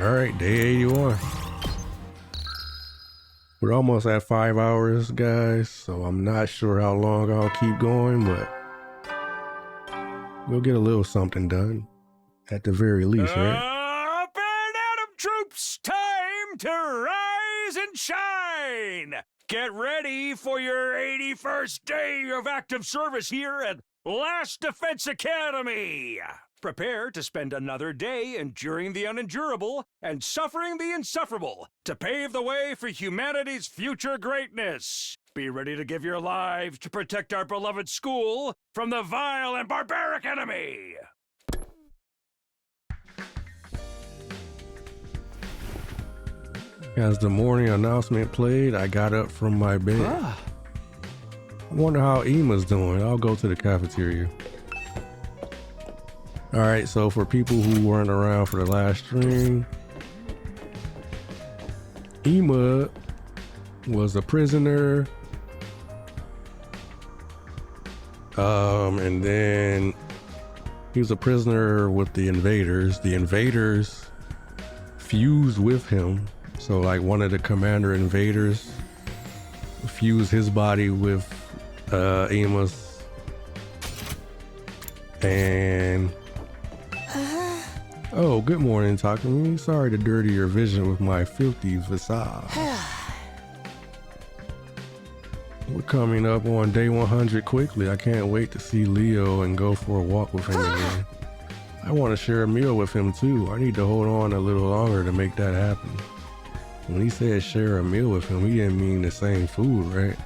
All right, day 81. We're almost at 5 hours, guys, so I'm not sure how long I'll keep going, but we'll get a little something done, at the very least, right? Up and Atom troops, time to rise and shine! Get ready for your 81st day of active service here at Last Defense Academy! Prepare to spend another day enduring the unendurable and suffering the insufferable to pave the way for humanity's future greatness. Be ready to give your lives to protect our beloved school from the vile and barbaric enemy! As the morning announcement played, I got up from my bed. I wonder how Ema's doing. I'll go to the cafeteria. All right, so for people who weren't around for the last stream, Ema was a prisoner, and then he was a prisoner with the invaders. The invaders fused with him, so like one of the commander invaders fused his body with Ema's, and oh, good morning, Takumi. Sorry to dirty your vision with my filthy visage. We're coming up on day 100 quickly. I can't wait to see Leo and go for a walk with him again. I want to share a meal with him too. I need to hold on a little longer to make that happen. When he said share a meal with him, he didn't mean the same food, right?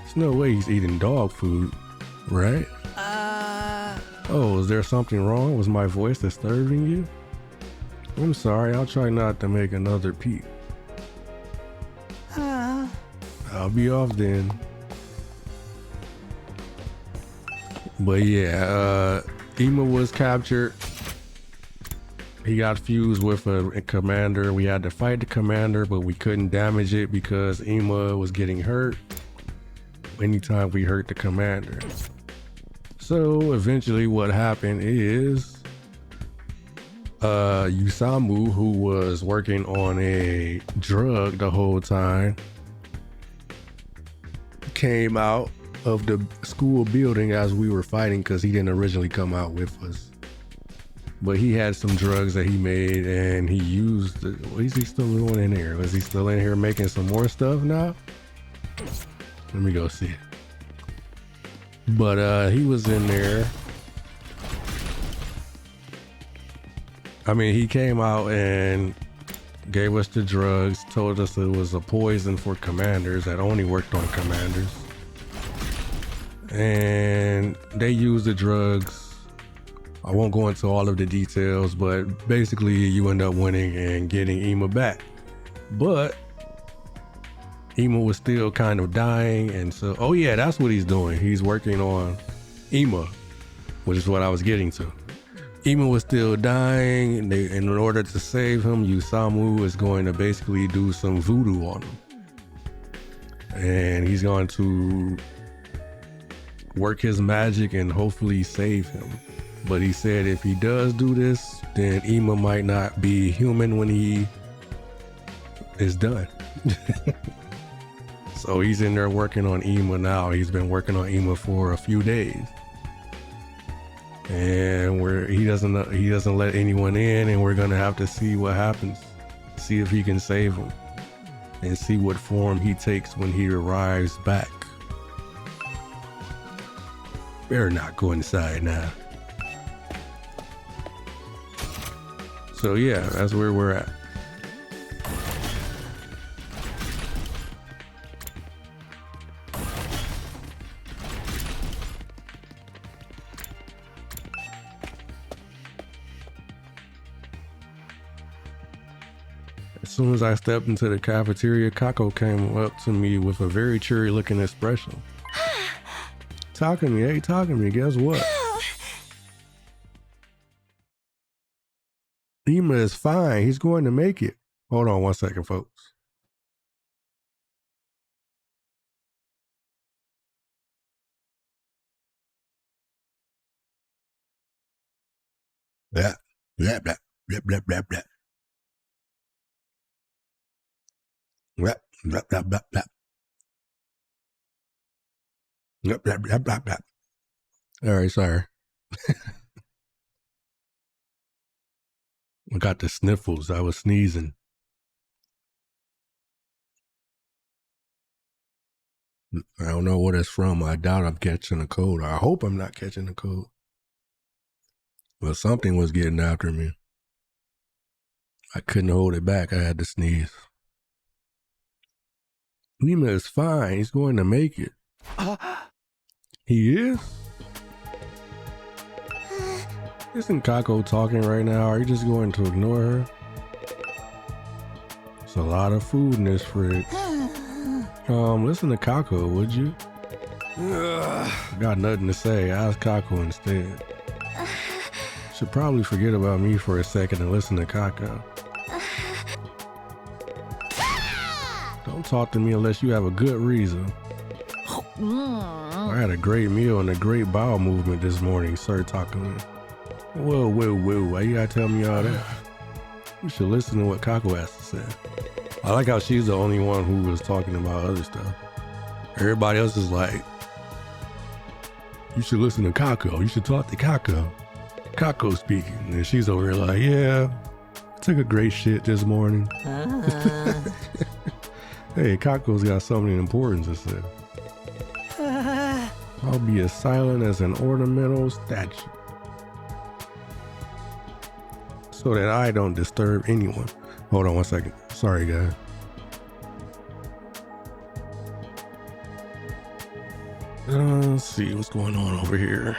There's no way he's eating dog food, right? Oh, is there something wrong? Was my voice disturbing you? I'm sorry, I'll try not to make another peep. I'll be off then. But yeah, Ema was captured. He got fused with a commander. We had to fight the commander, but we couldn't damage it because Ema was getting hurt anytime we hurt the commander. So eventually what happened is Yusamu, who was working on a drug the whole time, came out of the school building as we were fighting because he didn't originally come out with us. But he had some drugs that he made and he used it. What is he still doing in here? Was he still in here making some more stuff now? Let me go see. But he was in there. I mean, he came out and gave us the drugs, told us it was a poison for commanders that only worked on commanders. And they used the drugs. I won't go into all of the details, but basically you end up winning and getting Ema back. But Ema was still kind of dying, and so, oh yeah, that's what he's doing. He's working on Ema, which is what I was getting to. Ema was still dying, and in order to save him, Yusamu is going to basically do some voodoo on him. And he's going to work his magic and hopefully save him. But he said if he does do this, then Ema might not be human when he is done. So he's in there working on Ema now. He's been working on Ema for a few days. And he doesn't let anyone in, and we're gonna have to see what happens. See if he can save him. And see what form he takes when he arrives back. Better not go inside now. So yeah, that's where we're at. As soon as I stepped into the cafeteria, Kako came up to me with a very cheery looking expression. Takumi, hey Takumi, guess what? Ema is fine. He's going to make it. Hold on one second, folks. Blah, blah, blah, blah, blah, blah, blah. Blah, blah, blah, blah, blah. Blah, blah, blah, blah, blah. All right, sorry. I got the sniffles. I was sneezing. I don't know what it's from. I doubt I'm catching a cold. I hope I'm not catching a cold. But something was getting after me. I couldn't hold it back. I had to sneeze. Lima is fine. He's going to make it. He is? Isn't Kako talking right now? Are you just going to ignore her? There's a lot of food in this fridge. Listen to Kako, would you? Got nothing to say. Ask Kako instead. Should probably forget about me for a second and listen to Kako. Don't talk to me unless you have a good reason. I had a great meal and a great bowel movement this morning, Sir Takumi. Whoa, why you gotta tell me all that? You should listen to what Kako has to say. I like how she's the only one who was talking about other stuff. Everybody else is like, you should listen to Kako, you should talk to Kako. Kako speaking. And she's over here like, yeah, I took a great shit this morning. Hey, Kako's got something important to say. I'll be as silent as an ornamental statue, so that I don't disturb anyone. Hold on one second. Sorry, guys. Let's see what's going on over here.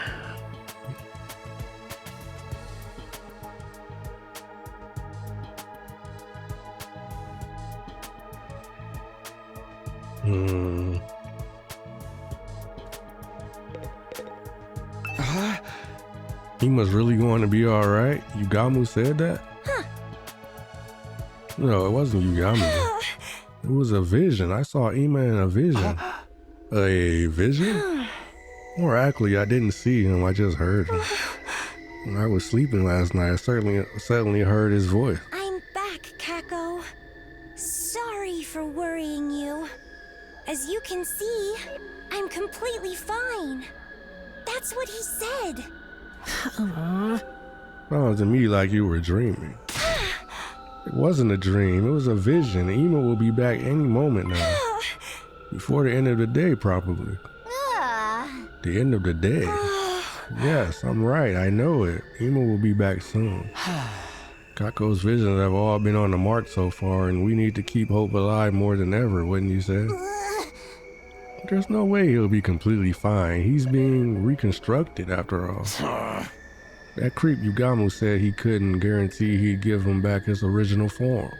Ima's really going to be all right. Yugamu said that? Huh. No, it wasn't Yugamu. It was a vision. I saw Ima in a vision. A vision? More accurately, I didn't see him. I just heard him. When I was sleeping last night, I suddenly heard his voice. I'm back, Kako. Sorry for worrying you. As you can see, I'm completely fine. That's what he said. Sounds to me like you were dreaming. It wasn't a dream, it was a vision. Ima will be back any moment now. Before the end of the day, probably. The end of the day? Yes, I'm right, I know it. Ima will be back soon. Kako's visions have all been on the mark so far, and we need to keep hope alive more than ever, wouldn't you say? There's no way he'll be completely fine. He's being reconstructed after all. That creep Yugamu said he couldn't guarantee he'd give him back his original form.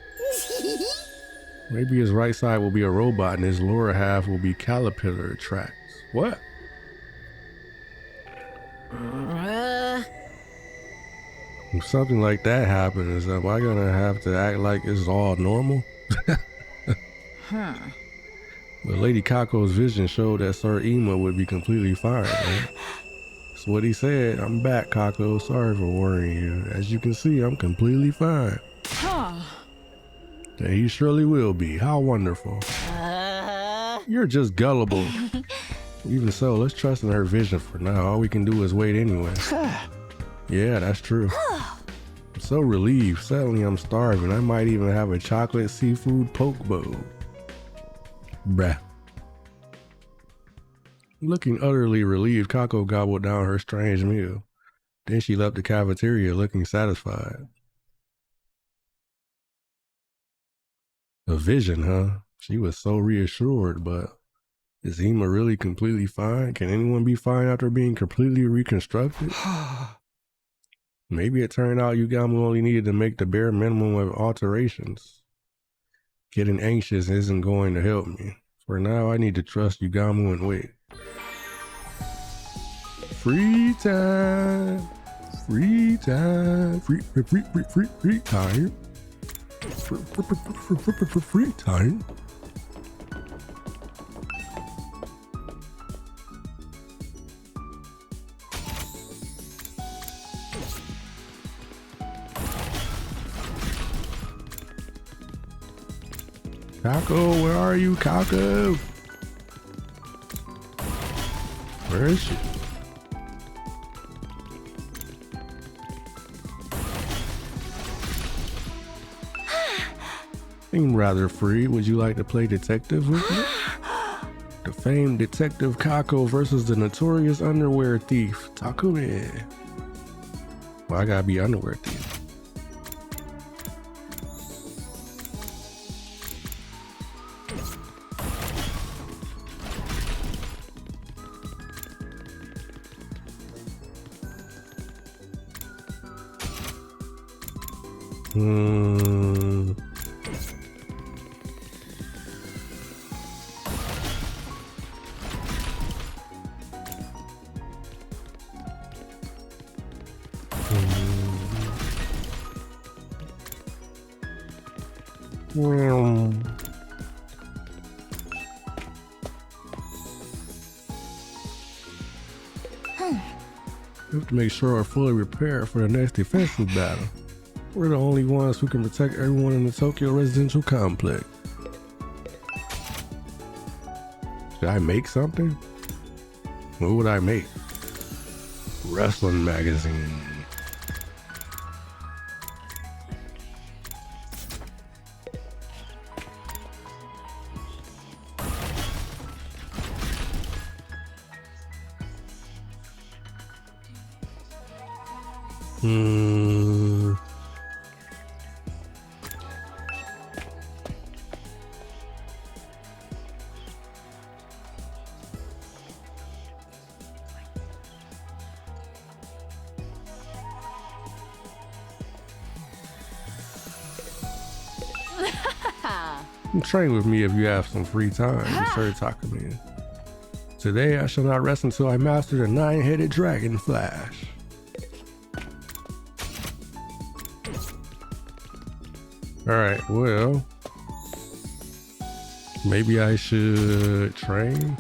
Maybe his right side will be a robot and his lower half will be caterpillar tracks. What? If something like that happens, am I gonna have to act like it's all normal? But Lady Kako's vision showed that Sir Ima would be completely fine, right? That's what he said. I'm back, Kako. Sorry for worrying you. As you can see, I'm completely fine. And he surely will be. How wonderful. You're just gullible. Even so, let's trust in her vision for now. All we can do is wait anyway. Yeah, that's true. I'm so relieved. Suddenly I'm starving. I might even have a chocolate seafood poke bowl. Bruh. Looking utterly relieved, Kako gobbled down her strange meal. Then she left the cafeteria looking satisfied. A vision, huh? She was so reassured, but is Ima really completely fine? Can anyone be fine after being completely reconstructed? Maybe it turned out Yugamu only needed to make the bare minimum of alterations. Getting anxious isn't going to help me. For now, I need to trust Yugamu and wait. Free time. Free time. Free time. Free time. Kako, where are you, Kako? Where is she? Seem rather free. Would you like to play detective with me? The famed detective Kako versus the notorious underwear thief Takumi. Well, I gotta be underwear thief. We have to make sure we're fully prepared for the next defensive battle. We're the only ones who can protect everyone in the Tokyo residential complex. Should I make something? What would I make? Wrestling magazine. Train with me if you have some free time, Sir Takumi. Today I shall not rest until I master the 9-headed dragon flash. Alright, well, maybe I should train.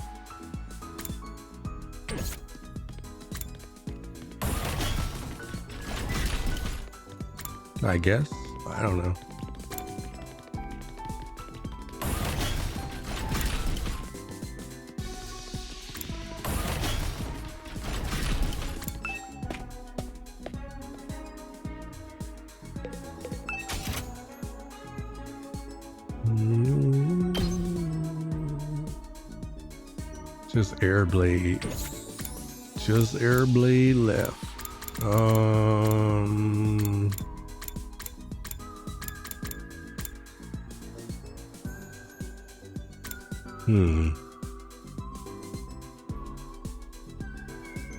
I guess. I don't know. Just air blade. Just air blade left.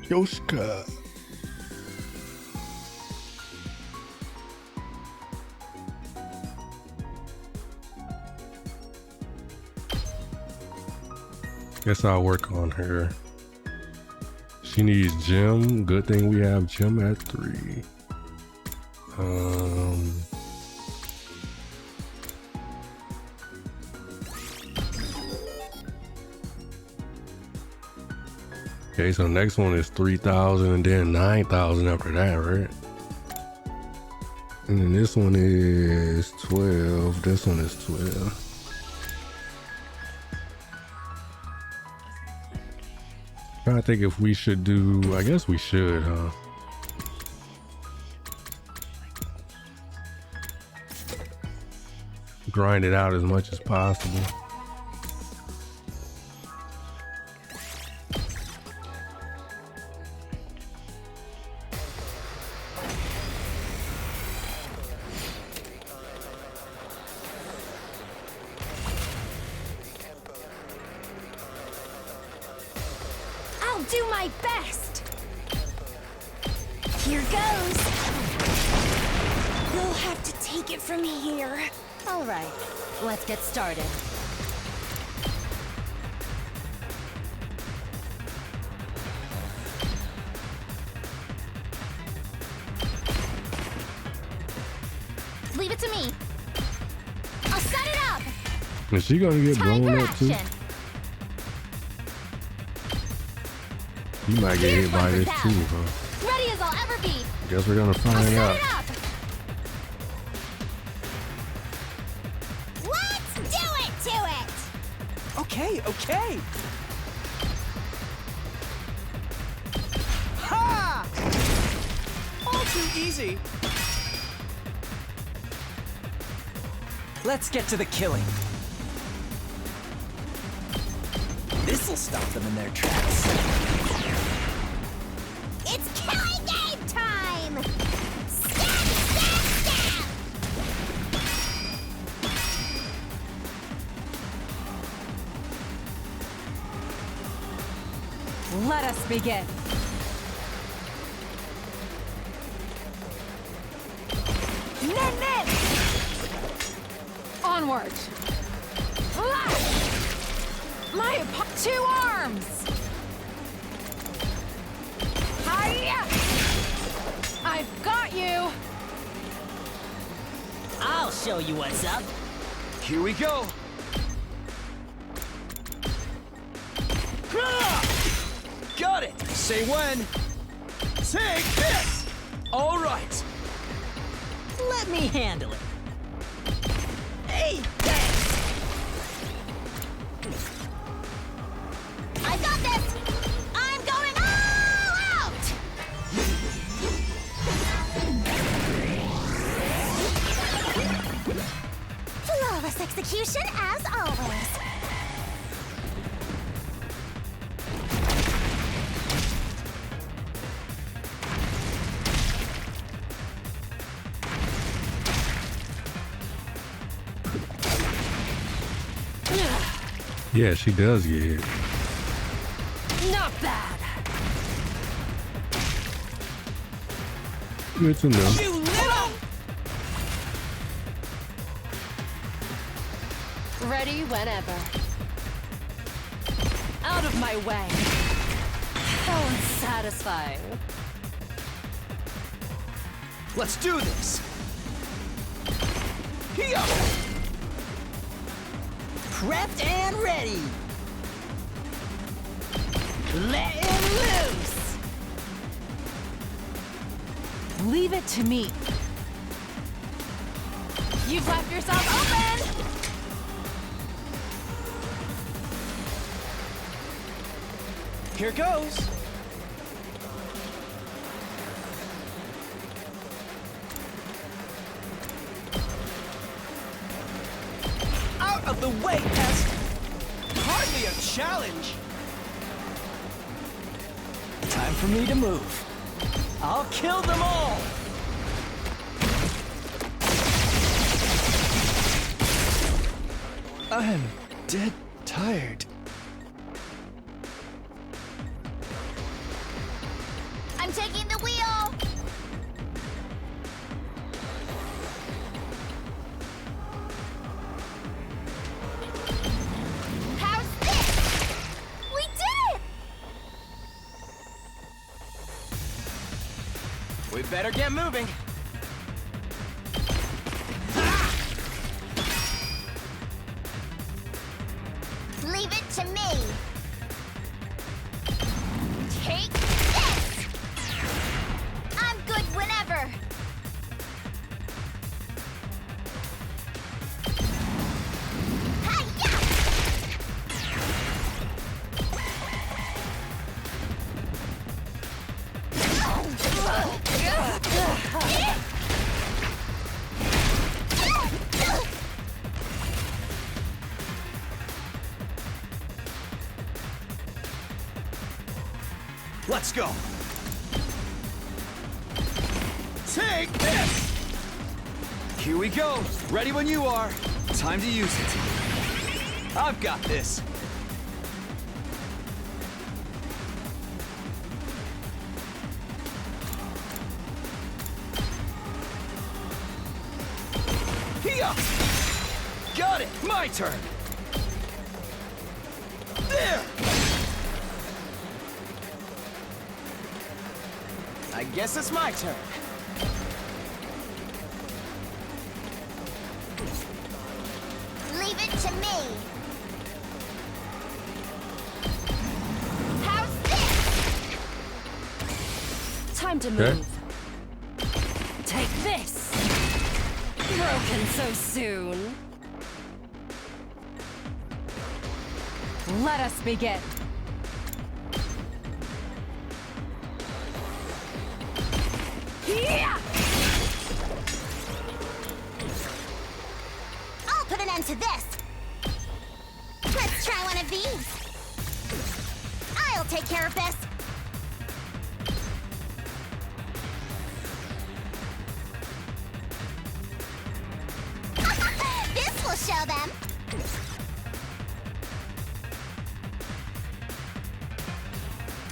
Yoshka. Guess I'll work on her. She needs gym. Good thing we have gym at 3. Okay, so next one is 3,000 and then 9,000 after that, right? And then this one is 12. This one is 12. Trying to think if we should do, I guess we should, huh? Grind it out as much as possible. Do my best. Here goes. You'll have to take it from here. All right, let's get started. Leave it to me. I'll set it up. Is she gonna get blown up too? You might get hit by this too, huh? Ready as I'll ever be. Guess we're gonna find out. Let's do it, okay. Ha! All too easy. Let's get to the killing. This'll stop them in their tracks. It's killing game time! Stab, stab, stab! Let us begin. Nin, nin! Onward! Flash! My 2 arms! Hiya! I've got you! I'll show you what's up. Here we go. Got it. Say when. Take this. All right. Let me handle it. Hey, thanks. I got this! I'm going all out! Flawless execution as always. Yeah, she does get hit. Not bad. Good to know. You little. Ready whenever. Out of my way. So unsatisfying. Let's do this. Here. Prepped and ready. Let him loose. Leave it to me. You've left yourself open! Here goes. Out of the way, pest. Hardly a challenge. Time for me to move. I'll kill them all. I'm dead tired. I'm taking the wheel! How's this? We did it! We better get moving. Leave it to me. Take this! I'm good whenever. Hi-ya! Let's go. Take this! Here we go. Ready when you are. Time to use it. I've got this. Here! Got it! My turn! There! I guess it's my turn. Leave it to me. How's this? Time to Okay. move. Take this! Broken so soon. Let us begin. Yeah! I'll put an end to this. Let's try one of these. I'll take care of this. This will show them.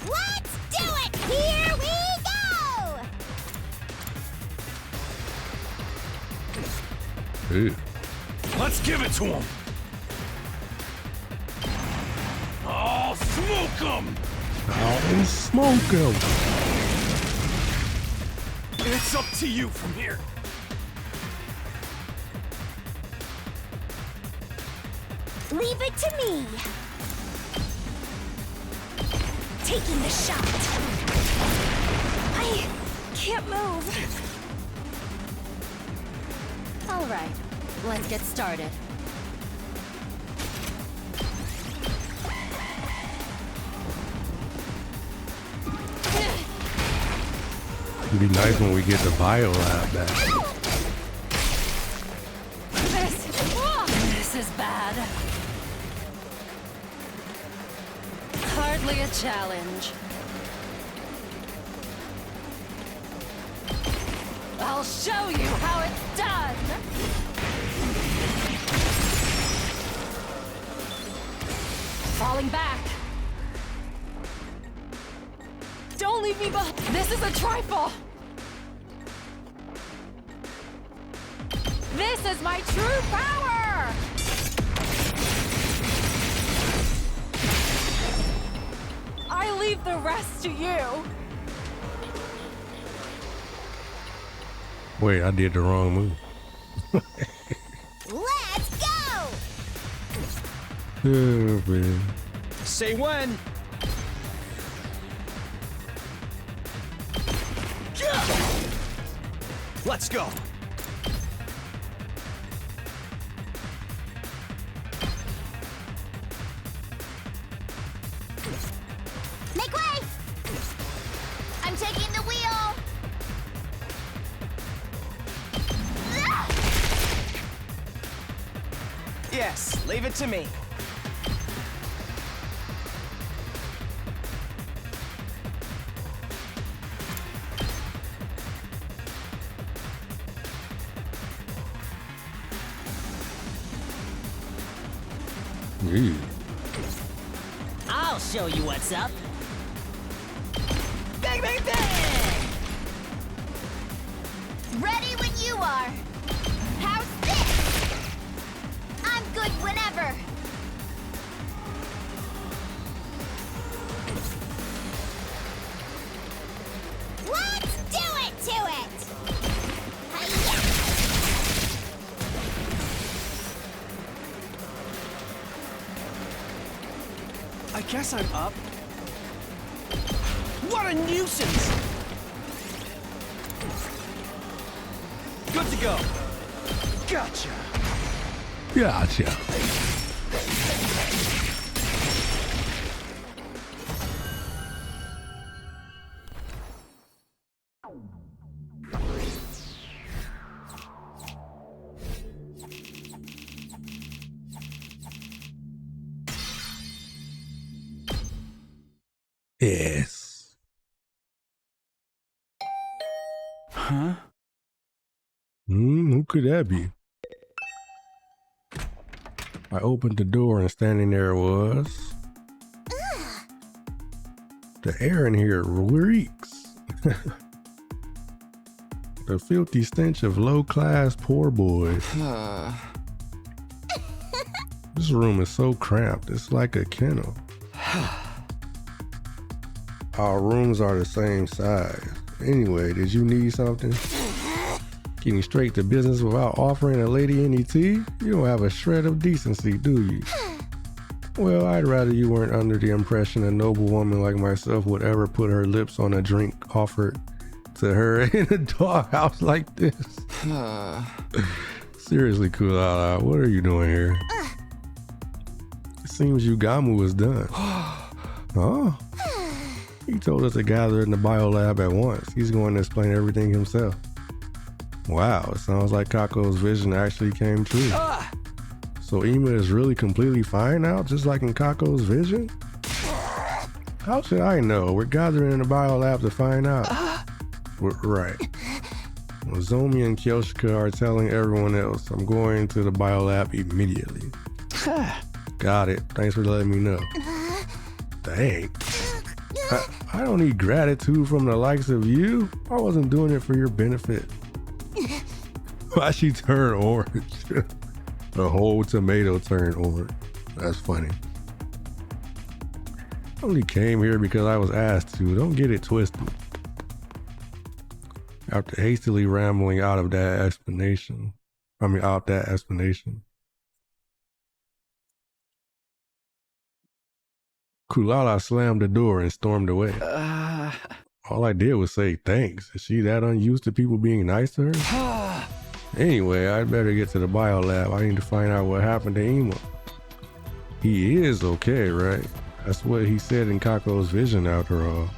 Let's do it! Here we go! Ew. Let's give it to him! I'll smoke him! I'll smoke him. It's up to you from here. Leave it to me. Taking the shot. I can't move. All right, let's get started. It'd be nice when we get the bio lab back. This is bad. Hardly a challenge. I'll show you how it's done. Falling back. Don't leave me behind. This is a trifle. This is my true power. I leave the rest to you. Wait, I did the wrong move. Let's go! Oh, man. Say when. Let's go. Make way! I'm taking the wheel! Yes, leave it to me. Ew. I'll show you what's up. Bang, bang, bang! Ready when you are. How's this? I'm good whenever. Let's do it to it! Hi-ya! I guess I'm up. What a nuisance! Good to go. Gotcha. Gotcha. Yes. Huh? Who could that be? I opened the door and standing there was... The air in here reeks. The filthy stench of low-class poor boys. This room is so cramped, it's like a kennel. Our rooms are the same size. Anyway, did you need something? Getting straight to business without offering a lady any tea? You don't have a shred of decency, do you? Well, I'd rather you weren't under the impression a noble woman like myself would ever put her lips on a drink offered to her in a doghouse like this. Seriously, cool out. What are you doing here? seems Yugamu is done. Huh? He told us to gather in the biolab at once. He's going to explain everything himself. Wow, it sounds like Kako's vision actually came true. So Ima is really completely fine now, just like in Kako's vision? How should I know? We're gathering in the biolab to find out. Right. Well, Zomi and Kyoshika are telling everyone else I'm going to the biolab immediately. Got it. Thanks for letting me know. Dang. I don't need gratitude from the likes of you. I wasn't doing it for your benefit. Why she turned orange? The whole tomato turned orange. That's funny. I only came here because I was asked to. Don't get it twisted. After hastily rambling out of that explanation. Kulala slammed the door and stormed away. All I did was say thanks. Is she that unused to people being nice to her? Anyway, I'd better get to the biolab. I need to find out what happened to Ima. He is okay, right? That's what he said in Kako's vision after all.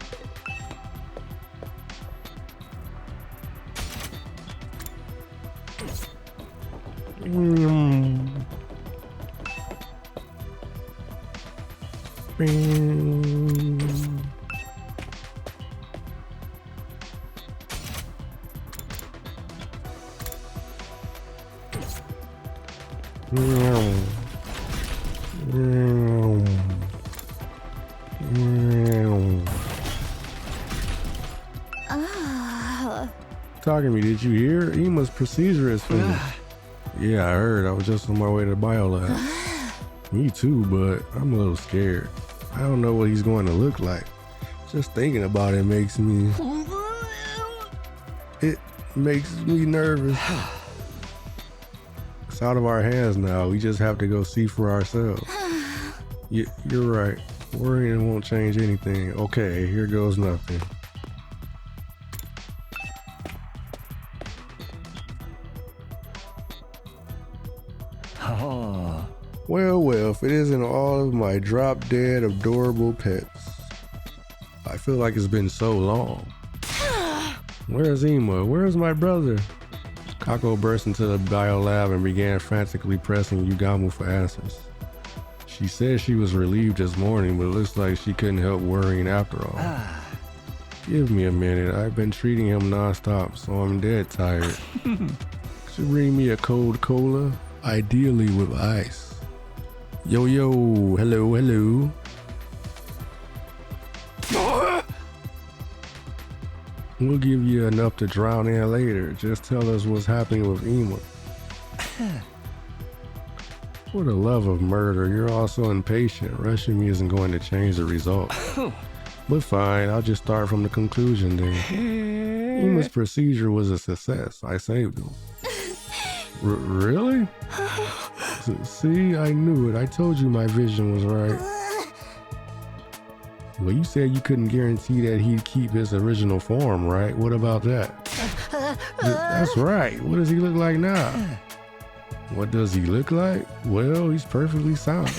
Talking to me, did you hear? Ima's procedure is finished. Yeah, I heard. I was just on my way to the biolab. Me too, but I'm a little scared. I don't know what he's going to look like. Just thinking about it makes me... It makes me nervous. It's out of our hands now. We just have to go see for ourselves. You're right. Worrying won't change anything. Okay, here goes nothing. Well, if it isn't all of my drop-dead adorable pets. I feel like it's been so long. Where's Ima? Where's my brother? Kako burst into the biolab and began frantically pressing Yugamu for answers. She said she was relieved this morning, but it looks like she couldn't help worrying after all. Give me a minute. I've been treating him non-stop, so I'm dead tired. Could you bring me a cold cola? Ideally with ice. Yo, hello. We'll give you enough to drown in later. Just tell us what's happening with Ima. For the love of murder, you're all so impatient. Rushing me isn't going to change the result. But fine, I'll just start from the conclusion then. Ima's procedure was a success. I saved him. Really? See, I knew it. I told you my vision was right. Well, you said you couldn't guarantee that he'd keep his original form, right? What about that? That's right. What does he look like now? What does he look like? Well, he's perfectly sound.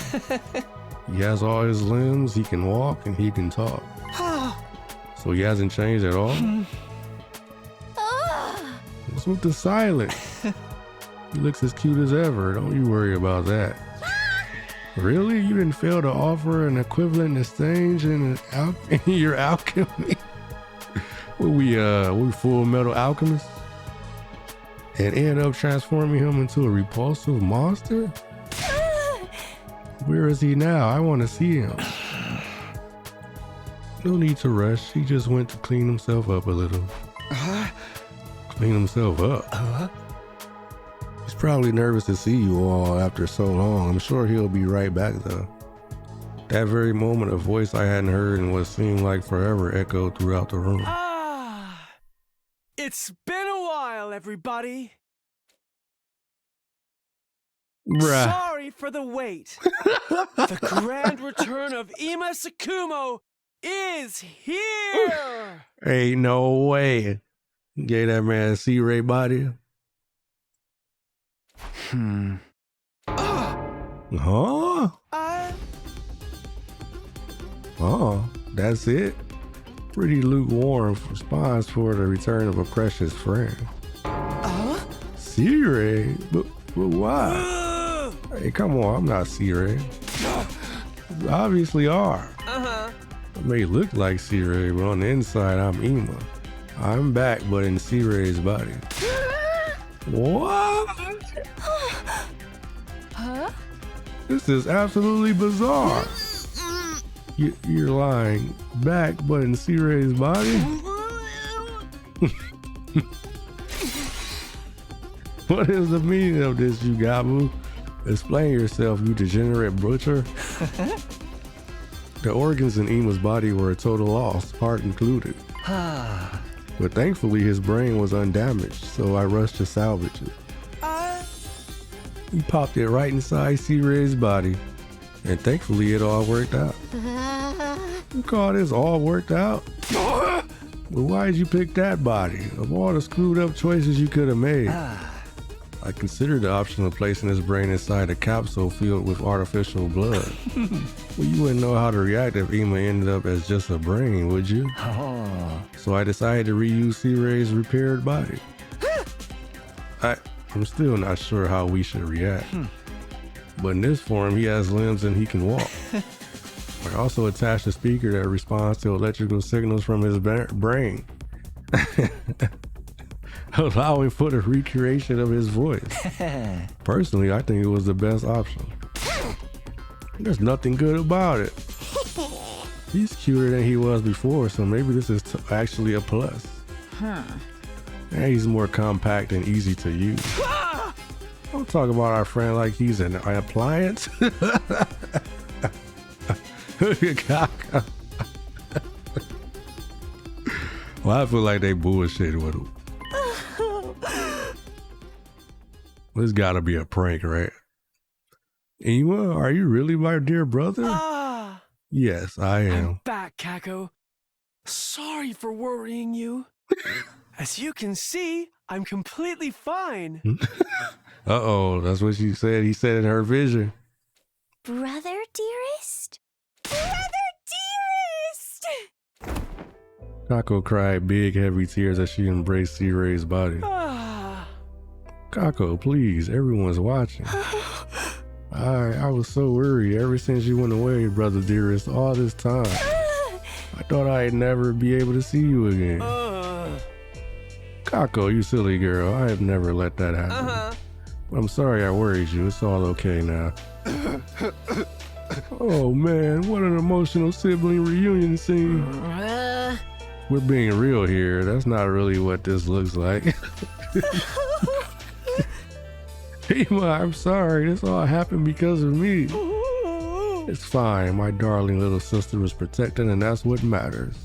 He has all his limbs, he can walk, and he can talk. So he hasn't changed at all? What's with the silence? He looks as cute as ever. Don't you worry about that. Really? You didn't fail to offer an equivalent exchange in your alchemy? we Full Metal Alchemists? And end up transforming him into a repulsive monster? Where is he now? I want to see him. No need to rush. He just went to clean himself up a little. Clean himself up? He's probably nervous to see you all after so long. I'm sure he'll be right back though. That very moment, a voice I hadn't heard in what seemed like forever echoed throughout the room. It's been a while, everybody. Bruh. Sorry for the wait. The grand return of Ima Tsukumo is here. Ain't no way. You gave that man a C-ray body. Huh? Oh, that's it? Pretty lukewarm response for the return of a precious friend. C-Ray? But why? Hey, come on, I'm not C-Ray. You obviously are. I may look like C-Ray, but on the inside, I'm Ema. I'm back, but in C-Ray's body. What? Huh? This is absolutely bizarre. You're lying. Back, but in C-Ray's body? What is the meaning of this, you gabu? Explain yourself, you degenerate butcher. The organs in Ema's body were a total loss, heart included. But thankfully his brain was undamaged, so I rushed to salvage it. He popped it right inside C-Ray's body, and thankfully it all worked out. You call this all worked out? Well, why did you pick that body? Of all the screwed up choices you could have made. I considered the option of placing his brain inside a capsule filled with artificial blood. Well, you wouldn't know how to react if Ema ended up as just a brain, would you? So I decided to reuse C-Ray's repaired body. I'm still not sure how we should react. But in this form, he has limbs and he can walk. I also attached a speaker that responds to electrical signals from his brain, allowing for the recreation of his voice. Personally, I think it was the best option. There's nothing good about it. He's cuter than he was before, so maybe this is actually a plus. And he's more compact and easy to use. Don't talk about our friend like he's an appliance. Well, I feel like they bullshitted with him. This gotta be a prank, right? Ema, are you really my dear brother? Yes, I am. I'm back, Kako. Sorry for worrying you. As you can see, I'm completely fine. Uh-oh, that's what she said. He said in her vision. Brother dearest? Brother dearest! Kako cried big, heavy tears as she embraced C-Ray's body. Kako, please, everyone's watching. I was so worried ever since you went away, brother dearest, all this time. I thought I'd never be able to see you again. Kako, you silly girl, I have never let that happen. I'm sorry I worried you, it's all okay now. Oh man, what an emotional sibling reunion scene. We're being real here, that's not really what this looks like. Ema, I'm sorry, this all happened because of me. It's fine, my darling little sister was protected and that's what matters.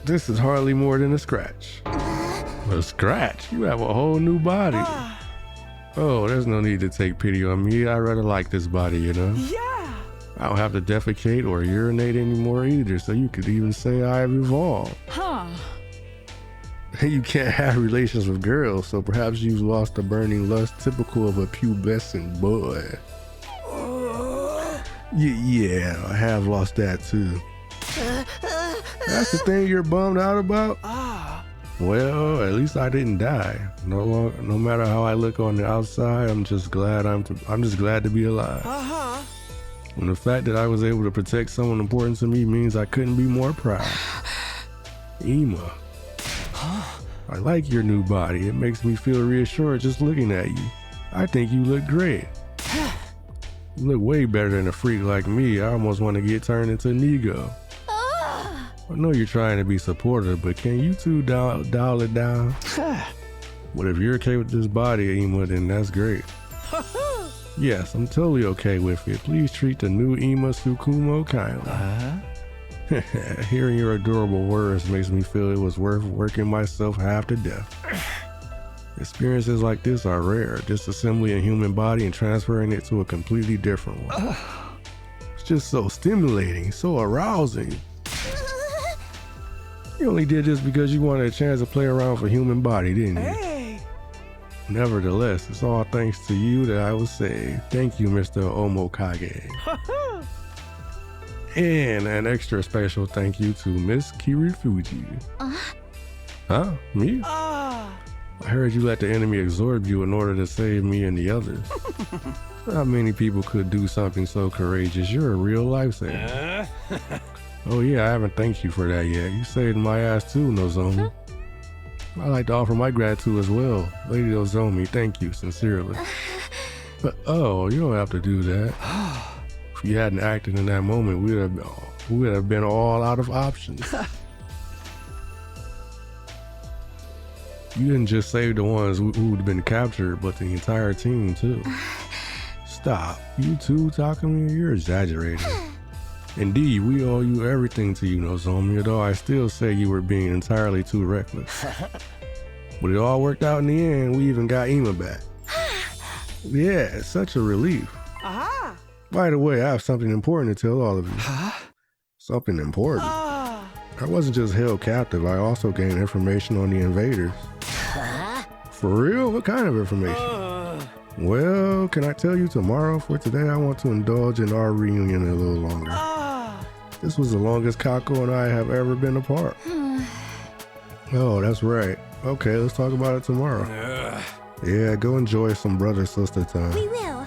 This is hardly more than a scratch. A scratch? You have a whole new body. Oh, there's no need to take pity on me. I rather like this body, you know? Yeah! I don't have to defecate or urinate anymore either, so you could even say I've evolved. You can't have relations with girls, so perhaps you've lost the burning lust typical of a pubescent boy. Yeah, I have lost that too. That's the thing you're bummed out about? Well, at least I didn't die. No matter how I look on the outside, I'm just glad to be alive. And the fact that I was able to protect someone important to me means I couldn't be more proud. Ema. I like your new body. It makes me feel reassured just looking at you. I think you look great. You look way better than a freak like me. I almost want to get turned into an ego. I know you're trying to be supportive, but can you two dial it down? But if you're okay with this body, Ema, then that's great. Yes, I'm totally okay with it. Please treat the new Ema Tsukumo kindly. Hearing your adorable words makes me feel it was worth working myself half to death. Experiences like this are rare, disassembling a human body and transferring it to a completely different one. It's just so stimulating, so arousing. You only did this because you wanted a chance to play around with a human body, didn't you? Hey! Nevertheless, it's all thanks to you that I will say thank you, Mr. Omokage. And an extra special thank you to Miss Kirifuji. Huh? Me? I heard you let the enemy absorb you in order to save me and the others. Not many people could do something so courageous. You're a real lifesaver. Oh yeah, I haven't thanked you for that yet. You saved my ass too, Nozomi. I'd like to offer my gratitude as well. Lady Nozomi, thank you, sincerely. But oh, you don't have to do that. If you hadn't acted in that moment, we would have been all out of options. You didn't just save the ones who'd been captured, but the entire team too. Stop. You two talking to me? You're exaggerating. Indeed, we owe you everything to you, Nozomi, although I still say you were being entirely too reckless. But it all worked out in the end. We even got Ima back. Yeah, it's such a relief. By the way, I have something important to tell all of you. Something important? I wasn't just held captive, I also gained information on the invaders. For real? What kind of information? Well, can I tell you tomorrow? For today, I want to indulge in our reunion a little longer. This was the longest Kako and I have ever been apart. Oh, that's right. Okay, let's talk about it tomorrow. Yeah, go enjoy some brother-sister time. We will.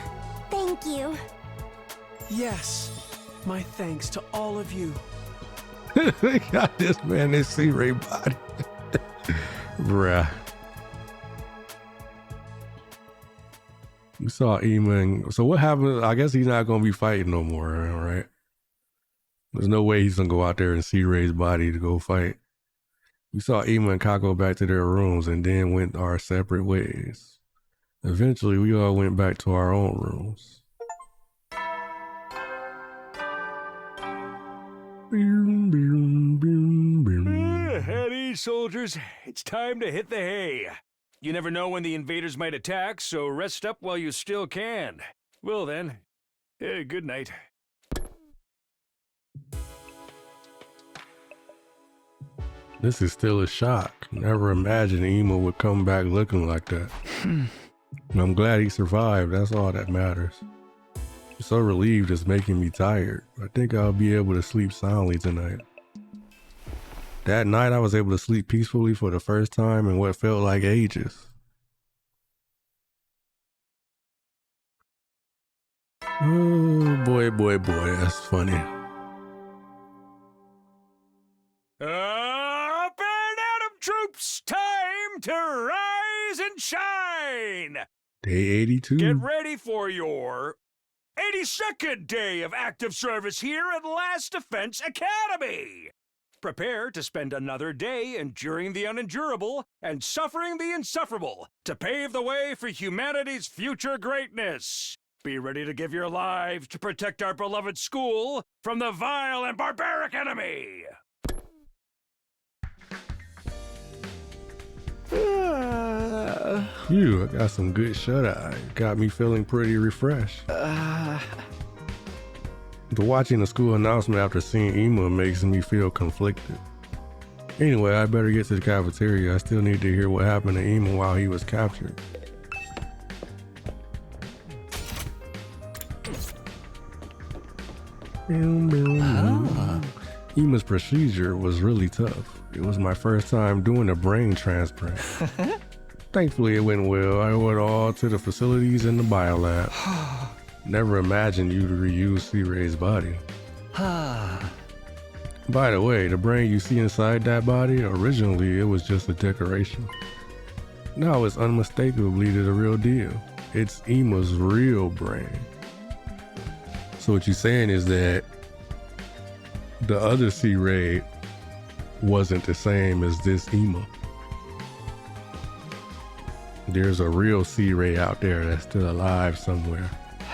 Thank you. Yes, my thanks to all of you. They got this man, this C-Ray body. Bruh. You saw Ima and so what happened? I guess he's not gonna be fighting no more, right? There's no way he's gonna go out there and see Ray's body to go fight. We saw Ima and Kako back to their rooms and then went our separate ways. Eventually, we all went back to our own rooms. Howdy, soldiers. It's time to hit the hay. You never know when the invaders might attack, so rest up while you still can. Well then, good night. This is still a shock. Never imagined Ima would come back looking like that. I'm glad he survived. That's all that matters. I'm so relieved it's making me tired. I think I'll be able to sleep soundly tonight. That night I was able to sleep peacefully for the first time in what felt like ages. Oh boy, boy, boy, that's funny. Up and Atom troops, time to rise and shine! Day 82. Get ready for your 82nd day of active service here at Last Defense Academy! Prepare to spend another day enduring the unendurable and suffering the insufferable to pave the way for humanity's future greatness. Be ready to give your lives to protect our beloved school from the vile and barbaric enemy! Phew, I got some good shut-eye. Got me feeling pretty refreshed. But watching the school announcement after seeing Ima makes me feel conflicted. Anyway, I better get to the cafeteria. I still need to hear what happened to Ima while he was captured. Ima's procedure was really tough. It was my first time doing a brain transplant. Thankfully it went well. I went all to the facilities in the biolab. Never imagined you to reuse C-Ray's body. By the way, the brain you see inside that body, originally it was just a decoration. Now it's unmistakably the real deal. It's Ima's real brain. So what you're saying is that the other C-Ray wasn't the same as this Ima. There's a real C-Ray out there that's still alive somewhere.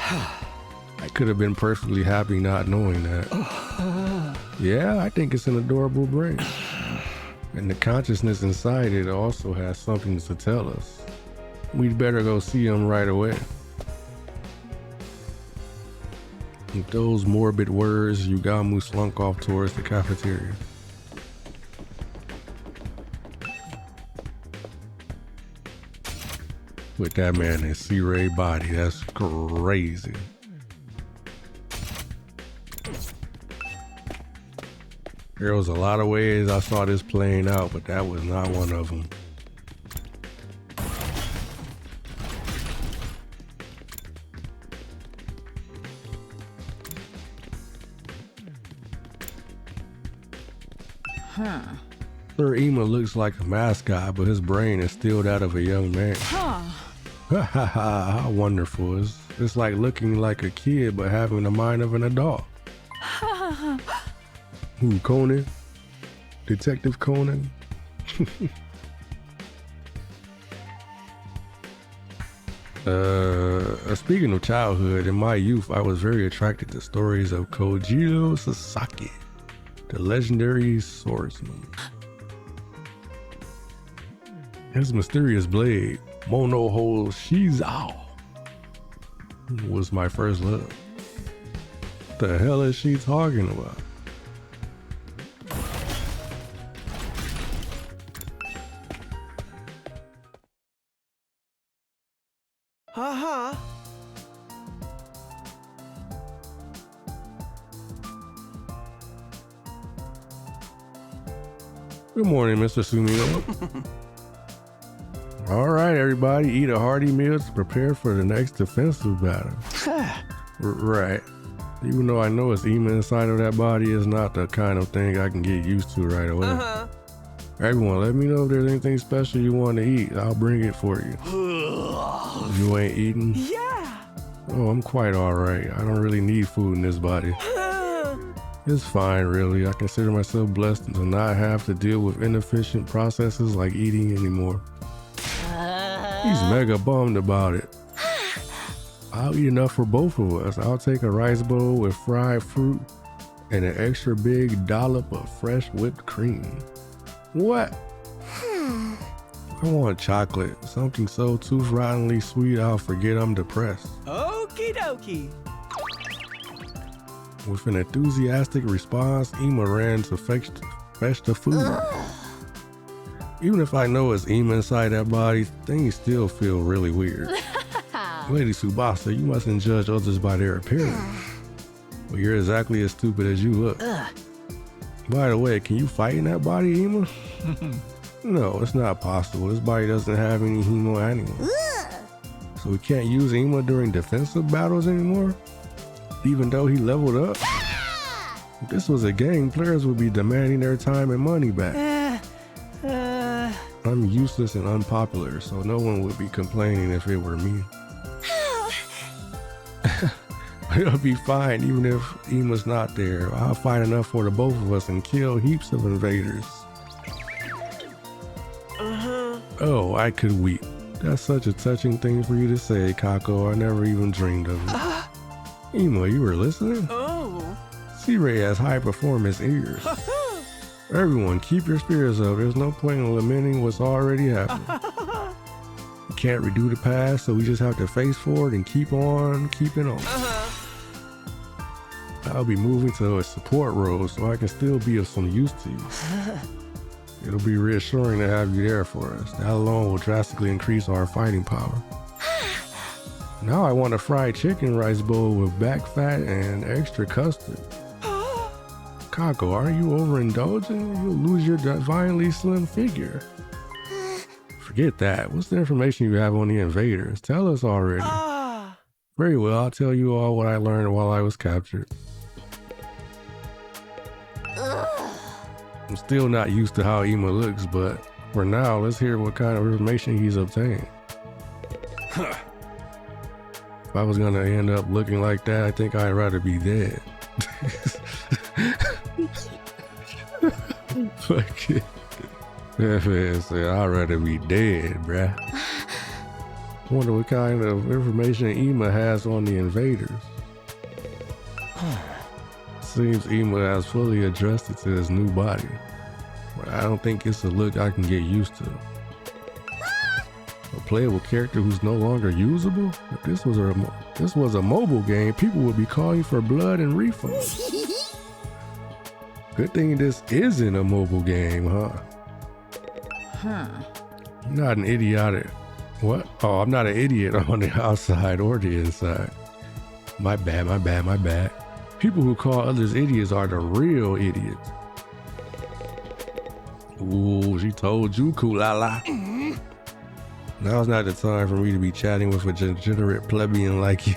I could have been perfectly happy not knowing that. Yeah, I think it's an adorable brain. And the consciousness inside it also has something to tell us. We'd better go see him right away. With those morbid words, Yugamu slunk off towards the cafeteria. Put that man in C-Ray body. That's crazy. There was a lot of ways I saw this playing out, but that was not one of them. Sir Ema looks like a mascot, but his brain is still that of a young man. Ha ha ha, how wonderful. It's like looking like a kid, but having the mind of an adult. Who, Conan? Detective Conan? Speaking of childhood, in my youth, I was very attracted to stories of Kojiro Sasaki, the legendary swordsman. His mysterious blade, Monoho Shizao, was my first love. What the hell is she talking about? Uh-huh. Good morning, Mr. Sumio. All right, everybody, eat a hearty meal to prepare for the next defensive battle. Right. Even though I know it's Ema inside of that body, is not the kind of thing I can get used to right away. Everyone, let me know if there's anything special you want to eat. I'll bring it for you. You ain't eating? Yeah. Oh, I'm quite all right. I don't really need food in this body. It's fine, really. I consider myself blessed to not have to deal with inefficient processes like eating anymore. He's mega bummed about it. I'll eat enough for both of us. I'll take a rice bowl with fried fruit and an extra big dollop of fresh whipped cream. What? I want chocolate. Something so tooth-rottenly sweet I'll forget I'm depressed. Okie dokie. With an enthusiastic response, Ema ran to fetch the food. Even if I know it's Ema inside that body, things still feel really weird. Lady Tsubasa, you mustn't judge others by their appearance. Well, you're exactly as stupid as you look. By the way, can you fight in that body, Ema? No, it's not possible. This body doesn't have any hemo animals. So we can't use Ema during defensive battles anymore? Even though he leveled up? If this was a game, players would be demanding their time and money back. I'm useless and unpopular, so no one would be complaining if it were me. It'll be fine even if Ema's not there. I'll find enough for the both of us and kill heaps of invaders. Oh, I could weep. That's such a touching thing for you to say, Kako. I never even dreamed of it. Ema, you were listening? Oh. C-Ray has high performance ears. Everyone, keep your spirits up. There's no point in lamenting what's already happened. We can't redo the past, so we just have to face forward and keep on keeping on. I'll be moving to a support role so I can still be of some use to you. It'll be reassuring to have you there for us. That alone will drastically increase our fighting power. Now I want a fried chicken rice bowl with back fat and extra custard. Kako, aren't you overindulging? You'll lose your divinely slim figure. Forget that. What's the information you have on the invaders? Tell us already. Very well, I'll tell you all what I learned while I was captured. I'm still not used to how Ema looks, but for now, let's hear what kind of information he's obtained. If I was gonna end up looking like that, I think I'd rather be dead. Fuck it. That man said, I'd rather be dead, bruh. Wonder what kind of information Ema has on the invaders. Seems Ema has fully adjusted to his new body, but I don't think it's a look I can get used to. A playable character who's no longer usable? If this was a mobile game, people would be calling for blood and refunds. Good thing this isn't a mobile game, huh? You're not an idiotic What? Oh, I'm not an idiot on the outside or the inside. My bad, my bad, my bad. People who call others idiots are the real idiots. Ooh, she told you, Kulala. Now's not the time for me to be chatting with a degenerate plebeian like you.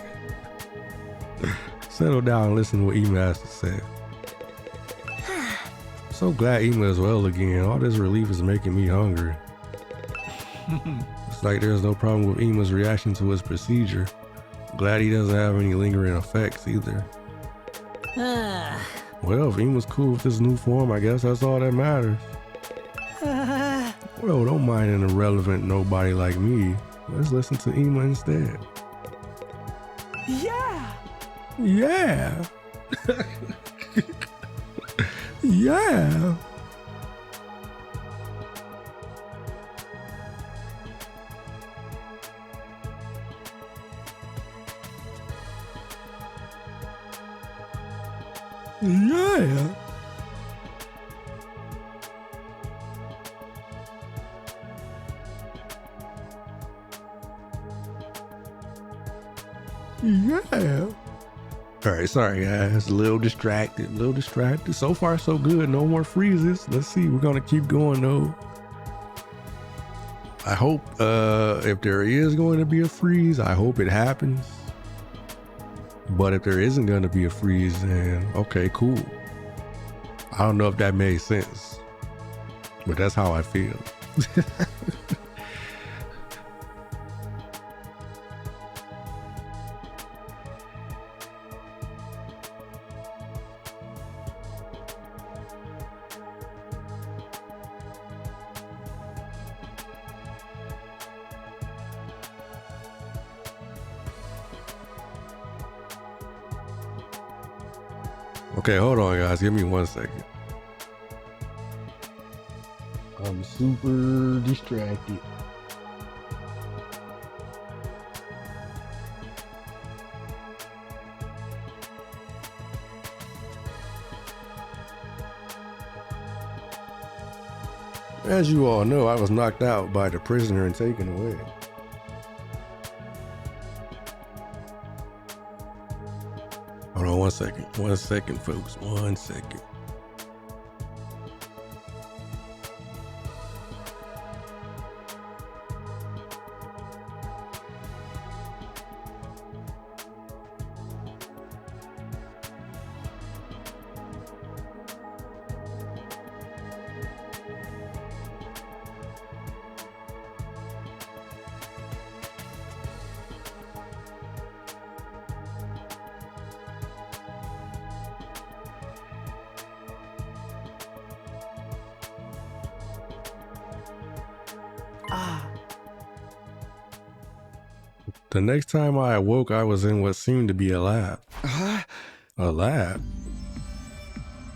Settle down and listen to what E-Master said. So glad Ema is well again. All this relief is making me hungry. It's like there's no problem with Ema's reaction to his procedure. Glad he doesn't have any lingering effects either. Well, if Ema's cool with this new form, I guess that's all that matters. Well, don't mind an irrelevant nobody like me. Let's listen to Ema instead. Yeah! Yeah! Yeah! Yeah! Yeah! Alright, sorry guys, a little distracted. So far so good, no more freezes. Let's see, we're gonna keep going though. I hope if there is going to be a freeze, I hope it happens. But if there isn't gonna be a freeze, then okay, cool. I don't know if that made sense, but that's how I feel. Okay, hold on guys, give me 1 second. I'm super distracted. As you all know, I was knocked out by the prisoner and taken away. Hold on 1 second. 1 second, folks. 1 second. The next time I awoke, I was in what seemed to be a lab. A lab?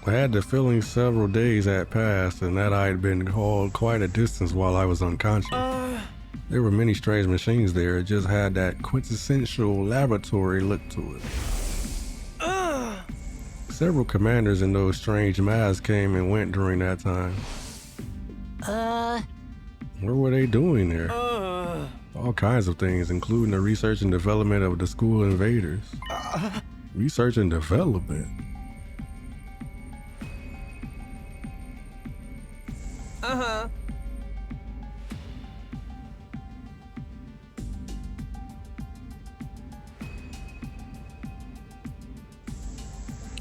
I had the feeling several days had passed and that I had been hauled quite a distance while I was unconscious. There were many strange machines there. It just had that quintessential laboratory look to it. Several commanders in those strange masks came and went during that time. What were they doing there? All kinds of things, including the research and development of the school invaders. Research and development?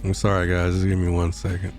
I'm sorry guys, just give me 1 second.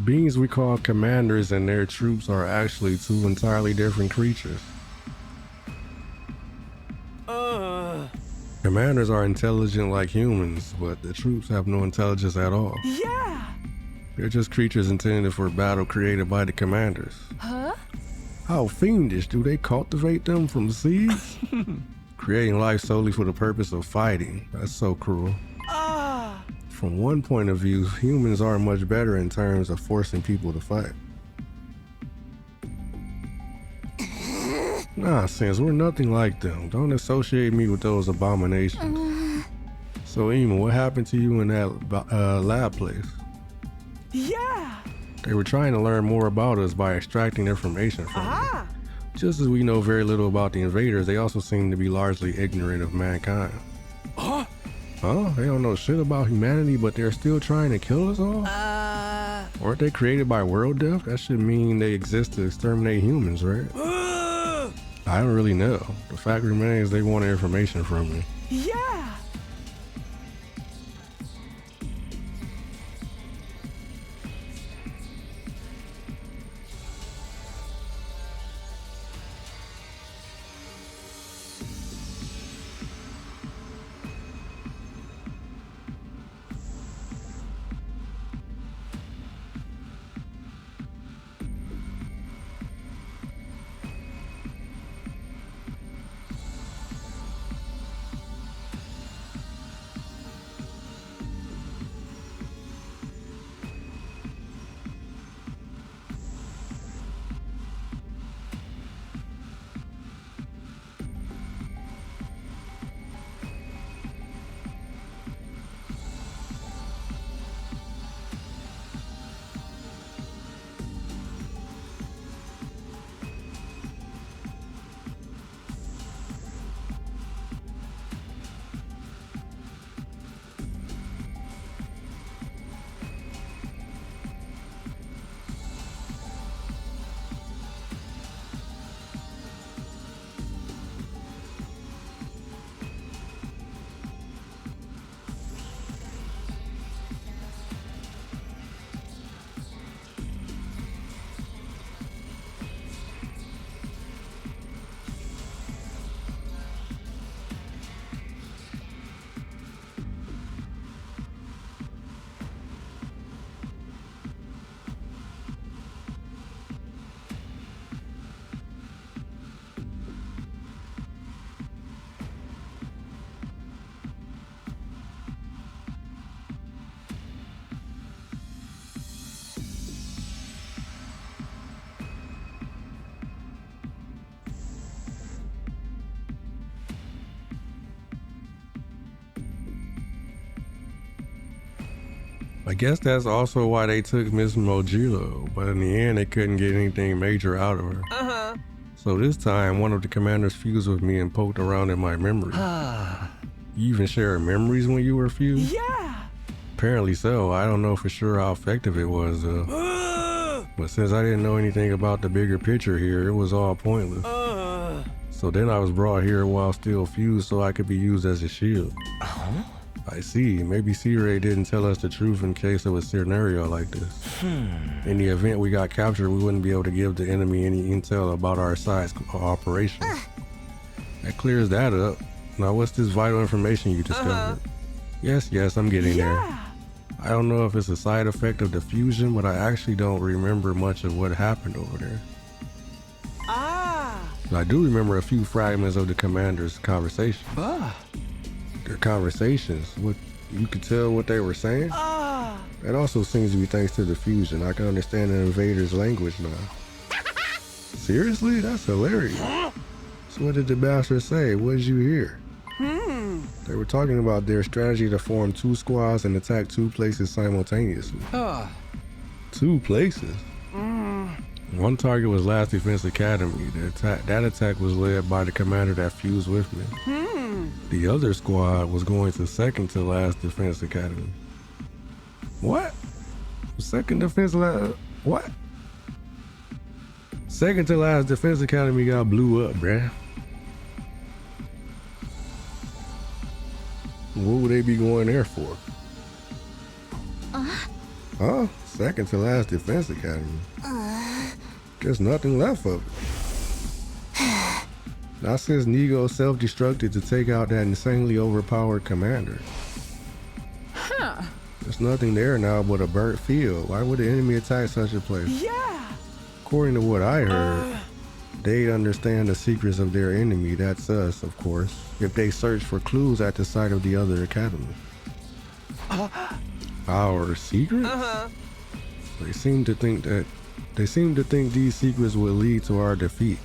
beings we call commanders and their troops are actually two entirely different creatures. Commanders are intelligent like humans, but the troops have no intelligence at all. Yeah! They're just creatures intended for battle created by the commanders. Huh? How fiendish do they cultivate them from seeds? Creating life solely for the purpose of fighting. That's so cruel. From one point of view, humans are much better in terms of forcing people to fight. Nonsense, we're nothing like them. Don't associate me with those abominations. So Ema, what happened to you in that lab place? Yeah! They were trying to learn more about us by extracting information from us. Just as we know very little about the invaders, they also seem to be largely ignorant of mankind. Huh? They don't know shit about humanity, but they're still trying to kill us all? Weren't they created by world death? That should mean they exist to exterminate humans, right? I don't really know. The fact remains they wanted information from me. Yeah! I guess that's also why they took Miss Mojilo, but in the end they couldn't get anything major out of her. So this time one of the commanders fused with me and poked around in my memory. You even share memories when you were fused? Yeah! Apparently so. I don't know for sure how effective it was though. But since I didn't know anything about the bigger picture here, it was all pointless. So then I was brought here while still fused so I could be used as a shield. I see. Maybe C-Ray didn't tell us the truth in case of a scenario like this. In the event we got captured, we wouldn't be able to give the enemy any intel about our side's operation. That clears that up. Now what's this vital information you discovered? Yes, I'm getting there. I don't know if it's a side effect of the fusion, but I actually don't remember much of what happened over there. But I do remember a few fragments of the commander's conversation. Their conversations, what you could tell what they were saying. That also seems to be thanks to the fusion. I can understand the invader's language now. Seriously? That's hilarious. So what did the bastard say? What did you hear? They were talking about their strategy to form two squads and attack two places simultaneously. 2 places? One target was Last Defense Academy. That attack was led by the commander that fused with me. The other squad was going to Second to Last Defense Academy. What? Second Defense what? Second to Last Defense Academy got blew up, bruh. What would they be going there for? Huh? Second to last defense academy. There's nothing left of it. Not since Nigo self-destructed to take out that insanely overpowered commander. Huh. There's nothing there now but a burnt field. Why would the enemy attack such a place? Yeah. According to what I heard, they understand the secrets of their enemy, that's us, of course, if they search for clues at the site of the other academy. Our secrets? They seem to think these secrets will lead to our defeat.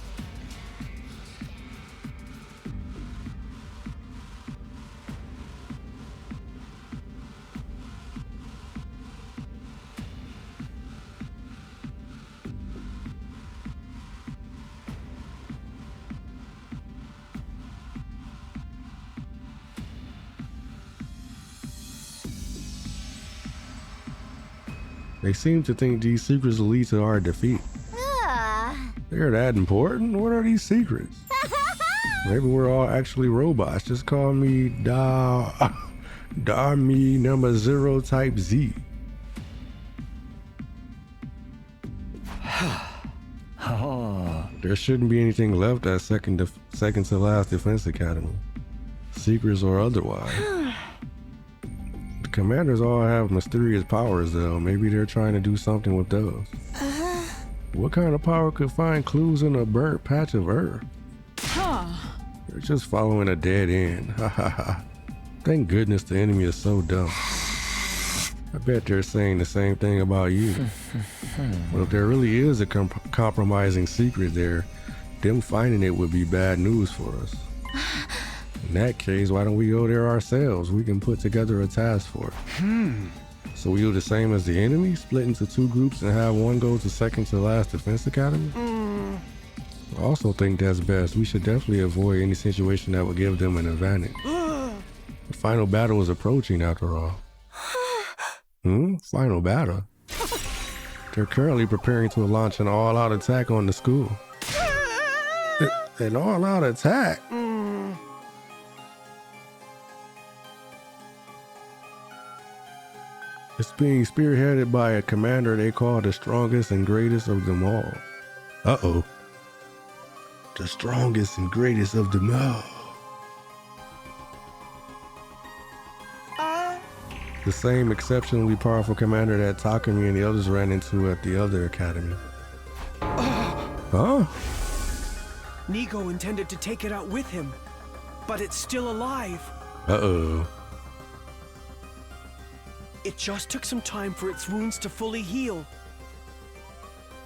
They seem to think these secrets will lead to our defeat. They're that important? What are these secrets? Maybe we're all actually robots. Just call me me number 0 type Z. There shouldn't be anything left at second to last defense academy, secrets or otherwise. The commanders all have mysterious powers though. Maybe they're trying to do something with those. What kind of power could find clues in a burnt patch of earth? They're just following a dead end. Thank goodness the enemy is so dumb. I bet they're saying the same thing about you. But if there really is a compromising secret there, them finding it would be bad news for us. In that case, why don't we go there ourselves? We can put together a task force. So we do the same as the enemy, split into 2 groups and have one go to second to last defense academy? I also think that's best. We should definitely avoid any situation that would give them an advantage. The final battle is approaching after all. Final battle? They're currently preparing to launch an all-out attack on the school. An all-out attack? It's being spearheaded by a commander they call the strongest and greatest of them all. Uh-oh. The strongest and greatest of them all. The same exceptionally powerful commander that Takumi and the others ran into at the other academy. Huh? Nigo intended to take it out with him, but it's still alive. Uh-oh. It just took some time for its wounds to fully heal.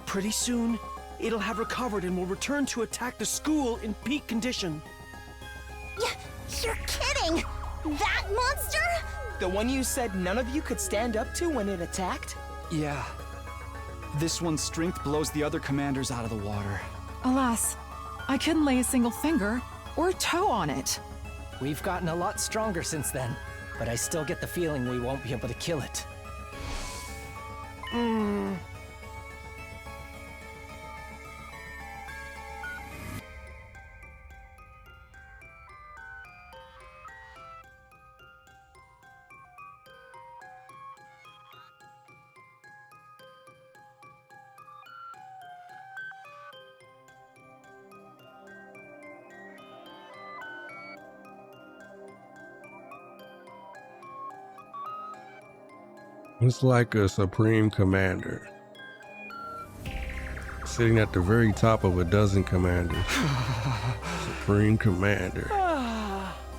Pretty soon, it'll have recovered and will return to attack the school in peak condition. You're kidding! That monster? The one you said none of you could stand up to when it attacked? Yeah. This one's strength blows the other commanders out of the water. Alas, I couldn't lay a single finger or toe on it. We've gotten a lot stronger since then, but I still get the feeling we won't be able to kill it. It's like a supreme commander, sitting at the very top of a dozen commanders. Supreme commander.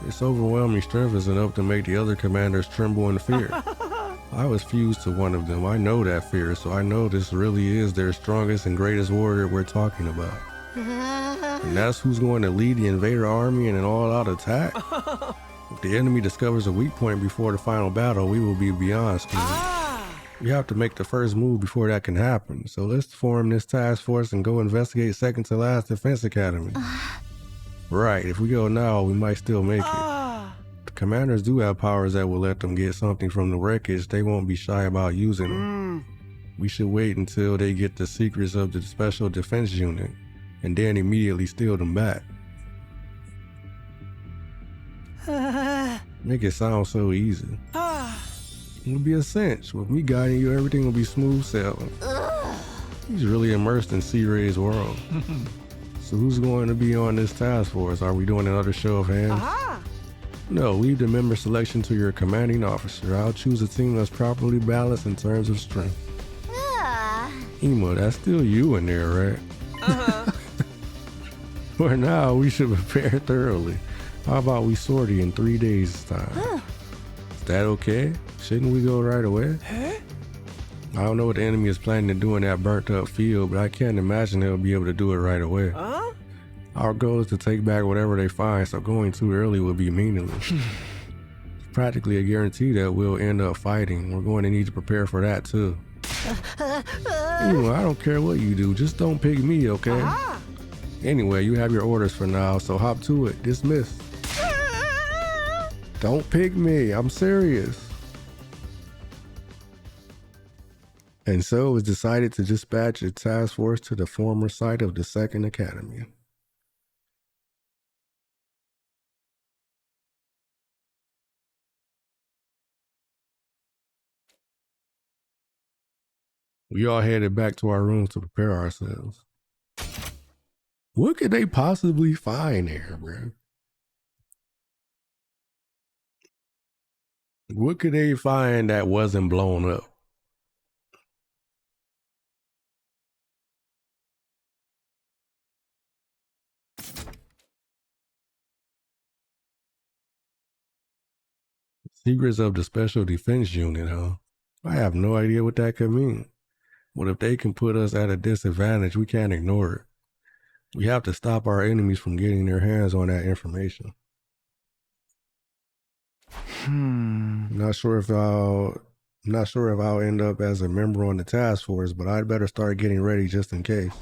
Its overwhelming strength is enough to make the other commanders tremble in fear. I was fused to one of them. I know that fear, so I know this really is their strongest and greatest warrior we're talking about. And that's who's going to lead the invader army in an all-out attack? If the enemy discovers a weak point before the final battle, we will be beyond screwed. We have to make the first move before that can happen. So let's form this task force and go investigate second to last defense academy. Right, if we go now, we might still make it. The commanders do have powers that will let them get something from the wreckage. They won't be shy about using them. We should wait until they get the secrets of the special defense unit and then immediately steal them back. Make it sound so easy. It'll be a cinch. With me guiding you, everything will be smooth sailing. He's really immersed in C. Ray's world. So who's going to be on this task force? Are we doing another show of hands? No, leave the member selection to your commanding officer. I'll choose a team that's properly balanced in terms of strength. Ema, that's still you in there, right? For now, we should prepare thoroughly. How about we sort it in 3 days' time? Is that okay? Shouldn't we go right away? I don't know what the enemy is planning to do in that burnt up field, but I can't imagine they'll be able to do it right away. Our goal is to take back whatever they find, so going too early will be meaningless. It's practically a guarantee that we'll end up fighting. We're going to need to prepare for that too. Anyway, I don't care what you do, just don't pick me, okay? Anyway, you have your orders for now, so hop to it. Dismiss. Don't pick me, I'm serious. And so it was decided to dispatch a task force to the former site of the Second Academy. We all headed back to our rooms to prepare ourselves. What could they possibly find there, bro? What could they find that wasn't blown up? Secrets of the Special Defense Unit, huh? I have no idea what that could mean. But if they can put us at a disadvantage, we can't ignore it. We have to stop our enemies from getting their hands on that information. I'm not sure if I'll end up as a member on the task force, but I'd better start getting ready just in case.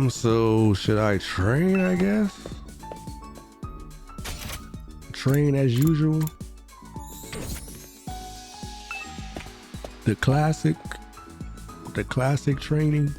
So should I train, I guess? Train as usual? The classic training?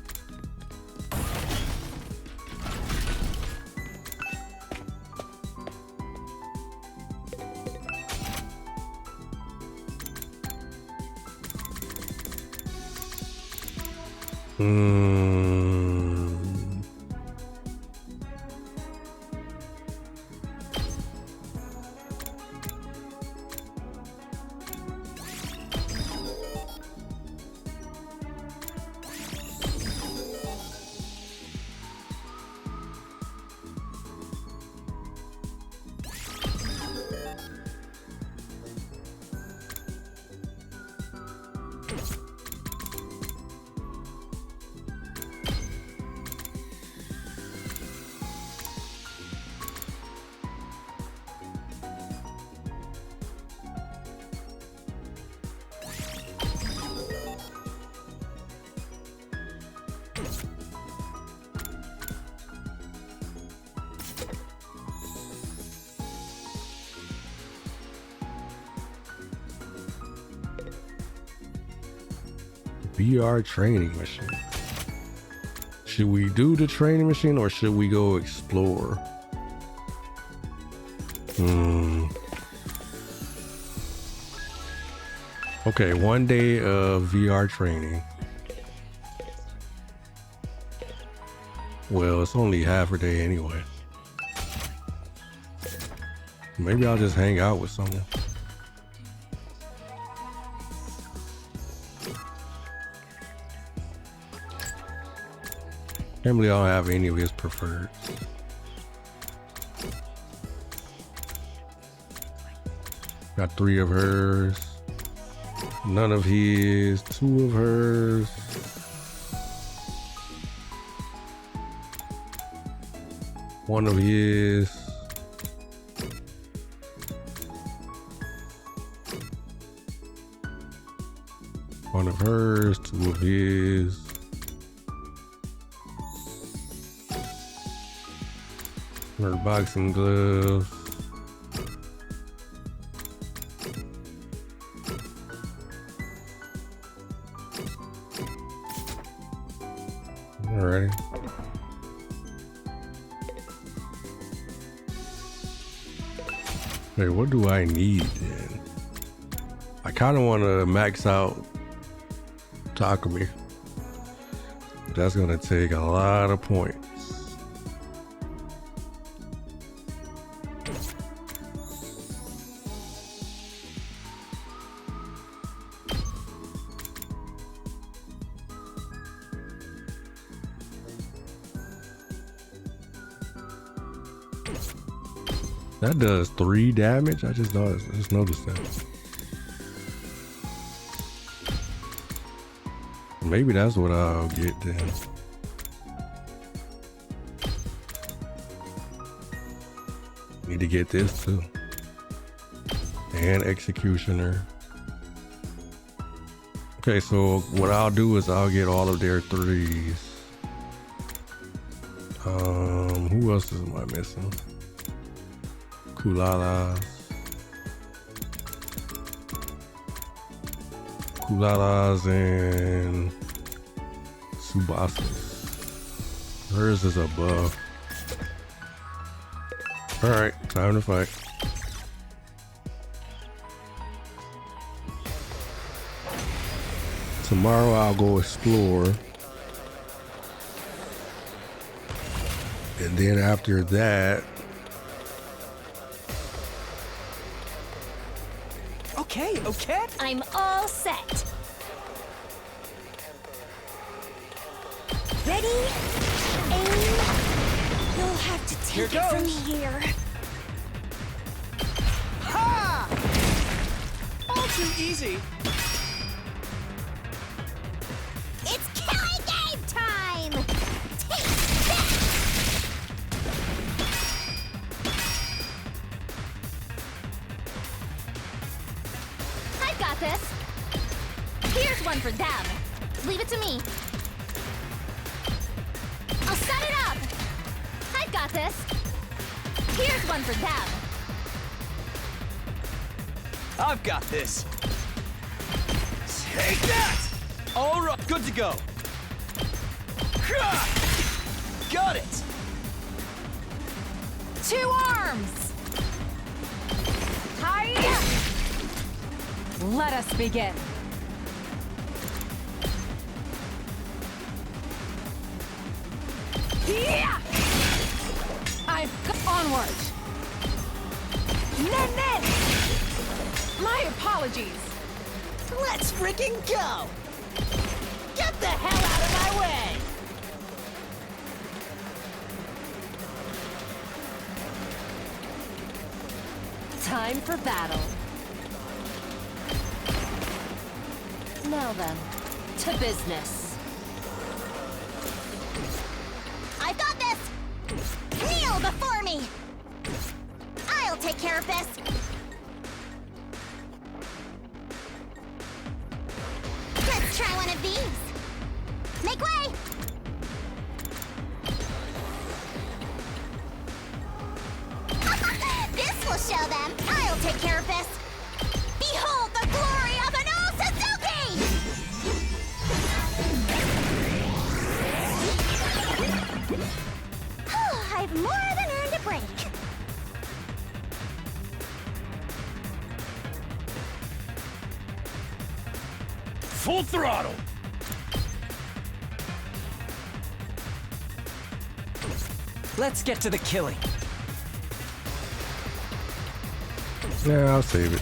VR training machine. Should we do the training machine or should we go explore? Okay, 1 day of VR training. Well, it's only half a day anyway. Maybe I'll just hang out with someone. Emily, I don't have any of his preferred. Got 3 of hers. None of his. 2 of hers. One of his. One of hers. 2 of his. Her boxing gloves. Alrighty. Hey, what do I need then? I kind of want to max out Takumi. That's gonna take a lot of points. That does 3 damage. I just noticed that. Maybe that's what I'll get then. Need to get this too. And Executioner. Okay, so what I'll do is I'll get all of their 3s. Who else am I missing? Kulalas and Tsubasas. Hers is above. Alright, time to fight. Tomorrow I'll go explore. And then after that, Okay. I'm all set. Ready? Aim. You'll have to take it from here. Ha! All too easy. It's killing game time! Take this! I've got this. Here's one for them. Leave it to me. I'll set it up. I've got this. Here's one for them. I've got this. Take that! All right, good to go. Got it. 2 arms! Hiya! Let us begin. Yeah! Onward! Nen! My apologies. Let's freaking go! Get the hell out of my way! Time for battle. Now then, to business. I've got this! Kneel before me! I'll take care of this! Let's try one of these! Make way! This will show them! I'll take care of this! Behold the glory of an Osazuki! I've more than earned a break. Full throttle! Let's get to the killing. yeah, I'll save it.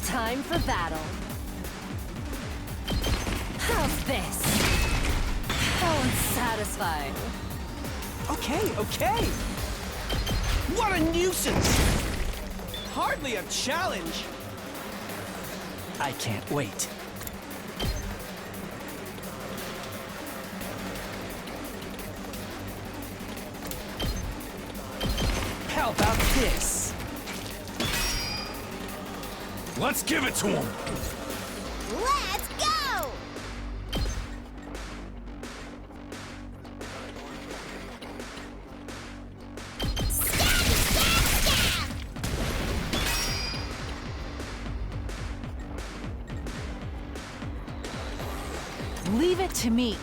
Time for battle. How's this? How unsatisfying. Okay. What a nuisance! Hardly a challenge. I can't wait. Let's give it to him! Let's go! Leave it to me.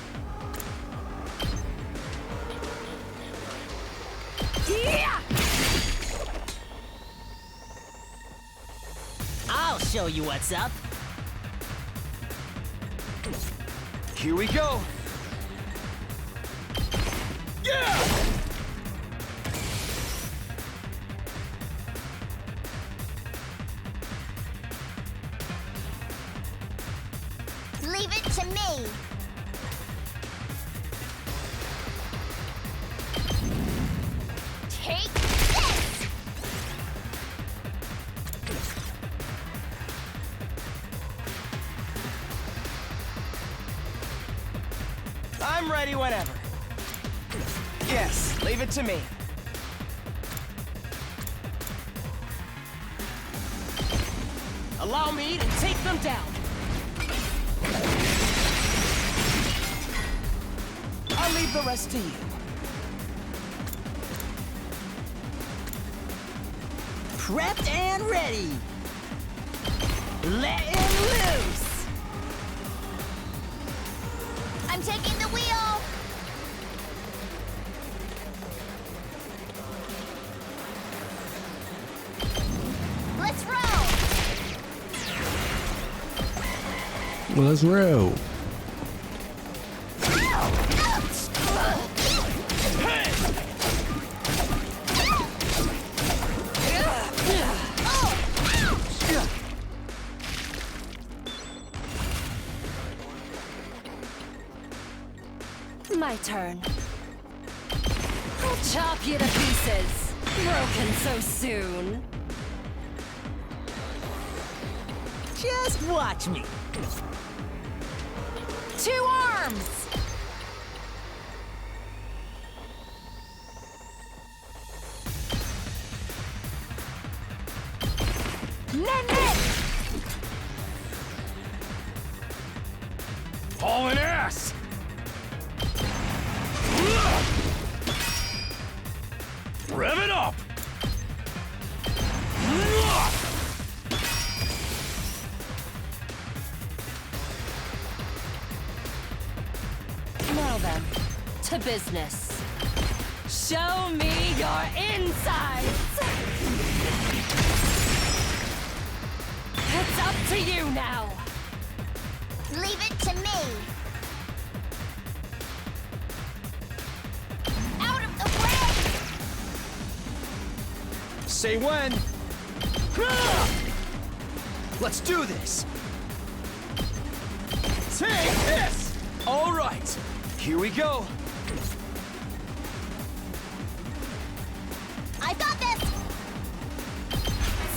Yeah! I'll show you what's up. Here we go. Yeah! Leave it to me. Take this! I'm ready whenever. Yes, leave it to me. Allow me to take them down. I'll leave the rest to you. Prepped and ready. Let him loose. I'm taking the wheel. Let's roll. Well, let's roll. My turn. I'll chop you to pieces. Broken so soon. Just watch me. 2 arms! Nen! Hauling ass! Rev it up! Now then, to business. Show me your insides! It's up to you now! Leave it to me. Out of the way! Say when. Let's do this. Take this! All right, here we go. I got this!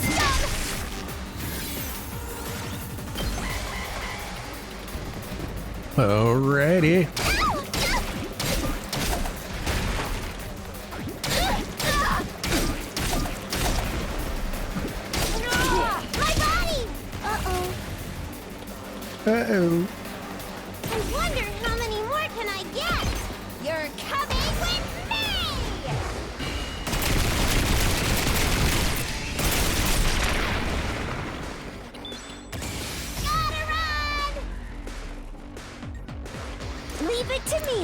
Stun! Alrighty. My body! Uh-oh. Uh-oh. I wonder how many more can I get? You're coming with me! Gotta run! Leave it to me.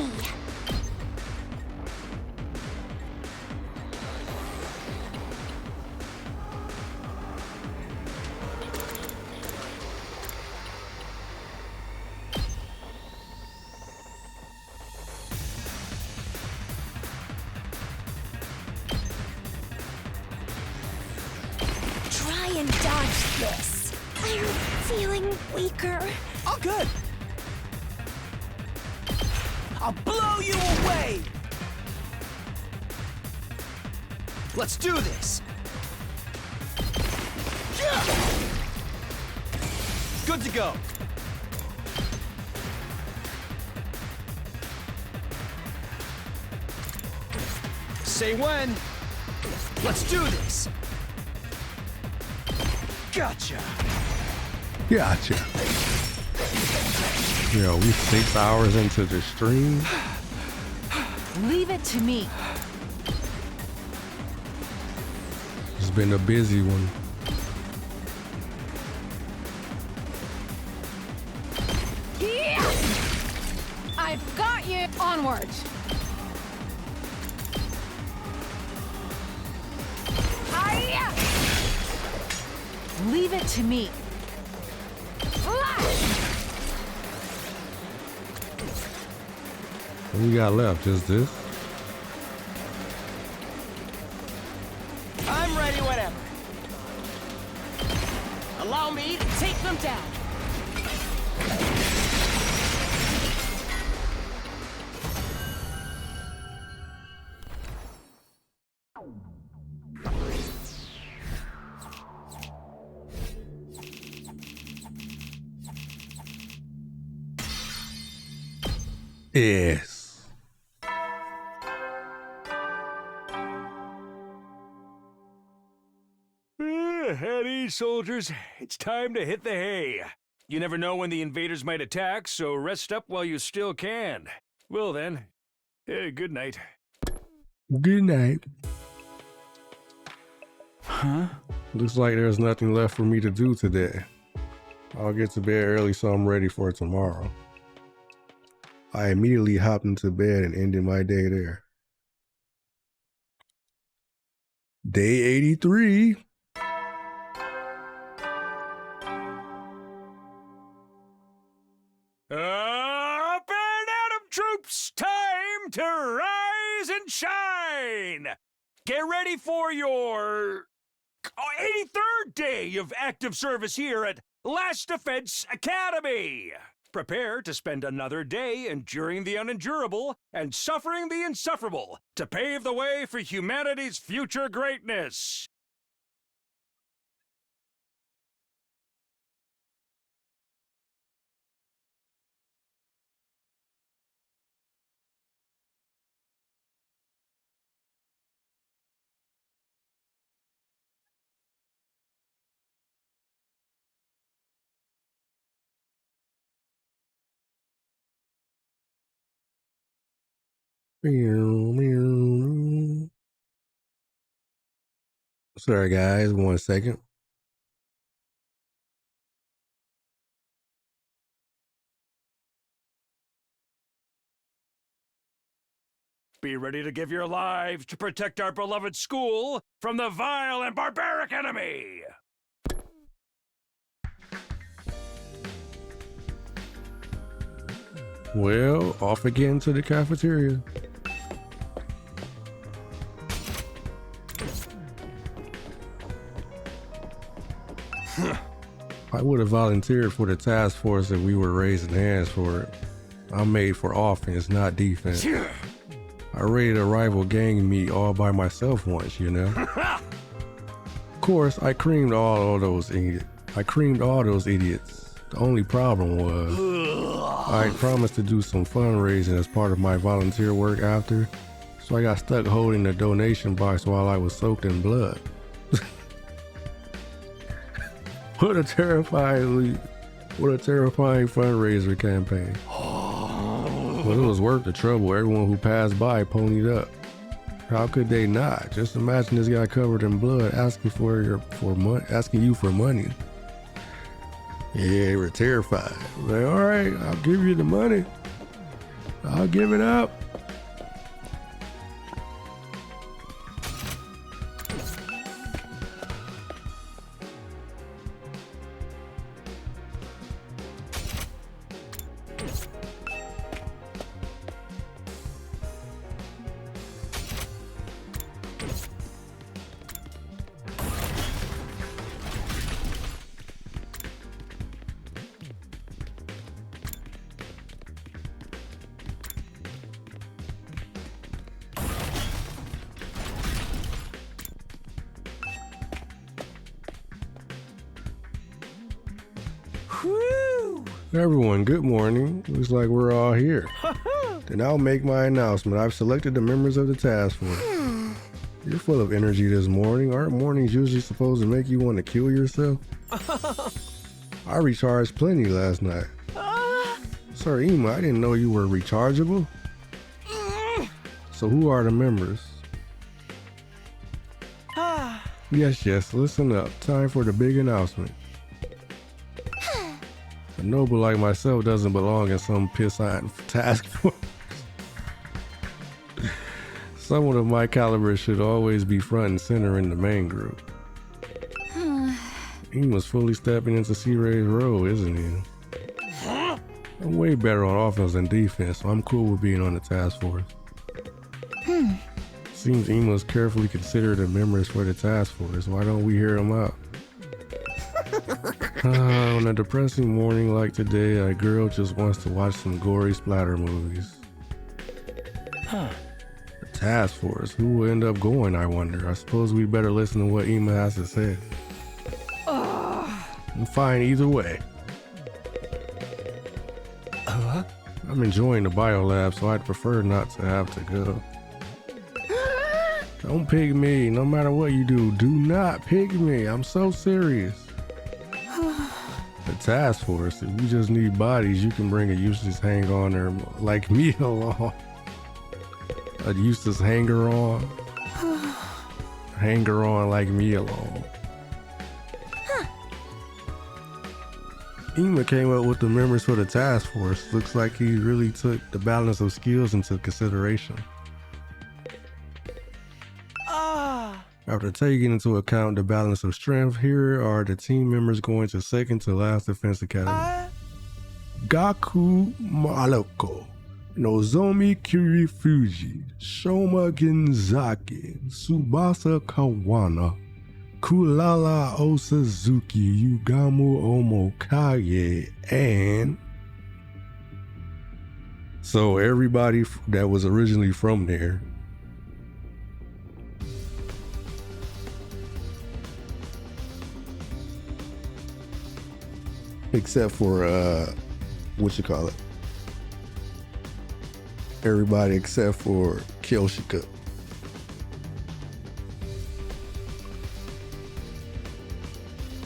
Try and dodge this. I'm feeling weaker. All good. I'll blow you away. Let's do this. Good to go. Say when. Let's do this. Gotcha. Gotcha. Yo, we 6 hours into the stream. Leave it to me. It's been a busy one. Yeah! I've got you. Onward. Hiya! Leave it to me. What we got left? Just this? I'm ready whenever. Allow me to take them down. Yes. At ease, soldiers. It's time to hit the hay. You never know when the invaders might attack, so rest up while you still can. Well then, good night. Good night. Huh? Looks like there's nothing left for me to do today. I'll get to bed early so I'm ready for tomorrow. I immediately hopped into bed and ended my day there. Day 83. Up and at 'em, troops! Time to rise and shine! Get ready for your 83rd day of active service here at Last Defense Academy. Prepare to spend another day enduring the unendurable and suffering the insufferable to pave the way for humanity's future greatness. Sorry guys, 1 second. Be ready to give your lives to protect our beloved school from the vile and barbaric enemy. Well, off again to the cafeteria. I would have volunteered for the task force if we were raising hands for it. I'm made for offense, not defense. I raided a rival gang meet all by myself once, you know. Of course, I creamed all those idiots. The only problem was I promised to do some fundraising as part of my volunteer work after, so I got stuck holding the donation box while I was soaked in blood. What a terrifying fundraiser campaign. But it was worth the trouble. Everyone who passed by ponied up. How could they not? Just imagine this guy covered in blood asking you for money. Yeah, they were terrified. Like, all right, I'll give you the money. I'll give it up. Everyone, good morning. Looks like we're all here. Then I'll make my announcement. I've selected the members of the task force. You're full of energy this morning. Aren't mornings usually supposed to make you want to kill yourself? I recharged plenty last night. Sir Ima, I didn't know you were rechargeable. So who are the members? Yes, listen up. Time for the big announcement. A noble like myself doesn't belong in some pissant task force. Someone of my caliber should always be front and center in the main group. Ima's fully stepping into C-Ray's role, isn't he? I'm way better on offense than defense, so I'm cool with being on the task force. Seems Ima's carefully considered the members for the task force. Why don't we hear them out? On a depressing morning like today, a girl just wants to watch some gory splatter movies. The task force. Who will end up going, I wonder? I suppose we better listen to what Ima has to say. I'm fine either way. I'm enjoying the biolab, so I'd prefer not to have to go. Don't pick me. No matter what you do not pick me. I'm so serious. The task force. If you just need bodies, you can bring a useless hang-on like me along. A useless hanger-on. Hanger-on like me along. Ima came up with the members for the task force. Looks like he really took the balance of skills into consideration. After taking into account the balance of strength, here are the team members going to second to last defense academy. Gaku Maroko, Nozomi Kirifuji, Shoma Genzaki, Tsubasa Kawana, Kulala Osazuki, Yugamu Omokage, and... So everybody that was originally from there. Except for, everybody except for Kyoshika.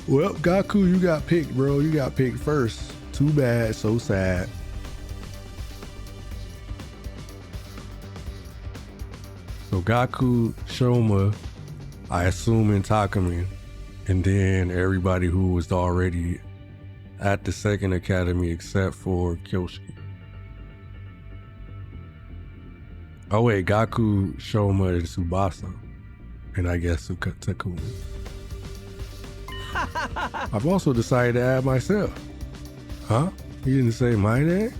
Well, Gaku, you got picked, bro. You got picked first. Too bad, so sad. So Gaku, Shoma, I assume in Takumi, and then everybody who was already at the second academy except for Kyoshi. Oh wait, Gaku, Shoma, and Tsubasa. And I guess Takumi. I've also decided to add myself. Huh? You didn't say my name?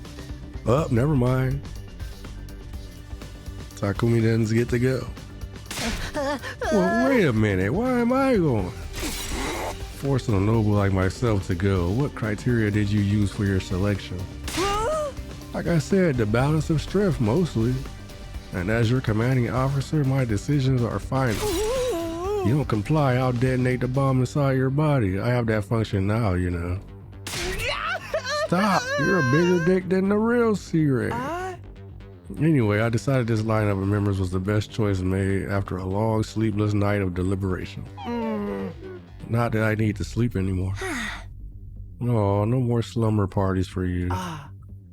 Oh, never mind. Takumi doesn't get to go. Well, wait a minute. Why am I going? Forcing a noble like myself to go. What criteria did you use for your selection? Like I said, the balance of strength mostly. And as your commanding officer, my decisions are final. You don't comply, I'll detonate the bomb inside your body. I have that function now, you know. Stop! You're a bigger dick than the real C-Ray. Anyway, I decided this lineup of members was the best choice made after a long, sleepless night of deliberation. Not that I need to sleep anymore. Oh, no more slumber parties for you.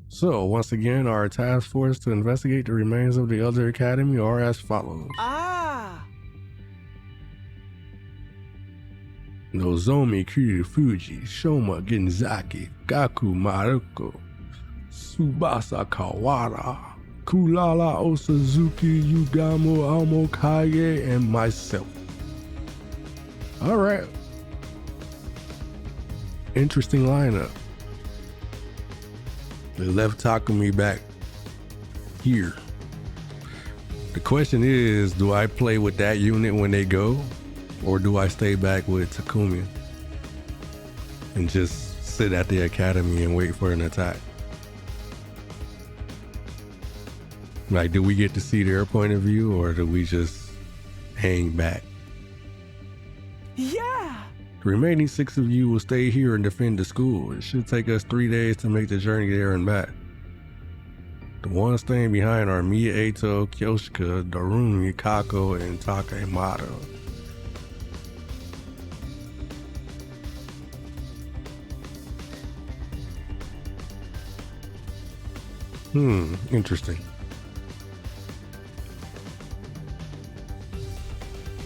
So, once again, our task force to investigate the remains of the other academy are as follows. Nozomi Kirifuji, Shoma Genzaki, Gaku Maruko, Tsubasa Kawara, Kulala Osazuki, Yugamu Omokage, and myself. Alright. Interesting lineup. They left Takumi back here. The question is, do I play with that unit when they go? Or do I stay back with Takumi and just sit at the academy and wait for an attack? Like, do we get to see their point of view, or do we just hang back? Yeah! The remaining 6 of you will stay here and defend the school. It should take us 3 days to make the journey there and back. The ones staying behind are Mia, Eito, Kyoshika, Darumi, Kako, and Takemato. Interesting.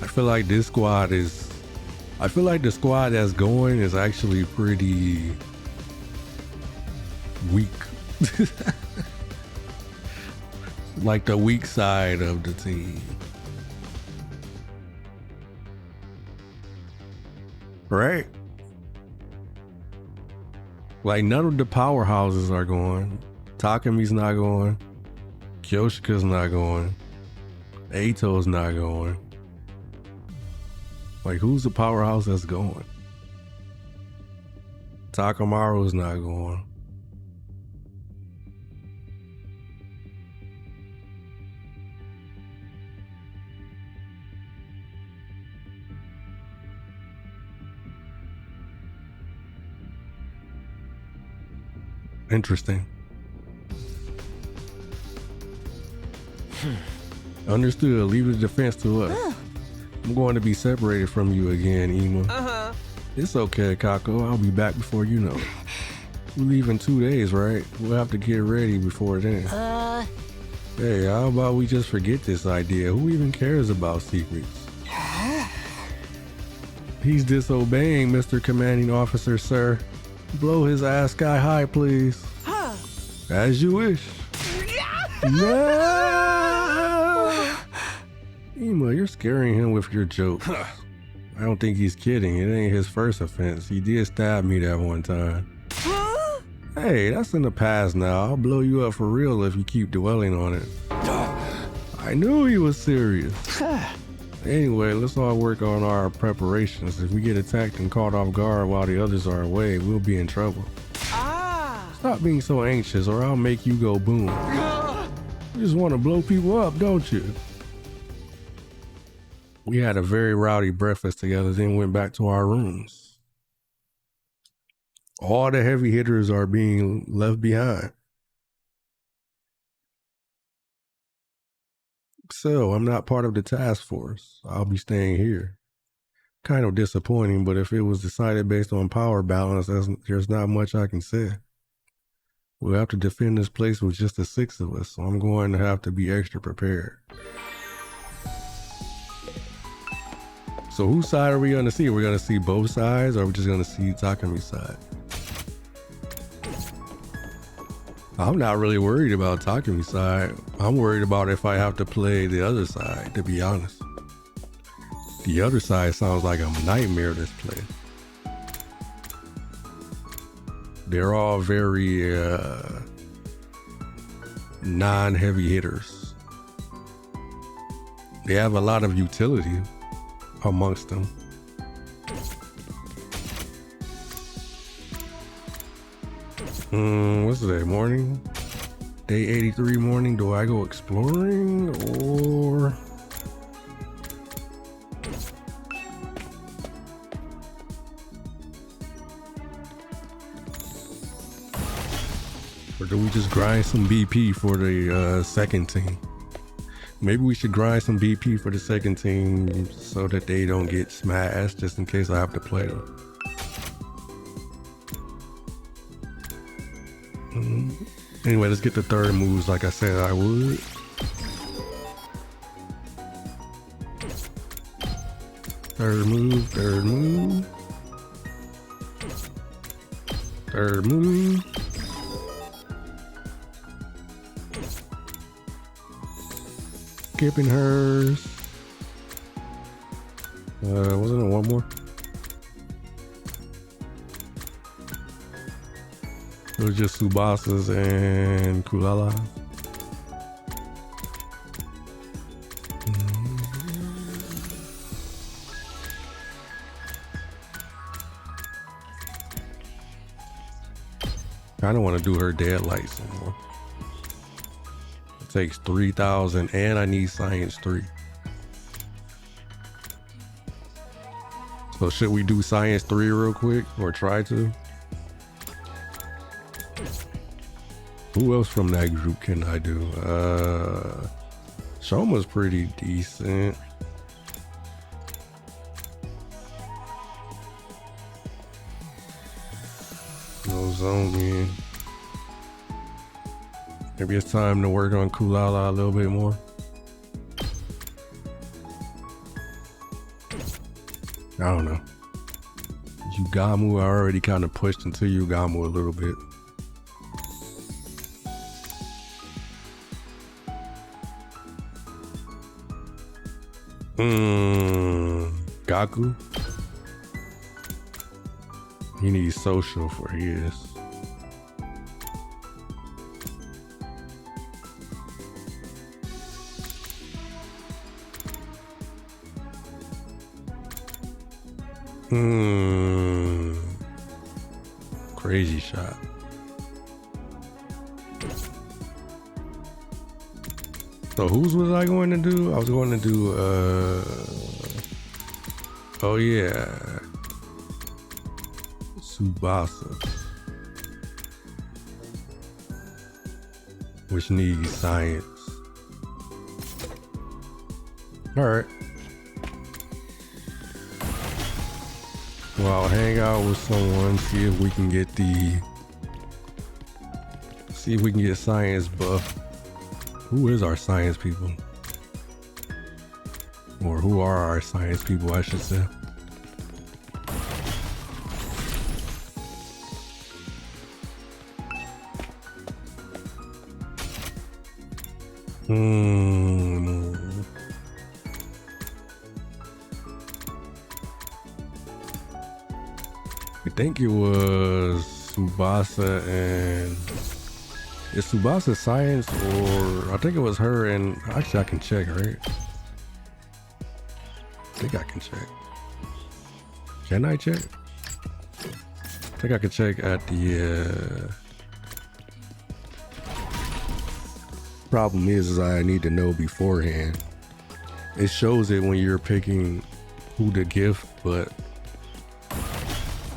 I feel like the squad that's going is actually pretty weak. Like the weak side of the team. Right? Like none of the powerhouses are going. Takemi's not going. Kyoshika's not going. Eito's not going. Like who's the powerhouse that's going? Takemaru's not going. Interesting. Understood. Leave the defense to us. I'm going to be separated from you again, Ima. It's okay, Kako. I'll be back before you know it. We leave in 2 days, right? We'll have to get ready before then. Hey, how about we just forget this idea? Who even cares about secrets? He's disobeying, Mr. Commanding Officer, sir. Blow his ass sky high, please. As you wish. No! Ima, you're scaring him with your jokes. I don't think he's kidding. It ain't his first offense. He did stab me that one time. Hey, that's in the past now. I'll blow you up for real if you keep dwelling on it. I knew he was serious. Anyway, let's all work on our preparations. If we get attacked and caught off guard while the others are away, we'll be in trouble. Stop being so anxious or I'll make you go boom. You just want to blow people up, don't you? We had a very rowdy breakfast together, then went back to our rooms. All the heavy hitters are being left behind. So, I'm not part of the task force. I'll be staying here. Kind of disappointing, but if it was decided based on power balance, there's not much I can say. We'll have to defend this place with just the 6 of us, so I'm going to have to be extra prepared. So whose side are we going to see? Are we going to see both sides, or are we just going to see Takemi's side? I'm not really worried about Takemi's side. I'm worried about if I have to play the other side, to be honest. The other side sounds like a nightmare, this place. They're all very non-heavy hitters. They have a lot of utility amongst them. What's today? Morning? Day 83 morning. Do I go exploring or... Or do we just grind some BP for the second team? Maybe we should grind some BP for the second team so that they don't get smashed, just in case I have to play them. Anyway, let's get the third moves like I said I would. Third move, third move. Third move. Skipping hers. Wasn't it one more? It was just Tsubasa's and Kulala. I don't want to do her deadlights anymore. It takes 3,000 and I need science 3. So should we do science 3 real quick or try to? Who else from that group can I do? Shoma's pretty decent. No zombie. Maybe it's time to work on Kulala a little bit more. I don't know. Yugamu, I already kind of pushed into Yugamu a little bit. Gaku. He needs social for his. Crazy shot. So whose was I going to do? I was going to do oh yeah, Tsubasa, which needs science. All right. Well, I'll hang out with someone, see if we can get science buff. Who is our science people? Or who are our science people, I should say. I think it was Tsubasa and... Is Tsubasa science, or I think it was her and... Actually, I can check, right? I think I can check. Can I check? I think I can check at the... Problem is I need to know beforehand. It shows it when you're picking who to gift, but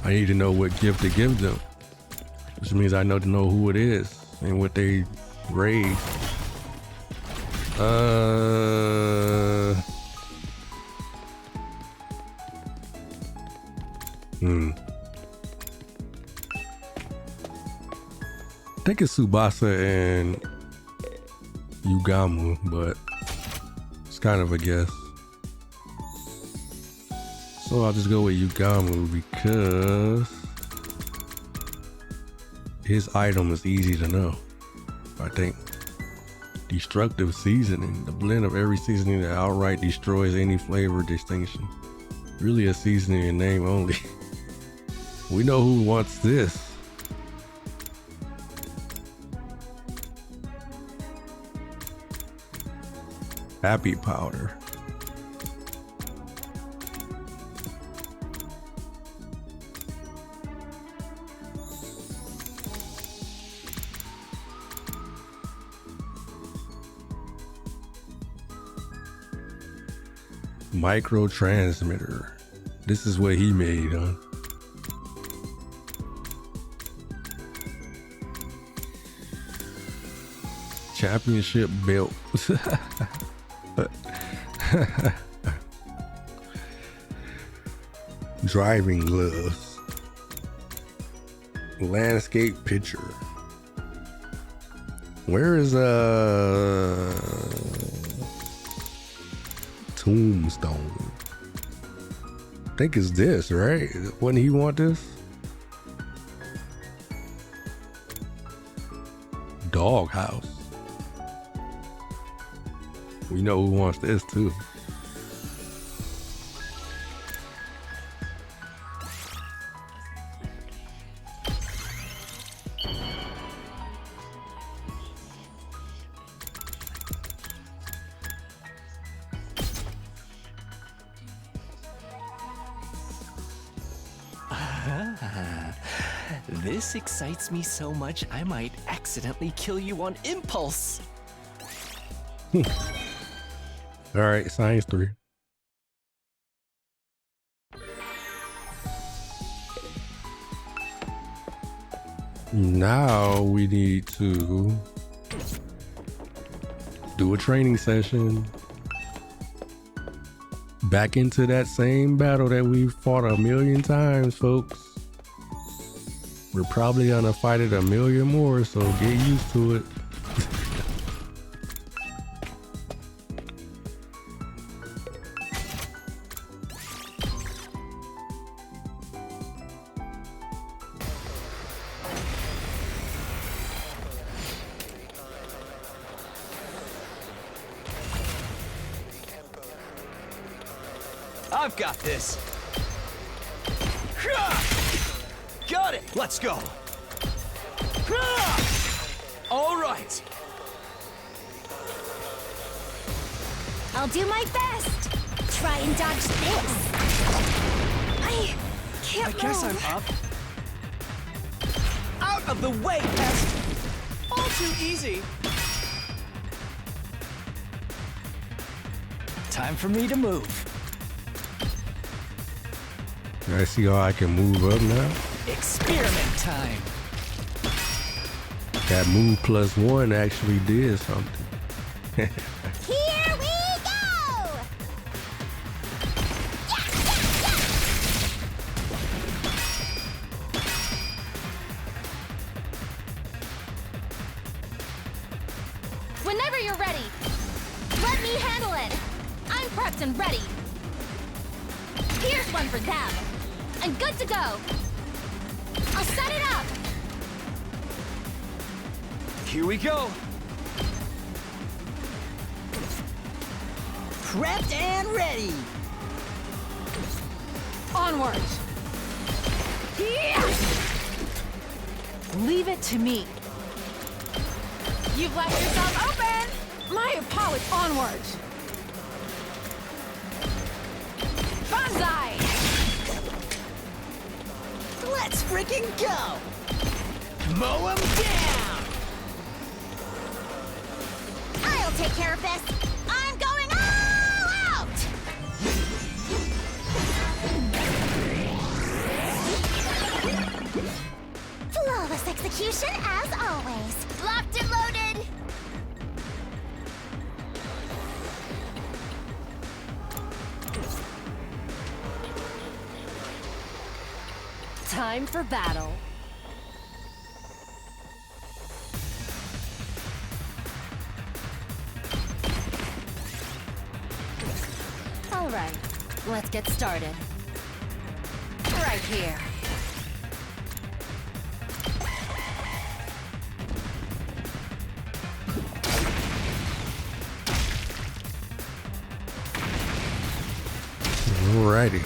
I need to know what gift to give them, which means I know to know who it is and what they raise. I think it's Tsubasa and Yugamu, but it's kind of a guess. So I'll just go with Yugamu because his item is easy to know. I think destructive seasoning, the blend of every seasoning that outright destroys any flavor distinction. Really a seasoning in name only. We know who wants this. Happy powder. Micro transmitter. This is what he made, huh? Championship belt. Driving gloves. Landscape picture. Where is Tombstone? I think it's this, right? Wouldn't he want this? Doghouse. We know who wants this too. This excites me so much, I might accidentally kill you on impulse. All right, science 3. Now we need to do a training session. Back into that same battle that we fought a million times, folks. We're probably gonna fight it a million more, so get used to it. I've got this. Got it. Let's go. All right. I'll do my best. Try and dodge this. I can't I guess move. I'm up. Out of the way, pest! All too easy. Time for me to move. I see how I can move up now. Experiment time. That move +1 actually did something. Here we go! Whenever you're ready, let me handle it. I'm prepped and ready. Here's one for them. And good to go. I'll set it up. Here we go. Prepped and ready. Onward! Leave it to me. You've left yourself open. My apologies. Onward! Banzai! Let's freaking go. Mow 'em down. I'll take care of this. I'm going all out! Flawless execution as always. Locked and loaded. Time for battle. All right, let's get started. Right here. Alrighty.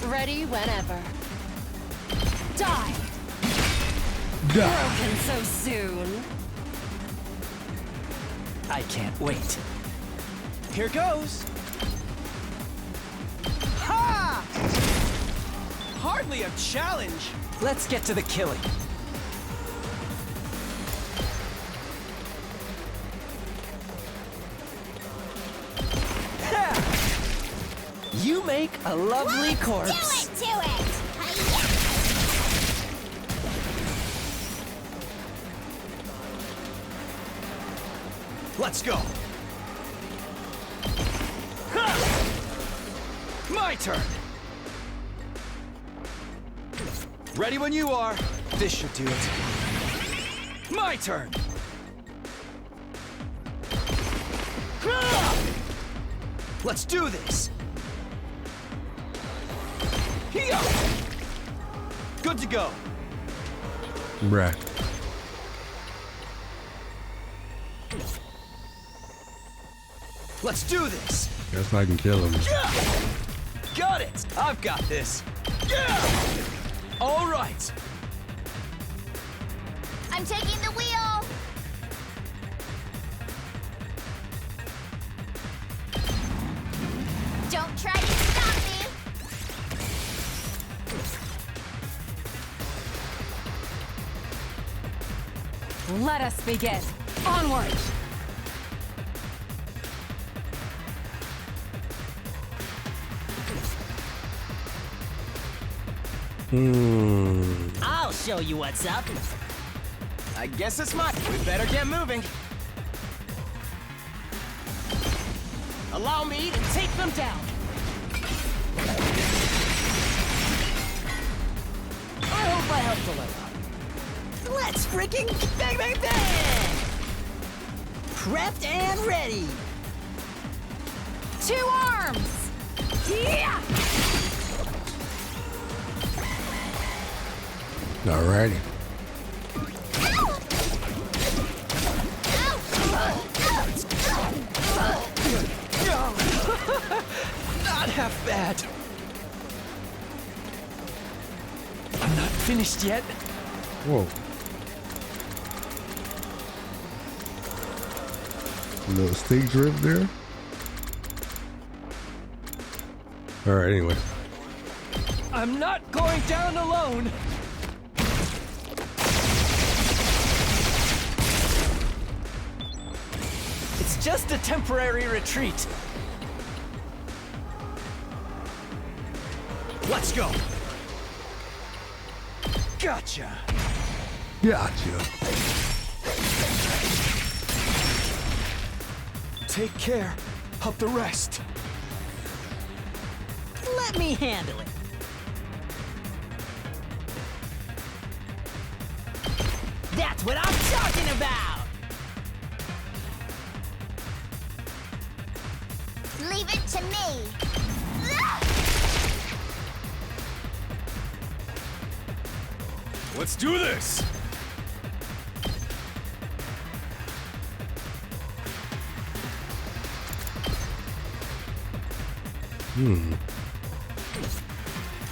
Ready whenever. Die! Die. Broken so soon. I can't wait. Here goes. Ha! Hardly a challenge. Let's get to the killing. You make a lovely corpse. Do it to it! Let's go. My turn. Ready when you are. This should do it. My turn. Let's do this. Here. Good to go. Bruh. Let's do this. Guess I can kill him. Yeah! Got it. I've got this. Yeah! All right. I'm taking the wheel. Don't try to Let us begin. Onward! I'll show you what's up. I guess it's mine. We better get moving. Allow me to take them down. I hope I helped a little. Let's freaking bang, bang, bang! Prepped and ready. 2 arms! Yeah! Alrighty. Not half bad. I'm not finished yet. Whoa. A little stick drift there. Alright, anyway. I'm not going down alone. It's just a temporary retreat. Let's go. Gotcha. Gotcha. Take care of the rest. Let me handle it. That's what I'm talking about! Leave it to me. Let's do this!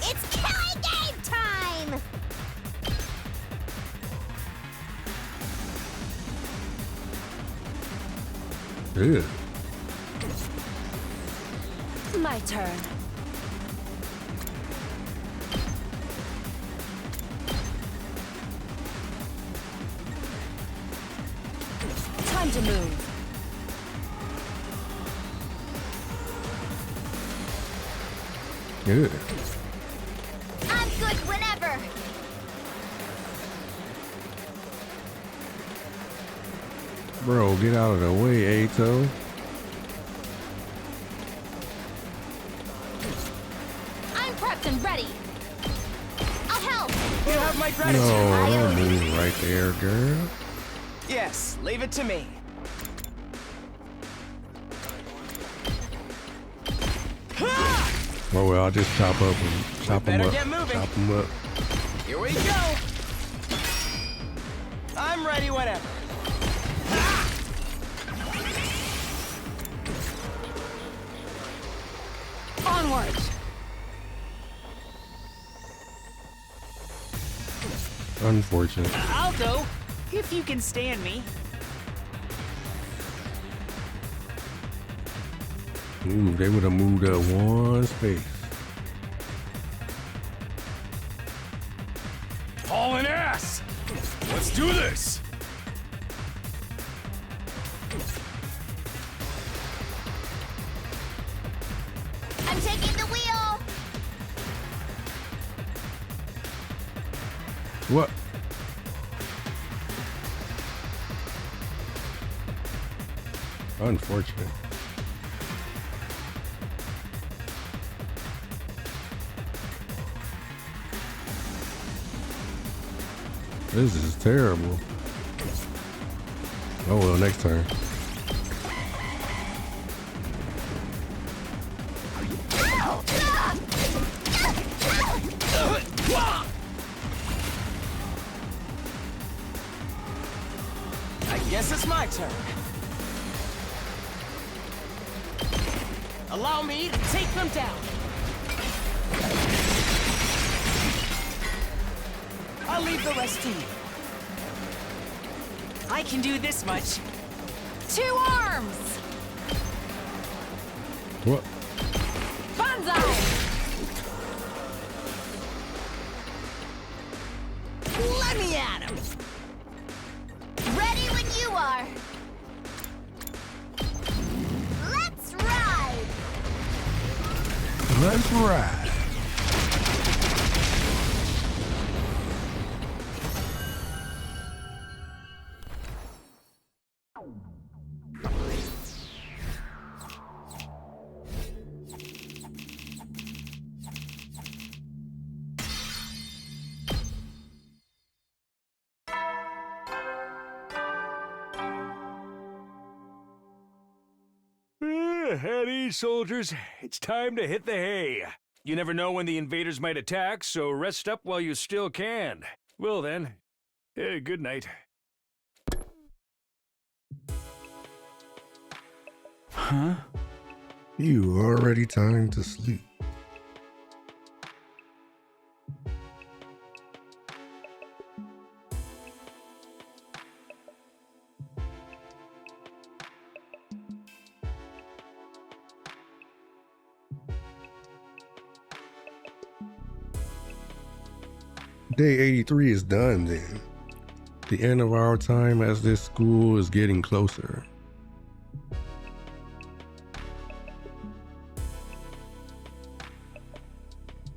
It's killing game time! Yeah. My turn. Time to move. Good. I'm good whenever. Bro, get out of the way, Ato. I'm prepped and ready. I'll help. You have my gratitude. No, don't move right there, girl. Yes, leave it to me. Oh well, I'll just chop them better up. get moving. Chop them up. Here we go. I'm ready whenever. Onward! Unfortunate. I'll go, if you can stand me. Ooh, they would have moved up one space. Hauling ass! Let's do this! I'm taking the wheel. What? Unfortunate. This is terrible. Oh well, next turn. I guess it's my turn. Allow me to take them down. I'll leave the rest to you. I can do this much. 2 arms! What? Banzai! Let me at him. are! Let's ride! Let's ride. At ease, soldiers. It's time to hit the hay. You never know when the invaders might attack, so rest up while you still can. Well then, good night. Huh? You already time to sleep. Day 83 is done then. The end of our time as this school is getting closer.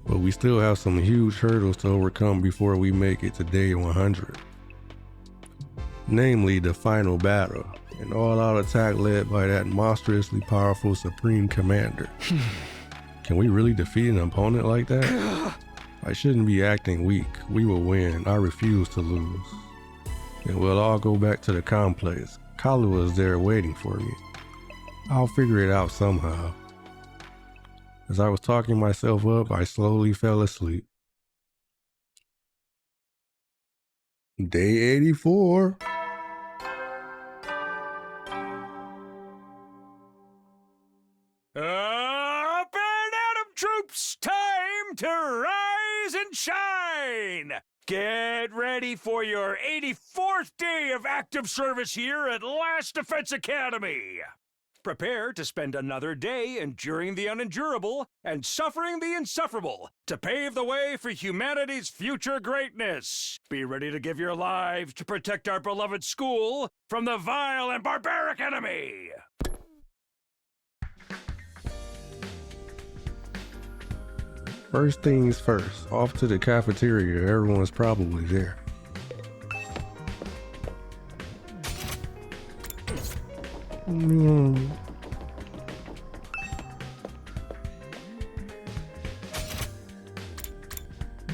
But we still have some huge hurdles to overcome before we make it to day 100. Namely, the final battle, an all-out attack led by that monstrously powerful Supreme Commander. Can we really defeat an opponent like that? I shouldn't be acting weak. We will win. I refuse to lose. And we'll all go back to the complex. Kalu is there waiting for me. I'll figure it out somehow. As I was talking myself up, I slowly fell asleep. Day 84. Up and at 'em, troops! Time to rise and shine! Get ready for your 84th day of active service here at Last Defense Academy! Prepare to spend another day enduring the unendurable and suffering the insufferable to pave the way for humanity's future greatness. Be ready to give your lives to protect our beloved school from the vile and barbaric enemy! First things first, off to the cafeteria. Everyone's probably there.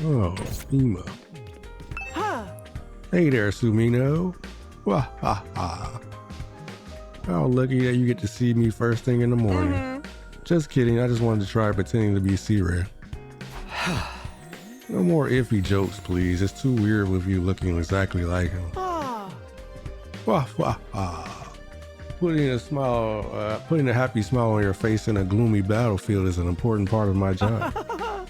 Oh, Ima. Hey there, Sumino. Wah ha ha. How lucky that you get to see me first thing in the morning. Just kidding, I just wanted to try pretending to be C-Ray. No more iffy jokes, please. It's too weird with you looking exactly like him. Wah wah wah. Putting a happy smile on your face in a gloomy battlefield is an important part of my job.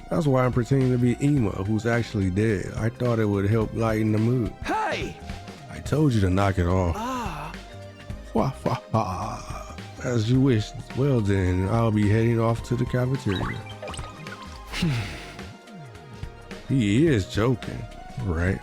That's why I'm pretending to be Ima, who's actually dead. I thought it would help lighten the mood. Hey! I told you to knock it off. Wah wah wah. As you wish. Well then, I'll be heading off to the cafeteria. He is joking, right?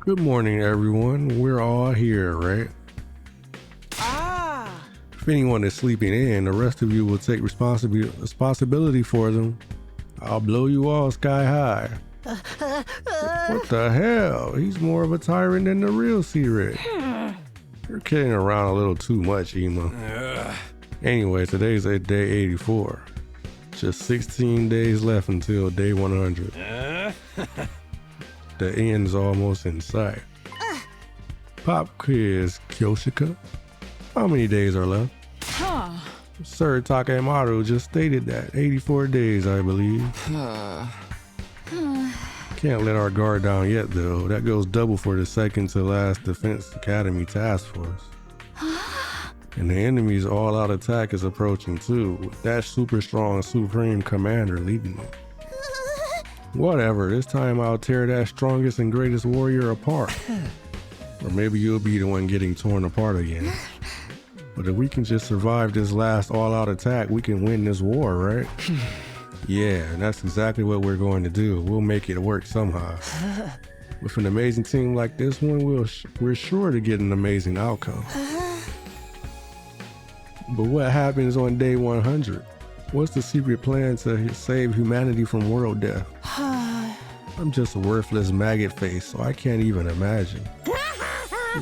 Good morning, everyone. We're all here, right? If anyone is sleeping in, the rest of you will take responsibility for them. I'll blow you all sky high. What the hell? He's more of a tyrant than the real C-Ray. You're kidding around a little too much, Ima. Anyway, today's day 84. Just 16 days left until day 100. The end's almost in sight. Pop quiz, Kyoshika. How many days are left? Sir Takemaru just stated that. 84 days, I believe. Can't let our guard down yet, though. That goes double for the second to last Defense Academy task force. And the enemy's all-out attack is approaching too, with that super strong Supreme Commander leading it. Whatever, this time I'll tear that strongest and greatest warrior apart. Or maybe you'll be the one getting torn apart again. But if we can just survive this last all-out attack, we can win this war, right? Yeah, and that's exactly what we're going to do. We'll make it work somehow. With an amazing team like this one, we're sure to get an amazing outcome. But what happens on day 100? What's the secret plan to save humanity from world death? I'm just a worthless maggot face, so I can't even imagine.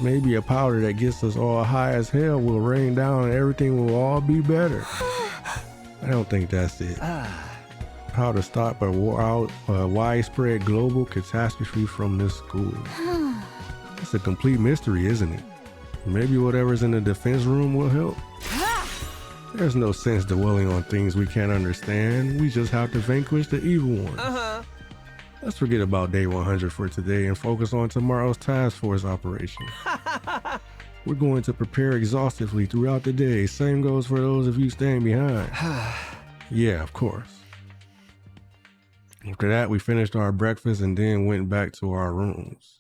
Maybe a powder that gets us all high as hell will rain down and everything will all be better. I don't think that's it. How to stop a widespread global catastrophe from this school. It's a complete mystery, isn't it? Maybe whatever's in the defense room will help. There's no sense dwelling on things we can't understand. We just have to vanquish the evil ones. Let's forget about day 100 for today and focus on tomorrow's task force operation. We're going to prepare exhaustively throughout the day. Same goes for those of you staying behind. Yeah, of course. After that, we finished our breakfast and then went back to our rooms.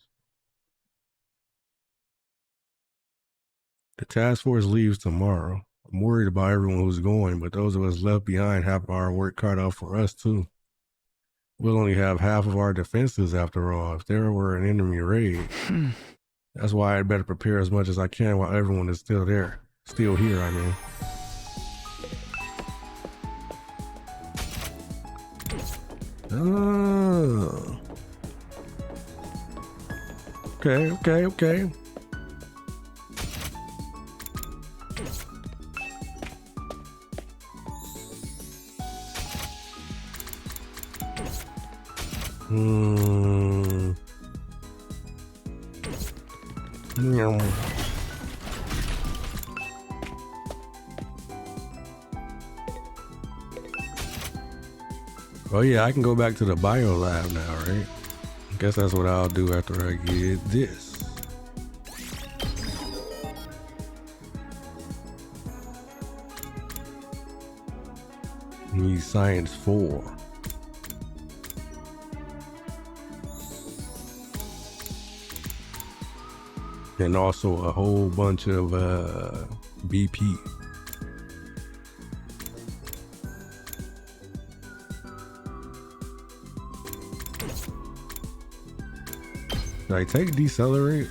The task force leaves tomorrow. I'm worried about everyone who's going, but those of us left behind have our work cut out for us too. We'll only have half of our defenses after all, if there were an enemy raid. That's why I'd better prepare as much as I can while everyone is still there. Still here, I mean. Oh. Okay. Oh yeah, I can go back to the bio lab now, right? I guess that's what I'll do after I get this. Need science 4. And also a whole bunch of BP. Should I take decelerate?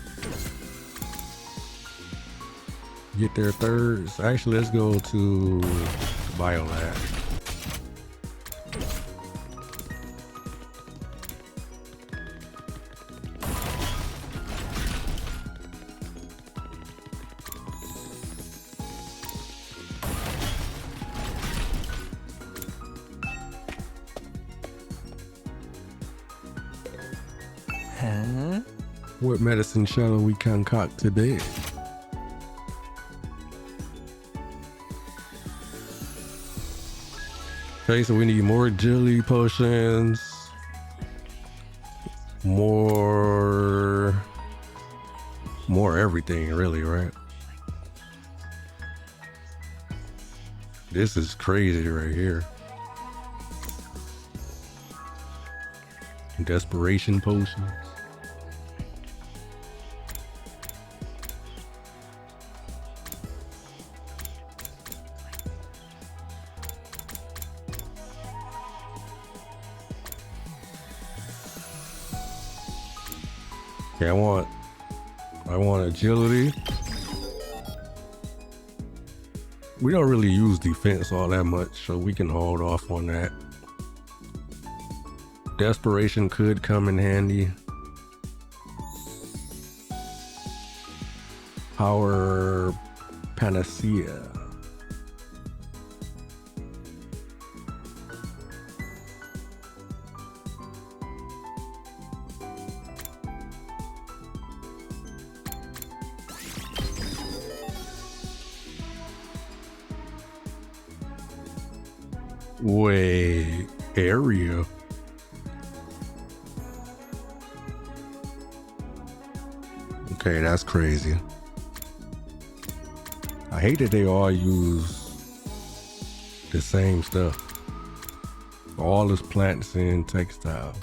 Get their thirds. Actually, let's go to the biolab. What medicine shall we concoct today? Okay, so we need more jelly potions, more everything, really, right? This is crazy right here. Desperation potions. Okay, I want agility. We don't really use defense all that much, so we can hold off on that. Desperation could come in handy. Power panacea. Wait, area. Okay, that's crazy. I hate that they all use the same stuff. All is plants and textiles.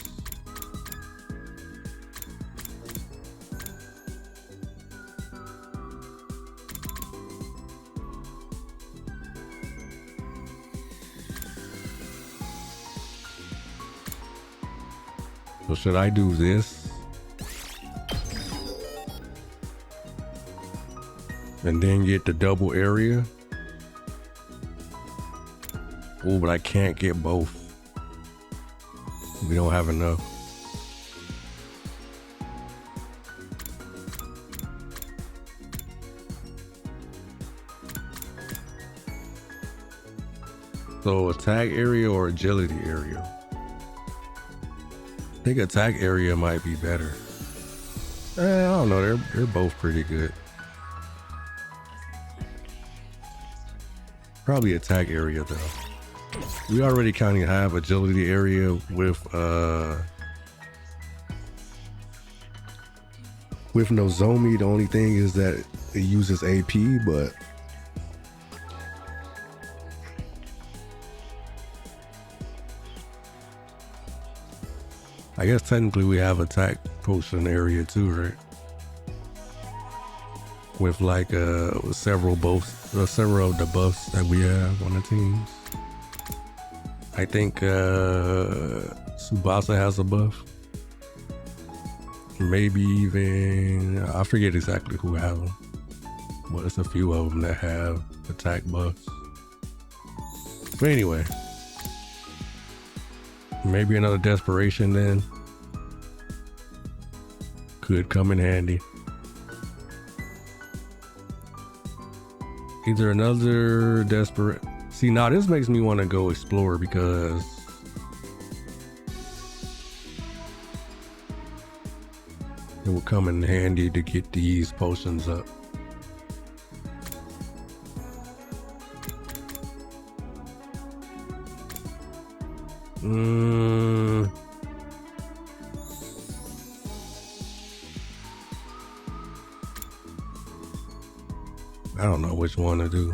So should I do this? And then get the double area? Oh, but I can't get both. We don't have enough. So attack area or agility area? I think attack area might be better. I don't know, they're both pretty good. Probably attack area though. We already kind of have agility area with Nozomi. The only thing is that it uses AP, but I guess technically we have attack potion area too, right? With like several of the buffs that we have on the teams. I think Tsubasa has a buff. Maybe even, I forget exactly who has them. But it's a few of them that have attack buffs. But anyway. Maybe another desperation then. Could come in handy. Either another desperate. See, now this makes me want to go explore because it will come in handy to get these potions up. I don't know which one to do.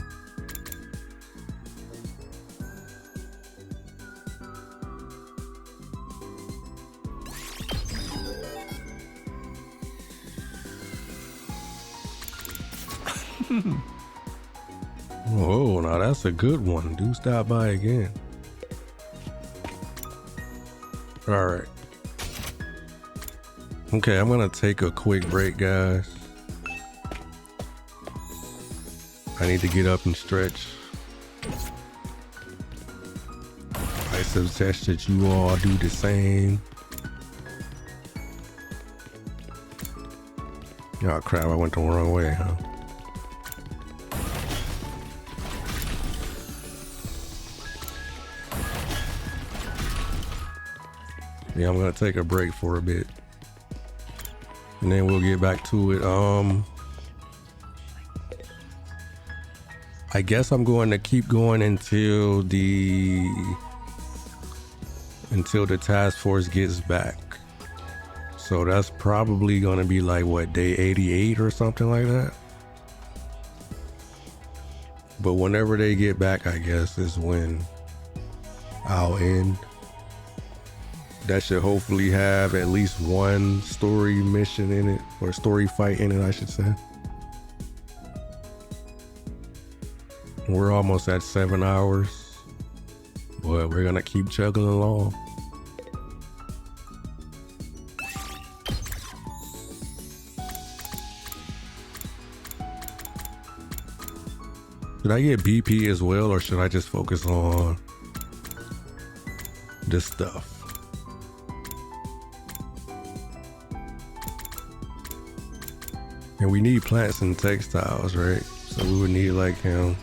Oh, now that's a good one. Do stop by again. All right. Okay, I'm gonna take a quick break, guys. I need to get up and stretch. I suggest that you all do the same. Oh crap, I went the wrong way, huh? Yeah, I'm gonna take a break for a bit. And then we'll get back to it. I guess I'm going to keep going until the task force gets back. So that's probably going to be like what, day 88 or something like that. But whenever they get back, I guess is when I'll end. That should hopefully have at least one story mission in it, or story fight in it, I should say. We're almost at 7 hours, but we're gonna keep chugging along. Should I get BP as well, or should I just focus on this stuff? And we need plants and textiles, right? So we would need like him.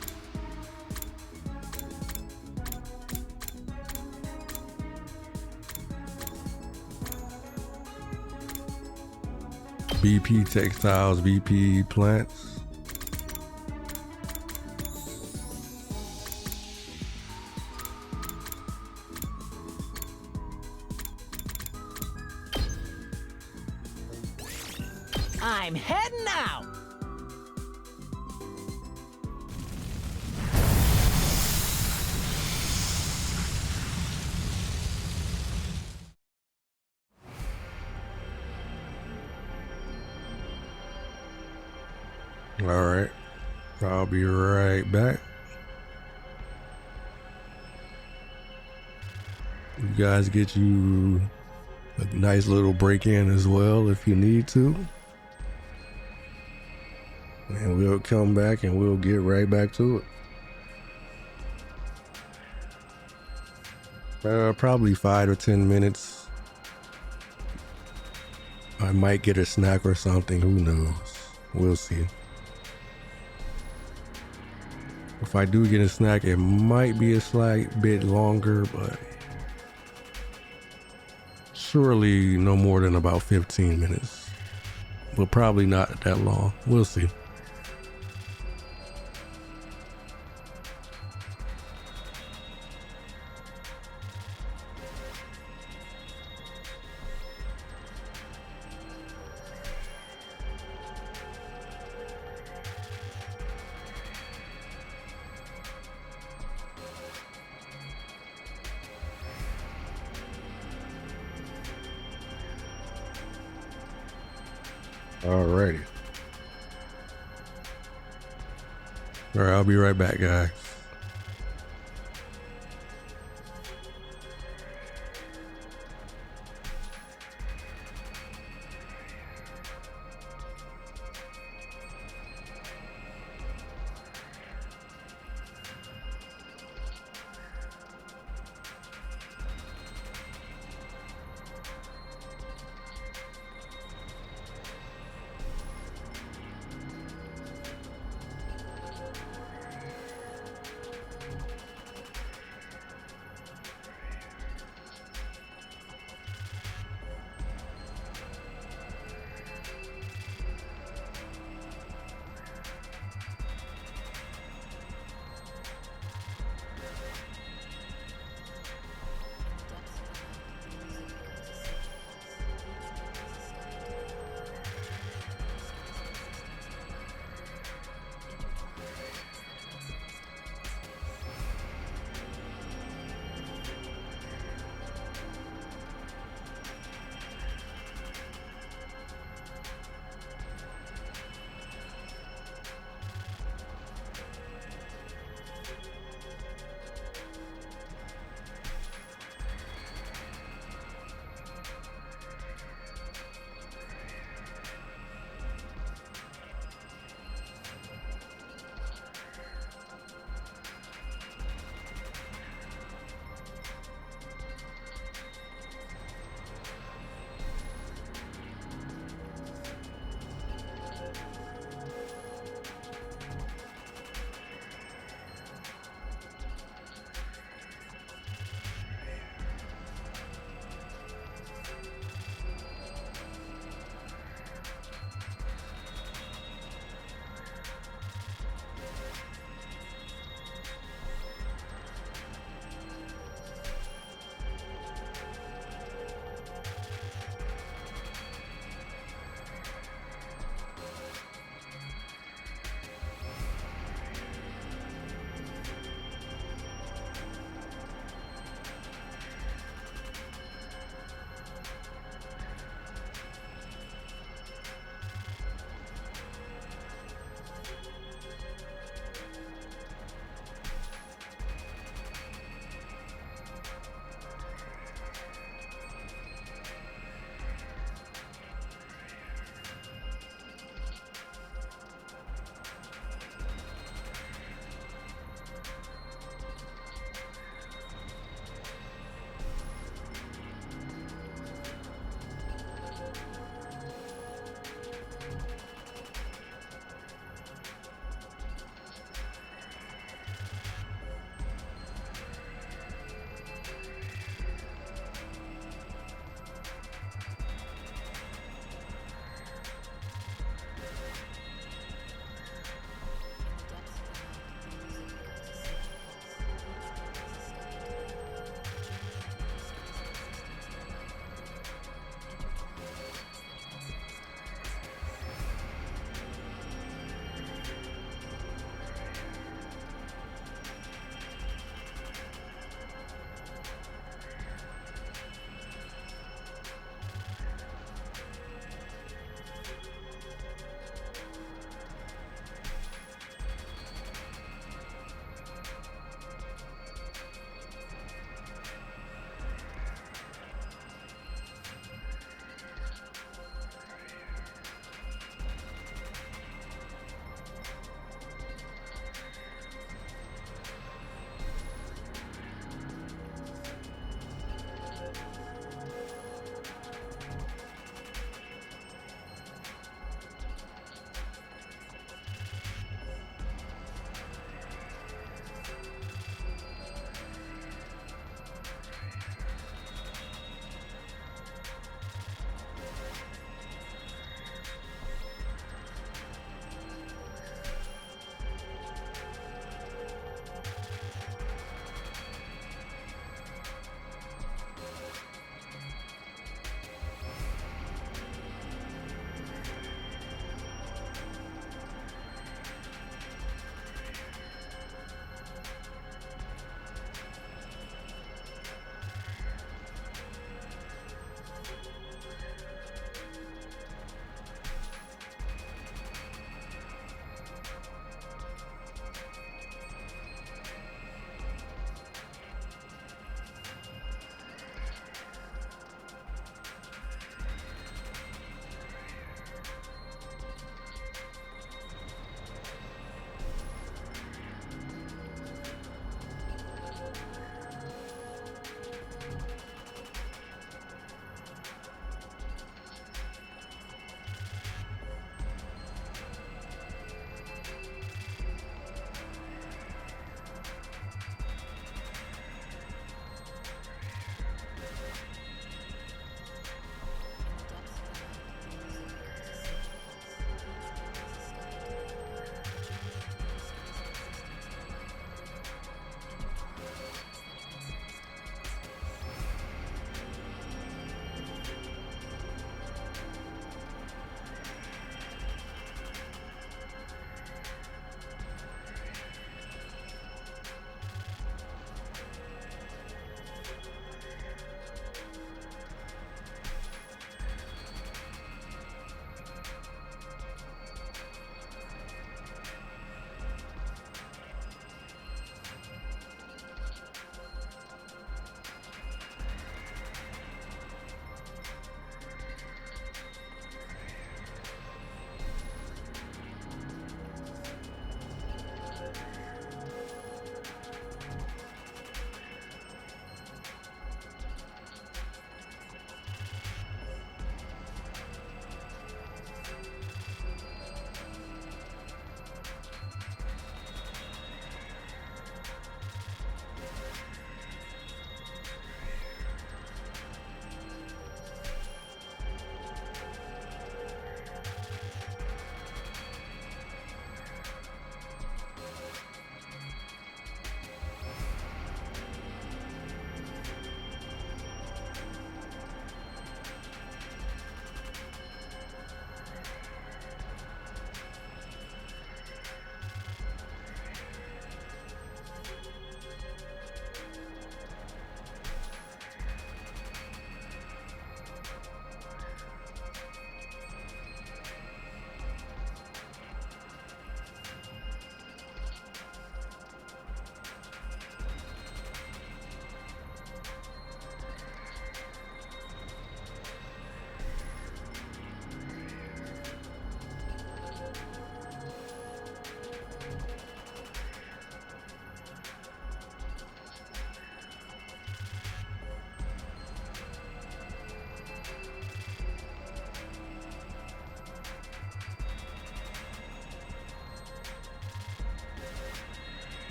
BP textiles, BP plants. I'm heading out. All right, I'll be right back. You guys get you a nice little break in as well if you need to. And we'll come back and we'll get right back to it. Probably 5 or 10 minutes. I might get a snack or something, who knows? We'll see. If I do get a snack, it might be a slight bit longer, but surely no more than about 15 minutes. But probably not that long. We'll see. Alrighty. All right, I'll be right back, guys.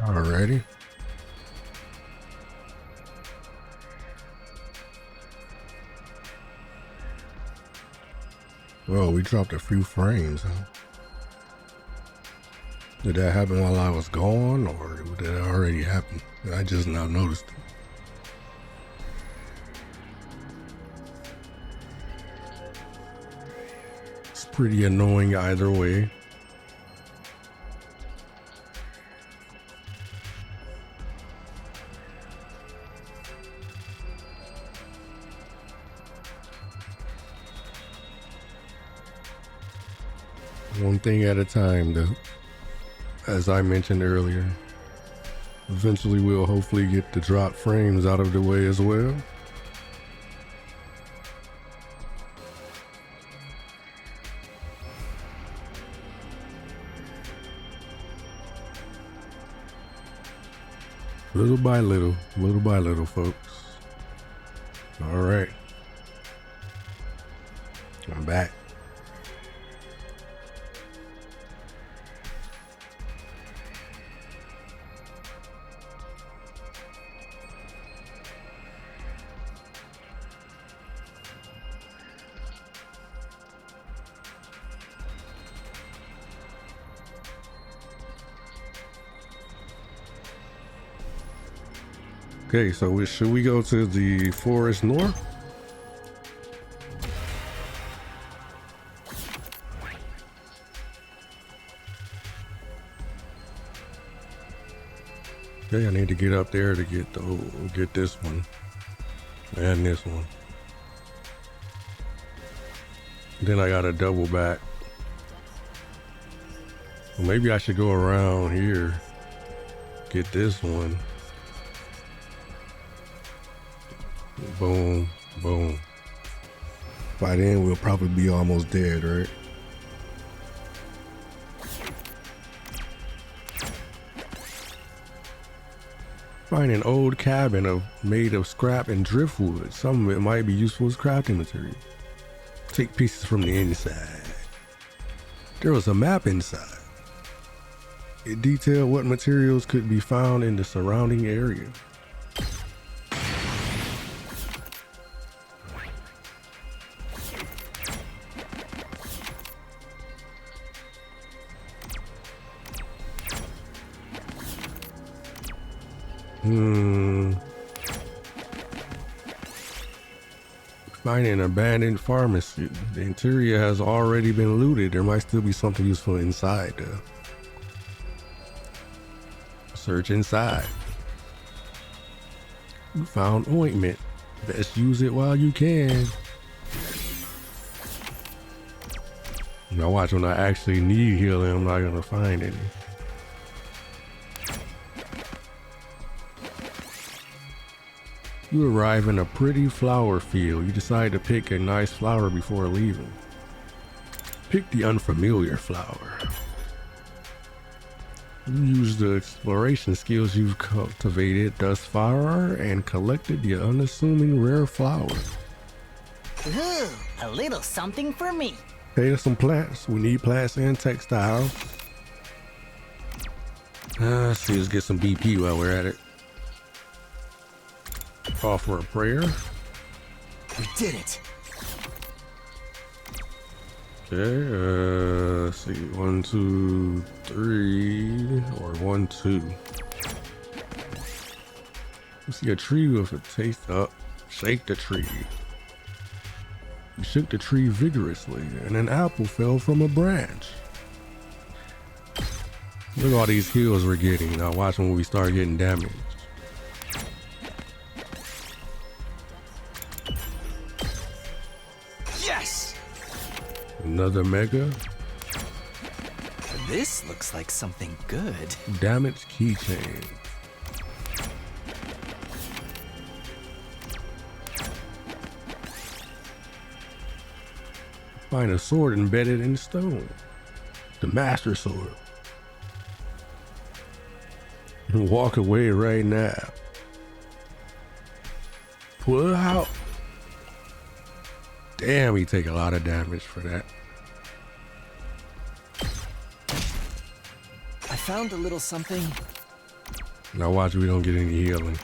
Alrighty. Well, we dropped a few frames, huh? Did that happen while I was gone, or did it already happen? I just now noticed it. It's pretty annoying either way. One thing at a time, though. As I mentioned earlier, eventually we'll hopefully get the drop frames out of the way as well. Little by little, folks. All right. I'm back. Okay, so should we go to the forest north? Okay, I need to get up there to get this one and this one. Then I gotta double back. Well, maybe I should go around here, get this one. Boom, boom. By then we'll probably be almost dead, right? Find an old cabin made of scrap and driftwood. Some of it might be useful as crafting material. Take pieces from the inside. There was a map inside. It detailed what materials could be found in the surrounding area. Find an abandoned pharmacy. The interior has already been looted. There might still be something useful inside though. Search inside. You found ointment. Best use it while you can. Now watch, when I actually need healing, I'm not gonna find any. You arrive in a pretty flower field. You decide to pick a nice flower before leaving. Pick the unfamiliar flower. You use the exploration skills you've cultivated thus far and collected the unassuming rare flower. Ooh, a little something for me. Okay, there's some plants. We need plants and textiles. Let's see, let's get some BP while we're at it. Offer a prayer. We did it. Okay, let's see. 1, 2, 3, or 1, 2. Let's see a tree with a taste up. Shake the tree. You shook the tree vigorously, and an apple fell from a branch. Look at all these heals we're getting. Now watch when we start getting damaged. Yes! Another mega. This looks like something good. Damaged keychain. Find a sword embedded in stone. The master sword. Walk away right now. Pull it out. Damn, we take a lot of damage for that. I found a little something Now watch we don't get any healing.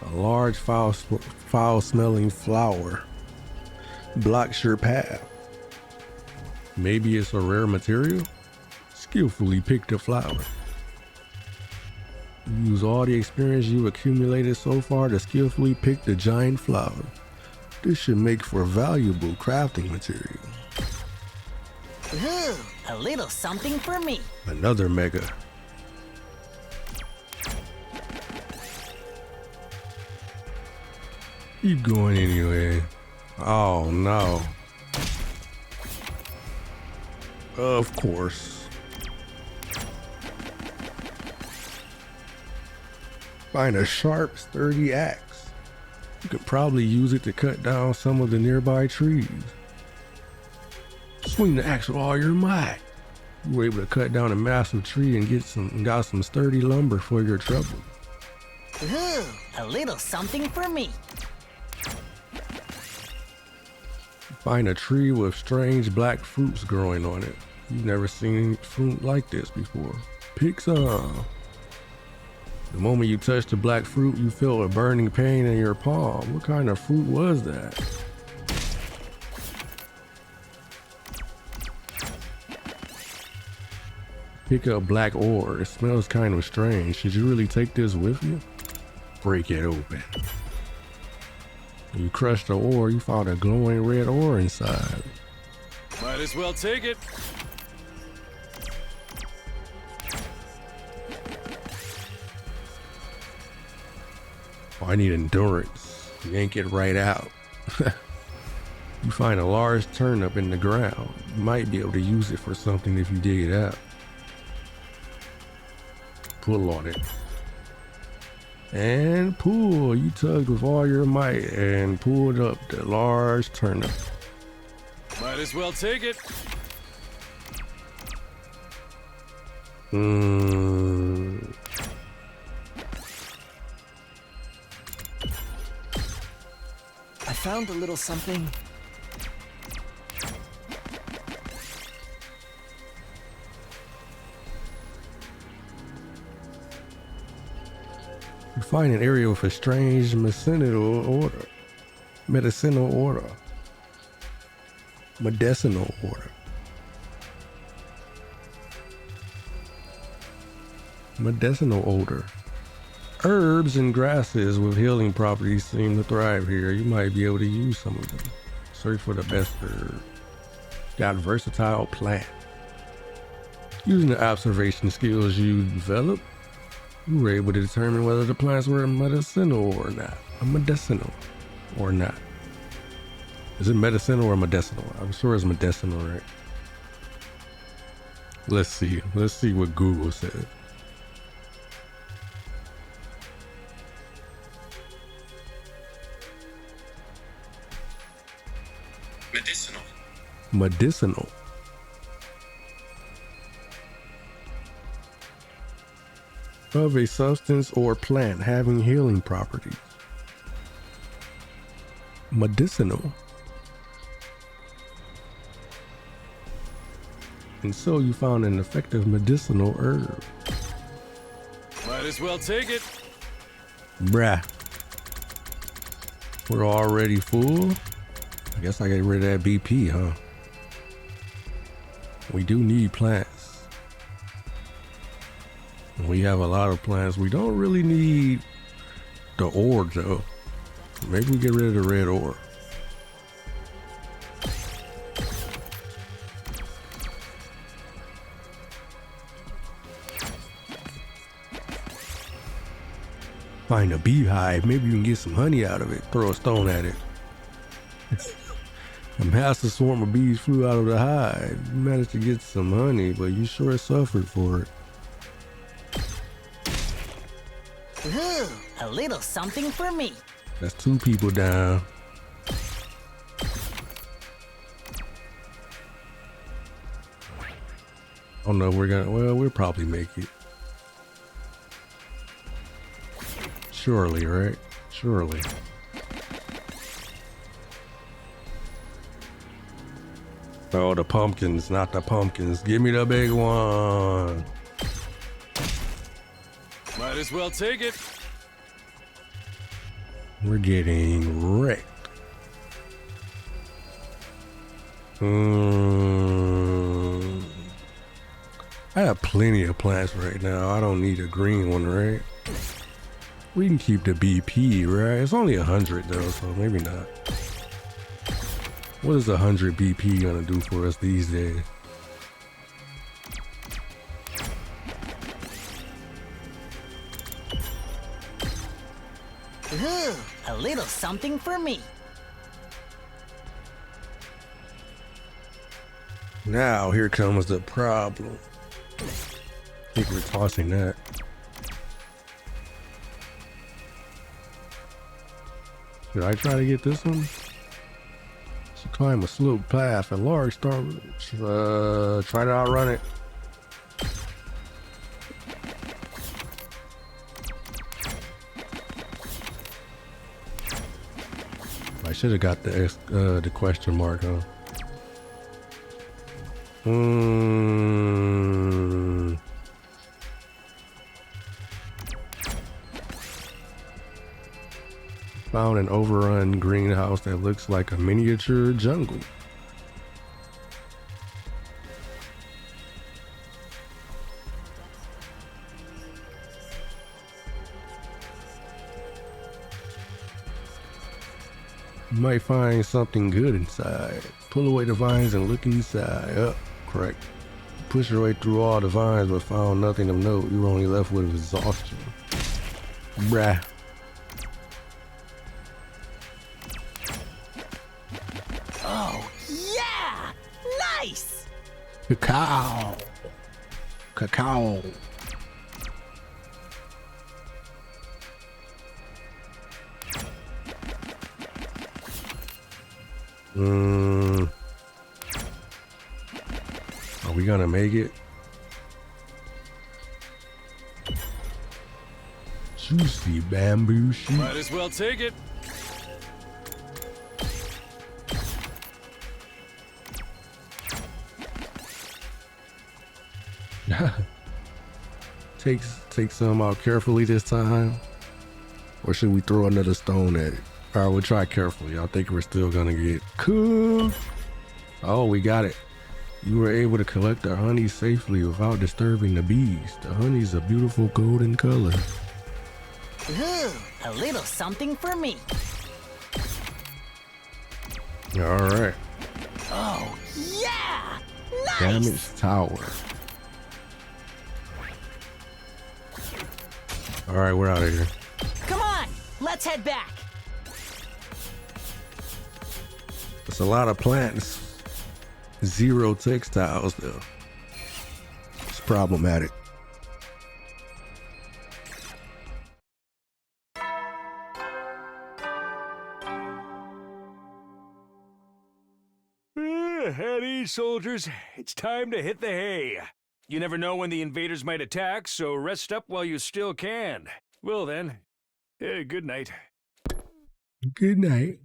A large foul-smelling flower blocks your path. Maybe it's a rare material? Skillfully pick the flower. Use all the experience you accumulated so far to skillfully pick the giant flower. This should make for valuable crafting material. Ooh, a little something for me. Another mega. Keep going anyway. Oh no. Of course. Find a sharp, sturdy axe. You could probably use it to cut down some of the nearby trees. Swing the axe with all your might. You were able to cut down a massive tree and got some sturdy lumber for your trouble. Ooh, a little something for me. Find a tree with strange black fruits growing on it. You've never seen fruit like this before. Pick some. The moment you touch the black fruit, you feel a burning pain in your palm. What kind of fruit was that? Pick up black ore. It smells kind of strange. Should you really take this with you? Break it open. When you crush the ore, you found a glowing red ore inside. Might as well take it. Oh, I need endurance. Yank it right out. You find a large turnip in the ground. You might be able to use it for something if you dig it out. Pull on it. And pull. You tugged with all your might and pulled up the large turnip. Might as well take it. I found a little something. You find an area with a strange medicinal order. Medicinal order. Herbs and grasses with healing properties seem to thrive here. You might be able to use some of them. Search for the best herb. Got versatile plant. Using the observation skills you developed, you were able to determine whether the plants were medicinal or not. Medicinal or not. Is it medicinal or medicinal? I'm sure it's medicinal, right? Let's see. Let's see what Google said. Medicinal. Medicinal. Of a substance or plant having healing properties. Medicinal. And so you found an effective medicinal herb. Might as well take it. Bruh. We're already full. I guess I get rid of that BP, huh? We do need plants. We have a lot of plants. We don't really need the ore though. Maybe we get rid of the red ore. Find a beehive. Maybe you can get some honey out of it. Throw a stone at it. A massive swarm of bees flew out of the hive. You managed to get some honey, but you sure suffered for it. Ooh, a little something for me. That's 2 people down. Oh no, we'll probably make it. Surely, right? Surely. Oh, the pumpkins, not the pumpkins. Give me the big one. Might as well take it. We're getting wrecked. I have plenty of plants right now. I don't need a green one, right? We can keep the BP, right? It's only 100 though, so maybe not. What is 100 BP gonna do for us these days? Ooh, a little something for me. Now here comes the problem. I think we're tossing that. Should I try to get this one? To climb a slope path, a large star. Try to outrun it. I should have got the question mark, huh? Found an overrun greenhouse that looks like a miniature jungle. You might find something good inside. Pull away the vines and look inside. Up, correct. Push your way through all the vines but found nothing of note. You were only left with exhaustion. Bruh. Oh, yeah! Nice! Cacao. Cacao. Are we gonna make it? Juicy bamboo shoot. Might as well take it. Take some out carefully this time, or should we throw another stone at it? All right, we'll try carefully. I think we're still gonna get cooked. Oh, we got it. You were able to collect our honey safely without disturbing the bees. The honey's a beautiful golden color. Ooh, a little something for me. All right. Oh, yeah! Nice! Damaged tower. All right, we're out of here. Come on, let's head back. It's a lot of plants. 0 textiles though. It's problematic. At ease, soldiers. It's time to hit the hay. You never know when the invaders might attack, so rest up while you still can. Well then, good night. Good night.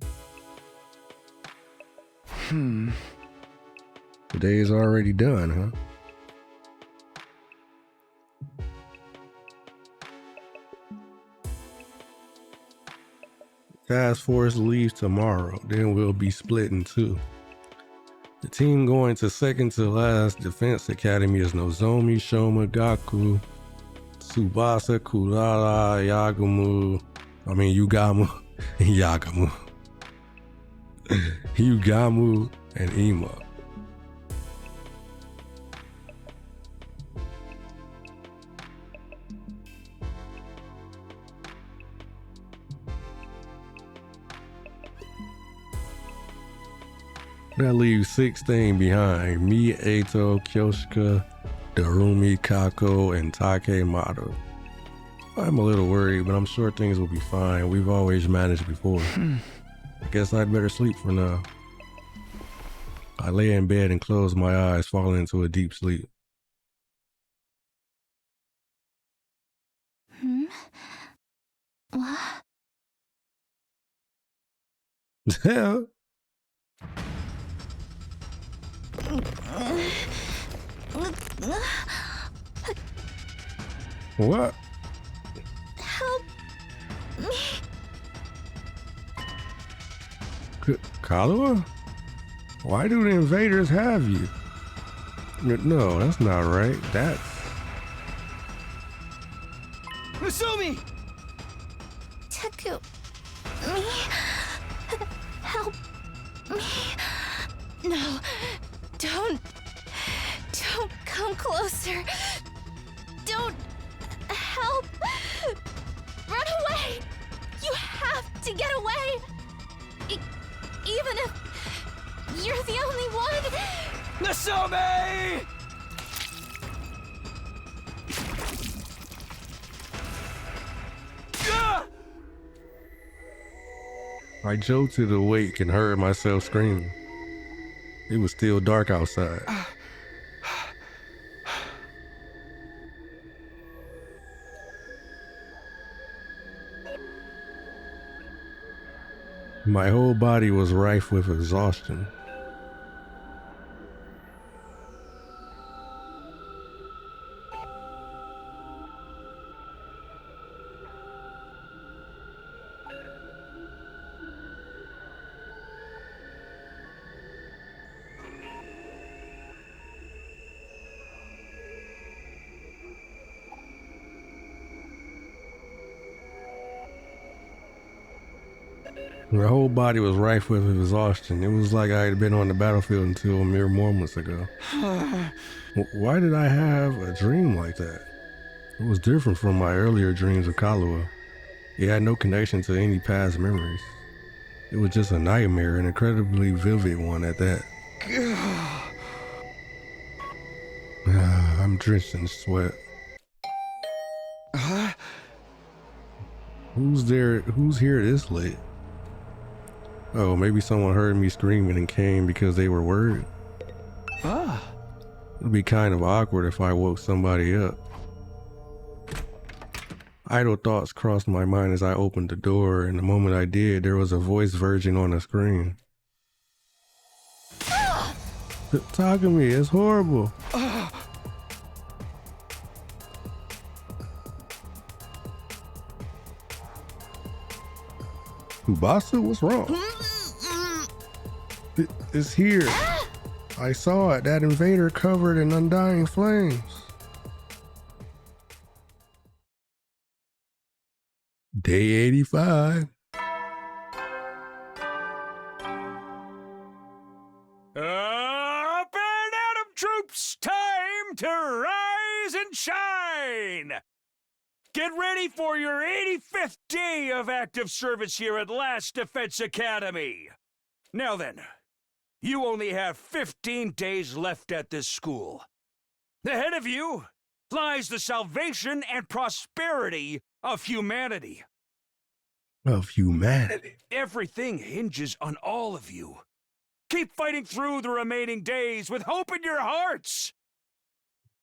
The day is already done, huh? Task force leaves tomorrow, then we'll be split in two. The team going to second to last defense academy is Nozomi, Shoma, Gaku, Tsubasa, Kurara, Yugamu, Yagamu, Yugamu, and Ima. That leaves 16 behind. Me, Eito, Kyoshika, Darumi, Kako, and Takemaru. I'm a little worried, but I'm sure things will be fine. We've always managed before. I guess I'd better sleep for now. I lay in bed and close my eyes, falling into a deep sleep. What? What? Help me. Kalua? Why do the invaders have you? No, that's not right. That's... Masumi! Taku. Me. Help me. No. Don't come closer. Don't help. Run away. You have to get away. Even if you're the only one. Masumi! I jolted awake and heard myself screaming. It was still dark outside. My whole body was rife with exhaustion. My whole body was rife with exhaustion. It was like I had been on the battlefield until mere moments ago. Why did I have a dream like that? It was different from my earlier dreams of Kalua. It had no connection to any past memories. It was just a nightmare, an incredibly vivid one at that. I'm drenched in sweat. Who's there? Who's here this late? Oh, maybe someone heard me screaming and came because they were worried. It'd be kind of awkward if I woke somebody up. Idle thoughts crossed my mind as I opened the door, and the moment I did, there was a voice verging on the screen. Takumi, it's horrible. Tsubasa, what's wrong? It's here. I saw it, that invader covered in undying flames. Day 85. Up and at 'em, troops! Time to rise and shine! Get ready for your 85th day of active service here at Last Defense Academy. Now then, you only have 15 days left at this school. Ahead of you lies the salvation and prosperity of humanity. Of humanity. Everything hinges on all of you. Keep fighting through the remaining days with hope in your hearts.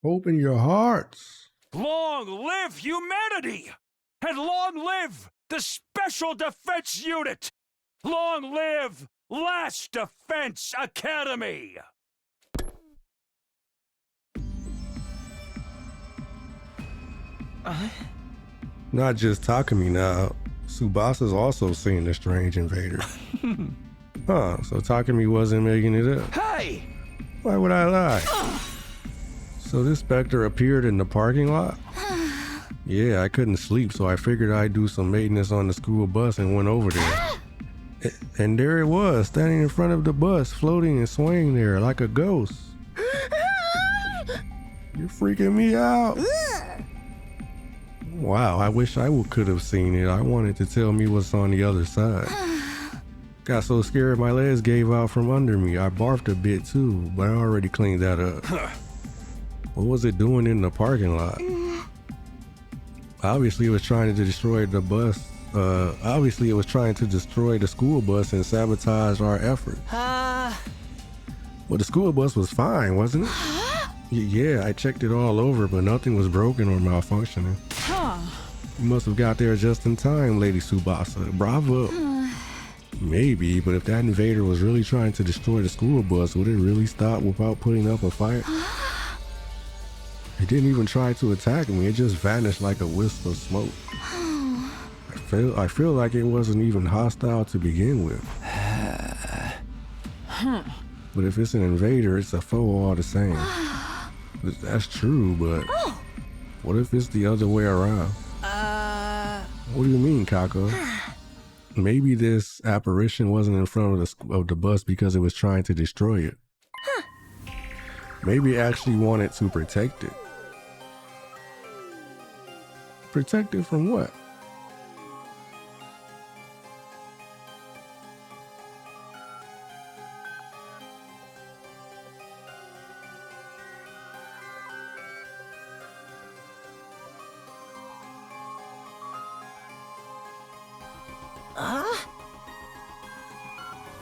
Open your hearts. Long live humanity! And long live the Special Defense Unit! Long live Last Defense Academy! Not just Takumi now. Tsubasa's also seen the strange invader. So Takumi wasn't making it up. Hey! Why would I lie? So this specter appeared in the parking lot? Yeah, I couldn't sleep, so I figured I'd do some maintenance on the school bus and went over there. And there it was, standing in front of the bus, floating and swaying there like a ghost. You're freaking me out. Wow, I wish I could have seen it. I wanted to tell me what's on the other side. Got so scared my legs gave out from under me. I barfed a bit too, but I already cleaned that up. What was it doing in the parking lot? Obviously it was trying to destroy the bus. Obviously it was trying to destroy the school bus and sabotage our efforts. Well, the school bus was fine, wasn't it? Yeah, I checked it all over, but nothing was broken or malfunctioning. You must have got there just in time, Lady Tsubasa. Bravo. Maybe, but if that invader was really trying to destroy the school bus, would it really stop without putting up a fight? It didn't even try to attack me, it just vanished like a wisp of smoke. I feel like it wasn't even hostile to begin with. But if it's an invader, it's a foe all the same. That's true, but what if it's the other way around? What do you mean, Kako? Maybe this apparition wasn't in front of the bus because it was trying to destroy it. Maybe it actually wanted to protect it. Protect it from what?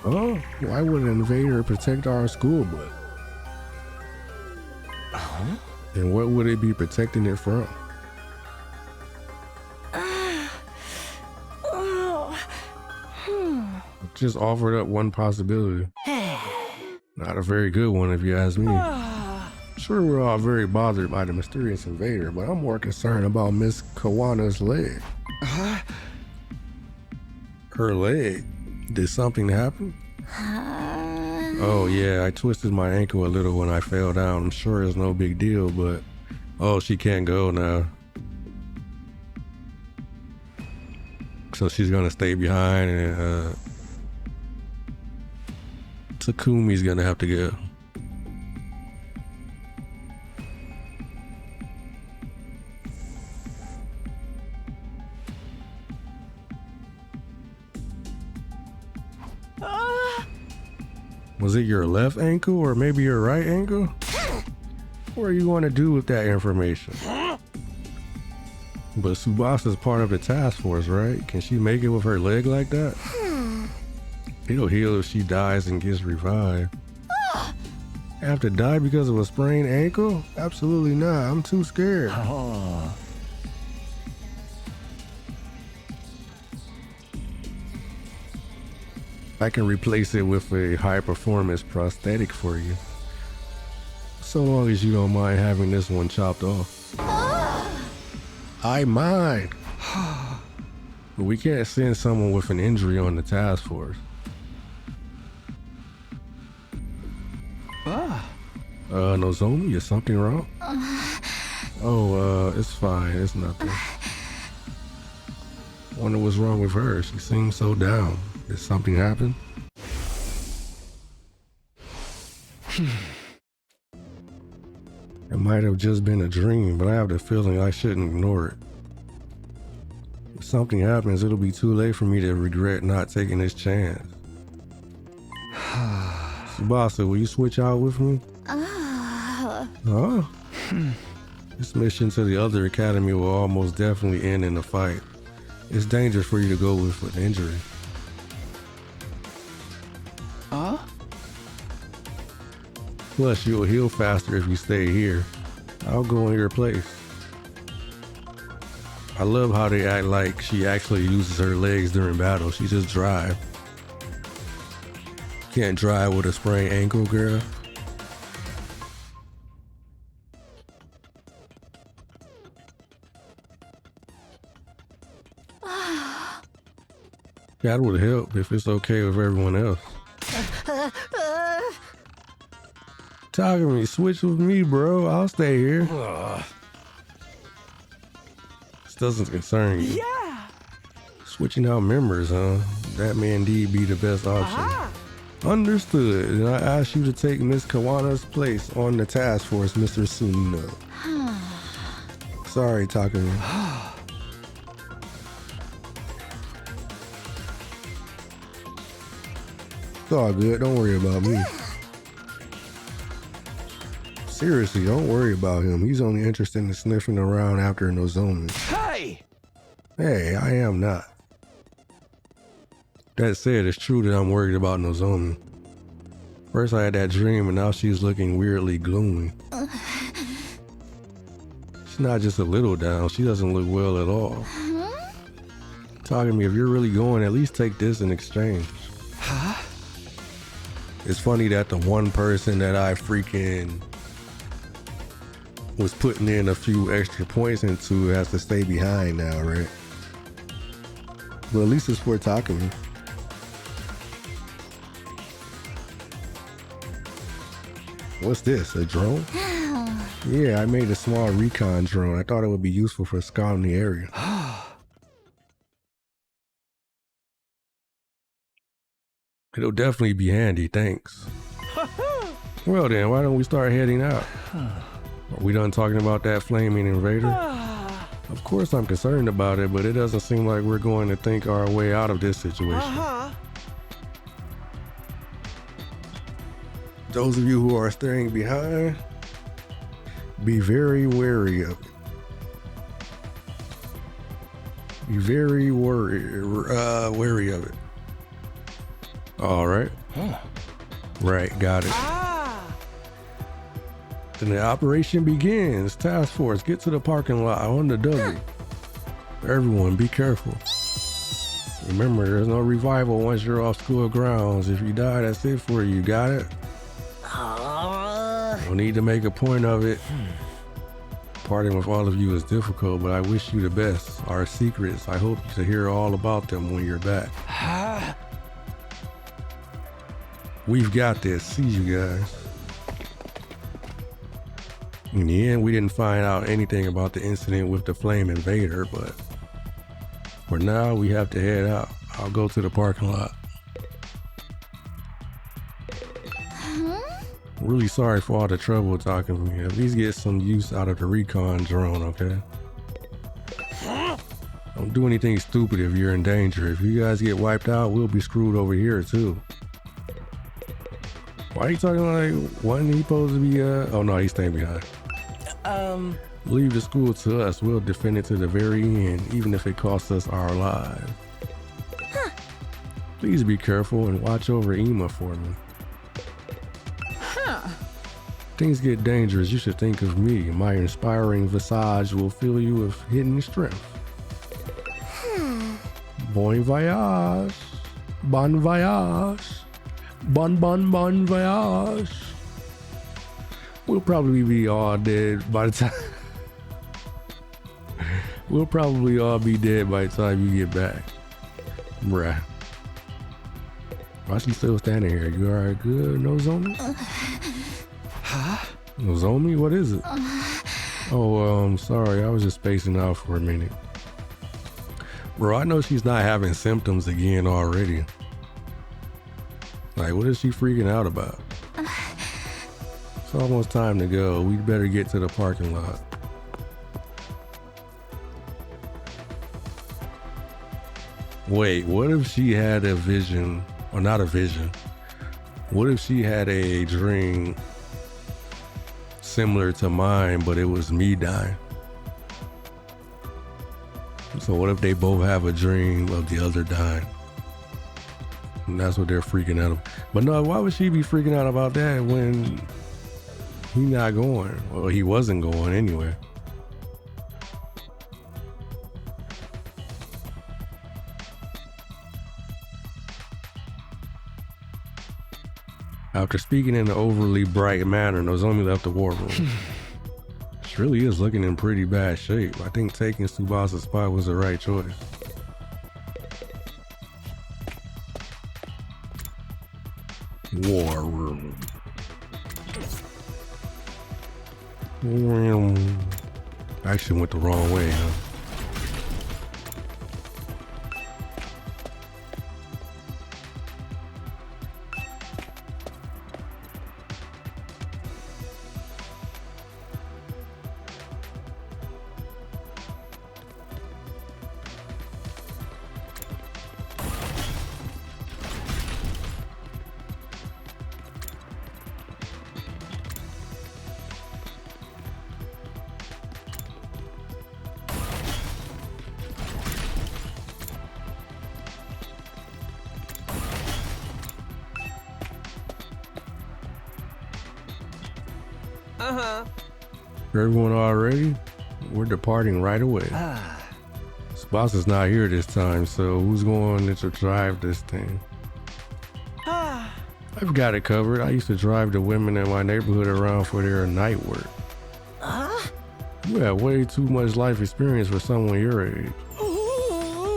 Oh, why would an invader protect our school bus? And what would it be protecting it from? Just offered up one possibility. Not a very good one if you ask me. Sure, we're all very bothered by the mysterious invader, but I'm more concerned about Miss Kawana's leg. Her leg? Did something happen? Oh yeah, I twisted my ankle a little when I fell down. I'm sure it's no big deal, but oh, she can't go now. So she's gonna stay behind, and Takumi's gonna have to go. Was it your left ankle or maybe your right ankle? What are you going to do with that information? But Tsubasa's part of the task force, right? Can she make it with her leg like that? It'll heal if she dies and gets revived. Have to die because of a sprained ankle? Absolutely not. I'm too scared. I can replace it with a high-performance prosthetic for you. So long as you don't mind having this one chopped off. I mind. But we can't send someone with an injury on the task force. Nozomi, is something wrong? It's fine, it's nothing. Wonder what's wrong with her, she seems so down. Did something happen? It might have just been a dream, but I have the feeling I shouldn't ignore it. If something happens, it'll be too late for me to regret not taking this chance. Tsubasa, will you switch out with me? Huh? This mission to the other academy will almost definitely end in a fight. It's dangerous for you to go with an injury. Plus, you'll heal faster if you stay here. I'll go in your place. I love how they act like she actually uses her legs during battle. She just drives. Can't drive with a sprained ankle, girl. That would help if it's okay with everyone else. Takumi, switch with me, bro. I'll stay here. This doesn't concern you. Yeah. Switching out members, huh? That may indeed be the best option. Understood. And I ask you to take Miss Kawana's place on the task force, Mr. Sumino. Sorry, Takumi. It's all good. Don't worry about me. Seriously, don't worry about him. He's only interested in sniffing around after Nozomi. Hey! Hey, I am not. That said, it's true that I'm worried about Nozomi. First I had that dream and now she's looking weirdly gloomy. She's not just a little down, she doesn't look well at all. Talking to me, if you're really going, at least take this in exchange. It's funny that the one person that I freaking was putting in a few extra points into has to stay behind now, right? Well, at least it's for Takumi. What's this, a drone? Yeah, I made a small recon drone. I thought it would be useful for scouting the area. It'll definitely be handy, thanks. Well then, why don't we start heading out? Are we done talking about that flaming invader? Of course I'm concerned about it, but it doesn't seem like we're going to think our way out of this situation. Those of you who are staying behind, be very wary of it. Be very wary of it. All right. Right, got it. Then the operation begins. Task force, get to the parking lot on the W. Everyone, be careful. Remember, there's no revival once you're off school grounds. If you die, that's it for you. Got it? No need to make a point of it. Parting with all of you is difficult, but I wish you the best. Our secrets, I hope to hear all about them when you're back. We've got this. See you guys. In the end, we didn't find out anything about the incident with the flame invader, but for now, we have to head out. I'll go to the parking lot. Really sorry for all the trouble talking to me. At least get some use out of the recon drone, okay? Don't do anything stupid if you're in danger. If you guys get wiped out, we'll be screwed over here too. Why are you talking like, wasn't he supposed to be, oh no, he's staying behind. Leave the school to us. We'll defend it to the very end, even if it costs us our lives. Please be careful and watch over Ima for me. Things get dangerous, you should think of me. My inspiring visage will fill you with hidden strength. Bon voyage. Bon voyage. Bon voyage. We'll probably be all dead by the time... We'll probably all be dead by the time you get back. Bruh. Why is she still standing here? You alright good, Nozomi? Nozomi? What is it? Oh, sorry. I was just spacing out for a minute. Bro, I know she's not having symptoms again already. Like, what is she freaking out about? It's almost time to go. We'd better get to the parking lot. Wait, what if she had a vision, or not a vision? What if she had a dream similar to mine, but it was me dying? So what if they both have a dream of the other dying? And that's what they're freaking out about. But no, why would she be freaking out about that when he not going? Well, he wasn't going anyway. After speaking in an overly bright manner, Nozomi left the war room. She really is looking in pretty bad shape. I think taking Tsubasa's spot was the right choice. War room. I actually went the wrong way, huh? Everyone all ready? We're departing right away. Tsubasa's not here this time, so who's going to drive this thing? I've got it covered. I used to drive the women in my neighborhood around for their night work. You have way too much life experience for someone your age.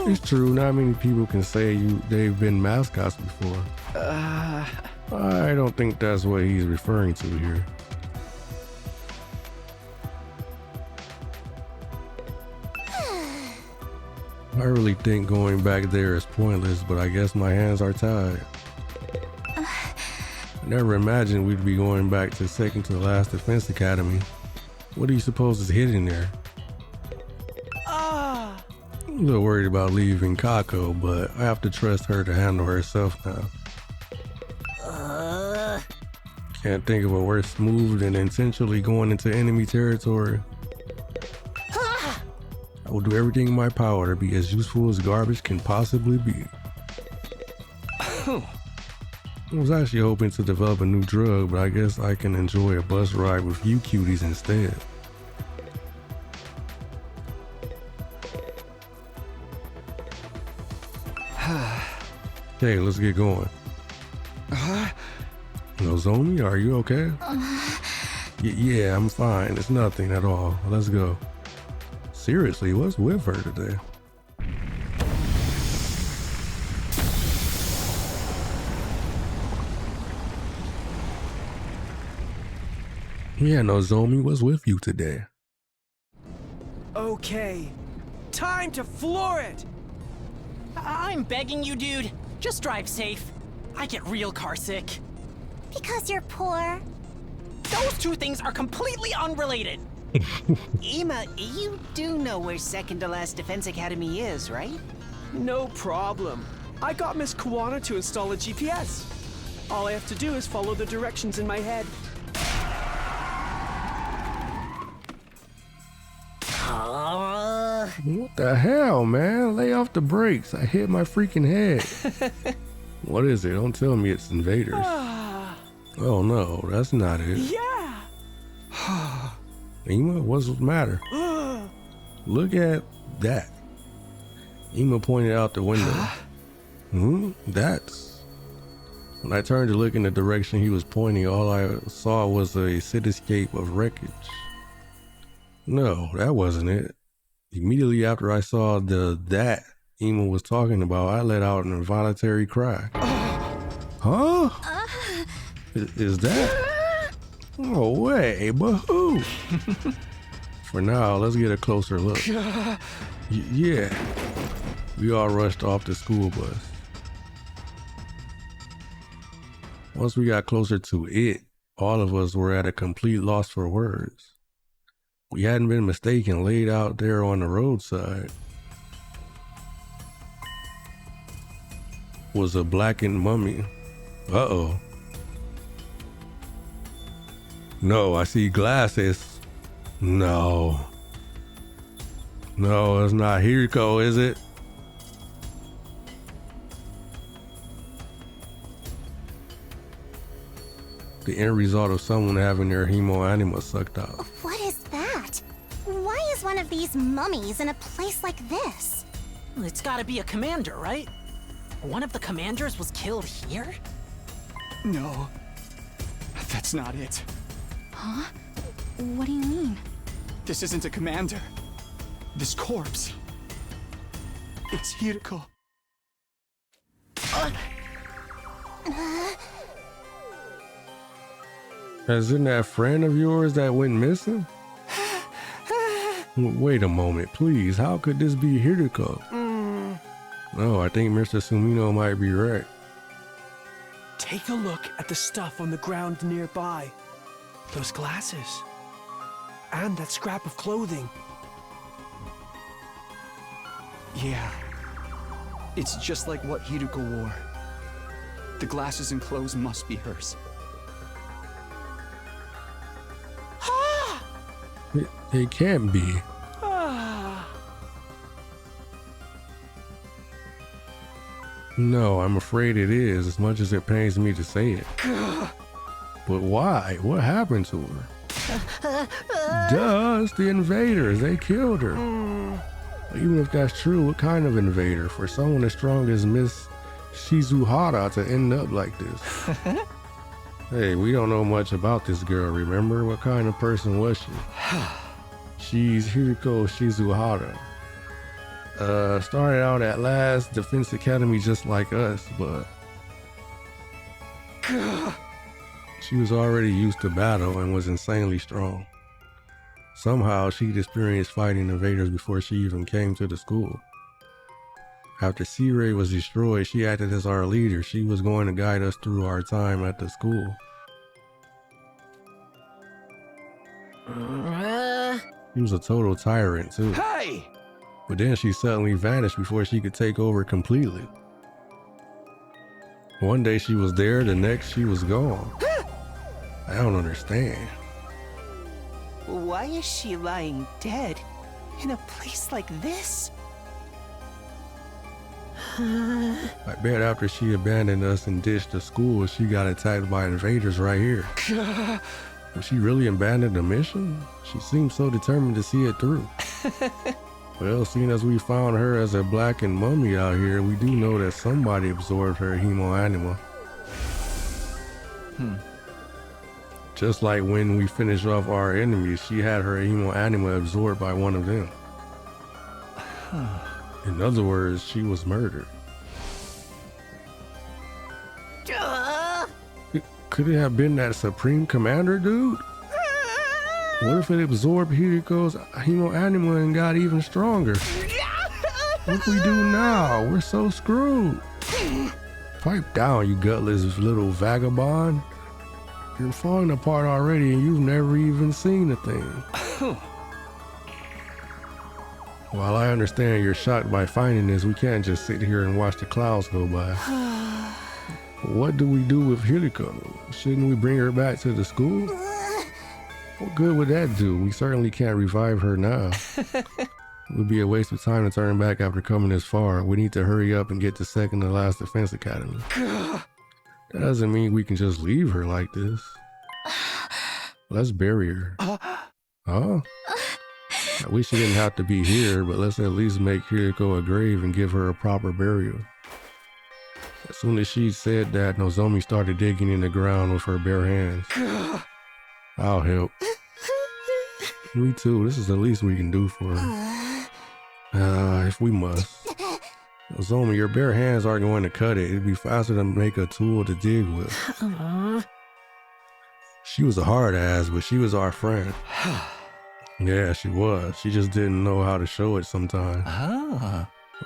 It's true, not many people can say they've been mascots before. I don't think that's what he's referring to here. I really think going back there is pointless, but I guess my hands are tied. I never imagined we'd be going back to second to the last defense academy. What do you suppose is hidden there? I'm a little worried about leaving Kako, but I have to trust her to handle herself now. Can't think of a worse move than intentionally going into enemy territory. I will do everything in my power to be as useful as garbage can possibly be. I was actually hoping to develop a new drug, but I guess I can enjoy a bus ride with you cuties instead. Okay, let's get going. Nozomi, are you okay? Yeah, I'm fine. It's nothing at all. Let's go. Seriously, what's with her today? Yeah, Nozomi, what's with you today? Okay, time to floor it! I'm begging you, dude. Just drive safe. I get real car sick. Because you're poor. Those two things are completely unrelated. Ima, you do know where second to last Defense Academy is, right? No problem. I got Miss Kawana to install a GPS. All I have to do is follow the directions in my head. What the hell, man? Lay off the brakes. I hit my freaking head. What is it? Don't tell me it's invaders. Oh no, that's not it. Yeah! Ima, what's the matter? Look at that. Ima pointed out the window. That's... When I turned to look in the direction he was pointing, all I saw was a cityscape of wreckage. No, that wasn't it. Immediately after I saw that Ima was talking about, I let out an involuntary cry. Huh? Is that? No way, but who? For now, let's get a closer look. Yeah. We all rushed off the school bus. Once we got closer to it, all of us were at a complete loss for words. We hadn't been mistaken, laid out there on the roadside was a blackened mummy. Uh-oh. No, I see glasses. No. No, it's not Hiriko, is it? The end result of someone having their hemo anima sucked out. What is that? Why is one of these mummies in a place like this? It's gotta be a commander, right? One of the commanders was killed here? No, that's not it. Huh? What do you mean? This isn't a commander. This corpse. It's Hiriko. Isn't that friend of yours that went missing? Wait a moment, please. How could this be Hiriko? No, I think Mr. Sumino might be right. Take a look at the stuff on the ground nearby. Those glasses. And that scrap of clothing. Yeah. It's just like what Hiriko wore. The glasses and clothes must be hers. It can't be. No, I'm afraid it is, as much as it pains me to say it. But why? What happened to her? Duh, it's the invaders. They killed her. Even if that's true, what kind of invader? For someone as strong as Miss Shizuhara to end up like this? Hey, we don't know much about this girl, remember? What kind of person was she? She's Hiriko Shizuhara. Started out at last Defense Academy just like us, but she was already used to battle and was insanely strong. Somehow she'd experienced fighting invaders before she even came to the school. After C-Ray was destroyed, she acted as our leader. She was going to guide us through our time at the school. She was a total tyrant too. Hey! But then she suddenly vanished before she could take over completely. One day she was there, the next she was gone. I don't understand. Why is she lying dead in a place like this? I bet after she abandoned us and ditched the school, she got attacked by invaders right here. Would she really abandon the mission? She seemed so determined to see it through. Well, seeing as we found her as a blackened mummy out here, we do know that somebody absorbed her hemoanima. Just like when we finished off our enemies, she had her hemoanima absorbed by one of them. In other words, she was murdered. Could it have been that Supreme Commander dude? What if it absorbed Hiriko's hemoanima and got even stronger? What do we do now? We're so screwed. Pipe down, you gutless little vagabond. You're falling apart already and you've never even seen a thing. While I understand you're shocked by finding this, we can't just sit here and watch the clouds go by. What do we do with Hiriko? Shouldn't we bring her back to the school? What good would that do? We certainly can't revive her now. It would be a waste of time to turn back after coming this far. We need to hurry up and get to second to last Defense Academy. That doesn't mean we can just leave her like this. Let's bury her. Huh? I wish she didn't have to be here, but let's at least make Hiriko a grave and give her a proper burial. As soon as she said that, Nozomi started digging in the ground with her bare hands. I'll help. Me too, this is the least we can do for her. If we must. Nozomi, your bare hands aren't going to cut it. It'd be faster to make a tool to dig with. She was a hard ass, but she was our friend. Yeah, she was. She just didn't know how to show it sometimes.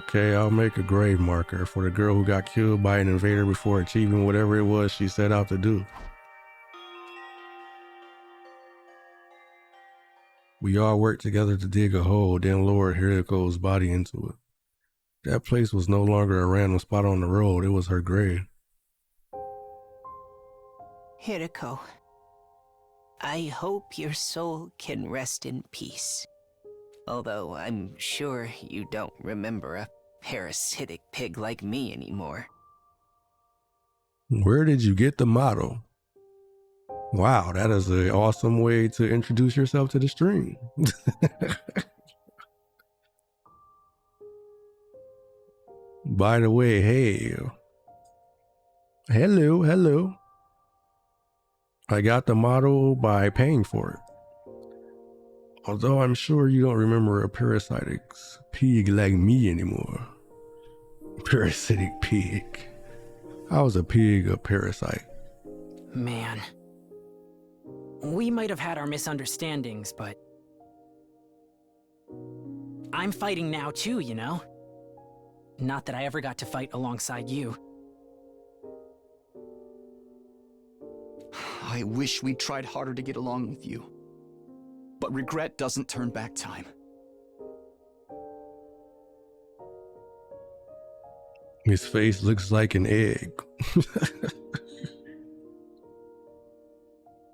Okay, I'll make a grave marker for the girl who got killed by an invader before achieving whatever it was she set out to do. We all worked together to dig a hole, then lowered Hiriko's body into it. That place was no longer a random spot on the road, it was her grave. Hiriko, I hope your soul can rest in peace. Although I'm sure you don't remember a parasitic pig like me anymore. Where did you get the motto? Wow, that is an awesome way to introduce yourself to the stream. By the way, hey. Hello. I got the motto by paying for it. Although I'm sure you don't remember a parasitic pig like me anymore. Parasitic pig. How is a pig a parasite? Man. We might have had our misunderstandings, but I'm fighting now too, you know? Not that I ever got to fight alongside you. I wish we'd tried harder to get along with you. But regret doesn't turn back time. His face looks like an egg.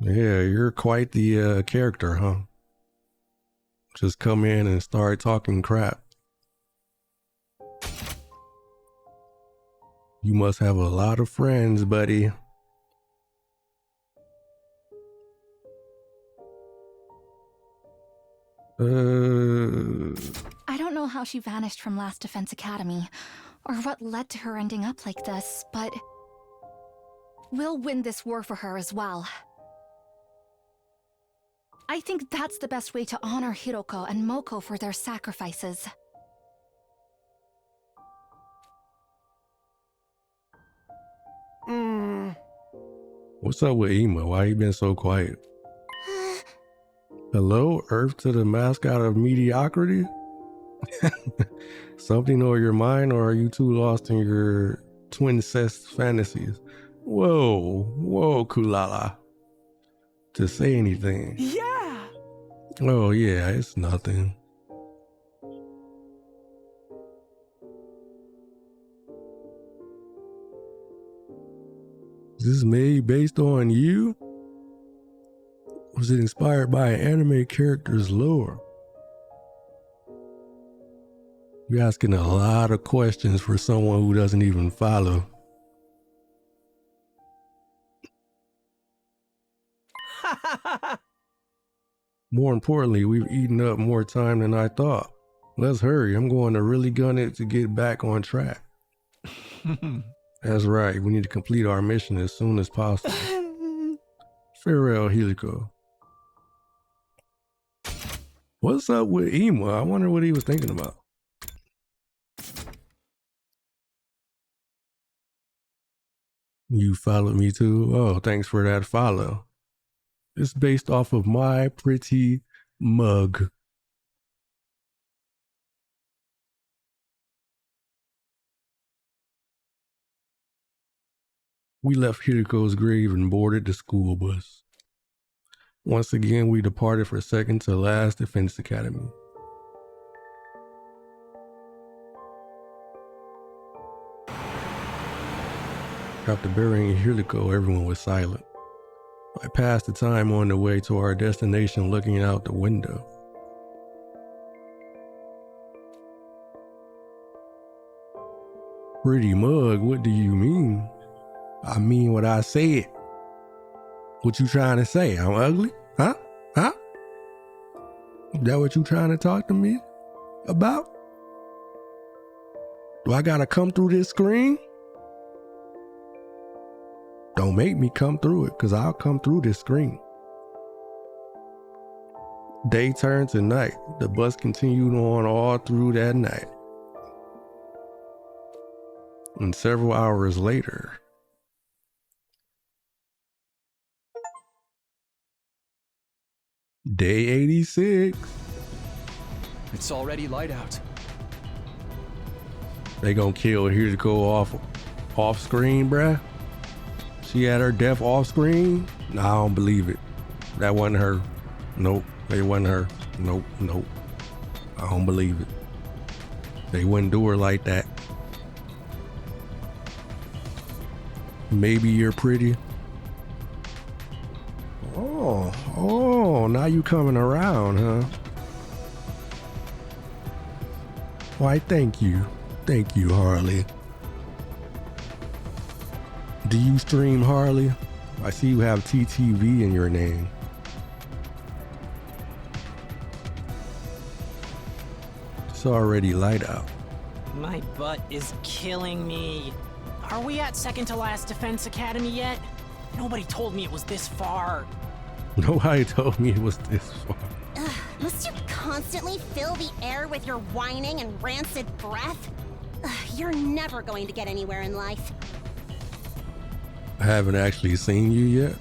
Yeah, you're quite the character, huh? Just come in and start talking crap. You must have a lot of friends, buddy. I don't know how she vanished from Last Defense Academy, or what led to her ending up like this, but we'll win this war for her as well. I think that's the best way to honor Hiroko and Moko for their sacrifices. What's up with Ima? Why you been so quiet? Hello, Earth to the mascot of mediocrity? Something on your mind, or are you too lost in your twin-cest fantasies? Whoa, Kulala. To say anything. Yeah! Oh yeah, it's nothing. Is this made based on you? Was it inspired by an anime character's lore? You're asking a lot of questions for someone who doesn't even follow. More importantly, we've eaten up more time than I thought. Let's hurry. I'm going to really gun it to get back on track. That's right. We need to complete our mission as soon as possible. Farewell, Helico. What's up with Ima? I wonder what he was thinking about. You followed me too? Oh, thanks for that follow. It's based off of my pretty mug. We left Hiriko's grave and boarded the school bus. Once again, we departed for second to last defense academy. After burying Hiriko, everyone was silent. I passed the time on the way to our destination looking out the window. Pretty mug, what do you mean? I mean what I said. What you trying to say? I'm ugly? Huh? Huh? Is that what you trying to talk to me about? Do I gotta come through this screen? Don't make me come through it, cause I'll come through this screen. Day turned to night. The bus continued on all through that night. And several hours later, day 86. It's already light out. They gonna kill Hiriko off screen, bruh? She had her death off screen? Nah, I don't believe it. That wasn't her. Nope, it wasn't her. Nope. I don't believe it. They wouldn't do her like that. Maybe you're pretty. Oh, now you coming around, huh? Why, thank you, Harley. Do you stream, Harley? I see you have TTV in your name. It's already light out. My butt is killing me. Are we at second to last defense academy yet? Nobody told me it was this far. Nobody told me it was this far. Ugh, must you constantly fill the air with your whining and rancid breath? Ugh, you're never going to get anywhere in life. I haven't actually seen you yet.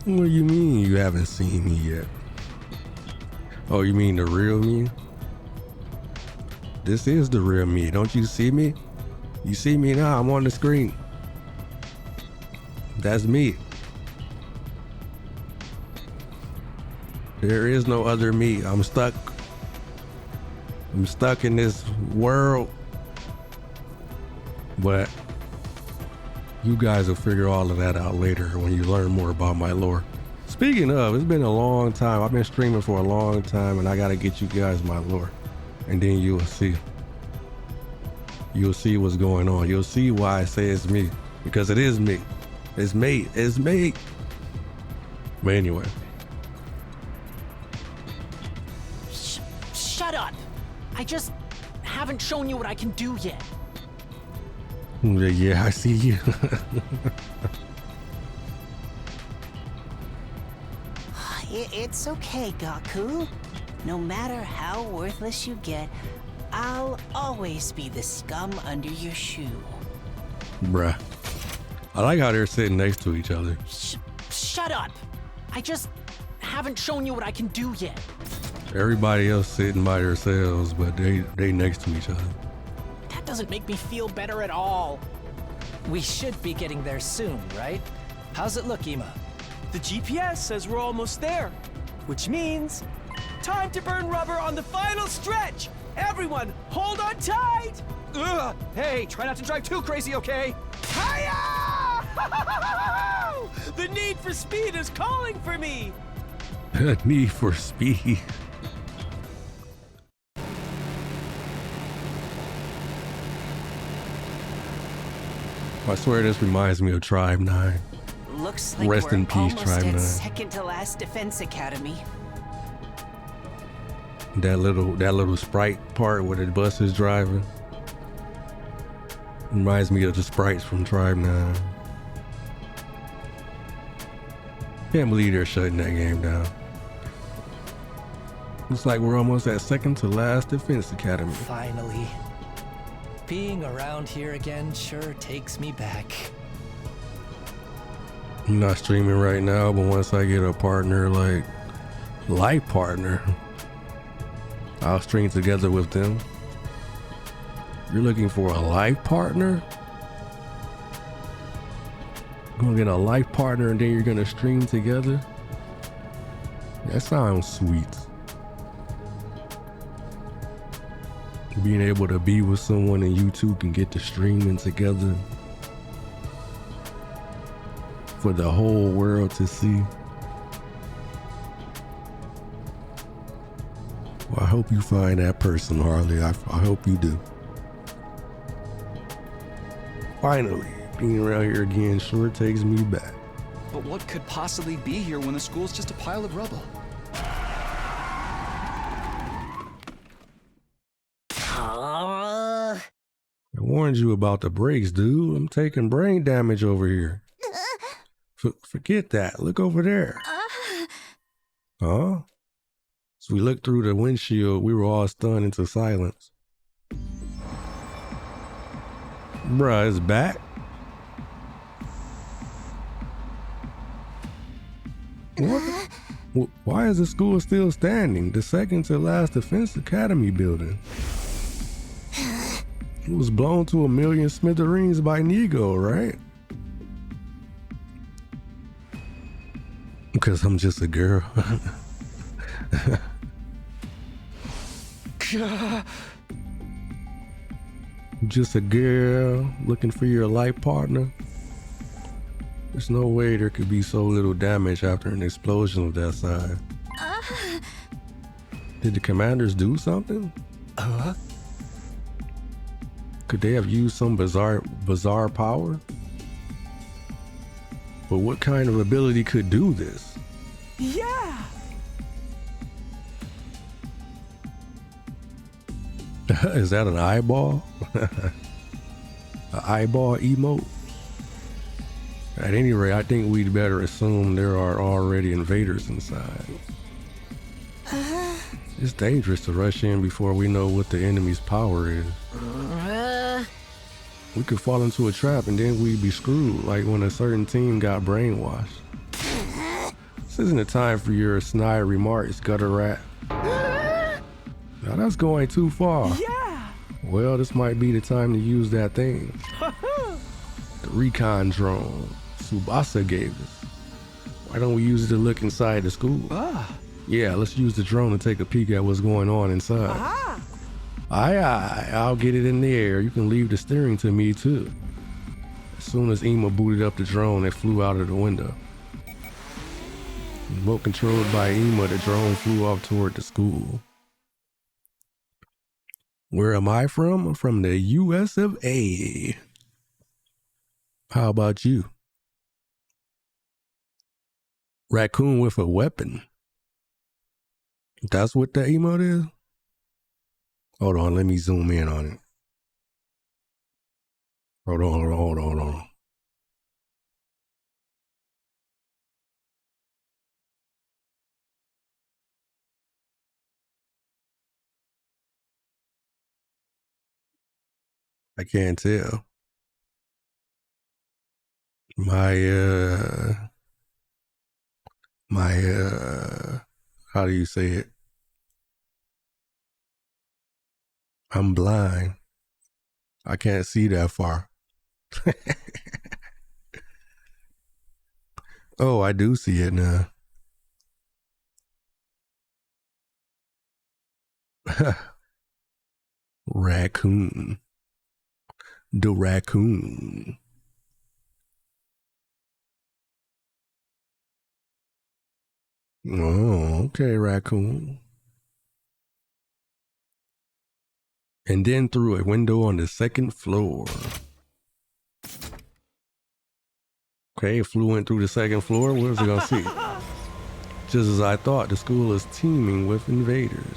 What do you mean you haven't seen me yet? Oh, you mean the real me? This is the real me. Don't you see me? You see me now, I'm on the screen. That's me. There is no other me. I'm stuck in this world. But you guys will figure all of that out later when you learn more about my lore. Speaking of, it's been a long time. I've been streaming for a long time and I gotta get you guys my lore. And then you'll see. You'll see what's going on. You'll see why I say it's me. Because it is me. It's me. It's me. But anyway. Shut up. I just haven't shown you what I can do yet. Yeah, I see you. It's okay, Gaku. No matter how worthless you get, I'll always be the scum under your shoe. Bruh. I like how they're sitting next to each other. Shut up! I just haven't shown you what I can do yet. Everybody else sitting by themselves, but they next to each other. That doesn't make me feel better at all. We should be getting there soon, right? How's it look, Ima? The GPS says we're almost there, which means time to burn rubber on the final stretch. Everyone, hold on tight. Ugh! Hey, try not to drive too crazy, okay? Hiya! The need for speed is calling for me. Need for speed. I swear this reminds me of Tribe 9. Looks like Rest we're in peace, almost Tribe at 9. second to last Defense Academy. That little sprite part where the bus is driving reminds me of the sprites from Tribe 9. Can't believe they're shutting that game down. Looks like we're almost at second to last Defense Academy. Finally. Being around here again sure takes me back. I'm not streaming right now, but once I get a partner, like life partner, I'll stream together with them. You're looking for a life partner? You're gonna get a life partner and then you're gonna stream together? That sounds sweet. Being able to be with someone and you two can get to streaming together for the whole world to see. Well, I hope you find that person, Harley. I hope you do. Finally, being around here again sure takes me back. But what could possibly be here when the school's just a pile of rubble? I warned you about the brakes, dude. I'm taking brain damage over here. Forget that. Look over there. Huh? So we looked through the windshield. We were all stunned into silence. Bruh, it's back? What? Why is the school still standing? The second to last Defense Academy building. It was blown to a million smithereens by Nego, right? Because I'm just a girl. Just a girl looking for your life partner. There's no way there could be so little damage after an explosion of that size. Did the commanders do something? Could they have used some bizarre power? But what kind of ability could do this? Yeah. Is that an eyeball? An eyeball emote? At any rate, I think we'd better assume there are already invaders inside. It's dangerous to rush in before we know what the enemy's power is. We could fall into a trap and then we'd be screwed, like when a certain team got brainwashed. This isn't the time for your snide remarks, gutter rat. Now that's going too far. Yeah. Well, this might be the time to use that thing. The recon drone Tsubasa gave us. Why don't we use it to look inside the school? Yeah, let's use the drone to take a peek at what's going on inside. Aye, I'll get it in the air. You can leave the steering to me too. As soon as Ima booted up the drone, it flew out of the window. Remote controlled by Ima, the drone flew off toward the school. Where am I from? I'm from the US of A. How about you? Raccoon with a weapon. That's what the emote is? Hold on, let me zoom in on it. Hold on. I can't tell. My how do you say it? I'm blind. I can't see that far. Oh, I do see it now. Raccoon. The raccoon. Oh, okay, raccoon. And then through a window on the second floor. Okay, it flew in through the second floor. What was it gonna see? Just as I thought, the school is teeming with invaders.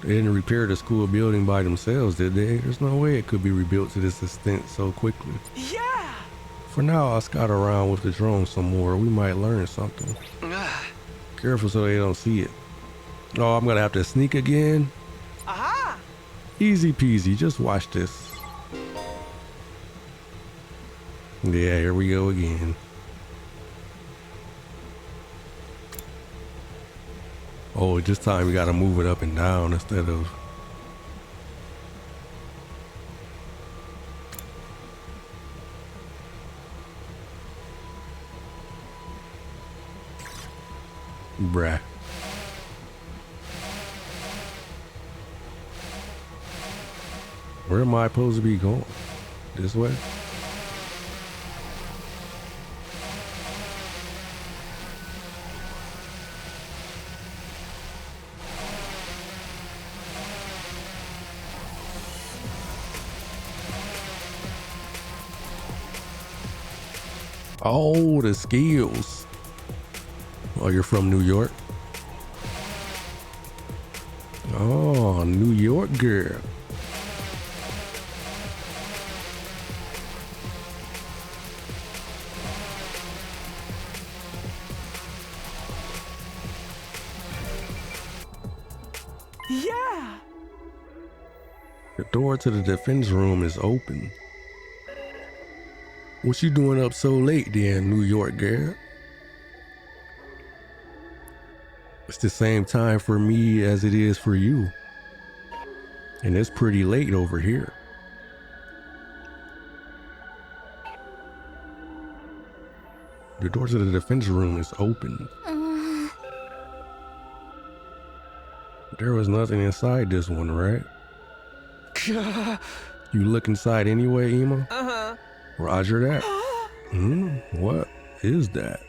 They didn't repair the school building by themselves, did they? There's no way it could be rebuilt to this extent so quickly. Yeah! For now, I'll scout around with the drone some more. We might learn something. Careful so they don't see it. Oh, I'm gonna have to sneak again? Aha! Easy peasy, just watch this. Yeah, here we go again. Oh, this time we gotta move it up and down instead of... Bruh. Where am I supposed to be going? This way? Oh, the skills. Oh, you're from New York? Oh, New York girl. Yeah! The door to the defense room is open. What you doing up so late then, New York girl? It's the same time for me as it is for you. And it's pretty late over here. The door to the defense room is open. There was nothing inside this one, right? You look inside anyway, Ema? Uh-huh. Roger that. What is that?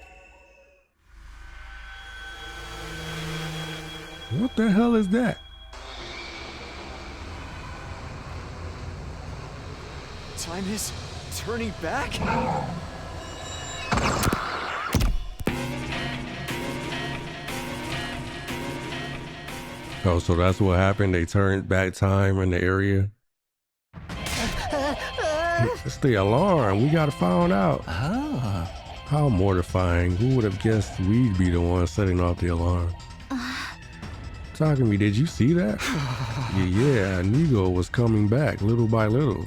What the hell is that? Time is turning back? Oh, so that's what happened? They turned back time in the area? It's the alarm. We gotta find out. How mortifying. Who would have guessed we'd be the one setting off the alarm? Talking to me, did you see that? Yeah, Nigo was coming back little by little,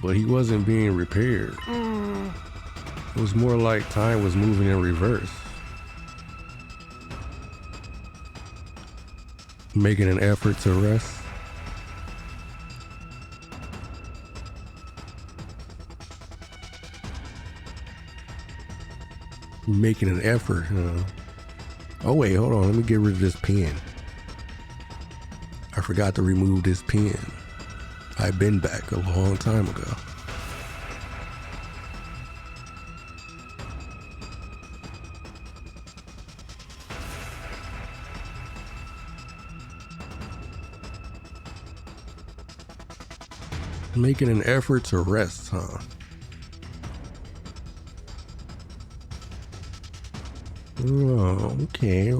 but he wasn't being repaired. It was more like time was moving in reverse. Making an effort to rest. Making an effort, huh? Oh wait, hold on, let me get rid of this pen. I forgot to remove this pen. I've been back a long time ago. Making an effort to rest, huh? Oh, okay.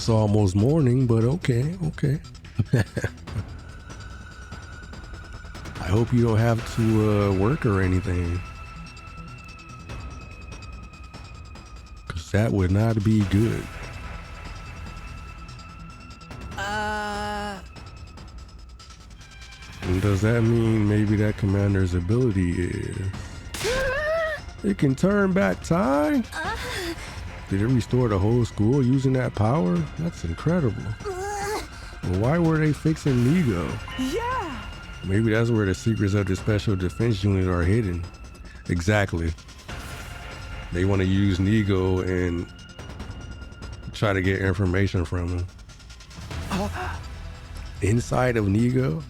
It's almost morning, but okay. I hope you don't have to work or anything. Cause that would not be good. And does that mean maybe that commander's ability is... It can turn back time? Did it restore the whole school using that power? That's incredible. Well, why were they fixing Nego? Yeah! Maybe that's where the secrets of the Special Defense Unit are hidden. Exactly. They want to use Nego and try to get information from him. Inside of Nego?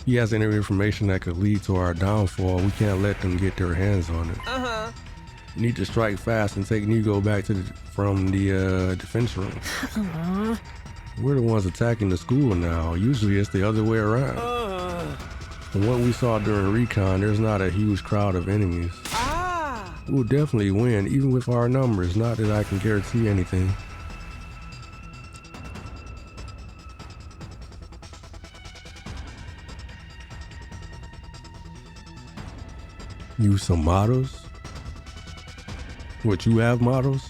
He has any information that could lead to our downfall. We can't let them get their hands on it. We need to strike fast and take Nego back to from the defense room. We're the ones attacking the school now. Usually it's the other way around. From what we saw during recon, there's not a huge crowd of enemies. We'll definitely win, even with our numbers. Not that I can guarantee anything. Use some models? What, you have models?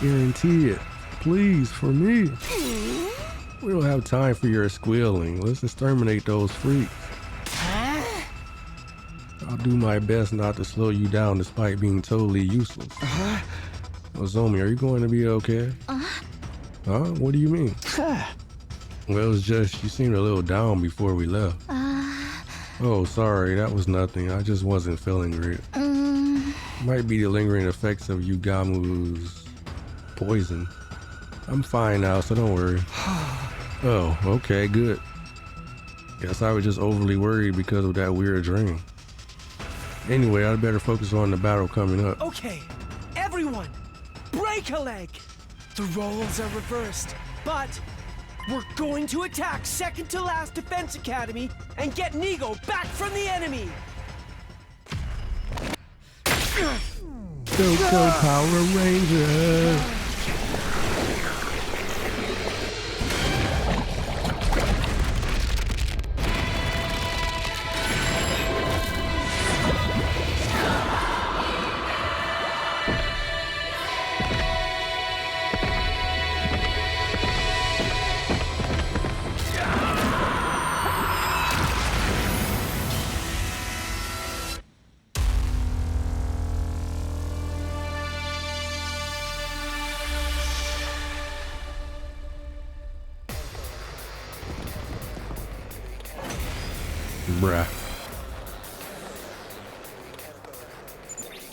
Guarantee it. Please, for me. We don't have time for your squealing. Let's exterminate those freaks. I'll do my best not to slow you down despite being totally useless. Nozomi, are you going to be okay? Huh? What do you mean? Well, it's just you seemed a little down before we left. Oh, sorry, that was nothing. I just wasn't feeling great. Might be the lingering effects of Yugamu's poison. I'm fine now, so don't worry. Oh, okay, good. Guess I was just overly worried because of that weird dream. Anyway, I'd better focus on the battle coming up. Okay, everyone, break a leg. The roles are reversed, but we're going to attack second to last Defense Academy and get Nego back from the enemy. Go Power Rangers! Bruh.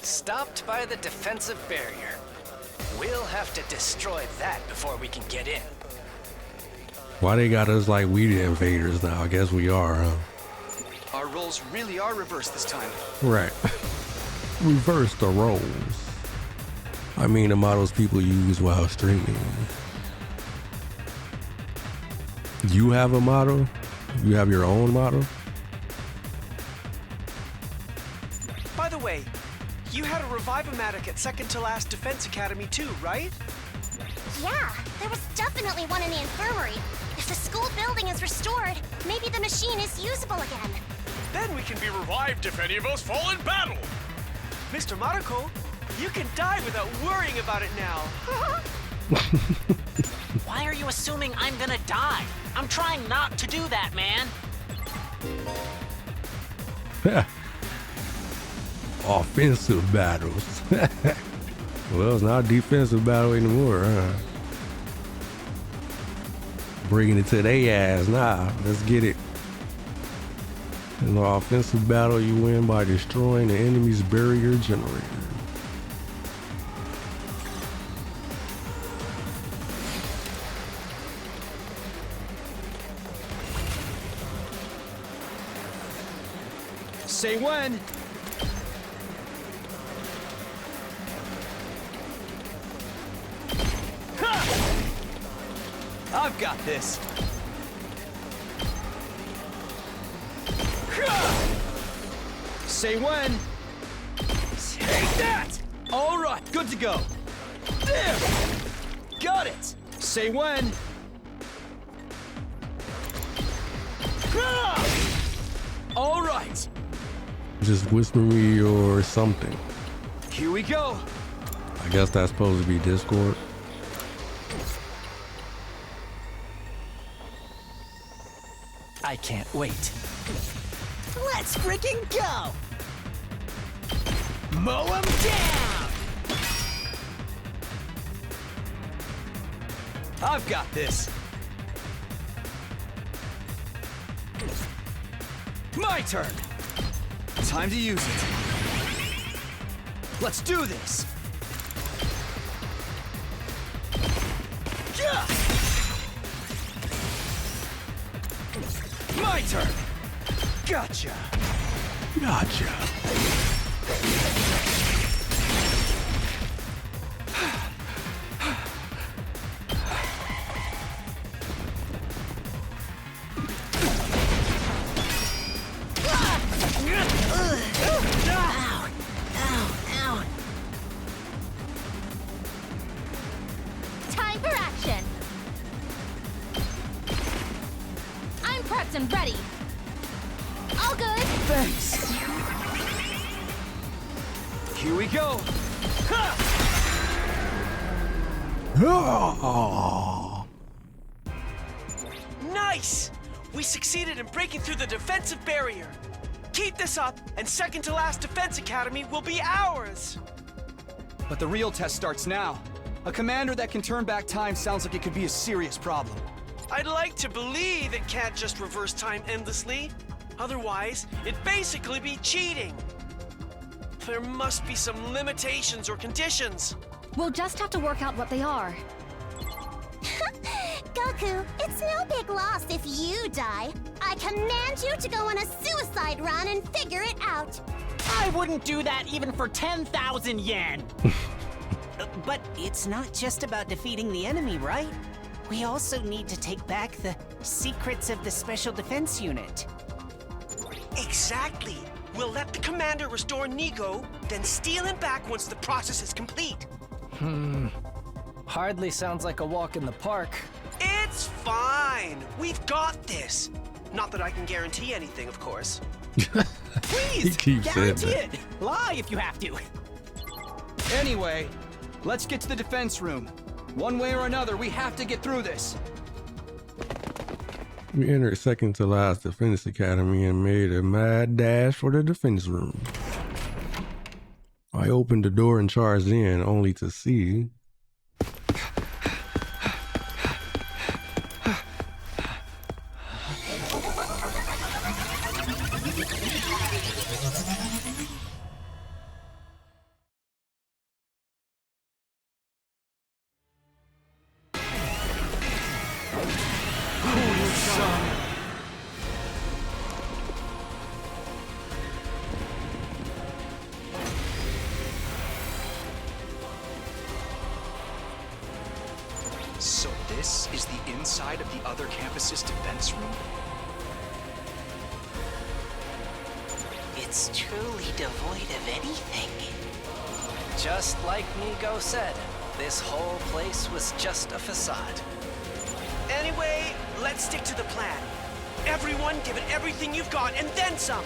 Stopped by the defensive barrier. We'll have to destroy that before we can get in. Why they got us like we the invaders now? I guess we are, huh? Our roles really are reversed this time. Right. Reverse the roles. I mean the models people use while streaming. You have a model? You have your own model? By the way, you had a Revive-O-Matic at second to last Defense Academy too, right? Yeah, there was definitely one in the infirmary. If the school building is restored, maybe the machine is usable again. Then we can be revived if any of us fall in battle. Mr. Mariko, you can die without worrying about it now. Why are you assuming I'm gonna die? I'm trying not to do that, man. Offensive battles. Well, it's not a defensive battle anymore, huh? Bringing it to their ass. Nah, let's get it. In the offensive battle, you win by destroying the enemy's barrier generator. Say when. I've got this. Say when. Take that! All right, good to go. There! Got it! Say when. Ah! All right, Just whisper me or something. here we go. I guess that's supposed to be Discord. I can't wait. Let's freaking go! Mow him down! I've got this. My turn. Time to use it. Let's do this. Yeah! My turn. Gotcha. Gotcha. Time for action. I'm prepped and ready. All good. Thanks. Here we go. Ha! Nice! We succeeded in breaking through the defensive barrier. Keep this up, and second to last Defense Academy will be ours! But the real test starts now. A commander that can turn back time sounds like it could be a serious problem. I'd like to believe it can't just reverse time endlessly. Otherwise, it'd basically be cheating. There must be some limitations or conditions. We'll just have to work out what they are. Goku, it's no big loss if you die. I command you to go on a suicide run and figure it out. I wouldn't do that even for 10,000 yen! But it's not just about defeating the enemy, right? We also need to take back the secrets of the Special Defense Unit. Exactly. We'll let the commander restore Nigo, then steal him back once the process is complete. Hardly sounds like a walk in the park. It's fine. We've got this. Not that I can guarantee anything, of course. Please! keeps saying Guarantee that. it! Lie if you have to. Anyway, let's get to the defense room. One way or another, we have to get through this. We entered second to last Defense Academy and made a mad dash for the defense room. I opened the door and charged in, only to see So this is the inside of the other campus's defense room? It's truly devoid of anything. Just like Nigo said, this whole place was just a facade. Anyway, let's stick to the plan. Everyone give it everything you've got and then some.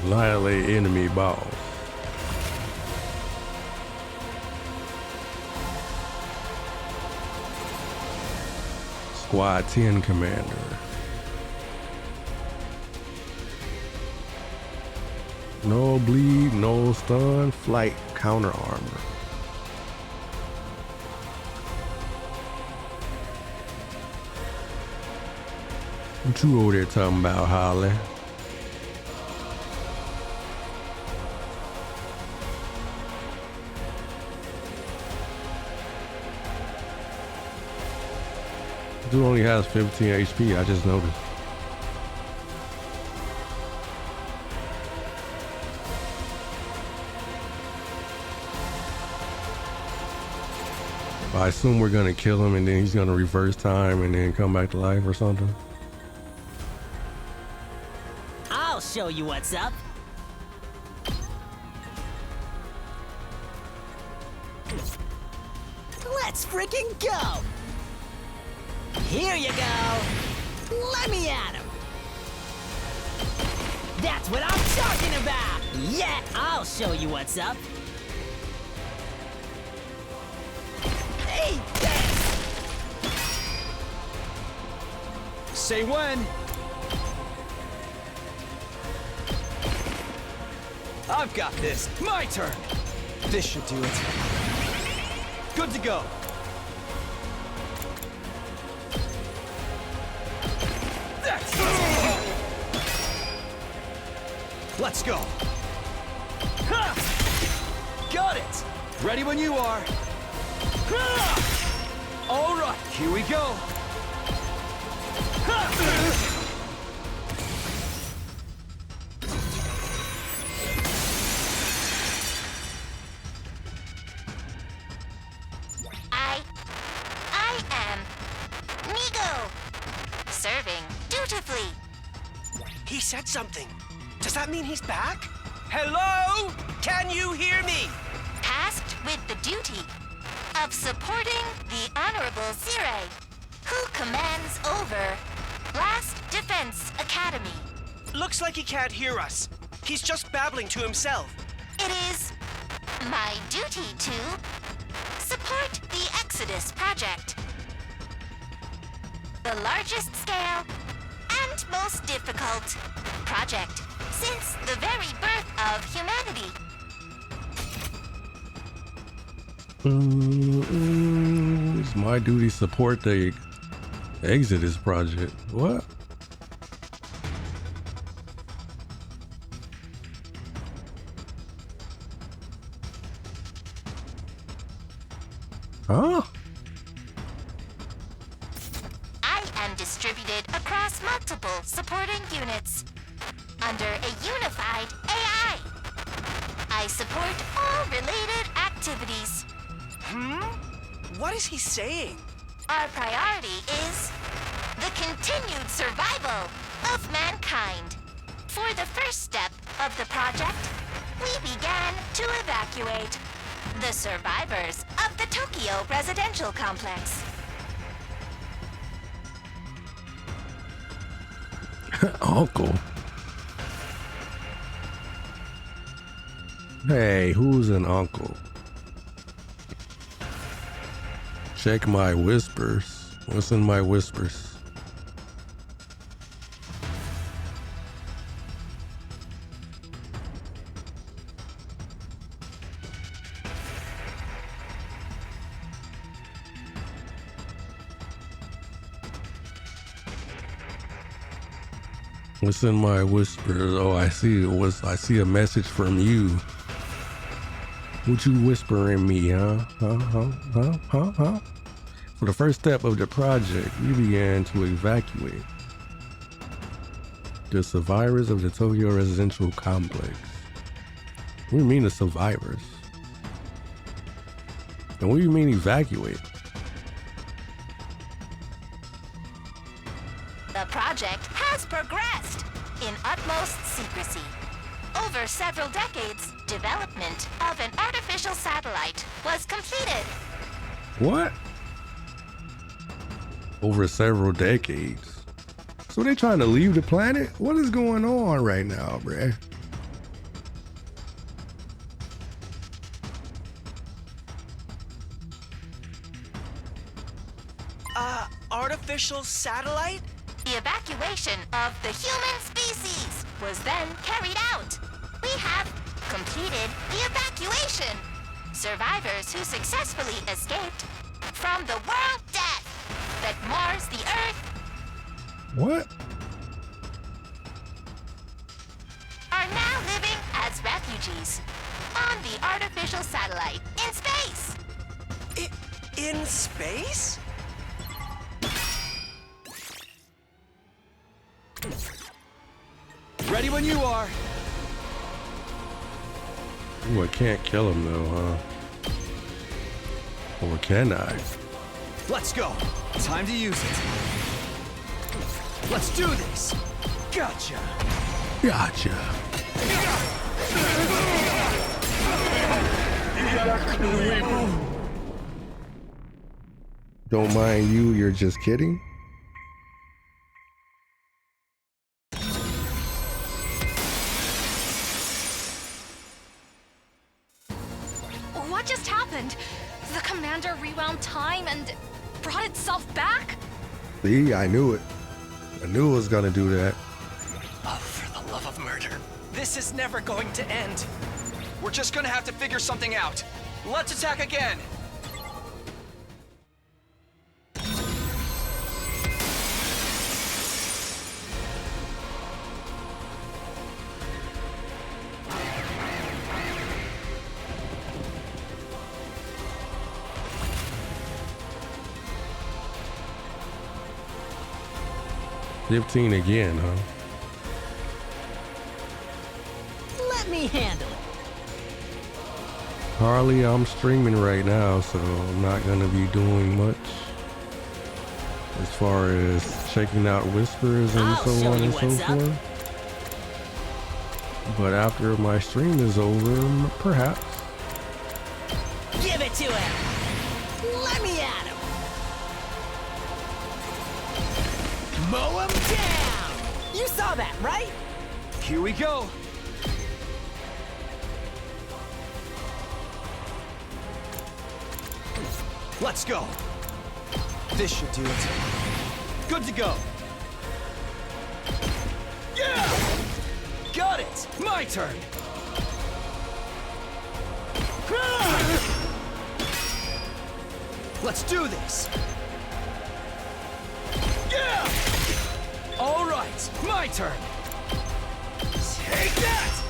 annihilate enemy balls. Squad 10 Commander. No bleed, no stun, flight, counter armor. What you over there talking about, Holly? Dude only has 15 HP, I just noticed. I assume we're gonna kill him and then he's gonna reverse time and then come back to life or something. I'll show you what's up. Let's freaking go! Here you go! Let me at him! That's what I'm talking about! Yeah, I'll show you what's up! Hey, Say when. I've got this. My turn. This should do it. Good to go. That's it. Let's go. Ha! Got it. Ready when you are. Ha! All right, here we go. I am Nigo, serving dutifully. He said something. Does that mean he's back? Hello? Can you hear me? Tasked with the duty of supporting the Honorable Zire, who commands over Last Defense Academy. Looks like he can't hear us. He's just babbling to himself. It is my duty to support the Exodus project. The largest scale and most difficult project since the very birth of humanity. It's my duty to support the Exodus project. What? Huh? I am distributed across multiple supporting units under a unified AI. I support all related activities. What is he saying? Our priority is the continued survival of mankind. For the first step of the project, we began to evacuate the survivors of the Tokyo residential complex. Uncle. Hey, who's an uncle? Check my whispers. What's in my whispers? What's in my whispers? Oh, I see. I see a message from you. What you whispering me, huh? Huh? For the first step of the project, we began to evacuate the survivors of the Tokyo residential complex. What do you mean the survivors? And what do you mean evacuate? The project has progressed in utmost secrecy. Over several decades, development of an artificial satellite was completed. What? Over several decades. So they trying to leave the planet? What is going on right now, bruh? Artificial satellite? The evacuation of the human species was then carried out. We have completed the evacuation. Survivors who successfully escaped from the world death that mars the Earth. What? Are now living as refugees on the artificial satellite in space. In space? Ready when you are. Ooh, I can't kill him though, huh? Or can I? Let's go. Time to use it. Let's do this. Gotcha. Gotcha. Don't mind you, you're just kidding? What just happened? The commander rewound time and brought itself back? See, I knew it. I knew it was gonna do that. Oh, for the love of murder. This is never going to end. We're just gonna have to figure something out. Let's attack again! $15 again, huh? Let me handle it. Harley, I'm streaming right now, so I'm not gonna be doing much as far as checking out whispers and I'll so show on you and so what's up. forth. But after my stream is over, perhaps. Give it to him. Let me at him. Mow him down. You saw that, right? Here we go. Let's go. This should do it. Good to go. Yeah! Got it! My turn! Let's do this! Yeah! All right, my turn! Take that!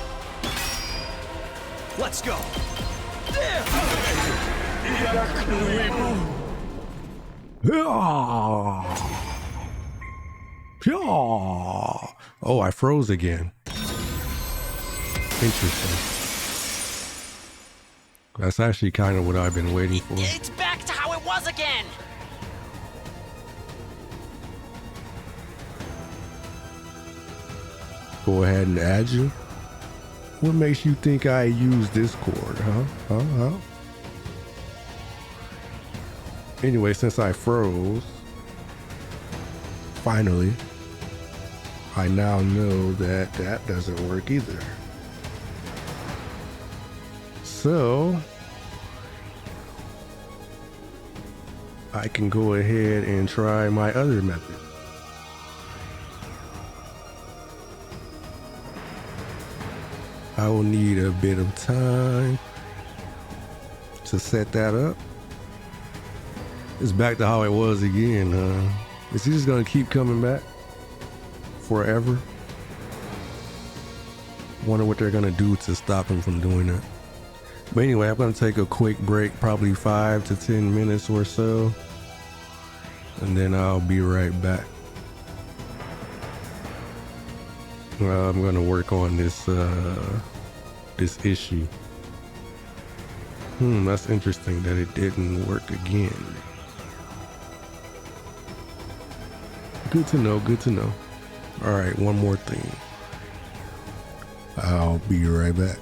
Let's go! There! Oh, I froze again. Interesting. That's actually kind of what I've been waiting for. It's back to how it was again. Go ahead and add you. What makes you think I use Discord, huh? Anyway, since I froze, finally, I now know that that doesn't work either. So, I can go ahead and try my other method. I will need a bit of time to set that up. It's back to how it was again. Is he just gonna keep coming back forever? Wonder what they're gonna do to stop him from doing that. But anyway, I'm gonna take a quick break, probably 5 to 10 minutes or so, and then I'll be right back. I'm gonna work on this this issue. That's interesting that it didn't work again. Good to know, good to know. All right, one more thing. I'll be right back.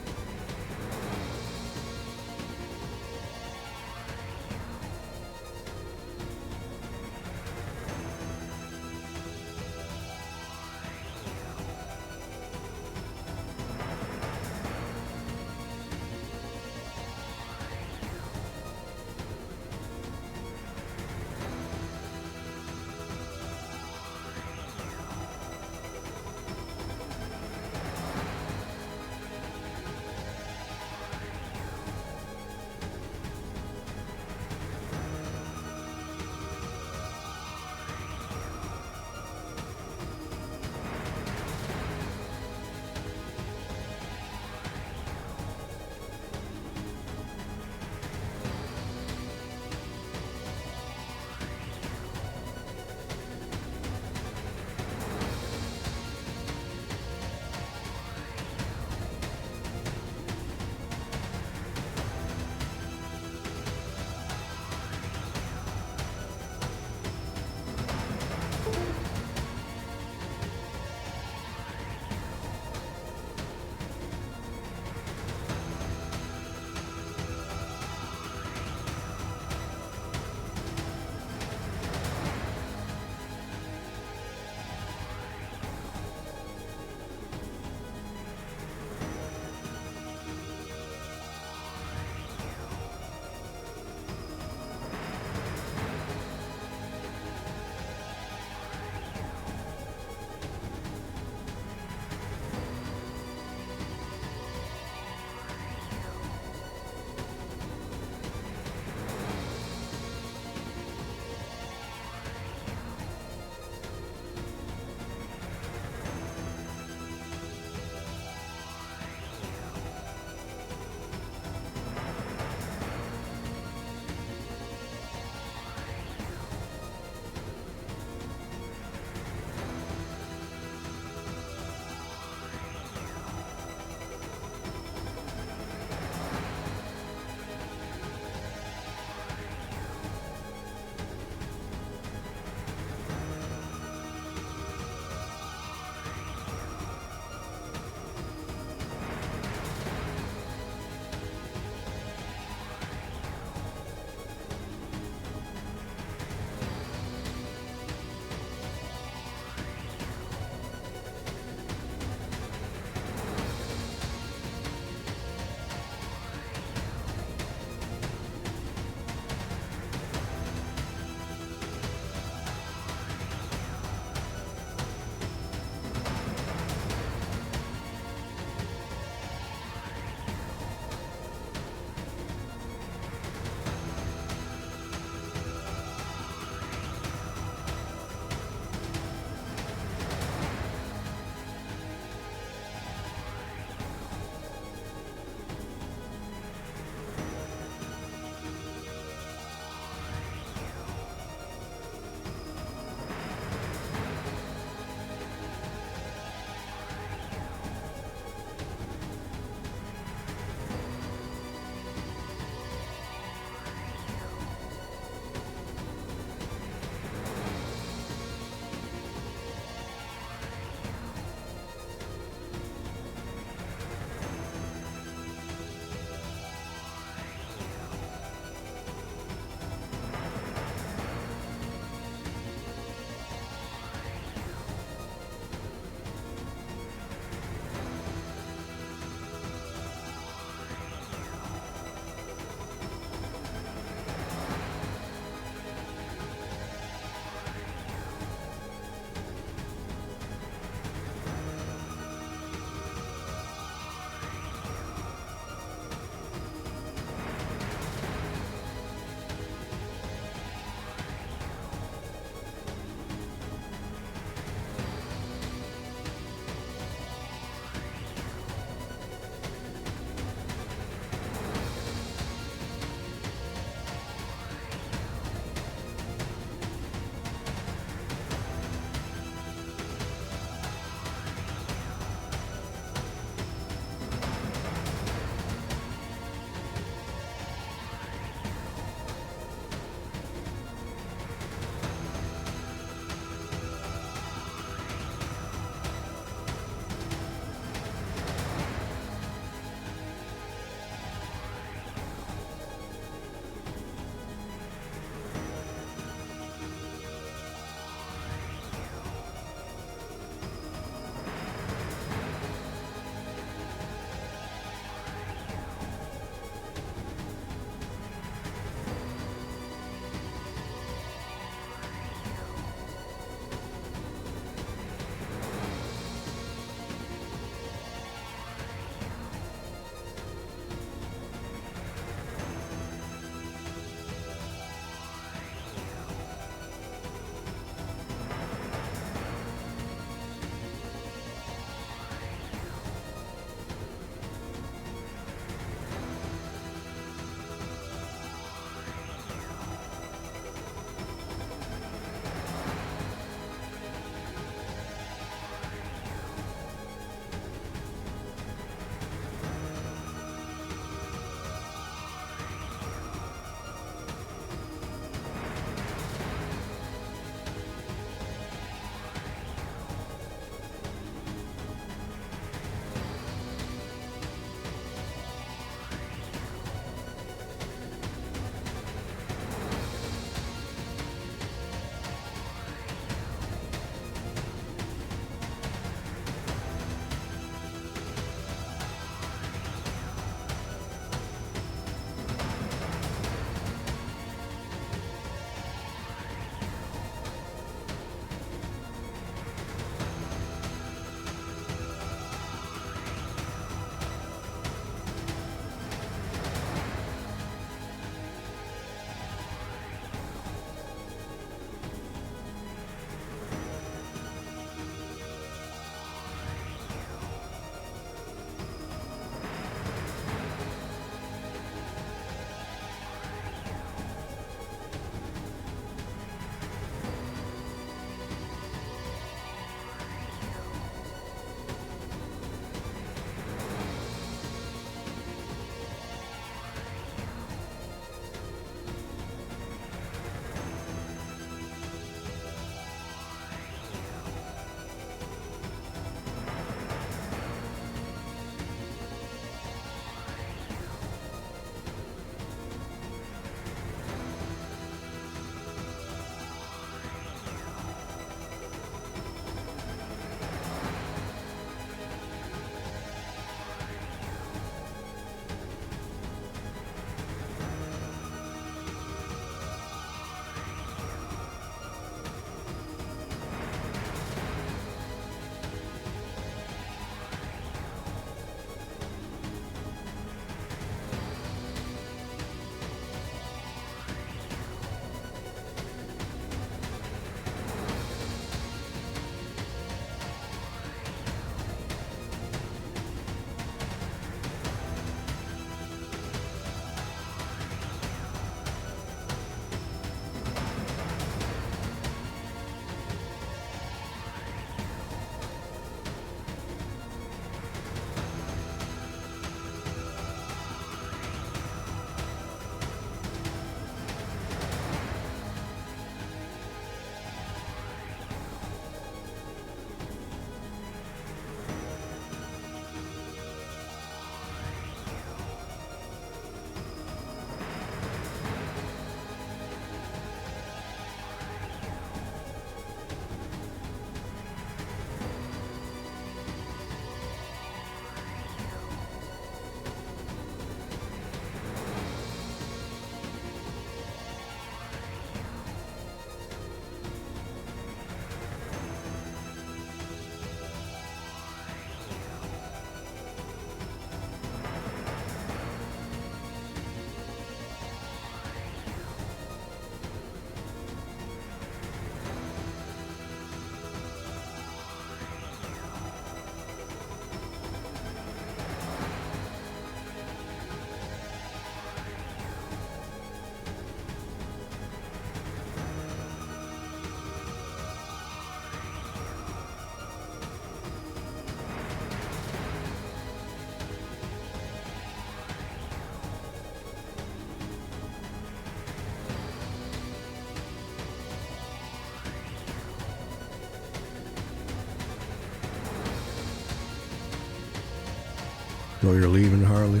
Oh, you're leaving, Harley?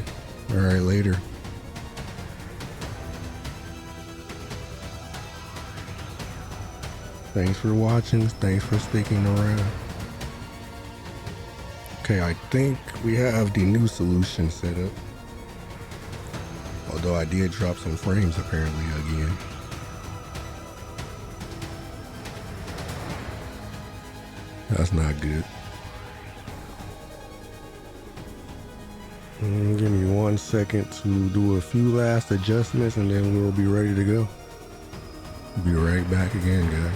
All right, later. Thanks for watching. Thanks for sticking around. Okay, I think we have the new solution set up. Although I did drop some frames apparently again. That's not good. Give me 1 second to do a few last adjustments and then we'll be ready to go. Be right back again, guys.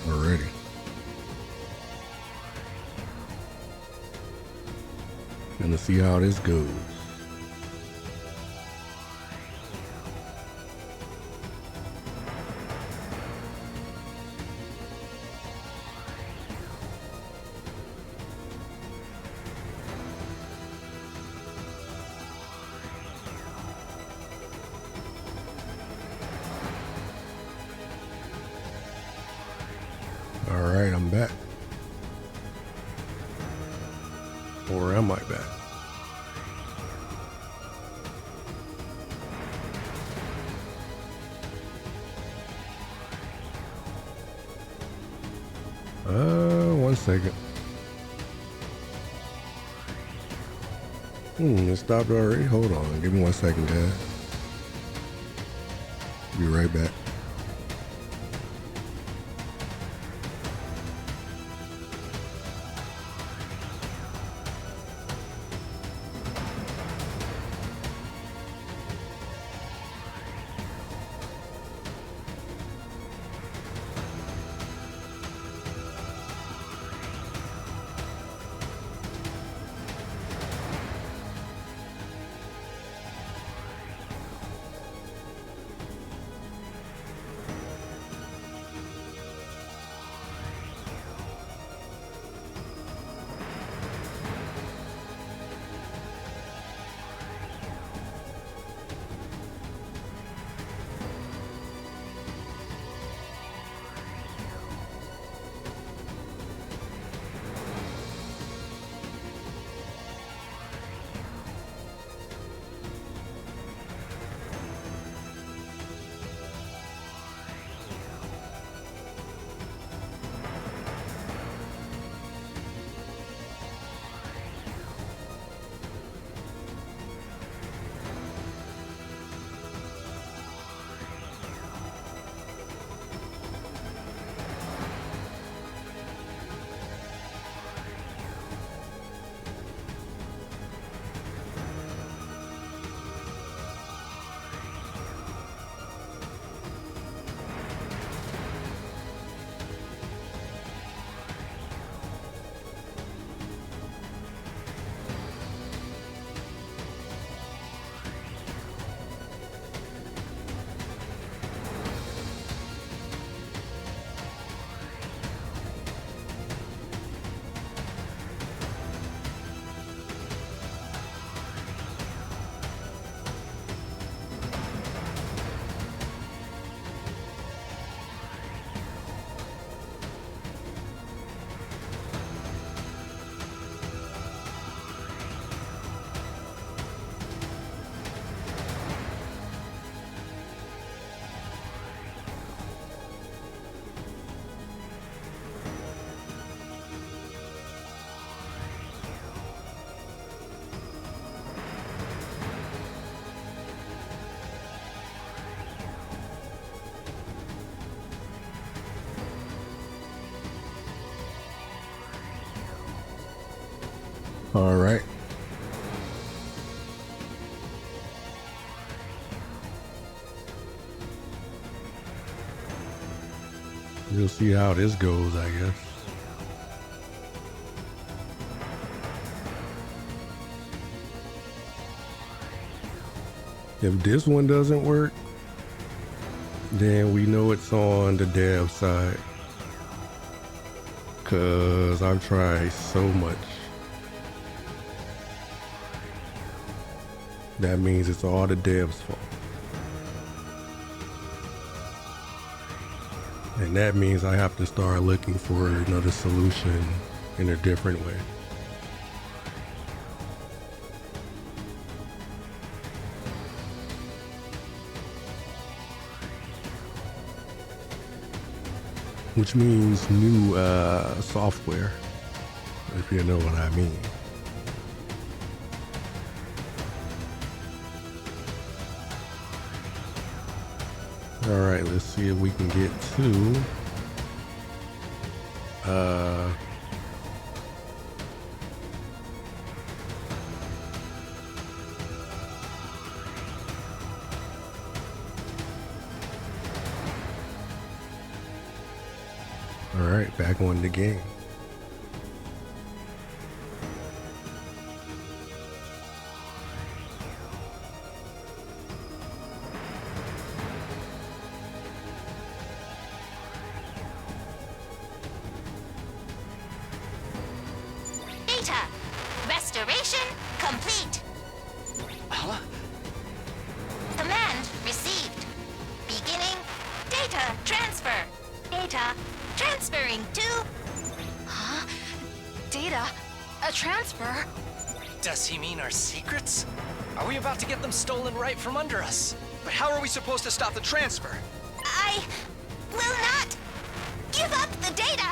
Already. Gonna see how this goes. All right, I'm back. Or am I back? One second. It stopped already? Hold on, give me 1 second, guys. Be right back. All right. We'll see how this goes, I guess. If this one doesn't work, then we know it's on the dev side. 'Cause I've tried so much. that means it's all the devs' fault. And that means I have to start looking for another solution in a different way. Which means new software, if you know what I mean. All right, let's see if we can get to all right, back on the game. Data. Restoration complete. Huh? Command received. Beginning data transfer. Data transferring to... Huh? Data? A transfer? Does he mean our secrets? Are we about to get them stolen right from under us? But how are we supposed to stop the transfer? I will not give up the data.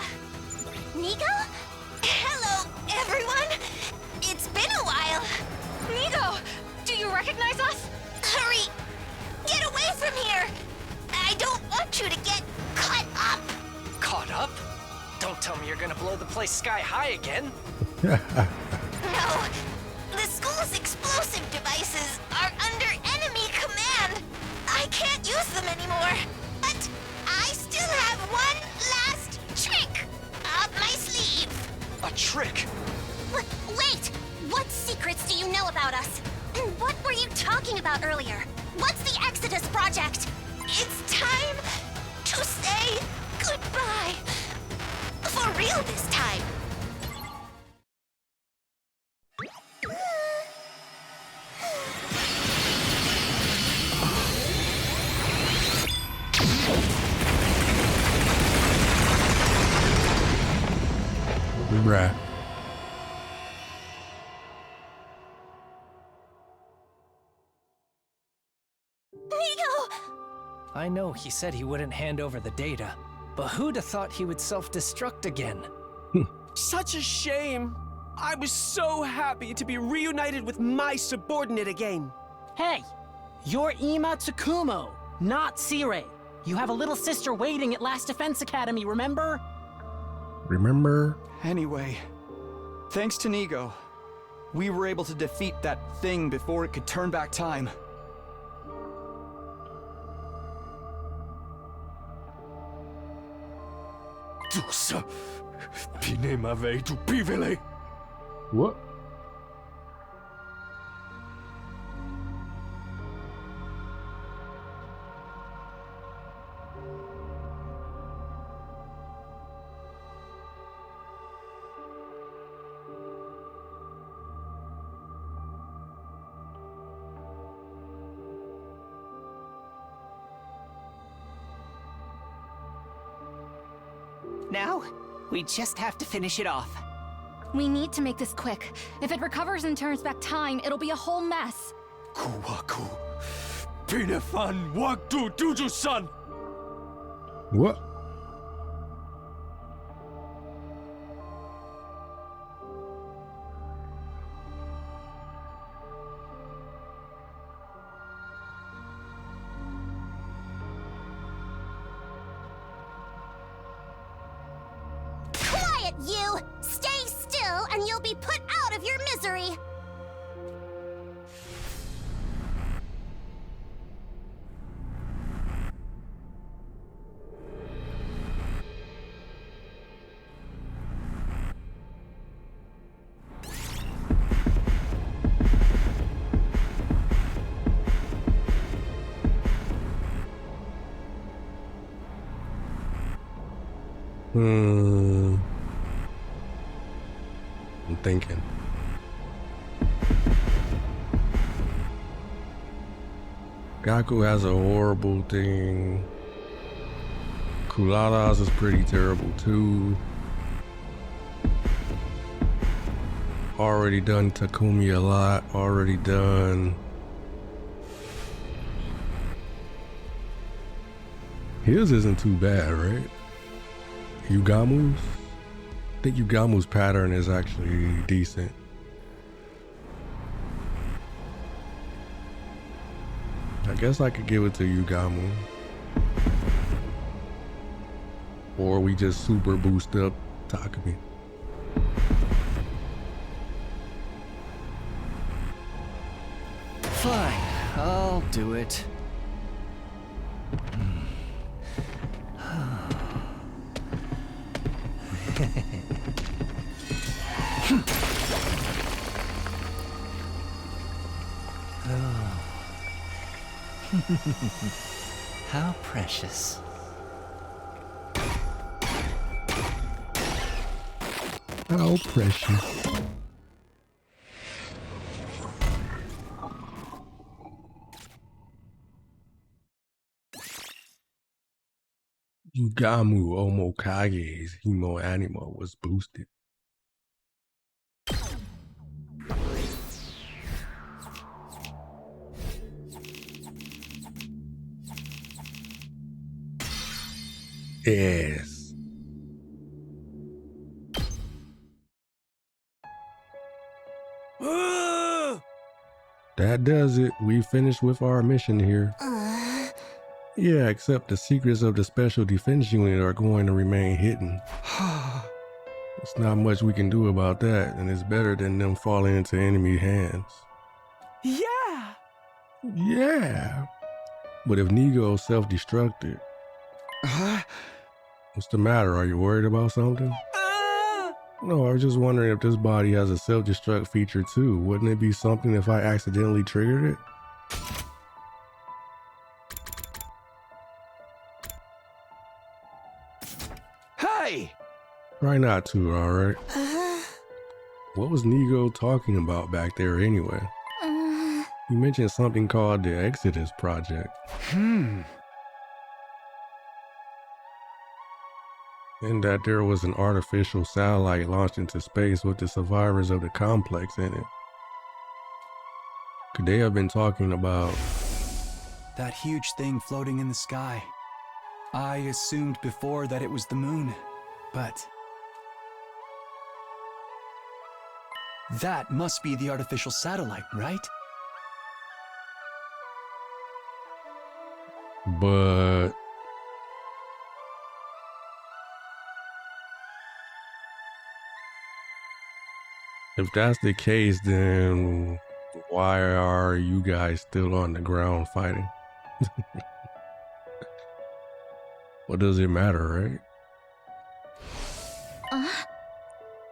Nico? Hello, everyone. It's been a while. Nico! Do you recognize us? Hurry! Get away from here! I don't want you to get caught up. Caught up? Don't tell me you're gonna blow the place sky high again. No. The school's explosive devices are under enemy command. I can't use them anymore. But I still have one last trick up my sleeve. A trick? Wait! What secrets do you know about us? And what were you talking about earlier? What's the Exodus Project? It's time to say goodbye. For real this time. Bruh. Nico! I know he said he wouldn't hand over the data, but who'd have thought he would self-destruct again? Such a shame. I was so happy to be reunited with my subordinate again. Hey, you're Ima Tsukumo, not Sirei. You have a little sister waiting at Last Defense Academy, remember? Remember? Anyway, thanks to Nigo, we were able to defeat that thing before it could turn back time. Tous, pine m'avait tout pivelé. What? Now, we just have to finish it off. We need to make this quick. If it recovers and turns back time, it'll be a whole mess. Kuwaku, pine fan waktu tujusan. What? Quiet, you! Stay still and you'll be put out of your misery! I'm thinking. Gaku has a horrible thing. Kulada's is pretty terrible too. Already done Takumi a lot. Already done. His isn't too bad, right? Yugamu's? I think Yugamu's pattern is actually decent. I guess I could give it to Yugamu. Or we just super boost up Takumi. Fine, I'll do it. How precious. How precious. Yugamu Omokage's Himo Animo was boosted. Yes. That does it. We finished with our mission here. Yeah, except the secrets of the Special Defense Unit are going to remain hidden. There's not much we can do about that, and it's better than them falling into enemy hands. Yeah! Yeah. But if Nigo self-destructed, what's the matter? Are you worried about something? No, I was just wondering if this body has a self-destruct feature too. Wouldn't it be something if I accidentally triggered it? Hey! Try not to, alright? What was Nigo talking about back there anyway? You mentioned something called the Exodus Project. And that there was an artificial satellite launched into space with the survivors of the complex in it. Could they have been talking about That huge thing floating in the sky. I assumed before that it was the moon, but that must be the artificial satellite, right? but if that's the case, then why are you guys still on the ground fighting? What does it matter, right?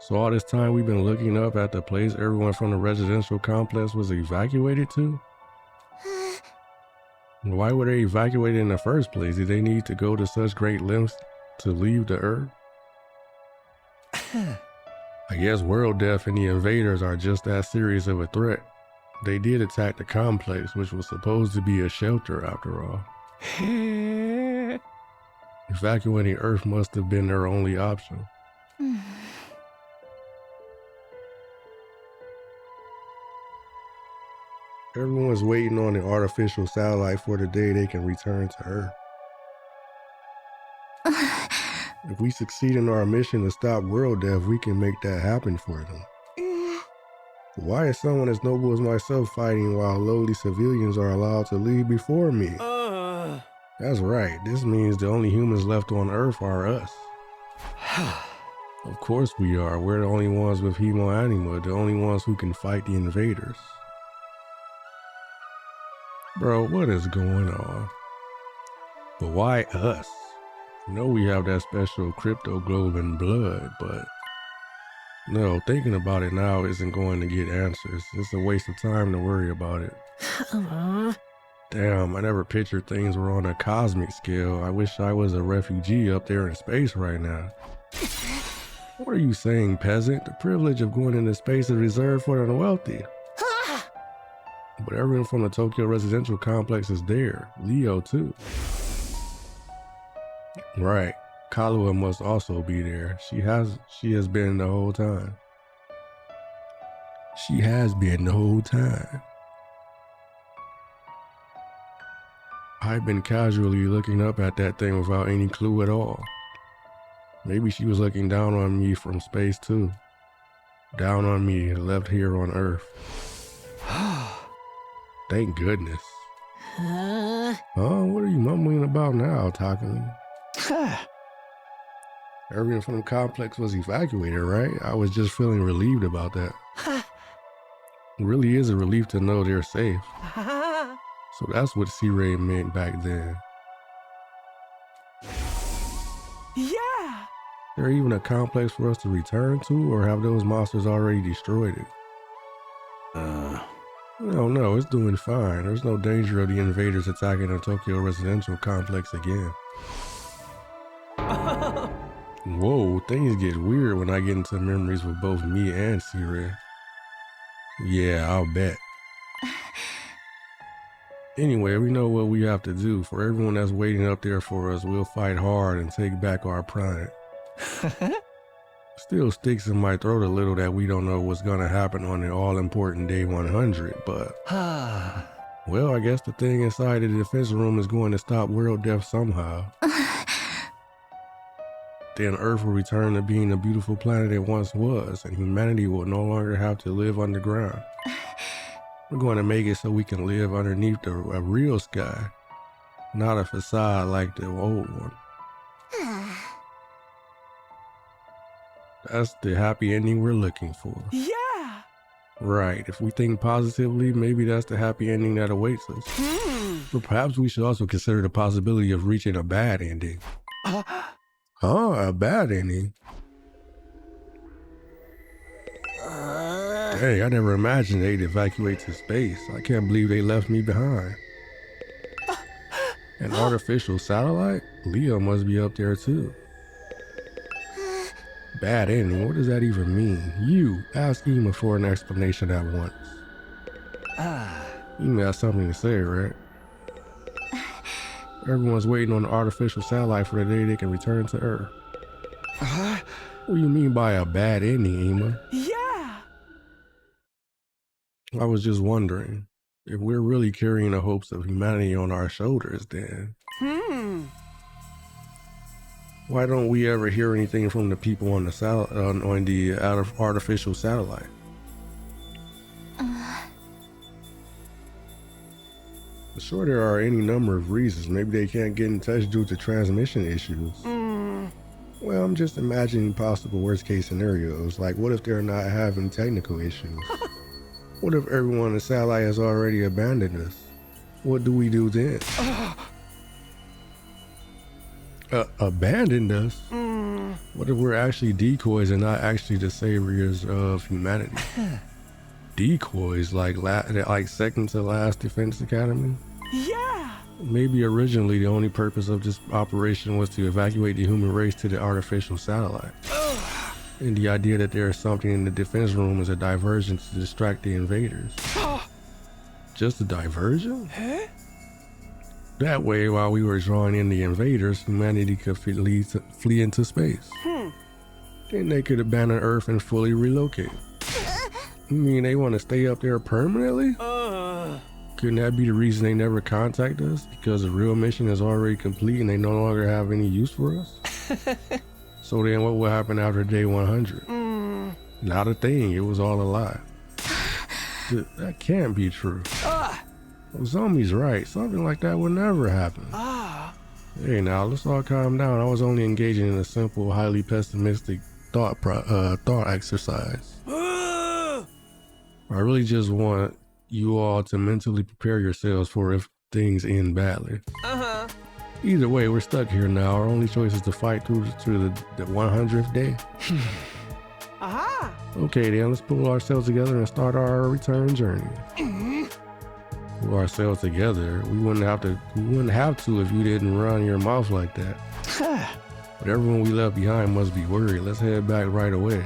So all this time we've been looking up at the place everyone from the residential complex was evacuated to? Why were they evacuated in the first place? Did they need to go to such great lengths to leave the Earth? I guess World Death and the invaders are just that serious of a threat. They did attack the complex, which was supposed to be a shelter after all. Evacuating Earth must have been their only option. Everyone's waiting on the artificial satellite for the day they can return to Earth. If we succeed in our mission to stop world death, we can make that happen for them. Why is someone as noble as myself fighting while lowly civilians are allowed to leave before me? That's right, this means the only humans left on Earth are us. Of course we are. We're the only ones with Hemo Anima, the only ones who can fight the invaders. Bro, what is going on? But why us? I know we have that special crypto globe in blood, but no, thinking about it now isn't going to get answers. It's a waste of time to worry about it. Damn, I never pictured things were on a cosmic scale. I wish I was a refugee up there in space right now. What are you saying, peasant? The privilege of going into space is reserved for the wealthy. But everyone from the Tokyo residential complex is there. Leo too. Right. Kaluwa must also be there. She has been the whole time. She has been the whole time. I've been casually looking up at that thing without any clue at all. Maybe she was looking down on me from space too. Down on me, left here on Earth. Thank goodness. Oh, what are you mumbling about now, Takumi? Everyone from the complex was evacuated, right? I was just feeling relieved about that. It really is a relief to know they're safe. So that's what C-Ray meant back then. Yeah! There even a complex for us to return to, or have those monsters already destroyed it? No, it's doing fine. There's no danger of the invaders attacking the Tokyo residential complex again. Whoa, things get weird when I get into memories with both me and C-Ray. Yeah, I'll bet. Anyway, we know what we have to do. For everyone that's waiting up there for us, we'll fight hard and take back our pride. Still sticks in my throat a little that we don't know what's gonna happen on the all-important day 100, but... well, I guess the thing inside the defense room is going to stop world death somehow. Then Earth will return to being the beautiful planet it once was, and humanity will no longer have to live underground. We're going to make it so we can live underneath a real sky, not a facade like the old one. That's the happy ending we're looking for. Yeah! Right, if we think positively, maybe that's the happy ending that awaits us. But perhaps we should also consider the possibility of reaching a bad ending. A bad ending? Dang, I never imagined they'd evacuate to space. I can't believe they left me behind. An artificial satellite? Leo must be up there too. Bad ending? What does that even mean? You, ask Ema for an explanation at once. Ema has something to say, right? Everyone's waiting on the artificial satellite for the day they can return to Earth. What do you mean by a bad ending, Ema? Yeah! I was just wondering, if we're really carrying the hopes of humanity on our shoulders, then... why don't we ever hear anything from the people on the artificial satellite? Sure, there are any number of reasons. Maybe they can't get in touch due to transmission issues. Well, I'm just imagining possible worst case scenarios, like what if they're not having technical issues? What if everyone on the satellite has already abandoned us? What do we do then? Abandoned us? What if we're actually decoys and not actually the saviors of humanity? Decoys like second to last Defense Academy? Yeah! Maybe originally the only purpose of this operation was to evacuate the human race to the artificial satellite. And the idea that there is something in the defense room is a diversion to distract the invaders. Just a diversion? That way, while we were drawing in the invaders, humanity could flee into space. Then they could abandon Earth and fully relocate. You mean they want to stay up there permanently? Couldn't that be the reason they never contact us? Because the real mission is already complete and they no longer have any use for us? So then what will happen after day 100? Not a thing, it was all a lie. That can't be true. Zombie's right, something like that would never happen. Hey now, let's all calm down. I was only engaging in a simple, highly pessimistic thought exercise. I really just want you all to mentally prepare yourselves for if things end badly. Either way, we're stuck here now. Our only choice is to fight through the 100th day. Okay then, let's pull ourselves together and start our return journey. Pull ourselves together? We wouldn't have to if you didn't run your mouth like that. But everyone we left behind must be worried. Let's head back right away.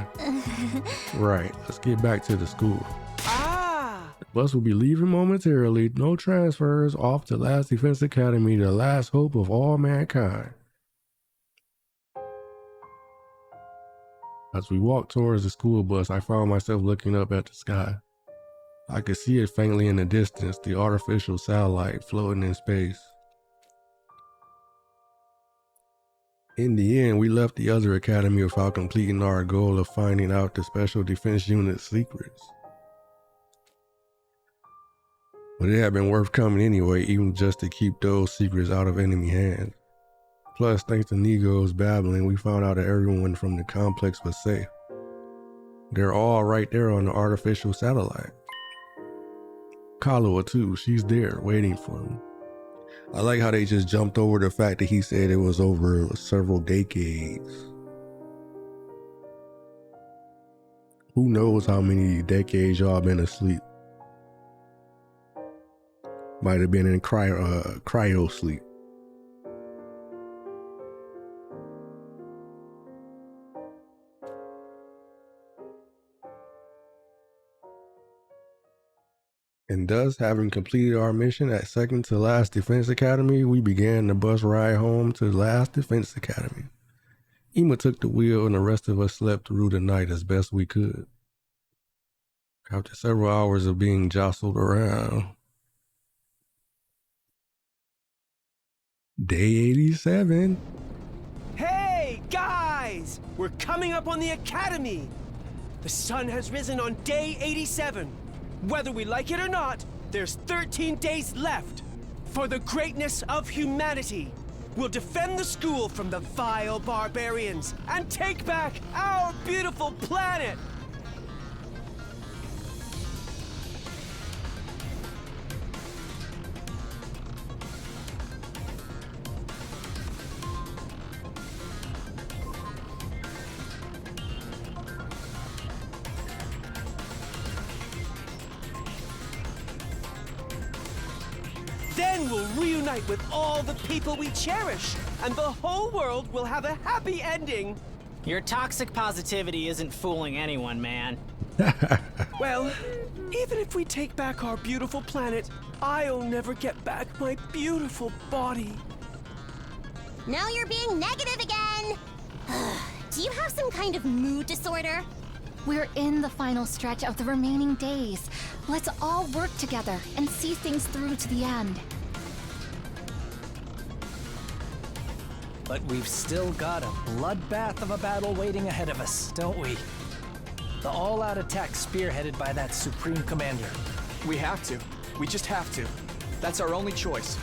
Right, let's get back to the school. The Bus will be leaving momentarily. No transfers. Off to Last Defense Academy, the last hope of all mankind. As we walked towards the school bus, I found myself looking up at the sky. I could see it faintly in the distance, the artificial satellite floating in space. In the end, we left the other academy without completing our goal of finding out the Special Defense Unit's secrets. But it had been worth coming anyway, even just to keep those secrets out of enemy hands. Plus, thanks to Nigo's babbling, we found out that everyone from the complex was safe. They're all right there on the artificial satellite. Kalua too, she's there, waiting for him. I like how they just jumped over the fact that he said it was over several decades. Who knows how many decades y'all been asleep? Might have been in cryo sleep. And thus, having completed our mission at Second to Last Defense Academy, we began the bus ride home to Last Defense Academy. Ima took the wheel and the rest of us slept through the night as best we could. After several hours of being jostled around, Day 87. Hey, guys! We're coming up on the academy! The sun has risen on day 87. Whether we like it or not, there's 13 days left. For the greatness of humanity, we'll defend the school from the vile barbarians and take back our beautiful planet! Then we'll reunite with all the people we cherish, and the whole world will have a happy ending. Your toxic positivity isn't fooling anyone, man. Well, even if we take back our beautiful planet, I'll never get back my beautiful body. Now you're being negative again! Do you have some kind of mood disorder? We're in the final stretch of the remaining days. Let's all work together and see things through to the end. But we've still got a bloodbath of a battle waiting ahead of us, don't we? The all-out attack spearheaded by that Supreme Commander. We have to. We just have to. That's our only choice.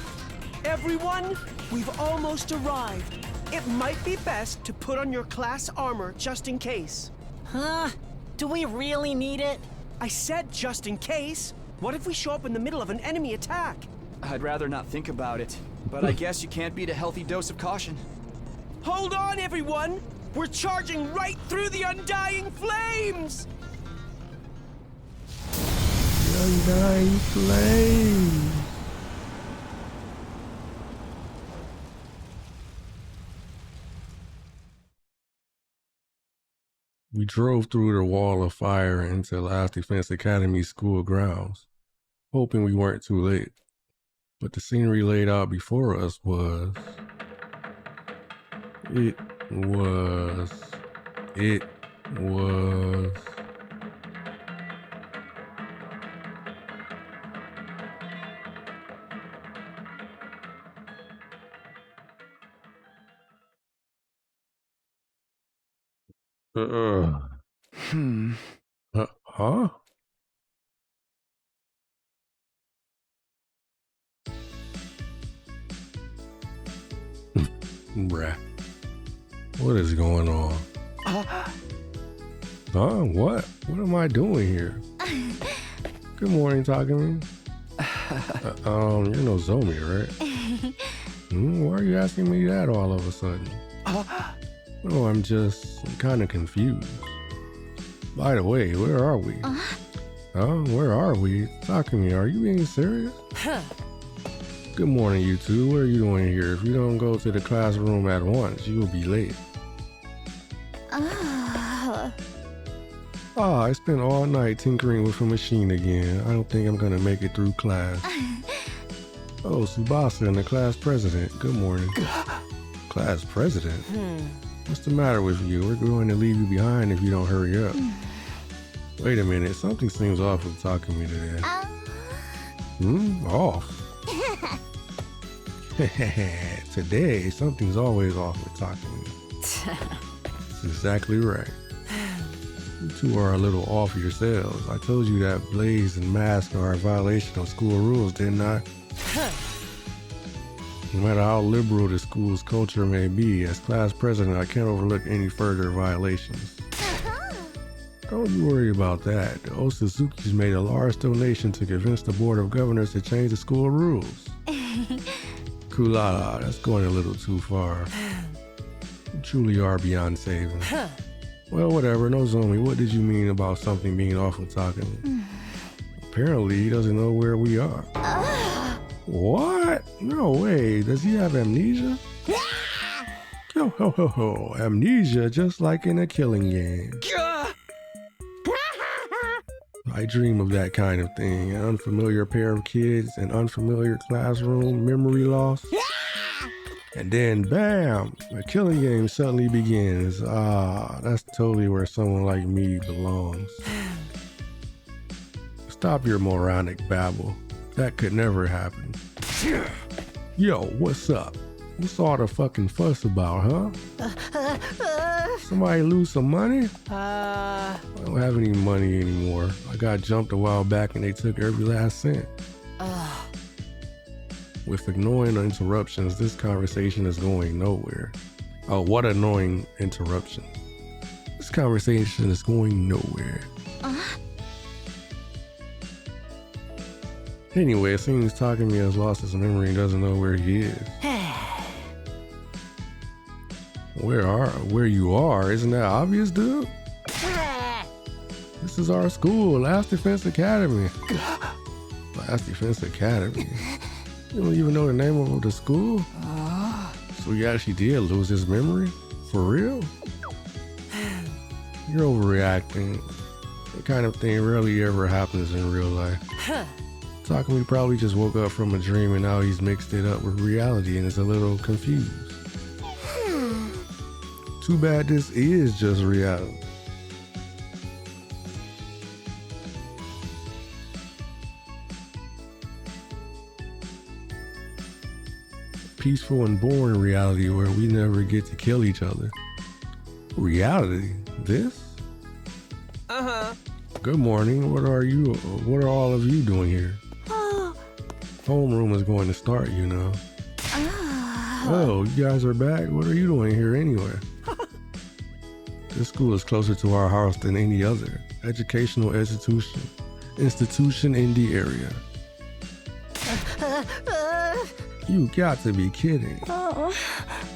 Everyone, we've almost arrived. It might be best to put on your class armor just in case. Huh? Do we really need it? I said just in case. What if we show up in the middle of an enemy attack? I'd rather not think about it, but I guess you can't beat a healthy dose of caution. Hold on, everyone! We're charging right through the undying flames! The undying flames. We drove through the wall of fire into Last Defense Academy school grounds, hoping we weren't too late. But the scenery laid out before us was... It was... Huh? Bruh. What is going on? Huh? What? What am I doing here? Good morning, Takumi. You're no Zomi, right? Why are you asking me that all of a sudden? Oh, I'm kind of confused. By the way, where are we? Where are we? Takumi, are you being serious? Good morning, you two. What are you doing here? If you don't go to the classroom at once, you will be late. I spent all night tinkering with a machine again. I don't think I'm gonna make it through class. Oh, Tsubasa and the class president. Good morning. Class president? What's the matter with you? We're going to leave you behind if you don't hurry up. Wait a minute, something seems off with Takumi today. Off? Today, something's always off with Takumi. That's exactly right. You two are a little off yourselves. I told you that Blaze and Mask are a violation of school rules, didn't I? No matter how liberal the school's culture may be, as class president, I can't overlook any further violations. Don't you worry about that. The Osuzukis made a large donation to convince the Board of Governors to change the school rules. Kulala, that's going a little too far. You truly are beyond saving. Well, whatever, Nozomi, what did you mean about something being off with Takumi? Apparently, he doesn't know where we are. What? No way. Does he have amnesia? Yo ho ho ho. Amnesia just like in a killing game. I dream of that kind of thing. An unfamiliar pair of kids, an unfamiliar classroom, memory loss. And then bam, the killing game suddenly begins. That's totally where someone like me belongs. Stop your moronic babble. That could never happen. Yo, what's up? What's all the fucking fuss about, huh? Somebody lose some money? I don't have any money anymore. I got jumped a while back and they took every last cent. With annoying interruptions, this conversation is going nowhere. Oh, what annoying interruption. This conversation is going nowhere. Anyway, it seems Takumi has lost his memory and doesn't know where he is. Where you are? Isn't that obvious, dude? This is our school, Last Defense Academy. Last Defense Academy? You don't even know the name of the school? So he actually did lose his memory? For real? You're overreacting. That kind of thing rarely ever happens in real life. Takumi probably just woke up from a dream and now he's mixed it up with reality and is a little confused. Too bad this is just reality. Peaceful and boring reality where we never get to kill each other. Reality? This? Good morning. What are all of you doing here? Homeroom is going to start, you know. Oh, you guys are back? What are you doing here anyway? This school is closer to our house than any other educational institution in the area. You got to be kidding.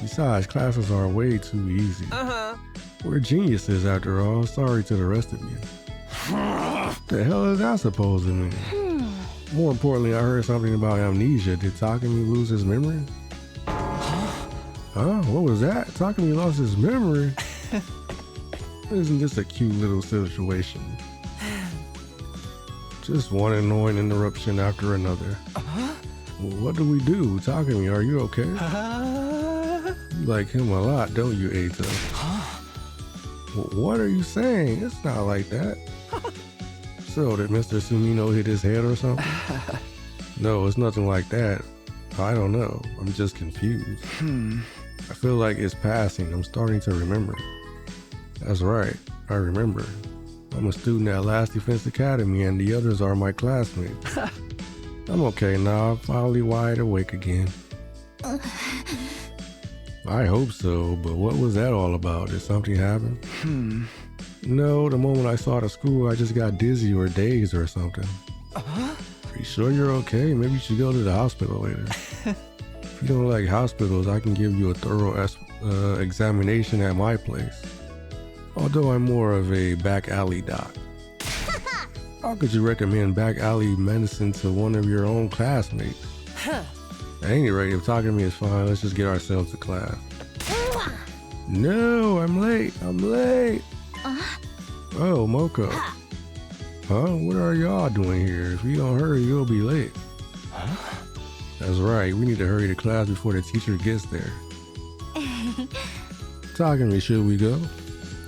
Besides, classes are way too easy. We're geniuses after all. Sorry to the rest of you. The hell is that supposed to mean? More importantly, I heard something about amnesia. Did Takumi lose his memory? Huh? What was that? Takumi lost his memory? Isn't this a cute little situation? Just one annoying interruption after another. Well, what do we do? Takumi, are you okay? You like him a lot, don't you, Eita? What are you saying? It's not like that. So, did Mr. Sumino hit his head or something? No, it's nothing like that. I don't know. I'm just confused. I feel like it's passing. I'm starting to remember. That's right. I remember. I'm a student at Last Defense Academy and the others are my classmates. I'm okay now. I'm finally wide awake again. I hope so, but what was that all about? Did something happen? No, the moment I saw the school, I just got dizzy or dazed or something. Are you sure you're okay? Maybe you should go to the hospital later. If you don't like hospitals, I can give you a thorough examination at my place. Although I'm more of a back alley doc. How could you recommend back alley medicine to one of your own classmates? At any rate, if Takumi is fine, let's just get ourselves to class. No, I'm late. Oh, Moko. Huh? What are y'all doing here? If you don't hurry, you'll be late. Huh? That's right. We need to hurry to class before the teacher gets there. Talking to me, should we go?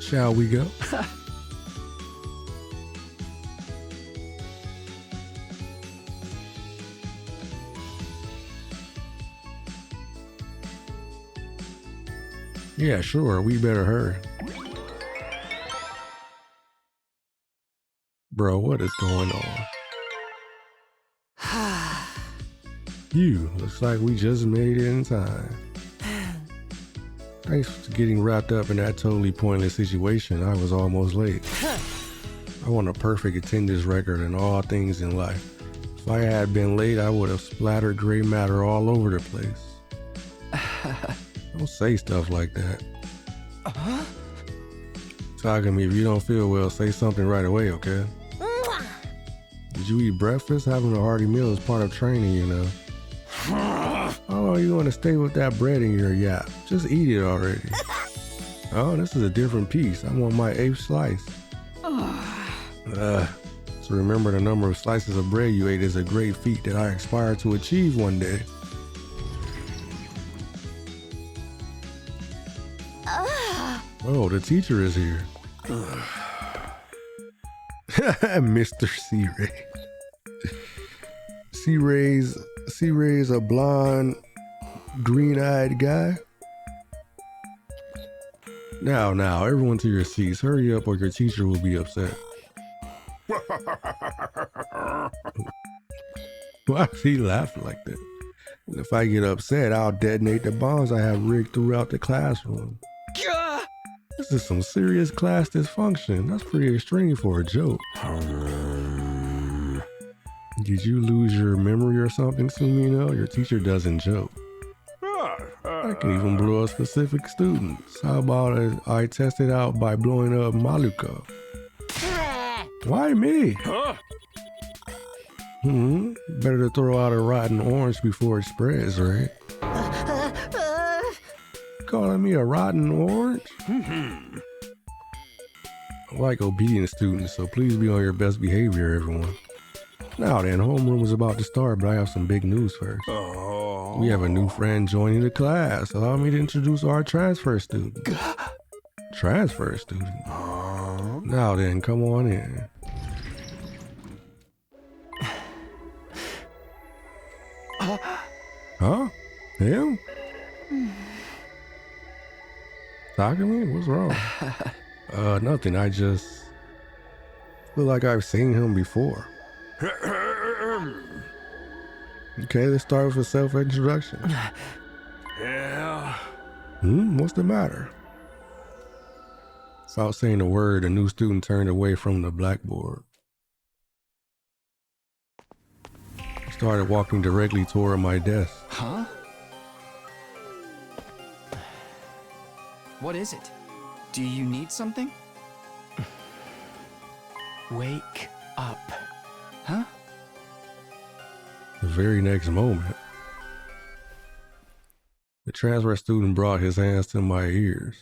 Shall we go? Yeah, sure. We better hurry. Bro, what is going on? Looks like we just made it in time. Thanks for getting wrapped up in that totally pointless situation. I was almost late. I want a perfect attendance record in all things in life. If I had been late, I would have splattered gray matter all over the place. Don't say stuff like that. Talking to me, if you don't feel well, say something right away, okay? Did you eat breakfast? Having a hearty meal is part of training, you know. How long are you going to stay with that bread in your yap? Just eat it already. Oh, this is a different piece. I want my 8th slice. So remember the number of slices of bread you ate is a great feat that I aspire to achieve one day. Oh, the teacher is here. Mr. C-Ray. C-Ray's a blonde, green-eyed guy. Now, everyone to your seats. Hurry up or your teacher will be upset. Why is he laughing like that? If I get upset, I'll detonate the bombs I have rigged throughout the classroom. This is some serious class dysfunction. That's pretty extreme for a joke. Did you lose your memory or something, Sumino? Your teacher doesn't joke. I can even blow up specific students. How about I test it out by blowing up Maluko? Why me? Better to throw out a rotten orange before it spreads, right? Calling me a rotten orange? I like obedient students, so please be on your best behavior, everyone. Now then, homeroom is about to start, but I have some big news first. We have a new friend joining the class. Allow me to introduce our transfer student. Transfer student? Now then, come on in. Huh? Him? Talking to me? What's wrong? Nothing. I just feel like I've seen him before. Okay, let's start with a self-introduction. Yeah. What's the matter? Without saying a word, a new student turned away from the blackboard. I started walking directly toward my desk. Huh? What is it? Do you need something? Wake up. Huh? The very next moment, the transfer student brought his hands to my ears.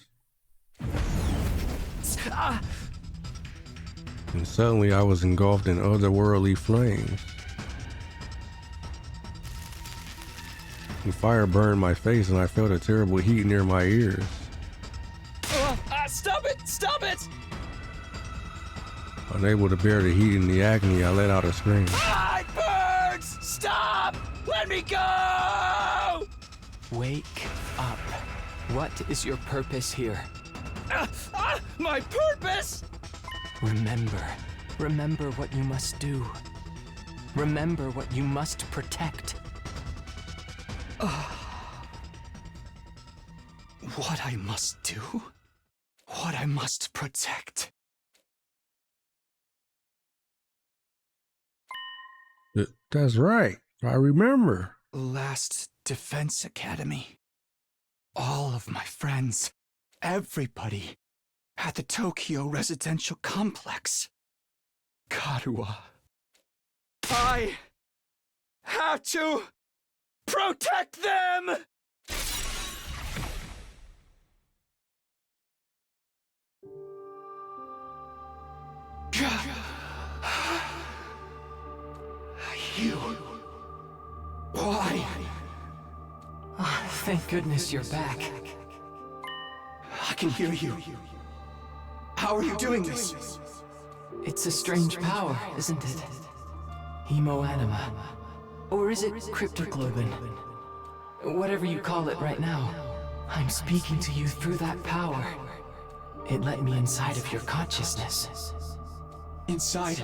And suddenly I was engulfed in otherworldly flames. The fire burned my face and I felt a terrible heat near my ears. Stop it! Stop it! Unable to bear the heat and the agony, I let out a scream. It burns! Stop! Let me go! Wake up. What is your purpose here? My purpose? Remember what you must do. Remember what you must protect. What I must do? What I must protect. That's right. I remember. Last Defense Academy. All of my friends, everybody, at the Tokyo residential complex. Karuwa. I have to protect them! You. Why? Oh, thank goodness you're back. I can hear you. How are you doing this? It's a strange power, isn't it? Hemoanima. Or is it cryptoglobin? Whatever you call it right now. I'm speaking to you through that power. It let me inside of your consciousness. Inside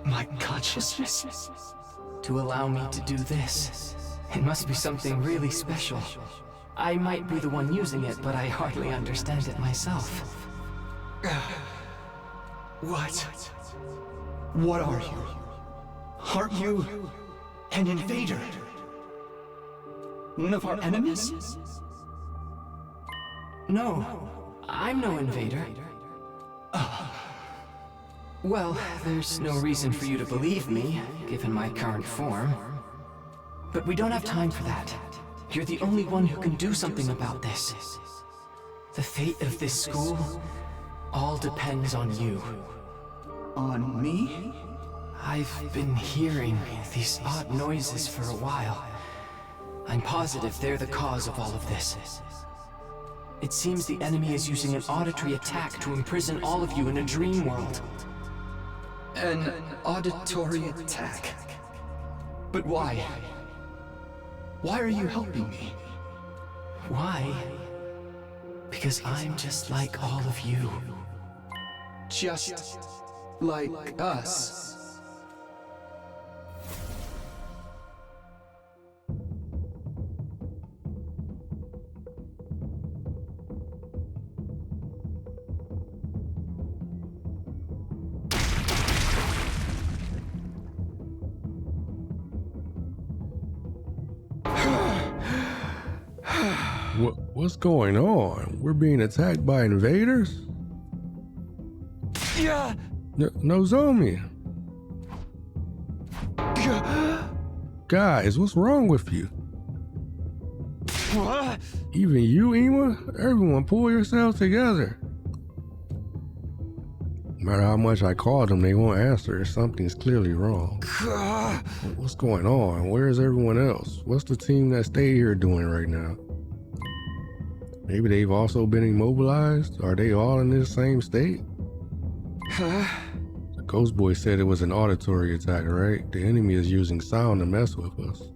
my consciousness? To allow me to do this. It must be something really special. I might be the one using it, but I hardly understand it myself. What? What are you? Aren't you an invader? One of our enemies? No, I'm no invader. Well, there's no reason for you to believe me, given my current form. But we don't have time for that. You're the only one who can do something about this. The fate of this school all depends on you. On me? I've been hearing these odd noises for a while. I'm positive they're the cause of all of this. It seems the enemy is using an auditory attack to imprison all of you in a dream world. An auditory attack? But why? Why are you helping me? Why? Because I'm just like all of you. Just like us. What's going on? We're being attacked by invaders? Yeah. Nozomi. Guys, what's wrong with you? What? Even you, Ima? Everyone, pull yourselves together. No matter how much I call them, they won't answer. Something's clearly wrong. What's going on? Where's everyone else? What's the team that stayed here doing right now? Maybe they've also been immobilized? Are they all in this same state? The Ghost Boy said it was an auditory attack, right? The enemy is using sound to mess with us.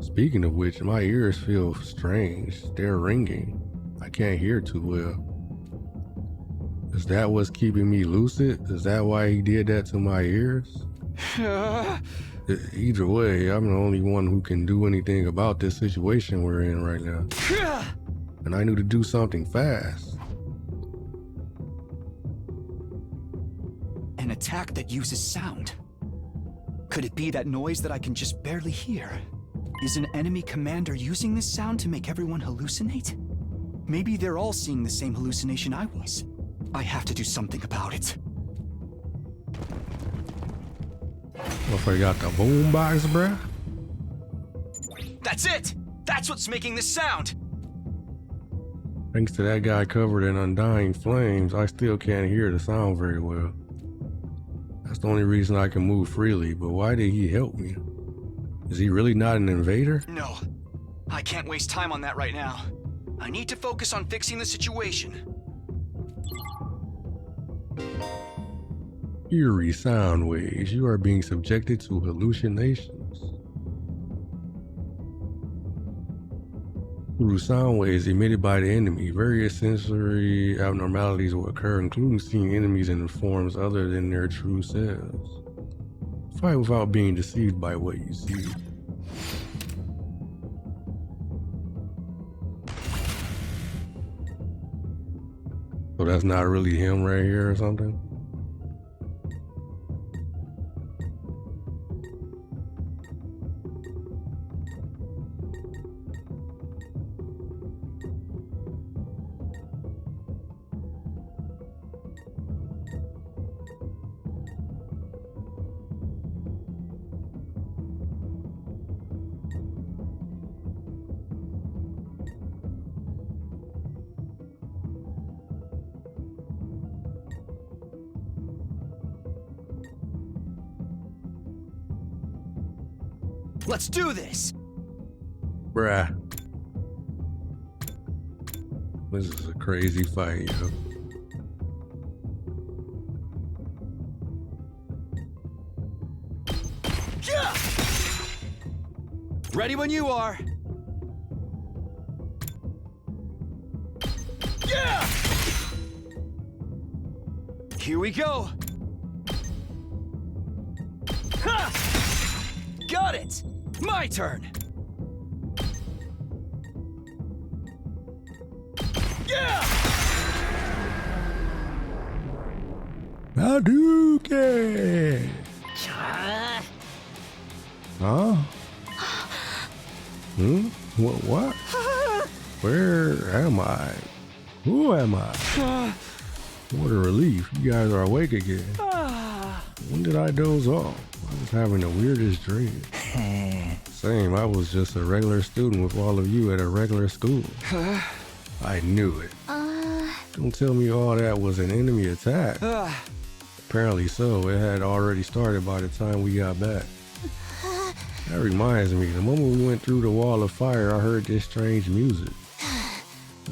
Speaking of which, my ears feel strange. They're ringing. I can't hear too well. Is that what's keeping me lucid? Is that why he did that to my ears? Either way, I'm the only one who can do anything about this situation we're in right now. And I knew to do something fast. An attack that uses sound. Could it be that noise that I can just barely hear? Is an enemy commander using this sound to make everyone hallucinate? Maybe they're all seeing the same hallucination I was. I have to do something about it. If I got the boombox, bruh. That's it! That's what's making this sound! Thanks to that guy covered in undying flames, I still can't hear the sound very well. That's the only reason I can move freely, but why did he help me? Is he really not an invader? No, I can't waste time on that right now. I need to focus on fixing the situation. Eerie sound waves. You are being subjected to hallucinations. Through sound waves emitted by the enemy, various sensory abnormalities will occur, including seeing enemies in forms other than their true selves. Fight without being deceived by what you see. So that's not really him right here or something? Let's do this! Bruh. This is a crazy fight, yo. Yeah! Ready when you are. Yeah! Here we go. Ha! Got it! My turn! Yeah! Hadouken! Huh? What? Where am I? Who am I? What a relief. You guys are awake again. When did I doze off? I was having the weirdest dream. Same, I was just a regular student with all of you at a regular school. I knew it. Don't tell me all that was an enemy attack. Apparently so. It had already started by the time we got back. That reminds me, the moment we went through the wall of fire, I heard this strange music.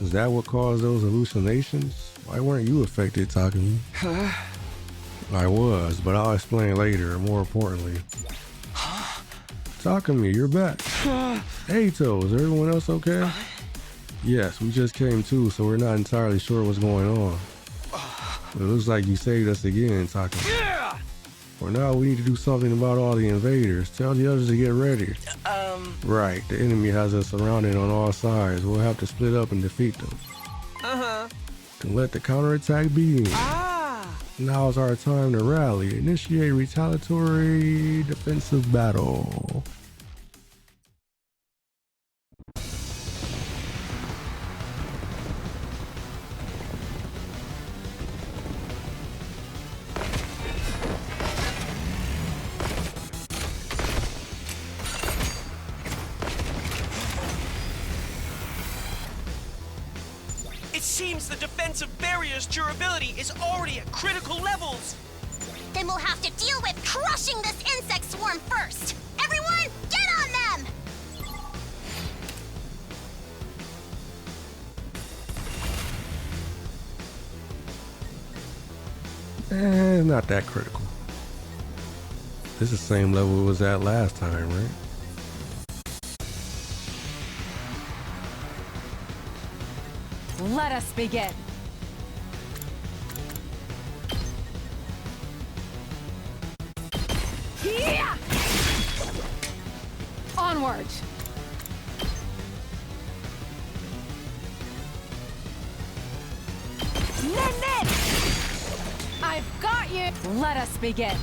Is that what caused those hallucinations? Why weren't you affected, Takumi? I was, but I'll explain later, more importantly. Takumi, you're back. Hey, Toe, is everyone else okay? Yes, we just came to, so we're not entirely sure what's going on. But it looks like you saved us again, Takumi. Yeah! For now, we need to do something about all the invaders. Tell the others to get ready. Right, the enemy has us surrounded on all sides. We'll have to split up and defeat them. Then let the counterattack begin. Now's our time to rally. Initiate retaliatory defensive battle. It seems the defensive barrier's durability is already at critical levels. Then we'll have to deal with crushing this insect swarm first. Everyone, get on them! Not that critical. This is the same level it was at last time, right? Let us begin. Yeah! Onward. Nen! I've got you. Let us begin.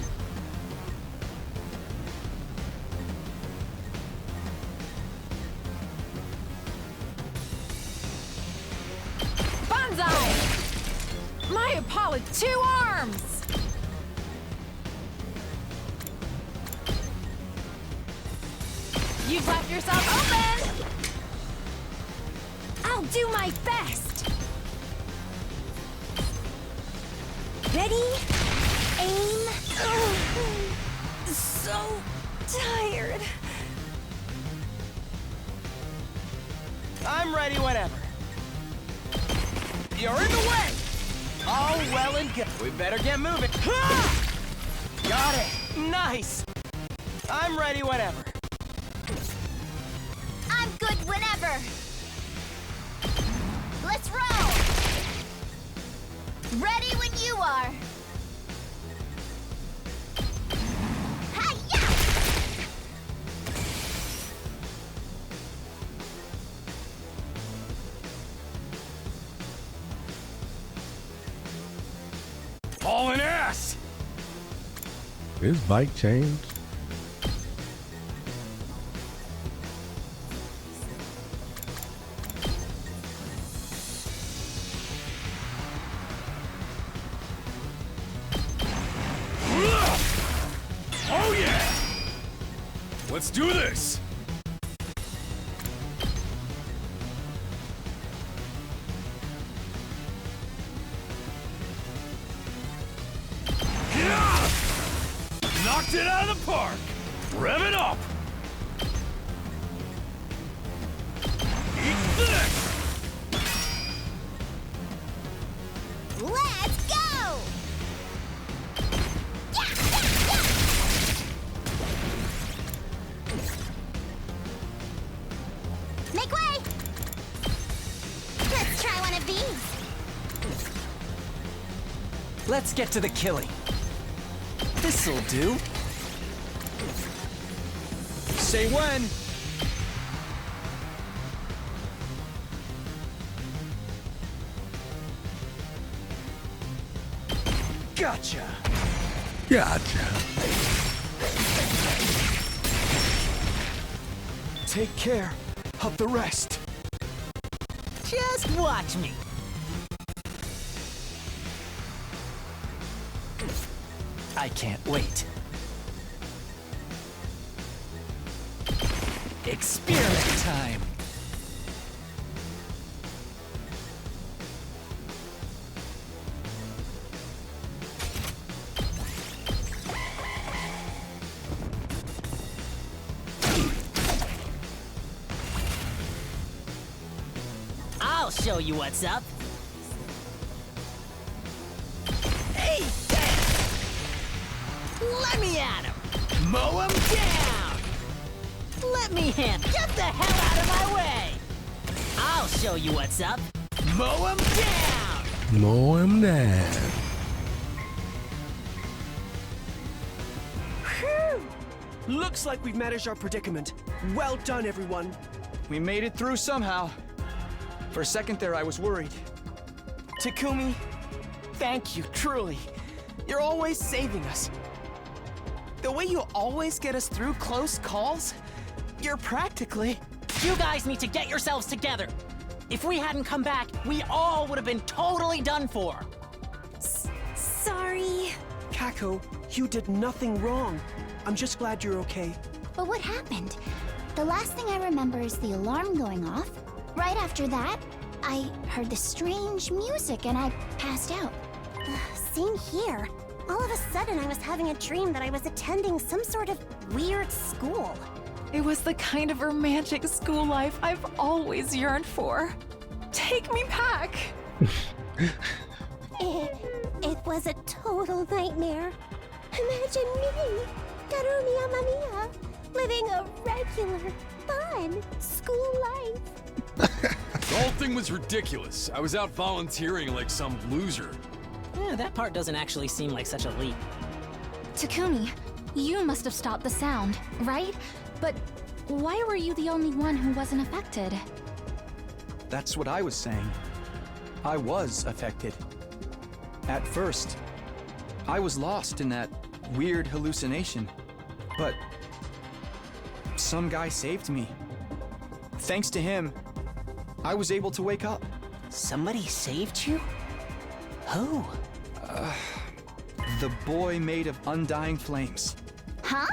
My apology. 2 arms! You've left yourself open! I'll do my best! Ready? Aim. So tired. I'm ready whenever. You're in the way! All well and good. We better get moving. Ha! Got it. Nice. I'm ready whenever. I'm good whenever. Let's roll. Ready when you are. Hi-ya! Hauling ass! His bike changed. Oh yeah! Let's do this! Knocked it out of the park! Rev it up! Eat this! Let's go! Yeah, yeah, yeah! Make way! Let's try one of these. Let's get to the killing. This'll do. Say when. Gotcha. Gotcha. Take care of the rest. Just watch me. I can't wait. Experiment time. I'll show you what's up. Hey! Let me at him! Mow him down! Let me in! Get the hell out of my way! I'll show you what's up! Mow him down! Mow him down. Looks like we've managed our predicament. Well done, everyone. We made it through somehow. For a second there, I was worried. Takumi, thank you, truly. You're always saving us. The way you always get us through close calls, you're practically... You guys need to get yourselves together! If we hadn't come back, we all would have been totally done for! Sorry. Kako, you did nothing wrong. I'm just glad you're okay. But what happened? The last thing I remember is the alarm going off. Right after that, I heard the strange music and I passed out. Same here. All of a sudden, I was having a dream that I was attending some sort of weird school. It was the kind of romantic school life I've always yearned for. Take me back! It was a total nightmare. Imagine me, Karumi Amamiya, living a regular, fun school life. The whole thing was ridiculous. I was out volunteering like some loser. Yeah, that part doesn't actually seem like such a leap. Takumi, you must have stopped the sound, right? But why were you the only one who wasn't affected? That's what I was saying. I was affected. At first, I was lost in that weird hallucination. But some guy saved me. Thanks to him, I was able to wake up. Somebody saved you? Who? The boy made of undying flames. Huh?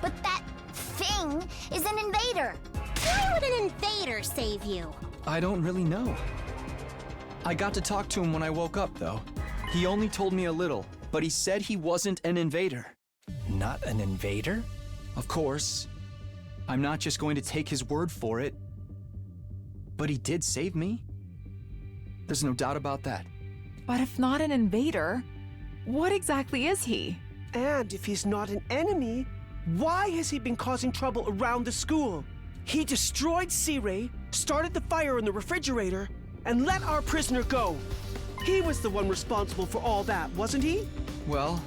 But that thing is an invader. Why would an invader save you? I don't really know. I got to talk to him when I woke up, though. He only told me a little, but he said he wasn't an invader. Not an invader? Of course. I'm not just going to take his word for it. But he did save me. There's no doubt about that. But if not an invader, what exactly is he? And if he's not an enemy, why has he been causing trouble around the school? He destroyed C-Ray, started the fire in the refrigerator, and let our prisoner go. He was the one responsible for all that, wasn't he? Well,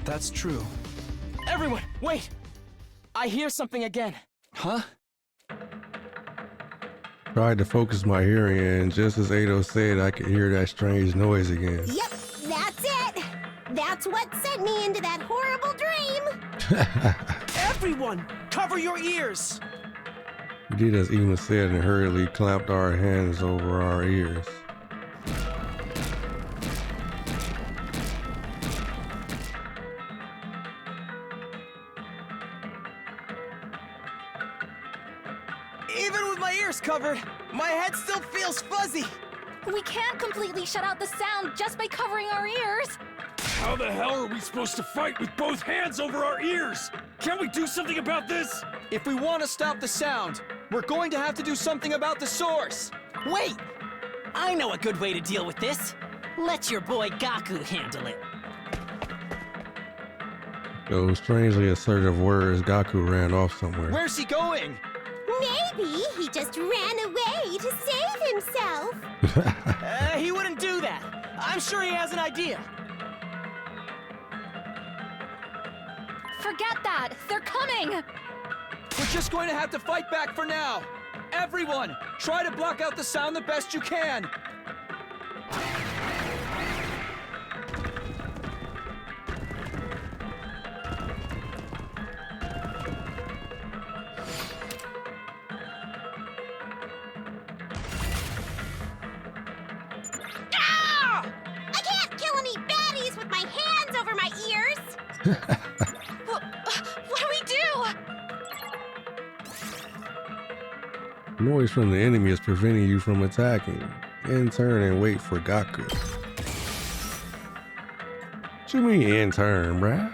that's true. Everyone, wait! I hear something again. Huh? Tried to focus my hearing, and just as Ado said, I could hear that strange noise again. Yep, that's it. That's what sent me into that horrible dream. Everyone, cover your ears! We did as Ema said and hurriedly clamped our hands over our ears. Even with my ears covered, my head still feels fuzzy. We can't completely shut out the sound just by covering our ears. How the hell are we supposed to fight with both hands over our ears? Can't we do something about this? If we want to stop the sound, We're going to have to do something about the source! Wait! I know a good way to deal with this. Let your boy Gaku handle it. Those strangely assertive words, Gaku ran off somewhere. Where's he going? Maybe he just ran away to save himself. He wouldn't do that. I'm sure he has an idea. Forget that! They're coming! We're just going to have to fight back for now. Everyone, try to block out the sound the best you can. Ah! I can't kill any baddies with my hands over my ears. What do we do? Noise from the enemy is preventing you from attacking. In turn and wait for Gaku. What you mean in turn, bruh?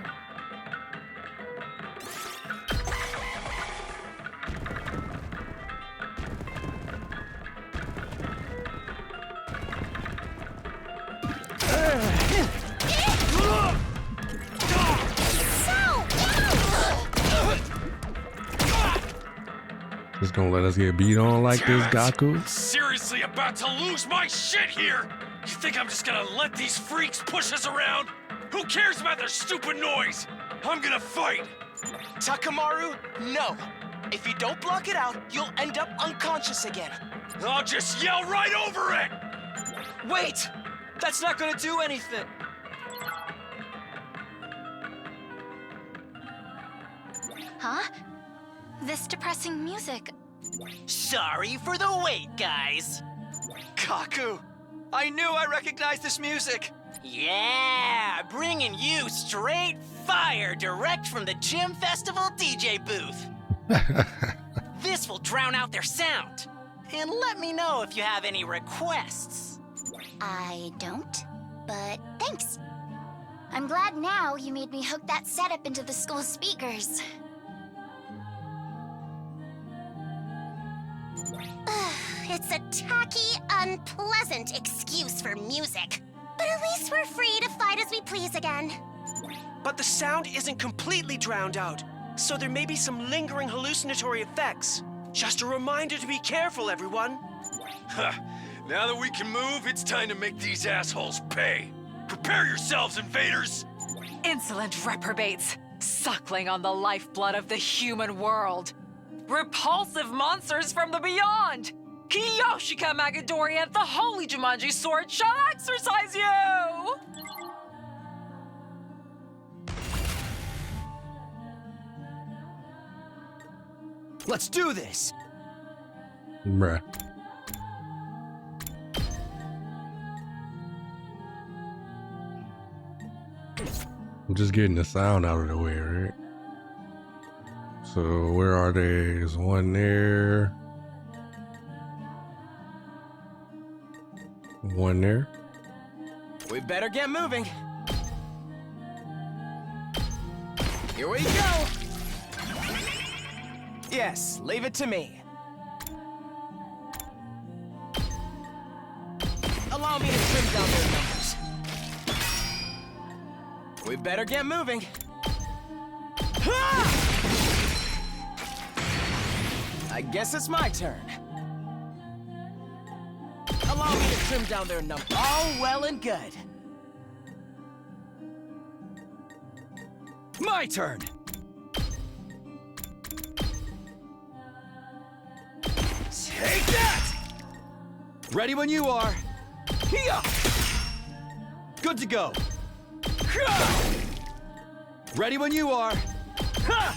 Just gonna let us get beat on like this, Gaku? Seriously about to lose my shit here! You think I'm just gonna let these freaks push us around? Who cares about their stupid noise? I'm gonna fight! Takamaru, no. If you don't block it out, you'll end up unconscious again. I'll just yell right over it! Wait! That's not gonna do anything. Huh? This depressing music. Sorry for the wait, guys. Gaku, I knew I recognized this music. Yeah, bringing you straight fire direct from the Gym Festival DJ booth. This will drown out their sound. And let me know if you have any requests. I don't, but thanks. I'm glad now you made me hook that setup into the school speakers. It's a tacky, unpleasant excuse for music. But at least we're free to fight as we please again. But the sound isn't completely drowned out, so there may be some lingering hallucinatory effects. Just a reminder to be careful, everyone. Now that we can move, it's time to make these assholes pay. Prepare yourselves, invaders! Insolent reprobates, suckling on the lifeblood of the human world. Repulsive monsters from the beyond! Kiyoshika Magadori and the Holy Jumanji Sword shall exorcise you! Let's do this! Bruh. We're just getting the sound out of the way, right? So where are they? There's one there. One there. We better get moving. Here we go! Yes, leave it to me. Allow me to trim down their numbers. We better get moving. Ha! I guess it's my turn. Allow me to trim down their numbers. All well and good. My turn! Take that! Ready when you are. Hiya! Good to go. Ha! Ready when you are. Ha!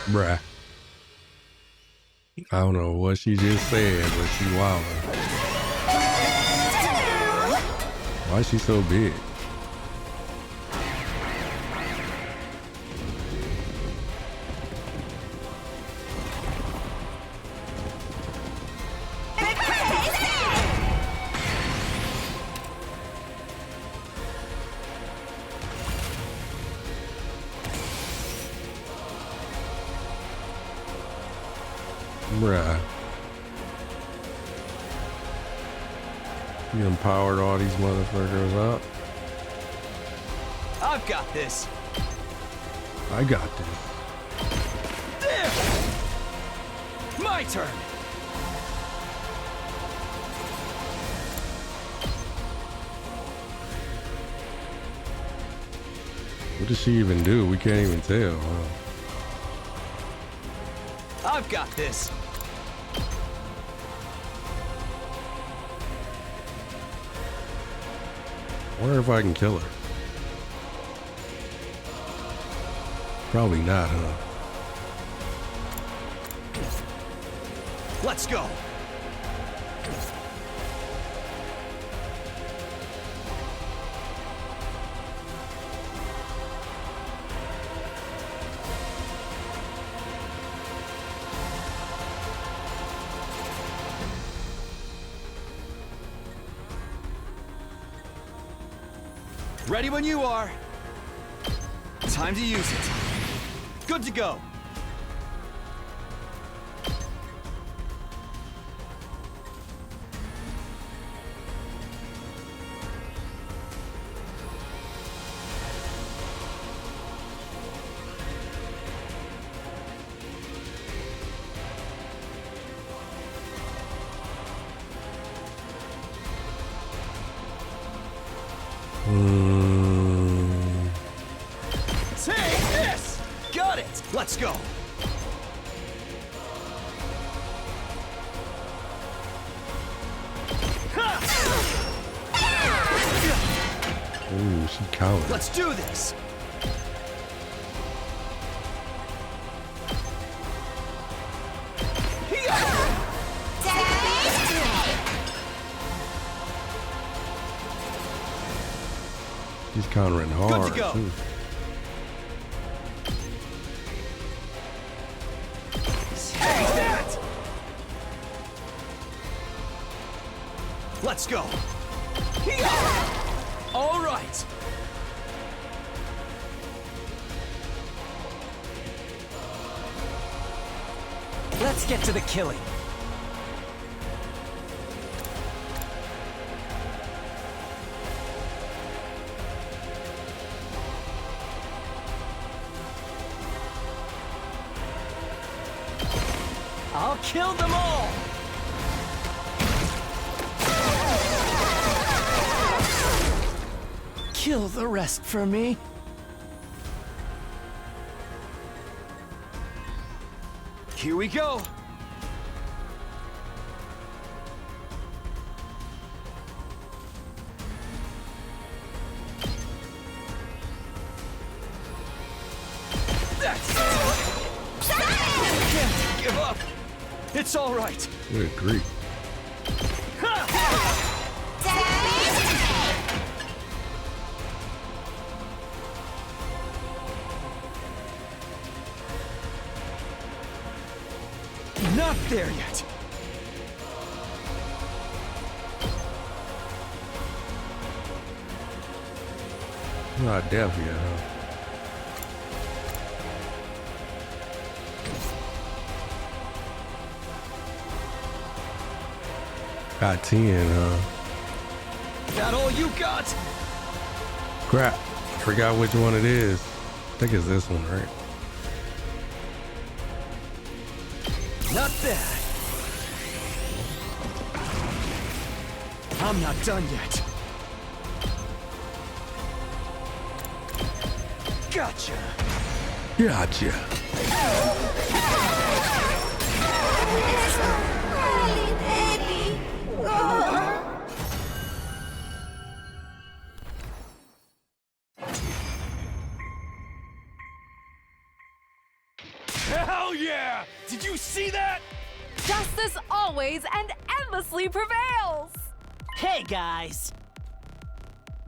Bruh. I don't know what she just said, but she wildin'. Why is she so big? Bruh. You empowered all these motherfuckers up. I've got this. I got this. There! My turn. What does she even do? We can't even tell, huh? I've got this. I wonder if I can kill her. Probably not, huh? Let's go. Ready when you are. Time to use it. Good to go. Take this! Got it! Let's go! Ooh, she counted. Let's do this! She's countering hard, Good to go. too. Take that! Let's go! All right! Let's get to the killing. I'll kill them all! Kill the rest for me. Here we go! That's it! Can't give up! It's all right! Good grief. Not there yet! Not deaf yet, huh? Got 10, huh? That all you got? Crap. I forgot which one it is. I think it's this one, right? Not bad. I'm not done yet. Gotcha. Gotcha. Hell Hell yeah! Did you see that? Justice always and endlessly prevails! Hey, guys.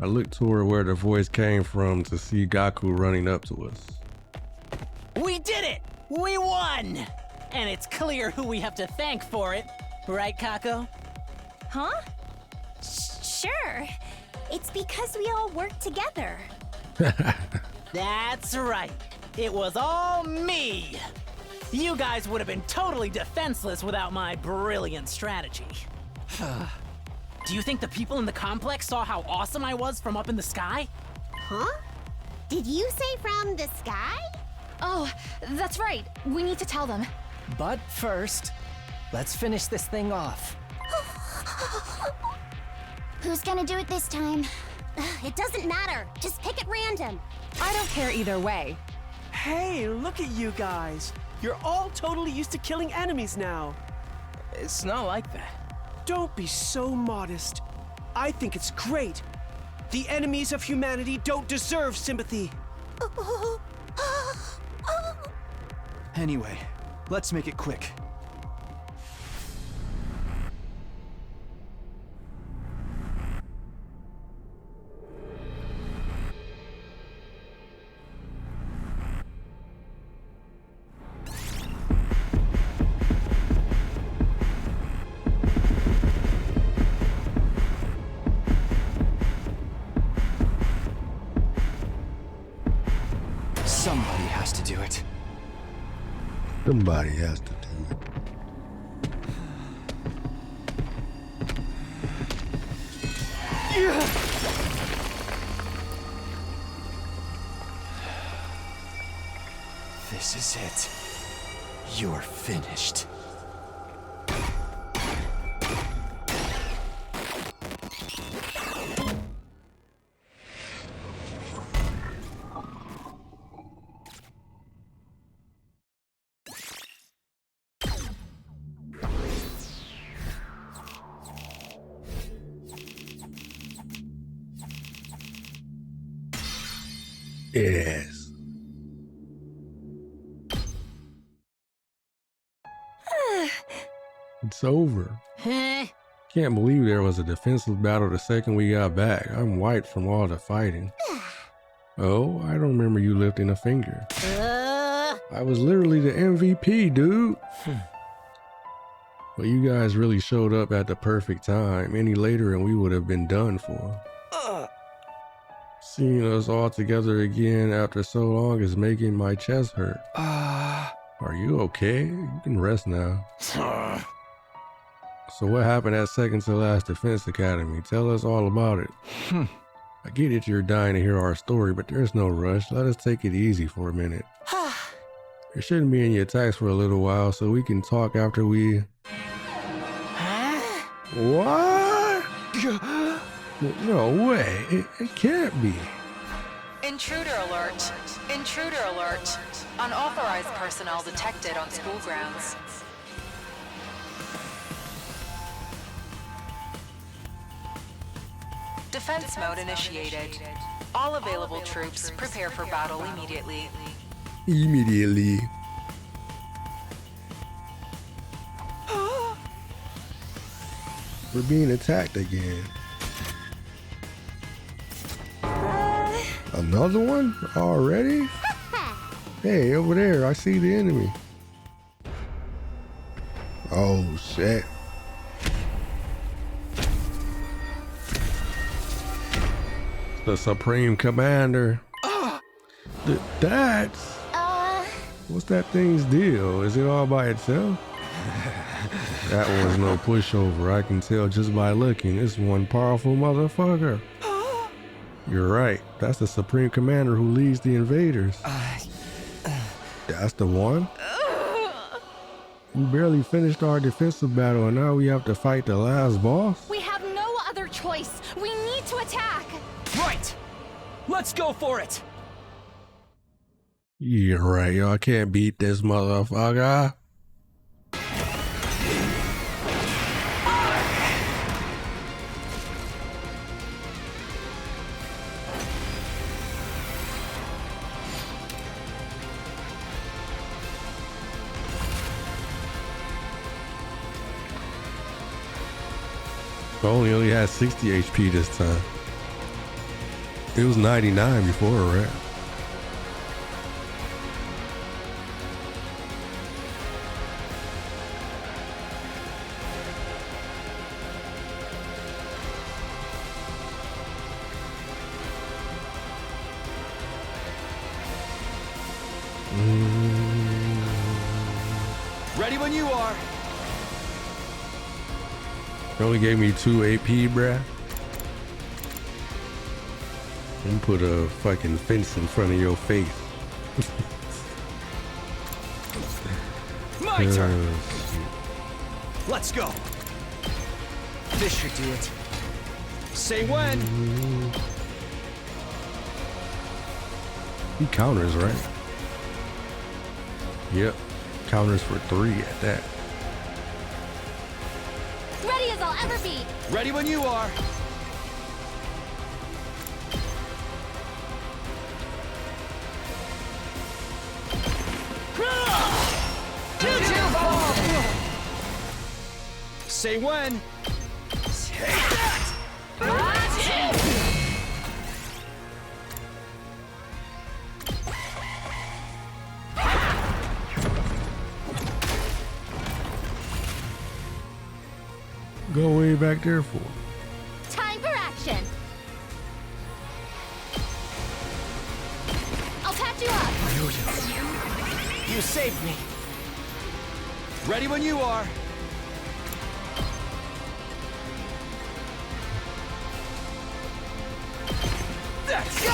I looked toward where the voice came from to see Gaku running up to us. We did it! We won! And it's clear who we have to thank for it. Right, Kako? Huh? Sure. It's because we all work together. That's right. It was all me. You guys would have been totally defenseless without my brilliant strategy. Do you think the people in the complex saw how awesome I was from up in the sky? Huh? Did you say from the sky? Oh, that's right. We need to tell them. But first, let's finish this thing off. Who's gonna do it this time? It doesn't matter. Just pick at random. I don't care either way. Hey, look at you guys. You're all totally used to killing enemies now. It's not like that. Don't be so modest. I think it's great. The enemies of humanity don't deserve sympathy. Anyway, let's make it quick. Somebody has to do it. Somebody has to do it. This is it. You're finished. Yes. It's over. Huh? Can't believe there was a defensive battle the second we got back. I'm white from all the fighting. Oh, I don't remember you lifting a finger. I was literally the MVP, dude. Well, you guys really showed up at the perfect time. Any later and we would have been done for. Seeing us all together again after so long is making my chest hurt. Are you okay? You can rest now. So what happened at second to last Defense Academy? Tell us all about it. I get it, you're dying to hear our story, but there's no rush. Let us take it easy for a minute. There shouldn't be any attacks for a little while, so we can talk after we... What? No way. It can't be. Intruder alert. Intruder alert. Unauthorized personnel detected on school grounds. Defense mode initiated. All available troops prepare for battle immediately. Immediately. We're being attacked again. Another one? Already? Hey, over there, I see the enemy. Oh, shit. The Supreme Commander. That's... What's that thing's deal? Is it all by itself? That one's no pushover. I can tell just by looking. It's one powerful motherfucker. You're right. That's the Supreme Commander who leads the invaders. That's the one? We barely finished our defensive battle and now we have to fight the last boss? We have no other choice. We need to attack. Right! Let's go for it! You're right, y'all can't beat this motherfucker. Only had 60 HP this time. It was 99 before, right? Ready when you are. It only gave me 2 AP, bruh. And put a fucking fence in front of your face. My turn. Let's go. This should do it. Say when. He counters, right? Yep. Counters for 3 at that. Ready as I'll ever be! Ready when you are. Say when. Take that! Go way back there for. Time for action! I'll patch you up! You saved me. Ready when you are. That's go!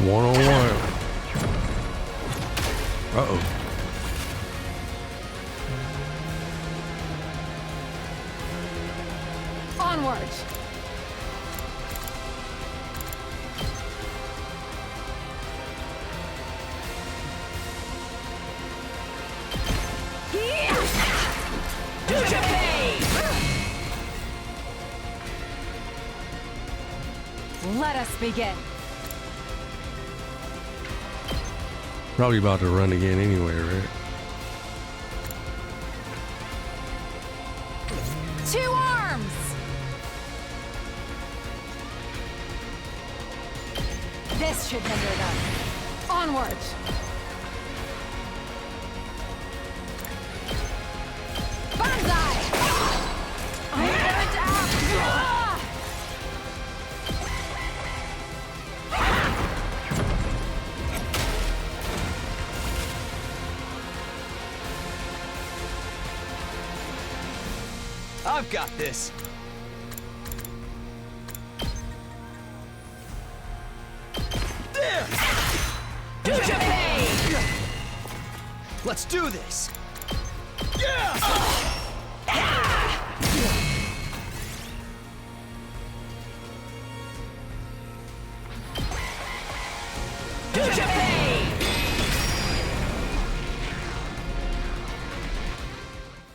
One-on-one. Uh-oh. Onwards. Let us begin. Probably about to run again anyway, right? Two arms. This should hinder them. Onwards. Banzai! I'm burnt out! I've got this. There! Let's do this.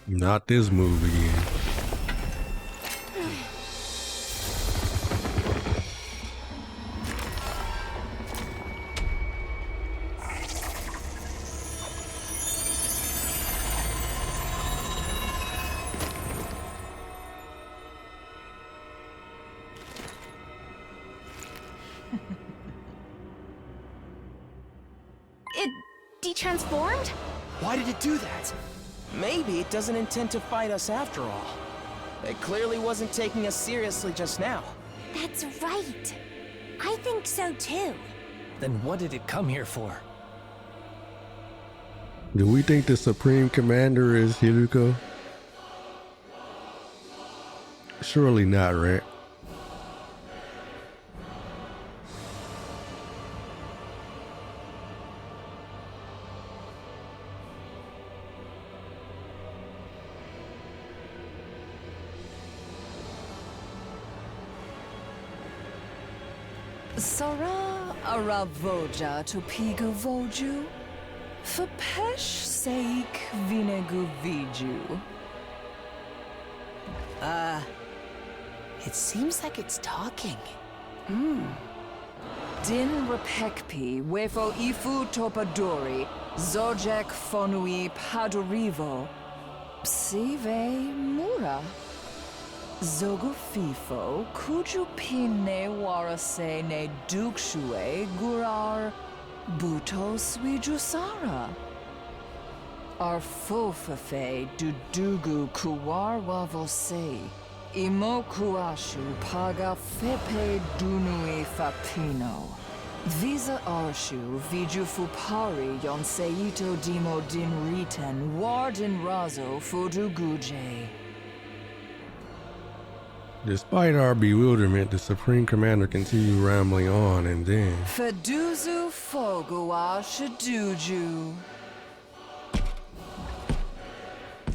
Not this move again. It de-transformed? Why did it do that? Maybe it doesn't intend to fight us after all. It clearly wasn't taking us seriously just now. That's right. I think so too. Then what did it come here for? Do we think the Supreme Commander is Hiruko? Surely not, right? Sara aravoja to pigu voju, for pesh sake vinegu viju. It seems like it's talking. Din repekpi wefo ifu topadori, Zojek fonui padurivo. Psive mura. Zogufifo kujupine warase ne dukshue gurar buto swijusara. Arfofafe dudugu kuwarwa vose. Imo kuashu paga fepe dunui fapino. Visa arshu viju fupari yonseito dimo din riten warden razo fuduguje. Despite our bewilderment, the Supreme Commander continued rambling on, and then... Feduzu fogua shaduju.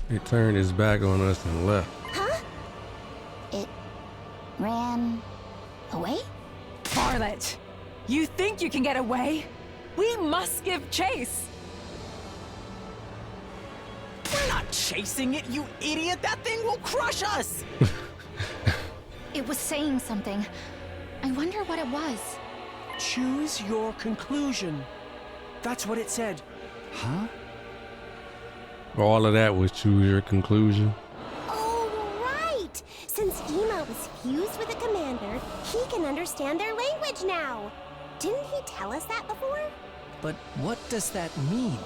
It turned its back on us and left. Huh? It ran away? Varlet, you think you can get away? We must give chase. We're not chasing it, you idiot! That thing will crush us! It was saying something. I wonder what it was. Choose your conclusion. That's what it said. Huh? All of that was choose your conclusion. Oh, right! Since Ema was fused with the commander, he can understand their language now. Didn't he tell us that before? But what does that mean?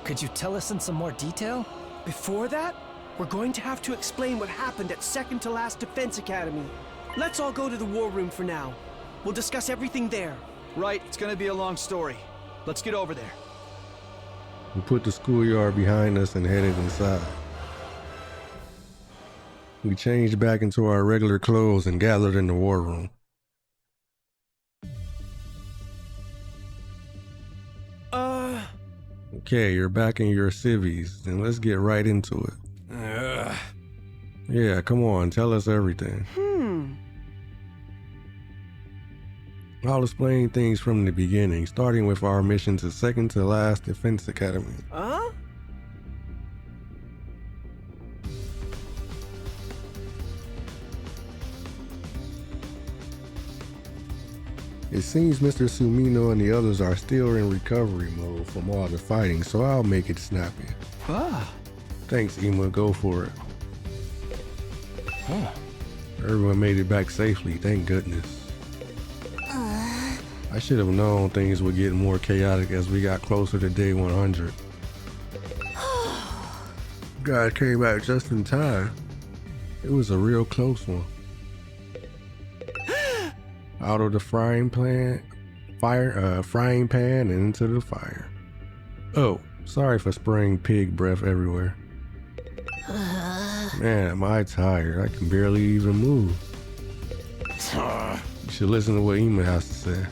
Could you tell us in some more detail? Before that, we're going to have to explain what happened at second to last Defense Academy. Let's all go to the war room for now. We'll discuss everything there. Right, it's gonna be a long story. Let's get over there. We put the schoolyard behind us and headed inside. We changed back into our regular clothes and gathered in the war room. Okay, you're back in your civvies, then let's get right into it. Yeah, come on, tell us everything. I'll explain things from the beginning, starting with our mission to second to last Defense Academy. Huh? It seems Mr. Sumino and the others are still in recovery mode from all the fighting, so I'll make it snappy. Ah. Thanks, Ema, go for it. Huh. Everyone made it back safely, thank goodness. I should have known things would get more chaotic as we got closer to day 100. Guys came back just in time. It was a real close one. Out of the frying pan and into the fire. Oh, sorry for spraying pig breath everywhere. Man, am I tired? I can barely even move. You should listen to what Ema has to say.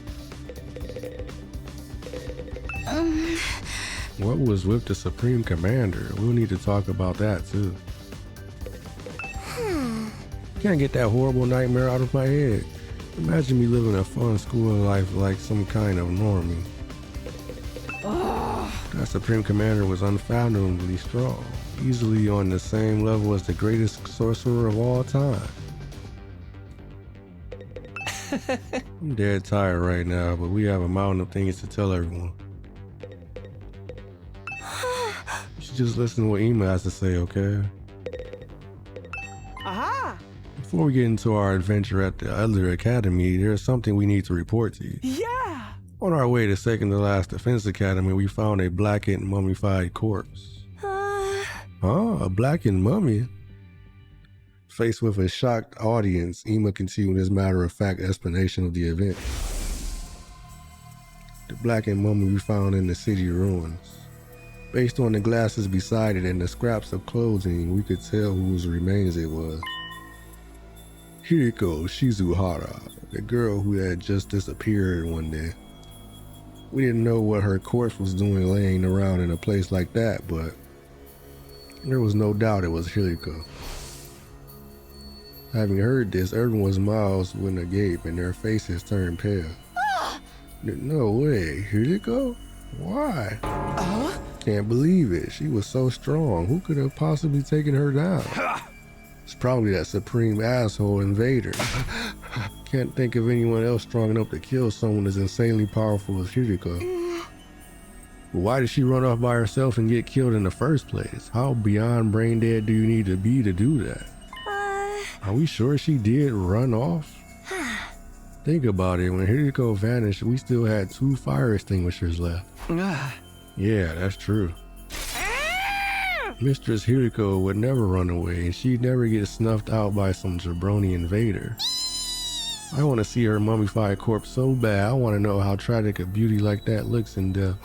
What was with the Supreme Commander? We'll need to talk about that too. Can't get that horrible nightmare out of my head. Imagine me living a fun school life like some kind of normie. That Supreme Commander was unfathomably strong, easily on the same level as the greatest sorcerer of all time. I'm dead tired right now, but we have a mountain of things to tell everyone. You should just listen to what Ema has to say, okay? Aha! Before we get into our adventure at the other academy, there's something we need to report to you. Yeah! On our way to second to last Defense Academy, we found a blackened, mummified corpse. A blackened mummy? Faced with a shocked audience, Ema continued his matter-of-fact explanation of the event. The blackened mummy we found in the city ruins. Based on the glasses beside it and the scraps of clothing, we could tell whose remains it was. Hiriko Shizuhara, the girl who had just disappeared one day. We didn't know what her corpse was doing laying around in a place like that, but there was no doubt it was Hiriko. Having heard this, everyone's mouths went agape and their faces turned pale. No way, Hiriko? Why? Can't believe it. She was so strong. Who could have possibly taken her down? It's probably that supreme asshole invader. Can't think of anyone else strong enough to kill someone as insanely powerful as Hiriko. Why did she run off by herself and get killed in the first place? How beyond brain dead do you need to be to do that? Are we sure she did run off? Think about it, when Hiriko vanished, we still had 2 fire extinguishers left. Yeah, that's true. Mistress Hiriko would never run away, and she'd never get snuffed out by some jabroni invader. I want to see her mummified corpse so bad. I want to know how tragic a beauty like that looks in death.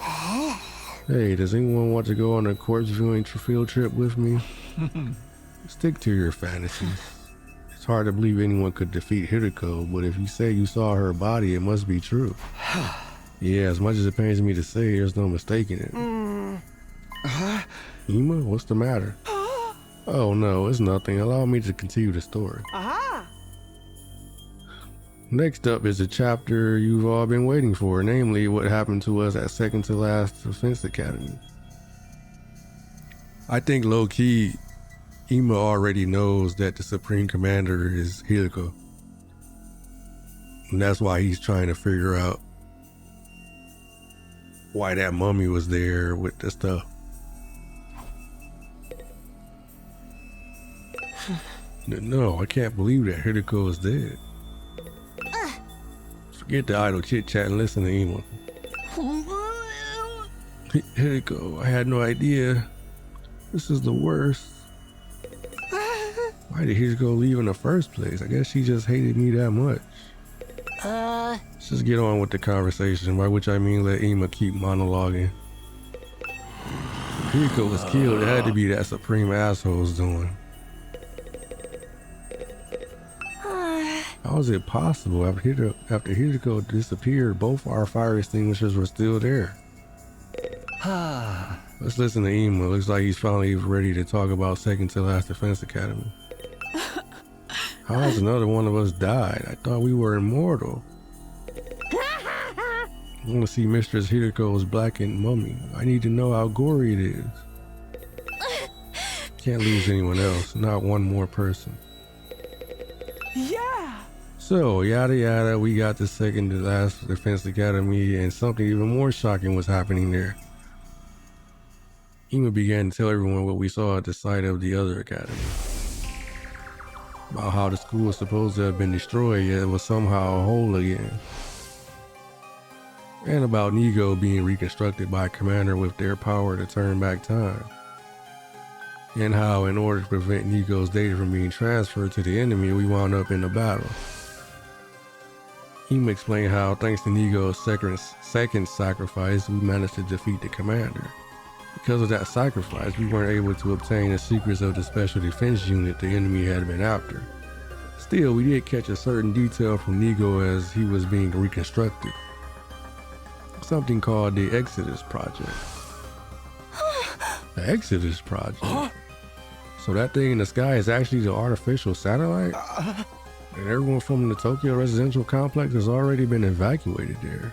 Hey, does anyone want to go on a corpse viewing field trip with me? Stick to your fantasies. It's hard to believe anyone could defeat Hiriko, but if you say you saw her body, it must be true. Yeah, as much as it pains me to say, there's no mistaking it. Ima, what's the matter? Oh no, it's nothing. Allow me to continue the story. Next up is a chapter you've all been waiting for, namely what happened to us at second to last Defense Academy. I think low-key, Ima already knows that the Supreme Commander is Hiriko. And that's why he's trying to figure out why that mummy was there with the stuff. No, I can't believe that Hiriko is dead. Forget the idle chit-chat and listen to Ima. Hiriko, I had no idea. This is the worst. Why did Hiriko leave in the first place? I guess she just hated me that much. Let's just get on with the conversation, by which I mean let Ima keep monologuing. If Hiriko was killed, it had to be that Supreme asshole's doing. How is it possible? After Hiriko disappeared, both our fire extinguishers were still there. Let's listen to Ima. Looks like he's finally ready to talk about second to last Defense Academy. How has another one of us died? I thought we were immortal. I want to see Mistress Hiriko's blackened mummy. I need to know how gory it is. Can't lose anyone else, not one more person. So, yada yada, we got the second to last Defense Academy, and something even more shocking was happening there. Ima began to tell everyone what we saw at the site of the other academy. About how the school was supposed to have been destroyed, yet it was somehow whole again. And about Nigo being reconstructed by a commander with their power to turn back time. And how, in order to prevent Nigo's data from being transferred to the enemy, we wound up in a battle. Ima explained how, thanks to Nigo's second sacrifice, we managed to defeat the commander. Because of that sacrifice, we weren't able to obtain the secrets of the special defense unit the enemy had been after. Still, we did catch a certain detail from Nigo as he was being reconstructed. Something called the Exodus Project. The Exodus Project? So that thing in the sky is actually the artificial satellite? And everyone from the Tokyo residential complex has already been evacuated there.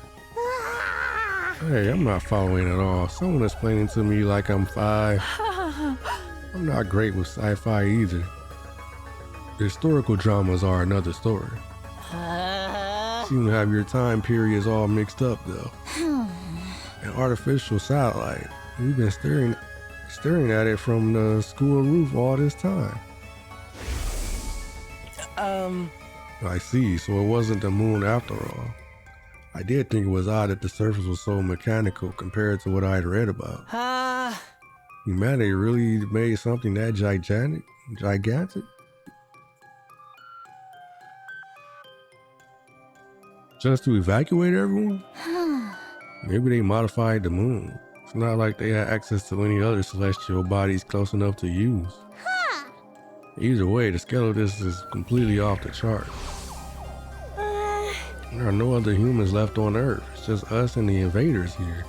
Hey, I'm not following at all. Someone explaining to me like I'm 5. I'm not great with sci-fi either. The historical dramas are another story. Seem to have your time periods all mixed up though. An artificial satellite. We've been staring at it from the school roof all this time. I see, so it wasn't the moon after all. I did think it was odd that the surface was so mechanical compared to what I had read about. Humanity really made something that gigantic? Just to evacuate everyone? Maybe they modified the moon. It's not like they had access to any other celestial bodies close enough to use. Either way, the scale of this is completely off the chart. There are no other humans left on Earth. It's just us and the invaders here.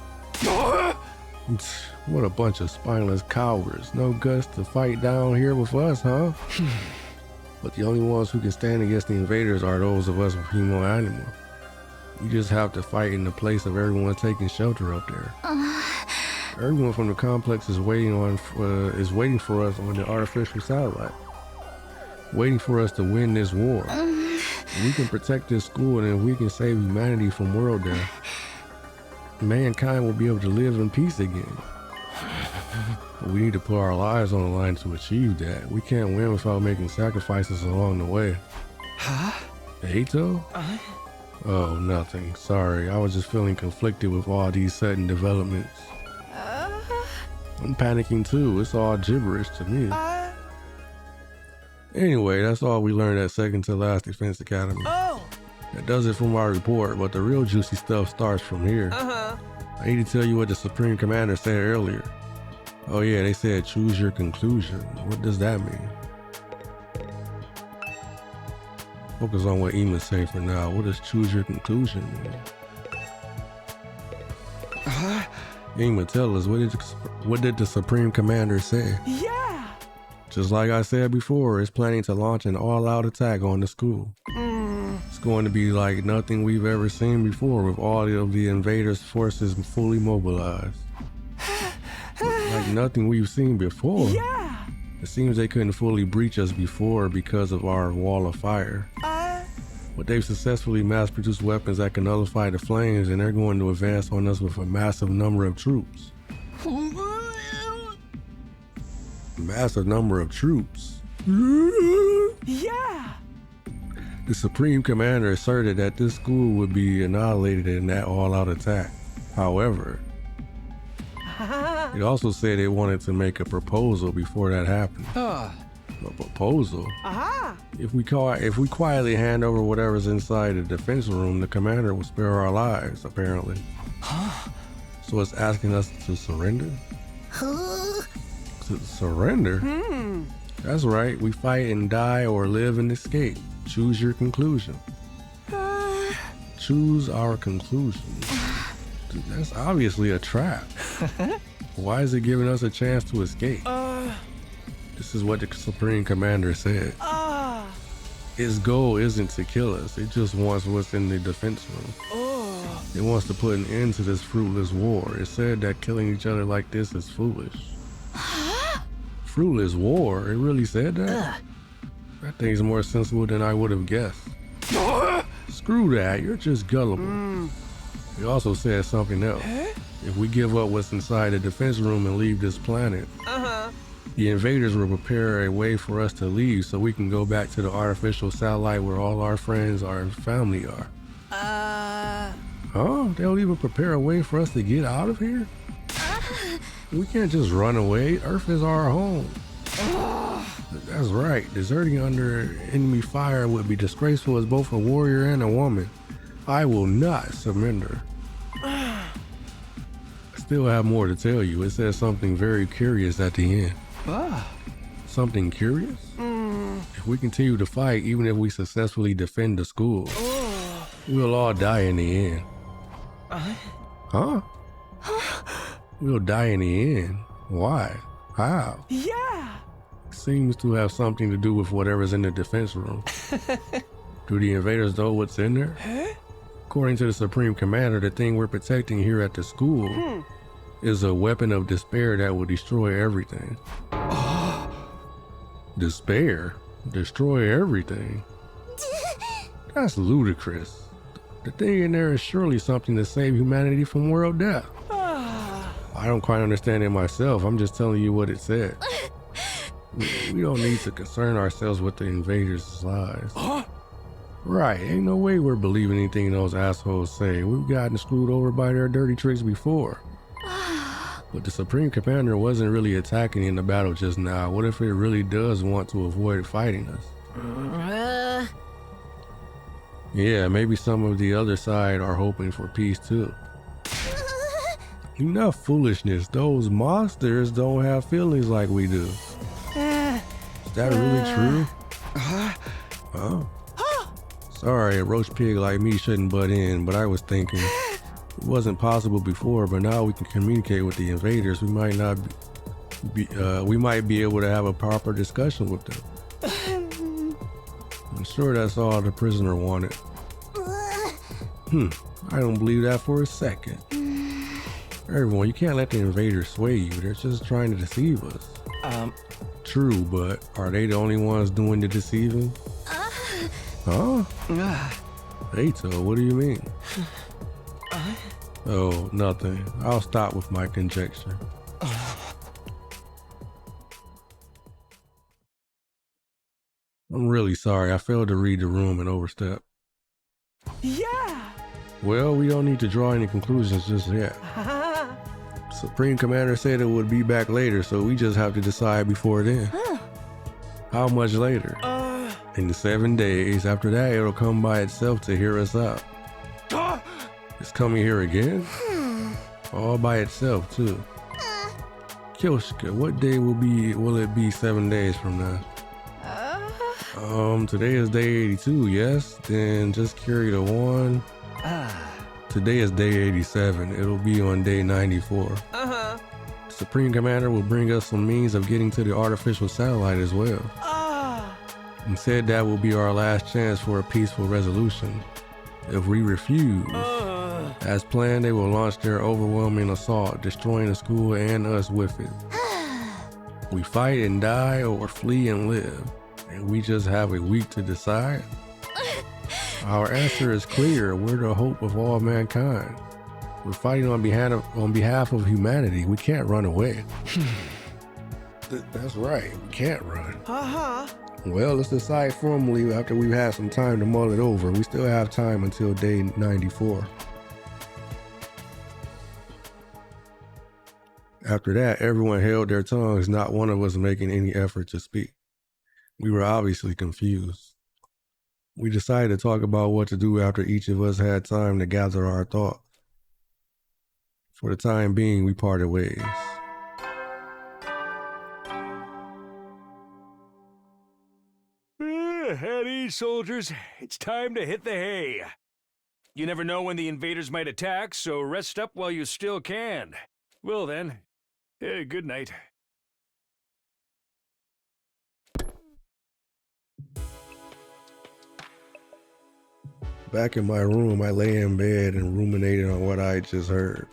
What a bunch of spineless cowards. No guts to fight down here with us, huh? But the only ones who can stand against the invaders are those of us with Hemo Animal. We just have to fight in the place of everyone taking shelter up there. Everyone from the complex is waiting for us on the artificial satellite. Waiting for us to win this war. We can protect this school, and if we can save humanity from world death, mankind will be able to live in peace again. But we need to put our lives on the line to achieve that. We can't win without making sacrifices along the way. Huh? Eito? Oh, nothing. Sorry, I was just feeling conflicted with all these sudden developments. I'm panicking too. It's all gibberish to me. Anyway, that's all we learned at second to last Defense Academy. Oh! That does it for my report, but the real juicy stuff starts from here. I need to tell you what the Supreme Commander said earlier. Oh yeah, they said choose your conclusion. What does that mean? Focus on what Ima's saying for now. What does choose your conclusion mean? Ima, tell us, what did the Supreme Commander say? Yeah! Just like I said before, it's planning to launch an all-out attack on the school. It's going to be like nothing we've ever seen before, with all of the invaders' forces fully mobilized. Like nothing we've seen before. Yeah! It seems they couldn't fully breach us before because of our wall of fire. But they've successfully mass-produced weapons that can nullify the flames, and they're going to advance on us with a massive number of troops. Massive number of troops? Yeah! The Supreme Commander asserted that this school would be annihilated in that all-out attack. However, he also said they wanted to make a proposal before that happened. A proposal? If we quietly hand over whatever's inside the defense room, the commander will spare our lives, apparently. So it's asking us to surrender? To surrender? That's right, we fight and die or live and escape. Choose your conclusion. Choose our conclusion. Dude, that's obviously a trap. Why is it giving us a chance to escape? This is what the Supreme Commander said. Its goal isn't to kill us. It just wants what's in the defense room. It wants to put an end to this fruitless war. It said that killing each other like this is foolish. Fruitless war? It really said that? That thing's more sensible than I would have guessed. Screw that, you're just gullible. He also said something else. If we give up what's inside the defense room and leave this planet, the invaders will prepare a way for us to leave so we can go back to the artificial satellite where all our friends, our family are. Huh? They'll even prepare a way for us to get out of here? We can't just run away. Earth is our home. That's right. Deserting under enemy fire would be disgraceful as both a warrior and a woman. I will not surrender. I still have more to tell you. It says something very curious at the end. Something curious? If we continue to fight, even if we successfully defend the school, we'll all die in the end. Huh? We'll die in the end. Why? How? Yeah! Seems to have something to do with whatever's in the defense room. Do the invaders know what's in there? According to the Supreme Commander, the thing we're protecting here at the school is a weapon of despair that will destroy everything. Despair? Destroy everything? That's ludicrous. The thing in there is surely something to save humanity from world death. I don't quite understand it myself. I'm just telling you what it said. We don't need to concern ourselves with the invaders' lives. Right, ain't no way we're believing anything those assholes say. We've gotten screwed over by their dirty tricks before. But the Supreme Commander wasn't really attacking in the battle just now. What if it really does want to avoid fighting us? Yeah, maybe some of the other side are hoping for peace too. Enough foolishness. Those monsters don't have feelings like we do. Is that really true? Oh. Sorry, a roach pig like me shouldn't butt in, but I was thinking it wasn't possible before, but now we can communicate with the invaders. We might not we might be able to have a proper discussion with them. I'm sure that's all the prisoner wanted. I don't believe that for a second. Everyone, you can't let the invaders sway you. They're just trying to deceive us. True, but are they the only ones doing the deceiving? Huh? Eito, what do you mean? Oh, nothing. I'll stop with my conjecture. I'm really sorry. I failed to read the room and overstep. Yeah! Well, we don't need to draw any conclusions just yet. Supreme Commander said it would be back later, so we just have to decide before then. How much later? In 7 days. After that, it'll come by itself to hear us out. It's coming here again? All by itself, too. Kyoshika, what day will it be 7 days from now? Today is day 82, yes? Then just carry the one. Today is day 87. It'll be on day 94. Supreme Commander will bring us some means of getting to the artificial satellite as well. And said that will be our last chance for a peaceful resolution. If we refuse, as planned, they will launch their overwhelming assault, destroying the school and us with it. We fight and die or flee and live, and we just have a week to decide. Our answer is clear. We're the hope of all mankind. We're fighting on behalf of humanity. We can't run away. That's right. We can't run. Well, let's decide formally after we've had some time to mull it over. We still have time until day 94. After that, everyone held their tongues, not one of us making any effort to speak. We were obviously confused. We decided to talk about what to do after each of us had time to gather our thoughts. For the time being, we parted ways. At ease, soldiers. It's time to hit the hay. You never know when the invaders might attack, so rest up while you still can. Well then, good night. Back in my room, I lay in bed and ruminated on what I had just heard.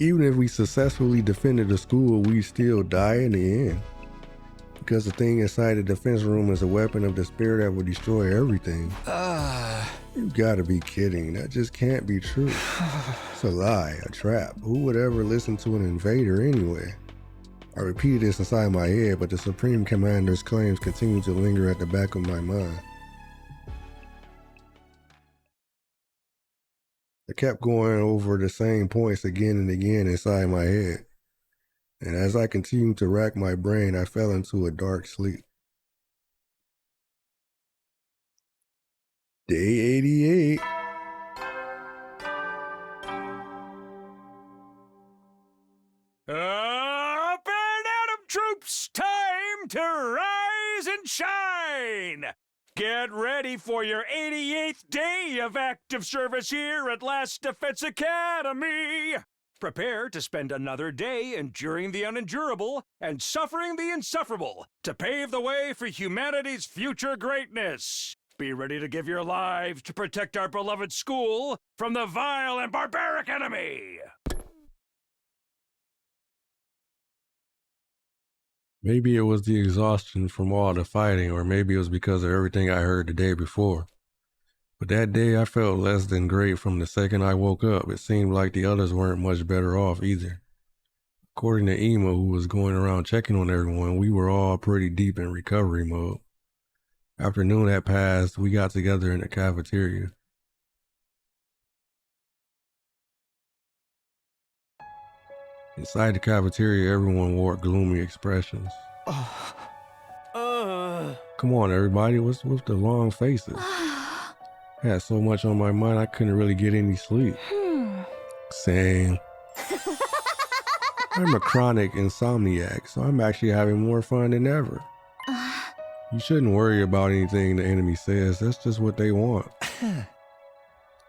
Even if we successfully defended the school, we'd still die in the end. Because the thing inside the defense room is a weapon of despair that will destroy everything. You gotta be kidding. That just can't be true. It's a lie, a trap. Who would ever listen to an invader anyway? I repeated this inside my head, but the Supreme Commander's claims continue to linger at the back of my mind. I kept going over the same points again and again inside my head. And as I continued to rack my brain, I fell into a dark sleep. Day 88. Up and at 'em, troops! Time to rise and shine! Get ready for your 88th day of active service here at Last Defense Academy! Prepare to spend another day enduring the unendurable and suffering the insufferable to pave the way for humanity's future greatness. Be ready to give your lives to protect our beloved school from the vile and barbaric enemy! Maybe it was the exhaustion from all the fighting, or maybe it was because of everything I heard the day before. But that day I felt less than great from the second I woke up. It seemed like the others weren't much better off either. According to Ema, who was going around checking on everyone, we were all pretty deep in recovery mode. After noon had passed, we got together in the cafeteria. Inside the cafeteria, everyone wore gloomy expressions. Come on, everybody, what's with the long faces? I had so much on my mind I couldn't really get any sleep. Same. I'm a chronic insomniac, so I'm actually having more fun than ever. You shouldn't worry about anything the enemy says. That's just what they want.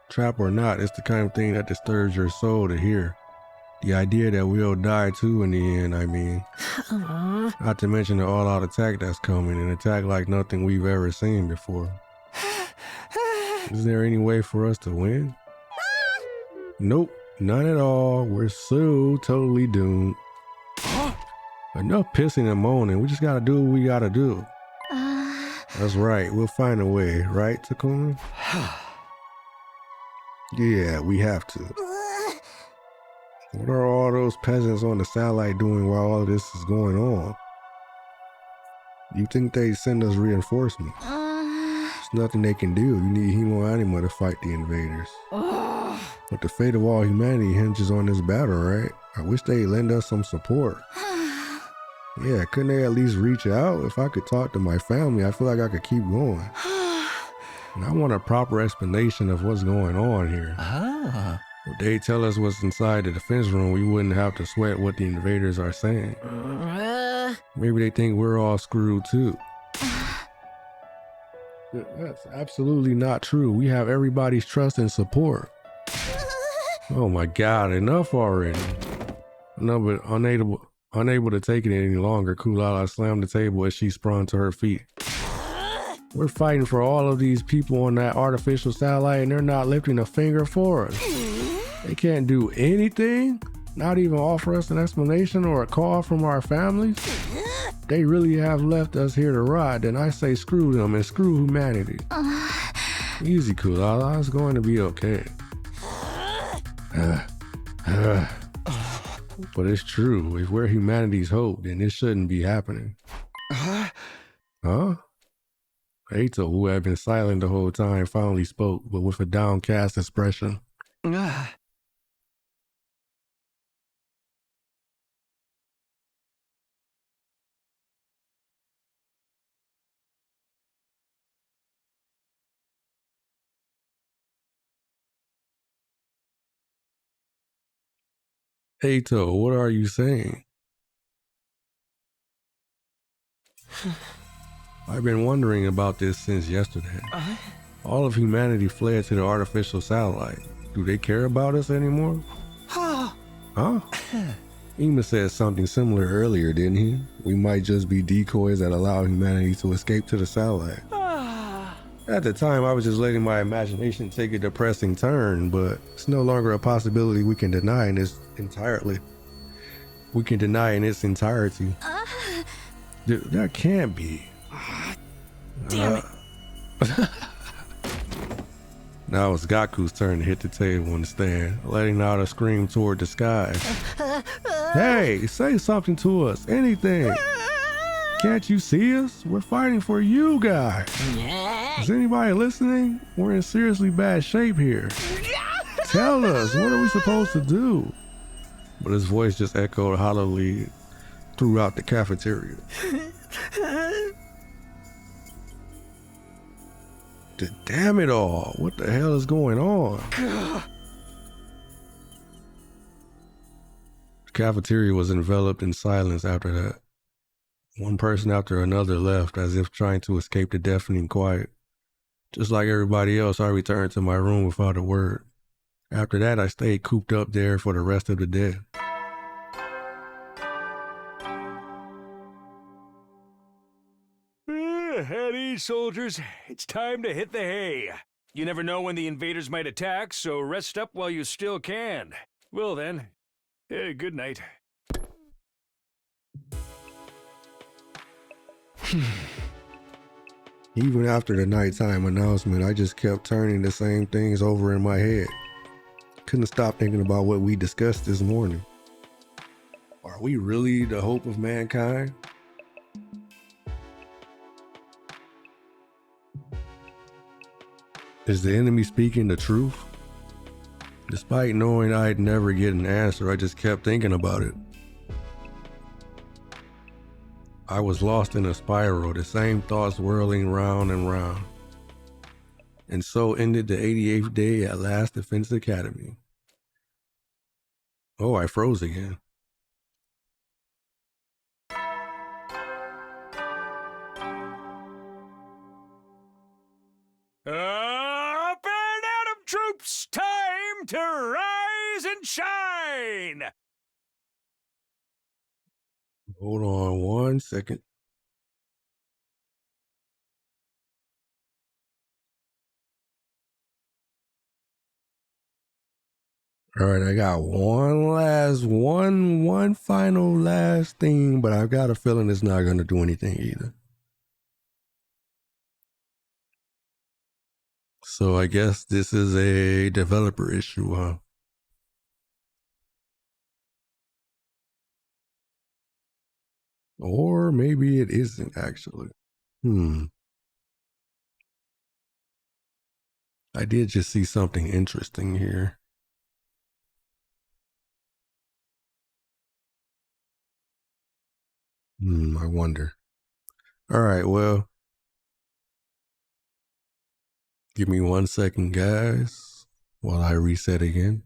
Trap or not, it's the kind of thing that disturbs your soul to hear. The idea that we'll die too in the end, I mean. Not to mention the all-out attack that's coming, an attack like nothing we've ever seen before. Is there any way for us to win? Nope, none at all. We're so totally doomed. Enough pissing and moaning. We just gotta do what we gotta do. That's right. We'll find a way, right, Takumi? Yeah, we have to. What are all those peasants on the satellite doing while all this is going on? You think they send us reinforcements? There's nothing they can do. You need Hemo Anima to fight the invaders. But the fate of all humanity hinges on this battle, right? I wish they'd lend us some support. Yeah, couldn't they at least reach out? If I could talk to my family, I feel like I could keep going. And I want a proper explanation of what's going on here. If they tell us what's inside the defense room, we wouldn't have to sweat what the invaders are saying. Maybe they think we're all screwed too. That's absolutely not true. We have everybody's trust and support. Oh my God, enough already. No, but unable to take it any longer, Kulala slammed the table as she sprung to her feet. We're fighting for all of these people on that artificial satellite and they're not lifting a finger for us. They can't do anything, not even offer us an explanation or a call from our families. They really have left us here to rot, then I say screw them and screw humanity. Easy, Kulala, it's going to be okay. But it's true, if we're humanity's hope, then this shouldn't be happening. Huh? Ato, who had been silent the whole time, finally spoke, but with a downcast expression. Ato, what are you saying? I've been wondering about this since yesterday. All of humanity fled to the artificial satellite. Do they care about us anymore? Huh? Ima said something similar earlier, didn't he? We might just be decoys that allow humanity to escape to the satellite. At the time, I was just letting my imagination take a depressing turn, but it's no longer a possibility we can deny in its entirety. That can't be. Damn it. Now it's Gaku's turn to hit the table and stand, letting out a scream toward the sky. Hey, say something to us, anything. Can't you see us? We're fighting for you guys. Is anybody listening? We're in seriously bad shape here. Tell us, what are we supposed to do? But his voice just echoed hollowly throughout the cafeteria. Damn it all, what the hell is going on? The cafeteria was enveloped in silence after that. One person after another left as if trying to escape the deafening quiet. Just like everybody else, I returned to my room without a word. After that, I stayed cooped up there for the rest of the day. At ease, soldiers. It's time to hit the hay. You never know when the invaders might attack, so rest up while you still can. Well then, good night. Even after the nighttime announcement, I just kept turning the same things over in my head. Couldn't stop thinking about what we discussed this morning. Are we really the hope of mankind? Is the enemy speaking the truth? Despite knowing I'd never get an answer, I just kept thinking about it. I was lost in a spiral, the same thoughts whirling round and round. And so ended the 88th day at Last Defense Academy. Oh, I froze again. Up and Atom troops, time to rise and shine! Hold on 1 second. All right, I got one final last thing, but I've got a feeling it's not going to do anything either. So I guess this is a developer issue, huh? Or maybe it isn't actually. I did just see something interesting here. I wonder. All right, well, give me 1 second, guys, while I reset again.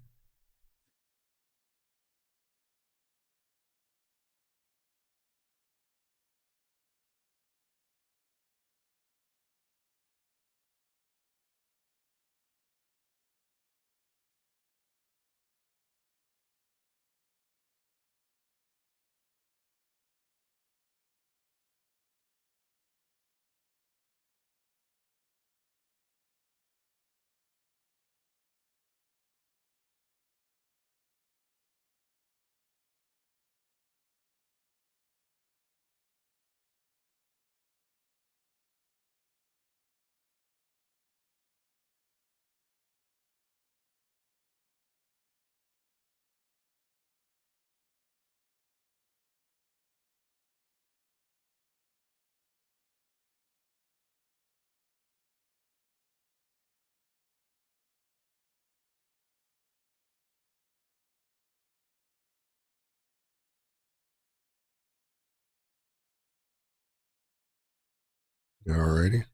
Alrighty.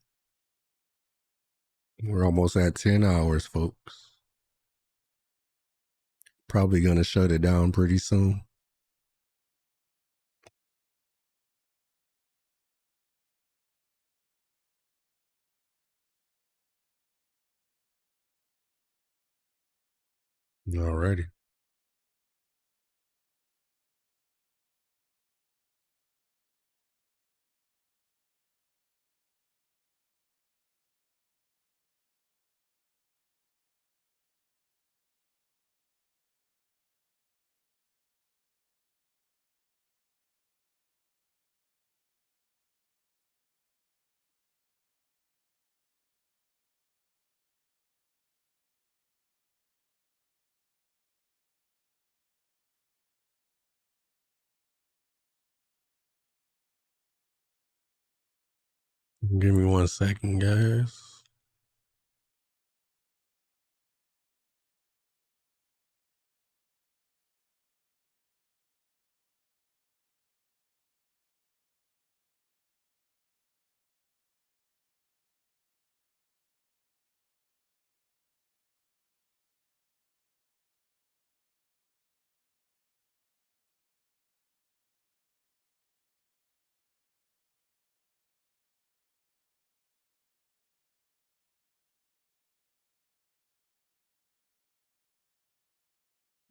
We're almost at 10 hours, folks. Probably gonna shut it down pretty soon. Alrighty. Give me 1 second, guys.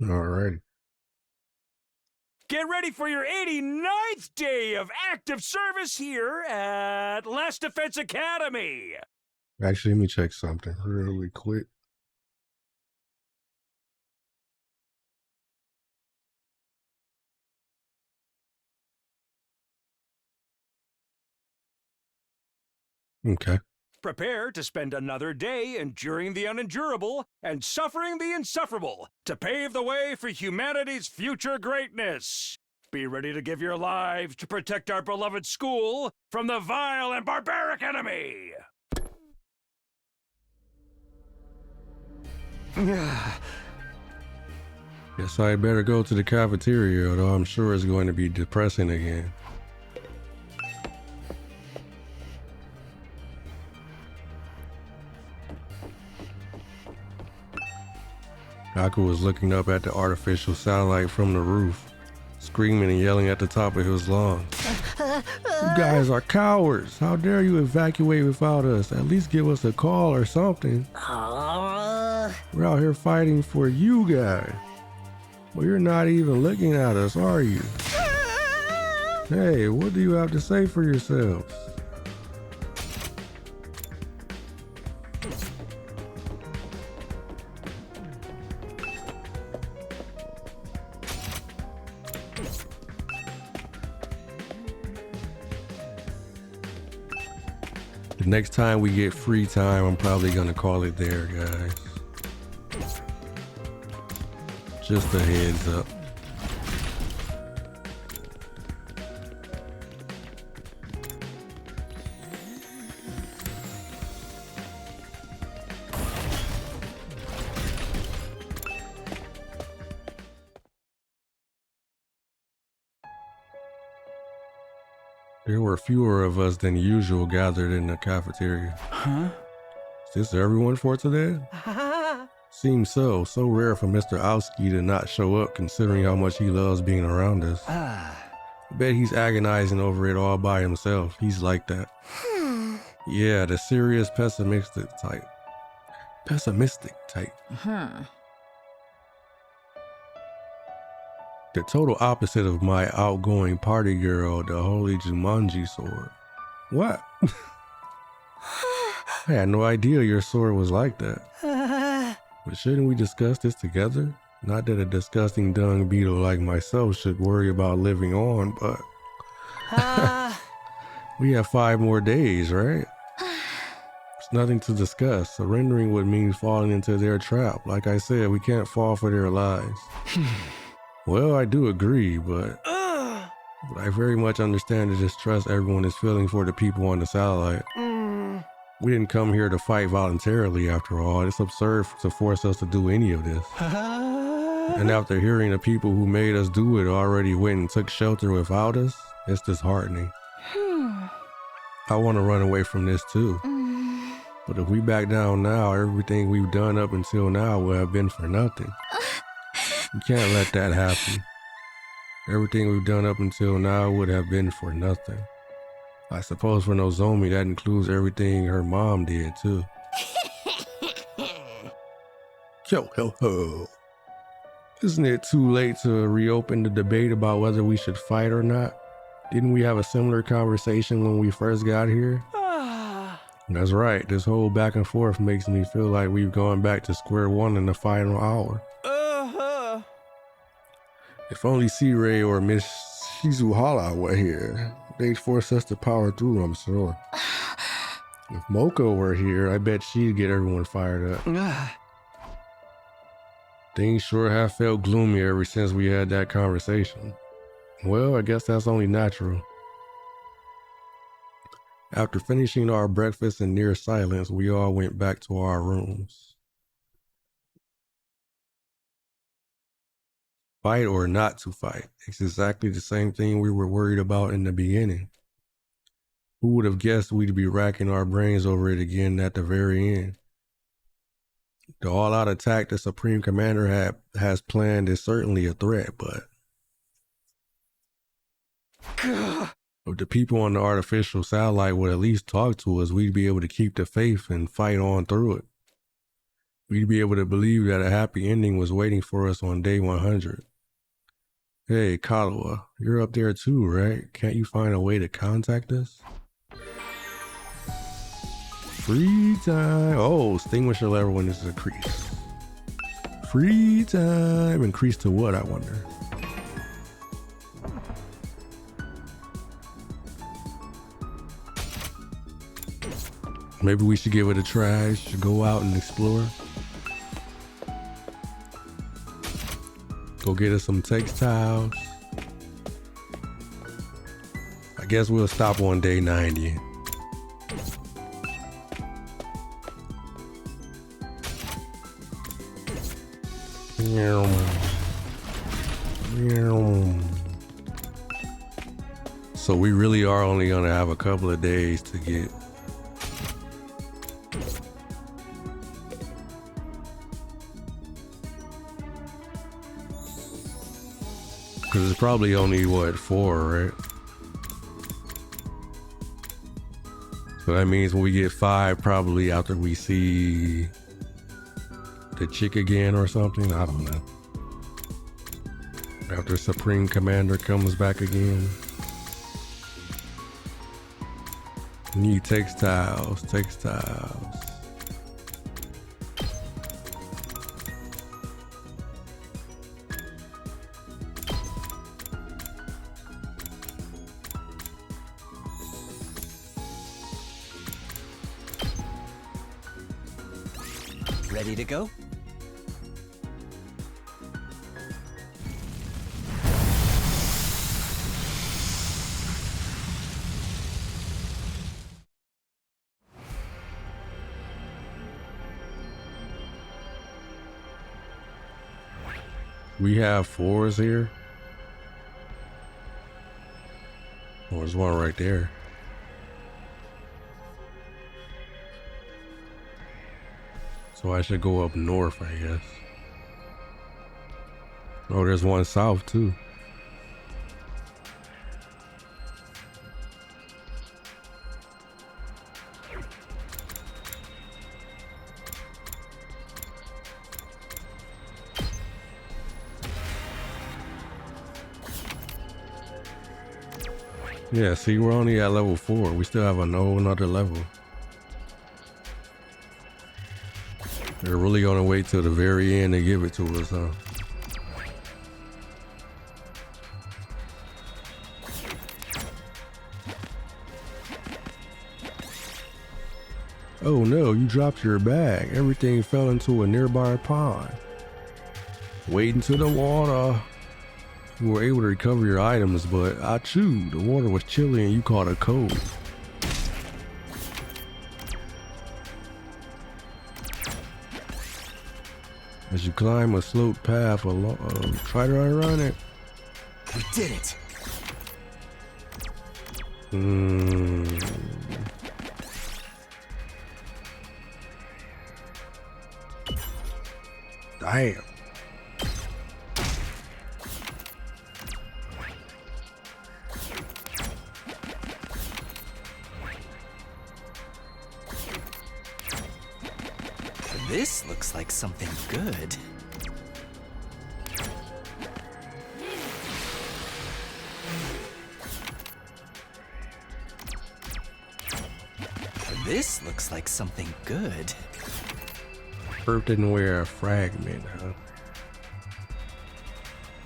Alrighty. Get ready for your 89th day of active service here at Last Defense Academy. Actually, let me check something really quick. Okay. Prepare to spend another day enduring the unendurable and suffering the insufferable to pave the way for humanity's future greatness. Be ready to give your lives to protect our beloved school from the vile and barbaric enemy. Guess I better go to the cafeteria, although I'm sure it's going to be depressing again. Aku was looking up at the artificial satellite from the roof, screaming and yelling at the top of his lungs. You guys are cowards. How dare you evacuate without us? At least give us a call or something. We're out here fighting for you guys. Well, you're not even looking at us, are you? Hey, what do you have to say for yourselves? The next time we get free time, I'm probably gonna call it there, guys. Just a heads up. There were fewer of us than usual gathered in the cafeteria. Huh? Is this everyone for today? Seems so rare for Mr. Owski to not show up considering how much he loves being around us. I bet he's agonizing over it all by himself. He's like that. Yeah, the serious pessimistic type. The total opposite of my outgoing party girl, the holy Jumanji sword. What? I had no idea your sword was like that. But shouldn't we discuss this together? Not that a disgusting dung beetle like myself should worry about living on, but... we have 5 more days, right? There's nothing to discuss. Surrendering would mean falling into their trap. Like I said, we can't fall for their lies. Well, I do agree, but I very much understand the distrust everyone is feeling for the people on the satellite. We didn't come here to fight voluntarily after all. It's absurd to force us to do any of this. And after hearing the people who made us do it already went and took shelter without us, it's disheartening. I want to run away from this too. But if we back down now, everything we've done up until now will have been for nothing. You can't let that happen. Everything we've done up until now would have been for nothing. I suppose for Nozomi that includes everything her mom did too. Yo ho ho. Isn't it too late to reopen the debate about whether we should fight or not? Didn't we have a similar conversation when we first got here? That's right, this whole back and forth makes me feel like we've gone back to square one in the final hour. If only C-Ray or Miss Shizuhara were here, they'd force us to power through, I'm sure. If Moko were here, I bet she'd get everyone fired up. Things sure have felt gloomy ever since we had that conversation. Well, I guess that's only natural. After finishing our breakfast in near silence, we all went back to our rooms. Fight or not to fight, it's exactly the same thing we were worried about in the beginning. Who would have guessed we'd be racking our brains over it again at the very end? The all-out attack the Supreme Commander has planned is certainly a threat, but... if the people on the artificial satellite would at least talk to us, we'd be able to keep the faith and fight on through it. We'd be able to believe that a happy ending was waiting for us on day 100. Hey, Kaluwa, you're up there too, right? Can't you find a way to contact us? Free time. Oh, extinguisher level when this is increased. Free time. Increased to what, I wonder? Maybe we should give it a try. Should go out and explore. Go get us some textiles. I guess we'll stop on day 90. So we really are only gonna have a couple of days to get. Because it's probably only, what, 4, right? So that means when we get 5, probably after we see the chick again or something. I don't know. After Supreme Commander comes back again. Need textiles. Ready to go? We have 4s here. Oh, there's one right there. So I should go up north, I guess. Oh, there's one south too. Yeah, see, we're only at level 4. We still have another level. They're really gonna wait till the very end to give it to us, huh? Oh no, you dropped your bag. Everything fell into a nearby pond. Wade into the water. You were able to recover your items, but achoo, the water was chilly and you caught a cold. As you climb a sloped path along, try to outrun it. We did it! Damn. This looks like something good. This looks like something good. Earthenware fragment, huh?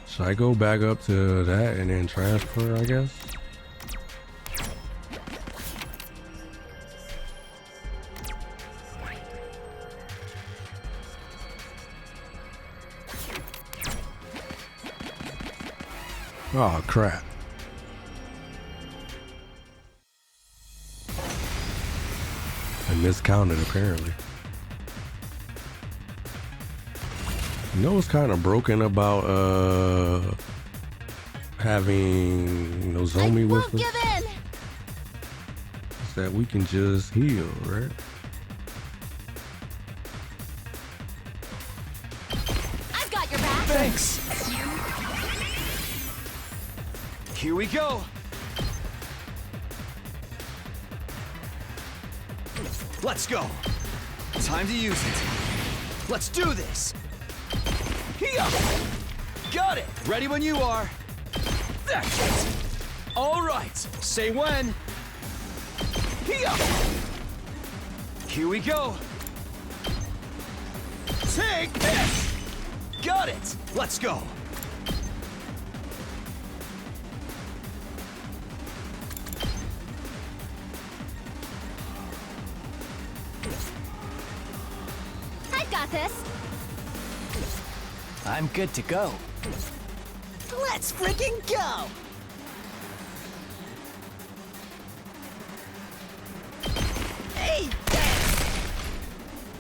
Should I go back up to that and then transfer, I guess? Oh crap. I miscounted apparently. You know what's kind of broken about having Nozomi with us? Give in. Is that we can just heal, right? I've got your back. Thanks! Here we go! Let's go! Time to use it. Let's do this! Here! Got it! Ready when you are. That's it! All right, say when. Here! Here we go! Take this! Got it! Let's go! I've got this. I'm good to go. Let's freaking go! Hey,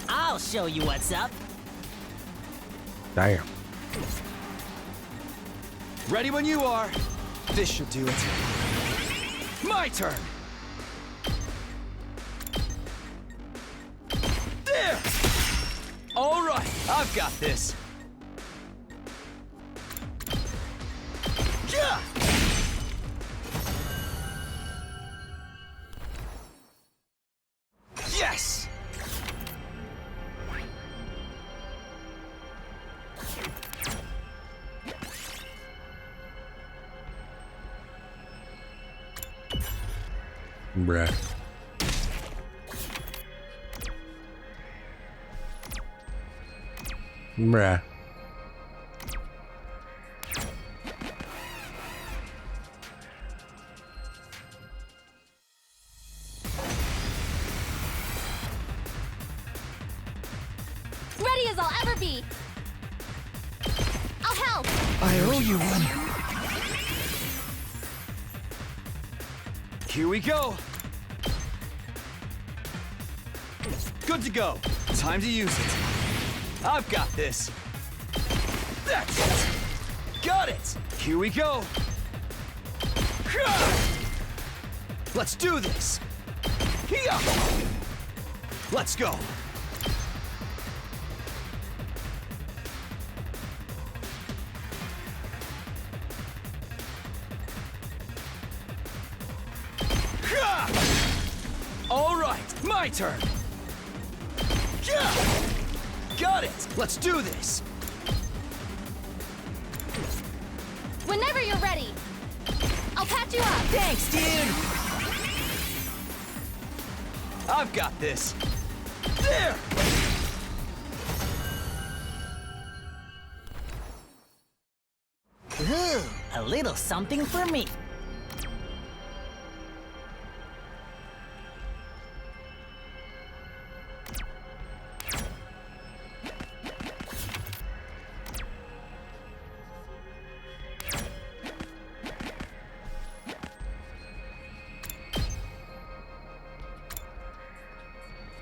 I'll show you what's up. Damn. Ready when you are. This should do it. My turn! There! All right, I've got this. Yeah! Yes! Bruh. Bruh. as I'll ever be. I'll help. I owe you one. Here we go. Good to go. Time to use it. I've got this. That's it. Got it. Here we go. Let's do this. Here. Let's go. All right, my turn. Got it. Let's do this. Whenever you're ready. I'll patch you up. Thanks, dude. I've got this. There. Ooh, a little something for me.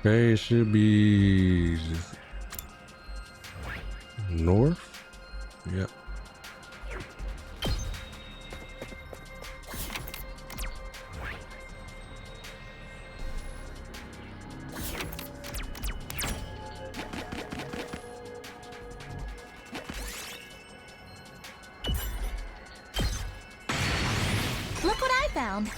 Okay, it should be north. Yep. Look what I found.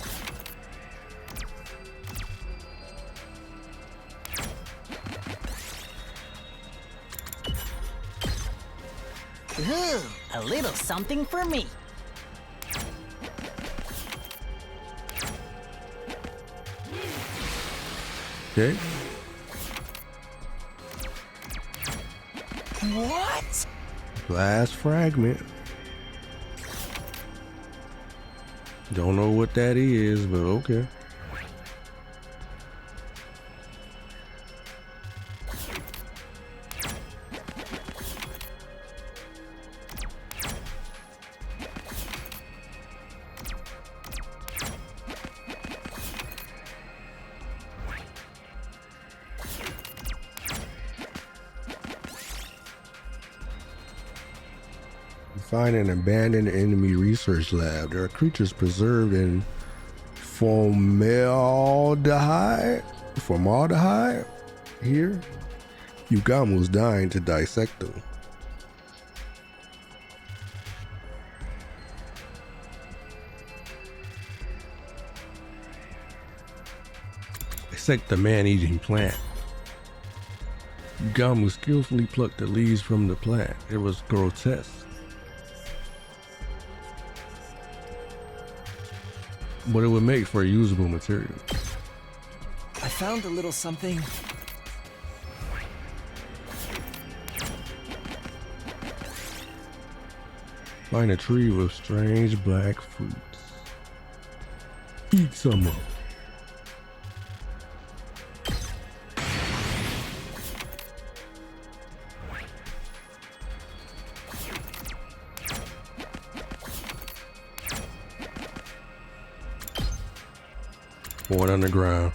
Ooh, a little something for me. Okay. What? Last fragment. Don't know what that is, but okay. Find an abandoned enemy research lab. There are creatures preserved in formaldehyde here. Yugamu's dying to dissect them. Dissect the man-eating plant. Yugamu skillfully plucked the leaves from the plant. It was grotesque. But it would make for usable material. I found a little something. Find a tree with strange black fruits. Eat some of it. One underground.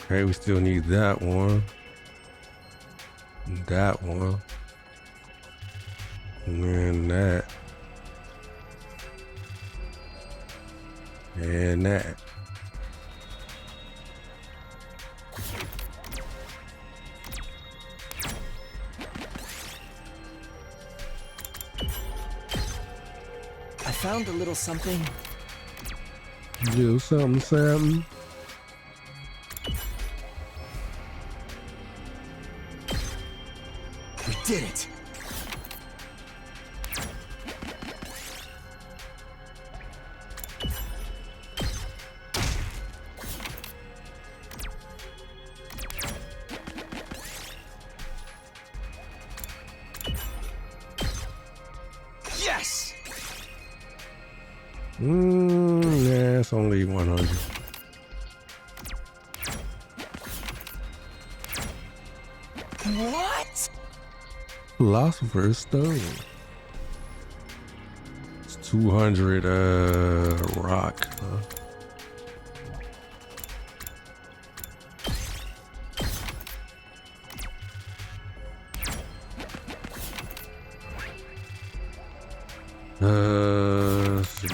Okay, we still need that one. That one. And then that. And that. I found a little something. Do something. We did it. Yeah, it's only 100. What? Philosopher's Stone. It's 200 rock. Huh? Let's see.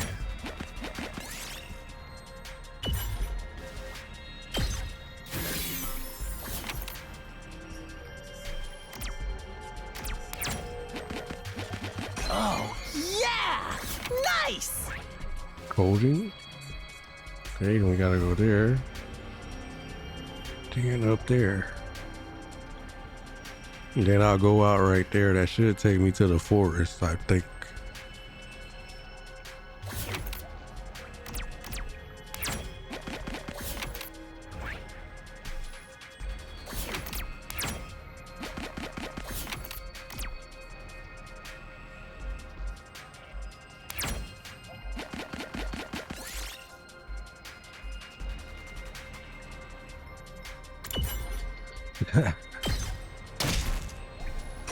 Oh, yeah! Nice! Coding. Okay, we gotta go there. Then up there. And then I'll go out right there. That should take me to the forest, I think.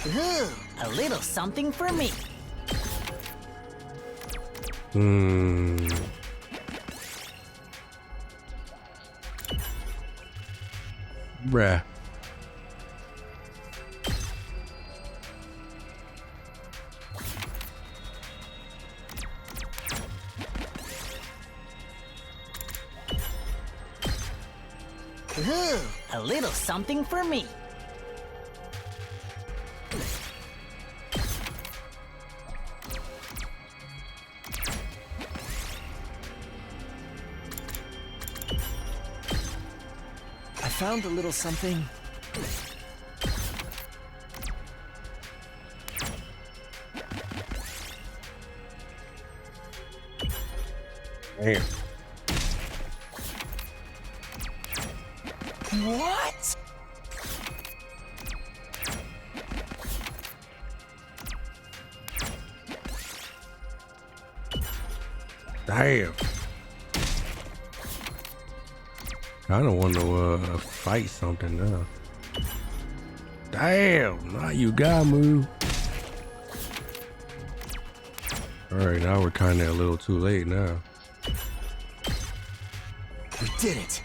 Ooh, a little something for me. Bruh. Ooh, a little something for me. I found a little something. Damn. What? Damn. I don't want to fight something now. Damn, now you gotta move. Alright, now we're kinda a little too late now. We did it.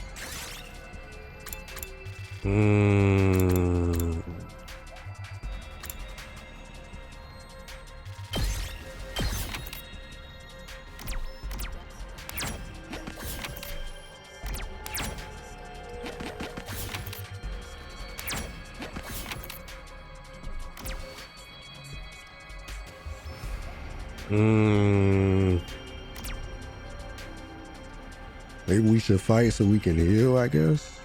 Maybe we should fight so we can heal, I guess.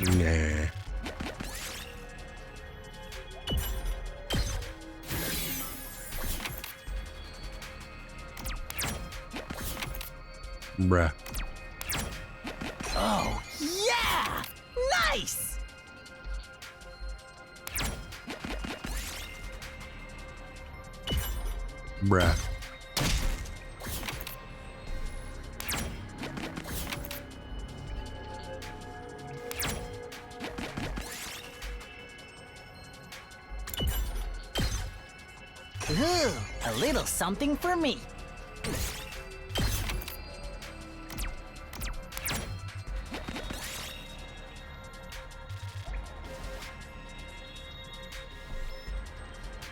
Nah. Bruh. Oh, yeah! Nice! Bruh. Ooh, a little something for me.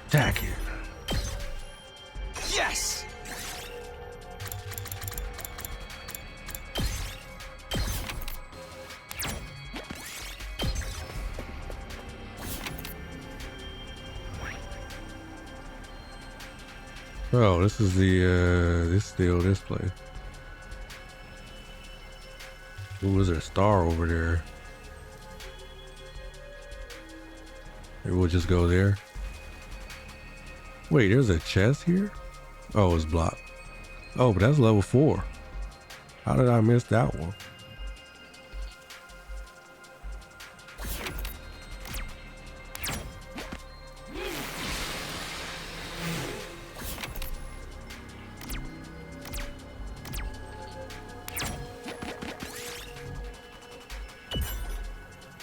Attack it. Yes! Oh, this is the this place. Ooh, was there a star over there? Maybe we'll just go there. Wait, there's a chest here? Oh, it's blocked. Oh, but that's level 4. How did I miss that one?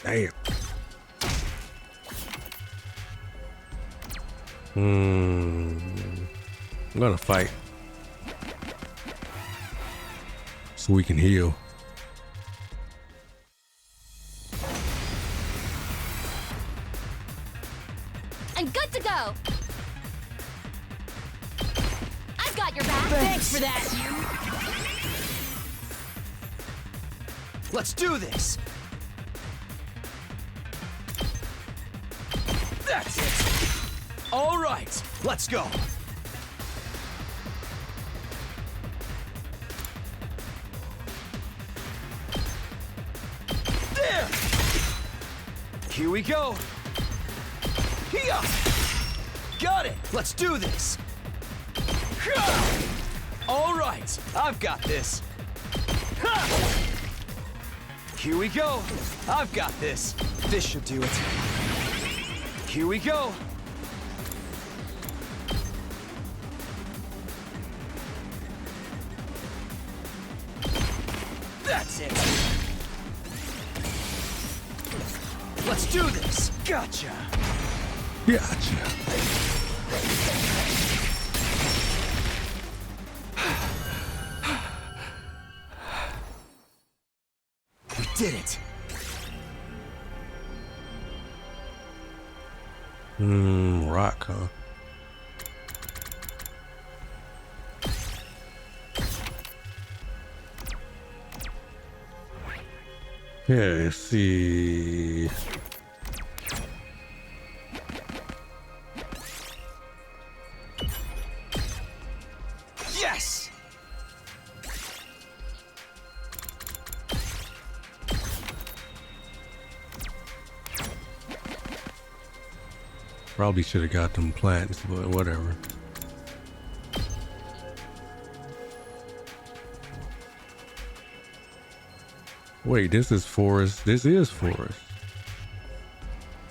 Damn. I'm gonna fight so we can heal. I'm good to go. I've got your back. Thanks for that. Let's do this! That's it! All right, let's go! There! Here we go! Here! Got it! Let's do this! All right, I've got this! Here we go! I've got this! This should do it. Here we go! That's it! Let's do this! Gotcha! Gotcha. We did it! Rock, huh? Yeah, let's see. Yes! Probably should have got them plants, but whatever. Wait, this is forest. This is forest.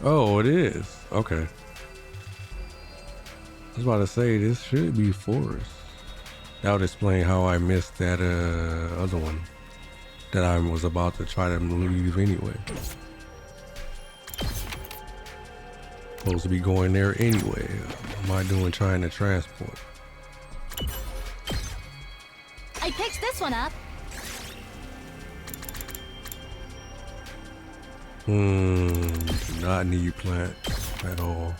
Oh, it is. Okay. I was about to say this should be forest. That would explain how I missed that other one that I was about to try to leave anyway. Supposed to be going there anyway. What am I doing trying to transport? I picked this one up. Do not need plants at all.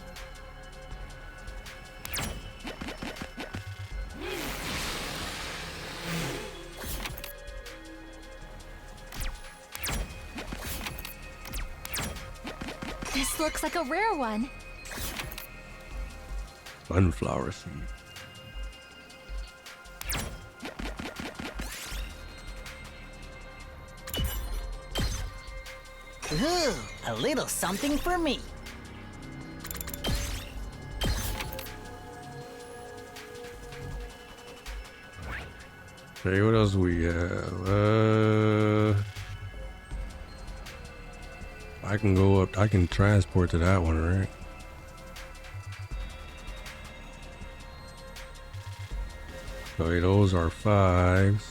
This looks like a rare one. Sunflower seed. Ooh, a little something for me. Okay, what else we have? I can go up. I can transport to that one, right? Okay, those are 5s.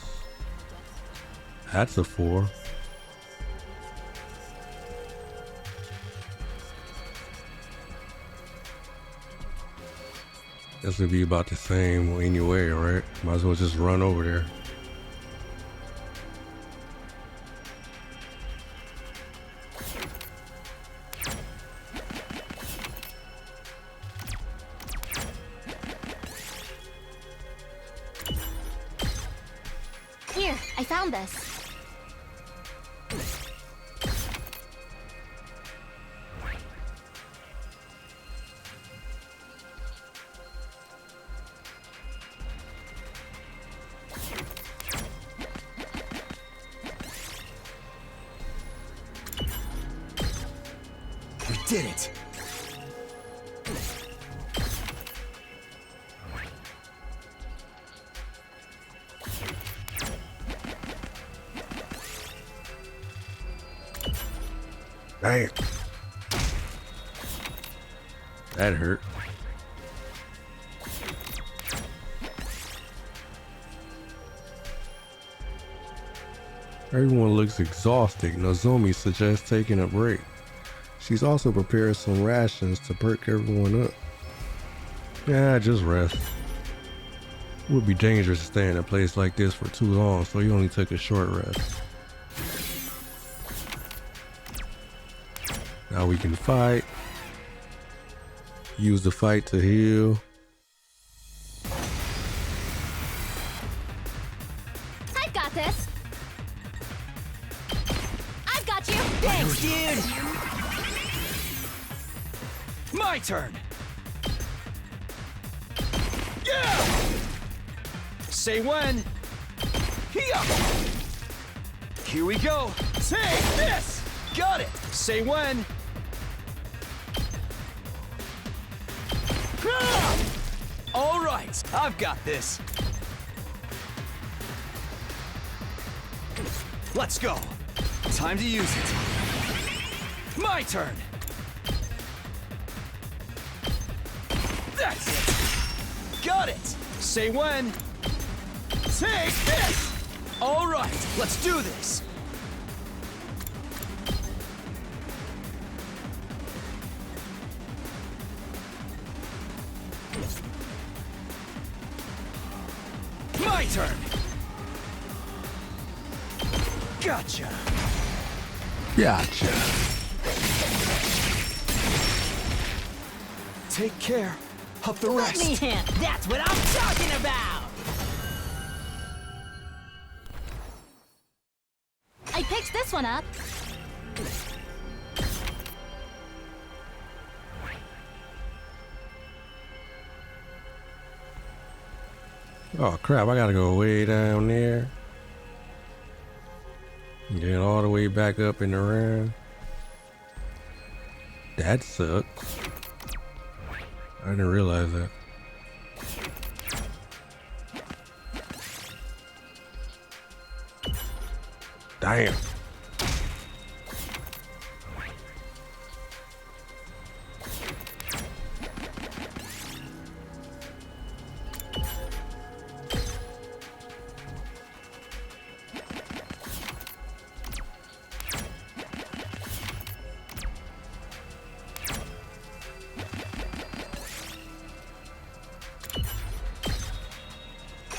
That's a 4. This would be about the same anyway, right? Might as well just run over there. Here, I found this. We did it! Damn. That hurt. Everyone looks exhausted. Nozomi suggests taking a break. She's also prepared some rations to perk everyone up. Yeah, just rest. It would be dangerous to stay in a place like this for too long, so you only took a short rest. Now we can fight. Use the fight to heal. I've got this. I've got you. Thanks, dude. My turn. Yeah! Say when. Here we go. Take this. Got it. Say when. All right, I've got this. Let's go. Time to use it. My turn. That's it. Got it. Say when. Take this. All right, let's do this. My turn. Gotcha. Gotcha. Take care of the rest. Let me in. That's what I'm talking about. I picked this one up. Oh crap, I gotta go way down there. Get all the way back up and around. That sucks. I didn't realize that. Damn.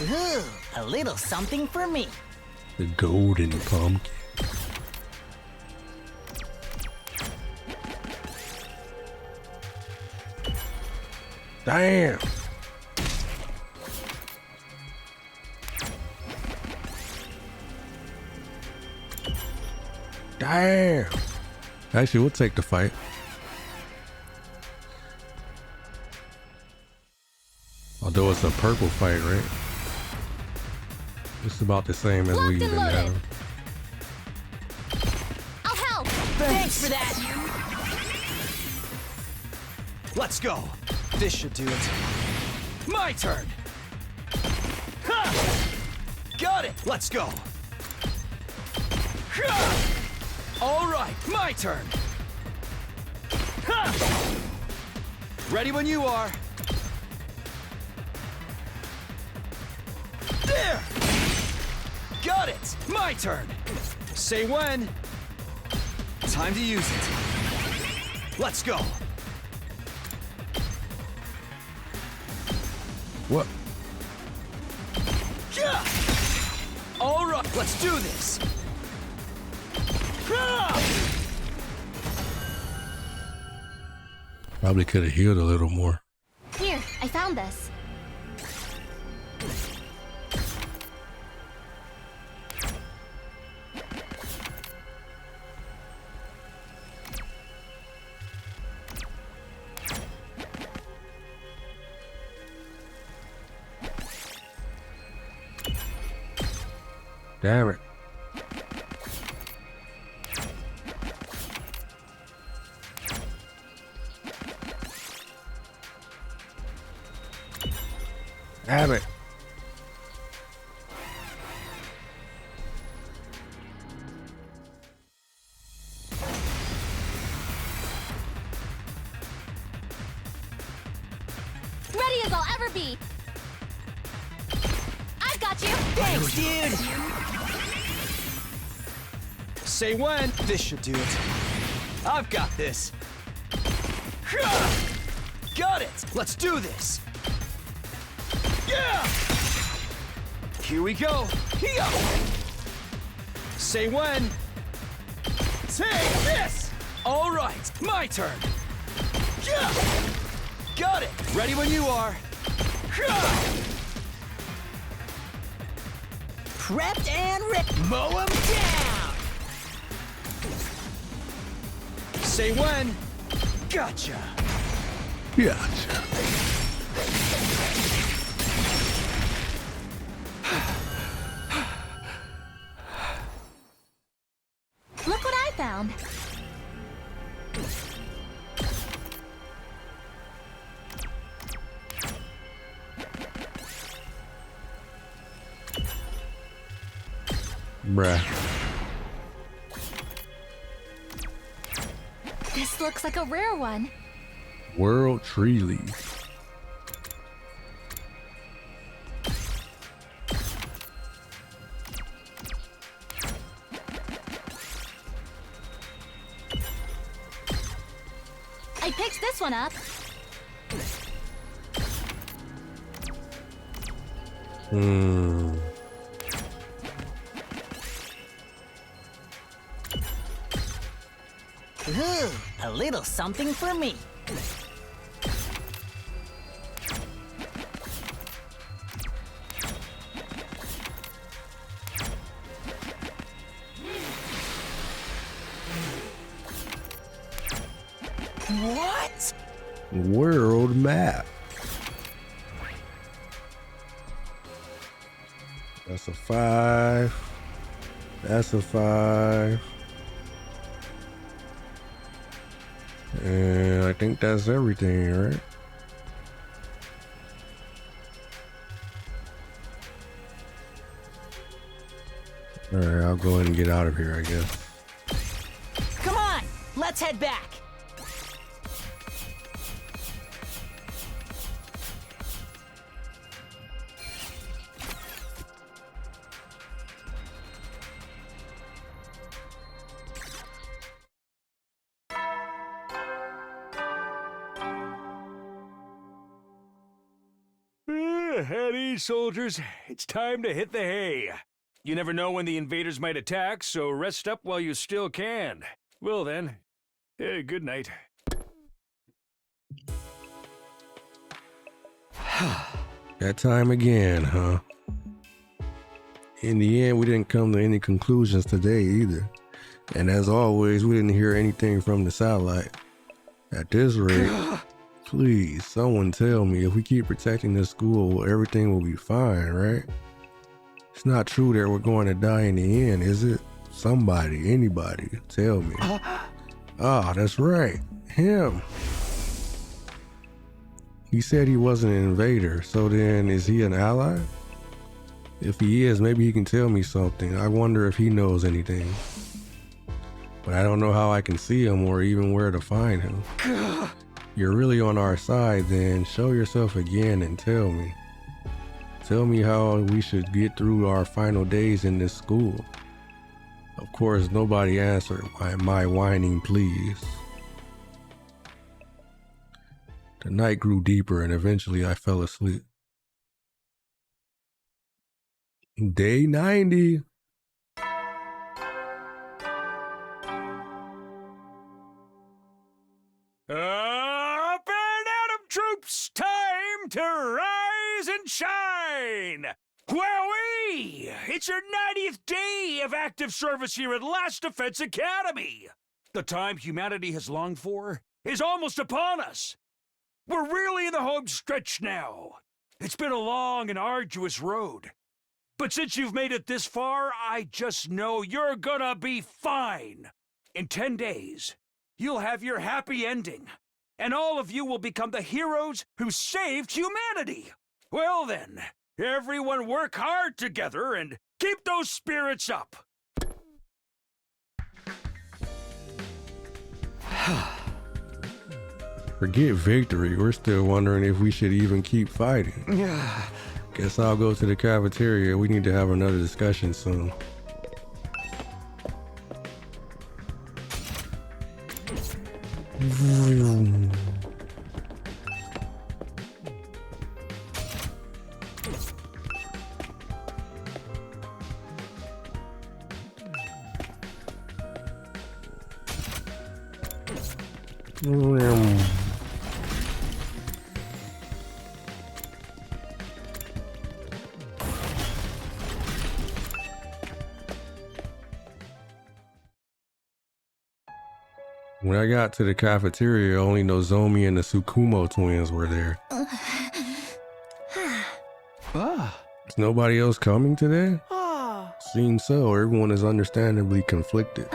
Ooh, a little something for me. The golden pumpkin. Damn. Damn. Actually, we'll take the fight. Although it's a purple fight, right? It's about the same as we've been having. I'll help. Thanks for that. Let's go. This should do it. My turn. Ha! Got it. Let's go. Ha! All right, my turn. Ha! Ready when you are. There. Got it. My turn. Say when. Time to use it. Let's go. What? Yeah! All right, let's do this. Probably could have healed a little more. Here, I found this. Damn it. Damn it. Ready as I'll ever be. I've got you. Thanks, dude. Say when. This should do it. I've got this. Got it! Let's do this! Yeah! Here we go! Here! Say when! Take this! All right, my turn! Yeah! Got it! Ready when you are! Prepped and ripped. Mow 'em down! Say when! Gotcha! Gotcha. Look what I found. Bruh. This looks like a rare one. World tree leaf. I picked this one up. Ooh, a little something for me. What? World map. That's a 5. That's a 5. And I think that's everything, right? Alright, I'll go ahead and get out of here, I guess. Come on, let's head back. At ease, soldiers. It's time to hit the hay. You never know when the invaders might attack, so rest up while you still can. Well then, good night. That time again, huh? In the end, we didn't come to any conclusions today either. And as always, we didn't hear anything from the satellite. At this rate, please, someone tell me, if we keep protecting this school, everything will be fine, right? It's not true that we're going to die in the end, is it? Somebody, anybody, tell me. Ah, that's right, him. He said he wasn't an invader, so then is he an ally? If he is, maybe he can tell me something. I wonder if he knows anything. But I don't know how I can see him or even where to find him. You're really on our side, then show yourself again and tell me. Tell me how we should get through our final days in this school. Of course, nobody answered my whining pleas. The night grew deeper and eventually I fell asleep. Day 90. Up and at 'em, troops! Time to rise and shine! Wowee! It's your 90th day of active service here at Last Defense Academy! The time humanity has longed for is almost upon us! We're really in the home stretch now! It's been a long and arduous road. But since you've made it this far, I just know you're gonna be fine! In 10 days, you'll have your happy ending, and all of you will become the heroes who saved humanity! Well then, everyone work hard together and keep those spirits up! Forget victory, we're still wondering if we should even keep fighting. Guess I'll go to the cafeteria. We need to have another discussion soon. When I got to the cafeteria, only Nozomi and the Tsukumo twins were there. Is nobody else coming today? Seems so. Everyone is understandably conflicted.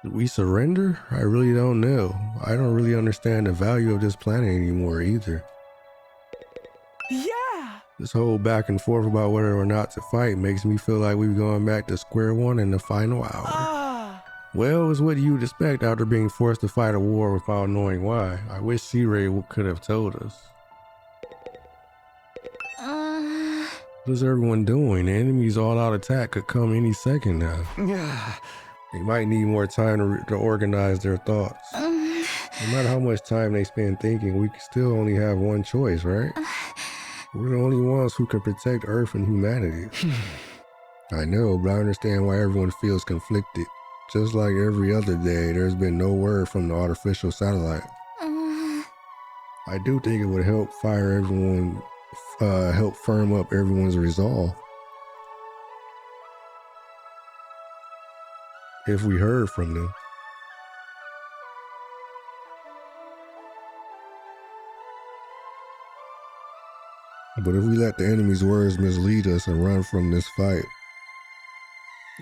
Did we surrender? I really don't know. I don't really understand the value of this planet anymore either. Yeah! This whole back and forth about whether or not to fight makes me feel like we've gone back to square one in the final hour. Well, it's what you'd expect after being forced to fight a war without knowing why. I wish C-Ray could have told us. What is everyone doing? The enemy's all-out attack could come any second now. They might need more time to organize their thoughts. No matter how much time they spend thinking, we still only have one choice, right? We're the only ones who can protect Earth and humanity. I know, but I understand why everyone feels conflicted. Just like every other day, there's been no word from the artificial satellite. I do think it would help help firm up everyone's resolve. If we heard from them. But if we let the enemy's words mislead us and run from this fight,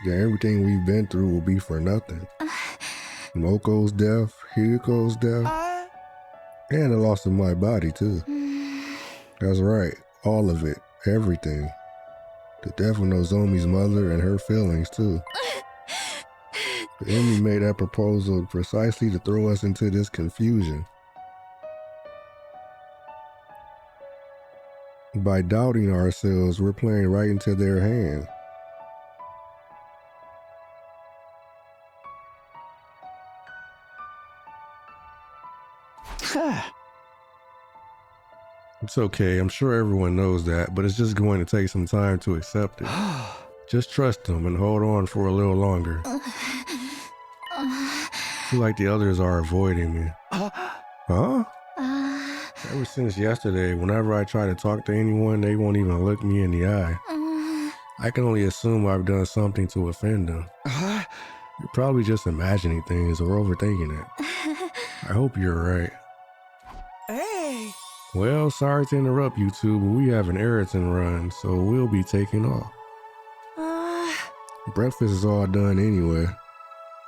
then everything we've been through will be for nothing. Moko's death, Hiko's death, and the loss of my body too. That's right, all of it, everything. The death of Nozomi's mother and her feelings too. The enemy made that proposal precisely to throw us into this confusion. By doubting ourselves, we're playing right into their hand. It's okay, I'm sure everyone knows that, but it's just going to take some time to accept it. Just trust them and hold on for a little longer. I feel like the others are avoiding me. Huh? Ever since yesterday, whenever I try to talk to anyone, they won't even look me in the eye. I can only assume I've done something to offend them. You're probably just imagining things or overthinking it. I hope you're right. Hey! Well, sorry to interrupt you two, but we have an errand run, so we'll be taking off. Breakfast is all done anyway.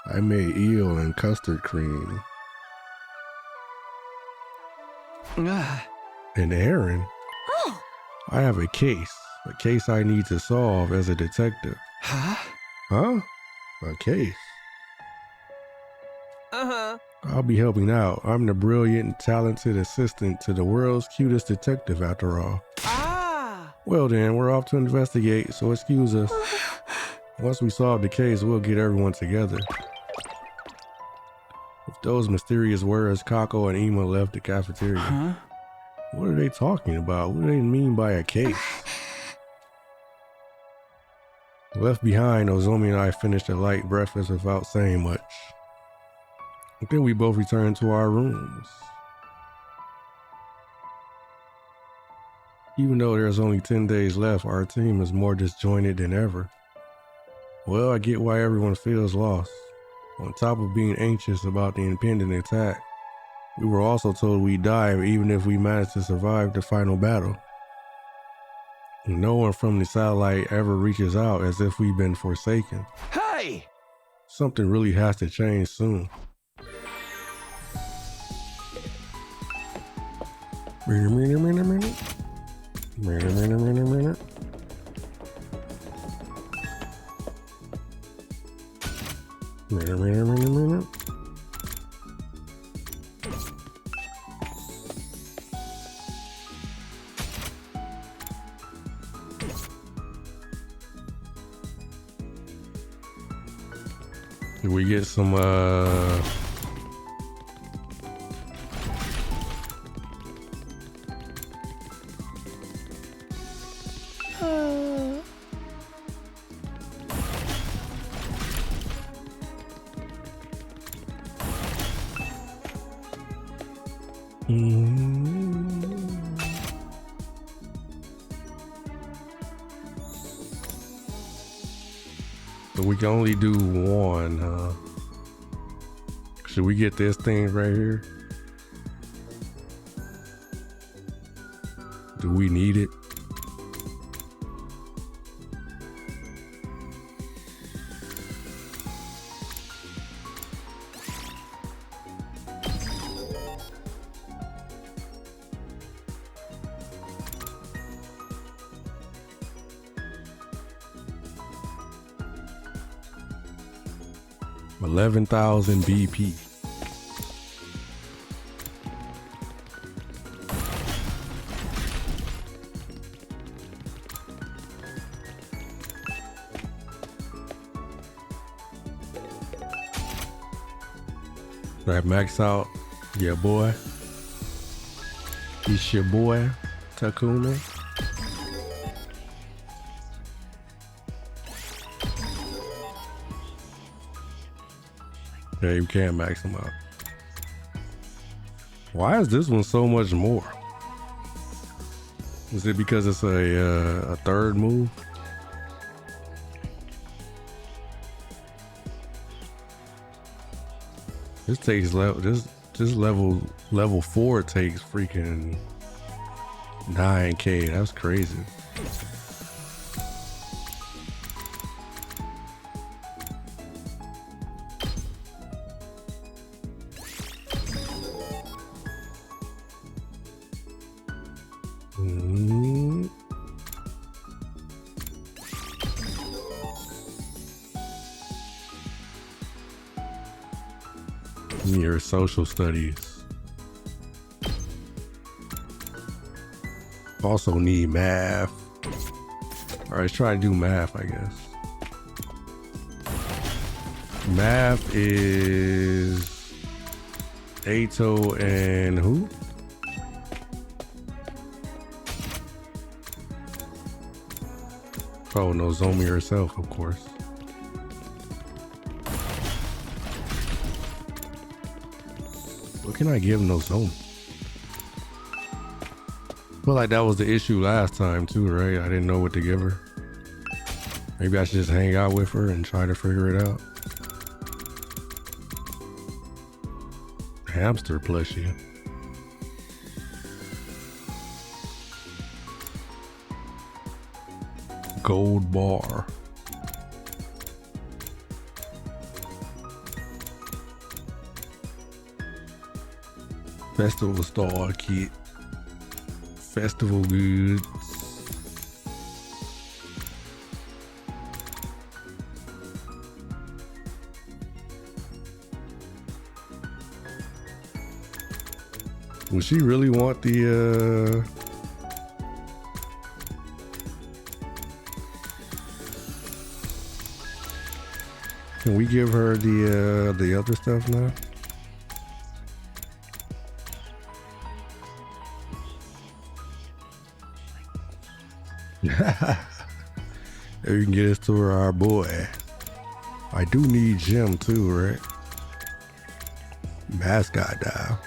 I made eel and custard cream. An errand? I have a case I need to solve as a detective. Huh? A case? I'll be helping out. I'm the brilliant and talented assistant to the world's cutest detective after all. Well then, we're off to investigate, so excuse us. Once we solve the case, we'll get everyone together. With those mysterious words, Kako and Ima left the cafeteria. What are they talking about? What do they mean by a case? Left behind, Nozomi and I finished a light breakfast without saying much. Then we both returned to our rooms. Even though there's only 10 days left, our team is more disjointed than ever. Well, I get why everyone feels lost. On top of being anxious about the impending attack, we were also told we'd die even if we managed to survive the final battle. No one from the satellite ever reaches out as if we've been forsaken. Hey! Something really has to change soon. Minute. Did we get some So we can only do one, huh? Should we get this thing right here? Do we need it? $11,000 BP. That max out. Yeah, boy. It's your boy, Takumi. Yeah, you can max them out. Why is this one so much more? Is it because it's a third move? This takes this level 4 takes freaking 9K. That's crazy. Your social studies. Also need math. All right, let's try to do math, I guess. Math is Ato and who? Oh, no, Zomi herself, of course. What can I give Nozomi? I feel like that was the issue last time too, right? I didn't know what to give her. Maybe I should just hang out with her and try to figure it out. Hamster plushie. Gold bar. Festival star kit. Festival goods. Would she really want the Can we give her the other stuff now? If you can get us to her, our boy. I do need Jim too, right? Mascot dial.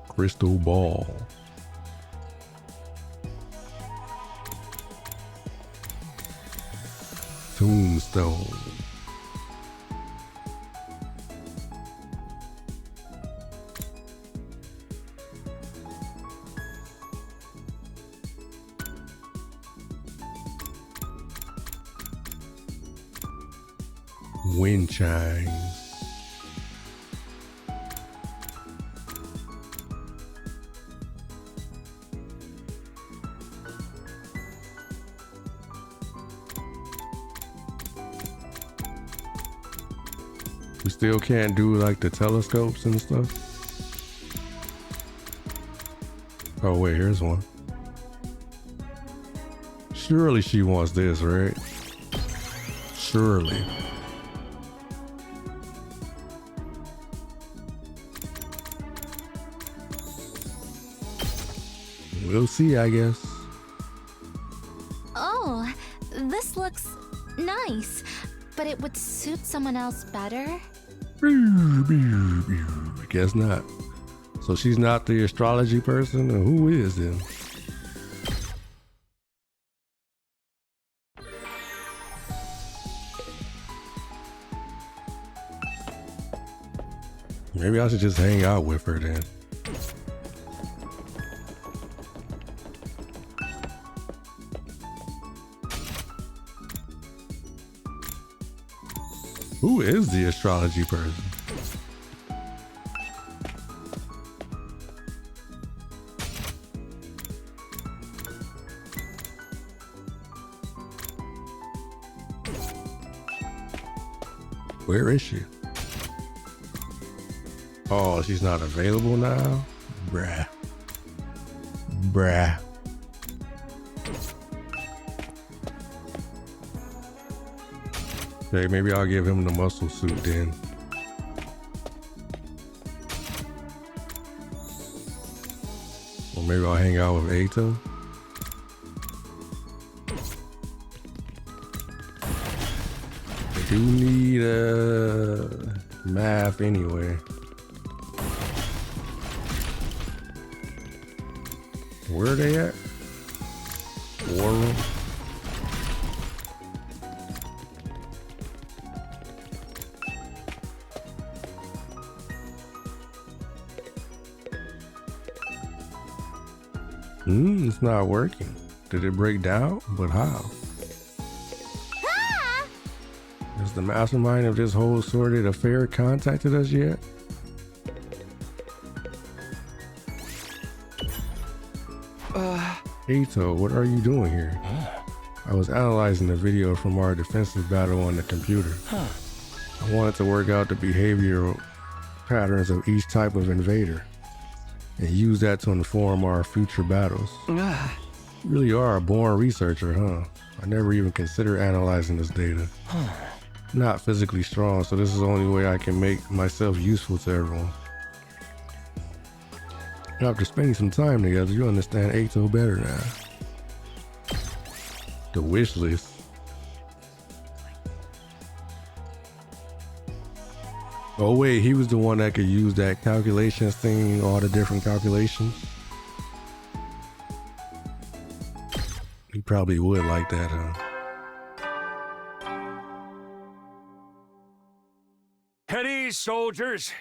Crystal ball. Tombstone. Wind chimes. We still can't do like the telescopes and stuff. Oh wait, here's one. Surely she wants this, right? Surely. We'll see, I guess. Oh, this looks nice, but it would suit someone else better. Guess not. So she's not the astrology person? Or who is then? Maybe I should just hang out with her then. Who is the astrology person? Where is she? Oh, she's not available now? Bruh. Bruh. Okay, maybe I'll give him the muscle suit then. Or maybe I'll hang out with Ato. I do need math anyway. Where are they at? War room? It's not working. Did it break down? But how? Ah! Has the mastermind of this whole sordid affair contacted us yet? Ato, what are you doing here? I was analyzing the video from our defensive battle on the computer. I wanted to work out the behavioral patterns of each type of invader and use that to inform our future battles. You really are a born researcher, huh? I never even considered analyzing this data. Not physically strong, so this is the only way I can make myself useful to everyone. After spending some time together, you understand Ato better now. The wish list. Oh wait, he was the one that could use that calculations thing, all the different calculations. He probably would like that, huh? At ease, soldiers.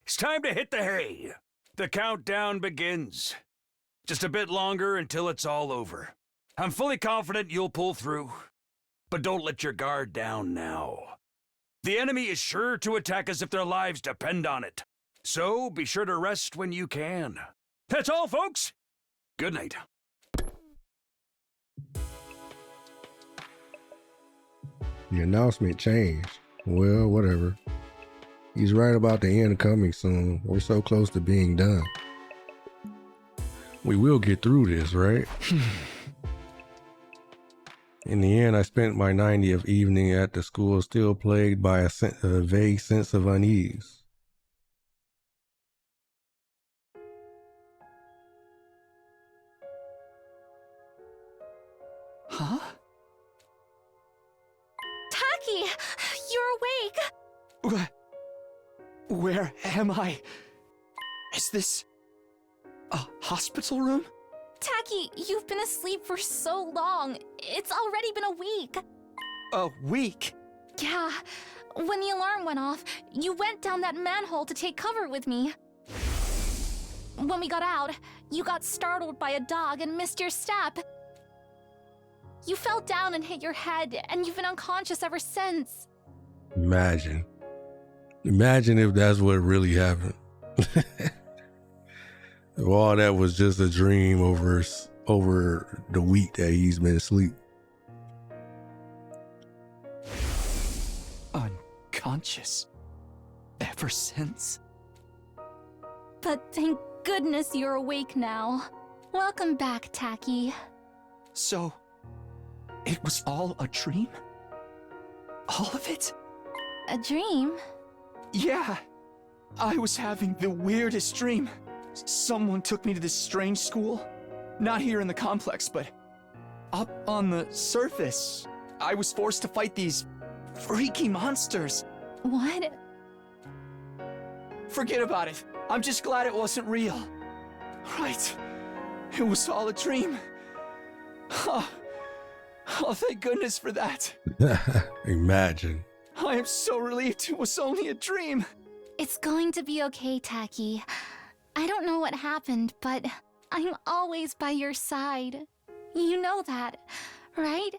It's time to hit the hay. The countdown begins. Just a bit longer until it's all over. I'm fully confident you'll pull through, but don't let your guard down now. The enemy is sure to attack us if their lives depend on it. So be sure to rest when you can. That's all, folks. Good night. The announcement changed. Well, whatever. He's right about the end coming soon. We're so close to being done. We will get through this, right? In the end, I spent my 90th evening at the school still plagued by a vague sense of unease. Huh? Taki! You're awake! Where am I? Is this a hospital room? Taki, you've been asleep for so long. It's already been a week. A week? Yeah. When the alarm went off, you went down that manhole to take cover with me. When we got out, you got startled by a dog and missed your step. You fell down and hit your head, and you've been unconscious ever since. Imagine if that's what really happened. If all that was just a dream over the week that he's been asleep. Unconscious? Ever since? But thank goodness you're awake now. Welcome back, Taki. So, It was all a dream? All of it? A dream? Yeah. I was having the weirdest dream. Someone took me to this strange school. Not here in the complex, but up on the surface. I was forced to fight these freaky monsters. What? Forget about it. I'm just glad it wasn't real. Right. It was all a dream. Oh, thank goodness for that. Imagine. I am so relieved it was only a dream. It's going to be okay, Tacky. I don't know what happened, but I'm always by your side. You know that, right?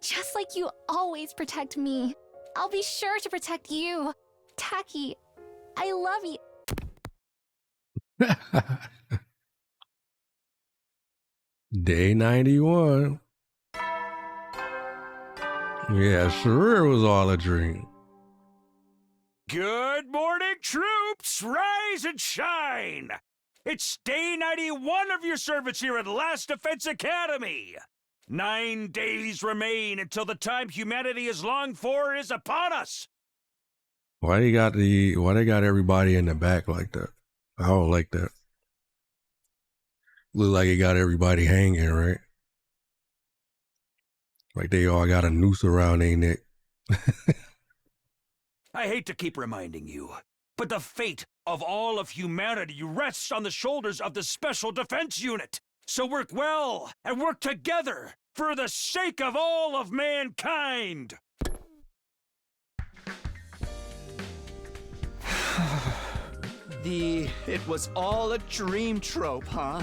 Just like you always protect me. I'll be sure to protect you. Tacky, I love you. Day 91. Yeah, sure it was all a dream. Good morning, troops! Rise and shine! It's day 91 of your service here at Last Defense Academy. 9 days remain until the time humanity has longed for is upon us. Why they got everybody in the back like that? I don't like that. Look like it got everybody hanging, right? Like they all got a noose around their neck. I hate to keep reminding you, but the fate of all of humanity rests on the shoulders of the Special Defense Unit. So work well and work together for the sake of all of mankind. It was all a dream trope, huh?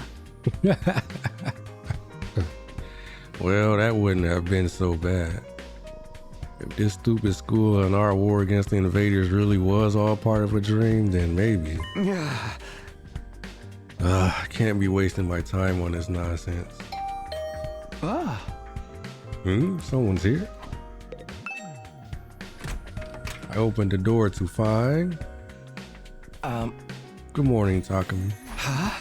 Well, that wouldn't have been so bad. If this stupid school and our war against the invaders really was all part of a dream, then maybe. I can't be wasting my time on this nonsense. Someone's here. I opened the door to find... Good morning, Takumi. Huh?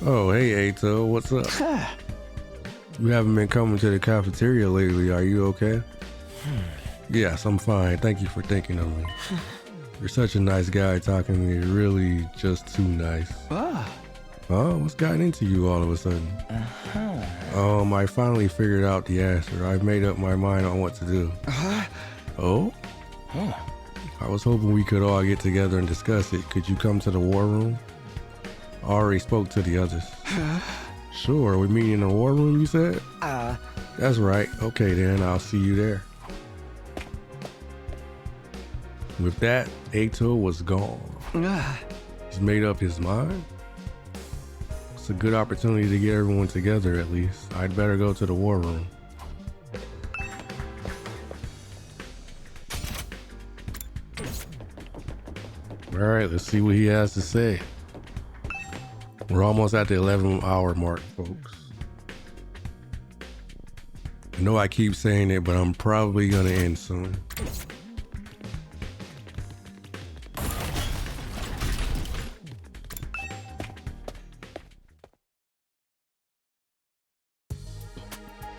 Oh, hey, Ato, what's up? You haven't been coming to the cafeteria lately, are you okay? Yes, I'm fine. Thank you for thinking of me. You're such a nice guy, Takumi. You're really just too nice. Oh, what's gotten into you all of a sudden? I finally figured out the answer. I've made up my mind on what to do. Oh? I was hoping we could all get together and discuss it. Could you come to the war room? I already spoke to the others. Sure, we're meeting in the war room, you said? That's right. Okay then, I'll see you there. With that, Ato was gone. He's made up his mind. It's a good opportunity to get everyone together at least. I'd better go to the war room. Alright, let's see what he has to say. We're almost at the 11-hour mark, folks. I know I keep saying it, but I'm probably gonna end soon.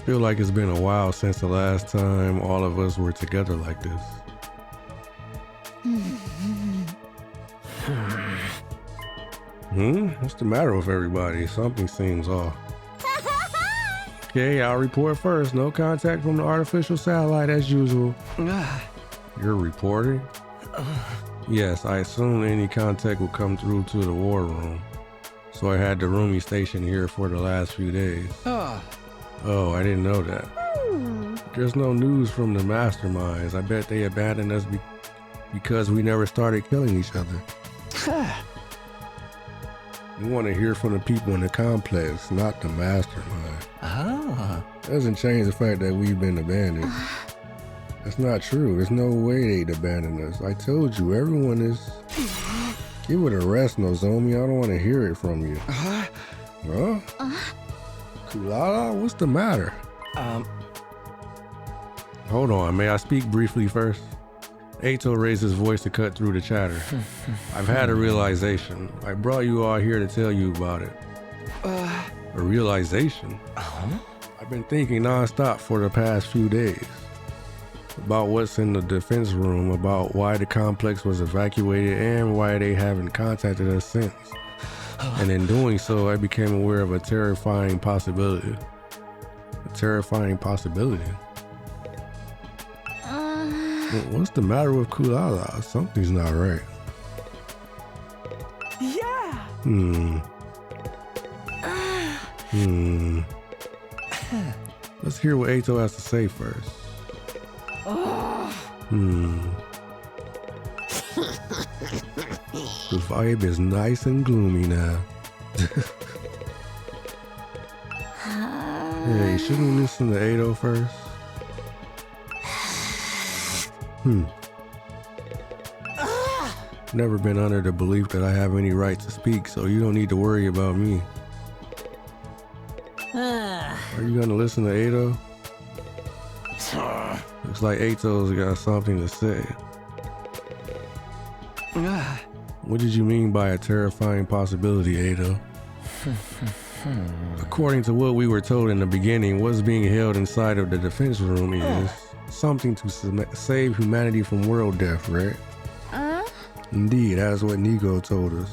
Feel like it's been a while since the last time all of us were together like this. What's the matter with everybody? Something seems off. Okay, I'll report first. No contact from the artificial satellite as usual. You're reporting? Yes, I assumed any contact would come through to the war room. So I had the roomie stationed here for the last few days. Oh, I didn't know that. There's no news from the masterminds. I bet they abandoned us because we never started killing each other. We want to hear from the people in the complex, not the mastermind. Doesn't change the fact that we've been abandoned. That's not true. There's no way they'd abandon us. I told you, everyone is... Give it a rest, Nozomi. I don't want to hear it from you. Huh? Kulala, what's the matter? Hold on, may I speak briefly first? Ato raised his voice to cut through the chatter. I've had a realization. I brought you all here to tell you about it. A realization? I've been thinking nonstop for the past few days about what's in the defense room, about why the complex was evacuated, and why they haven't contacted us since. And in doing so, I became aware of a terrifying possibility. A terrifying possibility? What's the matter with Kulala? Something's not right. Yeah! Let's hear what Ato has to say first. The vibe is nice and gloomy now. Hey, shouldn't we listen to Ato first? Never been under the belief that I have any right to speak, so you don't need to worry about me. Are you gonna listen to Ato? Looks like Ato's got something to say. What did you mean by a terrifying possibility, Ato? According to what we were told in the beginning, what's being held inside of the defense room is something to save humanity from world death, right? Indeed, that's what Nigo told us.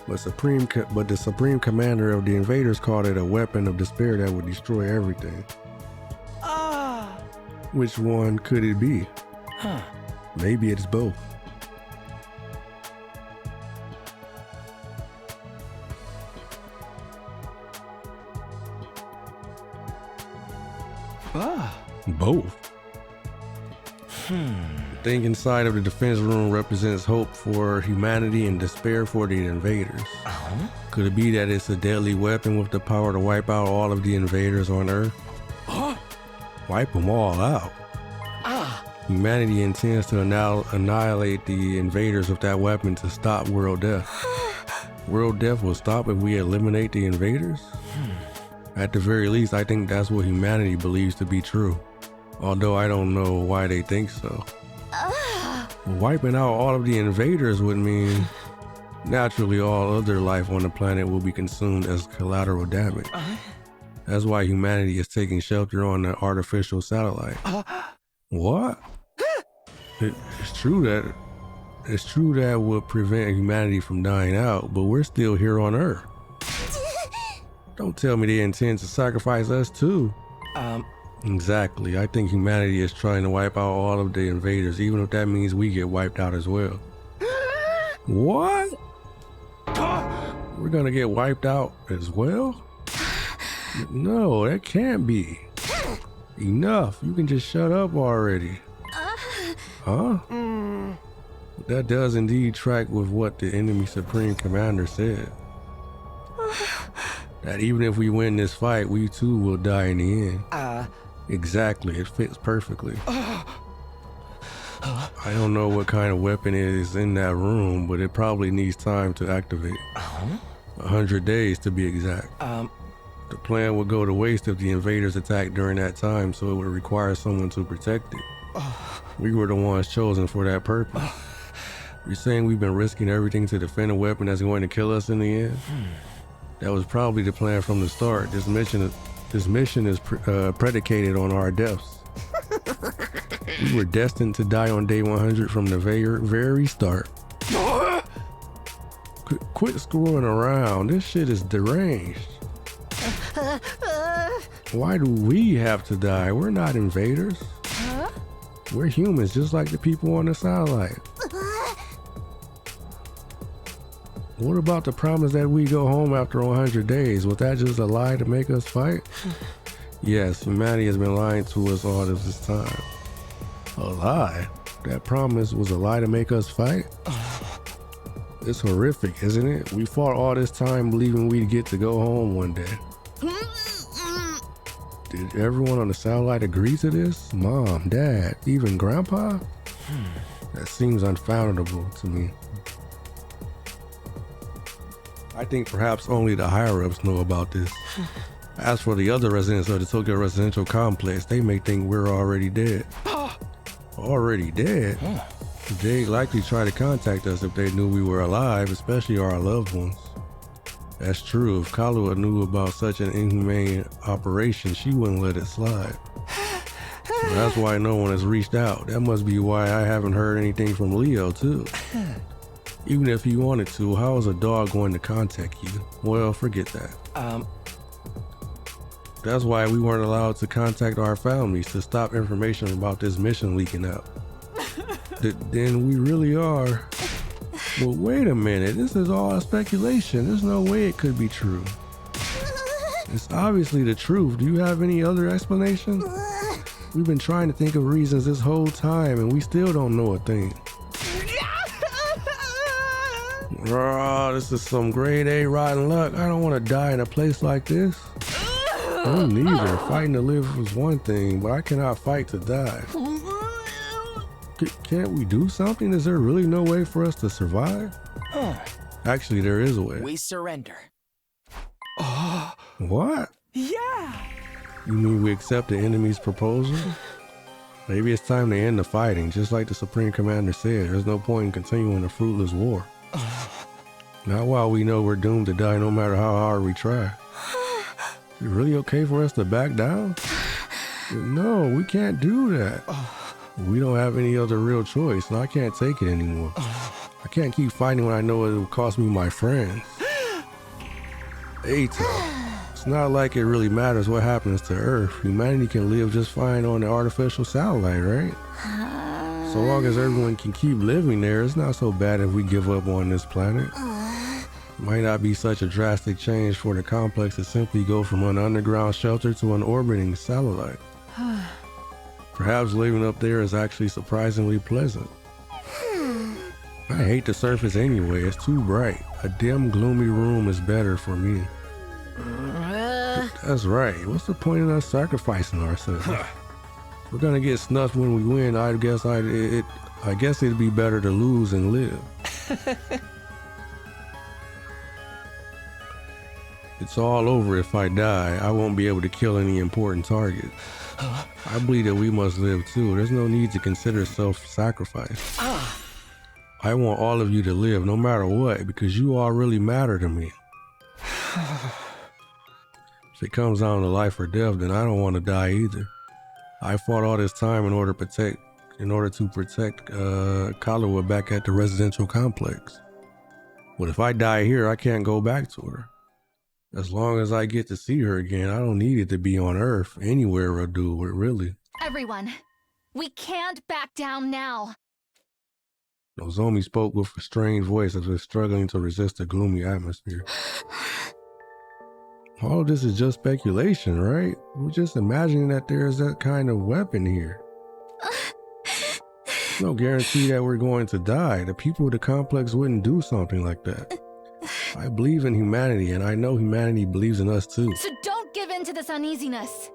But the Supreme Commander of the Invaders called it a weapon of despair that would destroy everything. Which one could it be? Maybe it's both. Both. The thing inside of the defense room represents hope for humanity and despair for the invaders. Could it be that it's a deadly weapon with the power to wipe out all of the invaders on Earth? Wipe them all out. Humanity intends to annihilate the invaders with that weapon to stop world death. World death will stop if we eliminate the invaders? At the very least, I think that's what humanity believes to be true. Although I don't know why they think so. Wiping out all of the invaders would mean naturally all other life on the planet will be consumed as collateral damage. That's why humanity is taking shelter on the artificial satellite. What? It's true that would prevent humanity from dying out, but we're still here on Earth. Don't tell me they intend to sacrifice us too. Exactly. I think humanity is trying to wipe out all of the invaders, even if that means we get wiped out as well. What? We're gonna get wiped out as well? No, that can't be. Enough. You can just shut up already. Huh? That does indeed track with what the enemy Supreme Commander said. That even if we win this fight, we too will die in the end. Exactly, it fits perfectly. I don't know what kind of weapon is in that room, but it probably needs time to activate. 100 days to be exact. The plan would go to waste if the invaders attacked during that time, so it would require someone to protect it. We were the ones chosen for that purpose. You're saying we've been risking everything to defend a weapon that's going to kill us in the end? That was probably the plan from the start. This mission is predicated on our deaths. We were destined to die on day 100 from the very start. Quit screwing around. This shit is deranged. Why do we have to die? We're not invaders. We're humans, just like the people on the satellite. What about the promise that we go home after 100 days? Was that just a lie to make us fight? Yes, humanity has been lying to us all this time. A lie? That promise was a lie to make us fight? It's horrific, isn't it? We fought all this time believing we'd get to go home one day. Did everyone on the satellite agree to this? Mom, Dad, even Grandpa? That seems unfoundable to me. I think perhaps only the higher-ups know about this. As for the other residents of the Tokyo residential complex, they may think we're already dead. Already dead? They'd likely try to contact us if they knew we were alive, especially our loved ones. That's true. If Kahlua knew about such an inhumane operation, she wouldn't let it slide. So that's why no one has reached out. That must be why I haven't heard anything from Leo, too. Even if he wanted to, how is a dog going to contact you? Well, forget that. That's why we weren't allowed to contact our families to stop information about this mission leaking out. Then we really are. Well, wait a minute. This is all speculation. There's no way it could be true. It's obviously the truth. Do you have any other explanation? We've been trying to think of reasons this whole time and we still don't know a thing. Oh, this is some grade A rotten luck. I don't want to die in a place like this. Me neither. Fighting to live was one thing, but I cannot fight to die. Can't we do something? Is there really no way for us to survive? Actually, there is a way. We surrender. What? Yeah! You mean we accept the enemy's proposal? Maybe it's time to end the fighting. Just like the Supreme Commander said, there's no point in continuing a fruitless war. Not while we know we're doomed to die no matter how hard we try. Is it really okay for us to back down? No, we can't do that. We don't have any other real choice, and I can't take it anymore. I can't keep fighting when I know it will cost me my friends. Ato, it's not like it really matters what happens to Earth. Humanity can live just fine on the artificial satellite, right? So long as everyone can keep living there, it's not so bad if we give up on this planet. It might not be such a drastic change for the complex to simply go from an underground shelter to an orbiting satellite. Perhaps living up there is actually surprisingly pleasant. I hate the surface anyway, it's too bright. A dim, gloomy room is better for me. That's right, what's the point in us sacrificing ourselves? We're gonna get snuffed when we win. I guess it'd be better to lose and live. It's all over if I die. I won't be able to kill any important target. I believe that we must live too. There's no need to consider self-sacrifice. I want all of you to live no matter what because you all really matter to me. If it comes down to life or death, then I don't want to die either. I fought all this time in order to protect Kahlua back at the residential complex. But if I die here, I can't go back to her. As long as I get to see her again, I don't need it to be on Earth. Anywhere will do it, really. Everyone, we can't back down now. Nozomi spoke with a strange voice as if struggling to resist the gloomy atmosphere. All of this is just speculation, right? We're just imagining that there's that kind of weapon here. No guarantee that we're going to die. The people of the complex wouldn't do something like that. I believe in humanity, and I know humanity believes in us too. So don't give in to this uneasiness.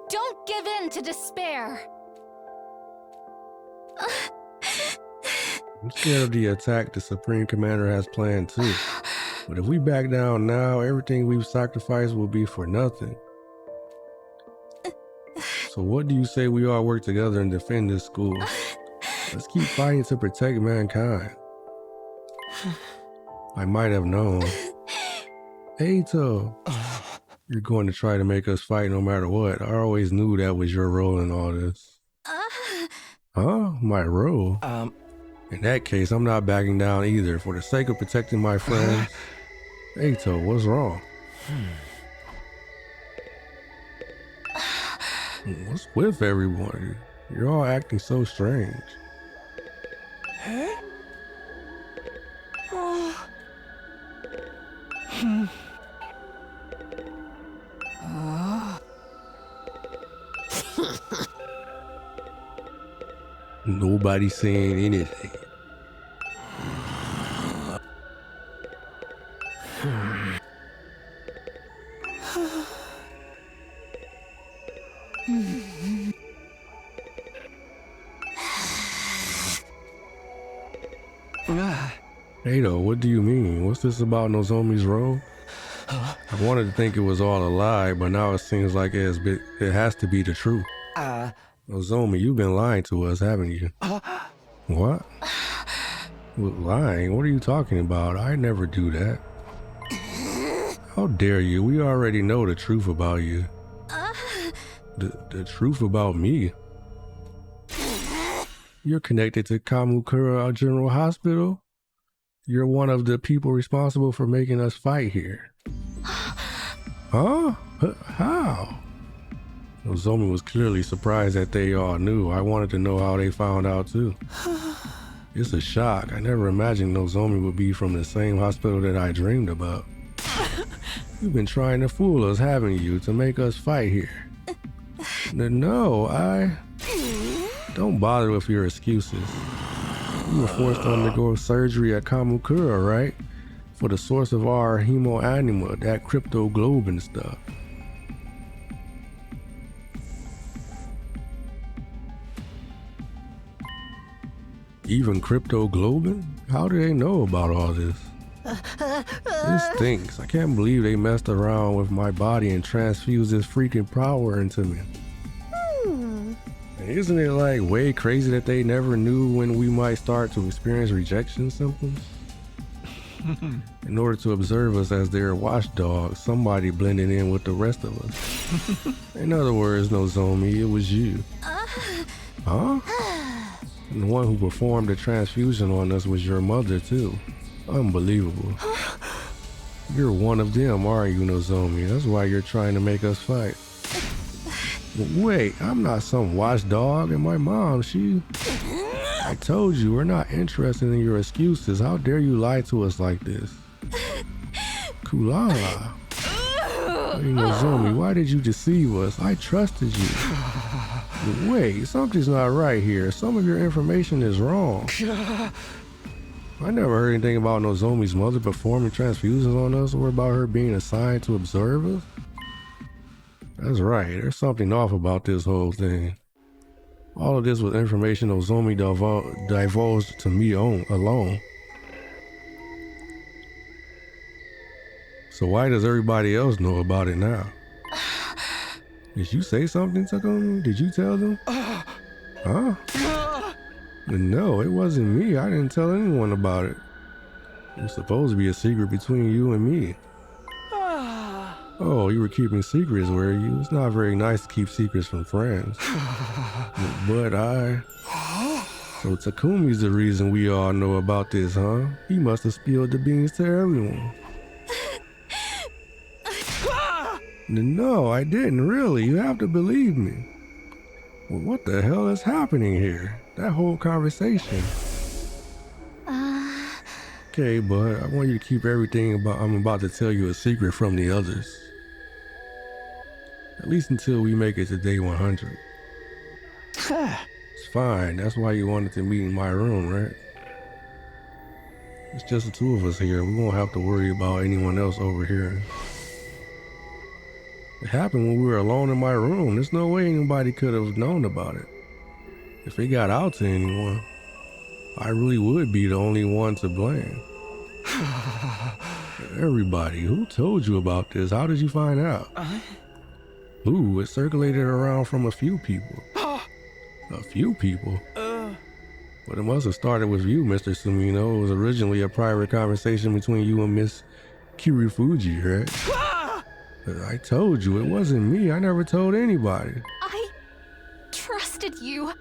Don't give in to despair. I'm scared of the attack the Supreme Commander has planned too. But if we back down now, everything we've sacrificed will be for nothing. So what do you say we all work together and defend this school? Let's keep fighting to protect mankind. I might have known. Ato, you're going to try to make us fight no matter what. I always knew that was your role in all this. Huh? My role? In that case, I'm not backing down either. For the sake of protecting my friends. Ato, what's wrong? What's with everyone? You're all acting so strange. Nobody's saying anything. Ato, what do you mean? What's this about Nozomi's role? I wanted to think it was all a lie, but now it seems like it has to be the truth. Nozomi, you've been lying to us, haven't you? What? Lying? What are you talking about? I never do that. How dare you? We already know the truth about you. The truth about me? You're connected to Kamukura General Hospital? You're one of the people responsible for making us fight here. Huh? How? Nozomi was clearly surprised that they all knew. I wanted to know how they found out too. It's a shock. I never imagined Nozomi would be from the same hospital that I dreamed about. You've been trying to fool us, haven't you, to make us fight here? No, Don't bother with your excuses. You were forced to undergo surgery at Kamukura, right? For the source of our hemoanima, that cryptoglobin stuff. Even cryptoglobin? How do they know about all this? This stinks. I can't believe they messed around with my body and transfused this freaking power into me. And isn't it like way crazy that they never knew when we might start to experience rejection symptoms? In order to observe us as their watchdog, somebody blended in with the rest of us. In other words, Nozomi, it was you. Huh? And the one who performed the transfusion on us was your mother too. Unbelievable. You're one of them, aren't you, Nozomi? That's why you're trying to make us fight. Wait, I'm not some watchdog, and my mom, I told you, we're not interested in your excuses. How dare you lie to us like this? Kulala. Hey, Nozomi, why did you deceive us? I trusted you. Wait, something's not right here. Some of your information is wrong. I never heard anything about Nozomi's mother performing transfusions on us or about her being assigned to observe us. That's right, there's something off about this whole thing. All of this was information Nozomi divulged to me alone. So why does everybody else know about it now? Did you say something to them? Did you tell them? Huh? No, it wasn't me. I didn't tell anyone about it. It was supposed to be a secret between you and me. Oh, you were keeping secrets, were you? It's not very nice to keep secrets from friends. But So Takumi's the reason we all know about this, huh? He must have spilled the beans to everyone. No, I didn't really. You have to believe me. Well, what the hell is happening here? That whole conversation. Okay, but I want you to keep everything I'm about to tell you a secret from the others. At least until we make it to day 100. It's fine. That's why you wanted to meet in my room, right? It's just the two of us here. We won't have to worry about anyone else over here. It happened when we were alone in my room. There's no way anybody could have known about it. If it got out to anyone, I really would be the only one to blame. Everybody, who told you about this? How did you find out? Ooh, it circulated around from a few people. A few people? But it must have started with you, Mr. Sumino. It was originally a private conversation between you and Miss Kirufuji, right? I told you, it wasn't me. I never told anybody. I trusted you.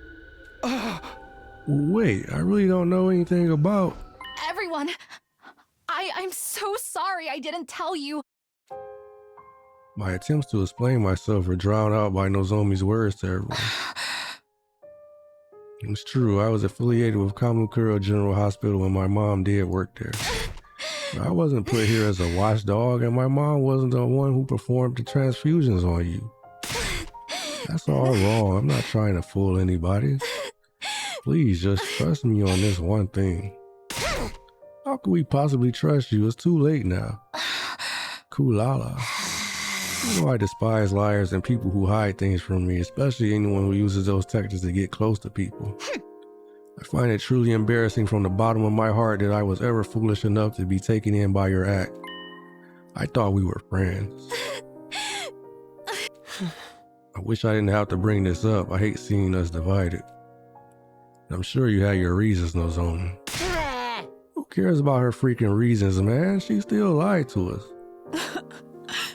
Wait, I really don't know anything about... Everyone, I'm so sorry I didn't tell you. My attempts to explain myself were drowned out by Nozomi's words to everyone. It's true, I was affiliated with Kamukura General Hospital when my mom did work there. I wasn't put here as a watchdog, and my mom wasn't the one who performed the transfusions on you. That's all wrong. I'm not trying to fool anybody. Please just trust me on this one thing. How can we possibly trust you? It's too late now. Kulala. You know I despise liars and people who hide things from me, especially anyone who uses those tactics to get close to people. I find it truly embarrassing from the bottom of my heart that I was ever foolish enough to be taken in by your act. I thought we were friends. I wish I didn't have to bring this up. I hate seeing us divided. I'm sure you had your reasons, Nozomi. Who cares about her freaking reasons, man? She still lied to us.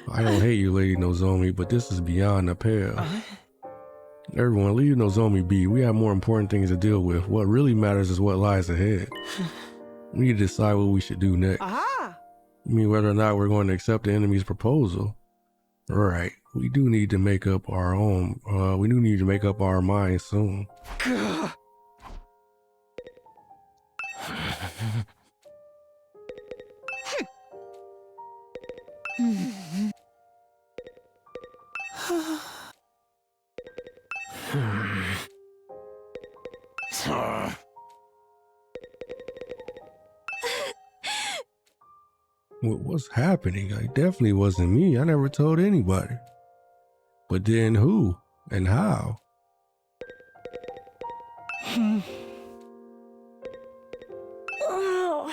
I don't hate you, Lady Nozomi, but this is beyond the pale. Everyone, leave Nozomi be. We have more important things to deal with. What really matters is what lies ahead. We need to decide what we should do next. Aha! I mean, whether or not we're going to accept the enemy's proposal. Right. We do need to make up our own. We do need to make up our minds soon. What's happening? It definitely wasn't me. I never told anybody. But then who and how? Oh.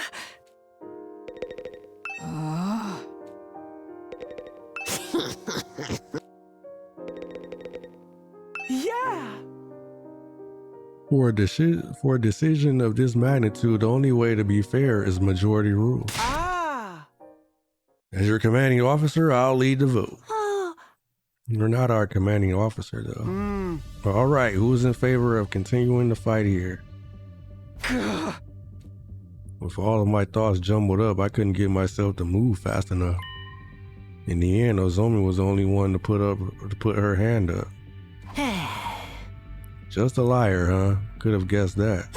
Yeah. For a decision of this magnitude, the only way to be fair is majority rule. Ah. As your commanding officer, I'll lead the vote. You're not our commanding officer, though. All right, who's in favor of continuing the fight here? With all of my thoughts jumbled up, I couldn't get myself to move fast enough. In the end, Nozomi was the only one to put her hand up. Just a liar, huh? Could have guessed that.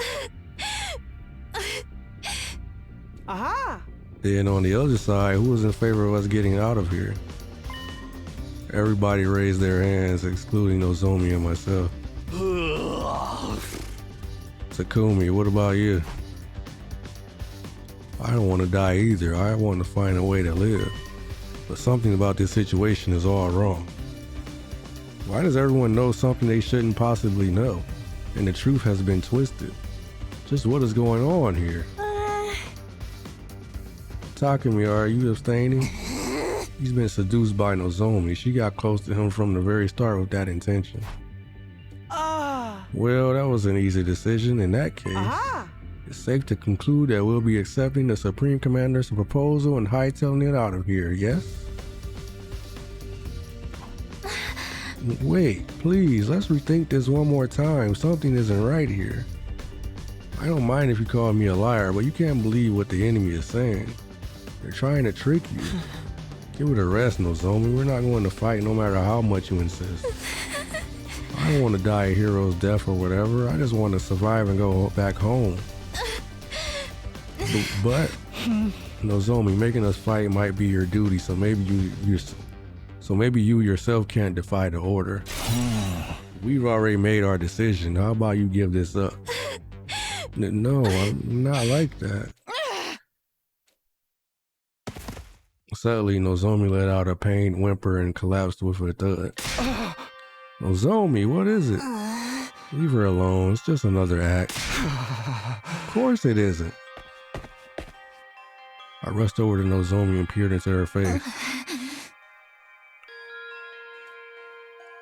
Aha! Then on the other side, who was in favor of us getting out of here? Everybody raised their hands, excluding Nozomi and myself. Takumi, what about you? I don't want to die either. I want to find a way to live. But something about this situation is all wrong. Why does everyone know something they shouldn't possibly know? And the truth has been twisted. Just what is going on here? Takumi, are you abstaining? He's been seduced by Nozomi. She got close to him from the very start with that intention. Well, that was an easy decision. In that case, it's safe to conclude that we'll be accepting the Supreme Commander's proposal and hightailing it out of here, yes? Wait, please, let's rethink this one more time. Something isn't right here. I don't mind if you call me a liar, but you can't believe what the enemy is saying. They're trying to trick you. Give it a rest, Nozomi. We're not going to fight no matter how much you insist. I don't want to die a hero's death or whatever. I just want to survive and go back home. But Nozomi, making us fight might be your duty, so maybe you yourself can't defy the order. We've already made our decision. How about you give this up? No, I'm not like that. Suddenly, Nozomi let out a pained whimper and collapsed with a thud. Nozomi, what is it? Leave her alone. It's just another act. Of course it isn't. I rushed over to Nozomi and peered into her face.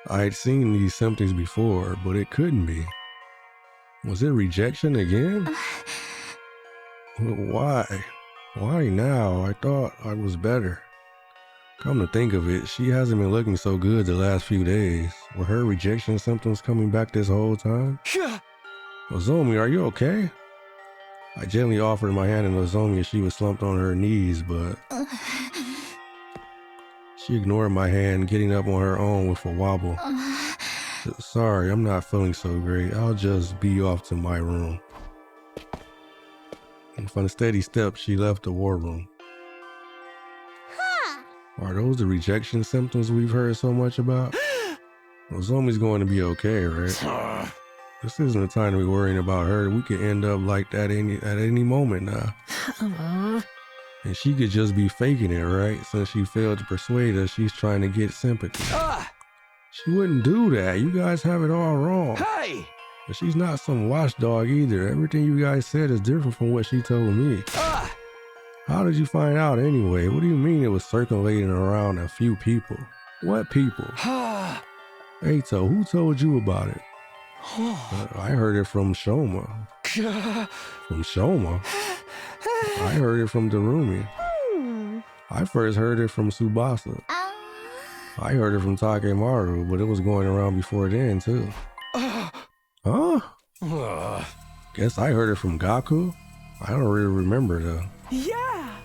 I had seen these symptoms before, but it couldn't be. Was it rejection again? Why? Why now? I thought I was better. Come to think of it, she hasn't been looking so good the last few days. Were her rejection symptoms coming back this whole time? Nozomi, are you okay? I gently offered my hand to Nozomi as she was slumped on her knees, but she ignored my hand, getting up on her own with a wobble. Sorry, I'm not feeling so great. I'll just be off to my room. And from a steady step, she left the war room. Are those the rejection symptoms we've heard so much about? Nozomi's going to be okay, right? This isn't the time to be worrying about her. We could end up like that at any moment now. And she could just be faking it, right? Since she failed to persuade us, she's trying to get sympathy. She wouldn't do that. You guys have it all wrong. Hey! But she's not some watchdog either. Everything you guys said is different from what she told me. How did you find out anyway? What do you mean it was circulating around a few people? What people? Eito, who told you about it? I heard it from Shoma. From Shoma? I heard it from Darumi. I first heard it from Tsubasa. I heard it from Takemaru, but it was going around before then, too. Huh? Guess I heard it from Gaku? I don't really remember, though. Yeah!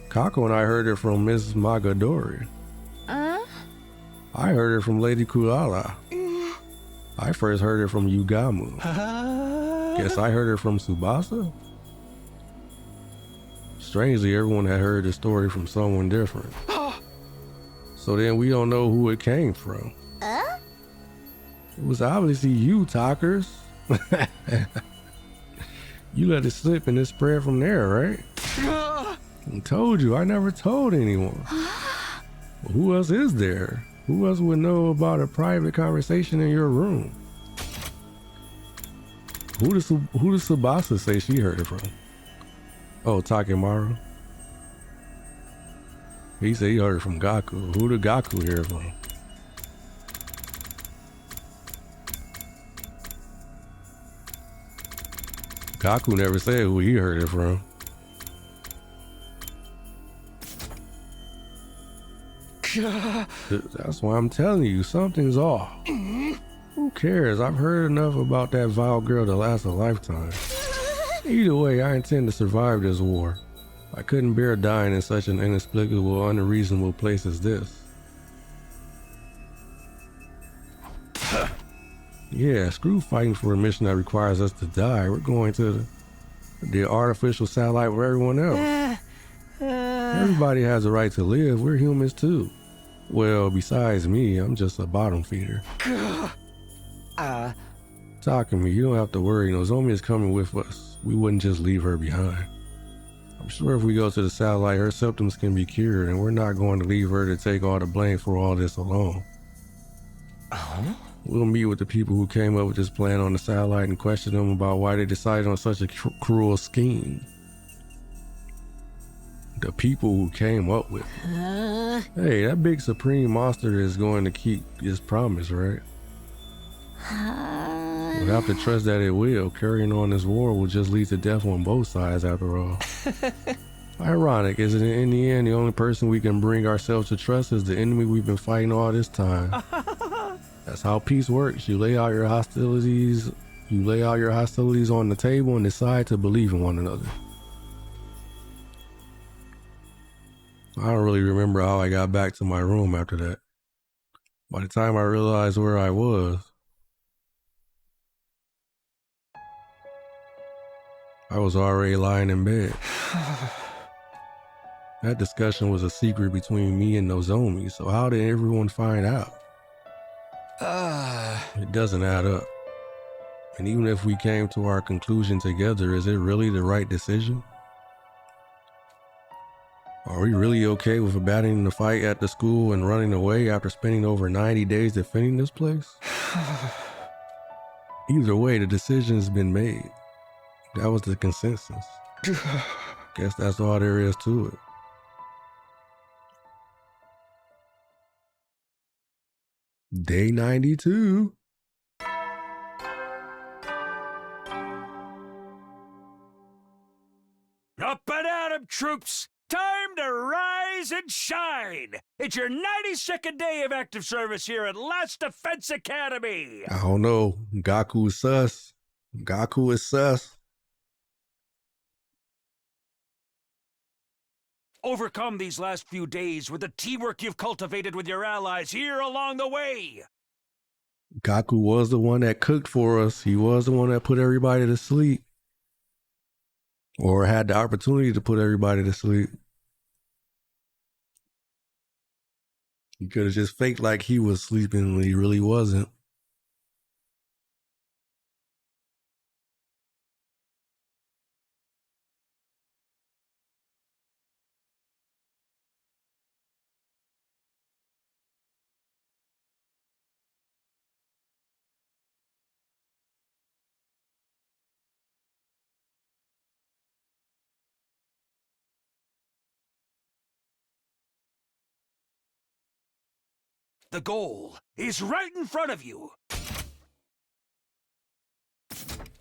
Kako and I heard it from Miss Magadori. I heard it from Lady Kulala. I first heard it from Yugamu. Guess I heard it from Tsubasa? Strangely, everyone had heard the story from someone different. So then we don't know who it came from. It was obviously you, Talkers. You let it slip and it spread from there, right? I told you, I never told anyone. Well, who else is there? Who else would know about a private conversation in your room? Who does Tsubasa say she heard it from? Oh, Takemaru. He said he heard it from Gaku. Who did Gaku hear it from? Gaku never said who he heard it from. That's why I'm telling you, something's off. Who cares? I've heard enough about that vile girl to last a lifetime. Either way, I intend to survive this war. I couldn't bear dying in such an inexplicable, unreasonable place as this. Yeah, screw fighting for a mission that requires us to die. We're going to the artificial satellite with everyone else. Everybody has a right to live. We're humans too. Well, besides me, I'm just a bottom feeder. Talking me, you don't have to worry. Nozomi is coming with us. We wouldn't just leave her behind. I'm sure if we go to the satellite, her symptoms can be cured, and we're not going to leave her to take all the blame for all this alone. We'll meet with the people who came up with this plan on the satellite and question them about why they decided on such a cruel scheme. The people who came up with it. Hey, that big supreme monster is going to keep his promise, right? We'll have to trust that it will. Carrying on this war will just lead to death on both sides after all. Ironic, isn't it? In the end, the only person we can bring ourselves to trust is the enemy we've been fighting all this time. That's how peace works. You lay out your hostilities on the table and decide to believe in one another. I don't really remember how I got back to my room after that. By the time I realized where I was, I was already lying in bed. That discussion was a secret between me and Nozomi, so how did everyone find out? It doesn't add up. And even if we came to our conclusion together, is it really the right decision? Are we really okay with abandoning the fight at the school and running away after spending over 90 days defending this place? Either way, the decision's been made. That was the consensus. Guess that's all there is to it. Day 92. Up and at 'em, troops! Time to rise and shine! It's your 92nd day of active service here at Last Defense Academy! I don't know. Gaku is sus. Gaku is sus. Overcome these last few days with the teamwork you've cultivated with your allies here along the way! Gaku was the one that cooked for us. He was the one that put everybody to sleep. Or had the opportunity to put everybody to sleep. He could have just faked like he was sleeping when he really wasn't. The goal is right in front of you.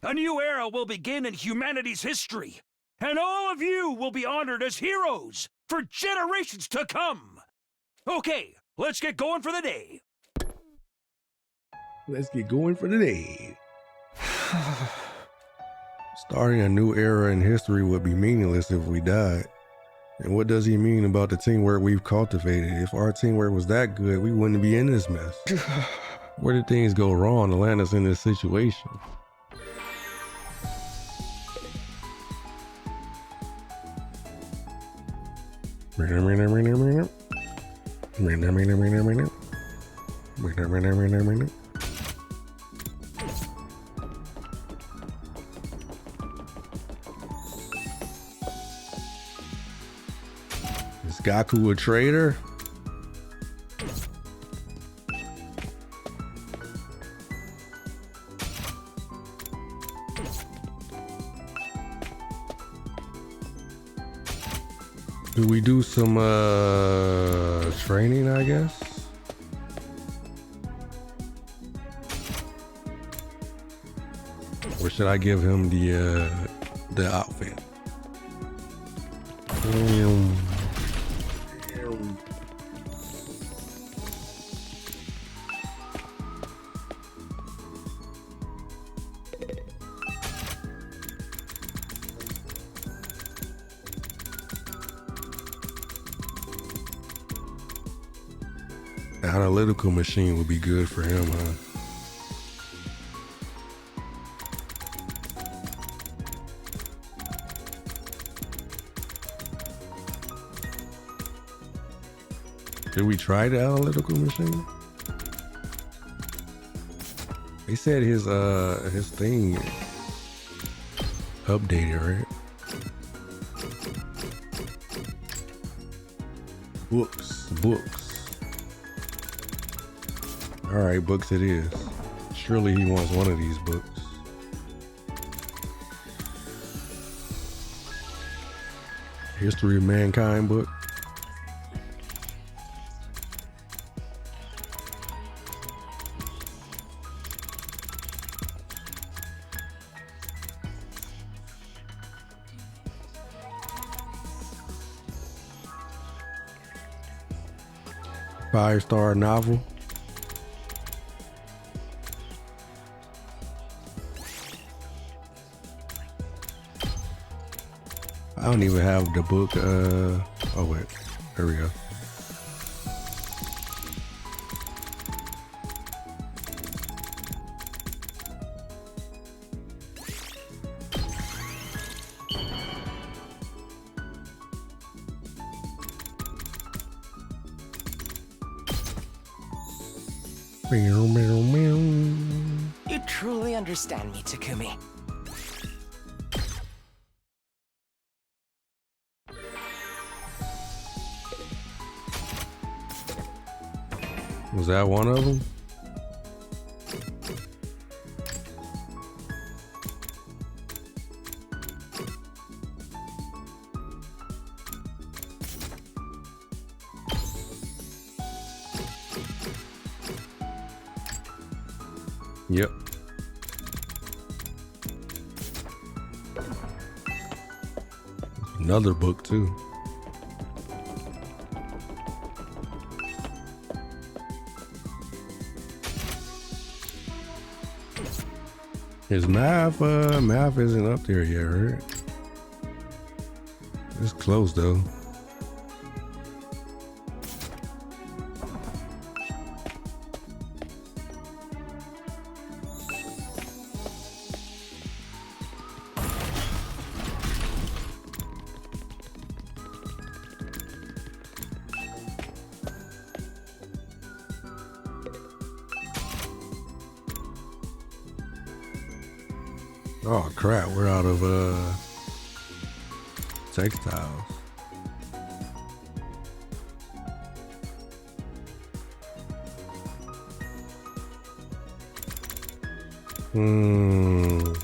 A new era will begin in humanity's history, and all of you will be honored as heroes for generations to come. Okay, let's get going for the day. Let's get going for the day. Starting a new era in history would be meaningless if we died. And what does he mean about the teamwork we've cultivated? If our teamwork was that good, we wouldn't be in this mess. Where did things go wrong to land us in this situation? Is Gaku a traitor? Do we do some training, I guess? Or should I give him the outfit? The analytical machine would be good for him, huh? Did we try the analytical machine? They said his thing updated, right? Books. All right, books it is. Surely he wants one of these books. History of Mankind book. Five-star novel. I don't even have the book. Oh wait, there we go. You truly understand me, Takumi. Was that one of them? Yep. Another book too. His math isn't up there yet, right? It's close though. Oh crap, we're out of textiles. Can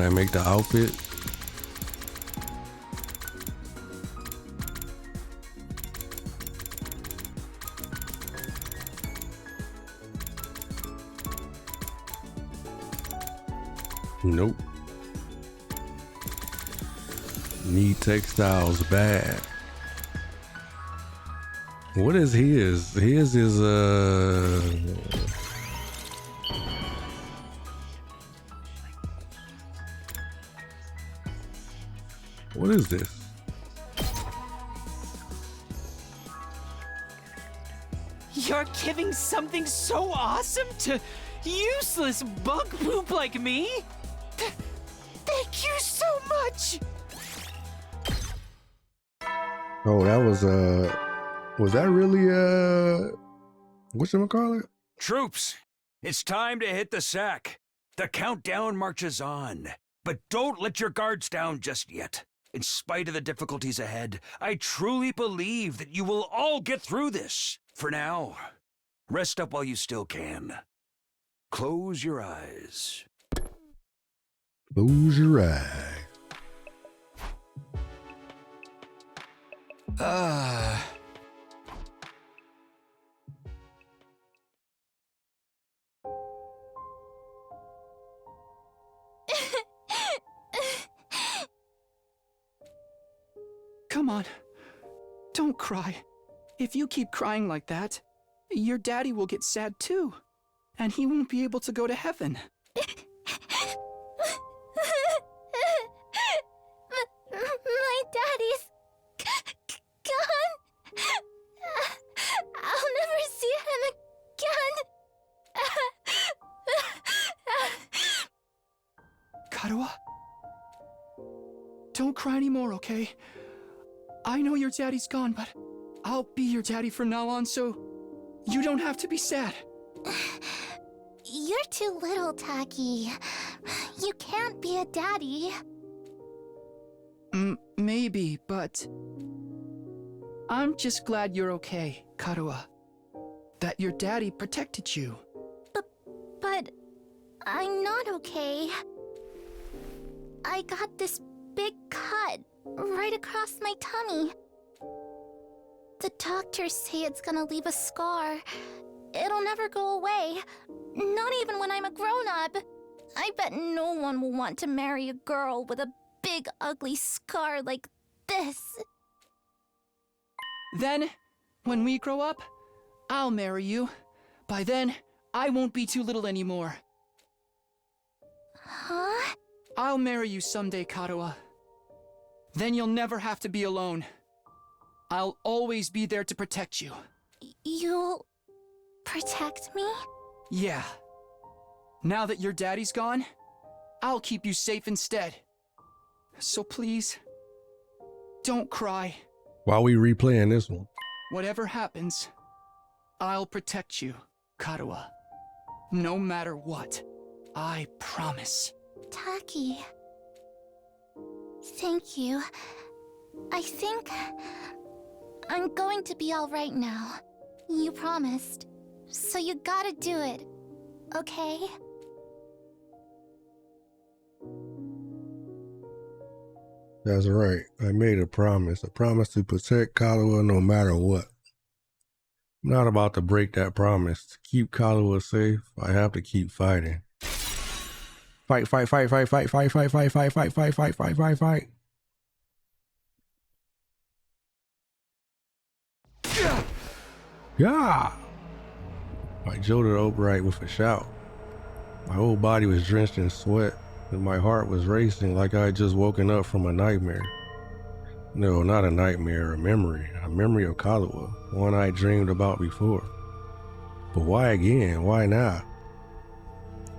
I make the outfit? Nope. Need textiles bad. What is his? His is what is this? You're giving something so awesome to useless bug poop like me? Thank you so much! Oh, that was that really whatchamacallit? Troops, it's time to hit the sack. The countdown marches on. But don't let your guards down just yet. In spite of the difficulties ahead, I truly believe that you will all get through this. For now, rest up while you still can. Close your eyes. Close your eyes. Come on. Don't cry. If you keep crying like that, your daddy will get sad too. And he won't be able to go to heaven. My daddy's gone. I'll never see him again. Karuha? Don't cry anymore, okay? I know your daddy's gone, but I'll be your daddy from now on, so you don't have to be sad. You're too little, Taki. You can't be a daddy. Maybe, but I'm just glad you're okay, Karuha. That your daddy protected you. But I'm not okay. I got this big cut right across my tummy. The doctors say it's gonna leave a scar. It'll never go away. Not even when I'm a grown-up. I bet no one will want to marry a girl with a big, ugly scar like this. Then, when we grow up, I'll marry you. By then, I won't be too little anymore. Huh? I'll marry you someday, Karuha. Then you'll never have to be alone. I'll always be there to protect you. You'll protect me? Yeah. Now that your daddy's gone, I'll keep you safe instead. So please, don't cry. While we replaying this one. Whatever happens, I'll protect you, Karuha. No matter what. I promise. Taki. Thank you. I think I'm going to be all right now. You promised. So you gotta do it. Okay? That's right. I made a promise to protect Kaluwa no matter what. I'm not about to break that promise. To keep Kaluwa safe, I have to keep fighting. Fight, fight, fight, fight, fight, fight, fight, fight, fight, fight, fight, fight, fight, fight, fight. Yeah! I jolted upright with a shout. My whole body was drenched in sweat, and my heart was racing like I had just woken up from a nightmare. No, not a nightmare, a memory of Kaluwa, one I dreamed about before. But why again? Why now?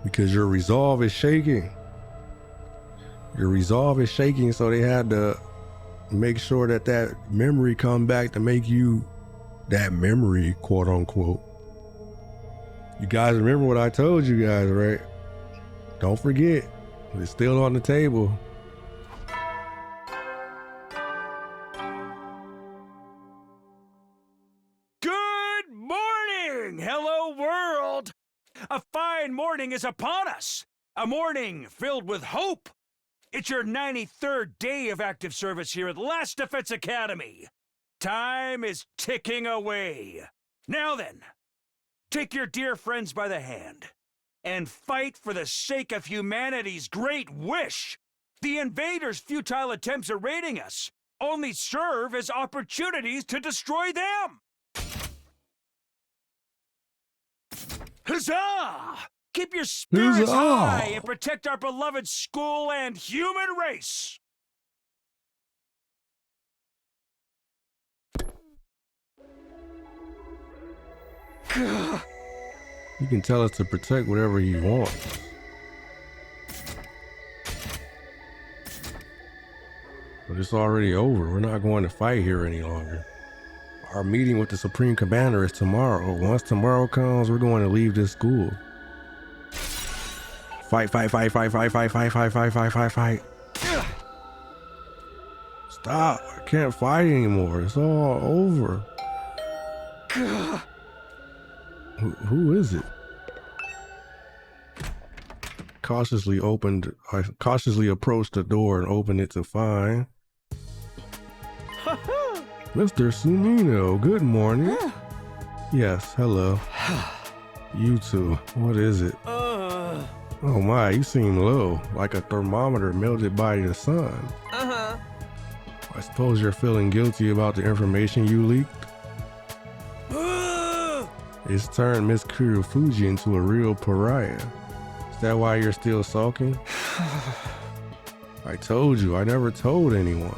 Because your resolve is shaking. Your resolve is shaking, so they had to make sure that that memory come back to make you that memory, quote unquote. You guys remember what I told you guys, right? Don't forget, it's still on the table. Good morning! Hello, world! A fine morning is upon us. A morning filled with hope. It's your 93rd day of active service here at Last Defense Academy. Time is ticking away. Now then, take your dear friends by the hand and fight for the sake of humanity's great wish The invaders' futile attempts at raiding us only serve as opportunities to destroy them! Huzzah! Keep your spirits Huzzah! high and protect our beloved school and human race! He can tell us to protect whatever he wants. But it's already over. We're not going to fight here any longer. Our meeting with the Supreme Commander is tomorrow. Once tomorrow comes, we're going to leave this school. Fight, fight, fight, fight, fight, fight, fight, fight, fight, fight, fight, fight. Stop. I can't fight anymore. It's all over. Who is it? I cautiously approached the door and opened it to find Mr. Sumino. Good morning. Yes, hello. You too. What is it? Oh my, you seem low, like a thermometer melted by the sun. I suppose you're feeling guilty about the information you leaked? It's turned Miss Kurofuji into a real pariah. Is that why you're still sulking? I told you, I never told anyone.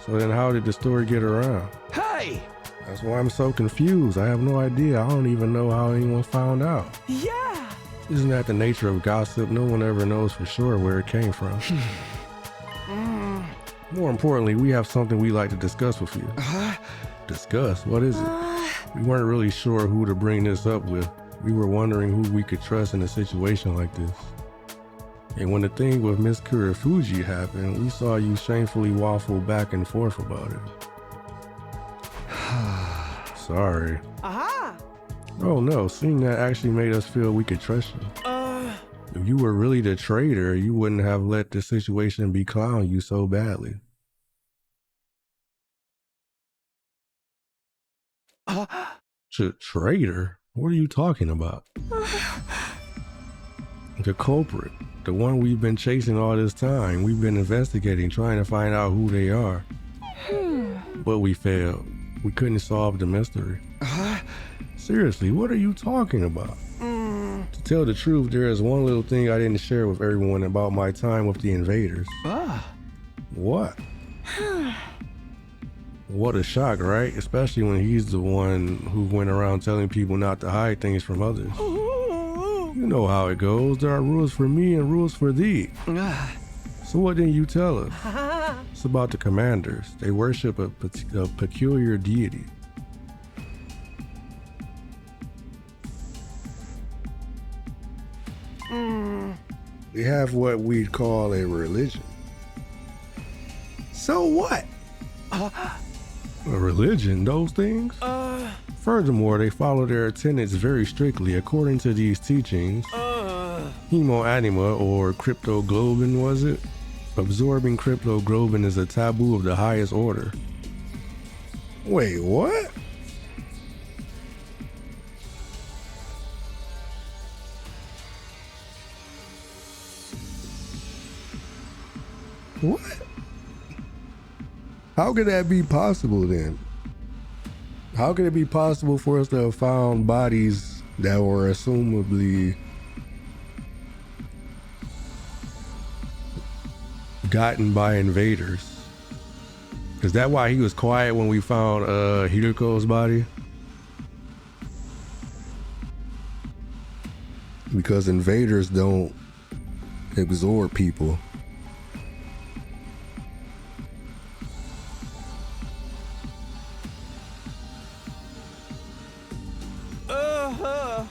So then how did the story get around? Hey! That's why I'm so confused. I have no idea. I don't even know how anyone found out. Yeah! Isn't that the nature of gossip? No one ever knows for sure where it came from. More importantly, we have something we'd like to discuss with you. Discuss? What is it? We weren't really sure who to bring this up with. We were wondering who we could trust in a situation like this. And when the thing with Miss Kurofuji happened, we saw you shamefully waffle back and forth about it. Sorry. Aha! Oh no, seeing that actually made us feel we could trust you. If you were really the traitor, you wouldn't have let the situation beclown you so badly. Traitor? What are you talking about? The culprit. The one we've been chasing all this time. We've been investigating, trying to find out who they are. But we failed. We couldn't solve the mystery. Seriously, what are you talking about? To tell the truth, there is one little thing I didn't share with everyone about my time with the invaders. What? What a shock, right? Especially when he's the one who went around telling people not to hide things from others. You know how it goes. There are rules for me and rules for thee. So what didn't you tell us? It's about the commanders. They worship a peculiar deity. They have what we'd call a religion. So what? A religion, those things? Furthermore, they follow their tenets very strictly. According to these teachings, hemoanima, or cryptoglobin, was it? Absorbing cryptoglobin is a taboo of the highest order. Wait, what? What? How could that be possible then? How could it be possible for us to have found bodies that were assumably gotten by invaders? Is that why he was quiet when we found Hiruko's body? Because invaders don't absorb people.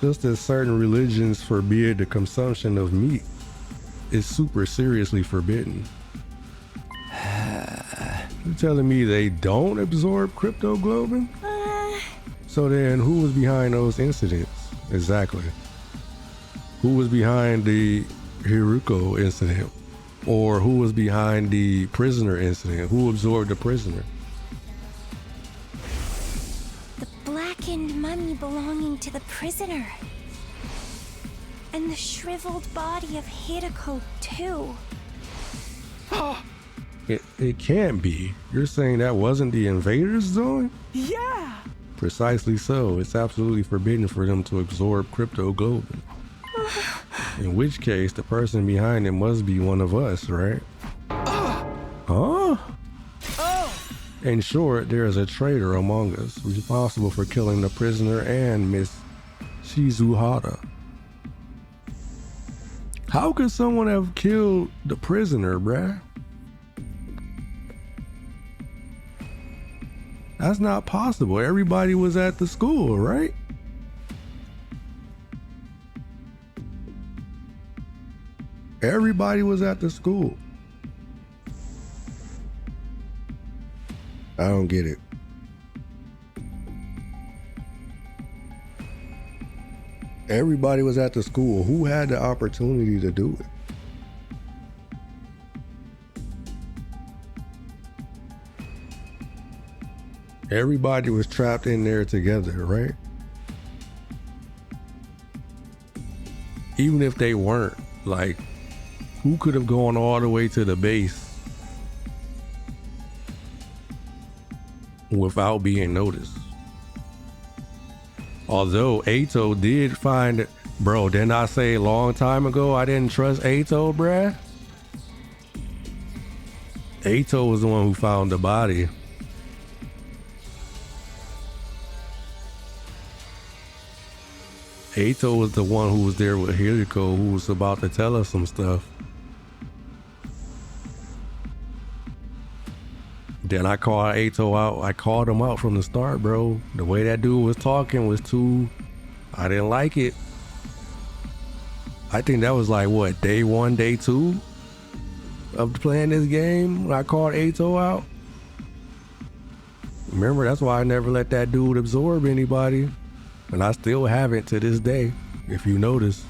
Just as certain religions forbid the consumption of meat, it's super seriously forbidden. You're telling me they don't absorb cryptoglobin? So then who was behind those incidents? Exactly. Who was behind the Hiruko incident? Or who was behind the prisoner incident? Who absorbed the prisoner? Blackened mummy belonging to the prisoner. And the shriveled body of Hideko, too. It can't be. You're saying that wasn't the invaders doing? Yeah! Precisely so. It's absolutely forbidden for them to absorb crypto globin. In which case, the person behind it must be one of us, right? Huh? Oh! In short, there is a traitor among us responsible for killing the prisoner and Miss Shizuhara. How could someone have killed the prisoner, bruh? That's not possible. Everybody was at the school, right? Everybody was at the school. I don't get it. Everybody was at the school. Who had the opportunity to do it? Everybody was trapped in there together, right? Even if they weren't, like, who could have gone all the way to the base without being noticed? Although Ato did find, bro, didn't I say a long time ago I didn't trust Ato, bruh? Ato was the one who found the body. Ato was the one who was there with Hiriko, who was about to tell us some stuff. Then I called Ato out. I called him out from the start, bro. The way that dude was talking was too... I didn't like it. I think that was like, what, day 1, day 2 of playing this game when I called Ato out? Remember, that's why I never let that dude absorb anybody. And I still haven't to this day, if you notice.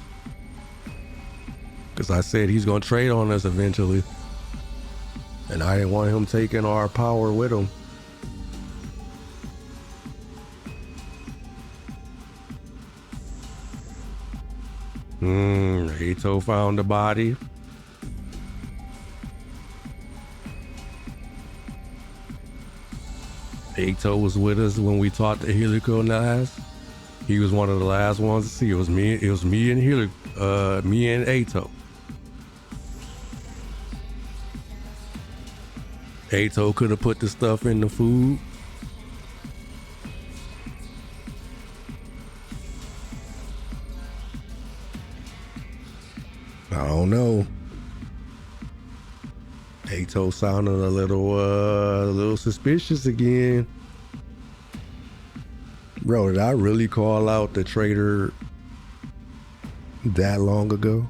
Because I said he's going to trade on us eventually. And I didn't want him taking our power with him. Ato found the body. Ato was with us when we taught the Helico last. He was one of the last ones to see. It was me and me and Ato. Ato could have put the stuff in the food. I don't know. Ato sounded a little suspicious again. Bro, did I really call out the traitor that long ago?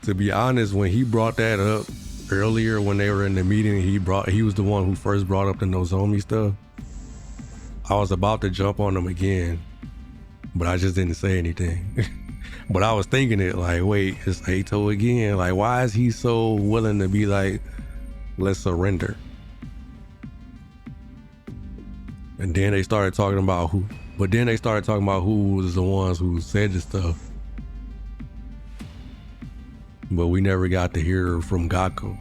To be honest, when he brought that up earlier when they were in the meeting, he was the one who first brought up the Nozomi stuff. I was about to jump on him again, but I just didn't say anything. But I was thinking it like, wait, it's Ato again. Like, why is he so willing to be like, let's surrender? And then they started talking about who was the ones who said the stuff. But we never got to hear from Gaku.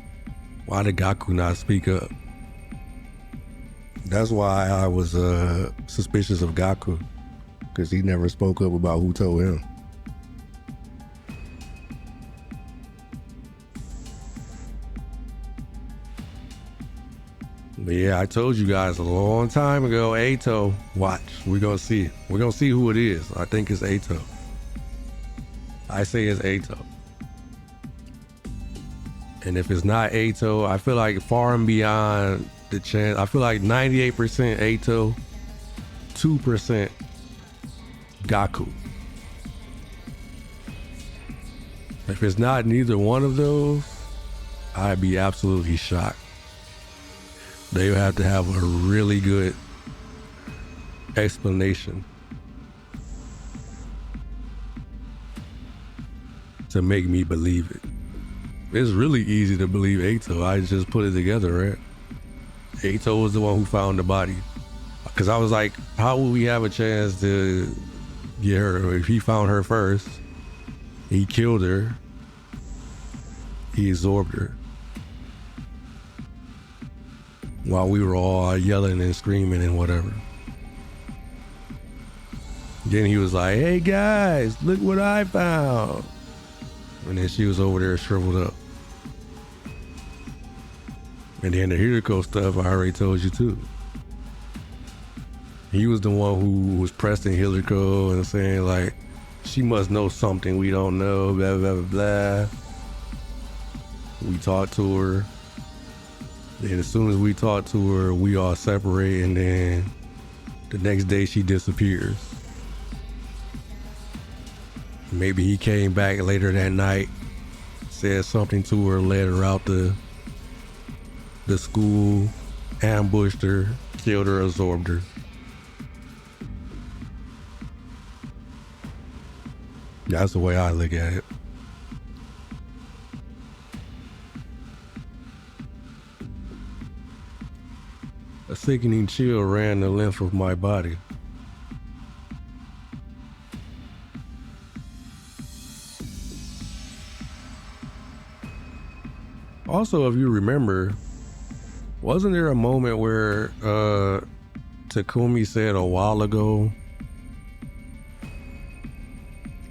Why did Gaku not speak up? That's why I was suspicious of Gaku, because he never spoke up about who told him. But yeah, I told you guys a long time ago, Ato, watch, we're gonna see it. We're gonna see who it is. I think it's Ato. I say it's Ato. And if it's not Ato, I feel like far and beyond the chance, I feel like 98% Ato, 2% Gaku. If it's not neither one of those, I'd be absolutely shocked. They would have to have a really good explanation to make me believe it. It's really easy to believe Ato. I just put it together, right? Ato was the one who found the body. Because I was like, how would we have a chance to get her if he found her first? He killed her. he absorbed her. While we were all yelling and screaming and whatever. Then he was like, hey guys, look what I found. And then she was over there shriveled up. And then the Hiriko stuff I already told you too. He was the one who was pressing Hiriko and saying like, she must know something we don't know, blah, blah, blah, blah. We talked to her. Then as soon as we talked to her, we all separate, and then the next day she disappears. Maybe he came back later that night, said something to her, led her out the school, ambushed her, killed her, absorbed her. That's the way I look at it. A sickening chill ran the length of my body. Also, if you remember, wasn't there a moment where Takumi said a while ago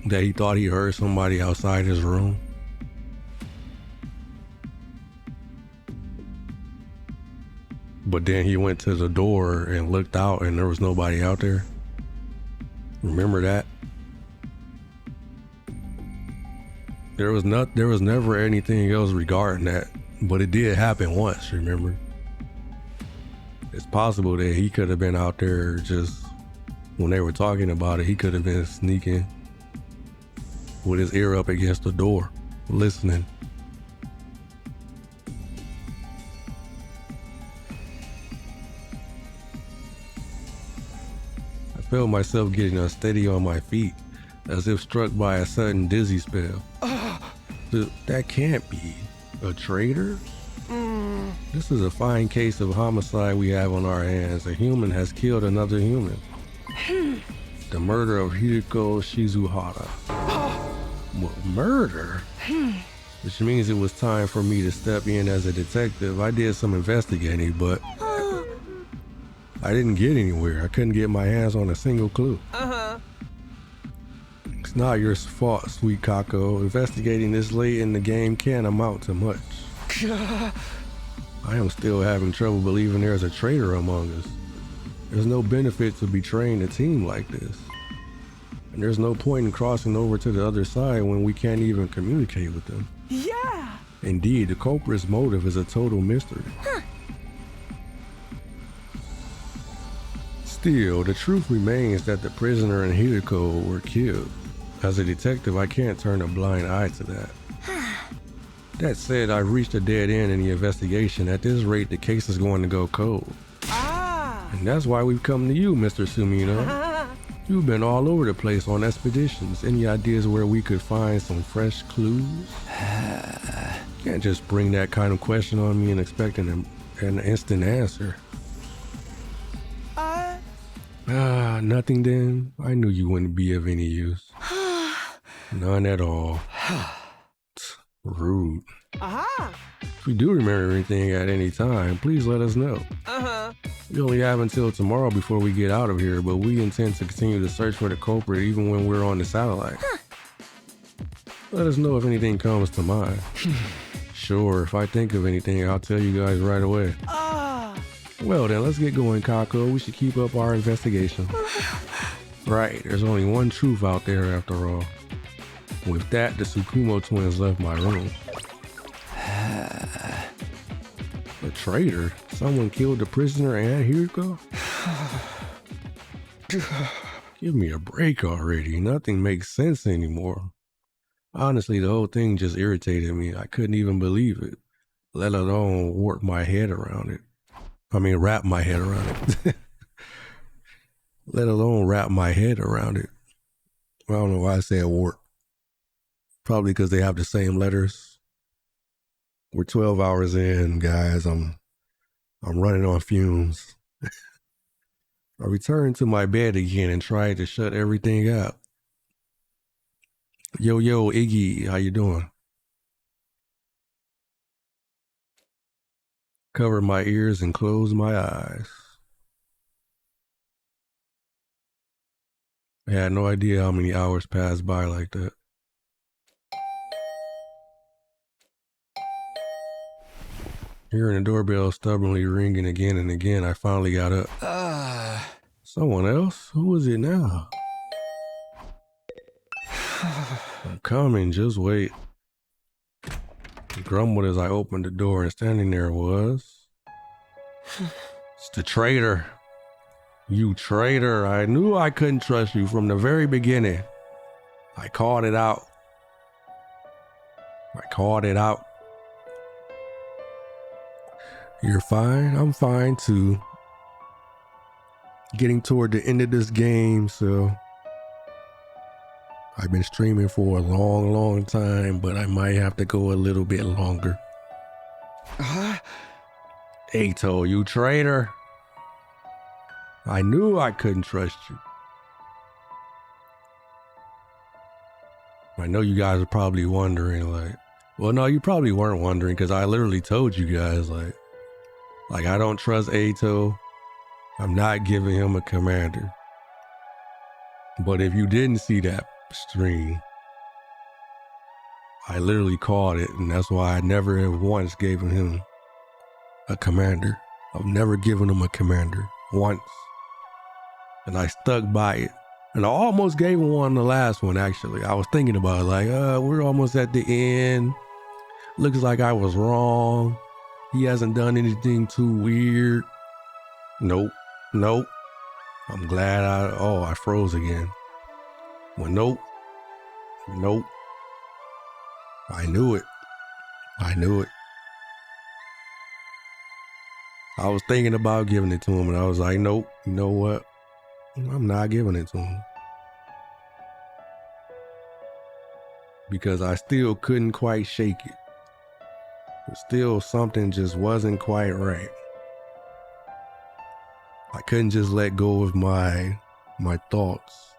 that he thought he heard somebody outside his room? But then he went to the door and looked out and there was nobody out there. Remember that? There was never anything else regarding that, but it did happen once, remember? It's possible that he could have been out there just when they were talking about it, he could have been sneaking with his ear up against the door, listening. I felt myself getting unsteady on my feet, as if struck by a sudden dizzy spell. That can't be a traitor? This is a fine case of homicide we have on our hands. A human has killed another human. The murder of Hiriko Shizuhara. What, murder? Which means it was time for me to step in as a detective. I did some investigating, but I didn't get anywhere. I couldn't get my hands on a single clue. It's not your fault, sweet Kako. Investigating this late in the game can't amount to much. I am still having trouble believing there's a traitor among us. There's no benefit to betraying a team like this. And there's no point in crossing over to the other side when we can't even communicate with them. Yeah! Indeed, the culprit's motive is a total mystery. Still, the truth remains that the prisoner and Hiriko were killed. As a detective, I can't turn a blind eye to that. That said, I've reached a dead end in the investigation. At this rate, the case is going to go cold. And that's why we've come to you, Mr. Sumino. You've been all over the place on expeditions. Any ideas where we could find some fresh clues? Can't just bring that kind of question on me and expect an instant answer. Nothing then? I knew you wouldn't be of any use. None at all. Rude. If you do remember anything at any time, please let us know. We only have until tomorrow before we get out of here, but we intend to continue to search for the culprit even when we're on the satellite. Let us know if anything comes to mind. Sure, if I think of anything, I'll tell you guys right away. Well then, let's get going, Kako. We should keep up our investigation. Right, there's only one truth out there after all. With that, the Tsukumo twins left my room. A traitor? Someone killed the prisoner and Hiriko? Give me a break already. Nothing makes sense anymore. Honestly, the whole thing just irritated me. I couldn't even believe it, let alone wrap my head around it. Let alone wrap my head around it. I don't know why I said warp. Probably because they have the same letters. We're 12 hours in, guys. I'm running on fumes. I returned to my bed again and tried to shut everything out. Yo, Iggy, how you doing? cover my ears and close my eyes. I had no idea how many hours passed by like that. Hearing the doorbell stubbornly ringing again and again, I finally got up. Someone else? Who is it now? I'm coming, just wait. He grumbled as I opened the door, and standing there was... It's the traitor. You traitor. I knew I couldn't trust you from the very beginning. I called it out. You're fine. I'm fine too. Getting toward the end of this game, so I've been streaming for a long time, but I might have to go a little bit longer. Ato, you traitor. I knew I couldn't trust you. I know you guys are probably wondering, like, well, no, you probably weren't wondering because I literally told you guys, like I don't trust Ato. I'm not giving him a commander. But if you didn't see that stream, I literally called it, and that's why I never once gave him a commander. I've never given him a commander once. And I stuck by it. And I almost gave him one the last one, actually. I was thinking about it, like, we're almost at the end. Looks like I was wrong. He hasn't done anything too weird. Nope. I'm glad I froze again. Well, nope. I knew it. I was thinking about giving it to him, and I was like, nope, you know what? I'm not giving it to him. Because I still couldn't quite shake it. Still something just wasn't quite right. I couldn't just let go of my thoughts.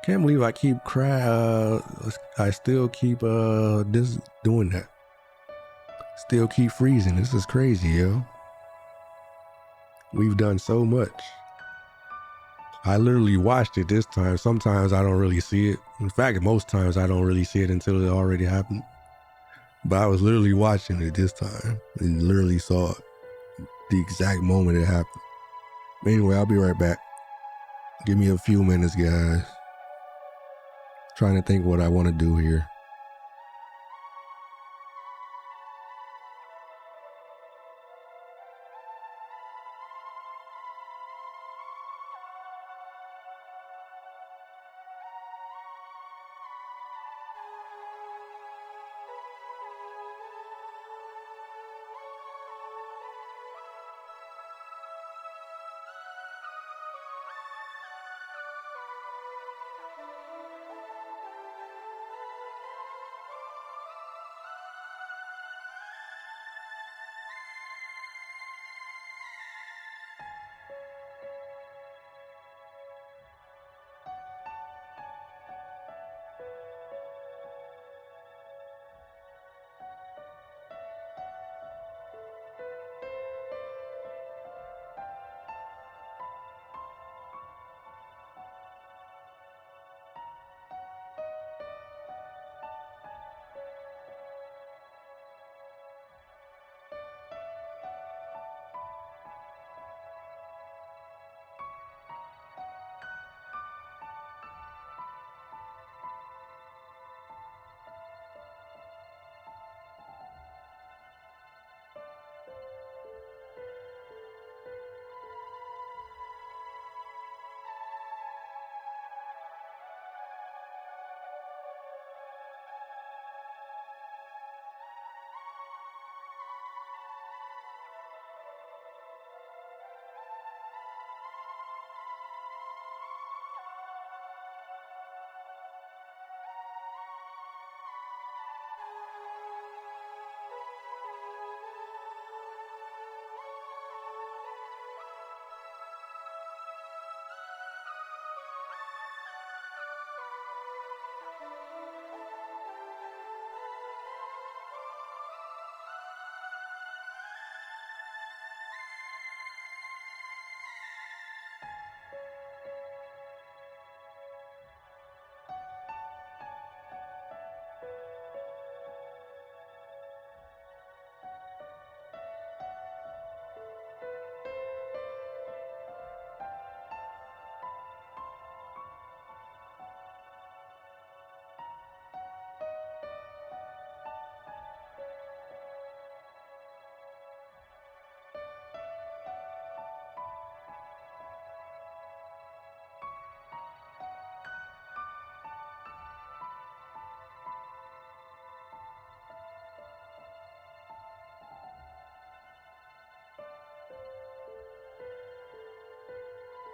Can't believe I keep I still keep doing that. Still keep freezing. This is crazy, yo. We've done so much. I literally watched it this time. Sometimes I don't really see it. In fact, most times I don't really see it until it already happened. But I was literally watching it this time and literally saw it the exact moment it happened. Anyway, I'll be right back. Give me a few minutes, guys. Trying to think what I want to do here.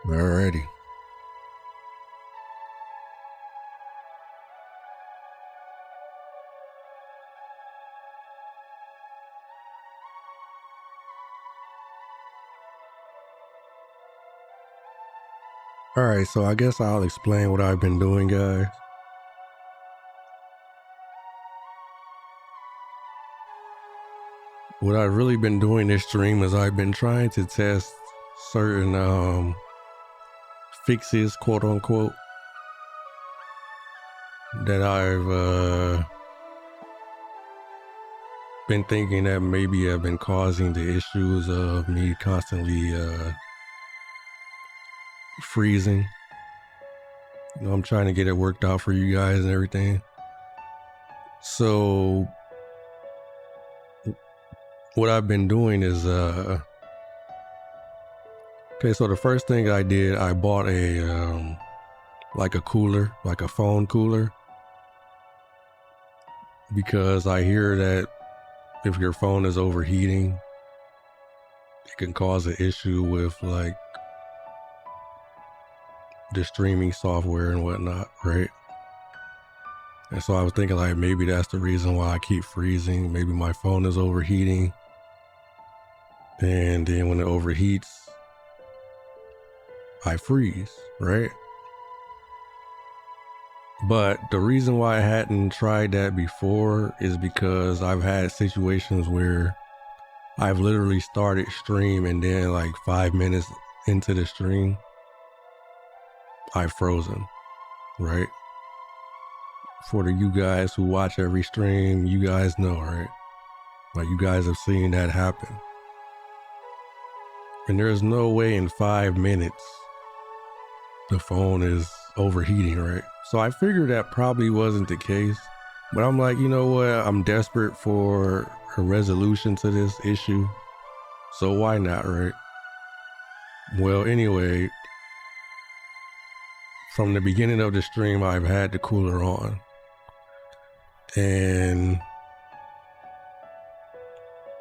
Alrighty. Alright, so I guess I'll explain what I've been doing, guys. What I've really been doing this stream is I've been trying to test certain fixes, quote unquote, that I've been thinking that maybe have been causing the issues of me constantly freezing. You know, I'm trying to get it worked out for you guys and everything. So what I've been doing is okay, so the first thing I did, I bought a like a cooler, like a phone cooler, because I hear that if your phone is overheating, it can cause an issue with like the streaming software and whatnot, right? And so I was thinking like maybe that's the reason why I keep freezing. Maybe my phone is overheating, and then when it overheats, I freeze, right? But the reason why I hadn't tried that before is because I've had situations where I've literally started stream and then like 5 minutes into the stream, I've frozen, right? For the you guys who watch every stream, you guys know, right? Like you guys have seen that happen. And there's no way in 5 minutes the phone is overheating, right? So I figured that probably wasn't the case, but I'm like, you know what? I'm desperate for a resolution to this issue, so why not, right? Well, anyway, from the beginning of the stream, I've had the cooler on, and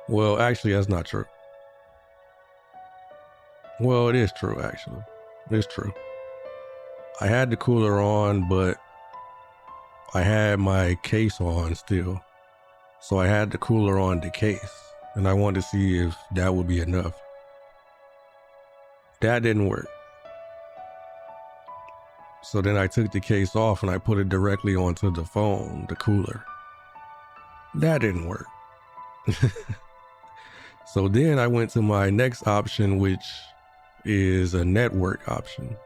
well, actually, that's not true. Well, it is true, actually. It's true. I had the cooler on, but I had my case on still. So I had the cooler on the case, and I wanted to see if that would be enough. That didn't work. So then I took the case off and I put it directly onto the phone, the cooler. That didn't work. So then I went to my next option, which is a network option.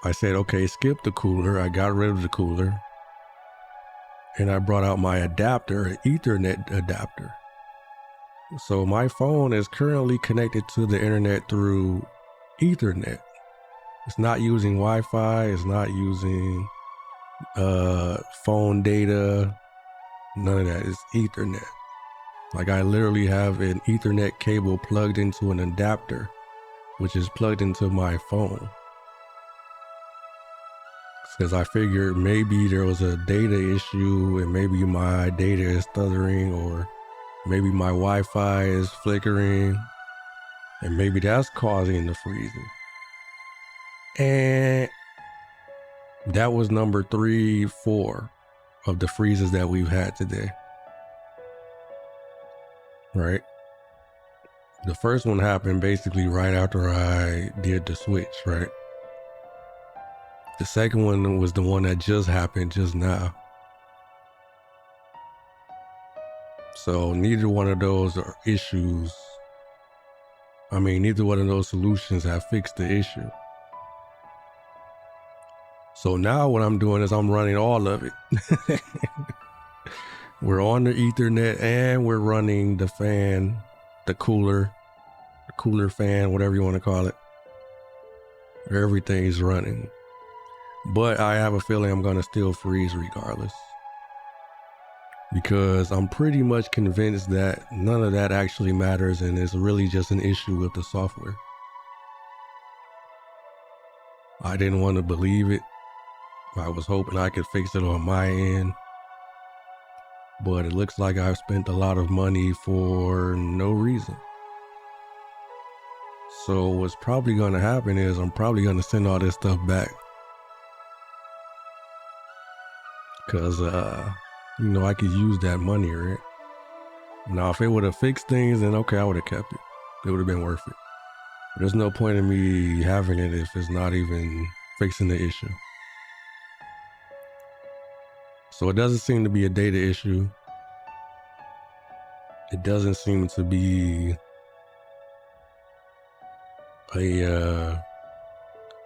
I said, okay, skip the cooler. I got rid of the cooler, and I brought out my adapter, an Ethernet adapter. So my phone is currently connected to the internet through Ethernet. It's not using Wi-Fi. It's not using phone data. None of that. It's Ethernet. Like I literally have an Ethernet cable plugged into an adapter, which is plugged into my phone. Because I figured maybe there was a data issue and maybe my data is stuttering, or maybe my Wi-Fi is flickering, and maybe that's causing the freezing. And that was number 3, 4 of the freezes that we've had today. Right? The first one happened basically right after I did the switch, right? The second one was the one that just happened just now. So neither one of those are issues. I mean, neither one of those solutions have fixed the issue. So now what I'm doing is I'm running all of it. We're on the Ethernet and we're running the fan, the cooler fan, whatever you want to call it. Everything's running. But I have a feeling I'm going to still freeze regardless. Because I'm pretty much convinced that none of that actually matters and it's really just an issue with the software. I didn't want to believe it. I was hoping I could fix it on my end. But it looks like I've spent a lot of money for no reason. So what's probably gonna happen is I'm probably gonna send all this stuff back. Cause you know, I could use that money, right? Now if it would have fixed things, then okay, I would have kept it. It would have been worth it. But there's no point in me having it if it's not even fixing the issue. So it doesn't seem to be a data issue. It doesn't seem to be a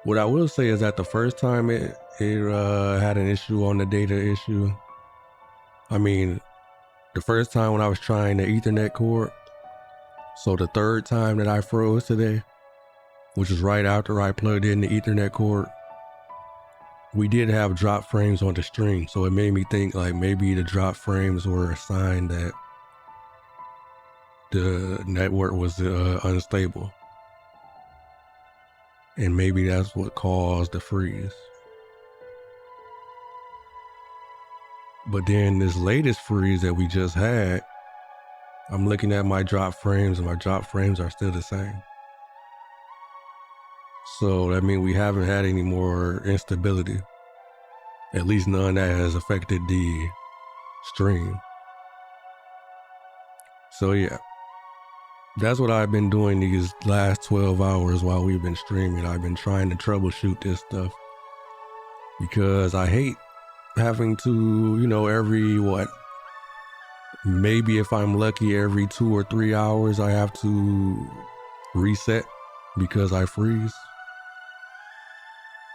what I will say is that the first time it had an issue on the data issue. I mean, the first time when I was trying the Ethernet cord, so the third time that I froze today, which is right after I plugged in the Ethernet cord, we did have drop frames on the stream. So it made me think like maybe the drop frames were a sign that the network was unstable. And maybe that's what caused the freeze. But then this latest freeze that we just had, I'm looking at my drop frames and my drop frames are still the same. So that means we haven't had any more instability. At least none that has affected the stream. So yeah, that's what I've been doing these last 12 hours while we've been streaming. I've been trying to troubleshoot this stuff because I hate having to, you know, every maybe if I'm lucky every 2 or 3 hours I have to reset because I freeze.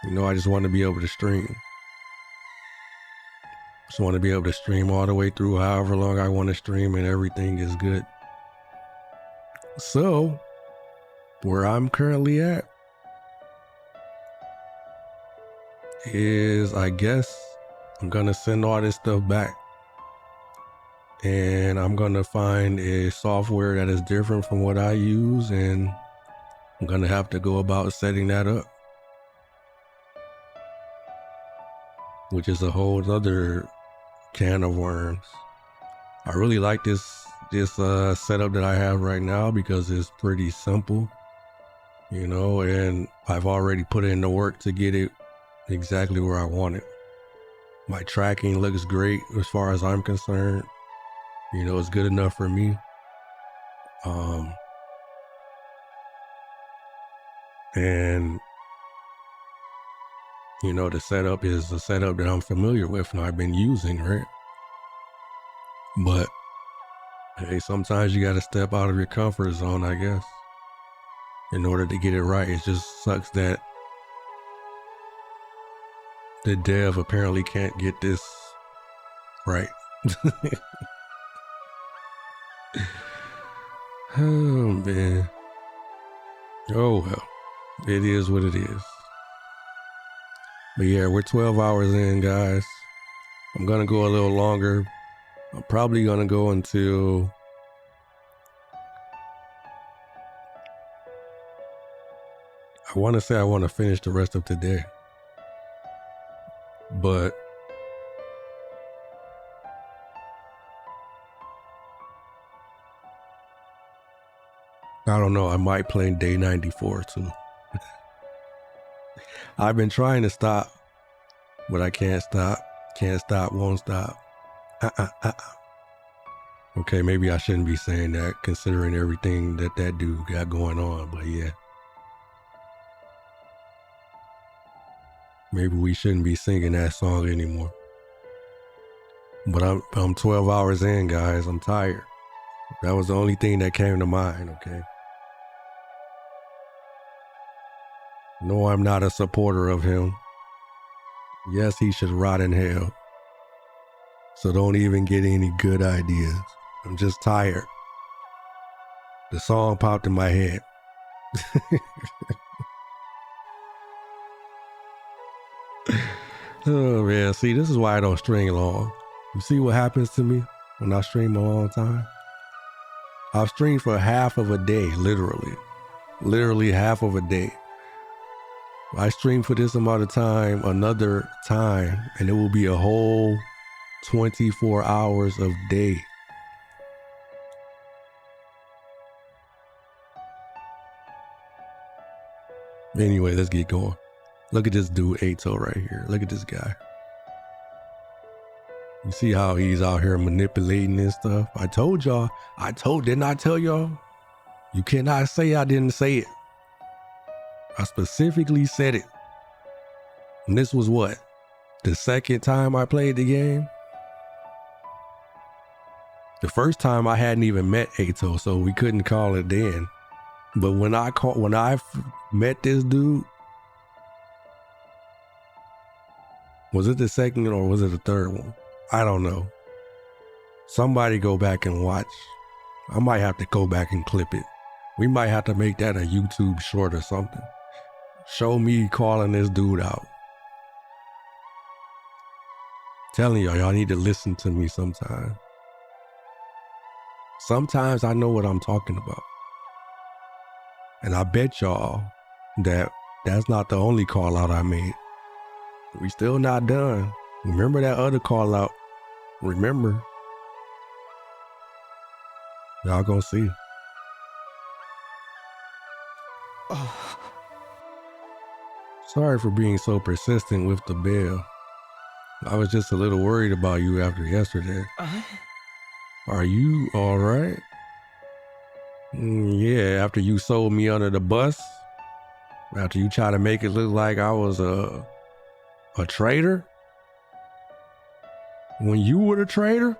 You know, I just want to be able to stream. Just want to be able to stream all the way through however long I want to stream and everything is good. So, where I'm currently at is, I guess, I'm going to send all this stuff back. And I'm going to find a software that is different from what I use, and I'm going to have to go about setting that up. Which is a whole other can of worms. I really like this setup that I have right now because it's pretty simple, you know, and I've already put in the work to get it exactly where I want it. My tracking looks great as far as I'm concerned. You know, it's good enough for me. And you know, the setup is a setup that I'm familiar with and I've been using, right? But hey, sometimes you got to step out of your comfort zone, I guess, in order to get it right. It just sucks that the dev apparently can't get this right. Oh, man. Oh, well. It is what it is. But yeah, we're 12 hours in, guys. I'm going to go a little longer. I'm probably going to go until I want to finish the rest of today. But I don't know. I might play day 94 too. I've been trying to stop, but I can't stop. Can't stop, won't stop. Okay, maybe I shouldn't be saying that considering everything that dude got going on, but yeah. Maybe we shouldn't be singing that song anymore. But I'm 12 hours in, guys. I'm tired. That was the only thing that came to mind, okay? No, I'm not a supporter of him. Yes, he should rot in hell. So don't even get any good ideas. I'm just tired. The song popped in my head. Oh man, see, this is why I don't string long. You see what happens to me when I stream a long time? I've streamed for half of a day, literally. Literally half of a day. I stream for this amount of time, another time, and it will be a whole 24 hours of day. Anyway, let's get going. Look at this dude, Ato, right here. Look at this guy. You see how he's out here manipulating this stuff? I told y'all. Didn't I tell y'all? You cannot say I didn't say it. I specifically said it. And this was what? The second time I played the game? The first time I hadn't even met Ato, so we couldn't call it then. But when I met this dude, was it the second or was it the third one? I don't know. Somebody go back and watch. I might have to go back and clip it. We might have to make that a YouTube short or something. Show me calling this dude out. Telling y'all need to listen to me sometime. Sometimes I know what I'm talking about. And I bet y'all that that's not the only call out I made. We still not done. Remember that other call out. Remember. Y'all gonna see. Oh. Sorry for being so persistent with the bell. I was just a little worried about you after yesterday. Are you all right? Yeah, after you sold me under the bus, after you tried to make it look like I was a traitor, when you were the traitor,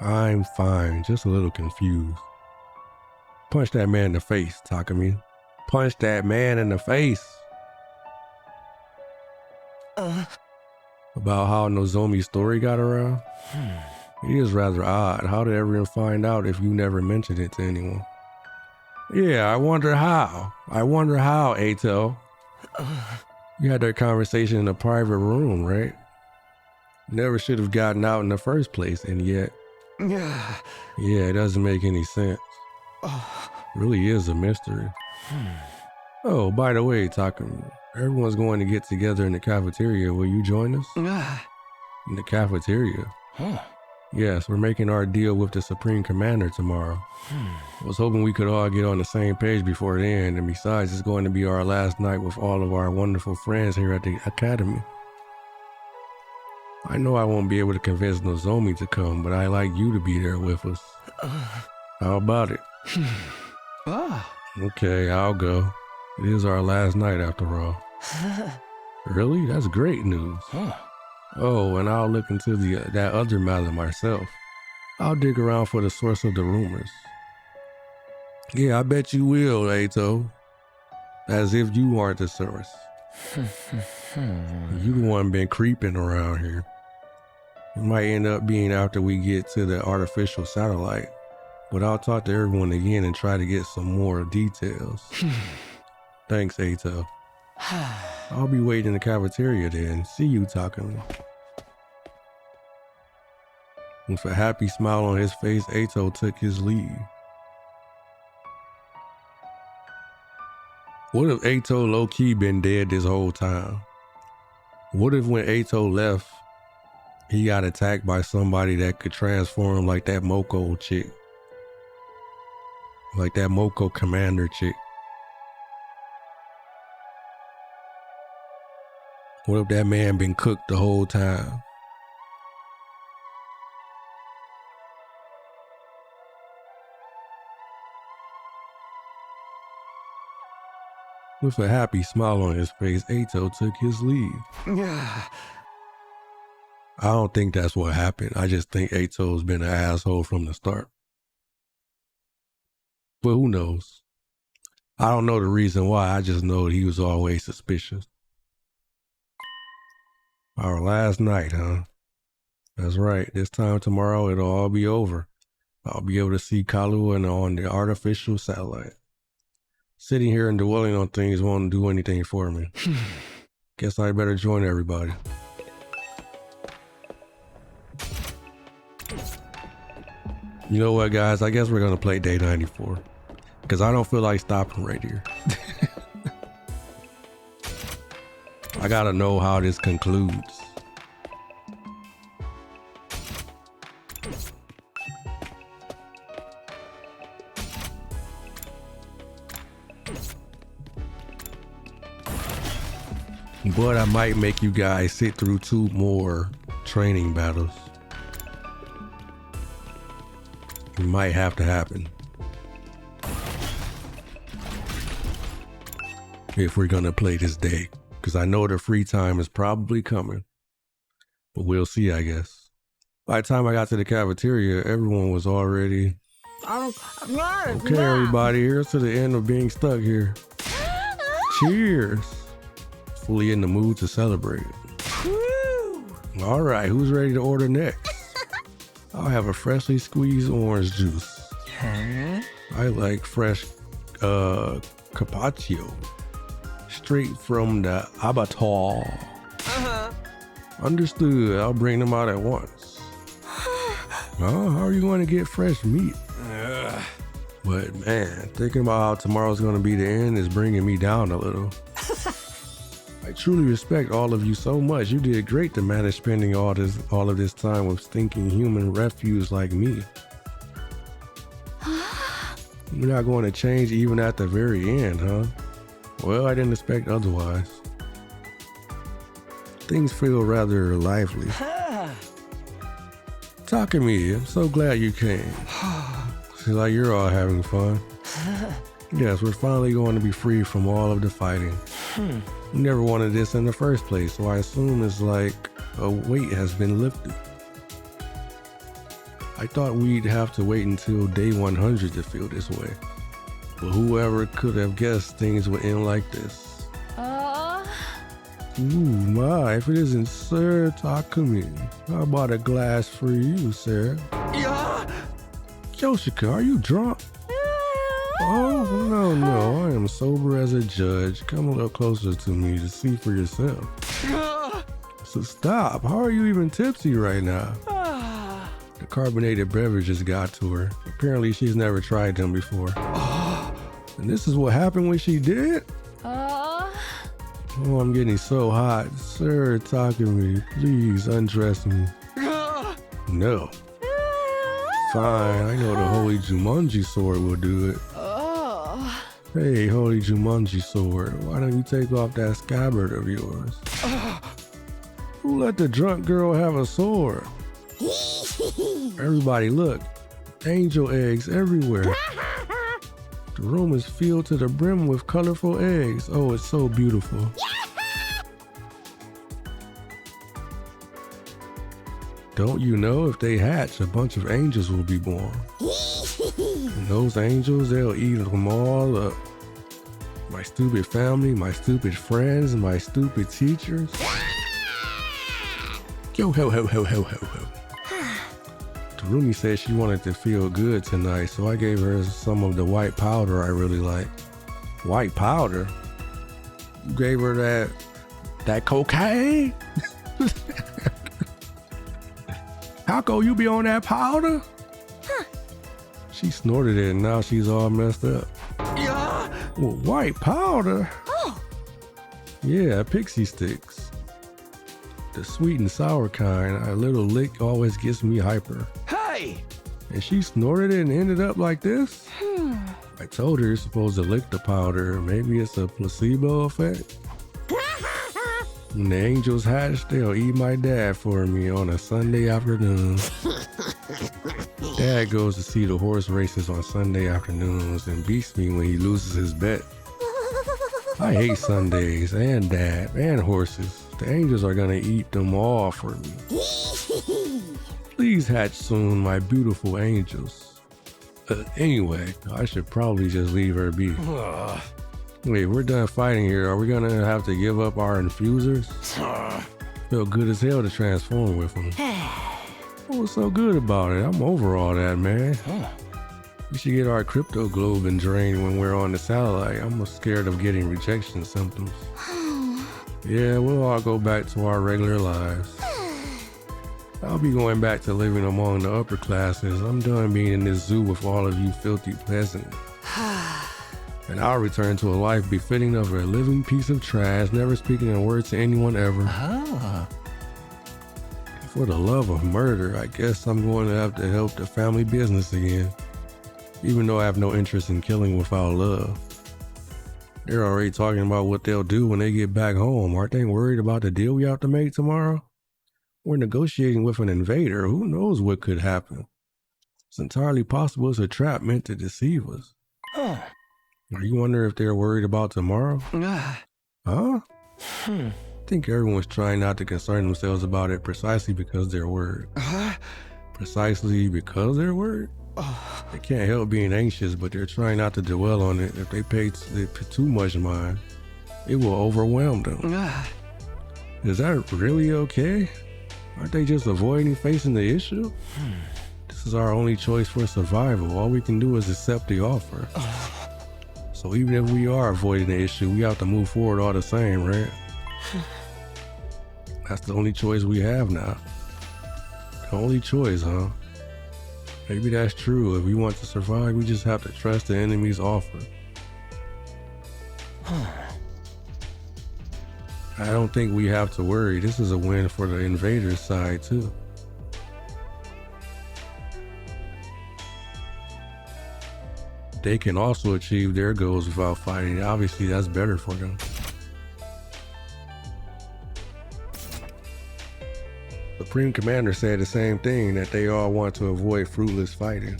I'm fine, just a little confused. Punch that man in the face, Takumi. Punch that man in the face. About how Nozomi's story got around? It is rather odd. How did everyone find out if you never mentioned it to anyone? Yeah, I wonder how. Ato. You had that conversation in a private room, right? Never should have gotten out in the first place, and yet... Yeah, it doesn't make any sense. Really is a mystery. Oh, by the way, Takumi, everyone's going to get together in the cafeteria. Will you join us? In the cafeteria? Yes, we're making our deal with the Supreme Commander tomorrow. I was hoping we could all get on the same page before then, and besides, it's going to be our last night with all of our wonderful friends here at the Academy. I know I won't be able to convince Nozomi to come, but I'd like you to be there with us. How about it? Okay, I'll go. It is our last night after all. Really? That's great news. Oh, and I'll look into that other matter myself. I'll dig around for the source of the rumors. Yeah, I bet you will, Ato. As if you aren't the source. You the one been creeping around here. It might end up being after we get to the artificial satellite, but I'll talk to everyone again and try to get some more details. Thanks, Ato. I'll be waiting in the cafeteria then. See you, Takumi. With a happy smile on his face, Ato took his leave. What if Ato low-key been dead this whole time? What if when Ato left, he got attacked by somebody that could transform like that Moko chick? Like that Moko commander chick. What if that man been cooked the whole time? With a happy smile on his face, Ato took his leave. I don't think that's what happened. I just think Ato's been an asshole from the start. But who knows? I don't know the reason why. I just know that he was always suspicious. Our last night, huh? That's right. This time tomorrow, it'll all be over. I'll be able to see Kalu and on the artificial satellite. Sitting here and dwelling on things won't do anything for me. Guess I better join everybody. You know what, guys? I guess we're going to play day 94. Because I don't feel like stopping right here. I got to know how this concludes. But I might make you guys sit through 2 more training battles. It might have to happen. If we're gonna play this day. Because I know the free time is probably coming. But we'll see, I guess. By the time I got to the cafeteria, everyone was already... Okay, everybody, here's to the end of being stuck here. Cheers. Fully in the mood to celebrate. All right, who's ready to order next? I'll have a freshly squeezed orange juice. I like fresh carpaccio. Straight from the abattoir. Understood. I'll bring them out at once. Oh, how are you going to get fresh meat? But man, thinking about how tomorrow's going to be the end is bringing me down a little. I truly respect all of you so much. You did great to manage spending all of this time with stinking human refuse like me. You're not going to change even at the very end, huh? Well, I didn't expect otherwise. Things feel rather lively. Takumi, I'm so glad you came. Seems like you're all having fun. Yes, we're finally going to be free from all of the fighting. We never wanted this in the first place, so I assume it's like a weight has been lifted. I thought we'd have to wait until day 100 to feel this way. But whoever could have guessed things would end like this. Ooh, my, if it isn't Sir Takumi. How about a glass for you, sir? Yoshika, are you drunk? Oh, no, I am sober as a judge. Come a little closer to me to see for yourself. So stop, how are you even tipsy right now? The carbonated beverages got to her. Apparently she's never tried them before. And this is what happened when she did? Oh, I'm getting so hot. Sir, Takumi, please undress me. No. Fine, I know the Holy Jumanji sword will do it. Hey, Holy Jumanji sword, why don't you take off that scabbard of yours? Who let the drunk girl have a sword? Everybody look, angel eggs everywhere. The room is filled to the brim with colorful eggs. Oh, it's so beautiful. Don't you know if they hatch, a bunch of angels will be born. And those angels, they'll eat them all up. My stupid family, my stupid friends, my stupid teachers. Yo ho ho ho ho ho ho. Tarumi said she wanted to feel good tonight, so I gave her some of the white powder I really like. White powder? You gave her that cocaine? How come you be on that powder? She snorted it and now she's all messed up. Well, white powder? Yeah, pixie sticks. The sweet and sour kind, a little lick always gets me hyper. Hey! And she snorted it and ended up like this? I told her you're supposed to lick the powder. Maybe it's a placebo effect? When the angels hatch, they'll eat my dad for me on a Sunday afternoon. Dad goes to see the horse races on Sunday afternoons and beats me when he loses his bet. I hate Sundays and Dad and horses. The angels are gonna eat them all for me. Please hatch soon, my beautiful angels. Anyway, I should probably just leave her be. Wait, we're done fighting here. Are we gonna have to give up our infusers? Felt good as hell to transform with them. What's so good about it? I'm over all that, man. We should get our crypto globin drained when we're on the satellite. I'm scared of getting rejection symptoms. Yeah, we'll all go back to our regular lives. I'll be going back to living among the upper classes. I'm done being in this zoo with all of you filthy peasants. And I'll return to a life befitting of a living piece of trash, never speaking a word to anyone ever. For the love of murder, I guess I'm going to have to help the family business again. Even though I have no interest in killing without love. They're already talking about what they'll do when they get back home. Aren't they worried about the deal we have to make tomorrow? We're negotiating with an invader. Who knows what could happen? It's entirely possible it's a trap meant to deceive us. Huh. Are you wondering if they're worried about tomorrow? Huh? I think everyone's trying not to concern themselves about it precisely because they're worried. Precisely because they're worried? They can't help being anxious, but they're trying not to dwell on it. If they pay too much mind, it will overwhelm them. Is that really okay? Aren't they just avoiding facing the issue? This is our only choice for survival. All we can do is accept the offer. So even if we are avoiding the issue, we have to move forward all the same, right? That's the only choice we have now. The only choice, huh? Maybe that's true. If we want to survive, we just have to trust the enemy's offer. I don't think we have to worry. This is a win for the invaders' side, too. They can also achieve their goals without fighting. Obviously, that's better for them. Supreme Commander said the same thing, that they all want to avoid fruitless fighting.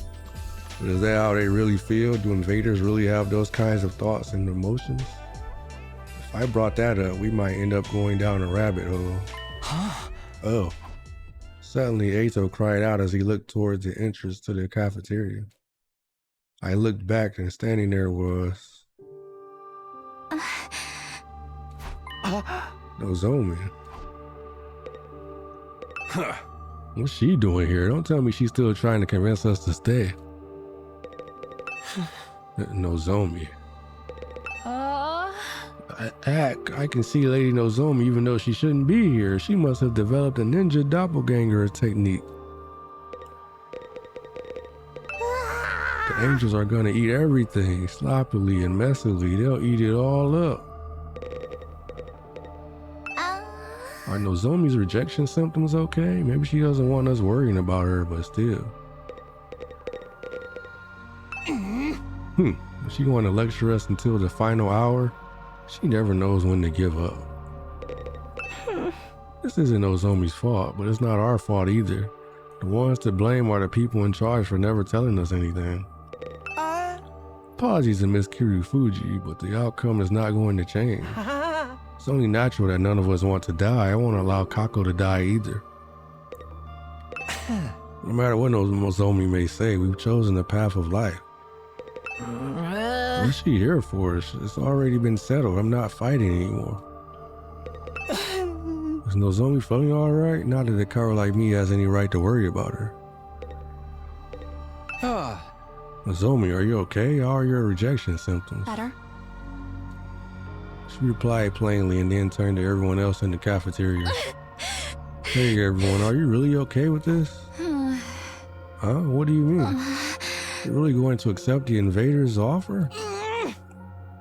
But is that how they really feel? Do invaders really have those kinds of thoughts and emotions? If I brought that up, we might end up going down a rabbit hole. Oh. Suddenly, Ato cried out as he looked towards the entrance to the cafeteria. I looked back and standing there was... Nozomi. What's she doing here? Don't tell me she's still trying to convince us to stay. Nozomi. I can see Lady Nozomi even though she shouldn't be here. She must have developed a ninja doppelganger technique. The angels are gonna eat everything, sloppily and messily. They'll eat it all up. Are Nozomi's rejection symptoms okay? Maybe she doesn't want us worrying about her, but still. Is she going to lecture us until the final hour? She never knows when to give up. This isn't Nozomi's fault, but it's not our fault either. The ones to blame are the people in charge for never telling us anything. Apologies to Miss Kirufuji, but the outcome is not going to change. It's only natural that none of us want to die. I won't allow Kako to die either. No matter what Nozomi may say, we've chosen the path of life. What's she here for? It's already been settled. I'm not fighting anymore. Is Nozomi feeling alright? Not that a coward like me has any right to worry about her. Nozomi, are you okay? How are your rejection symptoms? Better. She replied plainly and then turned to everyone else in the cafeteria. Hey everyone, are you really okay with this? Huh? What do you mean? You're really going to accept the invader's offer?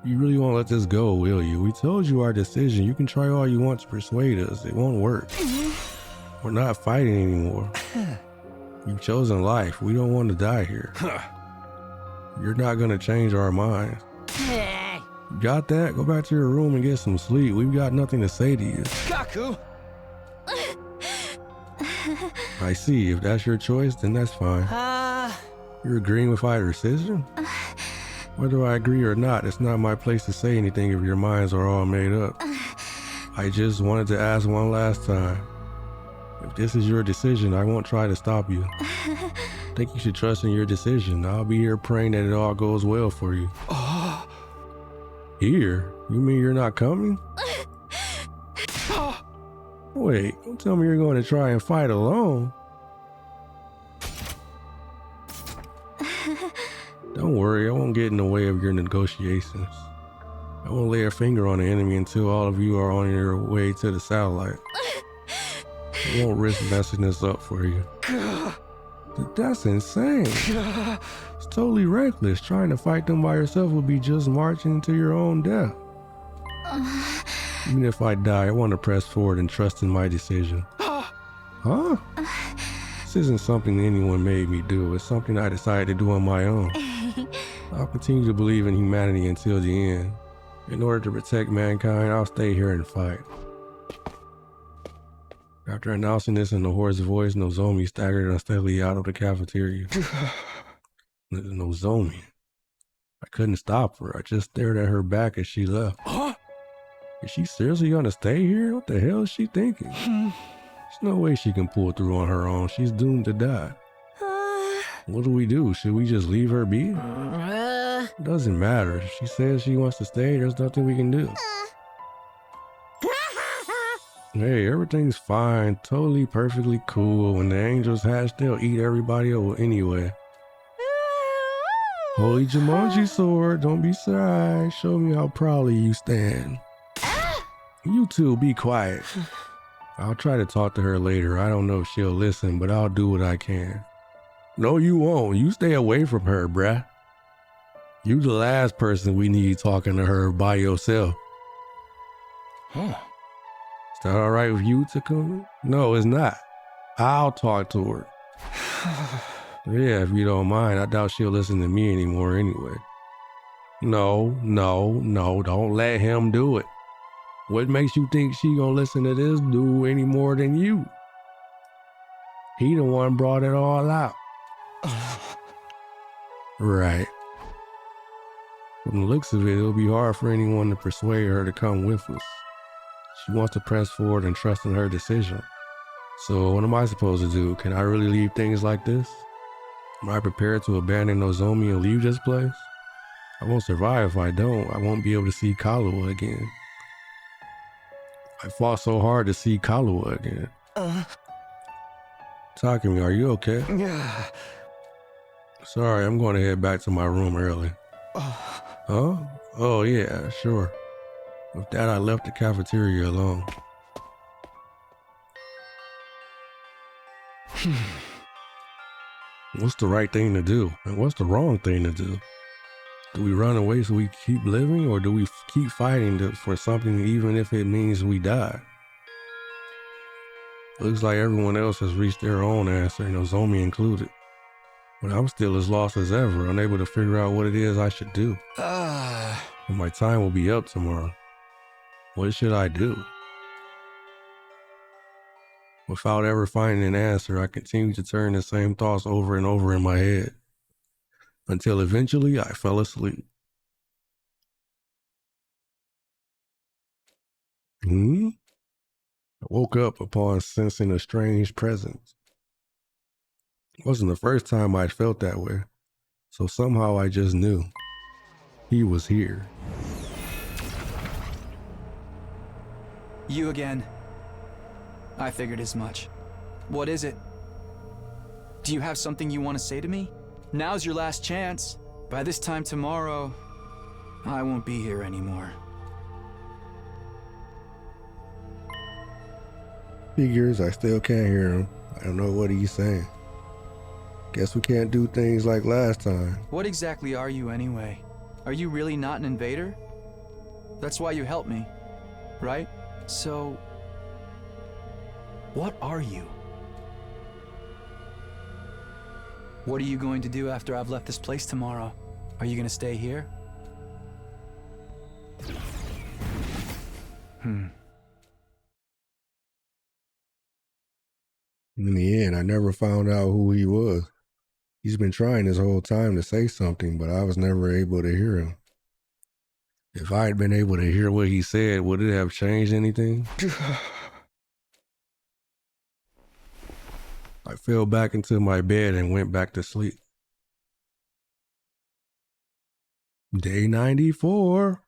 You really won't let this go, will you? We told you our decision. You can try all you want to persuade us. It won't work. We're not fighting anymore. You've chosen life. We don't want to die here. You're not going to change our minds. You got that? Go back to your room and get some sleep. We've got nothing to say to you. Kaku! I see. If that's your choice, then that's fine. You're agreeing with our decision? Whether I agree or not, it's not my place to say anything if your minds are all made up. I just wanted to ask one last time. If this is your decision, I won't try to stop you. I think you should trust in your decision. I'll be here praying that it all goes well for you. Here? You mean you're not coming? Wait, don't tell me you're going to try and fight alone. Don't worry, I won't get in the way of your negotiations. I won't lay a finger on the enemy until all of you are on your way to the satellite. I won't risk messing this up for you. That's insane. It's totally reckless. Trying to fight them by yourself would be just marching to your own death. Even if I die, I want to press forward and trust in my decision. Huh? This isn't something anyone made me do. It's something I decided to do on my own. I'll continue to believe in humanity until the end. In order to protect mankind, I'll stay here and fight. After announcing this in a hoarse voice, Nozomi staggered unsteadily out of the cafeteria. Nozomi. I couldn't stop her. I just stared at her back as she left. Huh? Is she seriously gonna stay here? What the hell is she thinking? There's no way she can pull through on her own. She's doomed to die. What do? Should we just leave her be? Doesn't matter. If she says she wants to stay, there's nothing we can do. Hey, everything's fine. Totally perfectly cool. When the angels hatch, they'll eat everybody over anyway. Holy Jumanji sword, don't be shy. Show me how proudly you stand. You two, be quiet. I'll try to talk to her later. I don't know if she'll listen, but I'll do what I can. No, you won't. You stay away from her, bruh. You the last person we need talking to her by yourself. Huh. Is that all right with you, Takumi? No, it's not. I'll talk to her. Yeah, if you don't mind. I doubt she'll listen to me anymore anyway. No, don't let him do it. What makes you think she gonna listen to this dude any more than you? He the one brought it all out. Right. From the looks of it, it'll be hard for anyone to persuade her to come with us. She wants to press forward and trust in her decision. So what am I supposed to do? Can I really leave things like this? Am I prepared to abandon Nozomi and leave this place? I won't survive if I don't. I won't be able to see Kaluwa again. I fought so hard to see Kaluwa again. Takumi, are you okay? Yeah. Sorry, I'm going to head back to my room early. Huh? Oh yeah, sure. With that, I left the cafeteria alone. What's the right thing to do? And what's the wrong thing to do? Do we run away so we keep living, or do we keep fighting for something even if it means we die? Looks like everyone else has reached their own answer, Nozomi included. But I'm still as lost as ever, unable to figure out what it is I should do. And my time will be up tomorrow. What should I do? Without ever finding an answer, I continued to turn the same thoughts over and over in my head, until eventually I fell asleep. I woke up upon sensing a strange presence. It wasn't the first time I'd felt that way, so somehow I just knew. He was here. You again. I figured as much. What is it? Do you have something you want to say to me? Now's your last chance. By this time tomorrow, I won't be here anymore. Figures, I still can't hear him. I don't know what he's saying. Guess we can't do things like last time. What exactly are you anyway? Are you really not an invader? That's why you helped me, right? So, what are you? What are you going to do after I've left this place tomorrow? Are you going to stay here? In the end, I never found out who he was. He's been trying this whole time to say something, but I was never able to hear him. If I had been able to hear what he said, would it have changed anything? I fell back into my bed and went back to sleep. Day 94.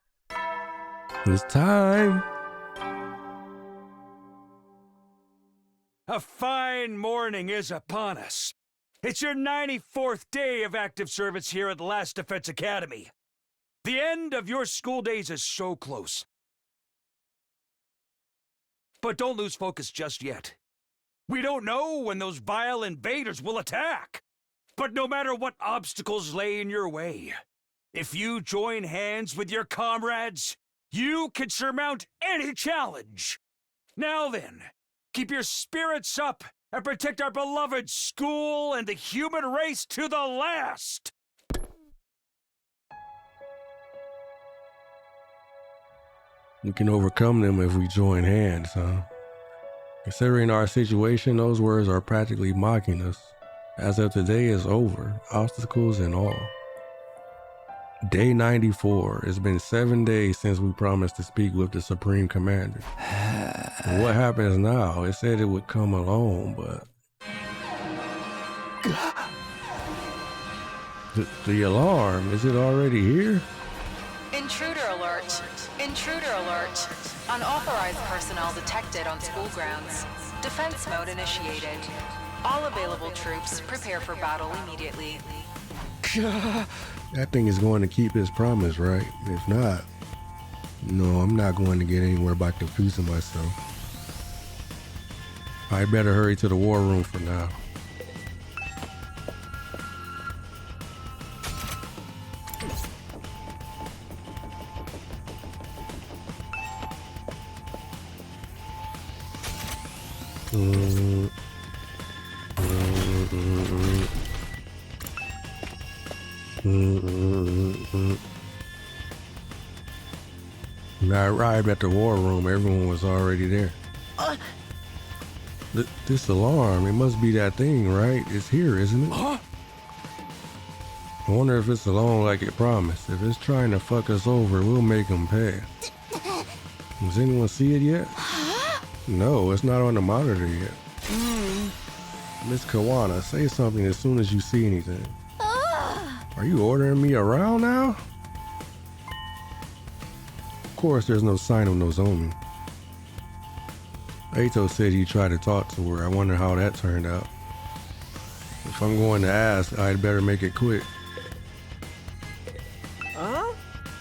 It's time. A fine morning is upon us. It's your 94th day of active service here at Last Defense Academy. The end of your school days is so close. But don't lose focus just yet. We don't know when those vile invaders will attack. But no matter what obstacles lay in your way, if you join hands with your comrades, you can surmount any challenge. Now then, keep your spirits up and protect our beloved school and the human race to the last! We can overcome them if we join hands, huh? Considering our situation, those words are practically mocking us. As if today is over, obstacles and all. Day 94. It's been 7 days since we promised to speak with the Supreme Commander. What happens now? It said it would come alone, but... The alarm, is it already here? Intruder alert. Intruder alert. Unauthorized personnel detected on school grounds. Defense mode initiated. All available troops prepare for battle immediately. That thing is going to keep his promise, right? If not, no, I'm not going to get anywhere by confusing myself. I better hurry to the war room for now. When I arrived at the war room, everyone was already there. This alarm, it must be that thing, right? It's here, isn't it? I wonder if it's alone like it promised. If it's trying to fuck us over, we'll make them pay. Does anyone see it yet? No, it's not on the monitor yet. Miss Kawana, say something as soon as you see anything. Are you ordering me around now? Of course, there's no sign of Nozomi. Eito said he tried to talk to her. I wonder how that turned out. If I'm going to ask, I'd better make it quick.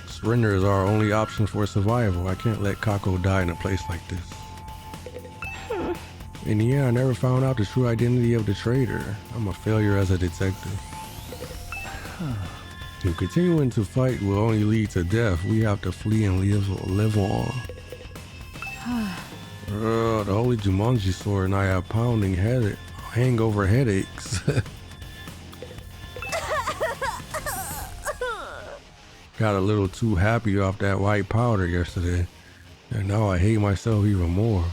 Surrender is our only option for survival. I can't let Kako die in a place like this. And yeah, I never found out the true identity of the traitor. I'm a failure as a detective. And continuing to fight will only lead to death. We have to flee and live on. The Holy Jumanji sword and I have pounding hangover headaches. Got a little too happy off that white powder yesterday, and now I hate myself even more.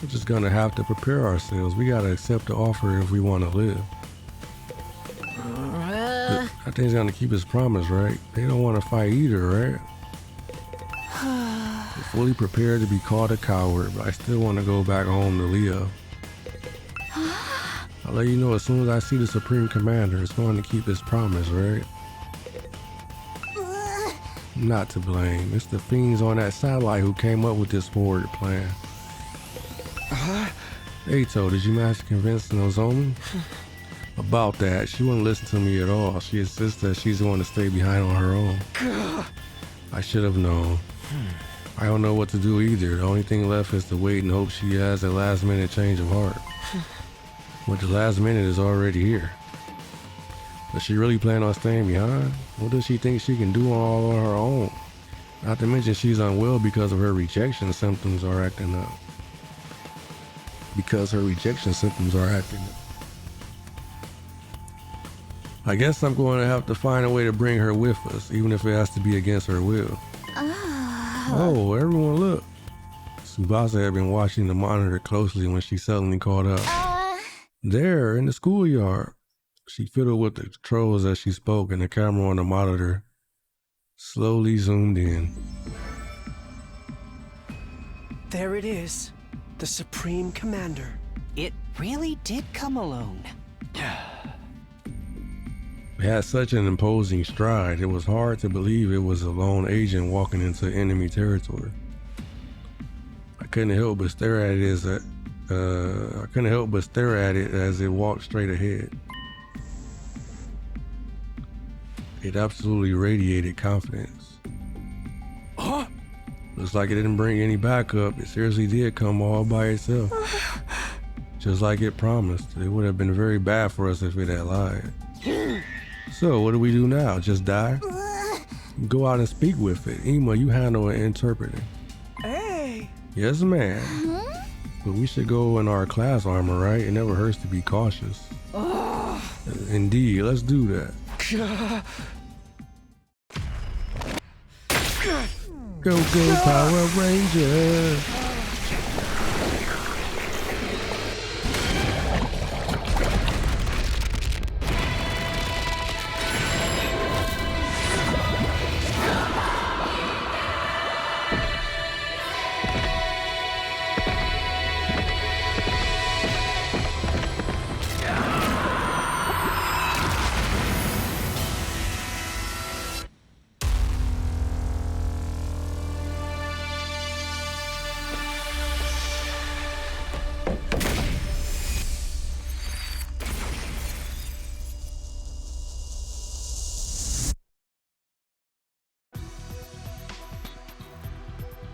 We're just gonna have to prepare ourselves. We gotta accept the offer if we want to live. I think he's gonna keep his promise, right? They don't want to fight either, right? We're fully prepared to be called a coward, but I still want to go back home to Leo. I'll let you know as soon as I see the Supreme Commander. It's going to keep his promise, right? I'm not to blame. It's the fiends on that satellite who came up with this forward plan. Eito, did you manage to convince Nozomi? About that, she wouldn't listen to me at all. She insists that she's going to stay behind on her own. I should have known. I don't know what to do either. The only thing left is to wait and hope she has a last minute change of heart. But the last minute is already here. Does she really plan on staying behind? What does she think she can do all on her own? Not to mention she's unwell because of her rejection symptoms are acting up. I guess I'm going to have to find a way to bring her with us, even if it has to be against her will. Oh, everyone look. Tsubasa had been watching the monitor closely when she suddenly caught up. There, in the schoolyard. She fiddled with the controls as she spoke, and the camera on the monitor slowly zoomed in. There it is. The Supreme Commander. It really did come alone. It had such an imposing stride, it was hard to believe it was a lone agent walking into enemy territory. I couldn't help but stare at it as it walked straight ahead. It absolutely radiated confidence. Looks like it didn't bring any backup. It seriously did come all by itself. Just like it promised. It would have been very bad for us if it had lied. So, what do we do now? Just die? Go out and speak with it. Ima, you handle interpreting. Hey! Yes, ma'am. But we should go in our class armor, right? It never hurts to be cautious. Indeed, let's do that. Go, go, Power Ranger.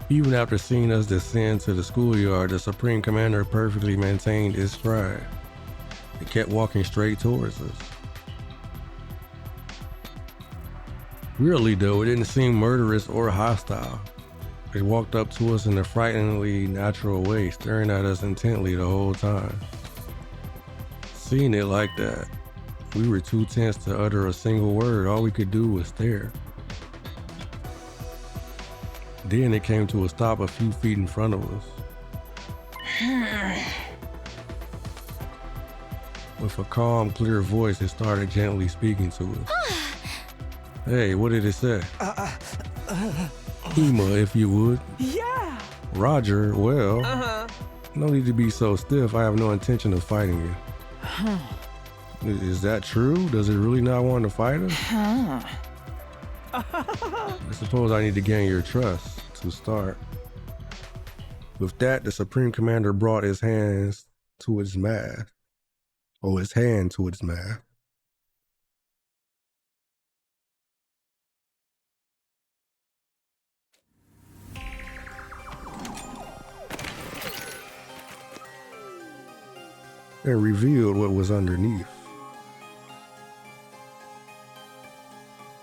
Even after seeing us descend to the schoolyard, the Supreme Commander perfectly maintained his stride. It kept walking straight towards us. Weirdly though, it didn't seem murderous or hostile. It walked up to us in a frighteningly natural way, staring at us intently the whole time. Seeing it like that, we were too tense to utter a single word. All we could do was stare. Then it came to a stop a few feet in front of us. With a calm, clear voice, it started gently speaking to us. Hey, what did it say? Ema, if you would. Yeah. Roger, well, no need to be so stiff. I have no intention of fighting you. Is that true? Does it really not want to fight us? I suppose I need to gain your trust to start. With that, the Supreme Commander brought his hands to his mask. Or his hand to his mask. And revealed what was underneath.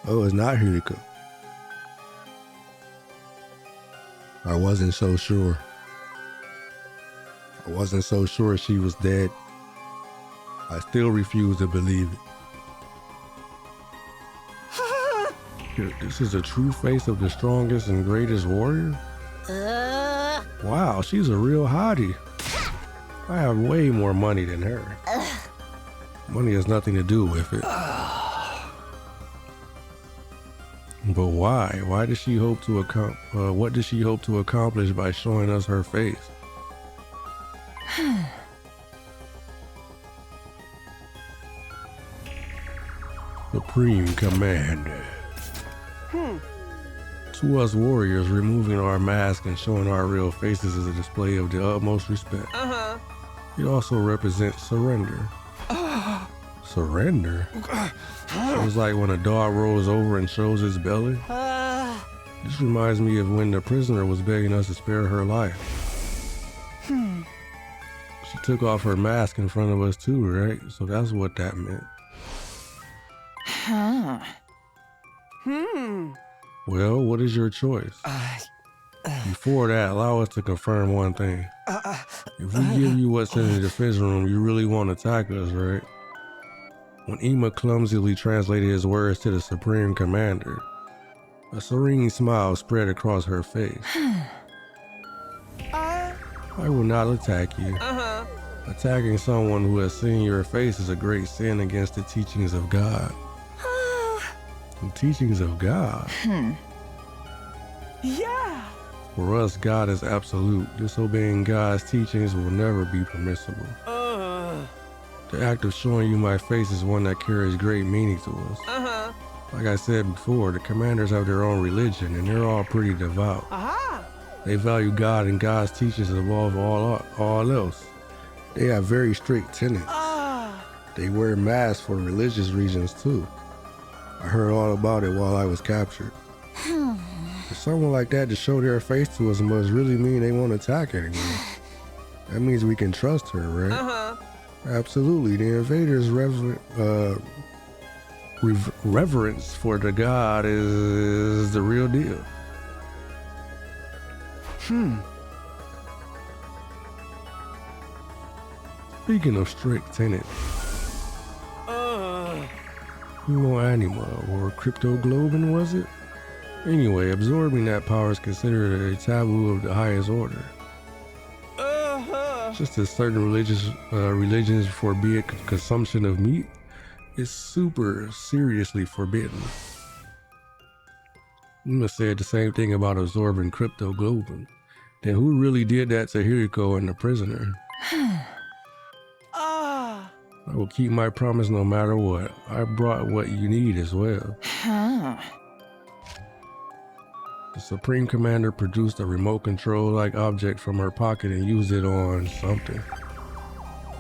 Oh, it's not Hideko. I wasn't so sure. I wasn't so sure she was dead. I still refuse to believe it. This is the true face of the strongest and greatest warrior? Wow, she's a real hottie. I have way more money than her. Money has nothing to do with it. But why? Why does she hope to what does she hope to accomplish by showing us her face? Supreme Commander. To us warriors, removing our mask and showing our real faces is a display of the utmost respect. It also represents surrender. Surrender? It's like when a dog rolls over and shows its belly. This reminds me of when the prisoner was begging us to spare her life. She took off her mask in front of us too, right? So that's what that meant. Well, what is your choice? Before that, allow us to confirm one thing. If we give you what's in the defense room, you really won't attack us, right? When Ema clumsily translated his words to the Supreme Commander, a serene smile spread across her face. I will not attack you. Attacking someone who has seen your face is a great sin against the teachings of God. The teachings of God? Yeah. For us, God is absolute. Disobeying God's teachings will never be permissible. The act of showing you my face is one that carries great meaning to us. Like I said before, the commanders have their own religion, and they're all pretty devout. They value God and God's teachings above all else. They have very strict tenets. They wear masks for religious reasons too. I heard all about it while I was captured. For someone like that to show their face to us must really mean they won't attack anyone. That means we can trust her, right? Absolutely. The invaders' reverence for the God is the real deal. Speaking of strict tenets, Anima or Crypto Globin, was it? Anyway, absorbing that power is considered a taboo of the highest order. Just as certain religions forbid consumption of meat, it's super seriously forbidden. You must say the same thing about absorbing cryptoglobin. Then who really did that to Hiriko and the prisoner? I will keep my promise no matter what. I brought what you need as well. The Supreme Commander produced a remote control-like object from her pocket and used it on something.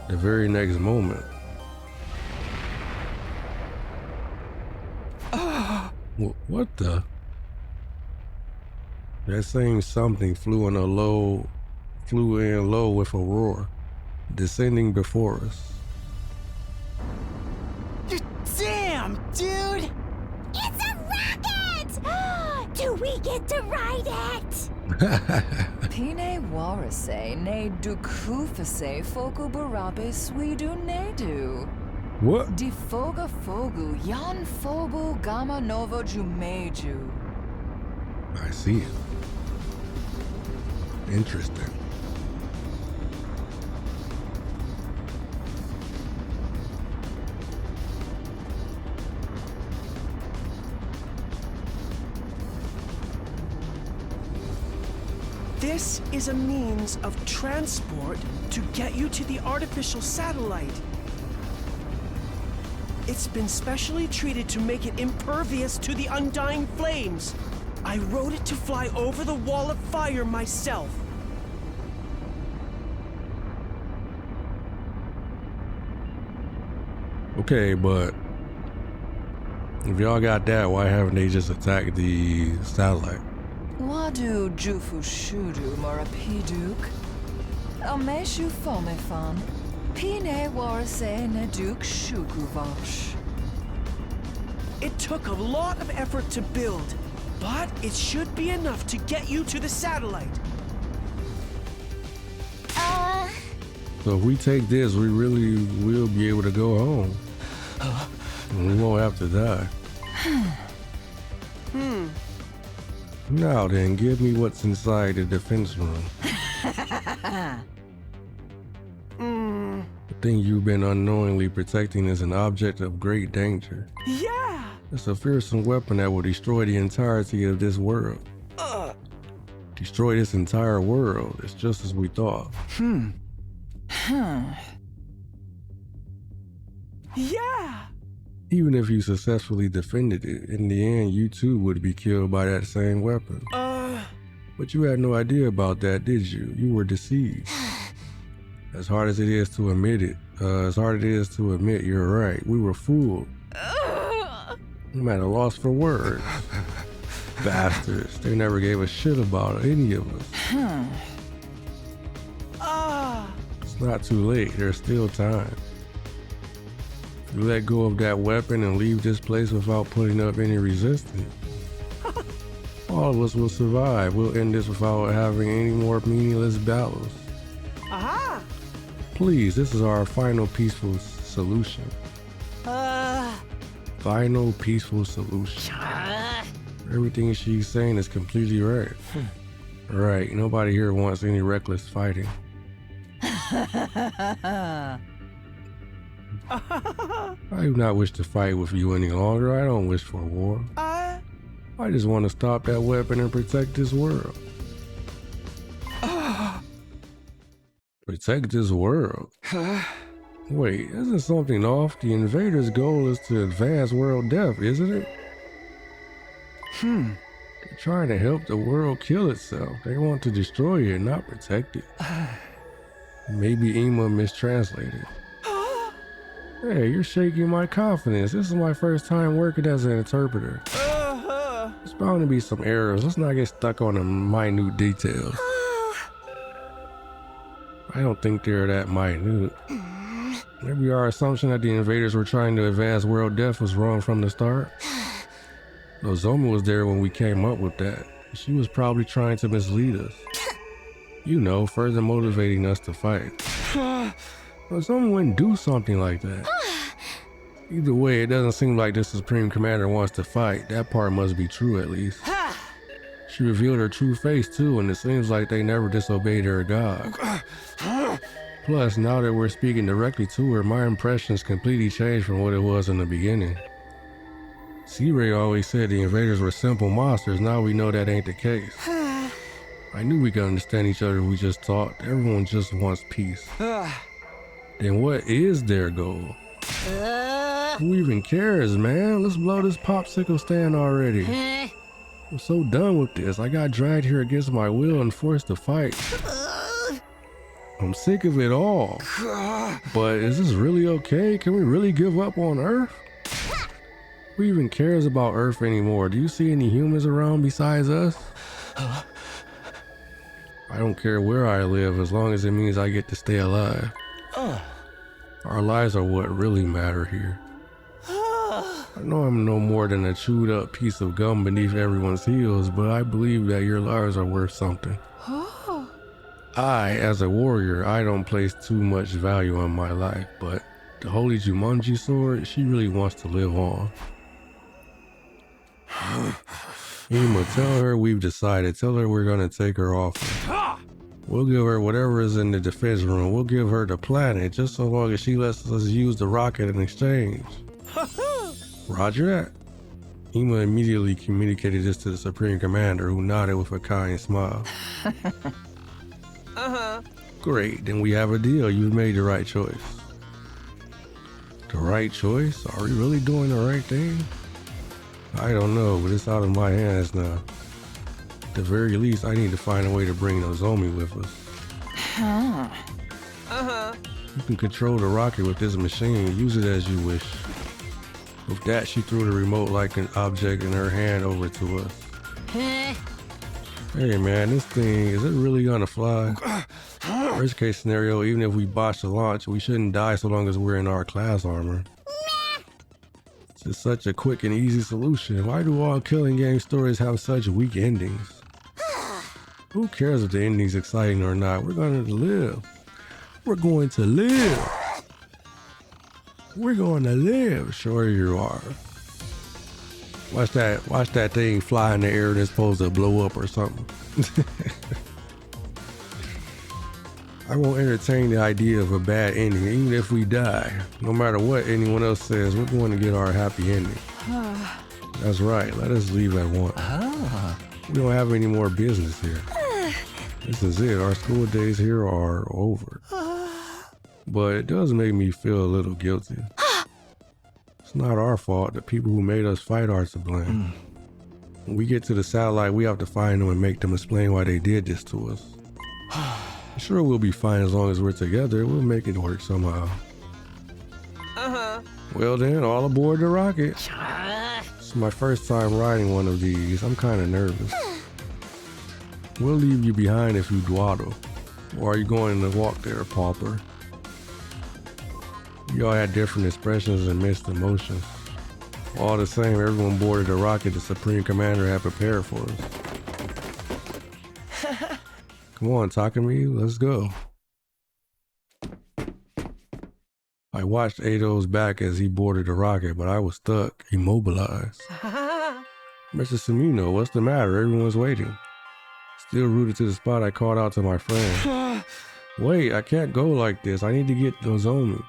The very next moment. What the? That same something flew in low with a roar, descending before us. Damn, dude! It's a rocket! Do we get to ride it? Pine warase ne dukufase foku barabe swidu nedu. What? Di foga fogu yan fobu gamma novo jumeju. I see it. Interesting. This is a means of transport to get you to the artificial satellite. It's been specially treated to make it impervious to the undying flames. I rode it to fly over the wall of fire myself. Okay, but if y'all got that, why haven't they just attacked the satellite? Wadu jufu shudu morapiduk. Ameshu fomefan. Pine warase neduk shukuvash. It took a lot of effort to build, but it should be enough to get you to the satellite. So if we take this, we really will be able to go home. And we won't have to die. Now then, give me what's inside the defense room. The thing you've been unknowingly protecting is an object of great danger. Yeah! It's a fearsome weapon that will destroy the entirety of this world. Destroy this entire world. It's just as we thought. Yeah! Even if you successfully defended it, in the end you too would be killed by that same weapon. But you had no idea about that, did you? You were deceived. As hard as it is to admit it, you're right. We were fooled. I'm at a loss for words. Bastards. They never gave a shit about any of us. It's not too late. There's still time. If you let go of that weapon and leave this place without putting up any resistance, all of us will survive. We'll end this without having any more meaningless battles. Aha! Please, this is our final peaceful solution. Final peaceful solution. Everything she's saying is completely right. Right, nobody here wants any reckless fighting. I do not wish to fight with you any longer. I don't wish for war. I just want to stop that weapon and protect this world. Protect this world? Wait, isn't something off? The invaders' goal is to advance world death, isn't it? They're trying to help the world kill itself. They want to destroy it, not protect it. Maybe Ima mistranslated. Hey, you're shaking my confidence. This is my first time working as an interpreter. There's bound to be some errors. Let's not get stuck on the minute details. I don't think they're that minute. Maybe our assumption that the invaders were trying to advance world death was wrong from the start. Nozomi was there when we came up with that. She was probably trying to mislead us. You know, further motivating us to fight. Nozomi wouldn't do something like that. Either way, it doesn't seem like the Supreme Commander wants to fight. That part must be true at least. She revealed her true face too, and it seems like they never disobeyed her god. Plus, now that we're speaking directly to her, my impressions completely changed from what it was in the beginning. C-Ray always said the invaders were simple monsters. Now we know that ain't the case. I knew we could understand each other if we just talked. Everyone just wants peace. Then what is their goal? Who even cares, man? Let's blow this popsicle stand already. I'm so done with this. I got dragged here against my will and forced to fight. I'm sick of it all. But is this really okay? Can we really give up on Earth? Who even cares about Earth anymore? Do you see any humans around besides us? I don't care where I live as long as it means I get to stay alive. Our lives are what really matter here. I know I'm no more than a chewed up piece of gum beneath everyone's heels, but I believe that your lives are worth something. I, as a warrior, I don't place too much value on my life, but the Holy Jumanji sword, she really wants to live on. Ima, tell her we've decided. Tell her we're gonna take her offer. We'll give her whatever is in the defense room. We'll give her the planet, just so long as she lets us use the rocket in exchange. Roger that. Ima immediately communicated this to the Supreme Commander, who nodded with a kind smile. Great, then we have a deal. You've made the right choice. The right choice? Are we really doing the right thing? I don't know, but it's out of my hands now. At the very least, I need to find a way to bring Nozomi with us. You can control the rocket with this machine. Use it as you wish. With that, she threw the remote like an object in her hand over to us. Hey man, this thing, is it really gonna fly? Worst case scenario, even if we botch the launch, we shouldn't die so long as we're in our class armor. It's just such a quick and easy solution. Why do all killing game stories have such weak endings? Who cares if the ending's exciting or not? We're going to live. We're going to live. We're going to live. Sure you are. Watch that thing fly in the air and it's supposed to blow up or something. I won't entertain the idea of a bad ending, even if we die. No matter what anyone else says, we're going to get our happy ending. That's right, let us leave at once. We don't have any more business here. This is it, our school days here are over. But it does make me feel a little guilty. It's not our fault. The people who made us fight are to blame. When we get to the satellite, we have to find them and make them explain why they did this to us. I'm sure we'll be fine as long as we're together. We'll make it work somehow. Well then, all aboard the rocket. It's my first time riding one of these. I'm kind of nervous. We'll leave you behind if you dawdle. Or are you going to walk there, pauper? You all had different expressions and mixed emotions. All the same, everyone boarded the rocket the Supreme Commander had prepared for us. Come on, Takumi, let's go. I watched Eido's back as he boarded the rocket, but I was stuck, immobilized. Mr. Sumino, what's the matter? Everyone's waiting. Still rooted to the spot, I called out to my friend. Wait, I can't go like this. I need to get Nozomi.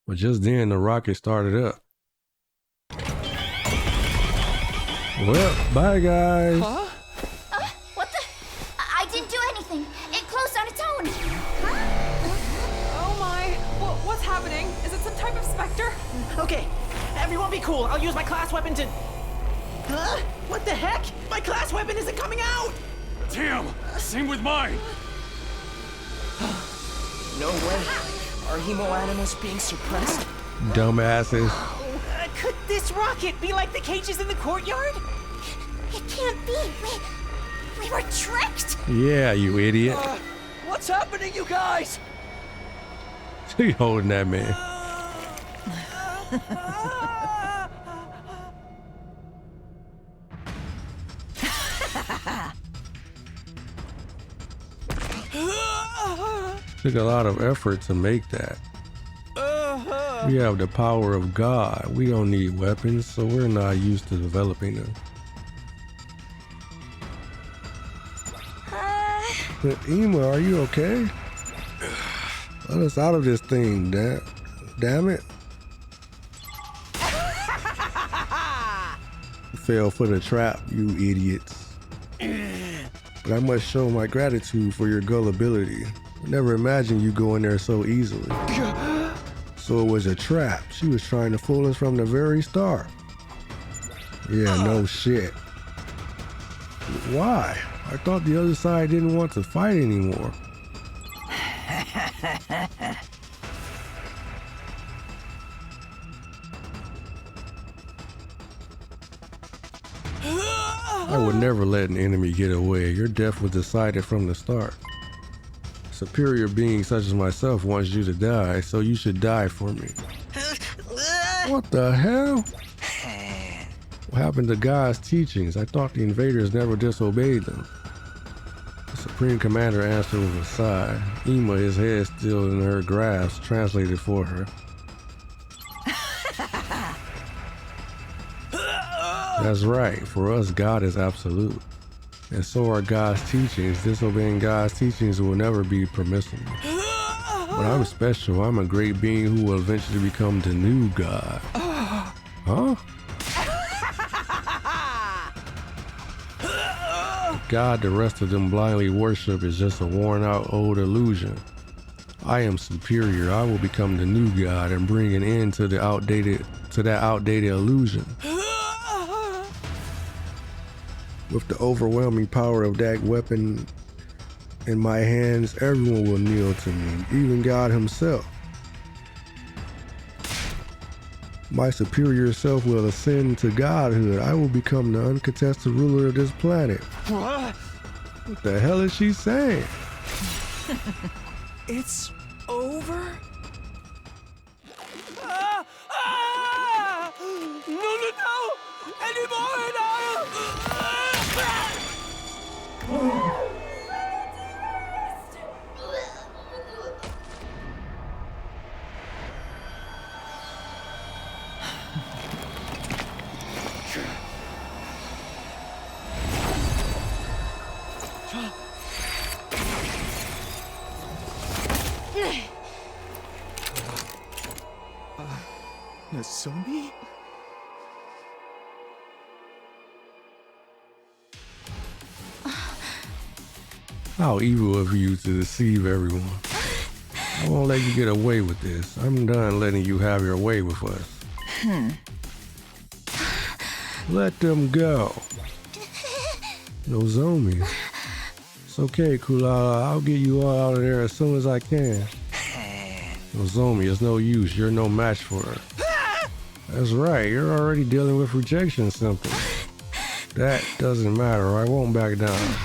But just then, the rocket started up. Well, bye guys. What the? I didn't do anything. It closed on its own. Oh my, what's happening? Is it some type of specter? Okay, everyone be cool. I'll use my class weapon to... Huh? What the heck? My class weapon isn't coming out! Damn! Same with mine! No way. Are hemo animals being suppressed? Dumbasses. Could this rocket be like the cages in the courtyard? It can't be. We were tricked. Yeah, you idiot. What's happening, you guys? You holding that man. Took a lot of effort to make that. We have the power of God. We don't need weapons, so we're not used to developing them. But Ema, are you okay? Let us out of this thing, damn it. You fell for the trap, you idiots. But I must show my gratitude for your gullibility. I never imagined you going there so easily. So it was a trap. She was trying to fool us from the very start. Yeah, no shit. Why? I thought the other side didn't want to fight anymore. I would never let an enemy get away. Your death was decided from the start. Superior being such as myself wants you to die, so you should die for me. What the hell? What happened to God's teachings? I thought the invaders never disobeyed them. The Supreme Commander answered with a sigh. Ema, his head still in her grasp, translated for her. That's right. For us, God is absolute. And so are God's teachings. Disobeying God's teachings will never be permissible. But I'm special. I'm a great being who will eventually become the new God. Huh? God the rest of them blindly worship is just a worn-out old illusion. I am superior. I will become the new God and bring an end to that outdated illusion. With the overwhelming power of that weapon in my hands, everyone will kneel to me, even God himself. My superior self will ascend to godhood. I will become the uncontested ruler of this planet. What? What the hell is she saying? It's over? No! Anymore and Nozomi? How evil of you to deceive everyone. I won't let you get away with this. I'm done letting you have your way with us. Let them go. Nozomi. It's okay, Kulala. I'll get you all out of there as soon as I can. Nozomi, it's no use. You're no match for her. That's right. You're already dealing with rejection symptoms. That doesn't matter. I won't back down.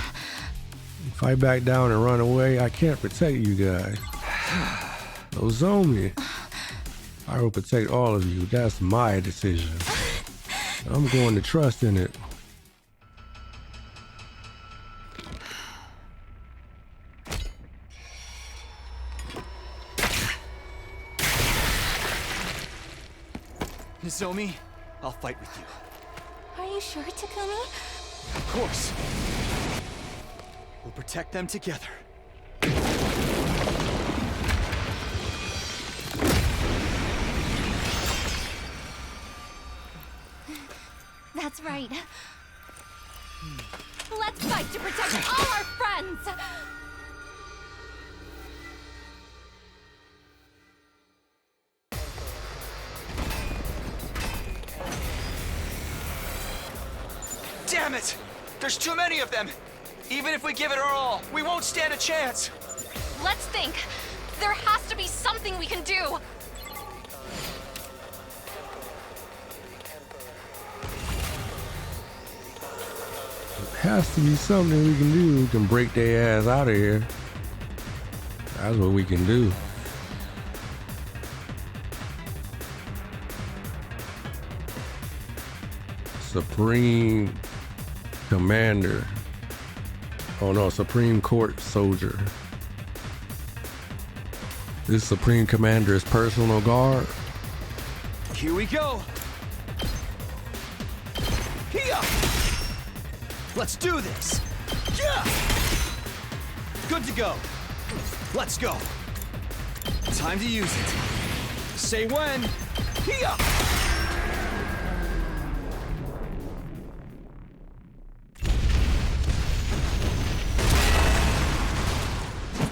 If I back down and run away, I can't protect you guys. Nozomi, I will protect all of you. That's my decision. I'm going to trust in it. Nozomi, I'll fight with you. Are you sure, Takumi? Of course. We'll protect them together. That's right. Let's fight to protect all our friends! Damn it! There's too many of them! Even if we give it our all, we won't stand a chance! Let's think. There has to be something we can do. Has to be something we can do. We can break their ass out of here. That's what we can do. Supreme Commander. Oh no, Supreme Court Soldier. This Supreme Commander's personal guard. Here we go! Here! Let's do this! Yeah! Good to go! Let's go! Time to use it. Say when! Here!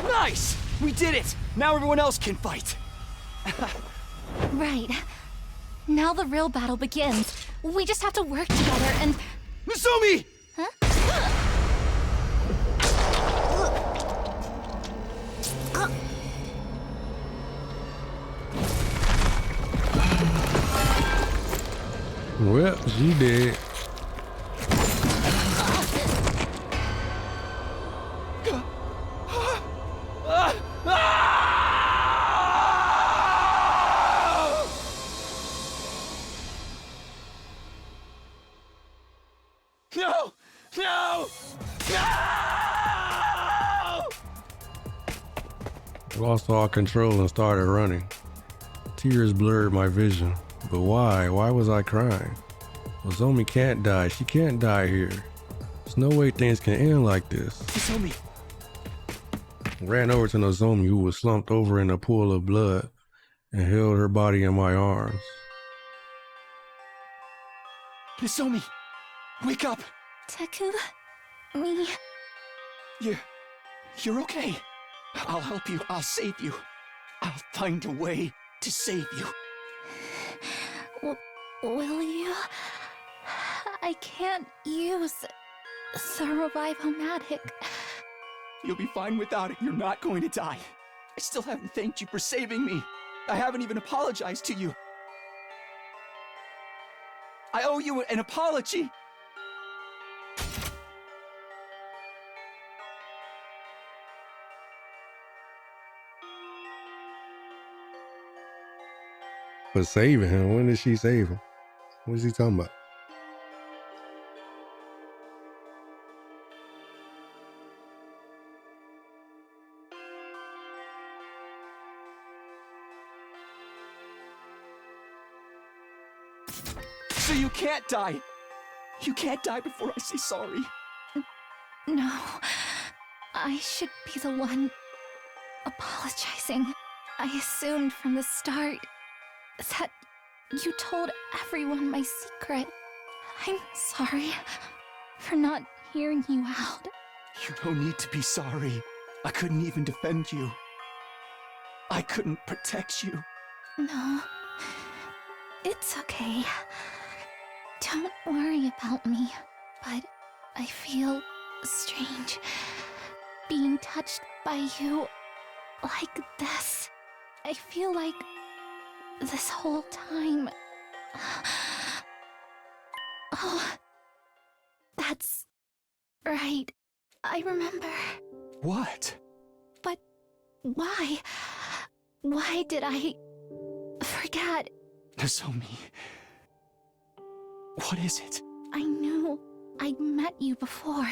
Nice! We did it! Now everyone else can fight! Right. Now the real battle begins. We just have to work together and... Misumi! Well, she did. No! No! No! Lost all control and started running. Tears blurred my vision. But why? Why was I crying? Nozomi can't die. She can't die here. There's no way things can end like this. Nozomi! Ran over to Nozomi, who was slumped over in a pool of blood, and held her body in my arms. Nozomi! Wake up! Teku? Me? You're okay. I'll help you. I'll save you. I'll find a way to save you. Will you? I can't use the revive-o-matic. You'll be fine without it. You're not going to die. I still haven't thanked you for saving me. I haven't even apologized to you. I owe you an apology. But saving him? When did she save him? What is he talking about? So you can't die. You can't die before I say sorry. No. I should be the one apologizing. I assumed from the start that you told everyone my secret. I'm sorry for not hearing you out. You don't need to be sorry. I couldn't even defend you. I couldn't protect you. No. It's okay. Don't worry about me. But I feel strange being touched by you like this. I feel like this whole time... Oh, that's right. I remember. What? But why? Why did I forget? Nozomi. What is it? I knew I'd met you before.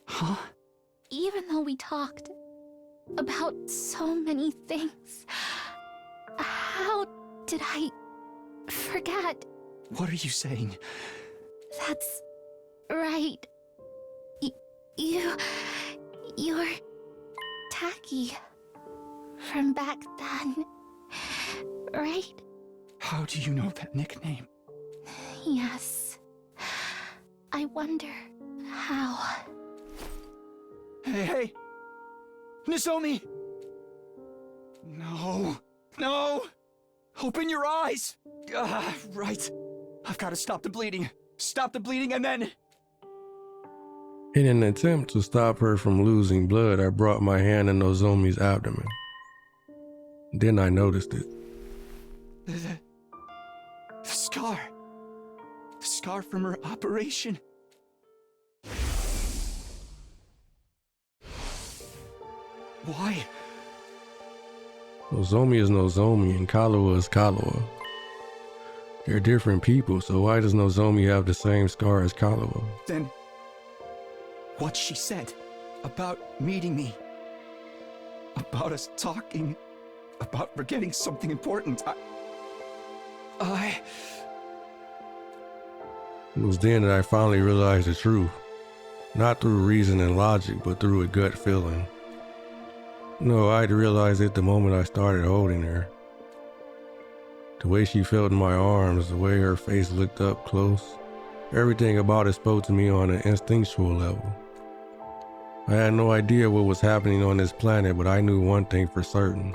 Huh? Even though we talked about so many things, how did I forget? What are you saying? That's right. You're Tacky from back then, right? How do you know that nickname? Yes. I wonder how. Hey! Nozomi! No! No! Open your eyes! Right. I've got to stop the bleeding. Stop the bleeding and then... In an attempt to stop her from losing blood, I brought my hand in Nozomi's abdomen. Then I noticed it. The scar. The scar from her operation. Why? Nozomi is Nozomi and Kaluwa is Kaluwa. They're different people, so why does Nozomi have the same scar as Kaluwa? Then, what she said about meeting me, about us talking, about forgetting something important, It was then that I finally realized the truth. Not through reason and logic, but through a gut feeling. No, I'd realized it the moment I started holding her. The way she felt in my arms, the way her face looked up close, everything about it spoke to me on an instinctual level. I had no idea what was happening on this planet, but I knew one thing for certain.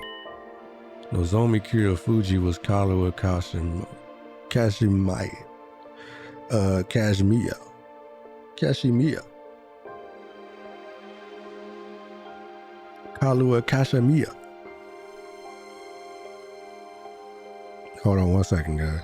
Nozomi Kirifuji was Kaluwa Kashimiya. Kaluwa Kashimiya. Hold on 1 second, guys.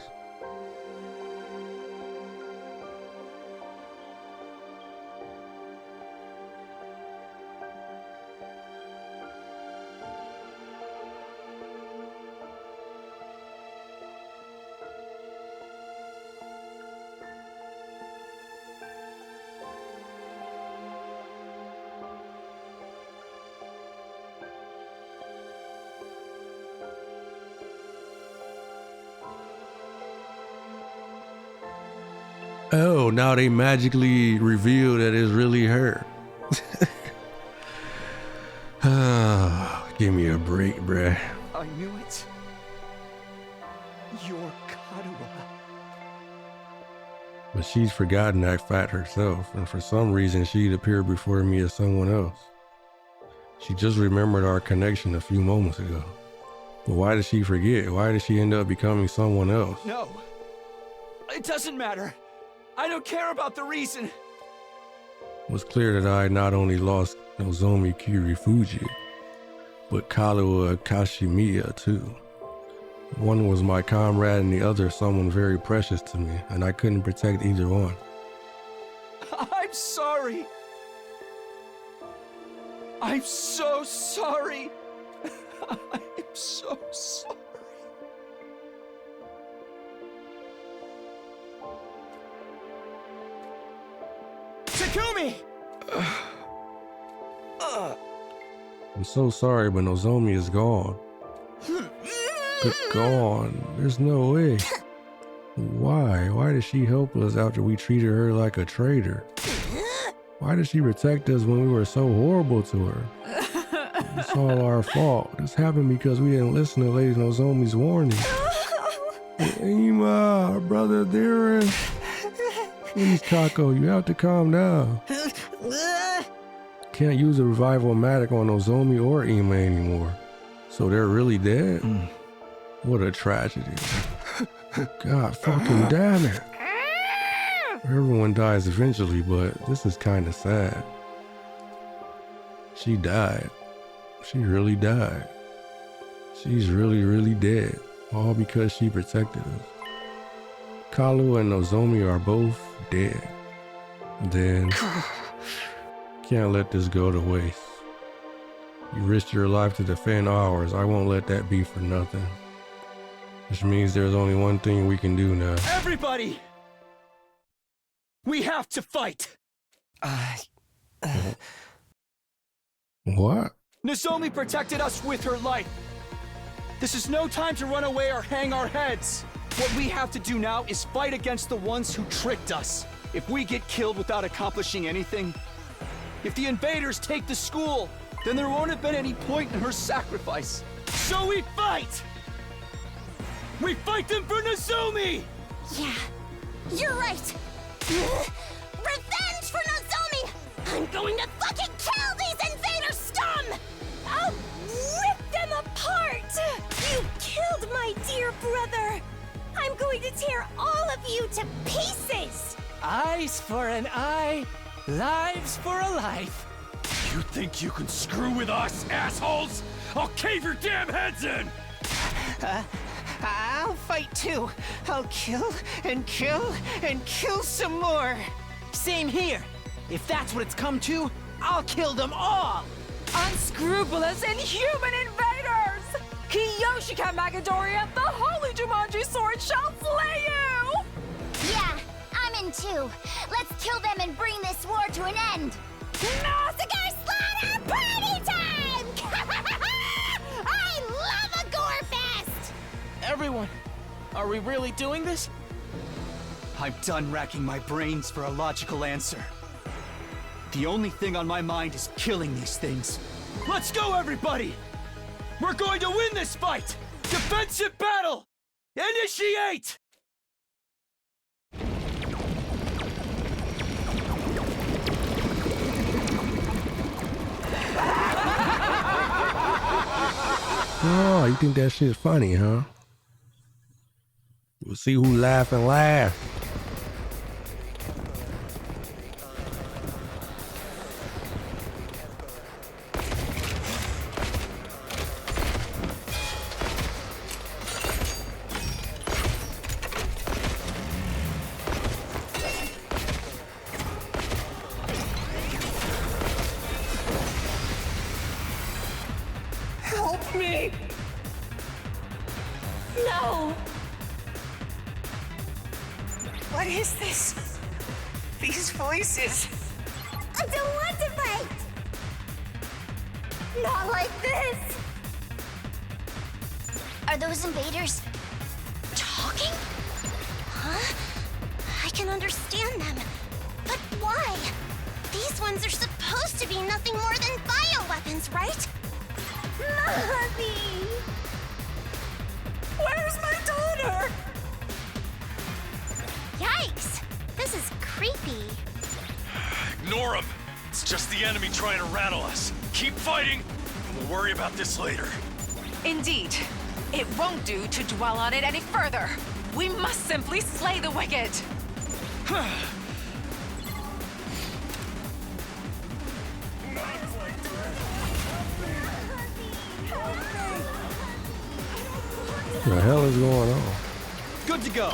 Oh, now they magically reveal that it's really her. Give me a break, bruh. I knew it. You're Karuwa. But she's forgotten that fact herself, and for some reason she'd appeared before me as someone else. She just remembered our connection a few moments ago. But why did she forget? Why did she end up becoming someone else? No. It doesn't matter. I don't care about the reason. It was clear that I had not only lost Nozomi Kirifuji, but Kaluwa Kashimiya too. One was my comrade and the other someone very precious to me, and I couldn't protect either one. I'm sorry. I'm so sorry. I'm so sorry. Takumi! I'm so sorry, but Nozomi is gone. But gone. There's no way. Why? Why did she help us after we treated her like a traitor? Why did she protect us when we were so horrible to her? It's all our fault. This happened because we didn't listen to Lady Nozomi's warning. Ima, brother Darren. Please, Kako, you have to calm down. Can't use a revival-matic on Nozomi or Ima anymore. So they're really dead? What a tragedy. God fucking damn it. Everyone dies eventually, but this is kind of sad. She died. She really died. She's really, really dead. All because she protected us. Kalu and Nozomi are both dead. Then, can't let this go to waste. You risked your life to defend ours. I won't let that be for nothing. Which means there's only one thing we can do now. Everybody! We have to fight! What? Nozomi protected us with her life. This is no time to run away or hang our heads. What we have to do now is fight against the ones who tricked us. If we get killed without accomplishing anything, if the invaders take the school, then there won't have been any point in her sacrifice. So we fight! We fight them for Nozomi! Yeah, you're right. Revenge for Nozomi! I'm going to fucking kill these invader scum! I'll rip them apart! You killed my dear brother! I'm going to tear all of you to pieces! Eyes for an eye, lives for a life. You think you can screw with us, assholes? I'll cave your damn heads in! I'll fight too. I'll kill and kill and kill some more. Same here. If that's what it's come to, I'll kill them all! Unscrupulous, inhuman invaders! Kiyoshika Magadori and the Holy Jumanji Sword shall slay you! Yeah, I'm in too. Let's kill them and bring this war to an end. Massacre slaughter party time! I love a gore fest! Everyone, Are we really doing this? I'm done racking my brains for a logical answer. The only thing on my mind is killing these things. Let's go, everybody! We're going to win this fight! Defensive battle! Initiate! Oh, you think that shit's funny, huh? We'll see who laugh and laugh. Help me! No! What is this? These voices. I don't want to fight! Not like this! Are those invaders talking? Huh? I can understand them. But why? These ones are supposed to be nothing more than bioweapons, right? Mommy! Where's my daughter? Yikes! This is creepy. Ignore him. It's just the enemy trying to rattle us. Keep fighting, and we'll worry about this later. Indeed. It won't do to dwell on it any further. We must simply slay the wicked. What the hell is going on? Good to go.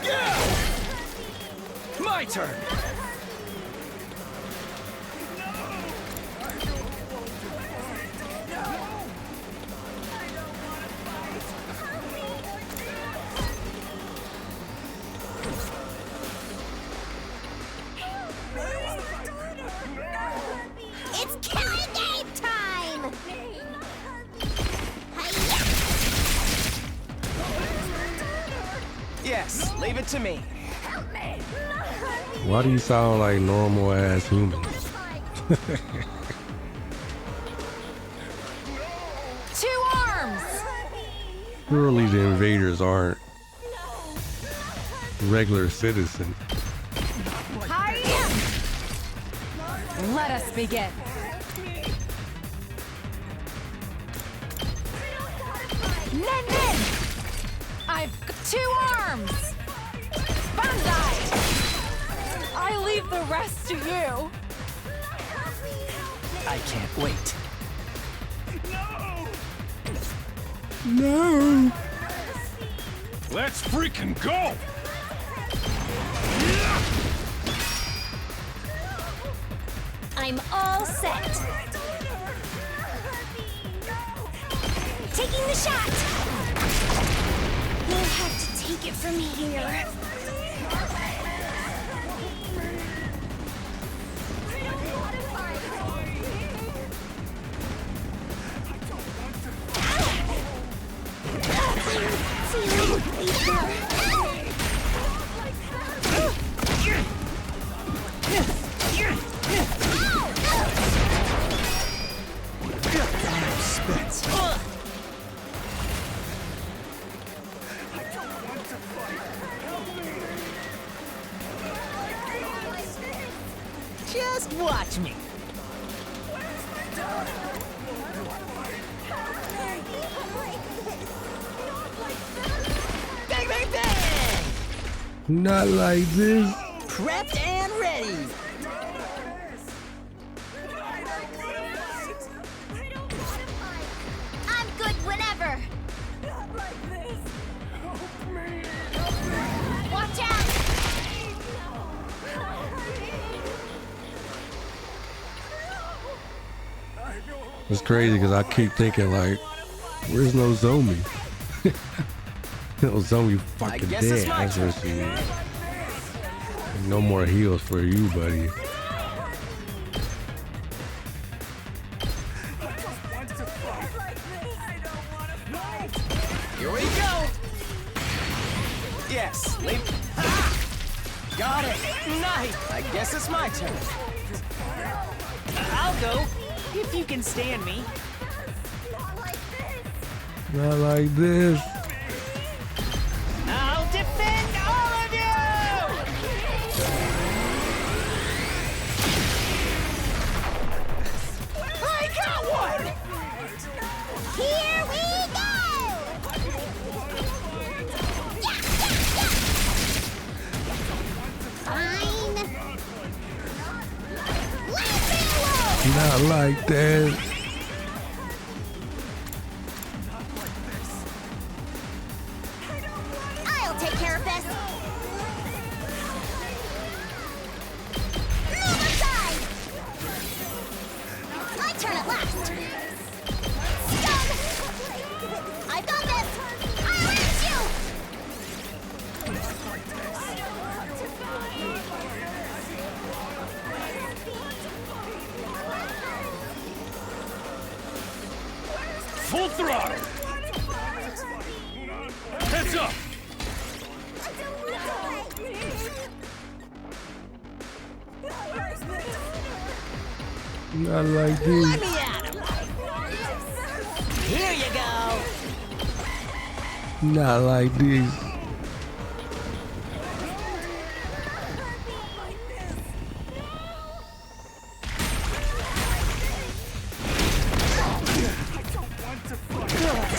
Yeah! My turn. It's killing game time! Yes, leave it to me. Why do you sound like normal ass humans? 2 arms! Surely the invaders aren't regular citizens. Hi-ya! Let us begin. Nen! I've got 2 arms! Bandai! I leave the rest to you. I can't wait. No! Let's freaking go! I'm all set. Taking the shot. You'll have to take it from here. Just watch me. Bang, bang, bang! Not like this. Prepped and ready. I'm good whenever. Watch out! It's crazy because I keep thinking like, where's no zombie? No zombie fucking guess dead. it's my That's what she is. No more heals for you, buddy. Yes, leave. Ah! Got it. Nice. I guess it's my turn. I'll go, if you can stand me. Not like this. I'll defend all of you! I got one! Here we go! Fine. Leave me alone! Not like that. I'll take care of this. Move aside! My turn at last. Stun! I've got this! I'll hit you! Full throttle! Heads up! Not like Let this. me at him! Here you go! Not like this.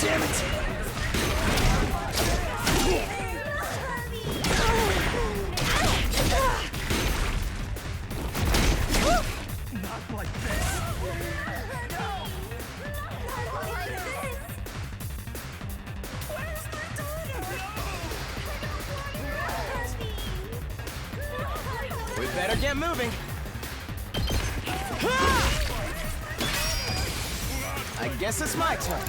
Damn it! We better get moving. I guess it's my turn.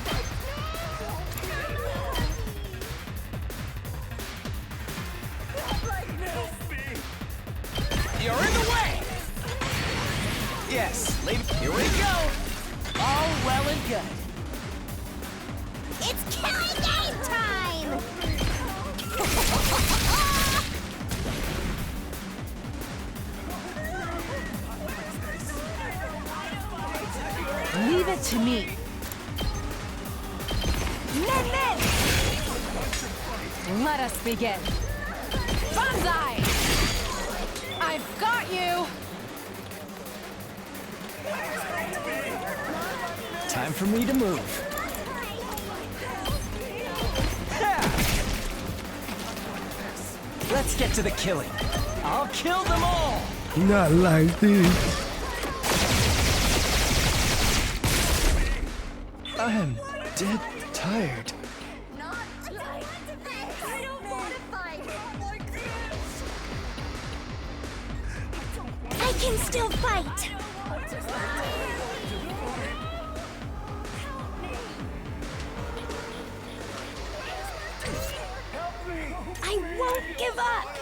You're in the way! Yes, leave. Here we go! All well and good. It's killing game time! Leave it to me. Men! Let us begin. Banzai! I've got you! Time for me to move. Let's get to the killing. I'll kill them all! Not like this. I am dead tired. I don't want to fight like this! I can still fight! I won't give up!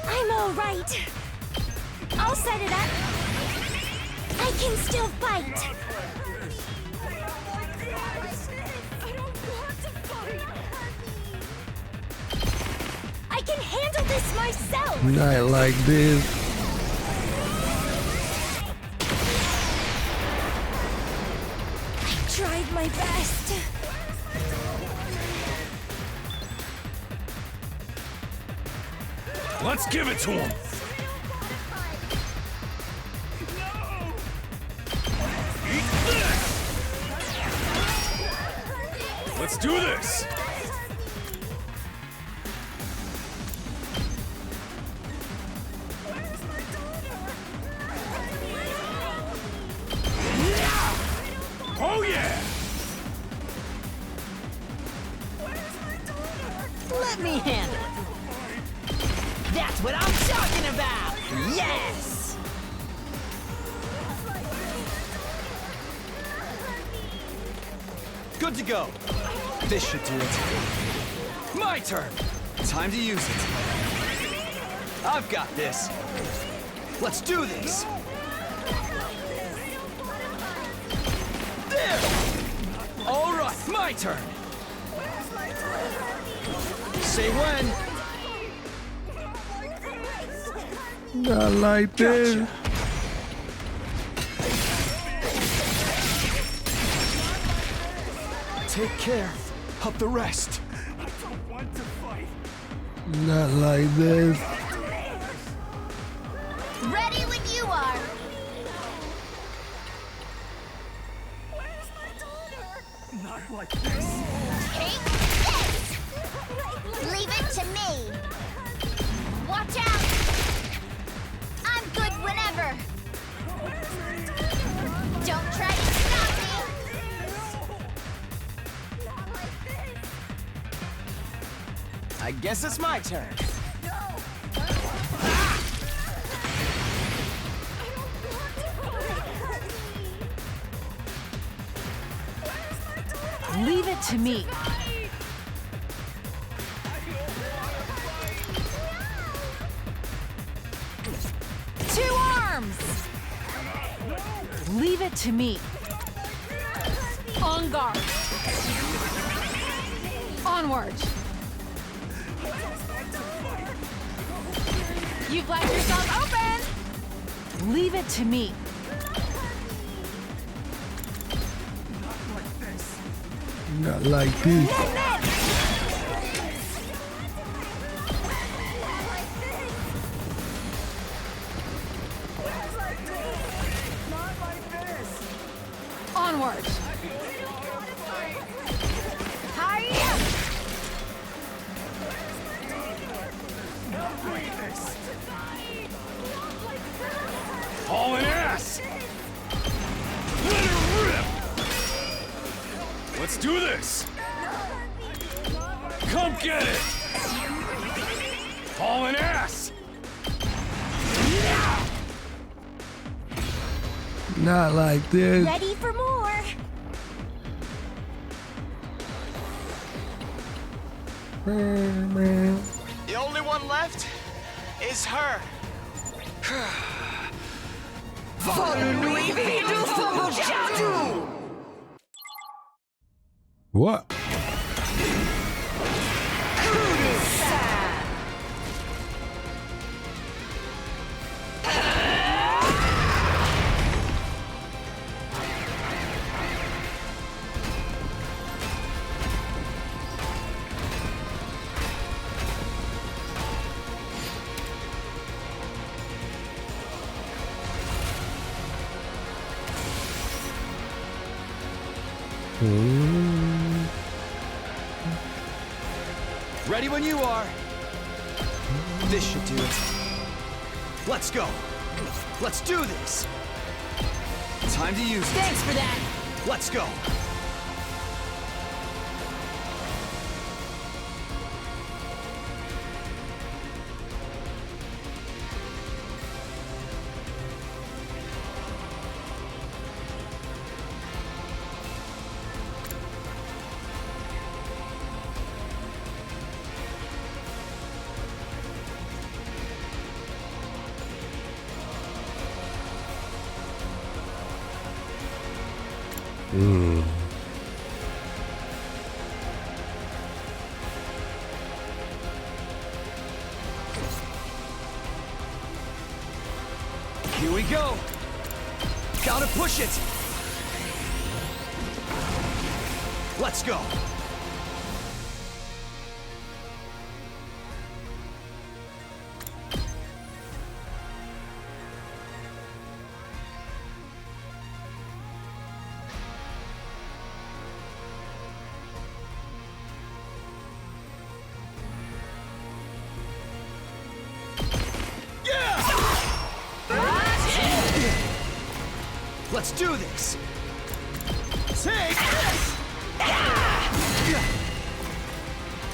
I'm all right. I'll set it up. I can still fight. I can handle this myself. Not like this. I tried my best. Let's give it to him! Eat this! Let's do this! Oh yeah! Let me handle it. That's what I'm talking about! Yes! Good to go. This should do it. My turn. Time to use it. I've got this. Let's do this. There! All right, my turn. say when. Not like this. Gotcha. Take care of the rest. Not like this. Ready when you are. Not like this. Take this! Leave it to me. Watch out! I'm good whenever. Don't try to stop me. I guess it's my turn. Leave it to me. Two arms! Leave it to me. On guard. Onward. You've left yourself open! Leave it to me. Not like this. Onward. Hiya! Hauling ass! Let her rip! Let's do this! Come get it! Hauling ass! Not like this. Ready for more. The only one left is her. What? Ready when you are. This should do it. Let's go. Let's do this. Time to use it. Thanks for that. Let's go. Here we go. Gotta push it. Let's go. Let's do this! Take this!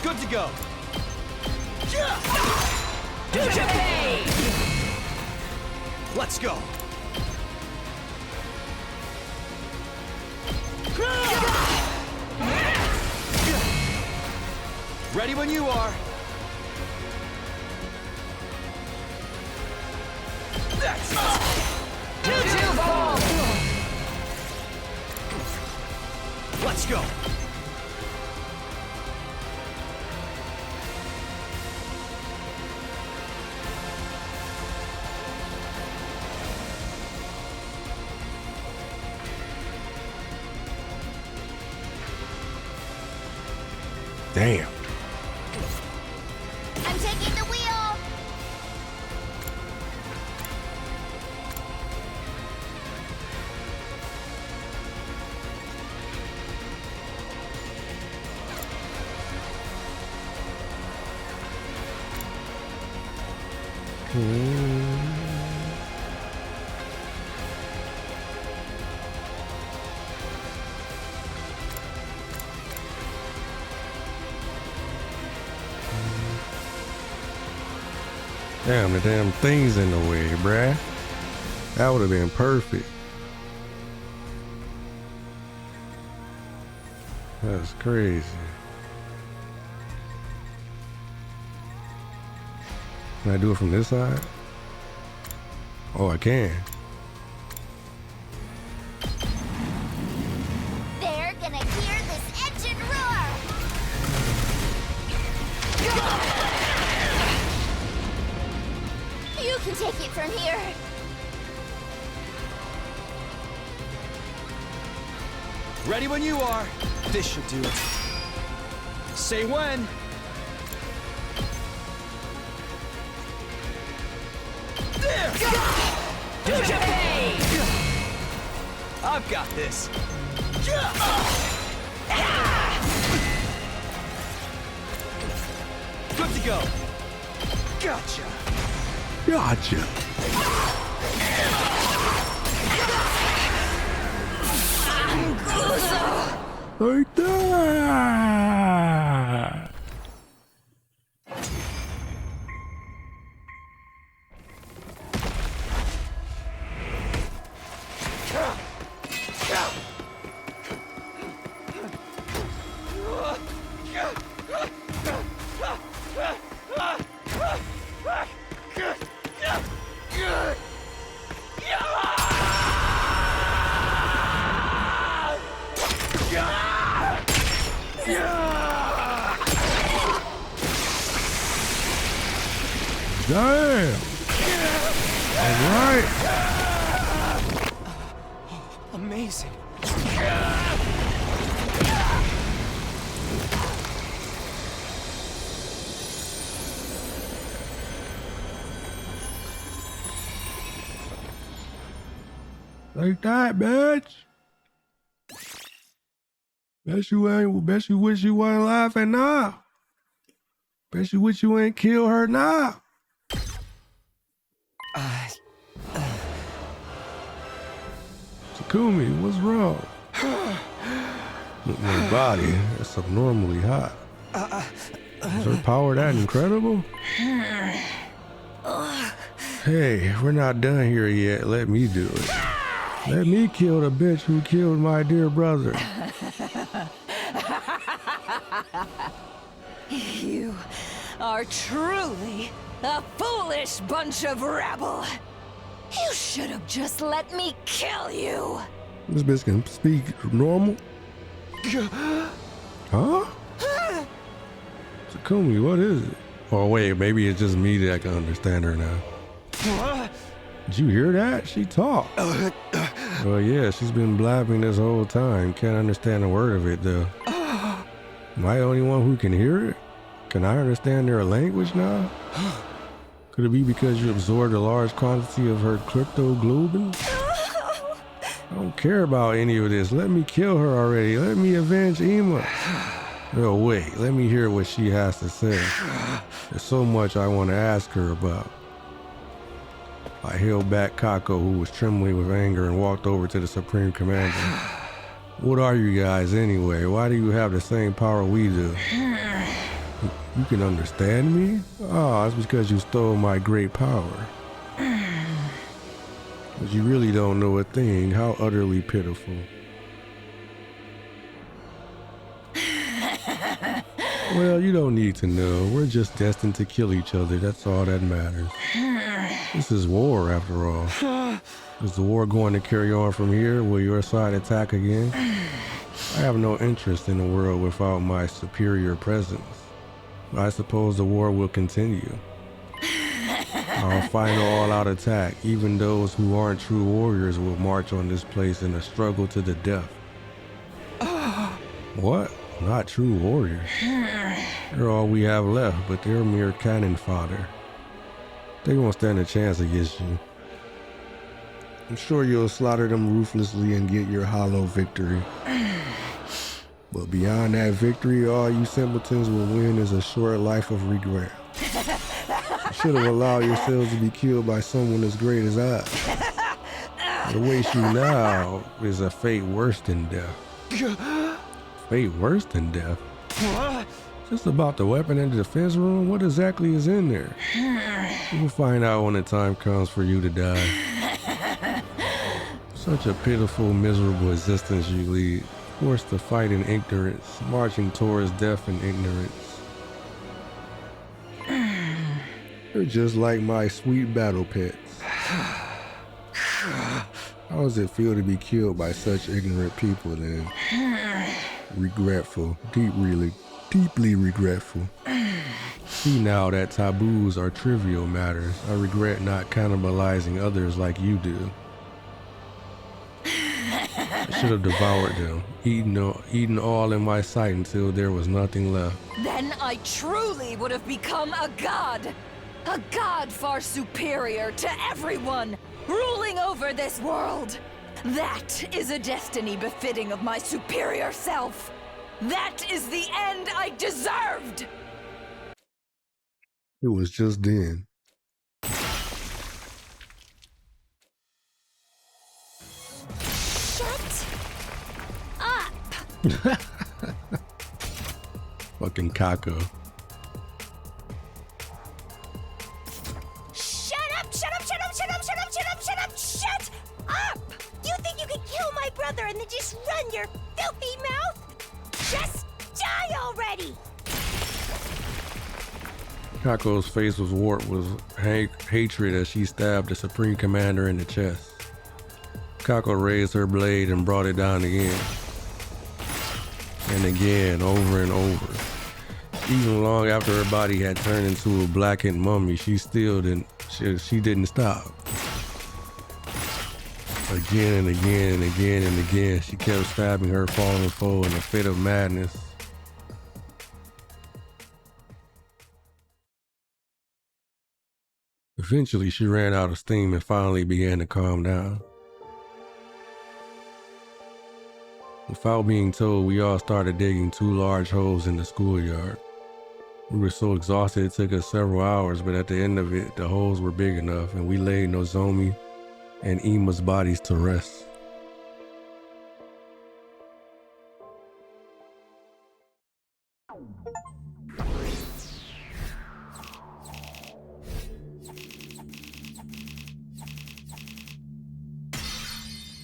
Good to go! Let's go! Ready when you are! That's Let's go! Damn. I'm taking the wheel. Damn, the damn thing's in the way, bruh. That would have been perfect. That's crazy. Can I do it from this side? Oh, I can. They're gonna hear this engine roar. You can take it from here. Ready when you are. This should do it. Say when. There! I've got this. Good to go. Gotcha. Gotcha. Like that. Damn. All right. Amazing. Like that, bitch. Bet you wish you wasn't laughing now. Bet you wish you ain't kill her now. Takumi, what's wrong? My body is abnormally hot. Is her power that incredible? Hey, we're not done here yet. Let me do it. Let me kill the bitch who killed my dear brother. You are truly a foolish bunch of rabble. You should have just let me kill you. This bitch can speak normal? Huh? Takumi, what is it? Oh wait, maybe it's just me that can understand her now. Did you hear that? She talked. Well, yeah, she's been blabbing this whole time. Can't understand a word of it, though. Am I the only one who can hear it? Can I understand their language now? Could it be because you absorbed a large quantity of her cryptoglobin? I don't care about any of this. Let me kill her already. Let me avenge Ima. No, wait. Let me hear what she has to say. There's so much I want to ask her about. I held back Kako, who was trembling with anger, and walked over to the Supreme Commander. What are you guys anyway? Why do you have the same power we do? You can understand me? Oh, it's because you stole my great power. But you really don't know a thing. How utterly pitiful. Well, you don't need to know. We're just destined to kill each other. That's all that matters. This is war, after all. Is the war going to carry on from here? Will your side attack again? I have no interest in a world without my superior presence. I suppose the war will continue. Our final all-out attack. Even those who aren't true warriors will march on this place in a struggle to the death. What? not true warriors. They're all we have left, but they're mere cannon fodder. They won't stand a chance against you. I'm sure you'll slaughter them ruthlessly and get your hollow victory. But beyond that victory, all you simpletons will win is a short life of regret. You should have allowed yourselves to be killed by someone as great as I. What awaits you now is a fate worse than death. Fate worse than death? What? Just about the weapon in the defense room? What exactly is in there? We'll find out when the time comes for you to die. Such a pitiful, miserable existence you lead, forced to fight in ignorance, marching towards death in ignorance. You're just like my sweet battle pets. How does it feel to be killed by such ignorant people then? Regretful, deeply regretful. See now that taboos are trivial matters. I regret not cannibalizing others like you do. I should have devoured them, eaten all in my sight until there was nothing left. Then I truly would have become a god! A god far superior to everyone, ruling over this world! That is a destiny befitting of my superior self! That is the end I deserved! It was just then. Shut up! Fucking Kako. Shut up! Shut up! Shut up! Shut up! Shut up! Shut up! Shut up! Shut up! You think you could kill my brother and then just run your filthy mouth? Just die already! Kako's face was warped with hatred as she stabbed the Supreme Commander in the chest. Kako raised her blade and brought it down again. And again, over and over. Even long after her body had turned into a blackened mummy, she still didn't stop. Again and again and again and again, she kept stabbing her fallen foe in a fit of madness. Eventually, she ran out of steam and finally began to calm down. Without being told, we all started digging 2 large holes in the schoolyard. We were so exhausted it took us several hours, but at the end of it, the holes were big enough and we laid Nozomi and Ima's bodies to rest.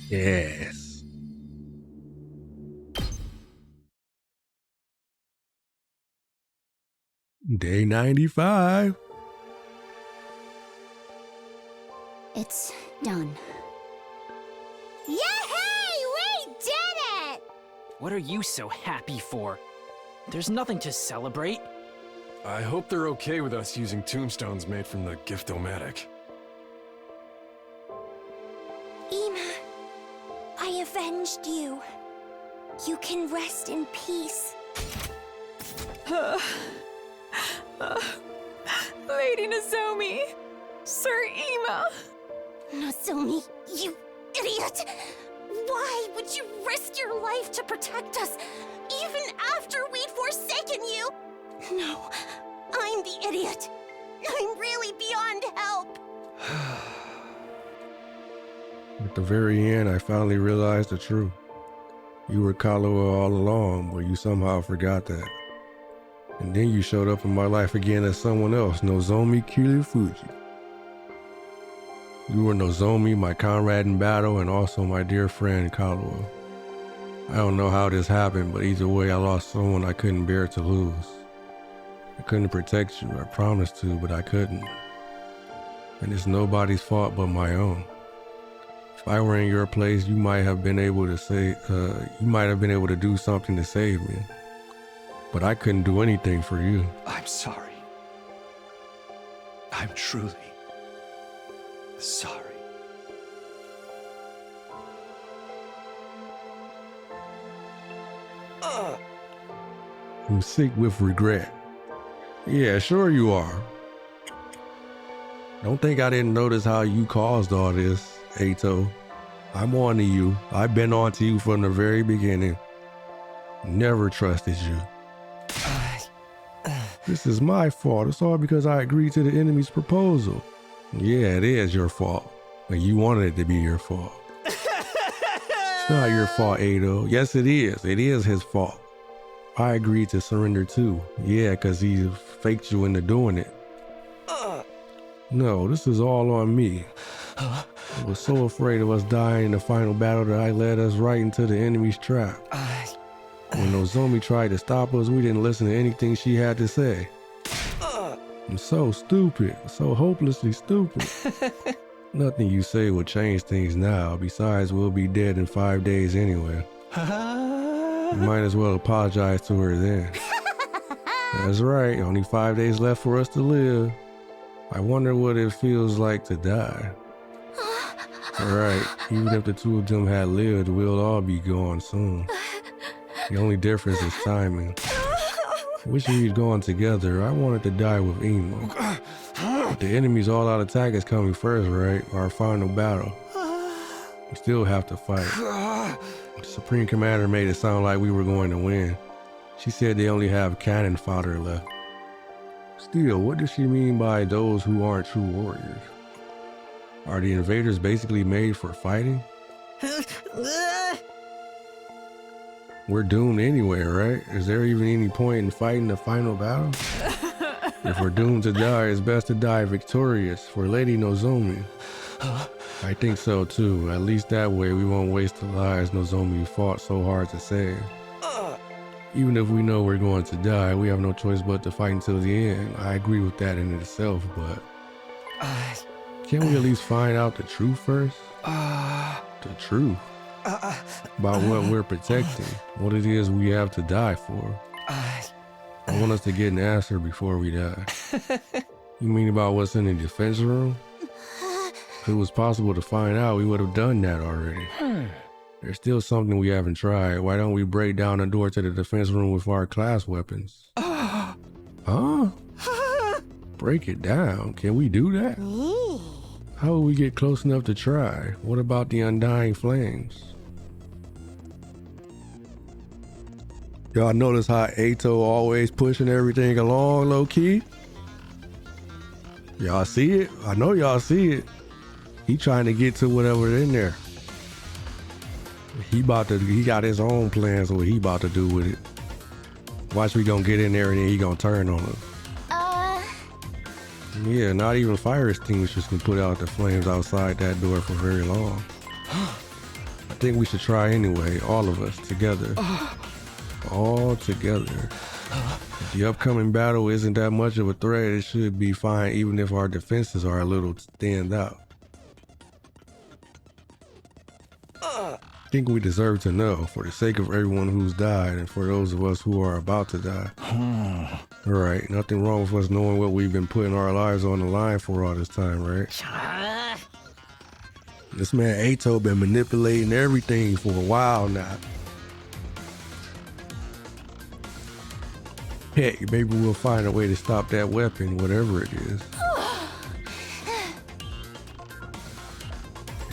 Yes. Day 95. It's done. Yay! We did it! What are you so happy for? There's nothing to celebrate. I hope they're okay with us using tombstones made from the Gift-O-Matic. Ima, I avenged you. You can rest in peace. Lady Nozomi! Sir Ima! Nozomi, you idiot! Why would you risk your life to protect us, even after we'd forsaken you? No, I'm the idiot. I'm really beyond help. At the very end, I finally realized the truth. You were Kahlua all along, but you somehow forgot that. And then you showed up in my life again as someone else, Nozomi Kirifuji. You were Nozomi, my comrade in battle, and also my dear friend Kahlua. I don't know how this happened, but either way, I lost someone I couldn't bear to lose. I couldn't protect you, I promised to, but I couldn't. And it's nobody's fault but my own. If I were in your place, you might have been able to do something to save me. But I couldn't do anything for you. I'm sorry. I'm truly sorry. I'm sick with regret. Yeah, sure you are. Don't think I didn't notice how you caused all this, Ato. I'm on to you. I've been on to you from the very beginning. Never trusted you. This is my fault. It's all because I agreed to the enemy's proposal. Yeah, it is your fault. But you wanted it to be your fault. It's not your fault, Ato. Yes, it is. It is his fault. I agreed to surrender too. Yeah, because he faked you into doing it. No, this is all on me. I was so afraid of us dying in the final battle that I led us right into the enemy's trap. When Nozomi tried to stop us, we didn't listen to anything she had to say. I'm so stupid, so hopelessly stupid. Nothing you say will change things now. Besides, we'll be dead in 5 days anyway. You might as well apologize to her then. That's right, only 5 days left for us to live. I wonder what it feels like to die. Alright, even if the two of them had lived, we'll all be gone soon. The only difference is timing. Wish we'd gone together. I wanted to die with Emo. But the enemy's all-out attack is coming first, right? Our final battle. We still have to fight. The Supreme Commander made it sound like we were going to win. She said they only have cannon fodder left. Still, what does she mean by those who aren't true warriors? Are the invaders basically made for fighting? We're doomed anyway, right? Is there even any point in fighting the final battle? If we're doomed to die, it's best to die victorious for Lady Nozomi. I think so too. At least that way we won't waste the lives Nozomi fought so hard to save. Even if we know we're going to die, we have no choice but to fight until the end. I agree with that in itself, but can't we at least find out the truth first? The truth about what we're protecting, what it is we have to die for. I want us to get an answer before we die. You mean about what's in the defense room? If it was possible to find out, we would have done that already. There's still something we haven't tried. Why don't we break down the door to the defense room with our class weapons? Huh? Break it down? Can we do that? How will we get close enough to try? What about the undying flames? Y'all notice how Ato always pushing everything along low-key? Y'all see it? I know y'all see it. He trying to get to whatever's in there. He got his own plans of what he about to do with it. Watch, we gonna get in there and then he gonna turn on us. Yeah, not even fire extinguishers can put out the flames outside that door for very long. I think we should try anyway, all of us together. All together. If the upcoming battle isn't that much of a threat, it should be fine even if our defenses are a little thinned out. I think we deserve to know, for the sake of everyone who's died and for those of us who are about to die. Right, nothing wrong with us knowing what we've been putting our lives on the line for all this time, right? This man Ato been manipulating everything for a while now. Heck, maybe we'll find a way to stop that weapon, whatever it is.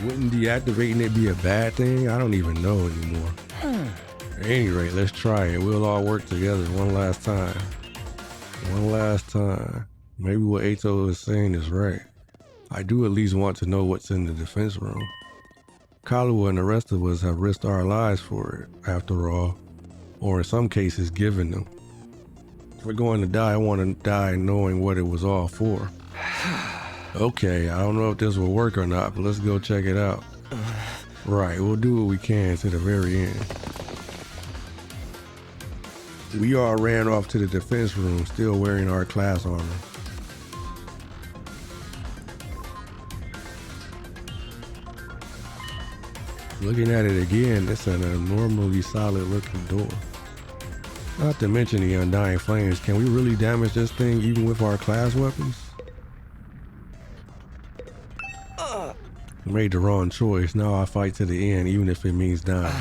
Wouldn't deactivating it be a bad thing? I don't even know anymore. At any rate, let's try it. We'll all work together one last time. One last time. Maybe what Ato is saying is right. I do at least want to know what's in the defense room. Kaluwa and the rest of us have risked our lives for it, after all. Or in some cases, given them. If we're going to die, I want to die knowing what it was all for. Okay, I don't know if this will work or not, but let's go check it out. Right, we'll do what we can to the very end. We all ran off to the defense room, still wearing our class armor. Looking at it again, it's an abnormally solid looking door. Not to mention the undying flames, can we really damage this thing even with our class weapons? Made the wrong choice. Now I fight to the end, even if it means dying.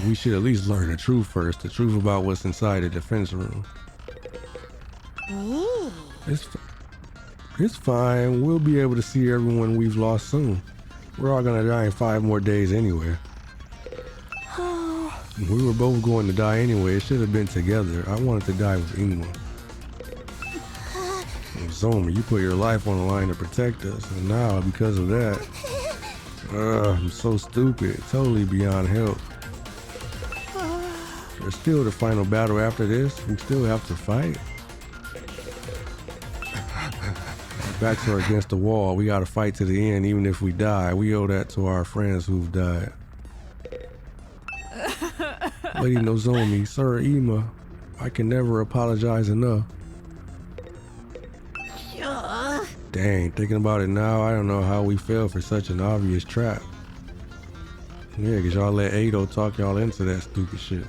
We should at least learn the truth first. The truth about what's inside the defense room. It's fine. We'll be able to see everyone we've lost soon. We're all gonna die in 5 more days anyway. We were both going to die anyway. It should have been together. I wanted to die with Ingma. Zoma, you put your life on the line to protect us, and now because of that, I'm so stupid. Totally beyond help. There's still the final battle after this. We still have to fight. Our backs are against the wall. We gotta fight to the end, even if we die. We owe that to our friends who've died. Lady Nozomi, Sir Ima, I can never apologize enough. Dang, thinking about it now, I don't know how we fell for such an obvious trap. Yeah, cause y'all let Ado talk y'all into that stupid shit.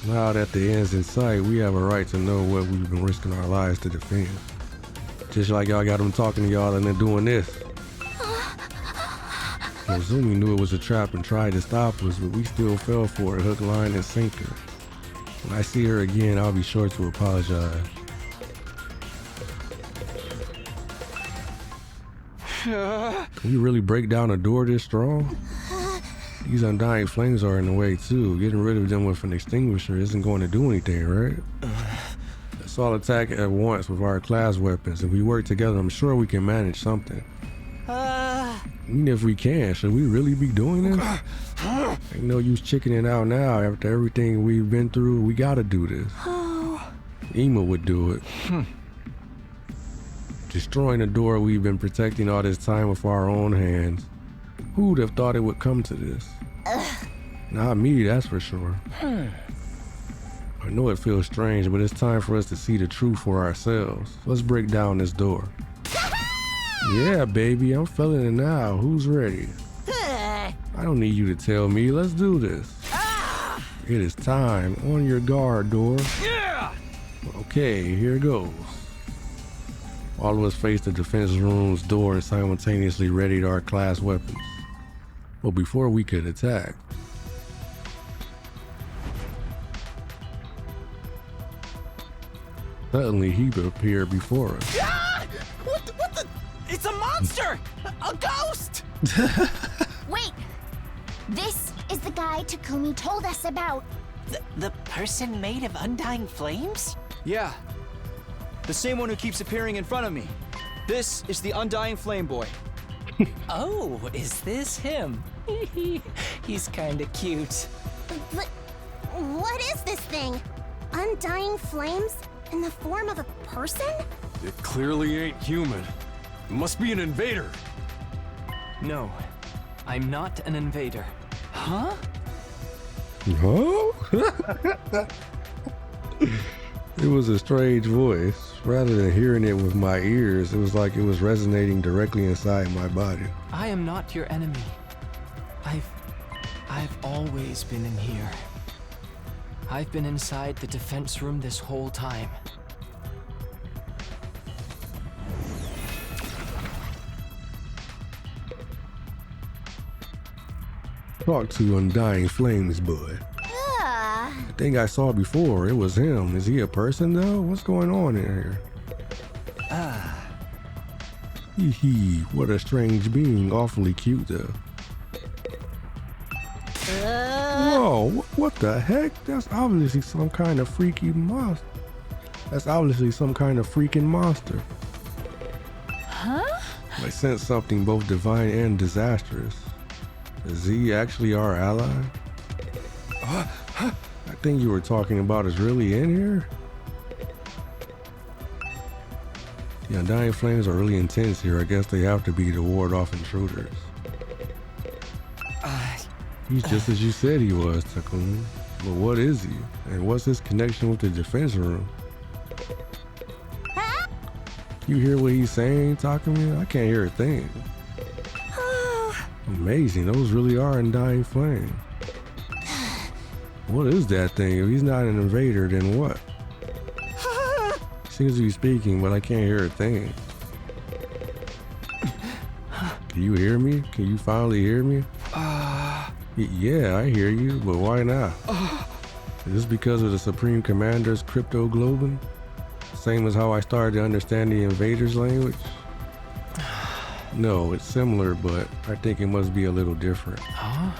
Now that the end's in sight, we have a right to know what we've been risking our lives to defend. Just like y'all got them talking to y'all and then doing this. Nozumi knew it was a trap and tried to stop us, but we still fell for it, hook, line, and sinker. When I see her again, I'll be sure to apologize. Can we really break down a door this strong? These undying flames are in the way too. Getting rid of them with an extinguisher isn't going to do anything, right? Let's all attack at once with our class weapons. If we work together, I'm sure we can manage something. Even if we can, should we really be doing this? Ain't no use chickening out now. After everything we've been through, we gotta do this. Ima would do it. Destroying the door we've been protecting all this time with our own hands. Who'd have thought it would come to this? Not me, that's for sure. I know it feels strange, but it's time for us to see the truth for ourselves. Let's break down this door. Yeah, baby, I'm feeling it now. Who's ready? I don't need you to tell me. Let's do this. It is time. On your guard, door. Yeah! Okay, here goes. All of us faced the defense room's door and simultaneously readied our class weapons. But before we could attack, suddenly he appeared before us. What the? It's a monster! A ghost! Wait! This is the guy Takumi told us about. The person made of undying flames? Yeah. The same one who keeps appearing in front of me. This is the Undying Flame Boy. Oh, is this him? He's kinda cute. But what is this thing? Undying flames in the form of a person? It clearly ain't human. It must be an invader. No, I'm not an invader. Huh? Huh? It was a strange voice. Rather than hearing it with my ears, it was like it was resonating directly inside my body. I am not your enemy. I've always been in here. I've been inside the defense room this whole time. Talk to Undying Flames boy. The thing I saw before, it was him. Is he a person though? What's going on in here? Hee hee, what a strange being. Awfully cute though. Whoa, what the heck? That's obviously some kind of freaky monster. That's obviously some kind of freaking monster. Huh? I sense something both divine and disastrous. Is he actually our ally? That thing you were talking about is really in here? The Undying Flames are really intense here. I guess they have to be to ward off intruders. He's just as you said he was, Takumi. But what is he? And what's his connection with the defense room? You hear what he's saying, Takumi? I can't hear a thing. Amazing, those really are Undying Flames. What is that thing? If he's not an invader, then what? Seems to be speaking, but I can't hear a thing. Can you hear me? Can you finally hear me? Yeah, I hear you, but why not? Is this because of the Supreme Commander's crypto-globin? Same as how I started to understand the invaders' language? No, it's similar, but I think it must be a little different. Huh?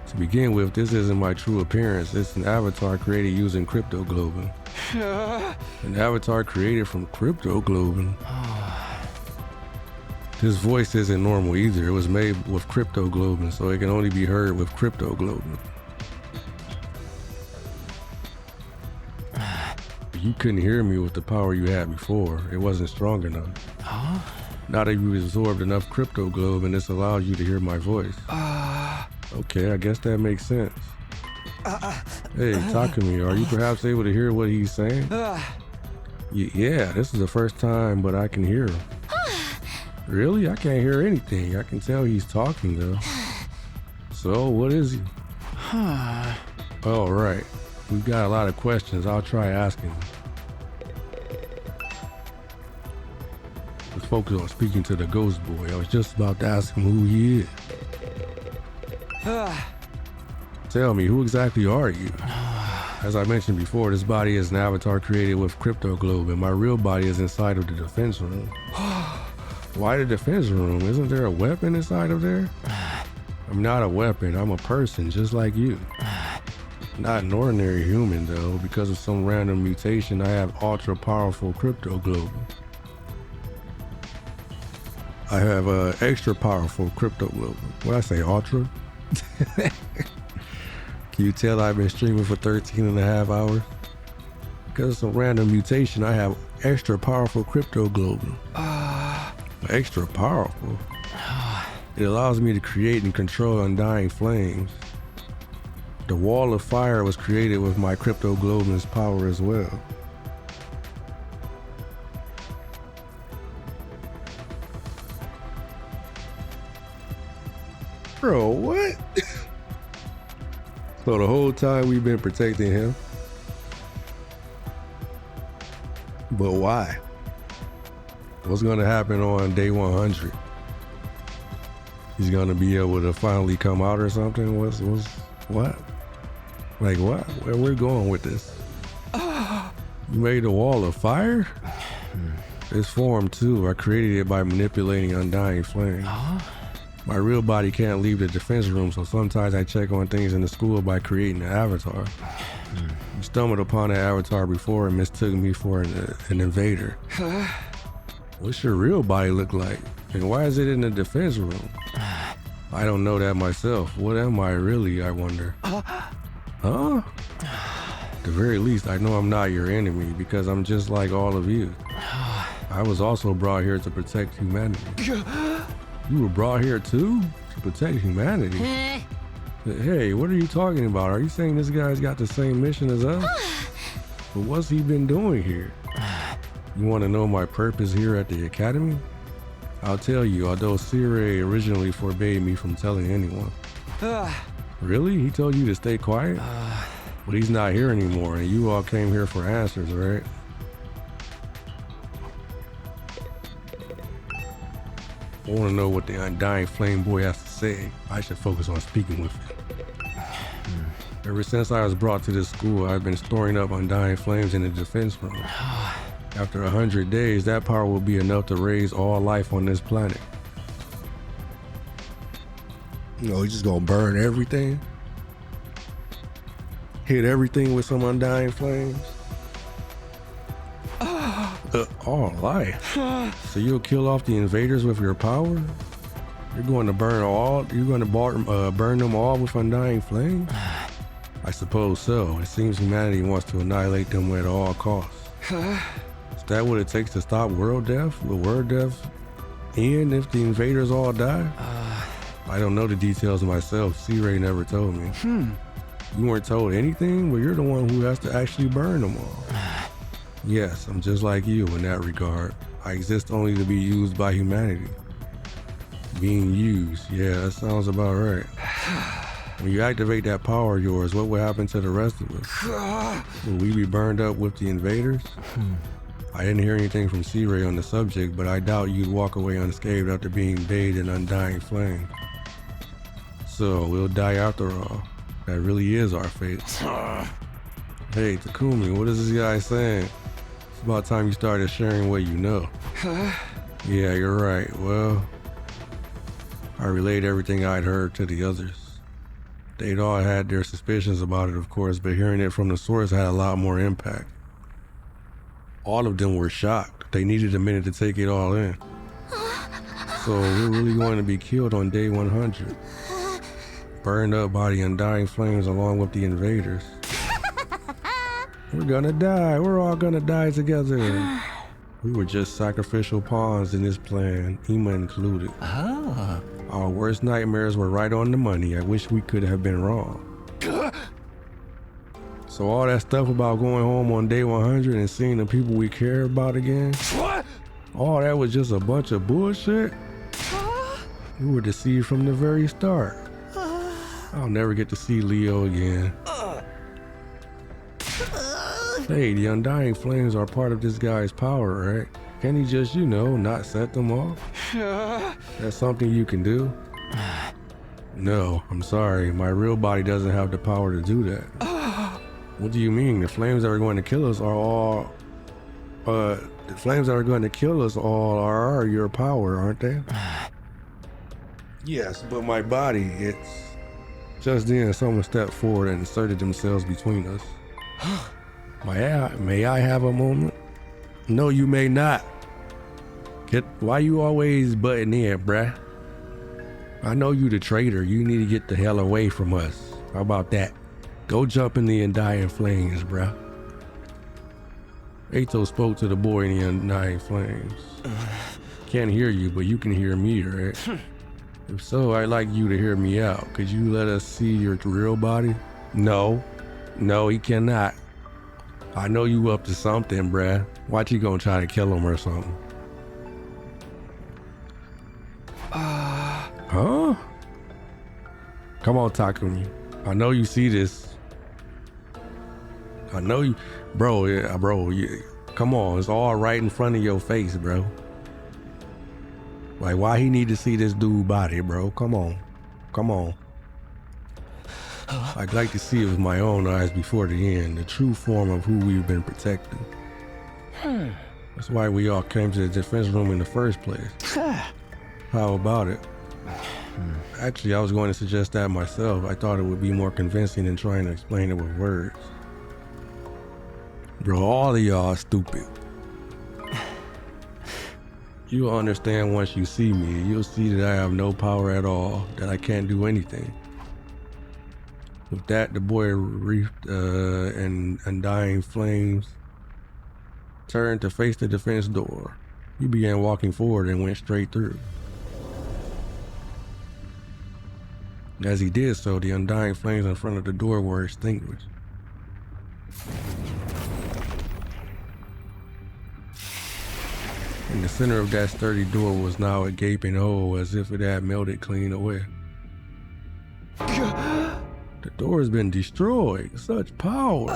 To begin with, this isn't my true appearance. It's an avatar created using crypto-globin. An avatar created from crypto-globin. This voice isn't normal either. It was made with crypto-globin, so it can only be heard with crypto-globin. You couldn't hear me with the power you had before. It wasn't strong enough. Huh? Now that you absorbed enough crypto-globin, this allows you to hear my voice. Okay, I guess that makes sense. Hey, talk to me. Are you perhaps able to hear what he's saying? Yeah, this is the first time, but I can hear him. Really? I can't hear anything. I can tell he's talking, though. So, what is he? Oh, right. We've got a lot of questions. I'll try asking them. Let's focus on speaking to the ghost boy. I was just about to ask him who he is. Tell me, who exactly are you? As I mentioned before, this body is an avatar created with crypto-globin. My real body is inside of the defense room. Why the defense room? Isn't there a weapon inside of there? I'm not a weapon. I'm a person just like you. Not an ordinary human, though. Because of some random mutation, I have ultra-powerful crypto-globin. I have extra powerful crypto-globin. What I say, ultra? Can you tell I've been streaming for 13 and a half hours? Because of some random mutation, I have extra powerful crypto-globin. Extra powerful? It allows me to create and control undying flames. The wall of fire was created with my crypto-globin's power as well. Bro, what? So the whole time we've been protecting him? But why? What's gonna happen on day 100? He's gonna be able to finally come out or something? What? Like what? Where we're going with this? You made a wall of fire? It's formed too. I created it by manipulating undying flames. My real body can't leave the defense room, so sometimes I check on things in the school by creating an avatar. You stumbled upon an avatar before and mistook me for an invader. What's your real body look like? And why is it in the defense room? I don't know that myself. What am I really, I wonder? Huh? At the very least, I know I'm not your enemy because I'm just like all of you. I was also brought here to protect humanity. You were brought here too? To protect humanity? Hey, what are you talking about? Are you saying this guy's got the same mission as us? But what's he been doing here? You want to know my purpose here at the academy? I'll tell you, although Sire originally forbade me from telling anyone. Really? He told you to stay quiet? But he's not here anymore, and you all came here for answers, right? I want to know what the undying flame boy has to say. I should focus on speaking with him. Ever since I was brought to this school, I've been storing up undying flames in the defense room. After 100 days, that power will be enough to raise all life on this planet. You know, he's just gonna burn everything? Hit everything with some undying flames? All life. So you'll kill off the invaders with your power? You're going to burn them all with undying flames? I suppose so. It seems humanity wants to annihilate them at all costs. Is that what it takes to stop world death? Will world death end if the invaders all die? I don't know the details myself. C-Ray never told me. You weren't told anything? Well, you're the one who has to actually burn them all. Yes, I'm just like you in that regard. I exist only to be used by humanity. Being used, yeah, that sounds about right. When you activate that power of yours, what will happen to the rest of us? Will we be burned up with the invaders? I didn't hear anything from C-Ray on the subject, but I doubt you'd walk away unscathed after being bathed in undying flame. So we'll die after all. That really is our fate. Hey, Takumi, what is this guy saying? It's about time you started sharing what you know. Yeah, you're right. Well, I relayed everything I'd heard to the others. They'd all had their suspicions about it, of course, but hearing it from the source had a lot more impact. All of them were shocked. They needed a minute to take it all in. So we're really going to be killed on day 100. Burned up by the undying flames along with the invaders. We're gonna die. We're all gonna die together. We were just sacrificial pawns in this plan, Ima included. Our worst nightmares were right on the money. I wish we could have been wrong. So all that stuff about going home on day 100 and seeing the people we care about again? What? All that was just a bunch of bullshit? We were deceived from the very start. I'll never get to see Leo again. Hey, the undying flames are part of this guy's power, right? Can he just, not set them off? That's something you can do? No, I'm sorry. My real body doesn't have the power to do that. What do you mean? The flames that are going to kill us are all... the flames that are going to kill us all are your power, aren't they? Yes, but my body, it's... Just then, someone stepped forward and inserted themselves between us. May I have a moment? No, you may not. Why you always butting in, bruh? I know you the traitor. You need to get the hell away from us. How about that? Go jump in the undying flames, bruh. Ato spoke to the boy in the undying flames. Can't hear you, but you can hear me, right? If so, I'd like you to hear me out. Could you let us see your real body? No, he cannot. I know you up to something, bruh. Watch you gonna try to kill him or something. Huh? Come on, Takumi. I know you see this. I know you, bro. Come on, it's all right in front of your face, bro. Like, why he need to see this dude body, bro? Come on. I'd like to see it with my own eyes before the end, the true form of who we've been protecting. That's why we all came to the defense room in the first place. How about it? Actually, I was going to suggest that myself. I thought it would be more convincing than trying to explain it with words. Bro, all of y'all are stupid. You'll understand once you see me. You'll see that I have no power at all, that I can't do anything. With that, the boy reefed and undying flames turned to face the defense door. He began walking forward and went straight through. As he did so, the undying flames in front of the door were extinguished. In the center of that sturdy door was now a gaping hole, as if it had melted clean away. The door has been destroyed. Such power.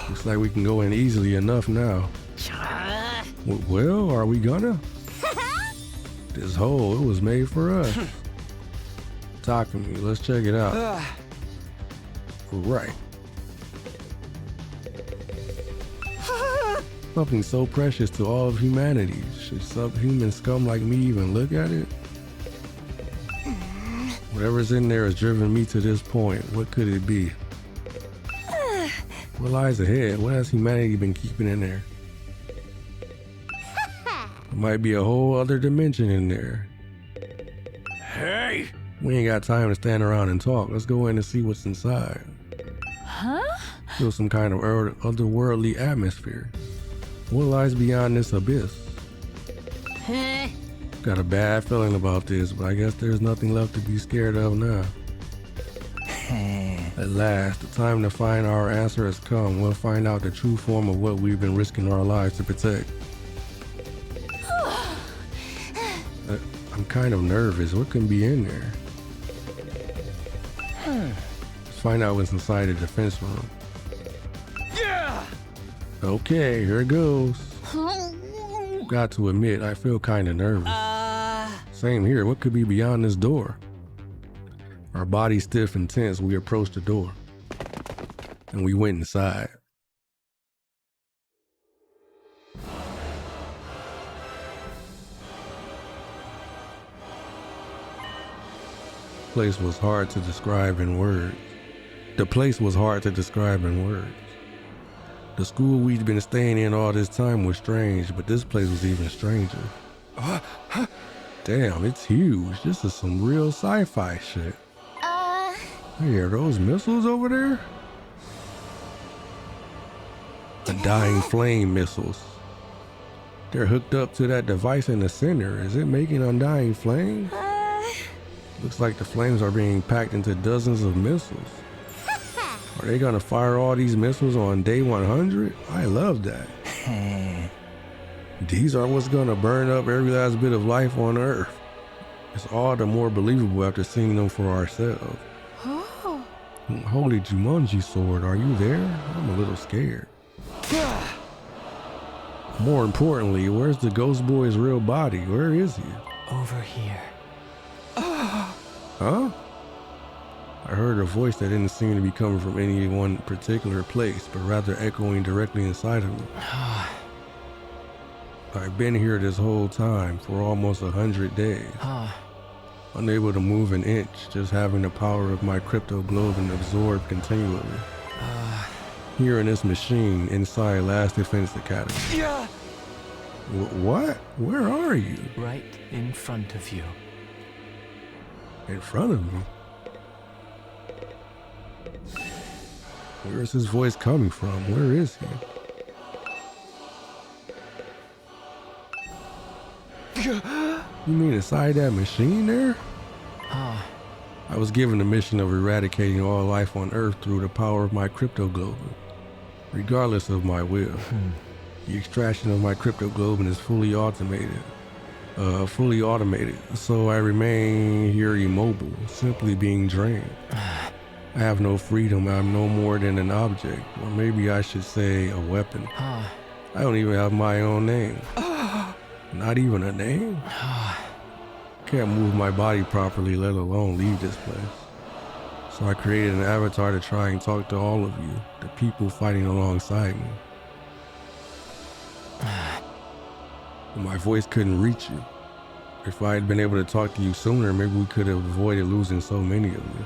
Looks like we can go in easily enough now. Well, are we gonna? This hole, it was made for us. Takumi, let's check it out. Right. Something so precious to all of humanity. Should subhuman scum like me even look at it? Whatever's in there has driven me to this point. What could it be? What lies ahead? What has humanity been keeping in there? There might be a whole other dimension in there. Hey! We ain't got time to stand around and talk. Let's go in and see what's inside. Huh? Feel some kind of otherworldly atmosphere. What lies beyond this abyss? Got a bad feeling about this, but I guess there's nothing left to be scared of now. At last, the time to find our answer has come. We'll find out the true form of what we've been risking our lives to protect. I'm kind of nervous. What can be in there? Let's find out what's inside the defense room. Yeah! Okay, here it goes. Got to admit, I feel kind of nervous. Same here. What could be beyond this door? Our bodies stiff and tense, we approached the door. And we went inside. The place was hard to describe in words. The place was hard to describe in words. The school we'd been staying in all this time was strange, but this place was even stranger. Damn, it's huge. This is some real sci-fi shit. Hey, are those missiles over there? The dying flame missiles. They're hooked up to that device in the center. Is it making undying flame? Looks like the flames are being packed into dozens of missiles. Are they gonna fire all these missiles on day 100? I love that. These are what's gonna burn up every last bit of life on Earth. It's all the more believable after seeing them for ourselves. Holy Jumanji sword, are you there? I'm a little scared. More importantly, where's the ghost boy's real body? Where is he? Over here. Huh? I heard a voice that didn't seem to be coming from any one particular place, but rather echoing directly inside of me. I've been here this whole time, for almost 100 days. Unable to move an inch, just having the power of my cryptoglobin absorbed continually. Here in this machine, inside Last Defense Academy. Yeah. What? Where are you? Right in front of you. In front of me? Where is his voice coming from? Where is he? You mean inside that machine there? I was given the mission of eradicating all life on Earth through the power of my cryptoglobin, regardless of my will. The extraction of my cryptoglobin is fully automated, so I remain here immobile, simply being drained. I have no freedom. I'm no more than an object, or maybe I should say a weapon. I don't even have my own name. Not even a name? Can't move my body properly, let alone leave this place. So I created an avatar to try and talk to all of you, the people fighting alongside me. But my voice couldn't reach you. If I had been able to talk to you sooner, maybe we could have avoided losing so many of you.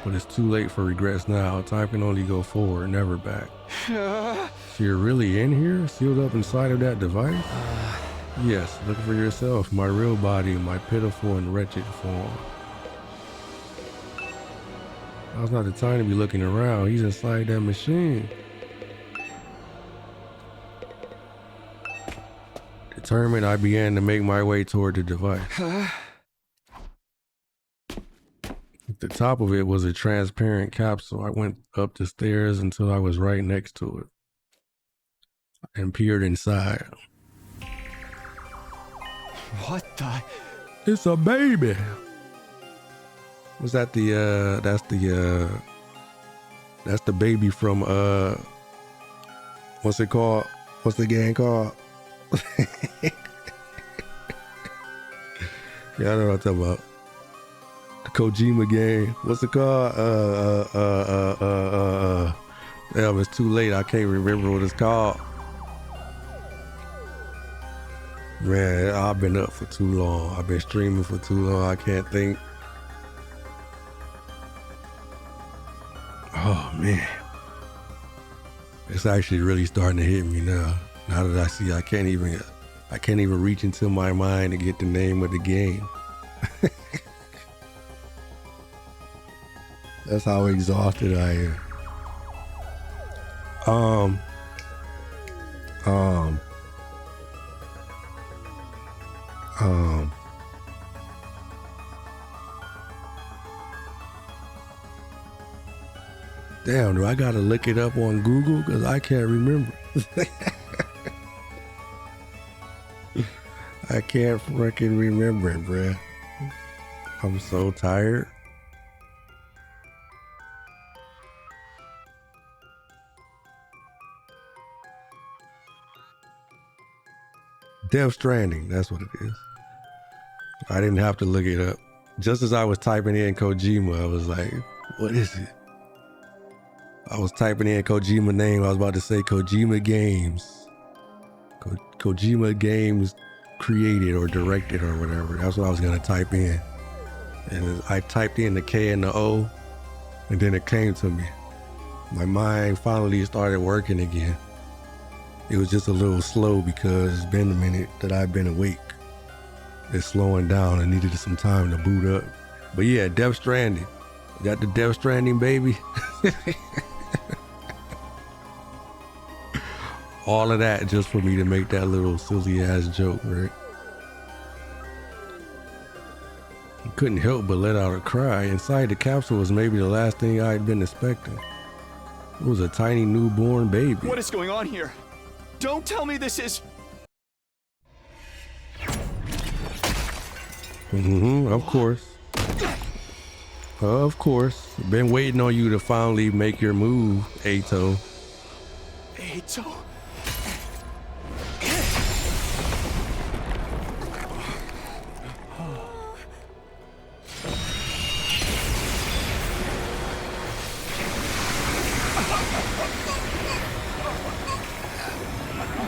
But it's too late for regrets now. Time can only go forward, never back. So you're really in here, sealed up inside of that device? Yes, look for yourself, my real body in my pitiful and wretched form. Now's not the time to be looking around. He's inside that machine. Determined, I began to make my way toward the device. At the top of it was a transparent capsule. I went up the stairs until I was right next to it and peered inside. What the? It's a baby. Was that that's the baby from what's it called? What's the gang called? Yeah, I know what I'm talking about. The Kojima game. What's it called? Damn, it's too late. I can't remember what it's called. Man, I've been up for too long. I've been streaming for too long. I can't think. Oh man, it's actually really starting to hit me now. Now that I see, I can't even reach into my mind to get the name of the game. That's how exhausted I am. Damn, do I gotta look it up on Google? Because I can't remember. I can't freaking remember it, bruh. I'm so tired. Death Stranding, that's what it is. I didn't have to look it up. just as I was typing in Kojima, I was like, what is it? I was typing in Kojima name. I was about to say Kojima Games. Kojima Games created or directed or whatever. That's what I was going to type in. And I typed in the K and the O, and then it came to me. My mind finally started working again. It was just a little slow because it's been a minute that I've been awake. It's slowing down. I needed some time to boot up. But yeah, Death Stranding. Got the Death Stranding, baby. All of that just for me to make that little silly ass joke, right? I couldn't help but let out a cry. Inside the capsule was maybe the last thing I had been expecting. It was a tiny newborn baby. What is going on here? Don't tell me this is... Of course. Of course. Been waiting on you to finally make your move, Ato. Ato?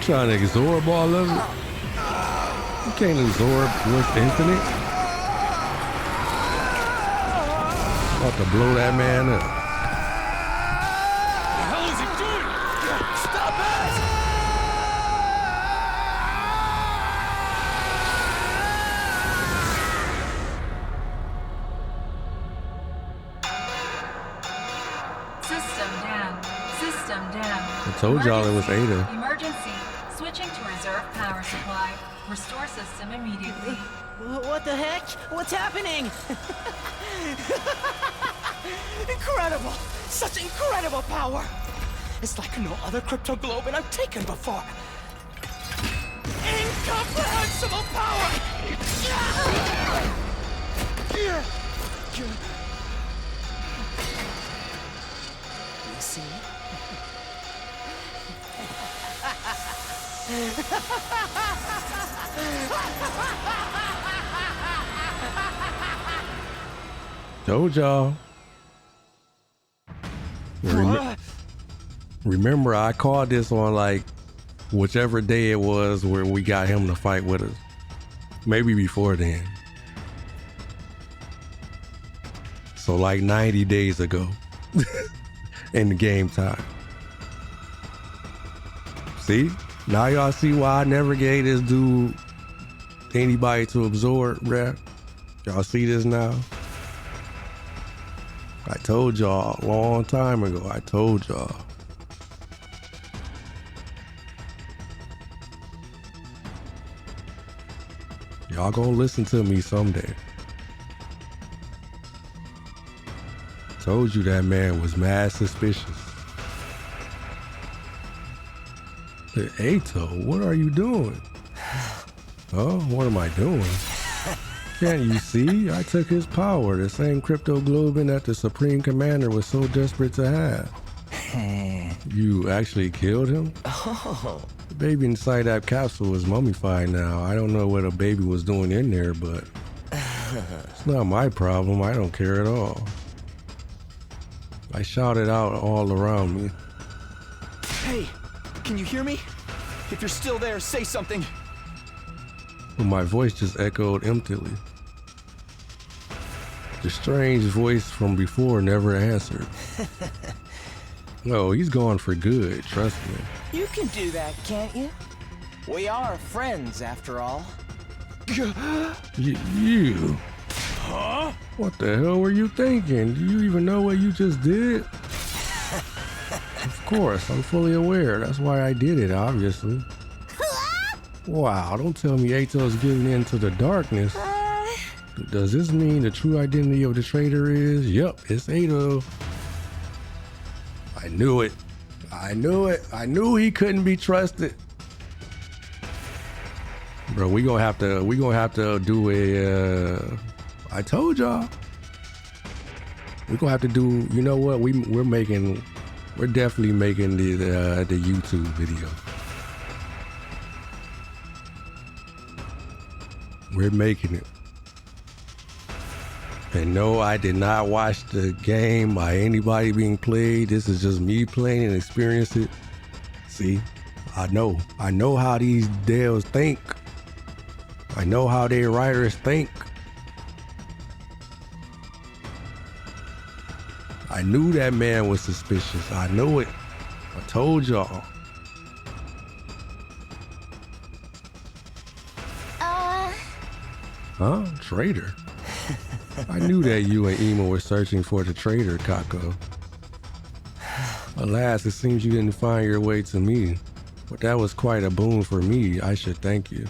Trying to absorb all of it? You can't absorb what's infinite. About to blow that man up. What the hell is he doing? Stop System down. System down. I told y'all it was Ada. Emergency. Switching to reserve power supply. Restore system immediately. What the heck? What's happening? Incredible! Such incredible power! It's like no other cryptoglobin I've taken before. Incomprehensible power! You see? Told y'all. Remember, I called this on like whichever day it was where we got him to fight with us. Maybe before then. So like 90 days ago in the game time. See? Now y'all see why I never gave this dude anybody to absorb, bruh. Y'all see this now? I told y'all a long time ago. I told y'all. Y'all gonna listen to me someday. Told you that man was mad suspicious. Hey, Ato, what are you doing? Oh, what am I doing? Can't you see? I took his power, the same cryptoglobin that the Supreme Commander was so desperate to have. You actually killed him? Oh. The baby inside that capsule is mummified now. I don't know what a baby was doing in there, but it's not my problem. I don't care at all. I shouted out all around me. Hey, can you hear me? If you're still there, say something. But my voice just echoed emptily. The strange voice from before never answered. No, he's gone for good, trust me. You can do that, can't you? We are friends, after all. You? Huh? What the hell were you thinking? Do you even know what you just did? Of course, I'm fully aware. That's why I did it, obviously. Wow, don't tell me Ato's giving in to the darkness. Does this mean the true identity of the traitor is? Yep, it's Ato. I knew it. I knew it. I knew he couldn't be trusted. Bro, we gonna have to do a I told y'all. We're gonna have to do, you know what? We're definitely making the YouTube video. We're making it. And no, I did not watch the game by anybody being played. This is just me playing and experiencing it. See, I know how these devs think. I know how their writers think. I knew that man was suspicious. I knew it. I told y'all. Huh? Traitor? I knew that you and Ema were searching for the traitor, Kako. Alas, it seems you didn't find your way to me. But that was quite a boon for me. I should thank you.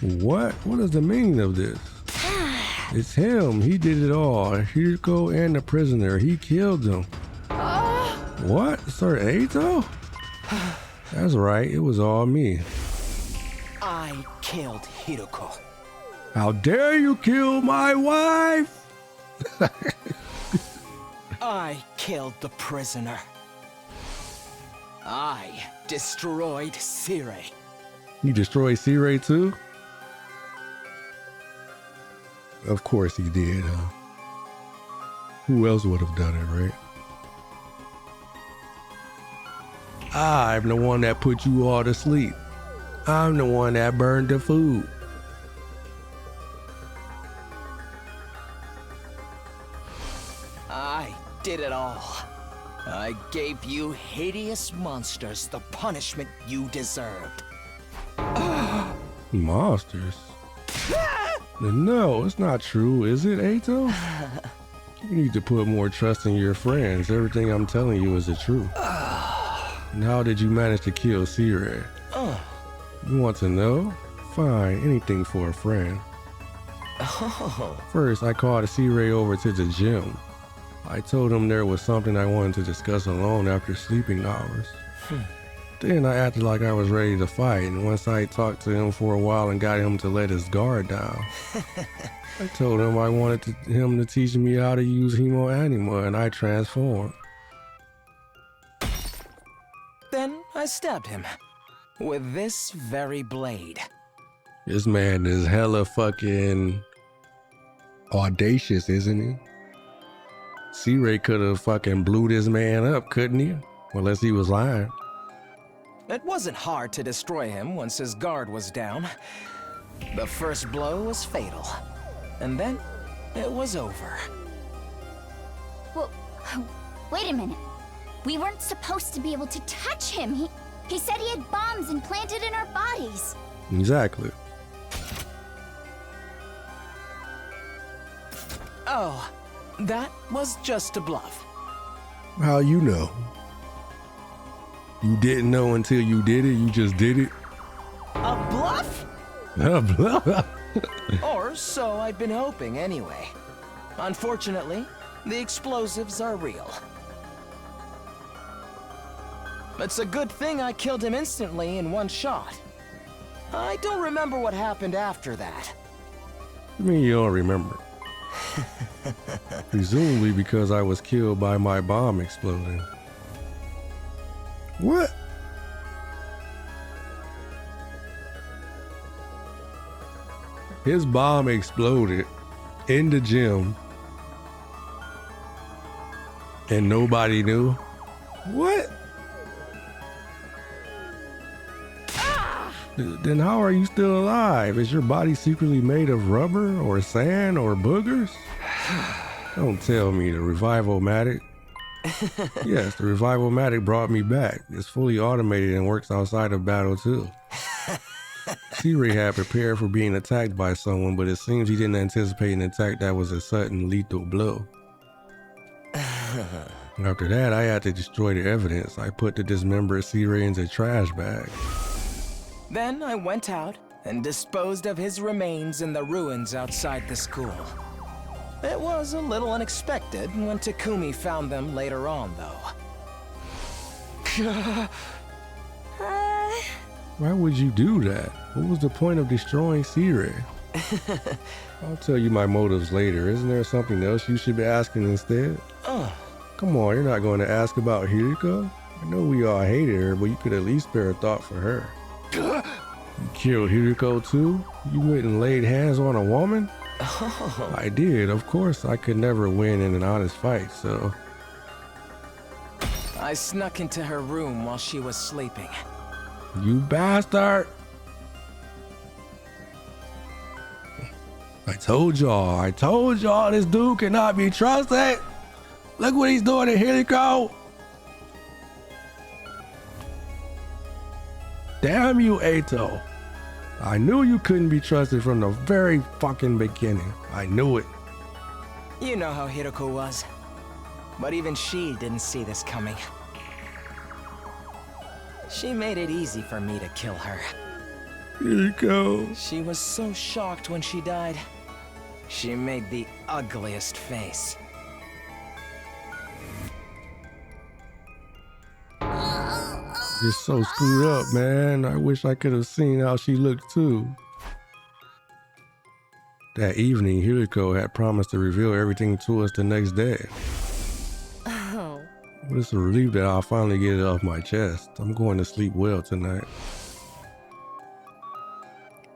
What? What is the meaning of this? It's him. He did it all. Hiriko and the prisoner. He killed them. What? Sir Eito? That's right. It was all me. I killed Hiroko. How dare you kill my wife? I killed the prisoner. I destroyed Sire. You destroyed Sire too? Of course he did, huh? Who else would have done it, right? I'm the one that put you all to sleep. I'm the one that burned the food. I did it all. I gave you hideous monsters the punishment you deserved. Monsters? No, it's not true, is it, Eito? You need to put more trust in your friends. Everything I'm telling you is the truth. And how did you manage to kill Sire? You want to know? Fine, anything for a friend. First, I called Sire over to the gym. I told him there was something I wanted to discuss alone after sleeping hours. Then I acted like I was ready to fight, and once I talked to him for a while and got him to let his guard down, I told him I wanted him to teach me how to use Hemo Anima, and I transformed. Then I stabbed him with this very blade. This man is hella fucking audacious, isn't he? C-Ray could have fucking blew this man up, couldn't he? Unless he was lying. It wasn't hard to destroy him once his guard was down. The first blow was fatal, and then it was over. Well, wait a minute. We weren't supposed to be able to touch him. He said he had bombs implanted in our bodies. Exactly. Oh, that was just a bluff. How you know? You didn't know until you did it? You just did it? A bluff? A bluff? Or so I'd been hoping anyway. Unfortunately, the explosives are real. It's a good thing I killed him instantly in one shot. I don't remember what happened after that. I mean, you don't remember. Presumably because I was killed by my bomb exploding. What? His bomb exploded in the gym and nobody knew? What? Then how are you still alive? Is your body secretly made of rubber or sand or boogers? Don't tell me the Revival-Matic. Yes, the Revival-Matic brought me back. It's fully automated and works outside of battle too. C-Ray had prepared for being attacked by someone, but it seems he didn't anticipate an attack that was a sudden lethal blow. After that, I had to destroy the evidence. I put the dismembered C-Ray into a trash bag. Then I went out and disposed of his remains in the ruins outside the school. It was a little unexpected when Takumi found them later on, though. Why would you do that? What was the point of destroying C-Ray? I'll tell you my motives later. Isn't there something else you should be asking instead? Come on, you're not going to ask about Hiriko? I know we all hated her, but you could at least spare a thought for her. You killed Hiriko too? You went and laid hands on a woman? Oh. I did. Of course, I could never win in an honest fight, so... I snuck into her room while she was sleeping. You bastard! I told y'all this dude cannot be trusted! Look what he's doing to Helico! Damn you, Ato! I knew you couldn't be trusted from the very fucking beginning. I knew it. You know how Hiroko was. But even she didn't see this coming. She made it easy for me to kill her. Hiroko. She was so shocked when she died. She made the ugliest face. You're so screwed up, man. I wish I could have seen how she looked too. That evening, Hiroko had promised to reveal everything to us the next day. Oh. But it's a relief that I'll finally get it off my chest. I'm going to sleep well tonight.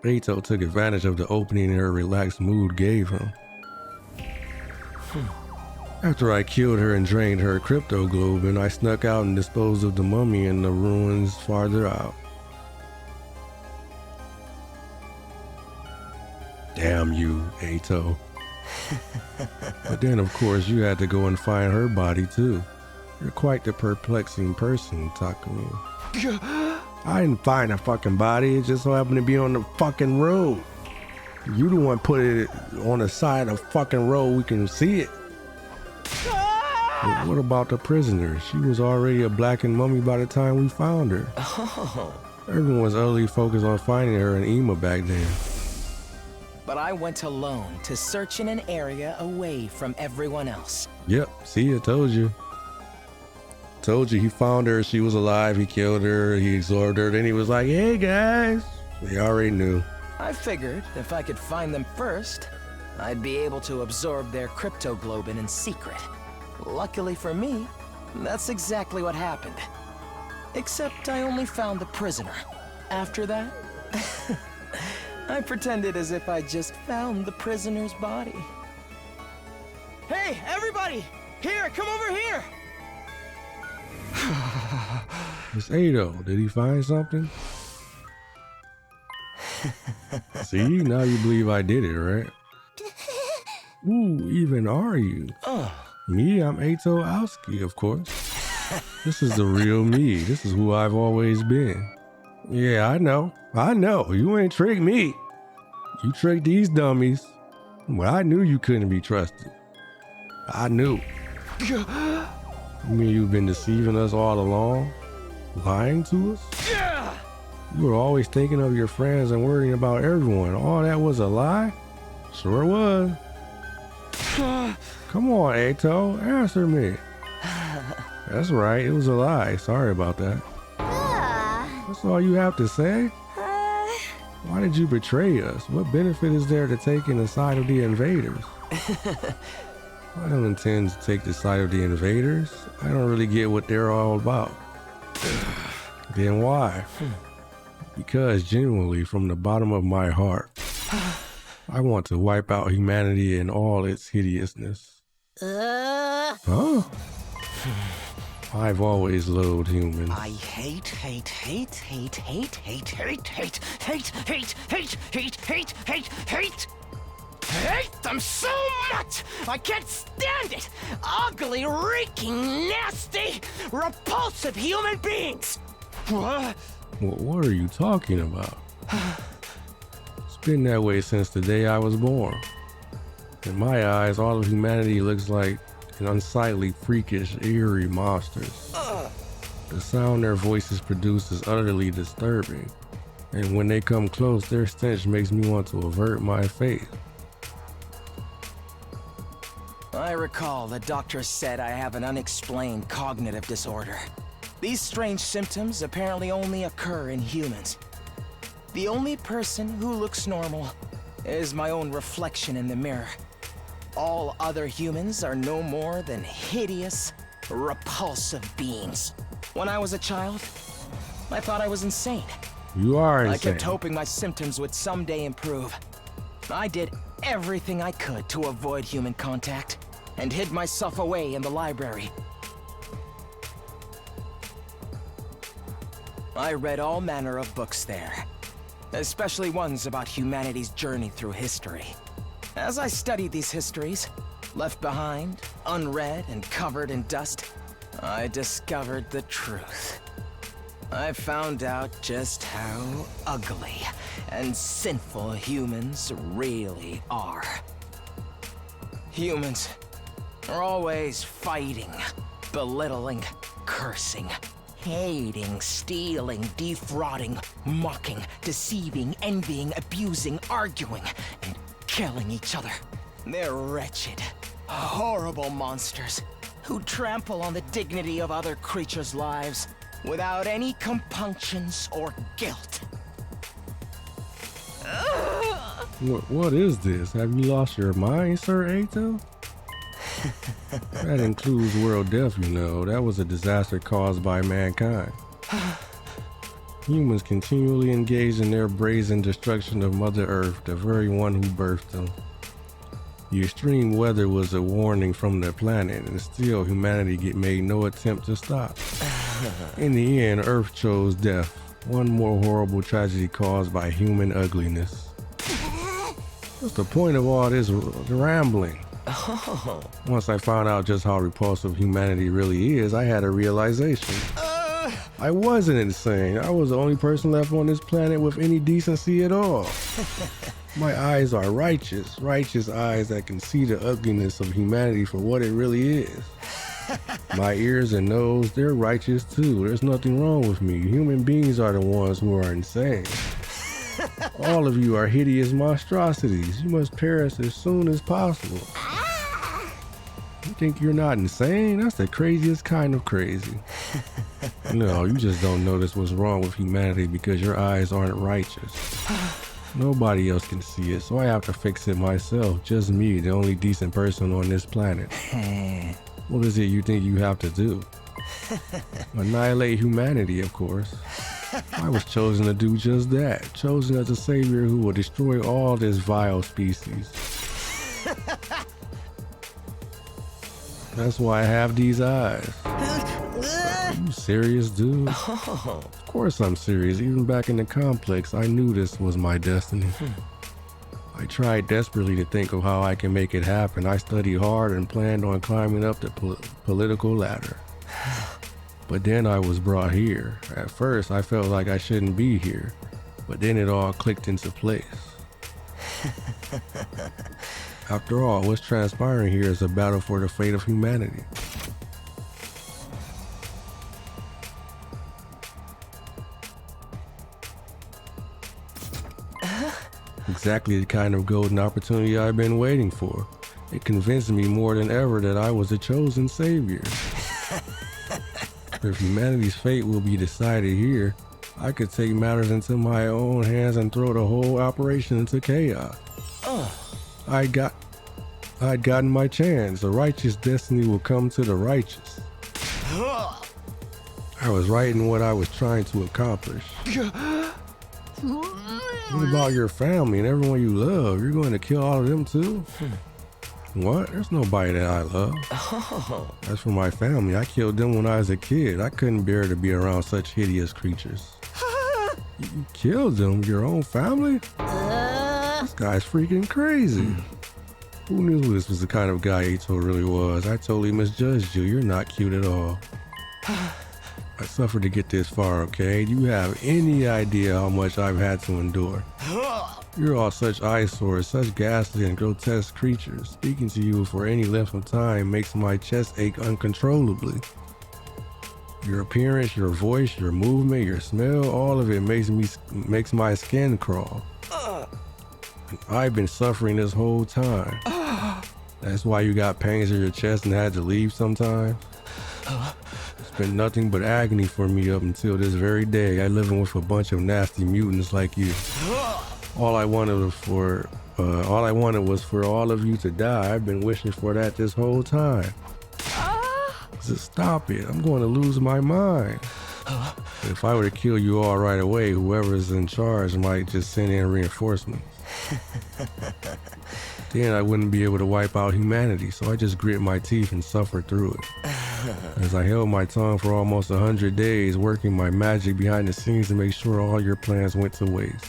Ato took advantage of the opening her relaxed mood gave him. After I killed her and drained her crypto globe, and I snuck out and disposed of the mummy in the ruins farther out. Damn you, Ato. But then, of course, you had to go and find her body, too. You're quite the perplexing person, Takumi. I didn't find a fucking body, it just so happened to be on the fucking road. You the one put it on the side of the fucking road, we can see it. But what about the prisoner? She was already a blackened mummy by the time we found her. Oh. Everyone was utterly focused on finding her in Ima back then. But I went alone to search in an area away from everyone else. Yep, see, I told you. Told you he found her, she was alive, he killed her, he absorbed her, then he was like, hey guys. They already knew. I figured if I could find them first, I'd be able to absorb their cryptoglobin in secret. Luckily for me, that's exactly what happened. Except I only found the prisoner. After that, I pretended as if I just found the prisoner's body. Hey, everybody! Here, come over here! It's Ato. Did he find something? See, now you believe I did it, right? Ooh, even are you? Me, I'm Ato Aoski, of course. This is the real me. This is who I've always been. Yeah, I know. You ain't tricked me. You tricked these dummies. Well, I knew you couldn't be trusted. I knew. You mean you've been deceiving us all along? Lying to us? Yeah! You were always thinking of your friends and worrying about everyone. All that was a lie? Sure was. Come on, Ato, answer me. That's right, it was a lie. Sorry about that. That's all you have to say? Why did you betray us? What benefit is there to taking the side of the invaders? I don't intend to take the side of the invaders. I don't really get what they're all about. Then why? Because genuinely, from the bottom of my heart, I want to wipe out humanity in all its hideousness. Huh? I've always loathed humans. I hate them so much! I can't stand it! Ugly, reeking, nasty, repulsive human beings! What are you talking about? It's been that way since the day I was born. In my eyes, all of humanity looks like an unsightly, freakish, eerie monsters. The sound their voices produce is utterly disturbing. And when they come close, their stench makes me want to avert my face. I recall the doctor said I have an unexplained cognitive disorder. These strange symptoms apparently only occur in humans. The only person who looks normal is my own reflection in the mirror. All other humans are no more than hideous, repulsive beings. When I was a child, I thought I was insane. You are insane. I kept hoping my symptoms would someday improve. I did everything I could to avoid human contact, and hid myself away in the library. I read all manner of books there, especially ones about humanity's journey through history. As I studied these histories, left behind, unread, and covered in dust, I discovered the truth. I found out just how ugly and sinful humans really are. Humans are always fighting, belittling, cursing, hating, stealing, defrauding, mocking, deceiving, envying, abusing, arguing, and killing each other. They're wretched, horrible monsters who trample on the dignity of other creatures' lives without any compunctions or guilt. What is this? Have you lost your mind, Sir Ato? That includes world death, you know. That was a disaster caused by mankind. Humans continually engage in their brazen destruction of Mother Earth, the very one who birthed them. The extreme weather was a warning from the planet, and still humanity made no attempt to stop. In the end, Earth chose death, one more horrible tragedy caused by human ugliness. What's the point of all this rambling? Once I found out just how repulsive humanity really is, I had a realization. I wasn't insane. I was the only person left on this planet with any decency at all. My eyes are righteous eyes that can see the ugliness of humanity for what it really is. My ears and nose, they're righteous too. There's nothing wrong with me. Human beings are the ones who are insane. All of you are hideous monstrosities. You must perish as soon as possible. You think you're not insane? That's the craziest kind of crazy. No, you just don't notice what's wrong with humanity because your eyes aren't righteous. Nobody else can see it, so I have to fix it myself. Just me, the only decent person on this planet. What is it you think you have to do? Annihilate humanity, of course. I was chosen to do just that. Chosen as a savior who will destroy all this vile species. That's why I have these eyes. Are you serious, dude? Of course I'm serious. Even back in the complex, I knew this was my destiny. I tried desperately to think of how I can make it happen. I studied hard and planned on climbing up the political ladder. But then I was brought here. At first, I felt like I shouldn't be here. But then it all clicked into place. After all, what's transpiring here is a battle for the fate of humanity. Exactly the kind of golden opportunity I've been waiting for. It convinced me more than ever that I was the chosen savior. If humanity's fate will be decided here, I could take matters into my own hands and throw the whole operation into chaos. I'd gotten my chance. The righteous destiny will come to the righteous. I was right in what I was trying to accomplish. What about your family and everyone you love? You're going to kill all of them too? What? There's nobody that I love. As for my family, I killed them when I was a kid. I couldn't bear to be around such hideous creatures. You killed them? Your own family? This guy's freaking crazy. Who knew this was the kind of guy Ato really was? I totally misjudged you. You're not cute at all. I suffered to get this far, okay? Do you have any idea how much I've had to endure? You're all such eyesores, such ghastly and grotesque creatures. Speaking to you for any length of time makes my chest ache uncontrollably. Your appearance, your voice, your movement, your smell, all of it makes my skin crawl. And I've been suffering this whole time. That's why you got pains in your chest and had to leave sometimes? It's been nothing but agony for me up until this very day. I living with a bunch of nasty mutants like you. All I wanted was for all of you to die. I've been wishing for that this whole time. Just stop it. I'm going to lose my mind. If I were to kill you all right away, whoever's in charge might just send in reinforcements. Then I wouldn't be able to wipe out humanity, so I just grit my teeth and suffered through it. As I held my tongue for almost 100 days, working my magic behind the scenes to make sure all your plans went to waste.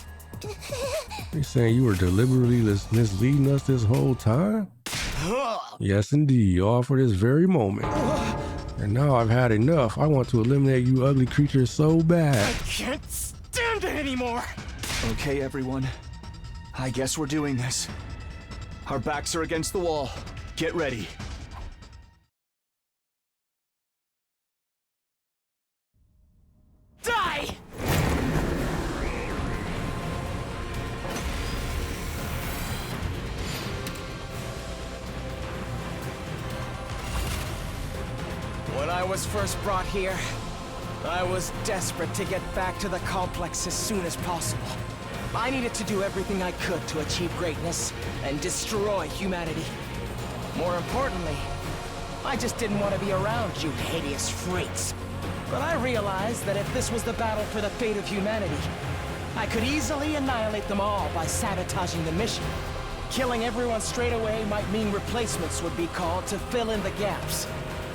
You're saying you were deliberately misleading us this whole time? Yes, indeed, all for this very moment. And now I've had enough. I want to eliminate you ugly creatures so bad. I can't stand it anymore! Okay, everyone. I guess we're doing this. Our backs are against the wall. Get ready. Die! When I was first brought here, I was desperate to get back to the complex as soon as possible. I needed to do everything I could to achieve greatness and destroy humanity. More importantly, I just didn't want to be around you hideous freaks. But I realized that if this was the battle for the fate of humanity, I could easily annihilate them all by sabotaging the mission. Killing everyone straight away might mean replacements would be called to fill in the gaps.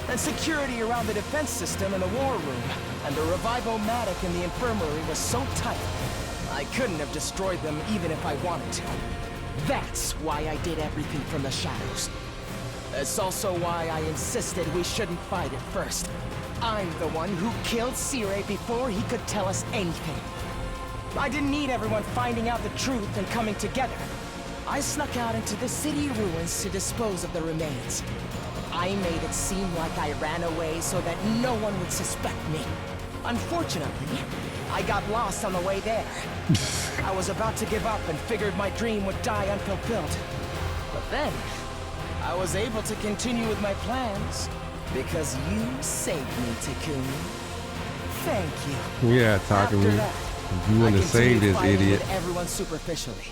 And security around the defense system in the war room and the revivomatic in the infirmary was so tight, I couldn't have destroyed them even if I wanted to. That's why I did everything from the shadows. It's also why I insisted we shouldn't fight at first. I'm the one who killed Sire before he could tell us anything. I didn't need everyone finding out the truth and coming together. I snuck out into the city ruins to dispose of the remains. I made it seem like I ran away so that no one would suspect me. Unfortunately, I got lost on the way there. I was about to give up and figured my dream would die unfulfilled. But then, I was able to continue with my plans because you saved me, Takumi. Thank you. Yeah, After Takumi. that, You wouldn't have saved this fighting idiot. with everyone superficially.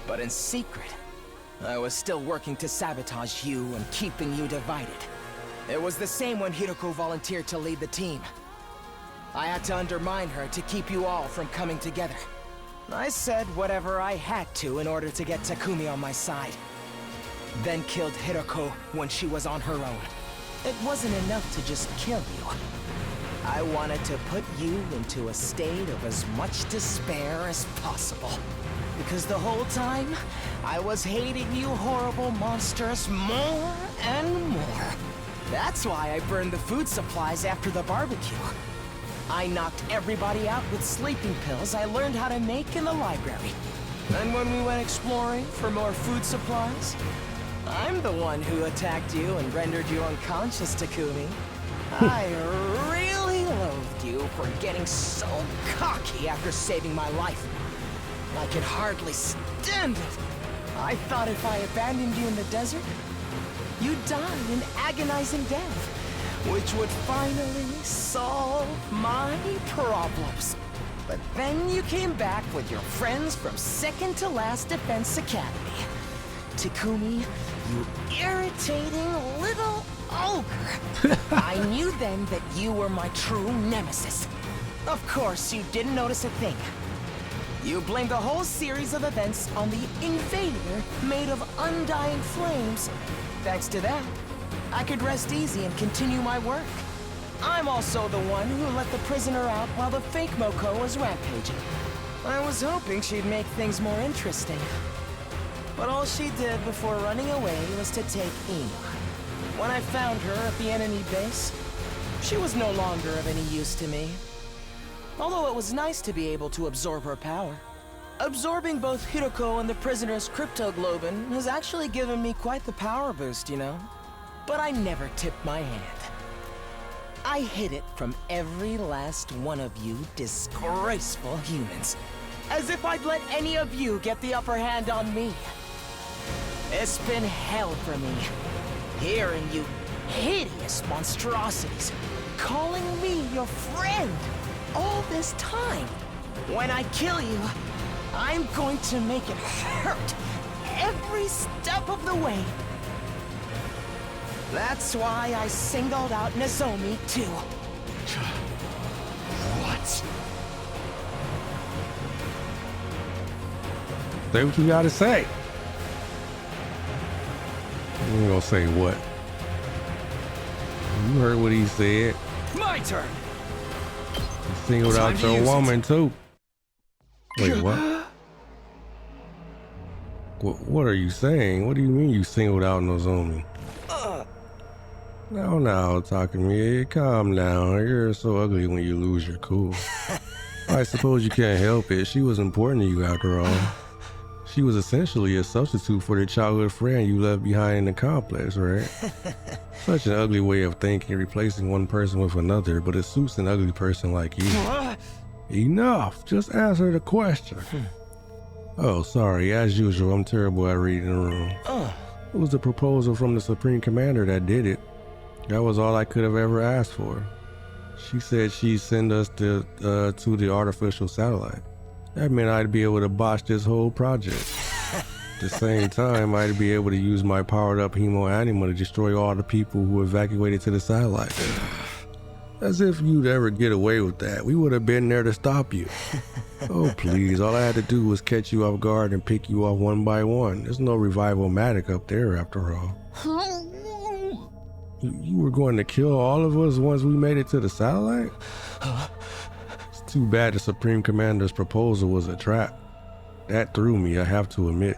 But in secret, I was still working to sabotage you and keeping you divided. It was the same when Hiroko volunteered to lead the team. I had to undermine her to keep you all from coming together. I said whatever I had to in order to get Takumi on my side. Then killed Hiroko when she was on her own. It wasn't enough to just kill you. I wanted to put you into a state of as much despair as possible. Because the whole time, I was hating you horrible monsters more and more. That's why I burned the food supplies after the barbecue. I knocked everybody out with sleeping pills I learned how to make in the library. And when we went exploring for more food supplies, I'm the one who attacked you and rendered you unconscious, Takumi. I really loathed you for getting so cocky after saving my life. I could hardly stand it. I thought if I abandoned you in the desert, you'd die an agonizing death, which would finally solve my problems. But then you came back with your friends from second to last Defense Academy. Takumi, you irritating little ogre. I knew then that you were my true nemesis. Of course, you didn't notice a thing. You blamed the whole series of events on the invader made of undying flames. Thanks to that, I could rest easy and continue my work. I'm also the one who let the prisoner out while the fake Moko was rampaging. I was hoping she'd make things more interesting. But all she did before running away was to take Ina. When I found her at the enemy base, she was no longer of any use to me. Although it was nice to be able to absorb her power. Absorbing both Hiroko and the prisoner's cryptoglobin has actually given me quite the power boost, you know? But I never tipped my hand. I hid it from every last one of you disgraceful humans. As if I'd let any of you get the upper hand on me. It's been hell for me, hearing you hideous monstrosities calling me your friend all this time. When I kill you, I'm going to make it hurt every step of the way. That's why I singled out Nozomi too. What? Say what you gotta say. You ain't gonna say what? You heard what he said. My turn. You singled out your woman too. Wait, what? What are you saying? What do you mean you singled out Nozomi? Now, Takumi, calm down. You're so ugly when you lose your cool. I suppose you can't help it. She was important to you after all. She was essentially a substitute for the childhood friend you left behind in the complex, right? Such an ugly way of thinking, replacing one person with another, but it suits an ugly person like you. Enough! Just answer the question. Oh, sorry. As usual, I'm terrible at reading the room. It was the proposal from the Supreme Commander that did it. That was all I could have ever asked for. She said she'd send us to the artificial satellite. That meant I'd be able to botch this whole project. At the same time, I'd be able to use my powered up hemo anima to destroy all the people who evacuated to the satellite. As if you'd ever get away with that. We would have been there to stop you. Oh, please. All I had to do was catch you off guard and pick you off one by one. There's no revival-matic up there, after all. You were going to kill all of us once we made it to the satellite? It's too bad the Supreme Commander's proposal was a trap. That threw me, I have to admit.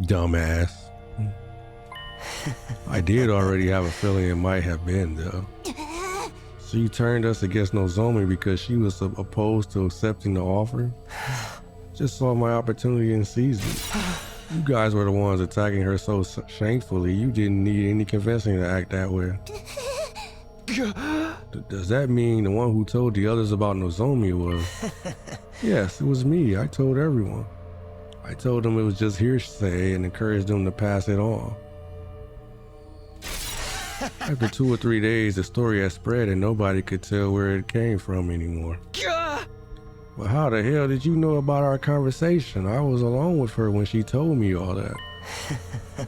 Dumbass. I did already have a feeling it might have been, though. So you turned us against Nozomi because she was opposed to accepting the offer? Just saw my opportunity and seized it. You guys were the ones attacking her so shamefully, you didn't need any convincing to act that way. Does that mean the one who told the others about Nozomi was... Yes, it was me. I told everyone. I told them it was just hearsay and encouraged them to pass it on. After 2 or 3 days, the story had spread and nobody could tell where it came from anymore. But how the hell did you know about our conversation? I was alone with her when she told me all that.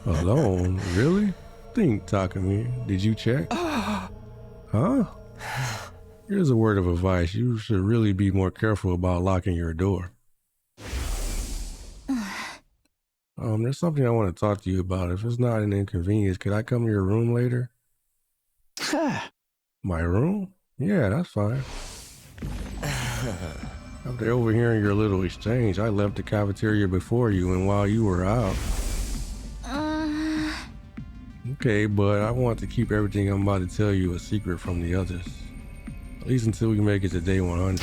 Alone? Really? Think, Takumi. Did you check? Huh? Here's a word of advice. You should really be more careful about locking your door. There's something I want to talk to you about. If it's not an inconvenience, could I come to your room later? My room? Yeah, that's fine. After overhearing your little exchange, I left the cafeteria before you and while you were out. Okay, but I want to keep everything I'm about to tell you a secret from the others. At least until we make it to day 100.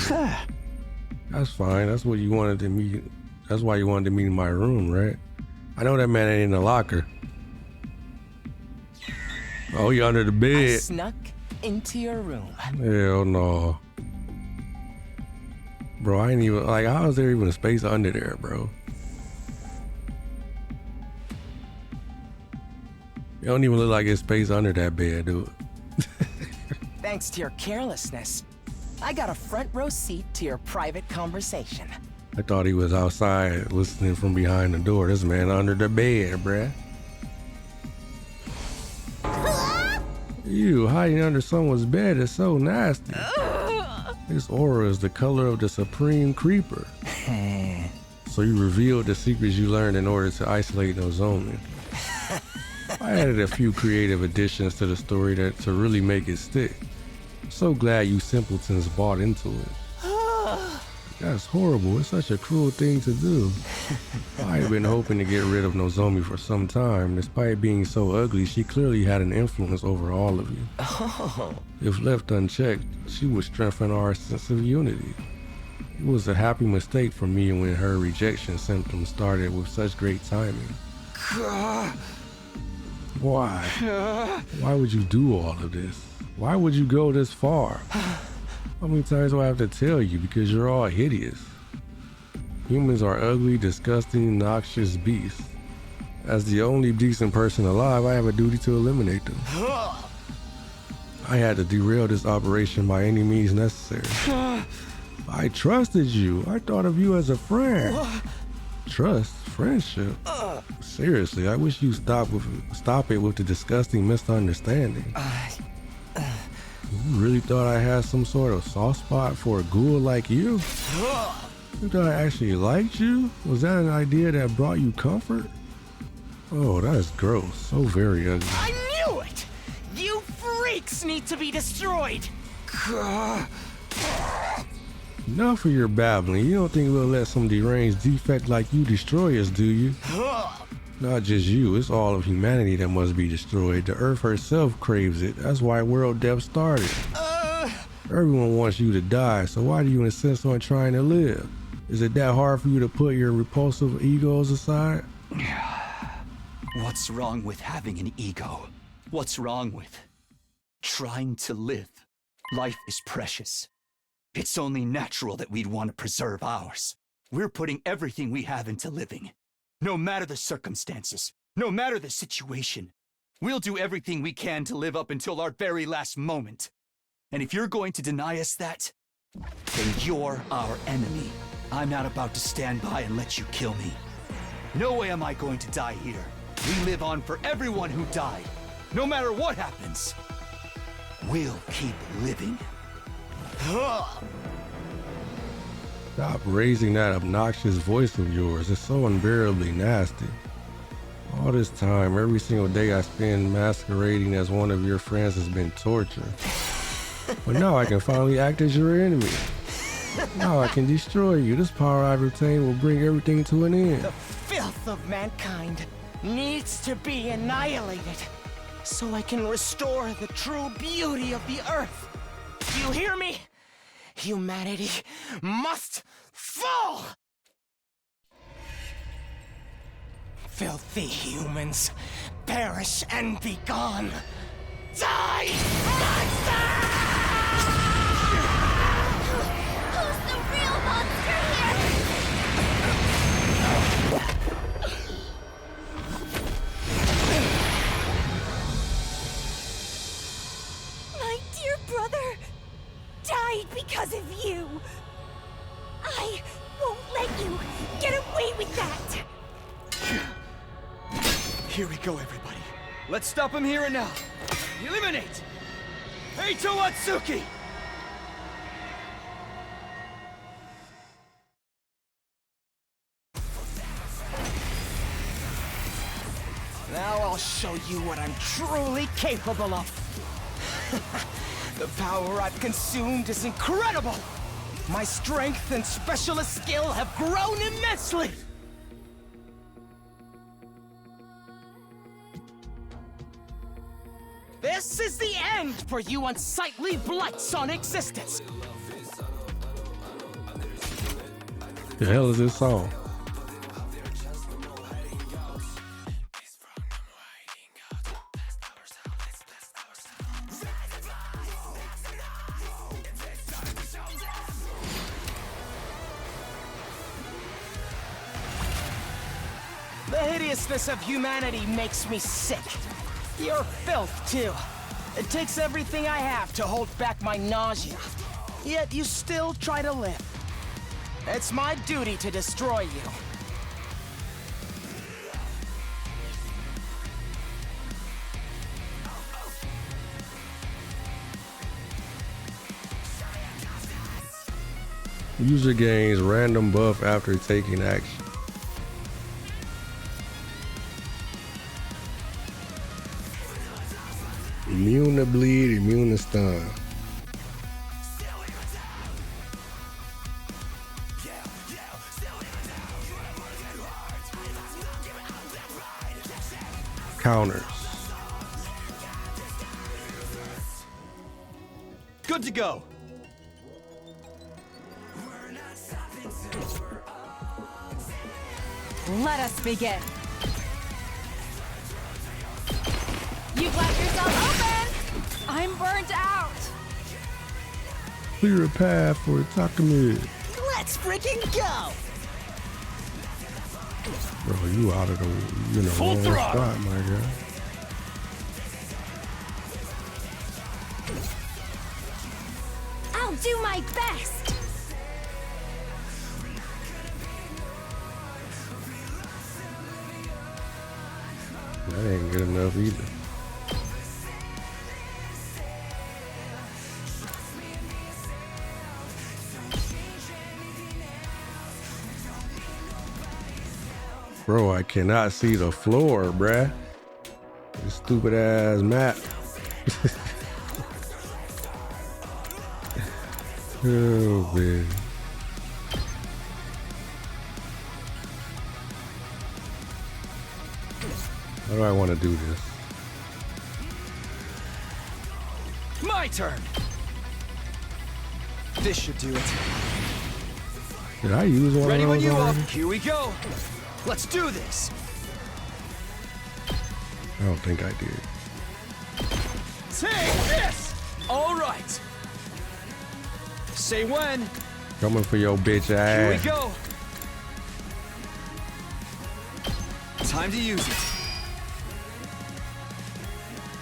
That's fine. That's what you wanted to meet. That's why you wanted to meet in my room, right? I know that man ain't in the locker. Oh, you under the bed. I snuck into your room. Hell no. Bro, I ain't even, like, how is there even a space under there, bro? It don't even look like it's space under that bed, dude. Thanks to your carelessness, I got a front row seat to your private conversation. I thought he was outside listening from behind the door. This man under the bed, bruh. You hiding under someone's bed is so nasty. This aura is the color of the Supreme Creeper. So you revealed the secrets you learned in order to isolate Nozomi. I added a few creative additions to the story to really make it stick. So glad you simpletons bought into it. That's horrible. It's such a cruel thing to do. I've been hoping to get rid of Nozomi for some time. Despite being so ugly, she clearly had an influence over all of you. If left unchecked, she would strengthen our sense of unity. It was a happy mistake for me when her rejection symptoms started with such great timing. Why? Why would you do all of this? Why would you go this far? How many times do I have to tell you? Because you're all hideous. Humans are ugly, disgusting, noxious beasts. As the only decent person alive, I have a duty to eliminate them. I had to derail this operation by any means necessary. I trusted you. I thought of you as a friend. Trust? Friendship? Seriously, I wish you stop it with the disgusting misunderstanding. You really thought I had some sort of soft spot for a ghoul like you? You thought I actually liked you? Was that an idea that brought you comfort? Oh, that is gross. So very ugly. I knew it! You freaks need to be destroyed! Enough of your babbling. You don't think we'll let some deranged defect like you destroy us, do you? Not just you, it's all of humanity that must be destroyed. The Earth herself craves it. That's why world death started. Everyone wants you to die, so why do you insist on trying to live? Is it that hard for you to put your repulsive egos aside? What's wrong with having an ego? What's wrong with trying to live? Life is precious. It's only natural that we'd want to preserve ours. We're putting everything we have into living. No matter the circumstances, no matter the situation, we'll do everything we can to live up until our very last moment. And if you're going to deny us that, then you're our enemy. I'm not about to stand by and let you kill me. No way am I going to die here. We live on for everyone who died. No matter what happens, we'll keep living. Stop raising that obnoxious voice of yours. It's so unbearably nasty. All this time, every single day I spend masquerading as one of your friends has been torture. But now I can finally act as your enemy. Now I can destroy you. This power I've retained will bring everything to an end. The filth of mankind needs to be annihilated so I can restore the true beauty of the earth. You hear me? Humanity must fall! Filthy humans, perish and be gone. Die, monster! Who's the real monster here? My dear brother died because of you. I won't let you get away with that. Here we go, everybody. Let's stop him here and now. Eliminate! Eito Atsuki! Now I'll show you what I'm truly capable of. The power I've consumed is incredible. My strength and specialist skill have grown immensely. This is the end for you unsightly blights on existence. The hell is this song? The hideousness of humanity makes me sick. Your filth, too. It takes everything I have to hold back my nausea. Yet you still try to live. It's my duty to destroy you. User gains random buff after taking action. Immune to bleed, immune to stun. Counters. Good to go. Let us begin. You've left yourself open! I'm burnt out! Clear a path for Takumi. Let's freaking go! Bro, you out of the, Full wrong throttle. spot, my guy. I'll do my best. That ain't good enough either. Bro, I cannot see the floor, bruh. This stupid ass map. Oh, man. How do I want to do this? My turn. This should do it. Did I use one Ready of when those you are. already? Here we go. Let's do this. I don't think I did. Take this. All right. Say when. Coming for your bitch Here ass. we go. Time to use it.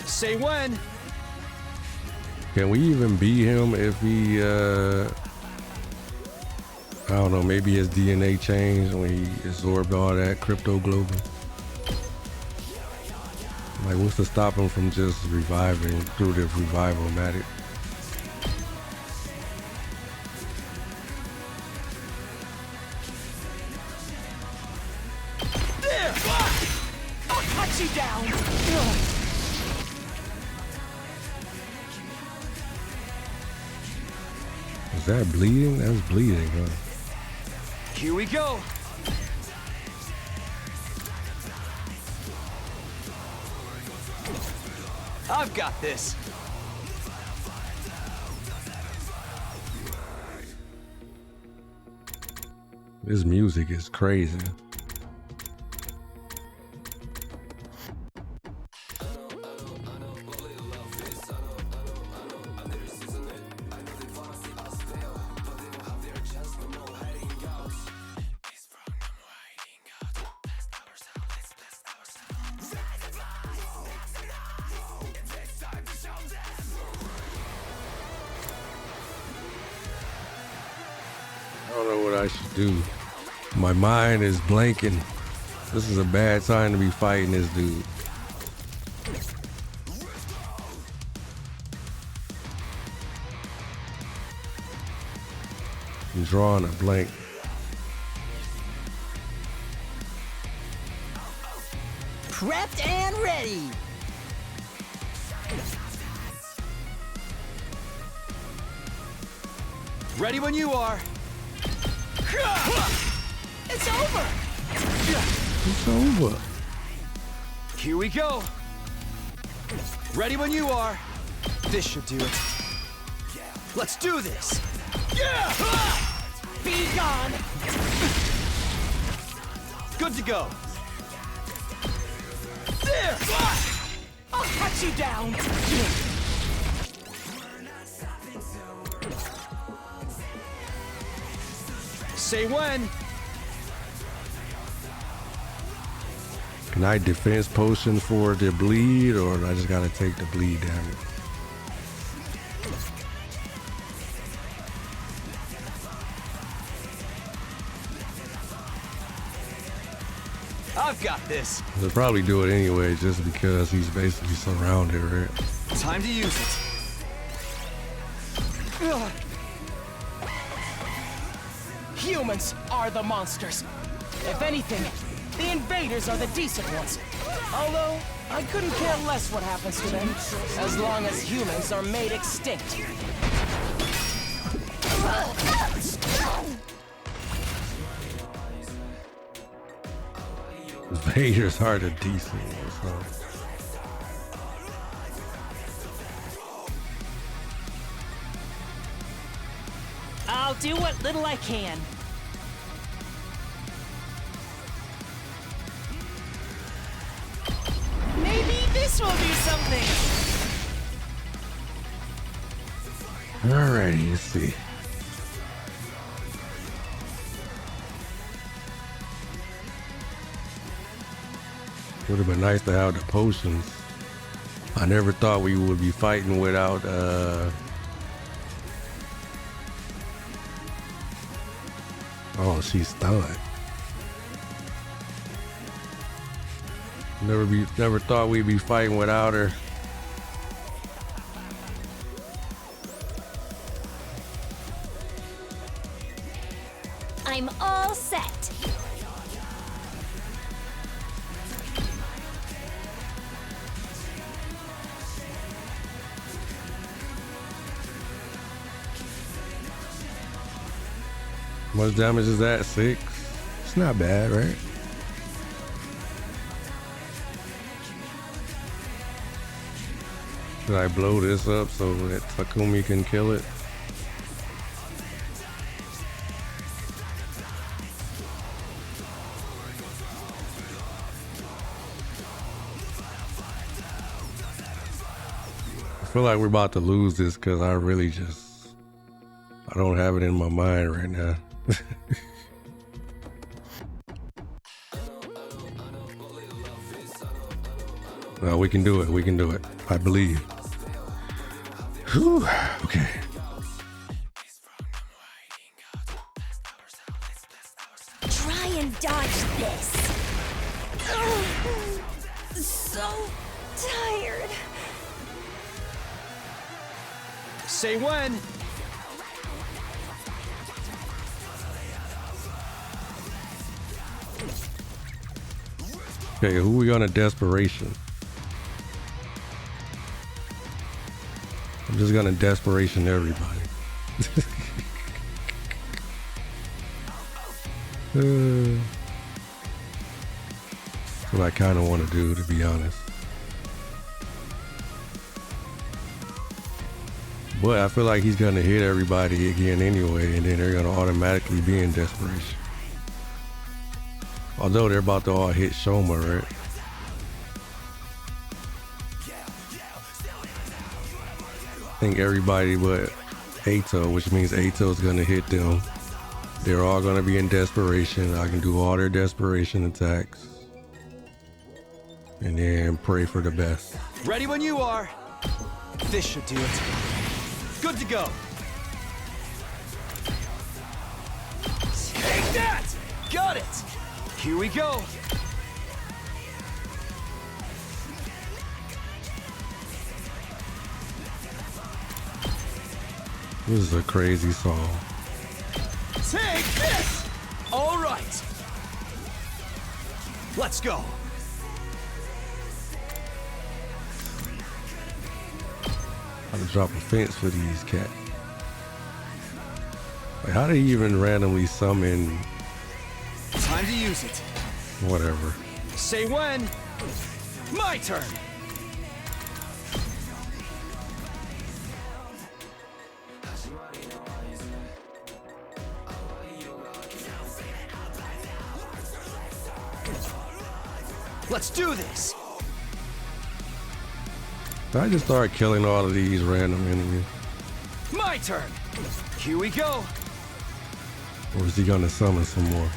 Say when. Can we even beat him if he, I don't know, maybe his DNA changed when he absorbed all that crypto global? Like, what's to stop him from just reviving through the revival-matic? There! I'll cut you down! Is that bleeding? That's bleeding, huh? Here we go! I've got this! This music is crazy. I don't know what I should do. My mind is blanking. This is a bad time to be fighting this dude. I'm drawing a blank. Prepped and ready. Ready when you are. It's over! It's over. Here we go. Ready when you are. This should do it. Let's do this. Be gone. Good to go. There! I'll cut you down. Say when. Can I defense potion for the bleed, or I just gotta take the bleed damage? I've got this. They'll probably do it anyway, just because he's basically surrounded, right? Time to use it. Humans are the monsters. If anything, the invaders are the decent ones. Although, I couldn't care less what happens to them, as long as humans are made extinct. Invaders are the decent ones, huh? I'll do what little I can. Maybe this will do something. Alrighty, let's see. Would have been nice to have the potions. I never thought we would be fighting without oh, she's stunned. Never thought we'd be fighting without her. I'm all set. How much damage is that? 6? It's not bad, right? Should I blow this up so that Takumi can kill it? I feel like we're about to lose this because I don't have it in my mind right now. No, we can do it. We can do it. I believe. Whew. Okay. Try and dodge this. Ugh, so tired. Say when. Okay, who we on a desperation? I'm just gonna desperation everybody. That's what I kind of want to do, to be honest. But I feel like he's gonna hit everybody again anyway, and then they're gonna automatically be in desperation. Although they're about to all hit Shoma, right? I think everybody but Ato, which means Ato's gonna hit them. They're all gonna be in desperation. I can do all their desperation attacks. And then pray for the best. Ready when you are. This should do it. Good to go. Take that! Got it! Here we go. This is a crazy song. Take this! All right. Let's go. I'm gonna drop a fence for these cats. Like, how do you even randomly summon? Time to use it. Whatever. Say when. My turn. Let's do this. I just start killing all of these random enemies. My turn. Here we go. Or is he gonna summon some more?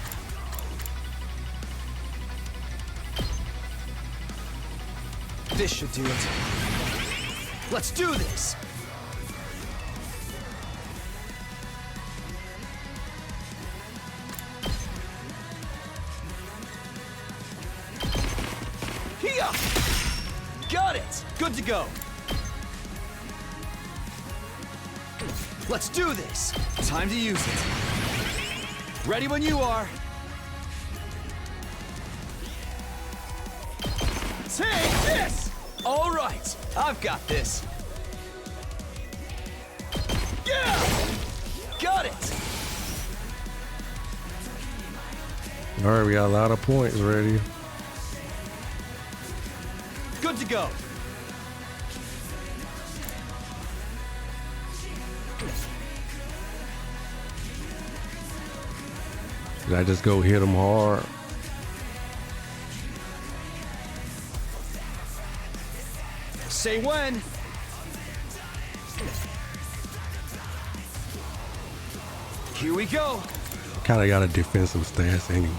This should do it. Let's do this. Here. Got it. Good to go. Let's do this. Time to use it. Ready when you are. Take this! All right, I've got this. Yeah! Got it! All right, we got a lot of points ready. Good to go. Did I just go hit him hard? Say when. Here we go. Kind of got a defensive stance anyway.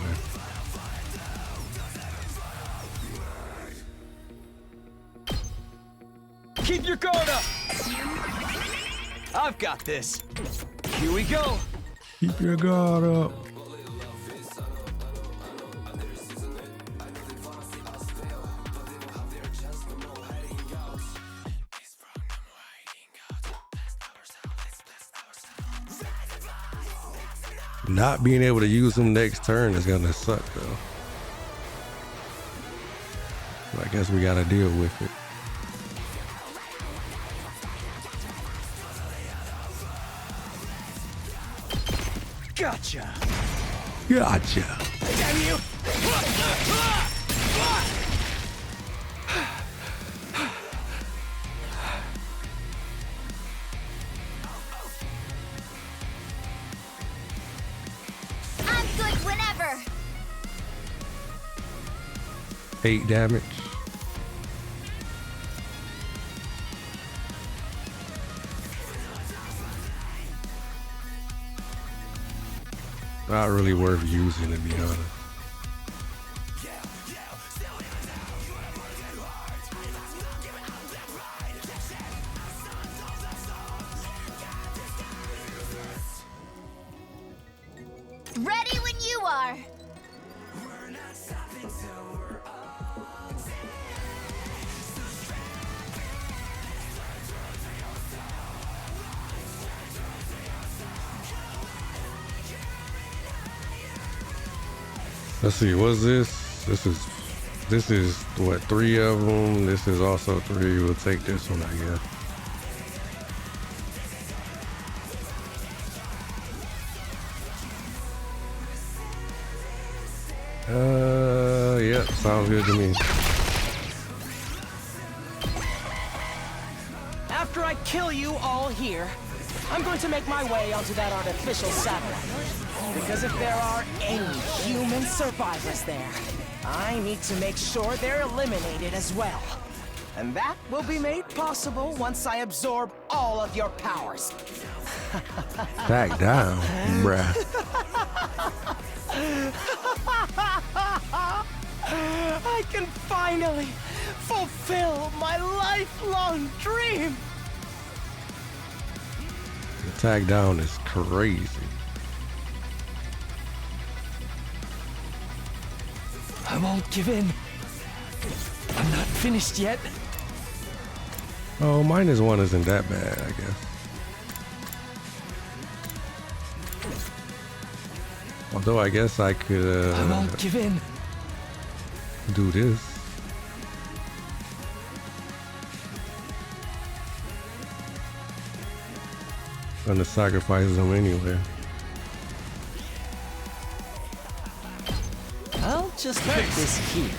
Keep your guard up. I've got this. Here we go. Keep your guard up. Not being able to use them next turn is gonna suck though. But I guess we gotta deal with it. Gotcha. Gotcha. Damn you! I'm good whenever. 8 damage. Not really worth using, to be honest. Ready when you are. Let's see, what's this? This is what, 3 of them. This is also 3. We'll take this one, I guess. Yep, sounds good to me. After I kill you all here, I'm going to make my way onto that artificial satellite. Because if there are any human survivors there, I need to make sure they're eliminated as well. And that will be made possible once I absorb all of your powers. Back down, bruh. I can finally fulfill my lifelong dream. Attack down is crazy. I won't give in. I'm not finished yet. Oh, -1 isn't that bad, I guess. Although I guess I could I won't give in. do this. Gonna sacrifice them anyway. I'll just put this here.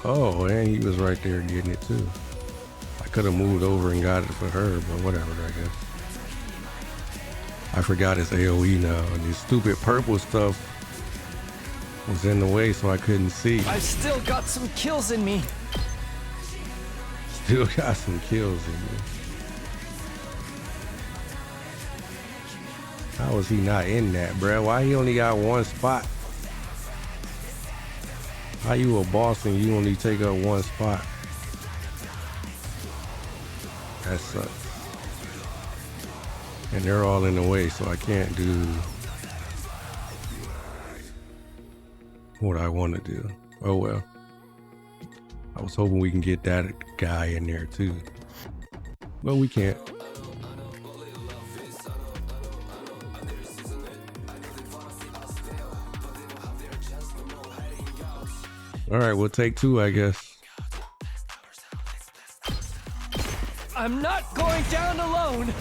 Oh, and he was right there getting it too. I could have moved over and got it for her, but whatever, I guess. I forgot it's AoE now, and this stupid purple stuff was in the way, so I couldn't see. I've still got some kills in me. Still got some kills in me. How is he not in that, bruh? Why he only got 1 spot? How you a boss and you only take up 1 spot? That sucks. And they're all in the way, so I can't do what I want to do. Oh well. I was hoping we can get that guy in there too. But we can't. All right, we'll take 2, I guess. I'm not going down alone.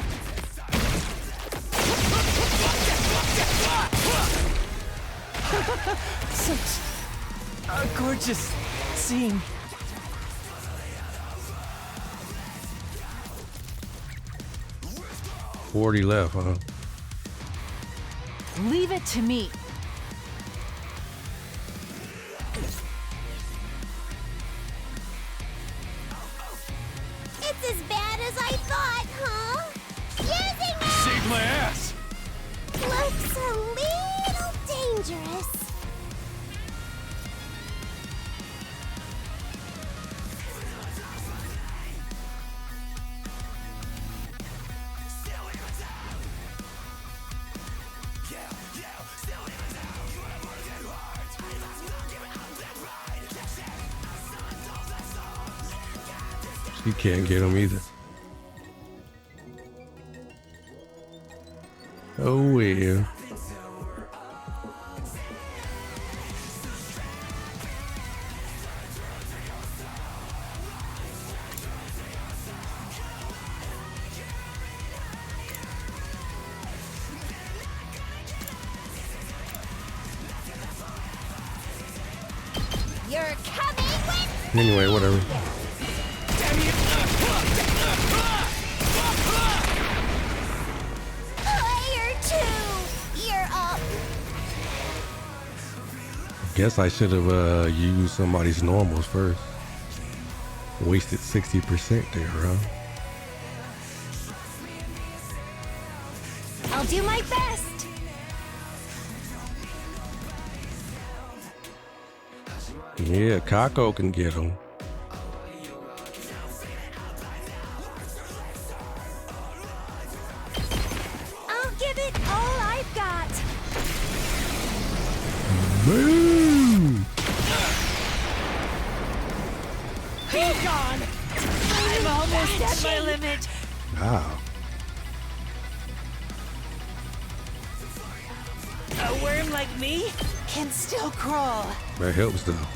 Such a gorgeous scene. $40 left, huh? Leave it to me. It's as bad as I thought, huh? Using it! Saved my ass! Looks a little dangerous. You can't get him either. Oh well. Anyway, whatever. Player 2, you're up. Guess I should have used somebody's normals first. Wasted 60% there, huh? I'll do my best. Yeah, Kako can get him. I'll give it all I've got. Boom! Be gone! I'm almost at my limit. Wow. A worm like me can still crawl. That helps though.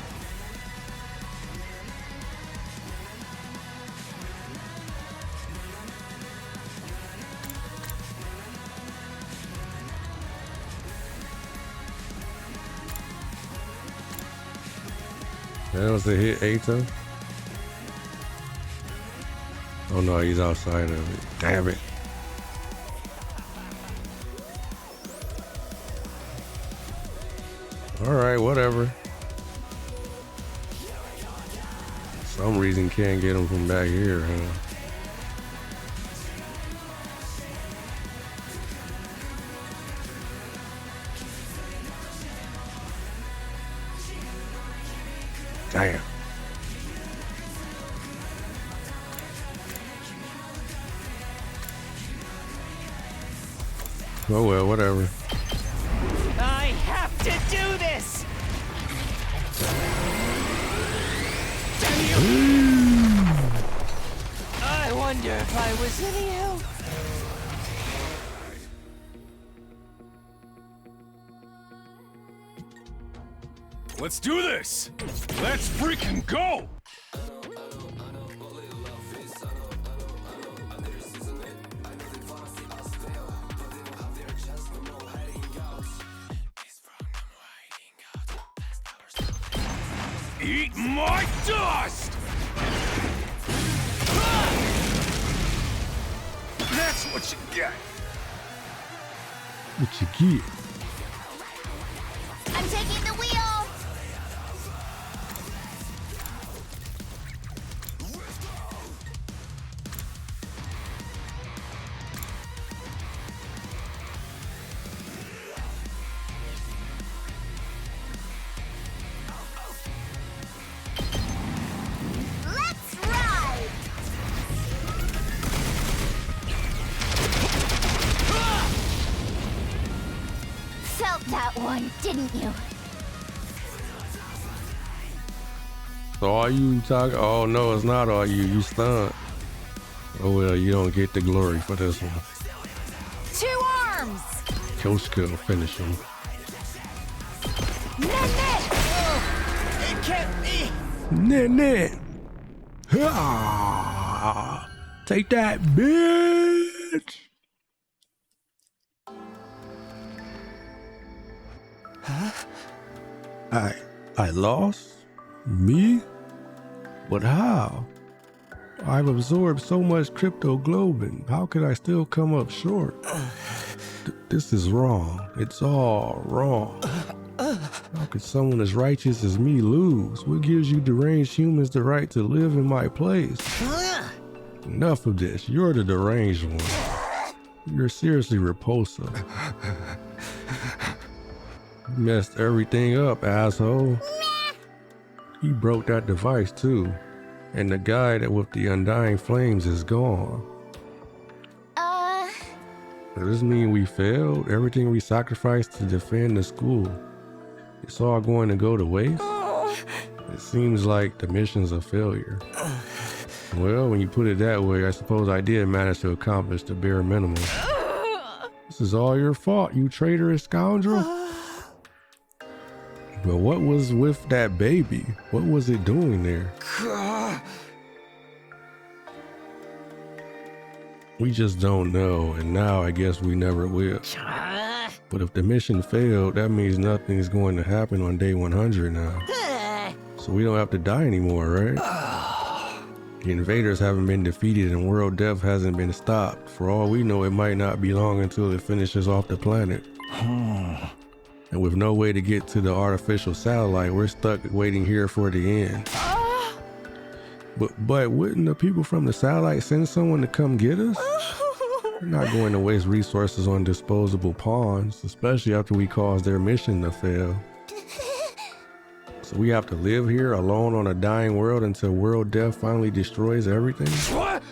That was a hit, Ato. Oh no, he's outside of it. Damn it. Alright, whatever. Some reason can't get him from back here, huh? Damn. Oh well, whatever. I have to do this! Damn you! I wonder if I was any help. Let's do this! Let's freaking go! Eat my dust! That's what you get! What you get? I'm taking the wheel. Let's ride. Felt that one, didn't you? So are you talking? Oh no, it's not all you. You stunned. Oh well, you don't get the glory for this one. 2 arms! Koshka will finish him. It can't be! Net. Ah, take that, bitch. Huh? I lost? Me? But how? I've absorbed so much cryptoglobin. How could I still come up short? This is wrong. It's all wrong. How could someone as righteous as me lose? What gives you deranged humans the right to live in my place? Enough of this. You're the deranged one. You're seriously repulsive. You messed everything up, asshole. He broke that device too. And the guy that with the undying flames is gone. Does this mean we failed? Everything we sacrificed to defend the school, it's all going to go to waste? It seems like the mission's a failure. Well, when you put it that way, I suppose I did manage to accomplish the bare minimum. This is all your fault, you traitorous scoundrel. But what was with that baby? What was it doing there? We just don't know, and now I guess we never will. But if the mission failed, that means nothing's going to happen on day 100 now. So we don't have to die anymore, right? The invaders haven't been defeated and world death hasn't been stopped. For all we know, it might not be long until it finishes off the planet. And with no way to get to the artificial satellite, we're stuck waiting here for the end. But wouldn't the people from the satellite send someone to come get us? We're not going to waste resources on disposable pawns, especially after we caused their mission to fail. So we have to live here alone on a dying world until world death finally destroys everything? What?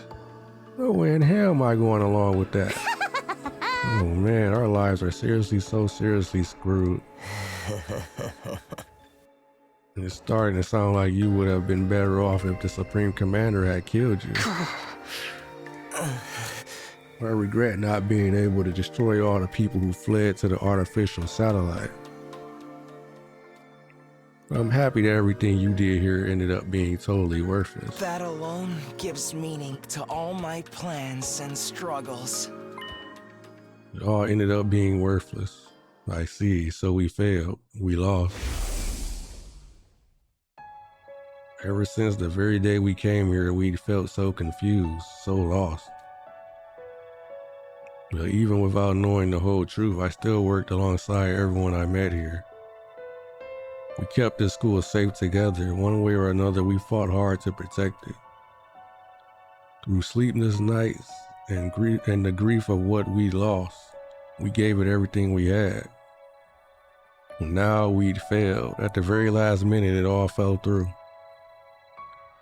No way in hell am I going along with that. Oh man, our lives are seriously screwed. And it's starting to sound like you would have been better off if the Supreme Commander had killed you. I regret not being able to destroy all the people who fled to the artificial satellite. I'm happy that everything you did here ended up being totally worthless. That alone gives meaning to all my plans and struggles. It all ended up being worthless. I see, so we failed. We lost. Ever since the very day we came here, we felt so confused, so lost. But even without knowing the whole truth, I still worked alongside everyone I met here. We kept this school safe together. One way or another, we fought hard to protect it. Through sleepless nights and the grief of what we lost, we gave it everything we had. Now we'd failed. At the very last minute, it all fell through.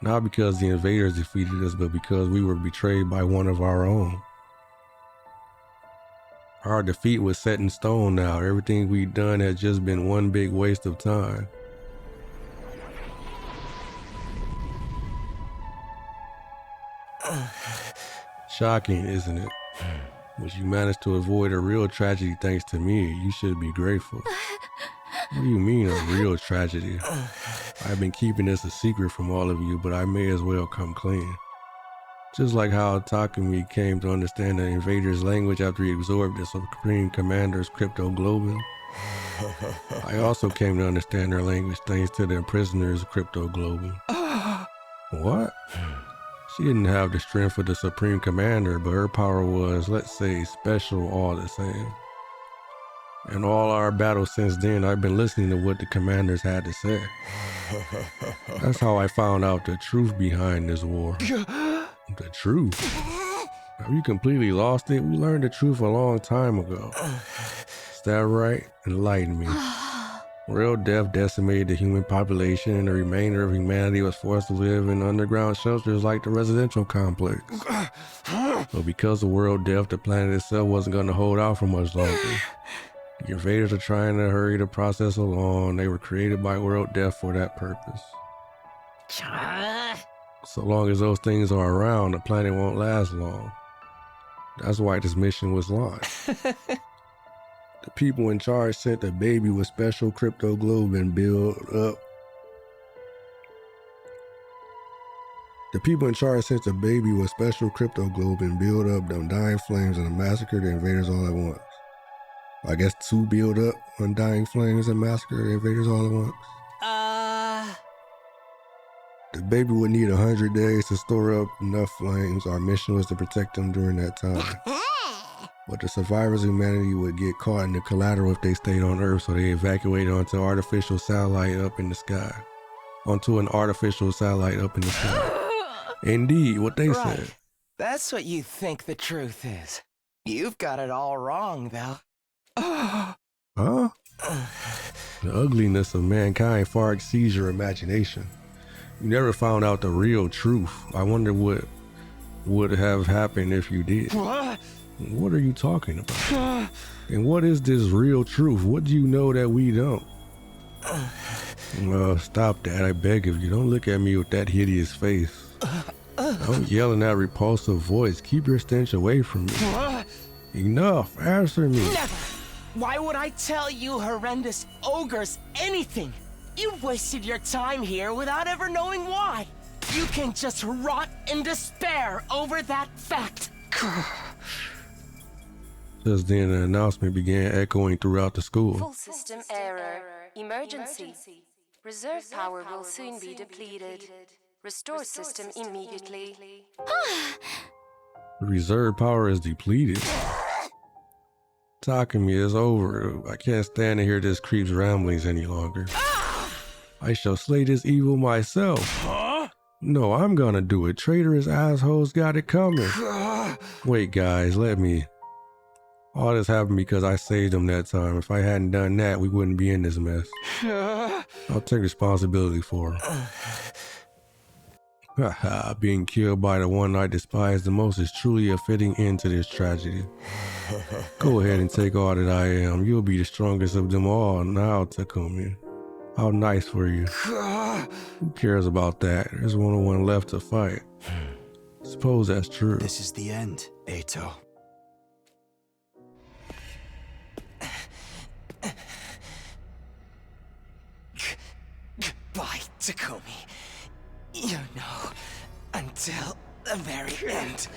Not because the invaders defeated us, but because we were betrayed by one of our own. Our defeat was set in stone now. Everything we'd done had just been one big waste of time. Shocking, isn't it? But you managed to avoid a real tragedy thanks to me. You should be grateful. What do you mean a real tragedy? I've been keeping this a secret from all of you, but I may as well come clean. Just like how Takumi came to understand the invaders' language after he absorbed the Supreme Commander's cryptoglobin, I also came to understand their language thanks to the prisoner's cryptoglobin. What? She didn't have the strength of the Supreme Commander, but her power was, let's say, special all the same. In all our battles since then, I've been listening to what the commanders had to say. That's how I found out the truth behind this war. The truth? Have you completely lost it? We learned the truth a long time ago. Is that right? Enlighten me. Real death decimated the human population, and the remainder of humanity was forced to live in underground shelters like the residential complex. But because of world death, the planet itself wasn't going to hold out for much longer. The invaders are trying to hurry the process along. They were created by world death for that purpose. So long as those things are around, the planet won't last long. That's why this mission was launched. The people in charge sent a baby with special cryptoglobin build up. The people in charge sent a baby with special cryptoglobin build up them dying flames and massacre the invaders all at once. I guess to build up undying flames and massacre the invaders all at once. The baby would need 100 days to store up enough flames. Our mission was to protect them during that time. But the survivors of humanity would get caught in the collateral if they stayed on Earth, so they evacuated onto an artificial satellite up in the sky. Indeed, what they said. That's what you think the truth is. You've got it all wrong, though. Huh? The ugliness of mankind far exceeds your imagination. You never found out the real truth. I wonder what would have happened if you did. What are you talking about? And what is this real truth? What do you know that we don't? Stop that, I beg of you. Don't look at me with that hideous face. Don't yell in that repulsive voice. Keep your stench away from me. Enough, answer me. Never! Why would I tell you horrendous ogres anything? You've wasted your time here without ever knowing why. You can just rot in despair over that fact. Just then, an announcement began echoing throughout the school. Full system error. Emergency. Reserve power will soon be depleted. Restore system immediately. The reserve power is depleted. Takumi is over. I can't stand to hear this creep's ramblings any longer. I shall slay this evil myself. Huh? No, I'm gonna do it. Traitorous assholes got it coming. Wait, guys, let me. All this happened because I saved him that time. If I hadn't done that, we wouldn't be in this mess. I'll take responsibility for him. Haha, being killed by the one I despise the most is truly a fitting end to this tragedy. Go ahead and take all that I am. You'll be the strongest of them all now, Takumi. How nice for you. Who cares about that? There's one left to fight. Suppose that's true. This is the end, Eito. Goodbye, Takumi. You know, until the very end.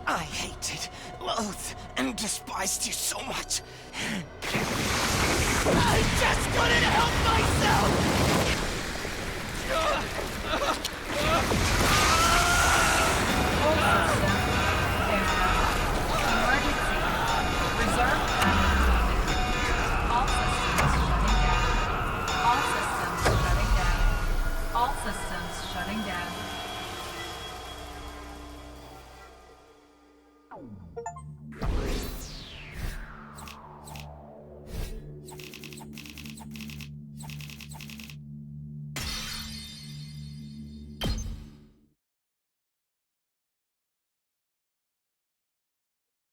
I hated, loathed, and despised you so much. I just couldn't help myself! All systems shutting down.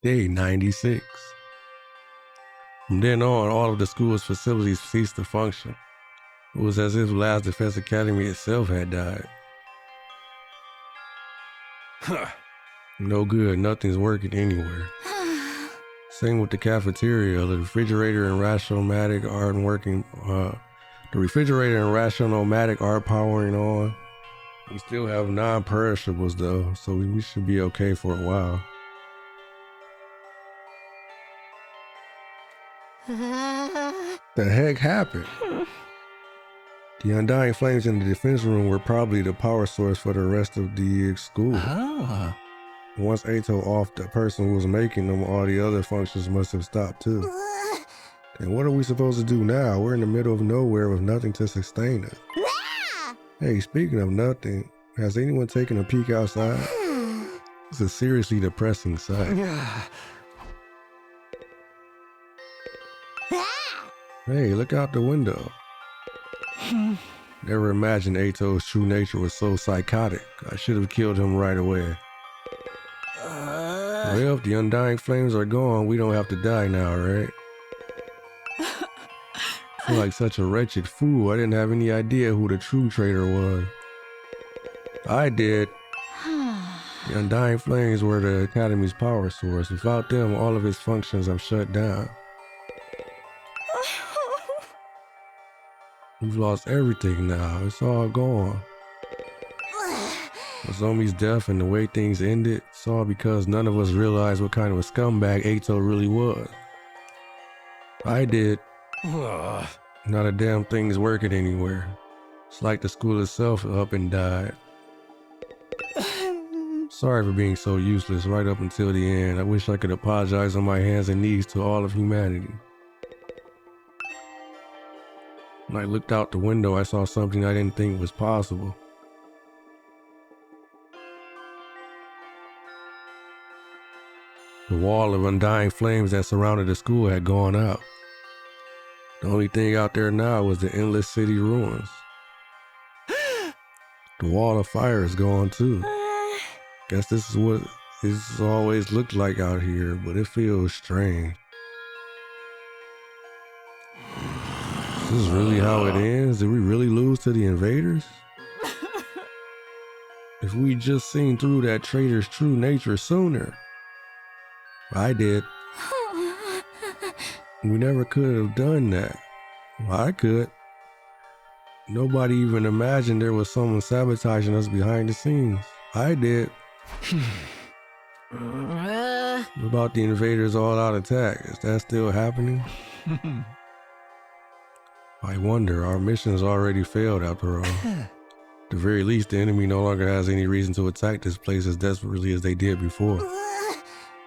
Day 96. From then on, all of the school's facilities ceased to function. It was as if Last Defense Academy itself had died. No good, nothing's working anywhere. Same with the cafeteria. The refrigerator and rationomatic aren't working. The refrigerator and rationomatic aren't powering on. We still have non-perishables though, so we should be okay for a while. The heck happened? The undying flames in the defense room were probably the power source for the rest of the school. Once Eito offed the person who was making them, all the other functions must have stopped too. And what are we supposed to do now? We're in the middle of nowhere with nothing to sustain us. Hey, speaking of nothing, has anyone taken a peek outside? It's a seriously depressing sight. Hey, look out the window. Never imagined Eito's true nature was so psychotic. I should have killed him right away. Well, if the undying flames are gone, we don't have to die now, right? I feel like such a wretched fool. I didn't have any idea who the true traitor was. I did. The undying flames were the Academy's power source. Without them, all of its functions have shut down. We've lost everything now. It's all gone. Nozomi's death and the way things ended, it's all because none of us realized what kind of a scumbag Eito really was. I did. Not a damn thing is working anywhere. It's like the school itself up and died. Sorry for being so useless right up until the end. I wish I could apologize on my hands and knees to all of humanity. When I looked out the window, I saw something I didn't think was possible. The wall of undying flames that surrounded the school had gone out. The only thing out there now was the endless city ruins. The wall of fire is gone too. Guess this is what it's always looked like out here, but it feels strange. Is this really how it ends? Did we really lose to the invaders? If we just seen through that traitor's true nature sooner. I did. We never could have done that. Well, I could. Nobody even imagined there was someone sabotaging us behind the scenes. I did. What about the invaders' all-out attack? Is that still happening? I wonder, our mission's already failed after all. At the very least, the enemy no longer has any reason to attack this place as desperately as they did before.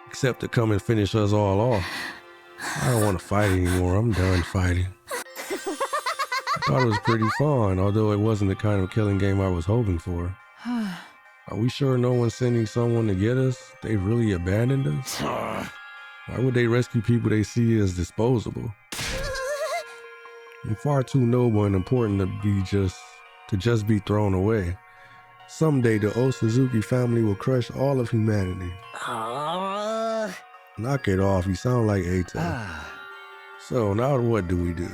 Except to come and finish us all off. I don't want to fight anymore. I'm done fighting. I thought it was pretty fun, although it wasn't the kind of killing game I was hoping for. Are we sure no one's sending someone to get us? They really abandoned us? Why would they rescue people they see as disposable? I'm far too noble and important to just be thrown away. Someday the Osuzuki family will crush all of humanity. Knock it off, you sound like Eita. So now what do we do?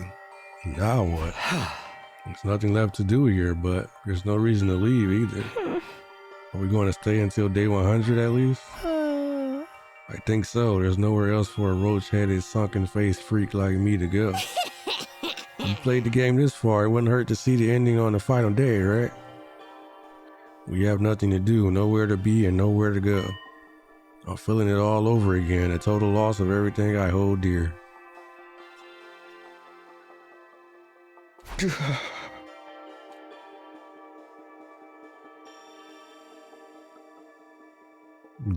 Now what? There's nothing left to do here, but there's no reason to leave either. Are we going to stay until day 100 at least? I think so. There's nowhere else for a roach-headed, sunken-faced freak like me to go. You played the game this far, it wouldn't hurt to see the ending on the final day, right? We have nothing to do, nowhere to be, and nowhere to go. I'm feeling it all over again, a total loss of everything I hold dear.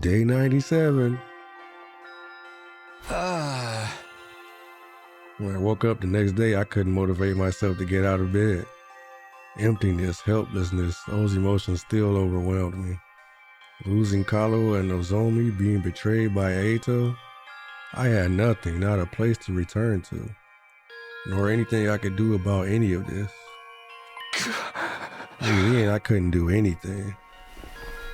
Day 97. When I woke up the next day, I couldn't motivate myself to get out of bed. Emptiness, helplessness, those emotions still overwhelmed me. Losing Kalu and Nozomi, being betrayed by Eito, I had nothing, not a place to return to, nor anything I could do about any of this. In the end, I couldn't do anything.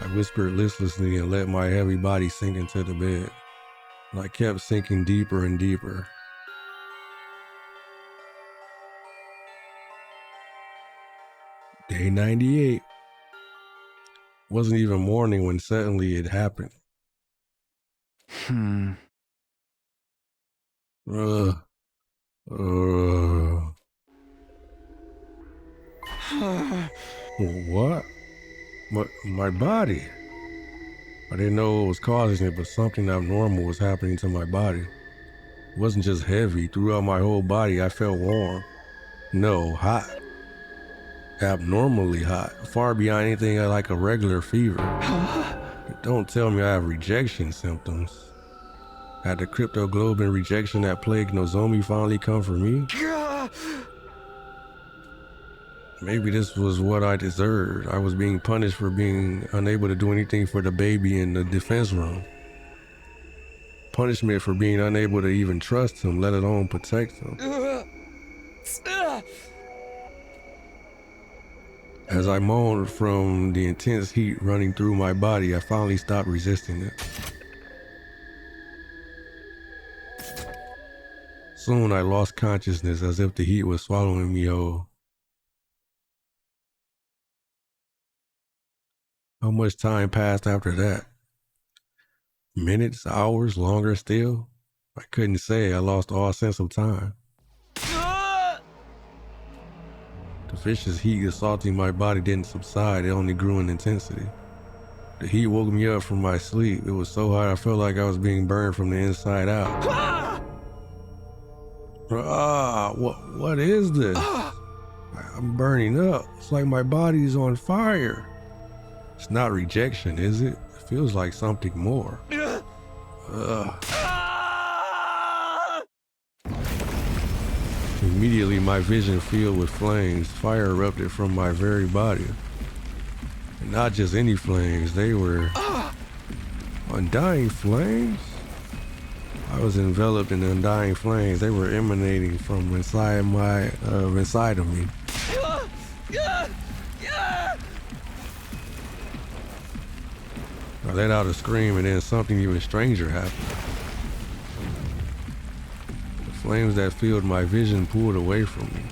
I whispered listlessly and let my heavy body sink into the bed. And I kept sinking deeper and deeper. Day 98. Wasn't even morning when suddenly it happened. What? My body. I didn't know what was causing it, but something abnormal was happening to my body. It wasn't just heavy. Throughout my whole body, I felt warm. No, hot. Abnormally hot. Far beyond anything like a regular fever. Don't tell me I have rejection symptoms. Had the cryptoglobin rejection that plagued Nozomi finally come for me? Maybe this was what I deserved. I was being punished for being unable to do anything for the baby in the defense room. Punishment for being unable to even trust him, let alone protect him. As I moaned from the intense heat running through my body, I finally stopped resisting it. Soon I lost consciousness as if the heat was swallowing me whole. How much time passed after that? Minutes, hours, longer still? I couldn't say. I lost all sense of time. The vicious heat assaulting my body didn't subside, it only grew in intensity. The heat woke me up from my sleep. It was so hot I felt like I was being burned from the inside out. What is this? I'm burning up. It's like my body's on fire. It's not rejection, is it? It feels like something more. Immediately, my vision filled with flames. Fire erupted from my very body. And not just any flames, they were undying flames? I was enveloped in undying flames. They were emanating from inside of me. I let out a scream and then something even stranger happened. The flames that filled my vision pulled away from me.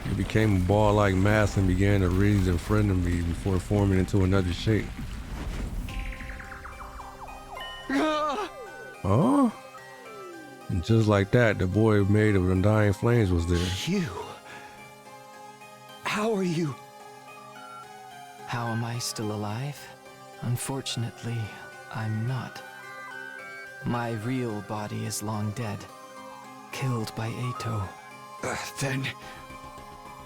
It became a ball-like mass and began to writhe in front of me before forming into another shape. Oh? And just like that, the boy made of undying flames was there. You? How are you? How am I still alive? Unfortunately, I'm not. My real body is long dead. killed by Ato. Then...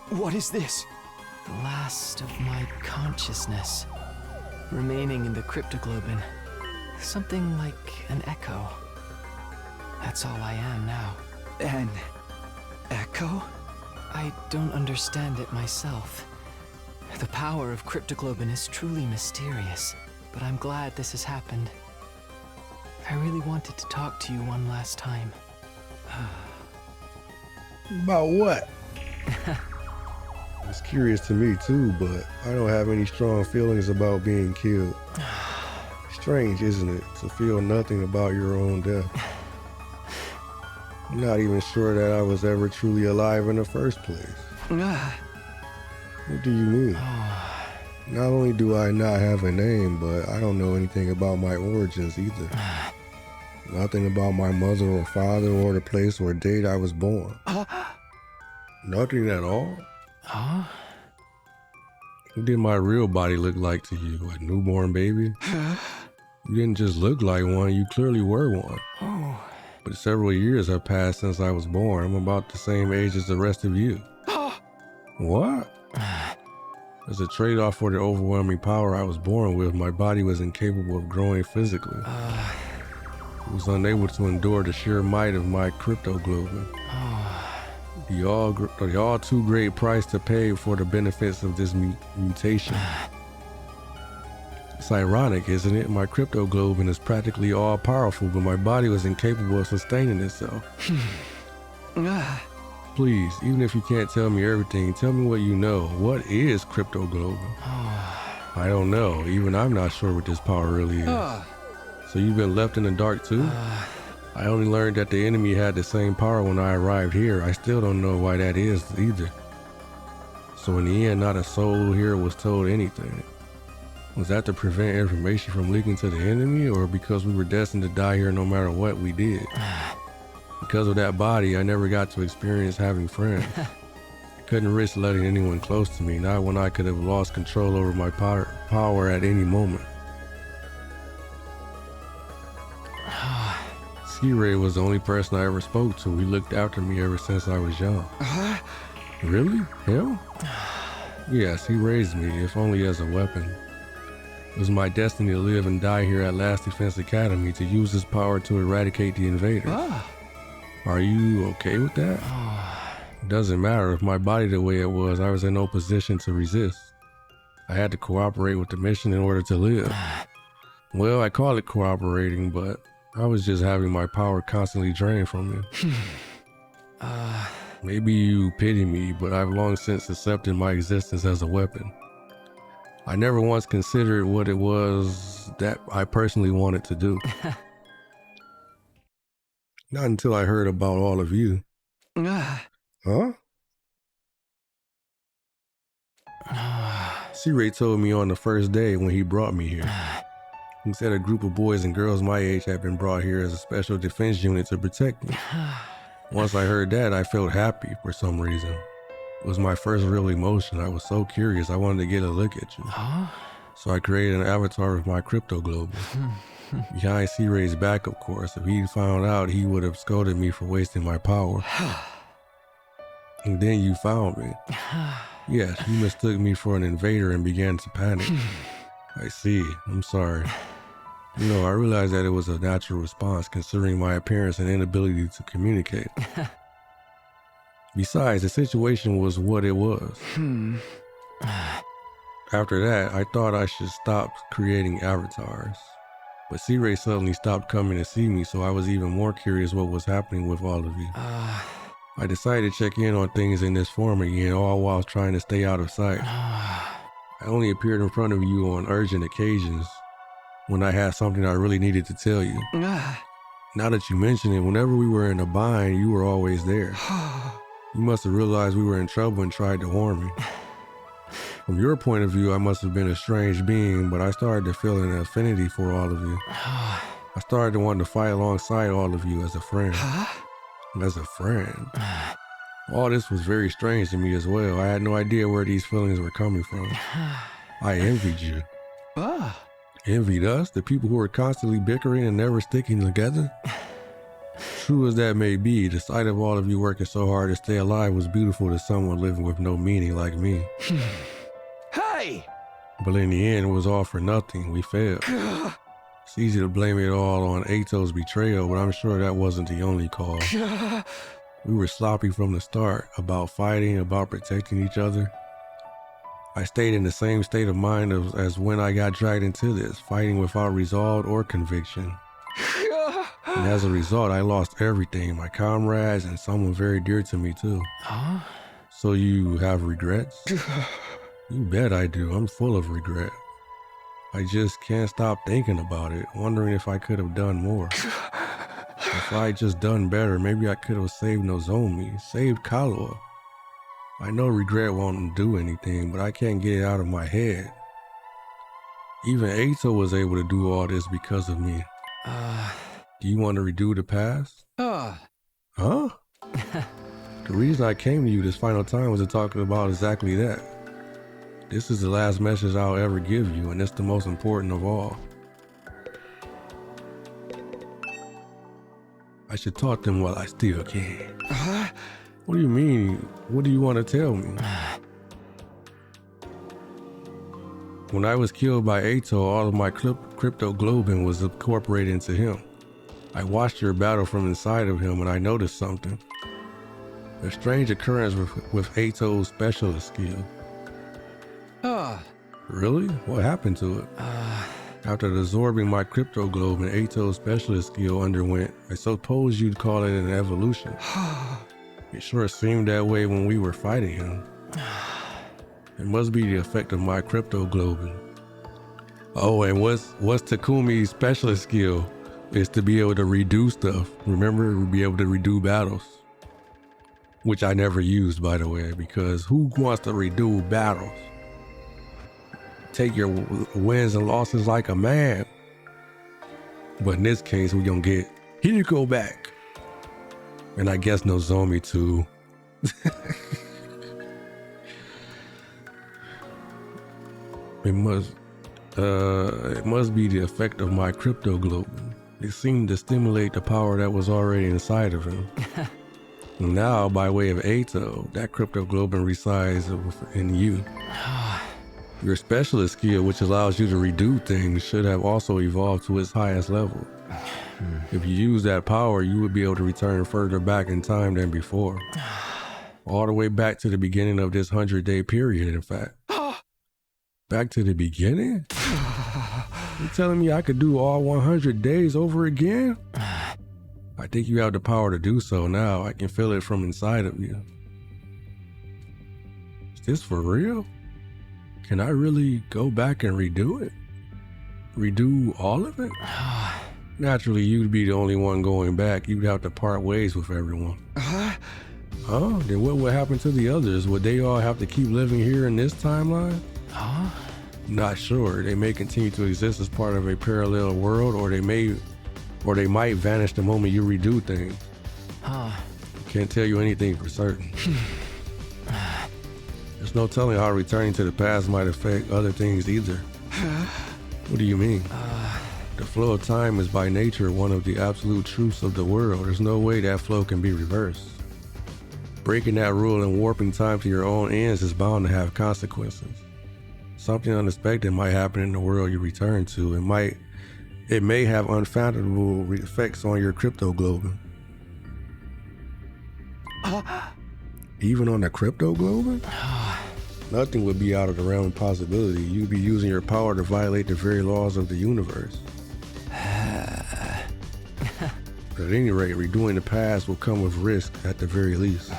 what is this? The last of my consciousness, remaining in the cryptoglobin. Something like an echo. That's all I am now. An echo? I don't understand it myself. The power of cryptoglobin is truly mysterious, but I'm glad this has happened. I really wanted to talk to you one last time. About what? It's curious to me too, but I don't have any strong feelings about being killed. Strange, isn't it, to feel nothing about your own death? I'm not even sure that I was ever truly alive in the first place. What do you mean? Not only do I not have a name, but I don't know anything about my origins either. Nothing about my mother or father or the place or date I was born. Nothing at all? What did my real body look like to you? A newborn baby? You didn't just look like one, you clearly were one. But several years have passed since I was born. I'm about the same age as the rest of you. What? As a trade-off for the overwhelming power I was born with, my body was incapable of growing physically. It was unable to endure the sheer might of my cryptoglobin. The all too great price to pay for the benefits of this mutation. It's ironic, isn't it? My cryptoglobin is practically all powerful, but my body was incapable of sustaining itself. Please, even if you can't tell me everything, tell me what you know. What is cryptoglobin? I don't know. Even I'm not sure what this power really is. So you've been left in the dark too? I only learned that the enemy had the same power when I arrived here. I still don't know why that is either. So in the end, not a soul here was told anything. Was that to prevent information from leaking to the enemy, or because we were destined to die here no matter what we did? Because of that body, I never got to experience having friends. I couldn't risk letting anyone close to me, not when I could have lost control over my power at any moment. C-Ray was the only person I ever spoke to. He looked after me ever since I was young. Really? Him? Yes, he raised me, if only as a weapon. It was my destiny to live and die here at Last Defense Academy, to use this power to eradicate the invaders. Are you okay with that? It doesn't matter. If my body the way it was, I was in no position to resist. I had to cooperate with the mission in order to live. Well, I call it cooperating, but I was just having my power constantly drained from me. Maybe you pity me, but I've long since accepted my existence as a weapon. I never once considered what it was that I personally wanted to do. Not until I heard about all of you. Huh? C-Ray told me on the first day when he brought me here. He said a group of boys and girls my age had been brought here as a special defense unit to protect me. Once I heard that, I felt happy for some reason. It was my first real emotion. I was so curious, I wanted to get a look at you. So I created an avatar of my cryptoglobin. Behind C-Ray's back, of course. If he'd found out, he would have scolded me for wasting my power. And then you found me. Yes, you mistook me for an invader and began to panic. I see. I'm sorry. You know, I realized that it was a natural response considering my appearance and inability to communicate. Besides, the situation was what it was. After that, I thought I should stop creating avatars. But C-Ray suddenly stopped coming to see me, so I was even more curious what was happening with all of you. I decided to check in on things in this form again, all while trying to stay out of sight. I only appeared in front of you on urgent occasions, when I had something I really needed to tell you. Now that you mention it, whenever we were in a bind, you were always there. You must have realized we were in trouble and tried to warn me. From your point of view, I must have been a strange being, but I started to feel an affinity for all of you. I started to want to fight alongside all of you as a friend. As a friend. All this was very strange to me as well. I had no idea where these feelings were coming from. I envied you. Envied us, the people who were constantly bickering and never sticking together? true as that may be, the sight of all of you working so hard to stay alive was beautiful to someone living with no meaning like me. Hey! But in the end, it was all for nothing. We failed. It's easy to blame it all on Ato's betrayal, but I'm sure that wasn't the only cause. We were sloppy from the start, about fighting, about protecting each other. I stayed in the same state of mind as when I got dragged into this, fighting without resolve or conviction. And as a result, I lost everything, my comrades and someone very dear to me too. Huh? So you have regrets? You bet I do. I'm full of regret. I just can't stop thinking about it, wondering if I could have done more. If I had just done better, maybe I could have saved Nozomi, saved Kaloa. I know regret won't do anything, but I can't get it out of my head. Even Ato was able to do all this because of me. Do you want to redo the past? Huh? The reason I came to you this final time was to talk about exactly that. This is the last message I'll ever give you, and it's the most important of all. I should talk to them while I still can. What do you mean? What do you want to tell me? When I was killed by Ato, all of my cryptoglobin was incorporated into him. I watched your battle from inside of him and I noticed something. A strange occurrence with Ato's specialist skill. Really? What happened to it? After absorbing my cryptoglobin, Ato's specialist skill underwent, I suppose you'd call it an evolution. It sure seemed that way when we were fighting him. It must be the effect of my cryptoglobin. Oh, and what's Takumi's specialist skill is to be able to redo stuff. Remember, to be able to redo battles. Which I never used, by the way, because who wants to redo battles? Take your wins and losses like a man. But in this case, we're gonna get Hideko back. And I guess Nozomi too. It must be the effect of my cryptoglobin. It seemed to stimulate the power that was already inside of him. Now, by way of Ato, that cryptoglobin resides in you. Your specialist skill, which allows you to redo things, should have also evolved to its highest level. If you use that power, you would be able to return further back in time than before. All the way back to the beginning of this 100-day period, in fact. Back to the beginning? You telling me I could do all 100 days over again? I think you have the power to do so now. I can feel it from inside of you. Is this for real? Can I really go back and redo it? Redo all of it? Naturally, you'd be the only one going back. You'd have to part ways with everyone. Then what would happen to the others? Would they all have to keep living here in this timeline? Not sure. They may continue to exist as part of a parallel world, or they might vanish the moment you redo things. Can't tell you anything for certain. There's no telling how returning to the past might affect other things either. What do you mean? The flow of time is by nature one of the absolute truths of the world. There's no way that flow can be reversed. Breaking that rule and warping time to your own ends is bound to have consequences. Something unexpected might happen in the world you return to. It may have unfathomable effects on your cryptoglobin. Even on the cryptoglobin? Nothing would be out of the realm of possibility. You'd be using your power to violate the very laws of the universe. At any rate, redoing the past will come with risk at the very least.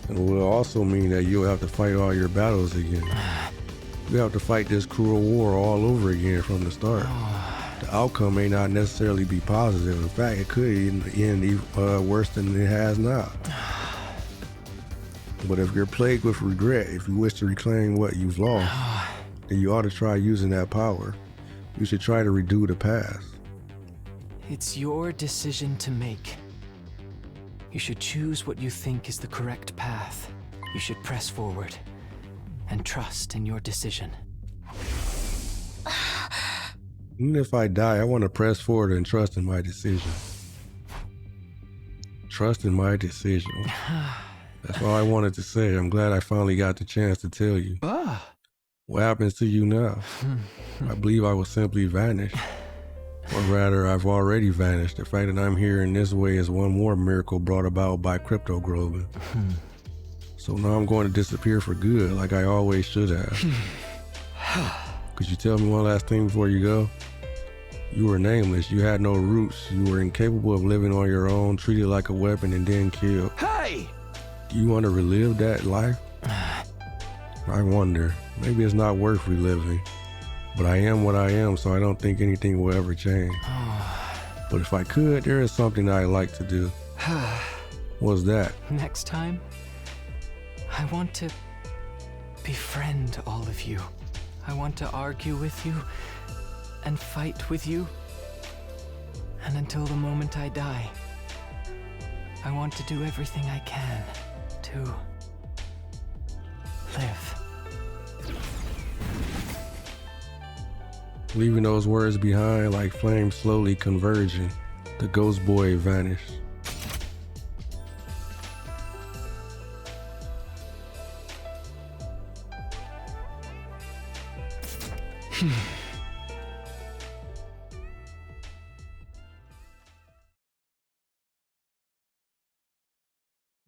And it will also mean that you'll have to fight all your battles again. You have to fight this cruel war all over again from the start. The outcome may not necessarily be positive. In fact, it could end worse than it has now. But if you're plagued with regret, if you wish to reclaim what you've lost, then you ought to try using that power. You should try to redo the past. It's your decision to make. You should choose what you think is the correct path. You should press forward and trust in your decision. Even if I die, I want to press forward and trust in my decision. trust in my decision. That's all I wanted to say. I'm glad I finally got the chance to tell you. What happens to you now? I believe I will simply vanish. Or rather, I've already vanished. The fact that I'm here in this way is one more miracle brought about by cryptoglobin. So now I'm going to disappear for good, like I always should have. Could you tell me one last thing before you go? You were nameless, you had no roots, you were incapable of living on your own, treated like a weapon and then killed. Hey! Do you want to relive that life? I wonder. Maybe it's not worth reliving. But I am what I am, so I don't think anything will ever change. But if I could, there is something I'd like to do. What's that? Next time, I want to befriend all of you. I want to argue with you and fight with you. And until the moment I die, I want to do everything I can to live. Leaving those words behind like flames slowly converging, the ghost boy vanished.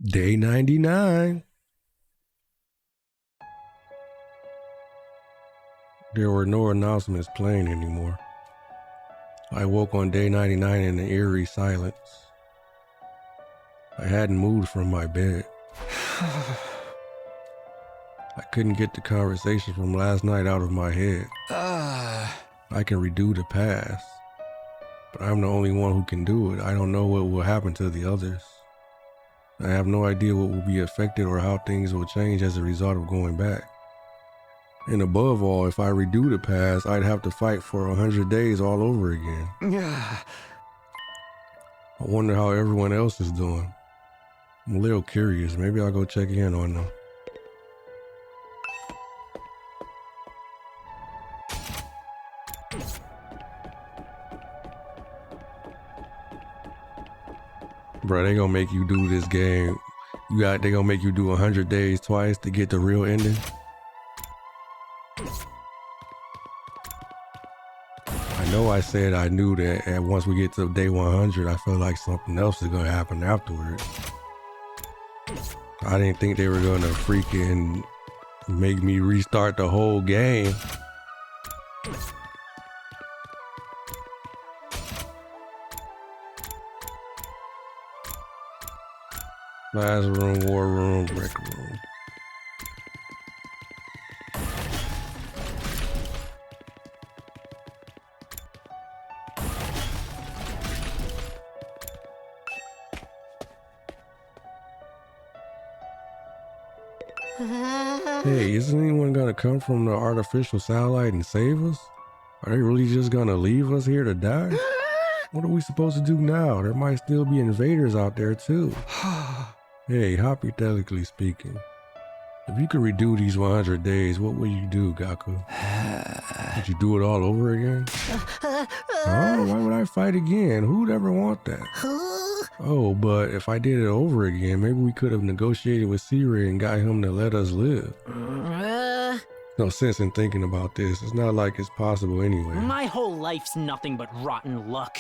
Day 99. There were no announcements playing anymore. I woke on day 99 in an eerie silence. I hadn't moved from my bed. I couldn't get the conversation from last night out of my head. I can redo the past, but I'm the only one who can do it. I don't know what will happen to the others. I have no idea what will be affected or how things will change as a result of going back. And above all, if I redo the past, I'd have to fight for 100 days all over again. I wonder how everyone else is doing. I'm a little curious. Maybe I'll go check in on them. Bro, they gonna make you do this game. They gonna make you do 100 days twice to get the real ending. I know I said I knew that and once we get to day 100, I feel like something else is gonna happen afterwards. I didn't think they were gonna freaking make me restart the whole game. Last room, war room, brick room. Hey, isn't anyone gonna come from the artificial satellite and save us? Are they really just gonna leave us here to die? What are we supposed to do now? There might still be invaders out there too. Hey, hypothetically speaking, if you could redo these 100 days, what would you do, Gaku? Would you do it all over again? Huh? Why would I fight again? Who'd ever want that? Oh, but if I did it over again, maybe we could have negotiated with Siri and got him to let us live. No sense in thinking about this. It's not like it's possible anyway. My whole life's nothing but rotten luck.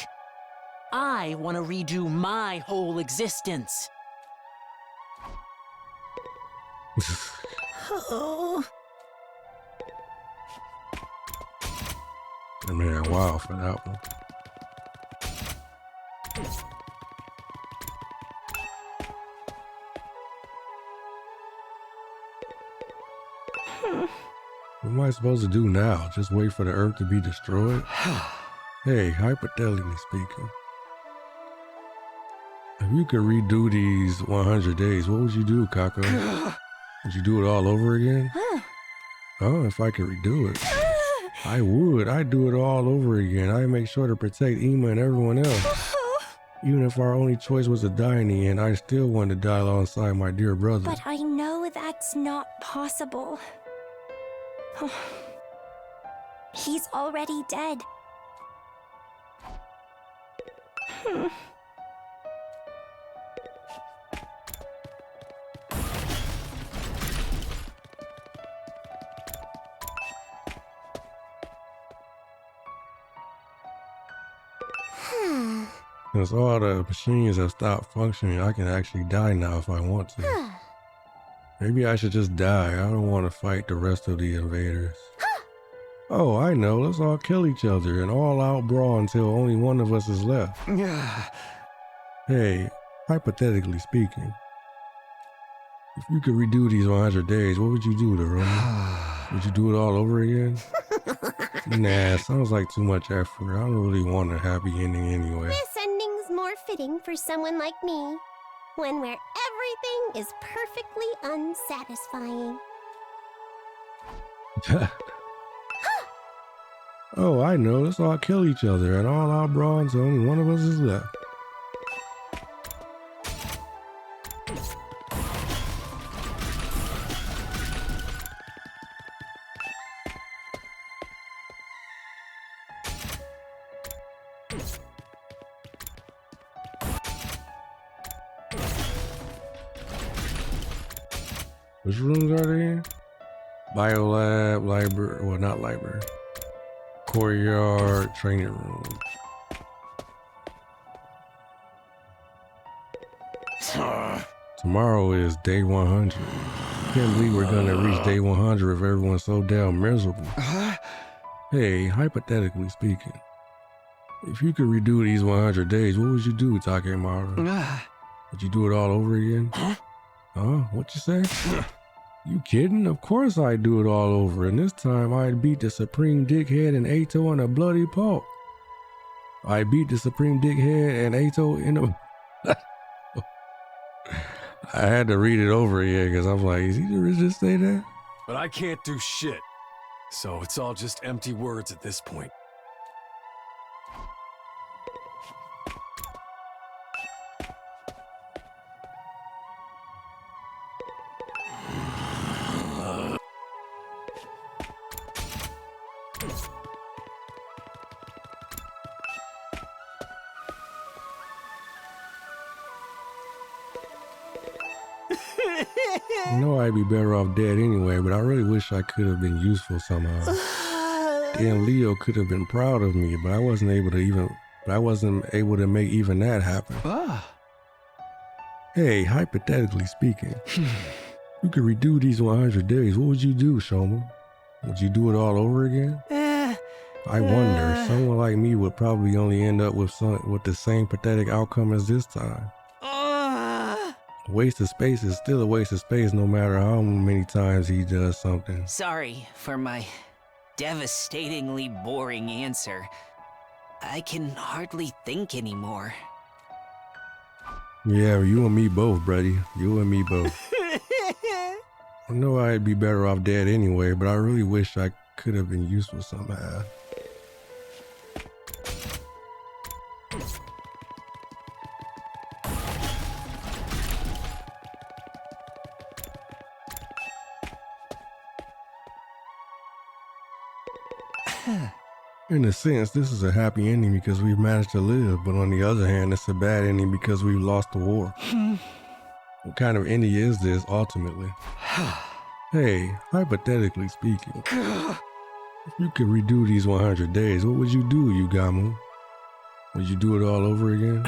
I want to redo my whole existence. Man, wow for that one. What am I supposed to do now? Just wait for the Earth to be destroyed? Hey, hypothetically speaking, if you could redo these 100 days, what would you do, Kako? Would you do it all over again? Oh, if I could redo it. I would. I'd do it all over again. I'd make sure to protect Ima and everyone else. Even if our only choice was to die in the end, I still want to die alongside my dear brother. But I know that's not possible. He's already dead. Since all the machines have stopped functioning, I can actually die now if I want to. Maybe I should just die. I don't want to fight the rest of the invaders. Oh, I know. Let's all kill each other and all out brawl until only one of us is left. Hey, hypothetically speaking, if you could redo these 100 days, what would you do to Roman? Would you do it all over again? Nah, sounds like too much effort. I don't really want a happy ending anyway. This ending's more fitting for someone like me. One where everything is perfectly unsatisfying. Oh, I know. Let's all kill each other and all out brawl until only one of us is left. Which rooms are they in? Biolab, library, well, not library. Courtyard, training room. Tomorrow is day 100. I can't believe we're gonna reach day 100 if everyone's so damn miserable. Hey, hypothetically speaking, if you could redo these 100 days, what would you do, Takemaru? Would you do it all over again? Huh? What you say? You kidding? Of course I'd do it all over, and this time I'd beat the Supreme Dickhead and Ato in a bloody pulp. I beat the Supreme Dickhead and Ato in a... I had to read it over again because I'm like, is he really just say that? But I can't do shit. So it's all just empty words at this point. I know I'd be better off dead anyway, but I really wish I could have been useful somehow. And Leo could have been proud of me, but I wasn't able to make even that happen. Hey, hypothetically speaking, you could redo these 100 days. What would you do, Shoma? Would you do it all over again? I wonder. Someone like me would probably only end up with the same pathetic outcome as this time. A waste of space is still a waste of space no matter how many times he does something. Sorry for my devastatingly boring answer. I can hardly think anymore. Yeah, you and me both, buddy. You and me both. I know I'd be better off dead anyway, but I really wish I could have been useful somehow. In a sense, this is a happy ending because we've managed to live, but on the other hand, it's a bad ending because we've lost the war. What kind of ending is this, ultimately? Hey, hypothetically speaking, if you could redo these 100 days, what would you do, Yugamu? Would you do it all over again?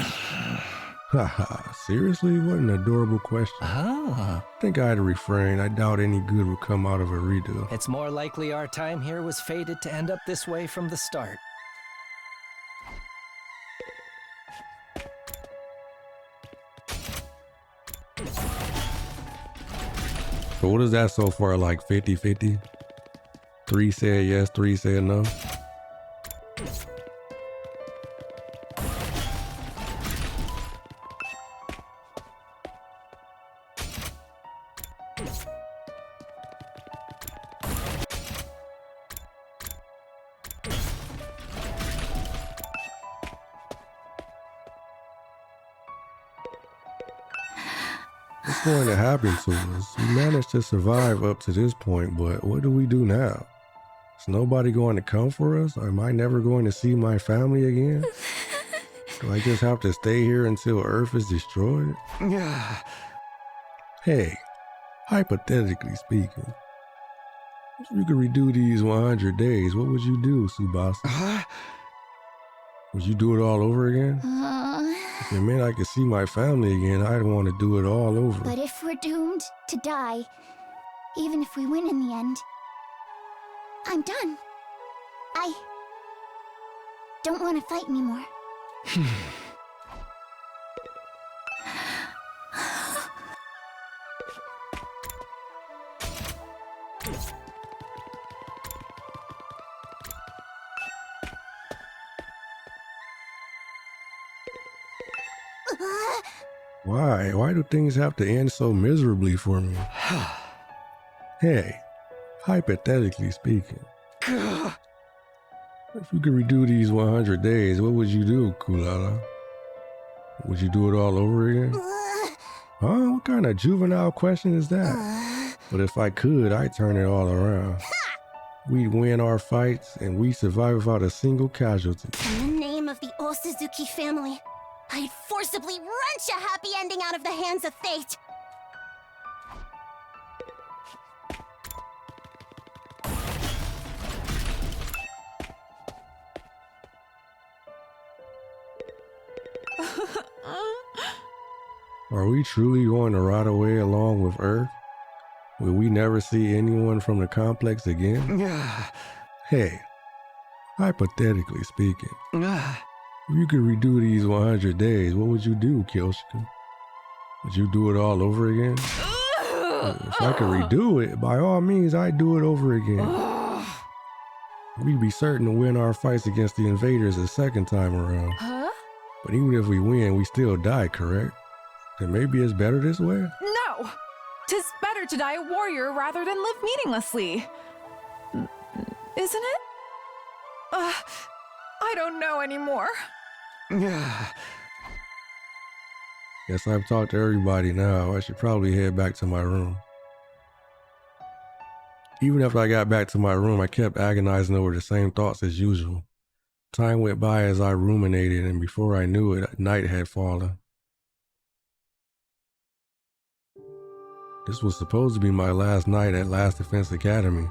Haha, seriously? What an adorable question. I think I'd refrain. I doubt any good would come out of a redo. It's more likely our time here was fated to end up this way from the start. So what is that so far, like 50-50? 3 said yes, 3 said no? What's going to happen to us? We managed to survive up to this point, but what do we do now? Is nobody going to come for us? Am I never going to see my family again? Do I just have to stay here until Earth is destroyed? Hey, hypothetically speaking, if you could redo these 100 days, what would you do, Tsubasa? Would you do it all over again? If it meant I could see my family again, I'd want to do it all over. But if we're doomed to die, even if we win in the end, I'm done. I don't want to fight anymore. Why? Why do things have to end so miserably for me? Hey, hypothetically speaking, if you could redo these 100 days, what would you do, Kulala? Would you do it all over again? Huh? What kind of juvenile question is that? But if I could, I'd turn it all around. We'd win our fights, and we'd survive without a single casualty. In the name of the Osuzuki family, I'd forcibly wrench a happy ending out of the hands of fate. Are we truly going to rot away along with Earth? Will we never see anyone from the complex again? Hey, hypothetically speaking, if you could redo these 100 days, what would you do, Kyoshika? Would you do it all over again? If I could redo it, by all means, I'd do it over again. We'd be certain to win our fights against the invaders a second time around. Huh? But even if we win, we still die, correct? Then maybe it's better this way? No! 'Tis better to die a warrior rather than live meaninglessly. Isn't it? I don't know anymore. Guess I've talked to everybody now. I should probably head back to my room. Even after I got back to my room, I kept agonizing over the same thoughts as usual. Time went by as I ruminated, and before I knew it, night had fallen. This was supposed to be my last night at Last Defense Academy.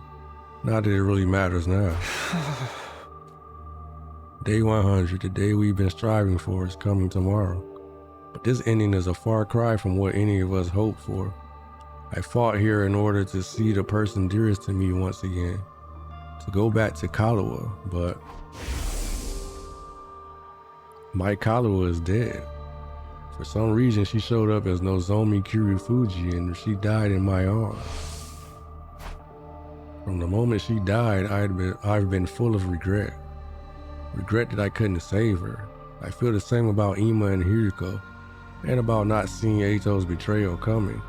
Not that it really matters now. Day 100, the day we've been striving for, is coming tomorrow. But this ending is a far cry from what any of us hoped for. I fought here in order to see the person dearest to me once again. To go back to Kaluwa, but my Kaluwa is dead. For some reason, she showed up as Nozomi Kirufuji and she died in my arms. From the moment she died, I've been full of regret. Regret that I couldn't save her. I feel the same about Ima and Hiriko, and about not seeing Eito's betrayal coming.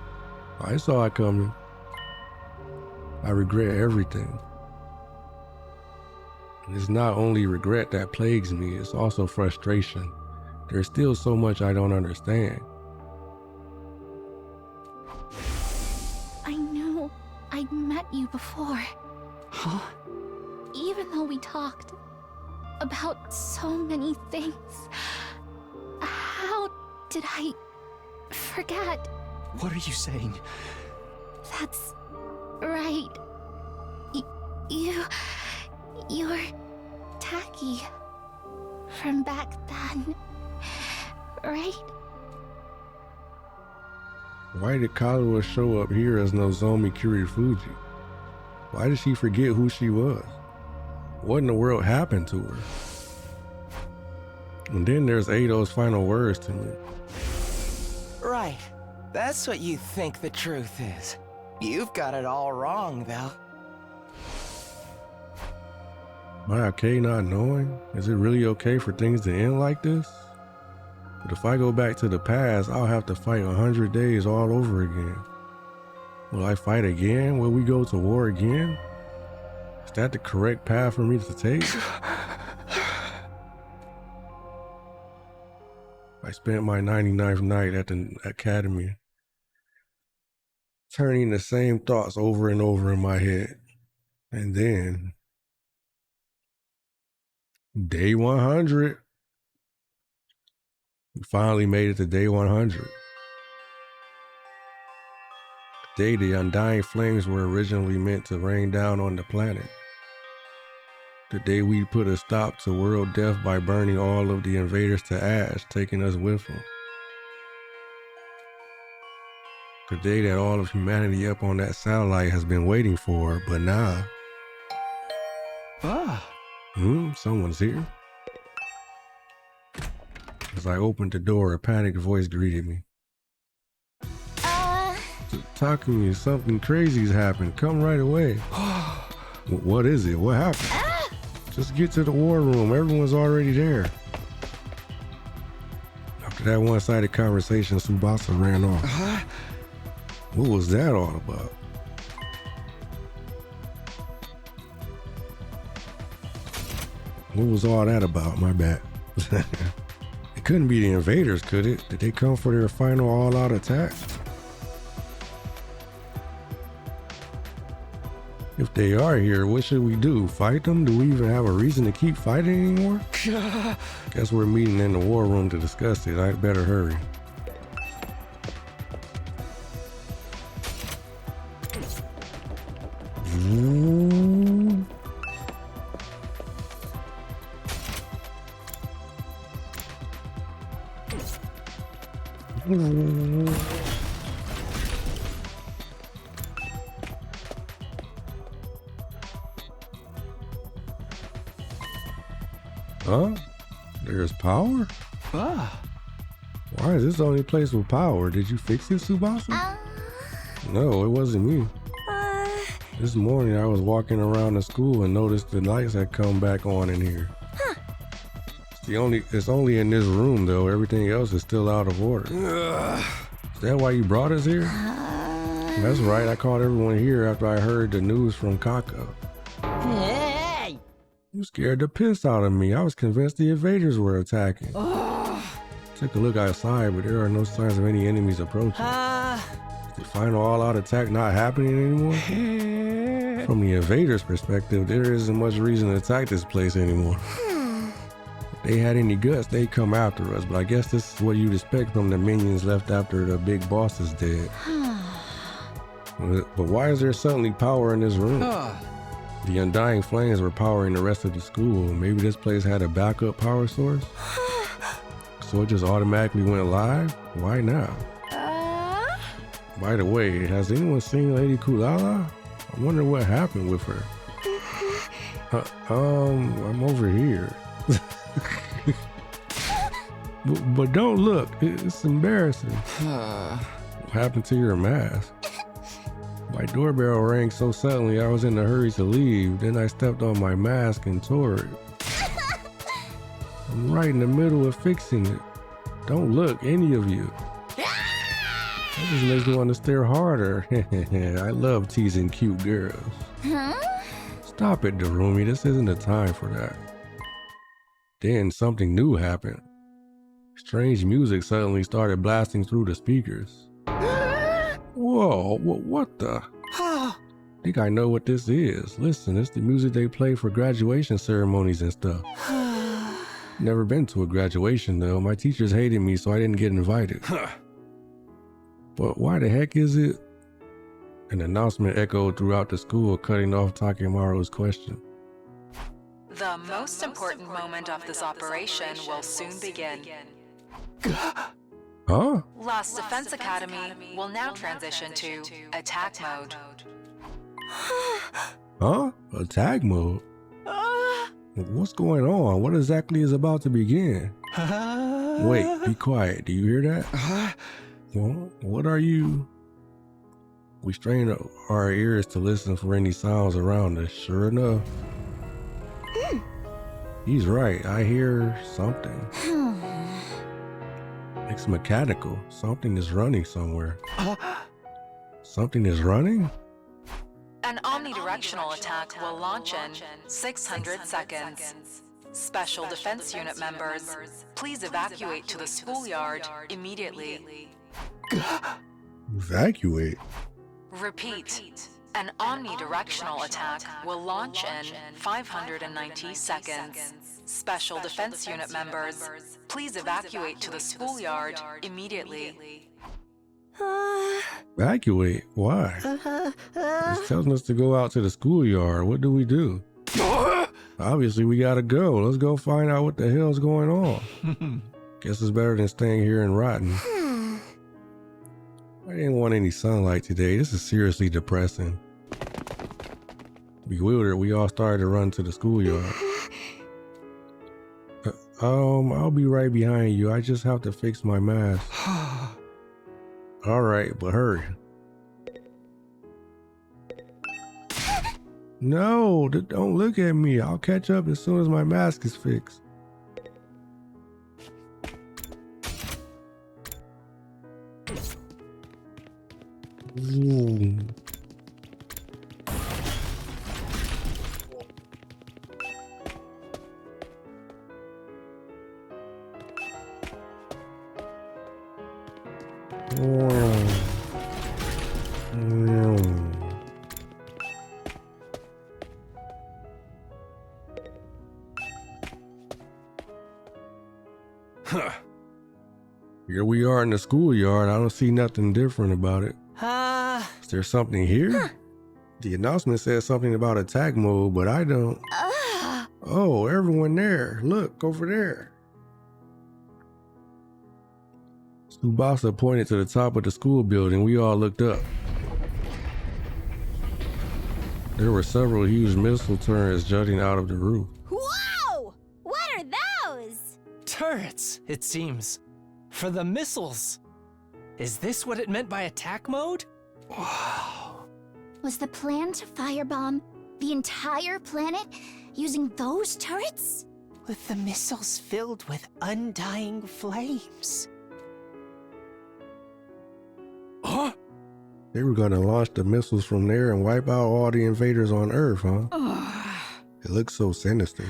I saw it coming. I regret everything. And it's not only regret that plagues me, it's also frustration. There's still so much I don't understand. I knew I'd met you before. Huh? Even though we talked about so many things, how did I forget? What are you saying? That's right. You're Taki from back then, right? Why did Kaluwa show up here as Nozomi Kirufuji? Why did she forget who she was? What in the world happened to her? And then there's Eito's final words to me. Right. That's what you think the truth is. You've got it all wrong, though. Am I okay not knowing? Is it really okay for things to end like this? But if I go back to the past, I'll have to fight 100 days all over again. Will I fight again? Will we go to war again? Is that the correct path for me to take? I spent my 99th night at the academy, turning the same thoughts over and over in my head. And then, day 100. We finally made it to day 100. The day the undying flames were originally meant to rain down on the planet. The day we put a stop to world death by burning all of the invaders to ash, taking us with them. The day that all of humanity up on that satellite has been waiting for, but now... someone's here. As I opened the door, a panicked voice greeted me. Takumi, something crazy's happened. Come right away. What is it? What happened? Just get to the war room. Everyone's already there. After that one-sided conversation, Tsubasa ran off. What was that all about? What was all that about? My bad. It couldn't be the invaders, could it? Did they come for their final all-out attack? If they are here, what should we do? Fight them? Do we even have a reason to keep fighting anymore? Guess we're meeting in the war room to discuss it. I'd better hurry. Huh? There's power? Why is this the only place with power? Did you fix it, Tsubasa? No, it wasn't me. This morning I was walking around the school and noticed the lights had come back on in here. It's only in this room though. Everything else is still out of order. Is that why you brought us here? That's right, I called everyone here after I heard the news from Kaka. You scared the piss out of me. I was convinced the invaders were attacking. Took a look outside, but there are no signs of any enemies approaching. Is the final all-out attack not happening anymore? From the invaders' perspective, there isn't much reason to attack this place anymore. If they had any guts, they'd come after us, but I guess this is what you'd expect from the minions left after the big boss is dead. But why is there suddenly power in this room? The undying flames were powering the rest of the school. Maybe this place had a backup power source? So it just automatically went live? Why now? By the way, has anyone seen Lady Kulala? I wonder what happened with her. I'm over here. but don't look, it's embarrassing. What happened to your mask? My doorbell rang so suddenly I was in a hurry to leave. Then I stepped on my mask and tore it. I'm right in the middle of fixing it. Don't look, any of you. That just makes me want to stare harder. I love teasing cute girls. Stop it, Darumi. This isn't the time for that. Then something new happened. Strange music suddenly started blasting through the speakers. Whoa, what the? I think I know what this is. Listen, it's the music they play for graduation ceremonies and stuff. Never been to a graduation though. My teachers hated me, so I didn't get invited. But why the heck is it? An announcement echoed throughout the school, cutting off Takemaru's question. The most important moment of this operation will soon begin. Huh? Lost Defense Academy will now transition to attack mode. Huh? Attack mode? What's going on? What exactly is about to begin? Wait, be quiet. Do you hear that? Well, what are you? We strain our ears to listen for any sounds around us. Sure enough. He's right. I hear something. It's mechanical. Something is running somewhere. Something is running? An omnidirectional attack will launch in 600 seconds. Special Defense Unit members, please evacuate to the schoolyard immediately. Evacuate? Repeat. An omnidirectional attack will launch in 590 seconds. Special Defense Unit members, please evacuate to the schoolyard immediately. Evacuate? Why? It's telling us to go out to the schoolyard. What do we do? Obviously, we gotta go. Let's go find out what the hell's going on. Guess it's better than staying here and rotting. I didn't want any sunlight today. This is seriously depressing. Bewildered, we all started to run to the schoolyard. I'll be right behind you. I just have to fix my mask. All right, but hurry. No, don't look at me. I'll catch up as soon as my mask is fixed. Ooh. Here we are in the schoolyard. I don't see nothing different about it. Is there something here? The announcement says something about attack mode, but I don't. Oh, everyone there. Look, over there. Tsubasa pointed to the top of the school building. We all looked up. There were several huge missile turrets jutting out of the roof. Whoa! What are those? Turrets, it seems. For the missiles. Is this what it meant by attack mode? Wow. Was the plan to firebomb the entire planet using those turrets? With the missiles filled with undying flames. Huh? They were gonna launch the missiles from there and wipe out all the invaders on Earth, huh? It looks so sinister.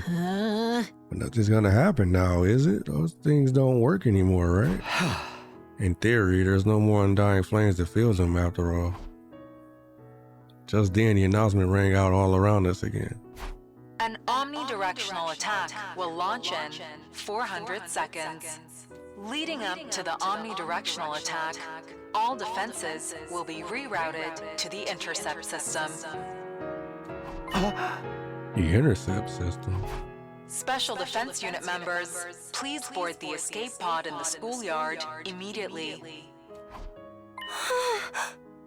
But nothing's gonna happen now, is it? Those things don't work anymore, right? In theory, there's no more undying flames to fuel them after all. Just then, the announcement rang out all around us again. An omnidirectional attack will launch in 400 seconds. Leading up to the omnidirectional attack, all defenses will be rerouted to the intercept system. The intercept system? Special Defense Unit members, please board the escape pod in the schoolyard immediately.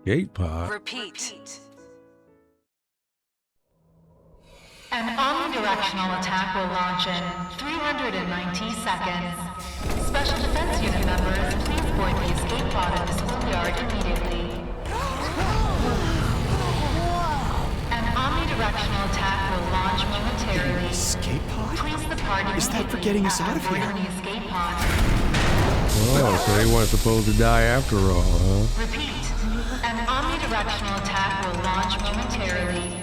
Escape pod? Repeat. An omnidirectional attack will launch in 390 seconds. Special Defense Unit members, please board the escape pod in the schoolyard immediately. An omnidirectional attack will launch momentarily. Escape pod? Please the party. Is that for getting us out of here? The escape pod. Oh, so they weren't supposed to die after all, huh? Repeat. An omnidirectional attack will launch momentarily.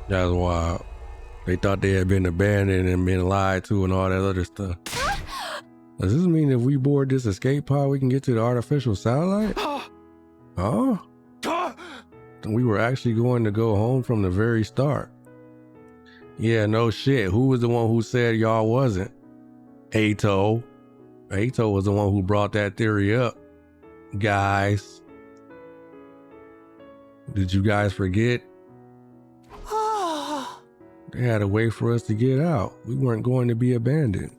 That's wild. They thought they had been abandoned and been lied to and all that other stuff. Does this mean if we board this escape pod, we can get to the artificial satellite? Huh? We were actually going to go home from the very start. Yeah, no shit. Who was the one who said y'all wasn't? Ato. Ato was the one who brought that theory up. Guys. Did you guys forget? They had a way for us to get out. We weren't going to be abandoned.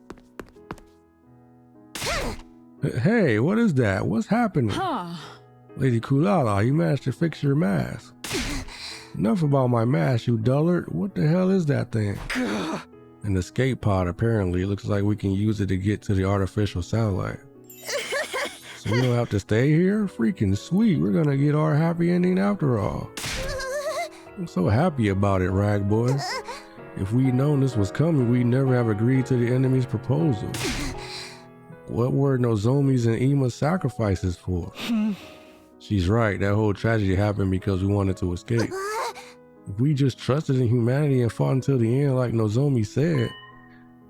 Hey, what is that? What's happening? Lady Kulala, you managed to fix your mask. Enough about my mask, you dullard. What the hell is that thing? An escape pod, apparently. It looks like we can use it to get to the artificial satellite. So we don't have to stay here? Freaking sweet. We're gonna get our happy ending after all. I'm so happy about it, Rag Boys. If we'd known this was coming, we'd never have agreed to the enemy's proposal. What were Nozomi's and Ima's sacrifices for? She's right, that whole tragedy happened because we wanted to escape. If we just trusted in humanity and fought until the end like Nozomi said,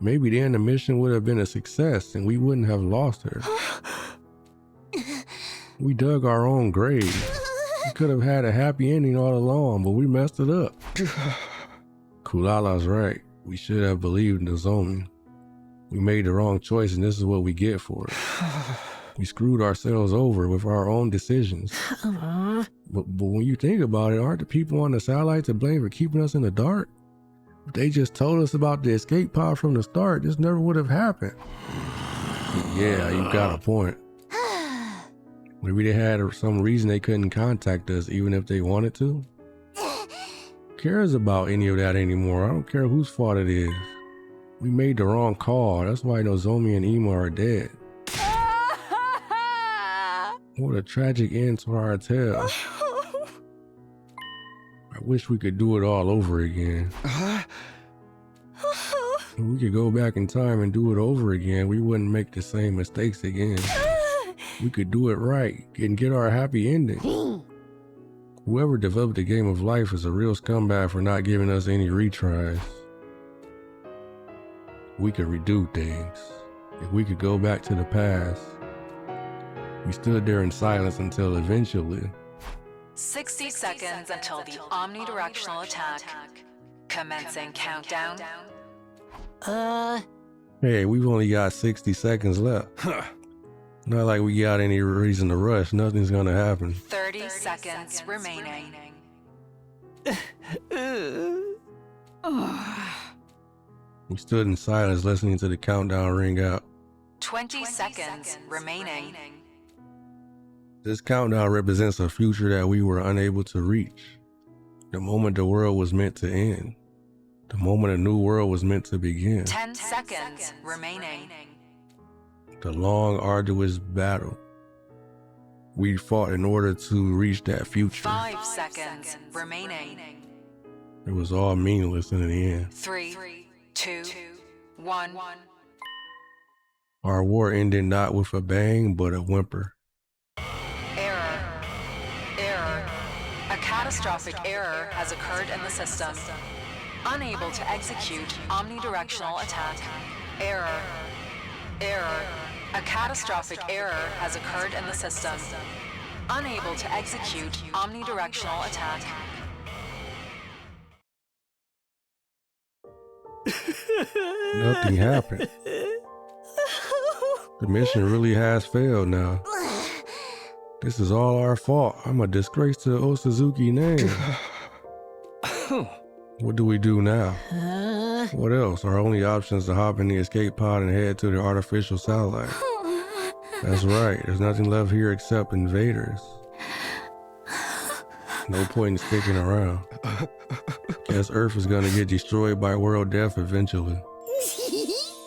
maybe then the mission would have been a success and we wouldn't have lost her. We dug our own grave. We could have had a happy ending all along, but we messed it up. Kulala's right. We should have believed Nozomi. We made the wrong choice and this is what we get for it. We screwed ourselves over with our own decisions. But when you think about it, aren't the people on the satellite to blame for keeping us in the dark? If they just told us about the escape pod from the start, this never would have happened. Yeah, you got a point. Maybe they had some reason they couldn't contact us even if they wanted to. Who cares about any of that anymore? I don't care whose fault it is. We made the wrong call. That's why Nozomi and Ima are dead. What a tragic end to our tale. I wish we could do it all over again. If we could go back in time and do it over again, we wouldn't make the same mistakes again. We could do it right and get our happy ending. Whoever developed the game of life is a real scumbag for not giving us any retries. We could redo things. If we could go back to the past. We stood there in silence until eventually. 60 seconds until the omnidirectional attack. Commencing countdown. Hey, we've only got 60 seconds left. Not like we got any reason to rush. Nothing's gonna happen. 30 seconds remaining. We stood in silence listening to the countdown ring out. 20 seconds remaining. This countdown represents a future that we were unable to reach. The moment the world was meant to end. The moment a new world was meant to begin. 10 seconds remaining. The long, arduous battle we fought in order to reach that future. 5 seconds remaining. It was all meaningless in the end. 3, 2, 1. Our war ended not with a bang, but a whimper. Error. A catastrophic error has occurred in the system. Unable to execute omnidirectional attack. Error. A catastrophic error has occurred in the system. Unable to execute omnidirectional attack. Nothing happened. The mission really has failed now. This is all our fault. I'm a disgrace to the Osazuki name. What do we do now? What else? Our only option is to hop in the escape pod and head to the artificial satellite. That's right. There's nothing left here except invaders. No point in sticking around. Guess Earth is gonna get destroyed by world death eventually.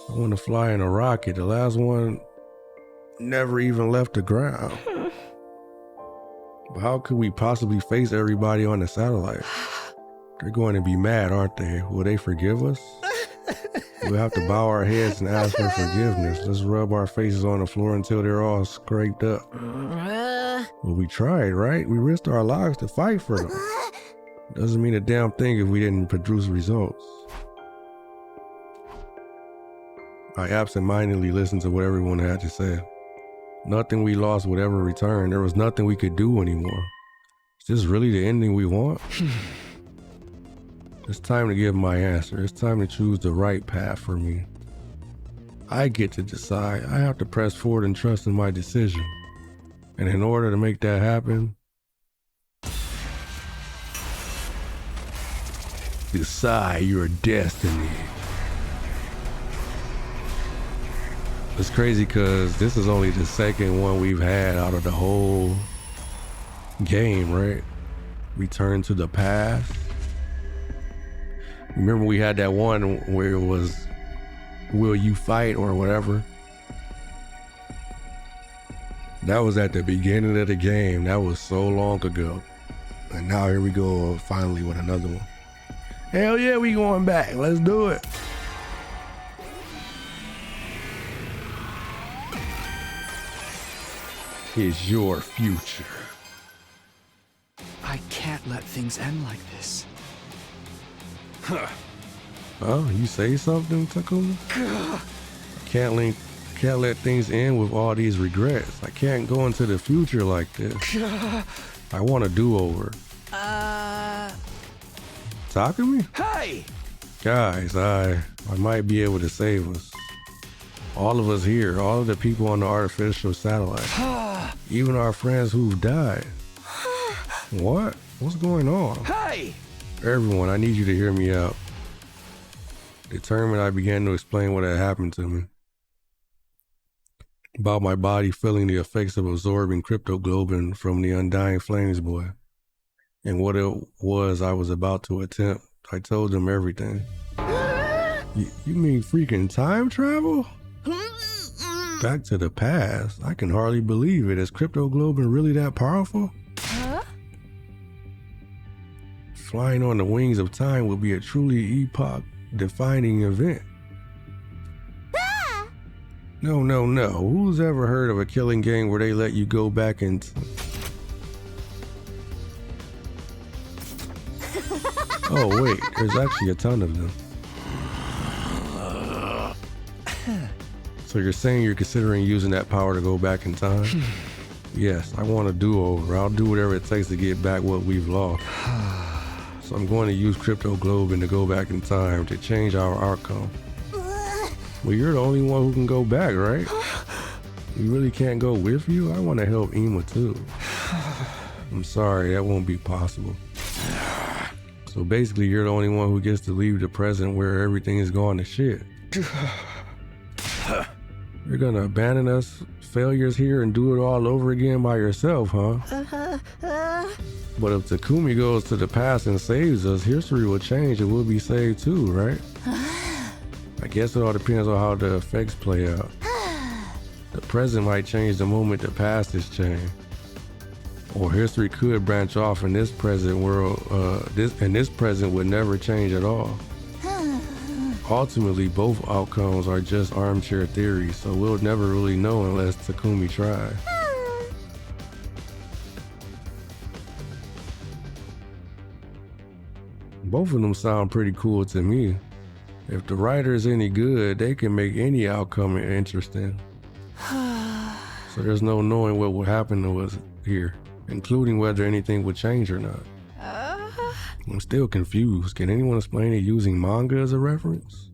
I want to fly in a rocket. The last one never even left the ground. But how could we possibly face everybody on the satellite? They're going to be mad, aren't they? Will they forgive us? We'll have to bow our heads and ask for forgiveness. Let's rub our faces on the floor until they're all scraped up. Well, we tried, right? We risked our lives to fight for them. Doesn't mean a damn thing if we didn't produce results. I absentmindedly listened to what everyone had to say. Nothing we lost would ever return. There was nothing we could do anymore. Is this really the ending we want? It's time to give my answer. It's time to choose the right path for me. I get to decide. I have to press forward and trust in my decision. And in order to make that happen, decide your destiny. It's crazy because this is only the second one we've had out of the whole game, right? Return to the past. Remember we had that one where it was, will you fight or whatever? That was at the beginning of the game. That was so long ago. And now here we go finally with another one. Hell yeah, we going back. Let's do it. Is your future. I can't let things end like this. Huh. Oh, you say something, Takuma? Can't let things end with all these regrets. I can't go into the future like this. I want a do-over. Takumi? Hey! Guys, I might be able to save us. All of us here, all of the people on the artificial satellite, even our friends who've died. What? What's going on? Hey! Everyone, I need you to hear me out. Determined, I began to explain what had happened to me. About my body feeling the effects of absorbing cryptoglobin from the undying flames boy. And what it was I was about to attempt. I told them everything. You mean freaking time travel? Back to the past? I can hardly believe it. Is cryptoglobin really that powerful? Huh? Flying on the wings of time will be a truly epoch-defining event. No. Who's ever heard of a killing game where they let you go back in Oh wait, there's actually a ton of them. So you're saying you're considering using that power to go back in time? Yes, I want a do-over. I'll do whatever it takes to get back what we've lost. So I'm going to use cryptoglobin to go back in time to change our outcome. Well, you're the only one who can go back, right? You really can't go with you? I want to help Ima too. I'm sorry, that won't be possible. So basically, you're the only one who gets to leave the present where everything is going to shit. You're gonna abandon us failures here and do it all over again by yourself, huh? But if Takumi goes to the past and saves us, history will change and we'll be saved too, right? I guess it all depends on how the effects play out. The present might change the moment the past is changed. Or history could branch off in this present world, this present would never change at all. Ultimately, both outcomes are just armchair theories, so we'll never really know unless Takumi tries. Both of them sound pretty cool to me. If the writer is any good, they can make any outcome interesting. So there's no knowing what will happen to us here, including whether anything would change or not. I'm still confused. Can anyone explain it using manga as a reference?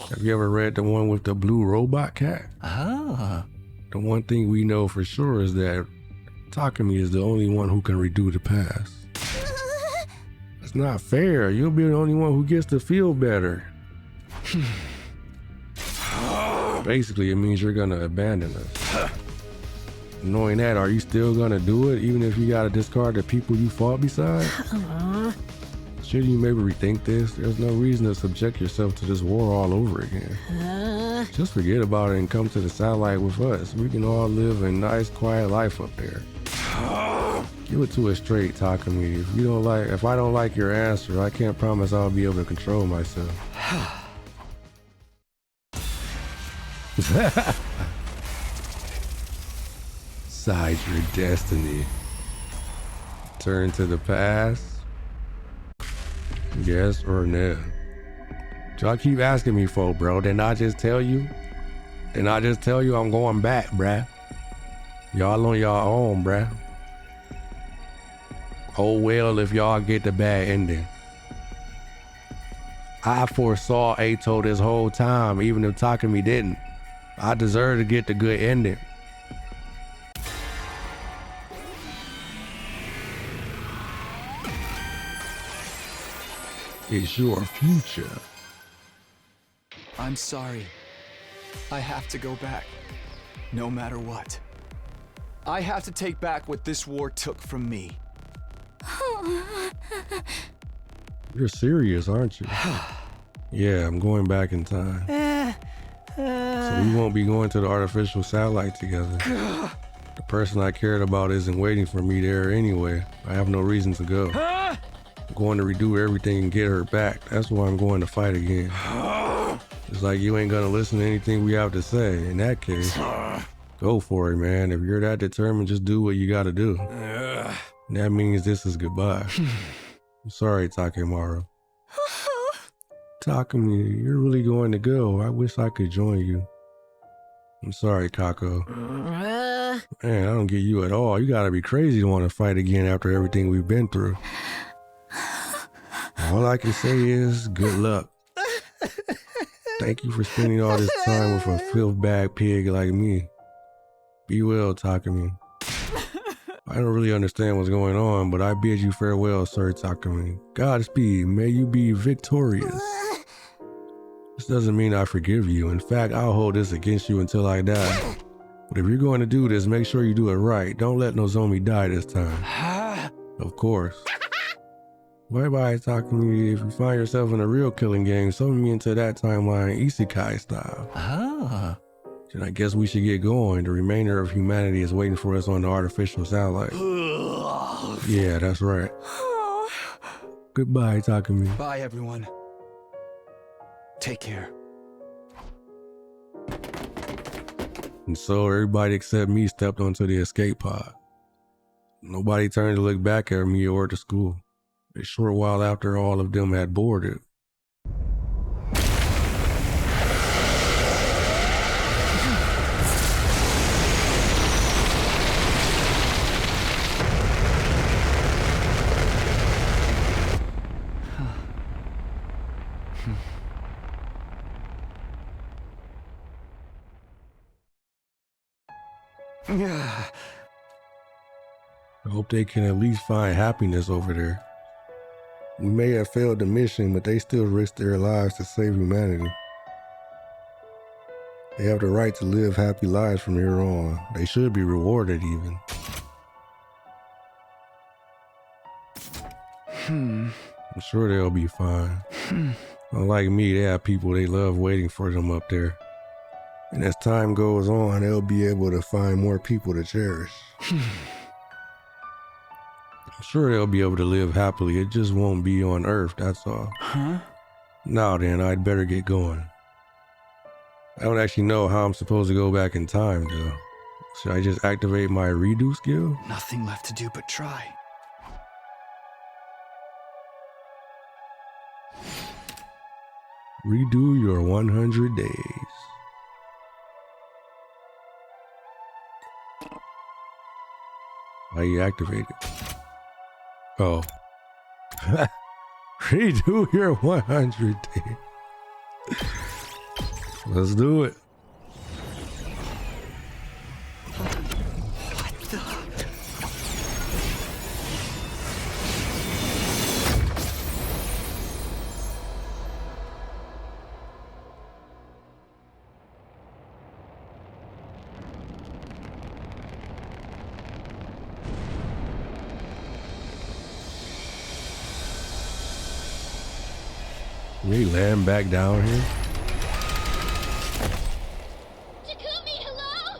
Have you ever read the one with the blue robot cat? The one thing we know for sure is that Takumi is the only one who can redo the past. It's not fair. You'll be the only one who gets to feel better. Basically, it means you're gonna abandon us. Knowing that, are you still gonna do it even if you gotta discard the people you fought beside? Shouldn't you maybe rethink this? There's no reason to subject yourself to this war all over again. Just forget about it and come to the satellite with us. We can all live a nice, quiet life up there. Give it to us straight, Takumi. If I don't like your answer, I can't promise I'll be able to control myself. Side your destiny. Turn to the past. Yes or no? Y'all keep asking me for, bro. Didn't I just tell you? Didn't I just tell you I'm going back, bruh? Y'all on y'all own, bruh. Oh well if y'all get the bad ending. I foresaw Ato this whole time, even if Takumi didn't. I deserve to get the good ending. It's your future. I'm sorry. I have to go back, no matter what. I have to take back what this war took from me. You're serious, aren't you? Yeah, I'm going back in time. So we won't be going to the artificial satellite together. The person I cared about isn't waiting for me there anyway. I have no reason to go. I'm going to redo everything and get her back. That's why I'm going to fight again. It's like you ain't gonna listen to anything we have to say. In that case, go for it, man. If you're that determined, just do what you gotta do. That means this is goodbye. I'm sorry, Takemaru. Takumi, you're really going to go. I wish I could join you. I'm sorry, Kako. Man, I don't get you at all. You gotta be crazy to want to fight again after everything we've been through. All I can say is good luck. Thank you for spending all this time with a filth bag pig like me. Be well, Takumi. I don't really understand what's going on, but I bid you farewell, Sir Takumi. Godspeed, may you be victorious. This doesn't mean I forgive you. In fact, I'll hold this against you until I die. But if you're going to do this, make sure you do it right. Don't let Nozomi die this time. Of course. Bye-bye, Takumi. If you find yourself in a real killing game, summon me into that timeline isekai style. Ah. Then I guess we should get going. The remainder of humanity is waiting for us on the artificial satellite. Yeah, that's right. Goodbye, Takumi. Bye, everyone. Take care. And so everybody except me stepped onto the escape pod. Nobody turned to look back at me or the school. A short while after all of them had boarded. I hope they can at least find happiness over there. We may have failed the mission, but they still risked their lives to save humanity. They have the right to live happy lives from here on. They should be rewarded even. I'm sure they'll be fine. Unlike me, they have people they love waiting for them up there. And as time goes on, they'll be able to find more people to cherish. I'm sure they'll be able to live happily. It just won't be on Earth, that's all. Now then, I'd better get going. I don't actually know how I'm supposed to go back in time, though. Should I just activate my redo skill? Nothing left to do but try. Redo your 100 days. How you activate it? Oh. Redo your 100 days. Let's do it. What the? We land back down here. Takumi, hello?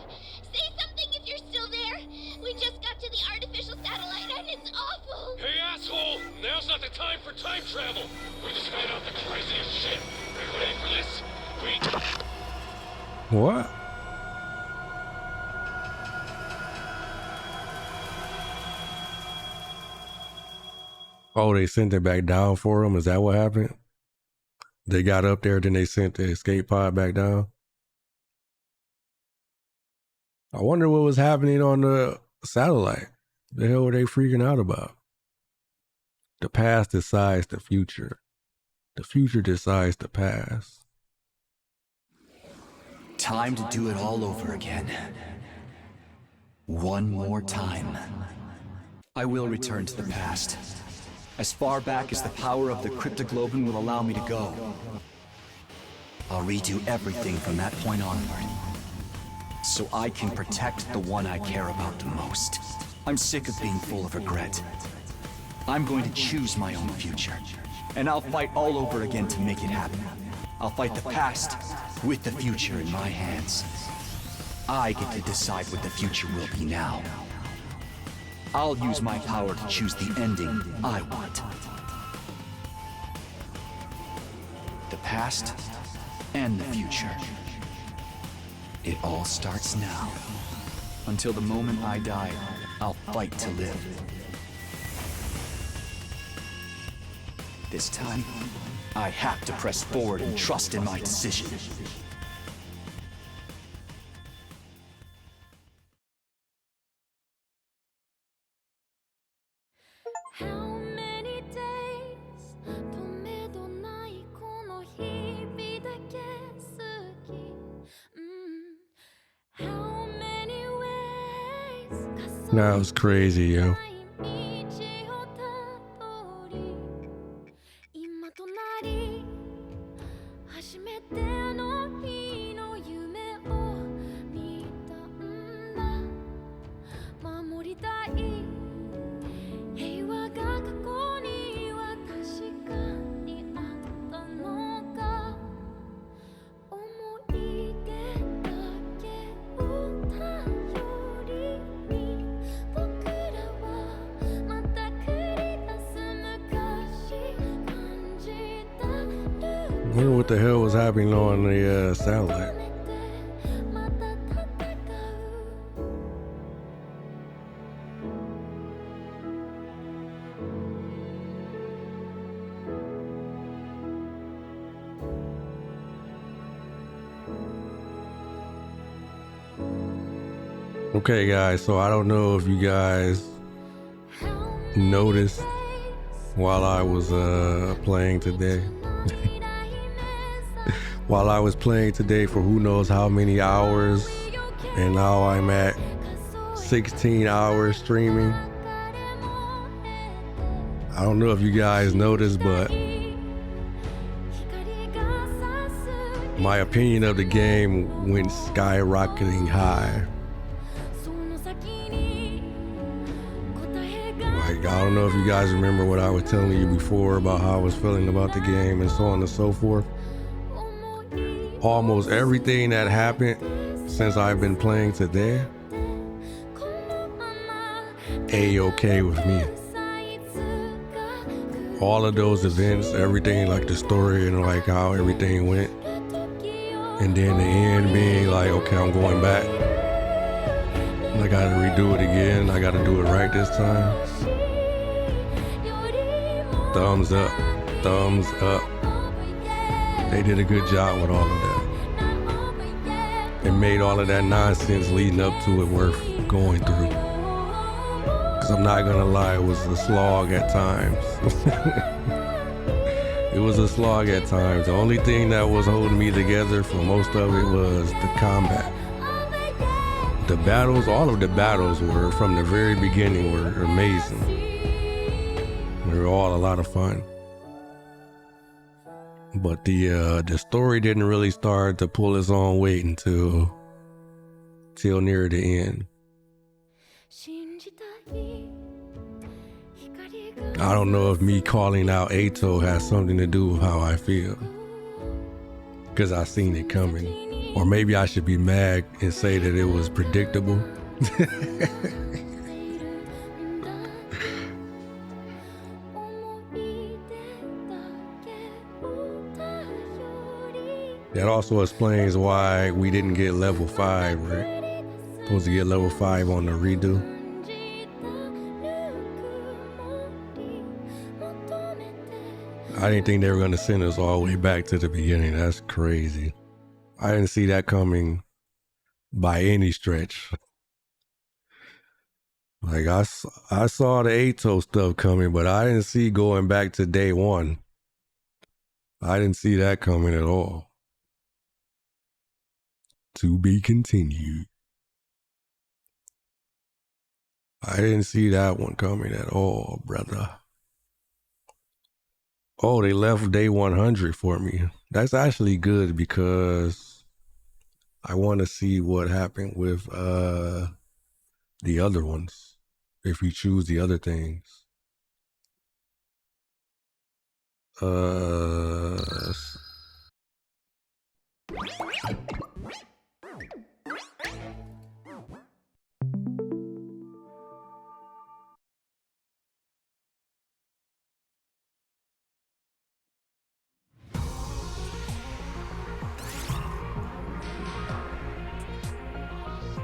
Say something if you're still there. We just got to the artificial satellite and it's awful. Hey, asshole! Now's not the time for time travel. We just found out the craziest shit. Are you ready for this? What? Oh, they sent it back down for him? Is that what happened? They got up there, then they sent the escape pod back down? I wonder what was happening on the satellite. The hell were they freaking out about? The past decides the future. The future decides the past. Time to do it all over again. One more time. I will return to the past. As far back as the power of the cryptoglobin will allow me to go. I'll redo everything from that point onward. So I can protect the one I care about the most. I'm sick of being full of regret. I'm going to choose my own future. And I'll fight all over again to make it happen. I'll fight the past with the future in my hands. I get to decide what the future will be now. I'll use my power to choose the ending I want. The past and the future. It all starts now. Until the moment I die, I'll fight to live. This time, I have to press forward and trust in my decision. How many days 止めどないこの日々だけ That was crazy, yo. I wonder what the hell was happening on the satellite. Okay, guys, so I don't know if you guys noticed while I was playing today. While I was playing today for who knows how many hours, and now I'm at 16 hours streaming. I don't know if you guys noticed, but my opinion of the game went skyrocketing high. Like, I don't know if you guys remember what I was telling you before about how I was feeling about the game and so on and so forth. Almost everything that happened since I've been playing today, A-okay with me. All of those events, everything, like the story and like how everything went. And then the end being like, okay, I'm going back. I gotta redo it again. I gotta do it right this time. Thumbs up, thumbs up. They did a good job with all of that. It made all of that nonsense leading up to it worth going through. Because I'm not gonna lie, it was a slog at times. It was a slog at times. The only thing that was holding me together for most of it was the combat. The battles, all of the battles were, from the very beginning, were amazing. They were all a lot of fun. But the story didn't really start to pull its own weight until near the end. I don't know if me calling out Ato has something to do with how I feel, because I seen it coming. Or maybe I should be mad and say that it was predictable. That also explains why we didn't get level 5, right? Supposed to get level 5 on the redo. I didn't think they were gonna send us all the way back to the beginning. That's crazy. I didn't see that coming by any stretch. Like, I saw the Ato stuff coming, but I didn't see going back to day 1. I didn't see that coming at all. To be continued. I didn't see that one coming at all, brother. Oh, they left day 100 for me. That's actually good because I want to see what happened with the other ones, if you choose the other things.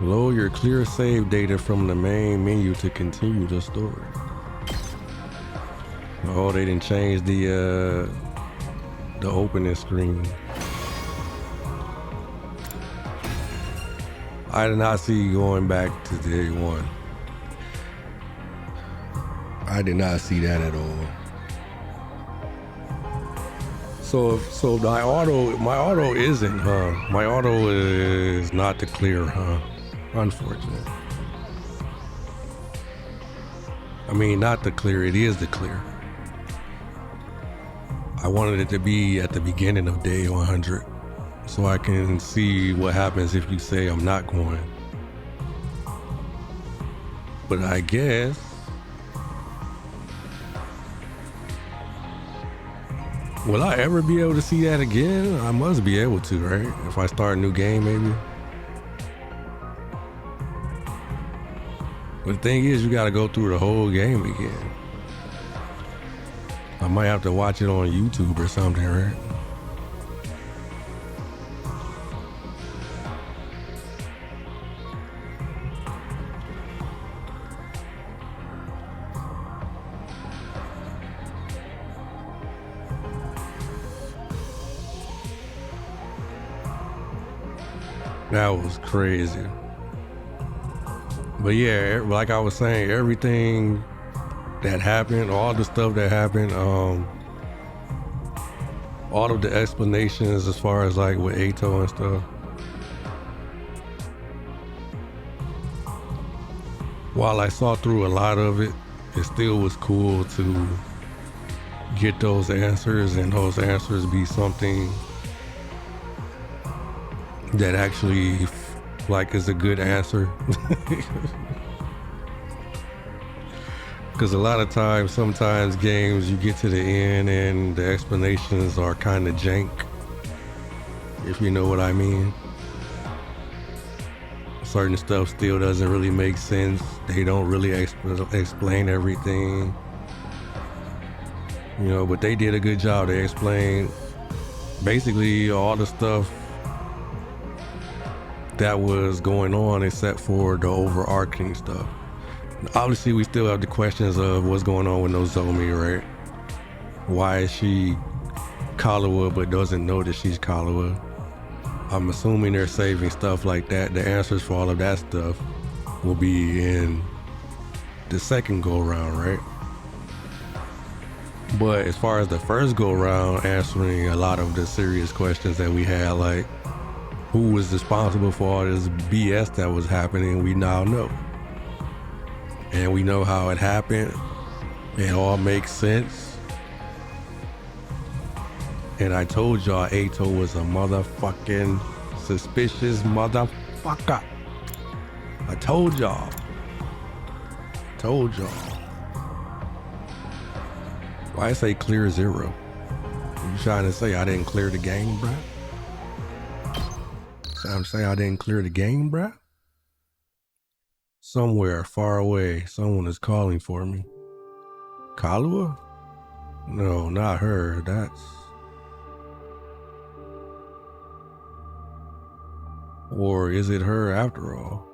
Load your clear save data from the main menu to continue the story. Oh, they didn't change the opening screen. I did not see going back to day 1. I did not see that at all. So my auto isn't, huh? My auto is not the clear, huh? Unfortunate. I mean, not the clear, it is the clear. I wanted it to be at the beginning of day 100, so I can see what happens if you say I'm not going. But I guess will I ever be able to see that again? I must be able to, right? If I start a new game, maybe. But the thing is, you gotta go through the whole game again. I might have to watch it on YouTube or something, right? That was crazy. But yeah, like I was saying, everything that happened, all the stuff that happened, all of the explanations as far as like with Ato and stuff. While I saw through a lot of it, it still was cool to get those answers and those answers be something that actually like is a good answer. Because a lot of times, sometimes games you get to the end and the explanations are kind of jank, if you know what I mean. Certain stuff still doesn't really make sense. They don't really explain everything, you know, but they did a good job. They explained basically all the stuff that was going on except for the overarching stuff. Obviously, we still have the questions of what's going on with Nozomi, right? Why is she Kaluwa but doesn't know that she's Kaluwa? I'm assuming they're saving stuff like that. The answers for all of that stuff will be in the second go round, right? But as far as the first go round, answering a lot of the serious questions that we had, like who was responsible for all this BS that was happening, we now know. And we know how it happened. It all makes sense. And I told y'all Ato was a motherfucking suspicious motherfucker. I told y'all. Why I say clear 0? You trying to say I didn't clear the game, bruh? I'm saying I didn't clear the game, bruh? Somewhere far away, someone is calling for me. Kaluwa? No, not her. That's... Or is it her after all?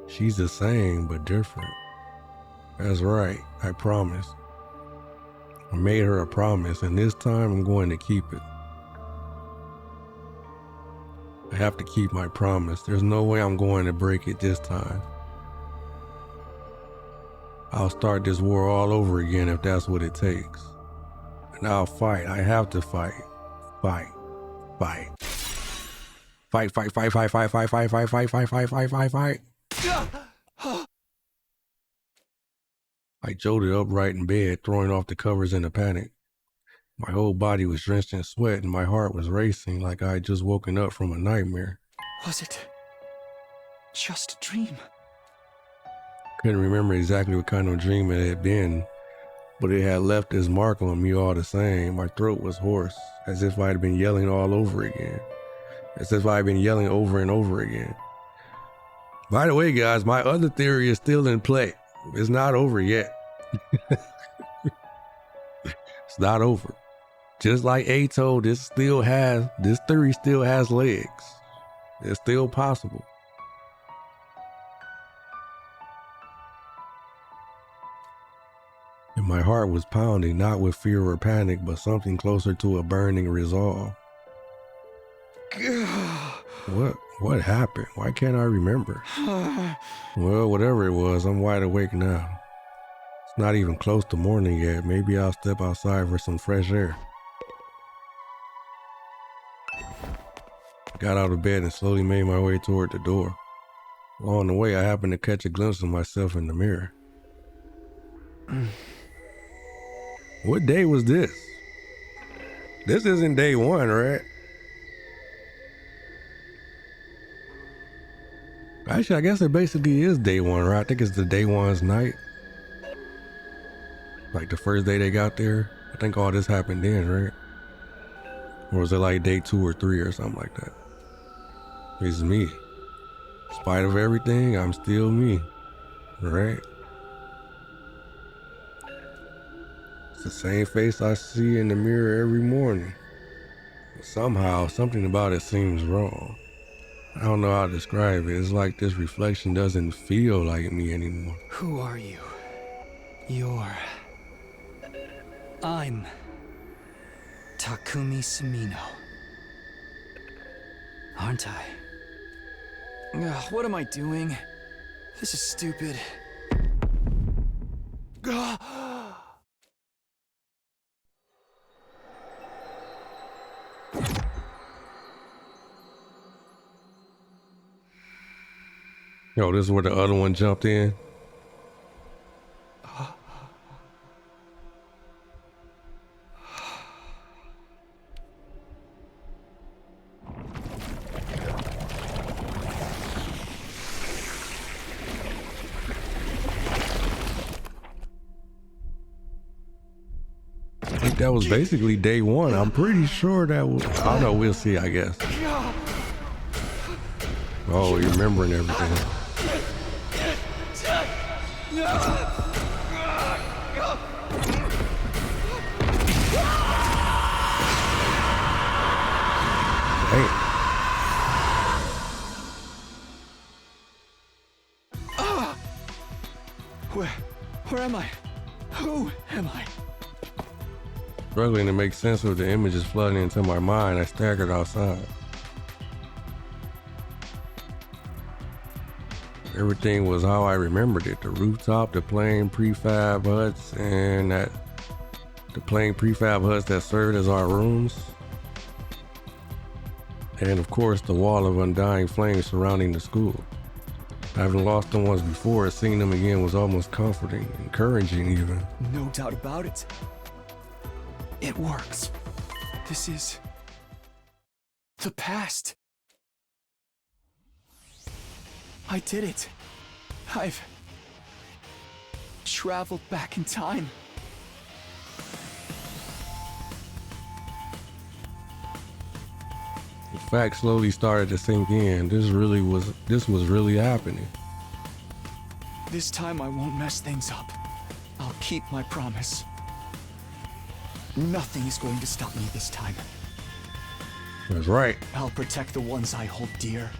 She's the same, but different. That's right, I promise. I made her a promise, and this time I'm going to keep it. I have to keep my promise. There's no way I'm going to break it this time. I'll start this war all over again if that's what it takes. And I'll fight. I have to fight. Fight. Fight. Fight, fight, fight, fight, fight, fight, fight, fight, fight, fight, fight, fight, fight, fight. I jolted upright in bed, throwing off the covers in a panic. My whole body was drenched in sweat and my heart was racing like I had just woken up from a nightmare. Was it just a dream? Couldn't remember exactly what kind of dream it had been, but it had left its mark on me all the same. My throat was hoarse, as if I had been yelling all over again. As if I had been yelling over and over again. By the way, guys, my other theory is still in play. It's not over yet. It's not over. Just like Ato, this theory still has legs. It's still possible. And my heart was pounding, not with fear or panic, but something closer to a burning resolve. What happened? Why can't I remember? Well, whatever it was, I'm wide awake now. It's not even close to morning yet. Maybe I'll step outside for some fresh air. got out of bed and slowly made my way toward the door. Along the way, I happened to catch a glimpse of myself in the mirror. What day was this? This isn't day one, right? Actually, I guess it basically is day one, right? I think it's the day one's night. Like the first day they got there. I think all this happened then, right? Or was it like day 2 or 3 or something like that? It's me. In spite of everything, I'm still me, right? It's the same face I see in the mirror every morning. Somehow, something about it seems wrong. I don't know how to describe it. It's like this reflection doesn't feel like me anymore. Who are you? I'm Takumi Sumino. Aren't I? Ugh, what am I doing? This is stupid. Yo, this is where the other one jumped in. I think that was basically day one. I'm pretty sure that was, I don't know, we'll see, I guess. Oh, you're remembering everything. Where am I? Who am I? Struggling to make sense of the images flooding into my mind, I staggered outside. Everything was how I remembered it. The rooftop, the plain prefab huts, and the plain prefab huts that served as our rooms. And of course, the wall of undying flames surrounding the school. Having lost them once before, seeing them again was almost comforting, encouraging even. No doubt about it. It works. This is the past. I did it. I've traveled back in time. The fact slowly started to sink in. This was really happening. This time I won't mess things up. I'll keep my promise. Nothing is going to stop me this time. That's right. I'll protect the ones I hold dear.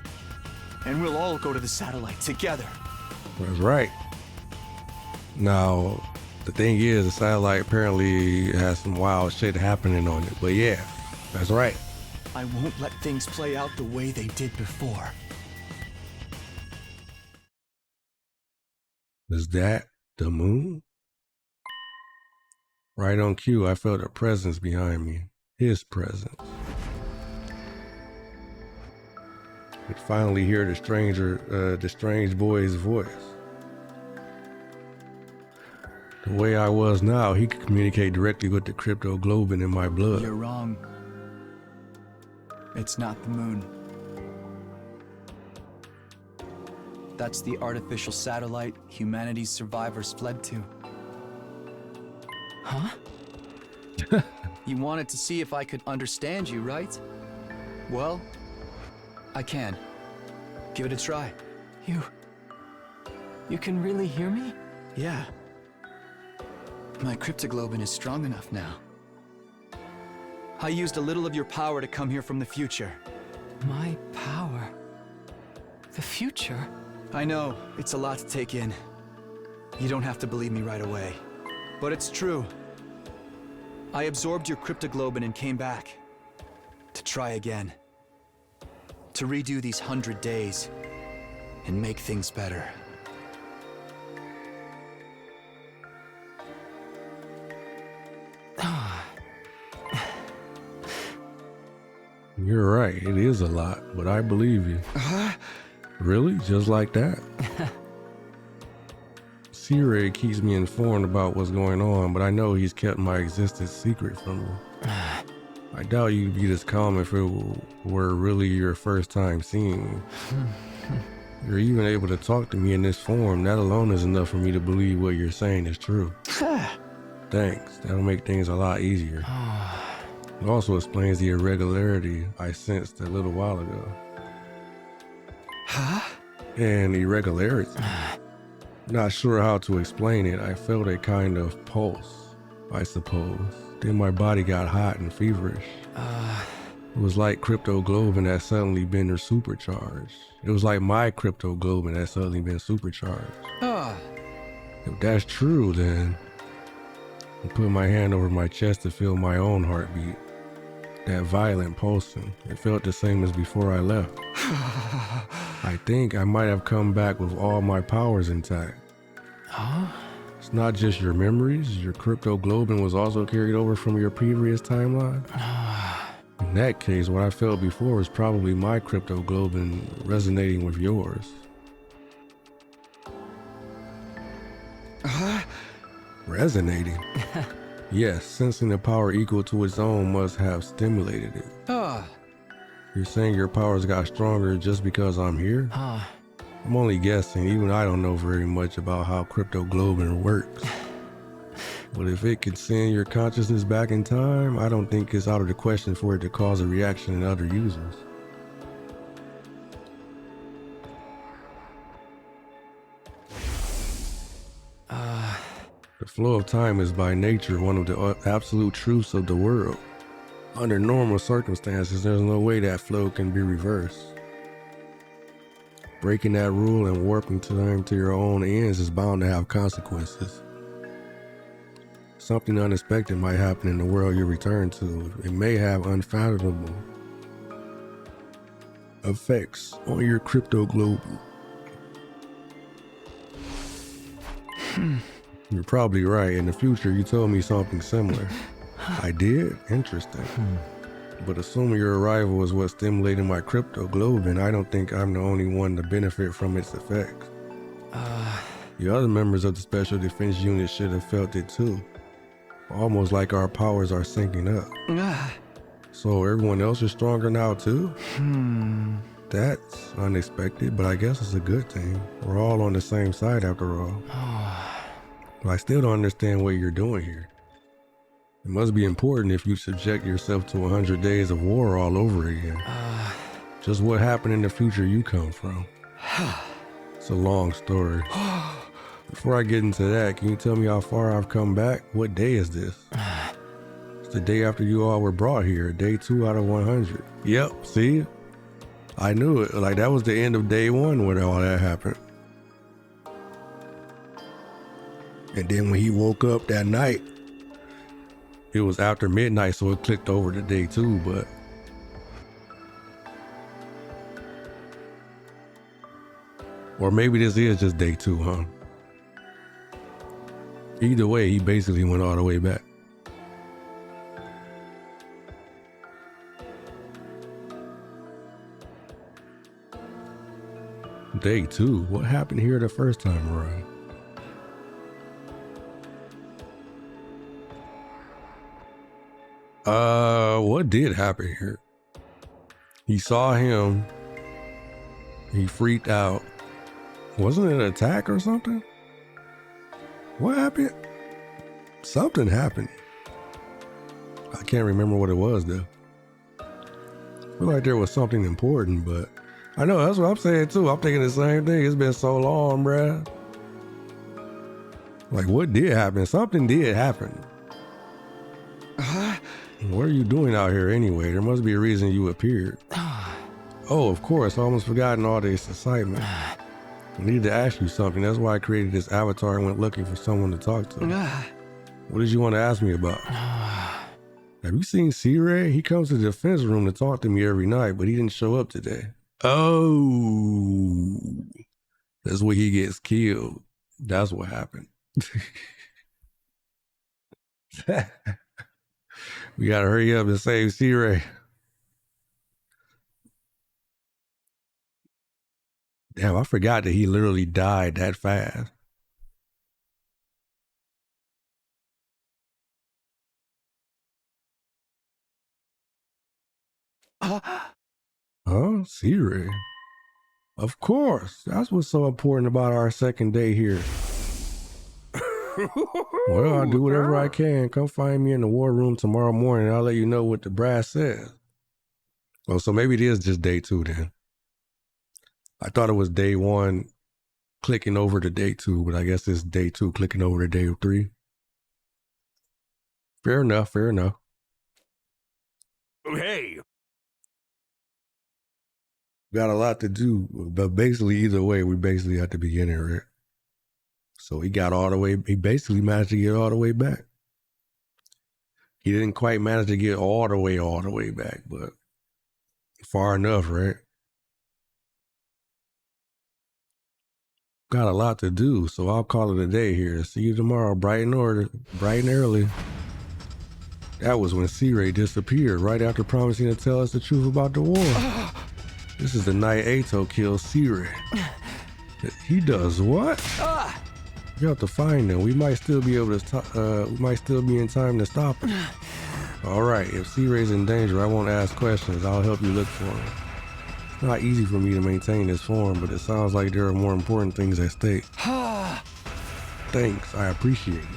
And we'll all go to the satellite together. That's right. Now, the thing is, the satellite apparently has some wild shit happening on it. But yeah, that's right. I won't let things play out the way they did before. Is that the moon? Right on cue, I felt a presence behind me. His presence. I could finally hear the strange boy's voice. The way I was now, he could communicate directly with the cryptoglobin in my blood. You're wrong. It's not the moon. That's the artificial satellite humanity's survivors fled to. Huh? You wanted to see if I could understand you, right? Well, I can. Give it a try. You can really hear me? Yeah. My cryptoglobin is strong enough now. I used a little of your power to come here from the future. My power? The future? I know, it's a lot to take in. You don't have to believe me right away. But it's true. I absorbed your cryptoglobin and came back. To try again. To redo these 100 days. And make things better. You're right, it is a lot, but I believe you. Really? Just like that? C-Ray keeps me informed about what's going on, but I know he's kept my existence secret from me. I doubt you'd be this calm if it were really your first time seeing me. You're even able to talk to me in this form. That alone is enough for me to believe what you're saying is true. Thanks, that'll make things a lot easier. It also explains the irregularity I sensed a little while ago. And irregularity. Not sure how to explain it. I felt a kind of pulse, I suppose. Then my body got hot and feverish. It was like cryptoglobin had suddenly been supercharged. It was like my cryptoglobin had suddenly been supercharged. If that's true, then I put my hand over my chest to feel my own heartbeat. That violent pulsing. It felt the same as before I left. I think I might have come back with all my powers intact. It's not just your memories. Your cryptoglobin was also carried over from your previous timeline. In that case, what I felt before was probably my cryptoglobin resonating with yours. Resonating? Yes, sensing a power equal to its own must have stimulated it. You're saying your powers got stronger just because I'm here? I'm only guessing. Even I don't know very much about how cryptoglobin works. But if it can send your consciousness back in time, I don't think it's out of the question for it to cause a reaction in other users. The flow of time is by nature one of the absolute truths of the world. Under normal circumstances, there's no way that flow can be reversed. Breaking that rule and warping time to your own ends is bound to have consequences. Something unexpected might happen in the world you return to. It may have unfathomable effects on your cryptoglobin. You're probably right. In the future, you told me something similar. I did? Interesting. But assuming your arrival was what stimulated my cryptoglobin, I don't think I'm the only one to benefit from its effects. The other members of the Special Defense Unit should have felt it too. Almost like our powers are syncing up. So everyone else is stronger now too? That's unexpected, but I guess it's a good thing. We're all on the same side after all. But I still don't understand what you're doing here. It must be important if you subject yourself to 100 days of war all over again. Just what happened in the future you come from? It's a long story. Before I get into that, can you tell me how far I've come back? What day is this? It's the day after you all were brought here, day 2 out of 100. Yep, see? I knew it. Like, that was the end of day 1 when all that happened. And then when he woke up that night, it was after midnight, so it clicked over to day 2, but or maybe this is just day 2, huh? Either way, he basically went all the way back. Day 2? What happened here the first time around? What did happen here? He saw him. He freaked out. Wasn't it an attack or something? What happened? Something happened. I can't remember what it was though. I feel like there was something important, but I know that's what I'm saying too. I'm thinking the same thing. It's been so long, bruh. Like, what did happen? Something did happen. What are you doing out here anyway? There must be a reason you appeared. Oh, of course. I almost forgotten all this excitement. I needed to ask you something. That's why I created this avatar and went looking for someone to talk to. What did you want to ask me about? Have you seen C-Ray? He comes to the defense room to talk to me every night, but he didn't show up today. Oh, that's where he gets killed. That's what happened. We gotta hurry up and save C-Ray. Damn, I forgot that he literally died that fast. Huh? Siri? Of course. That's what's so important about our second day here. Well, I'll do whatever I can. Come find me in the war room tomorrow morning. I'll let you know what the brass says. Oh, so maybe it is just day 2 then. I thought it was day 1 clicking over to day 2, but I guess it's day 2 clicking over to day 3. Fair enough, fair enough. Hey. Got a lot to do, but basically either way, we basically at the beginning, right? So he basically managed to get all the way back. He didn't quite manage to get all the way back, but far enough, right? Got a lot to do, so I'll call it a day here. See you tomorrow, bright and early. That was when C-Ray disappeared, right after promising to tell us the truth about the war. This is the night Ato kills C-Ray. He does what? You have to find him. We might still be able to. We might still be in time to stop him. All right. If C-Ray's in danger, I won't ask questions. I'll help you look for him. It's not easy for me to maintain this form, but it sounds like there are more important things at stake. Thanks. I appreciate it.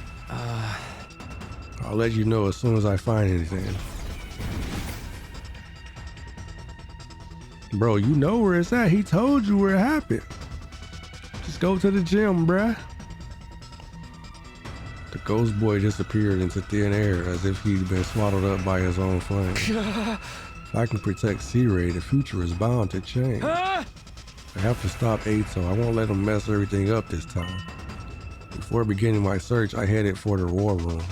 I'll let you know as soon as I find anything. Bro, you know where it's at. He told you where it happened. Just go to the gym, bruh. The ghost boy disappeared into thin air as if he'd been swallowed up by his own flame. If I can protect C-Ray, the future is bound to change. I have to stop Ato. I won't let him mess everything up this time. Before beginning my search, I headed for the war room.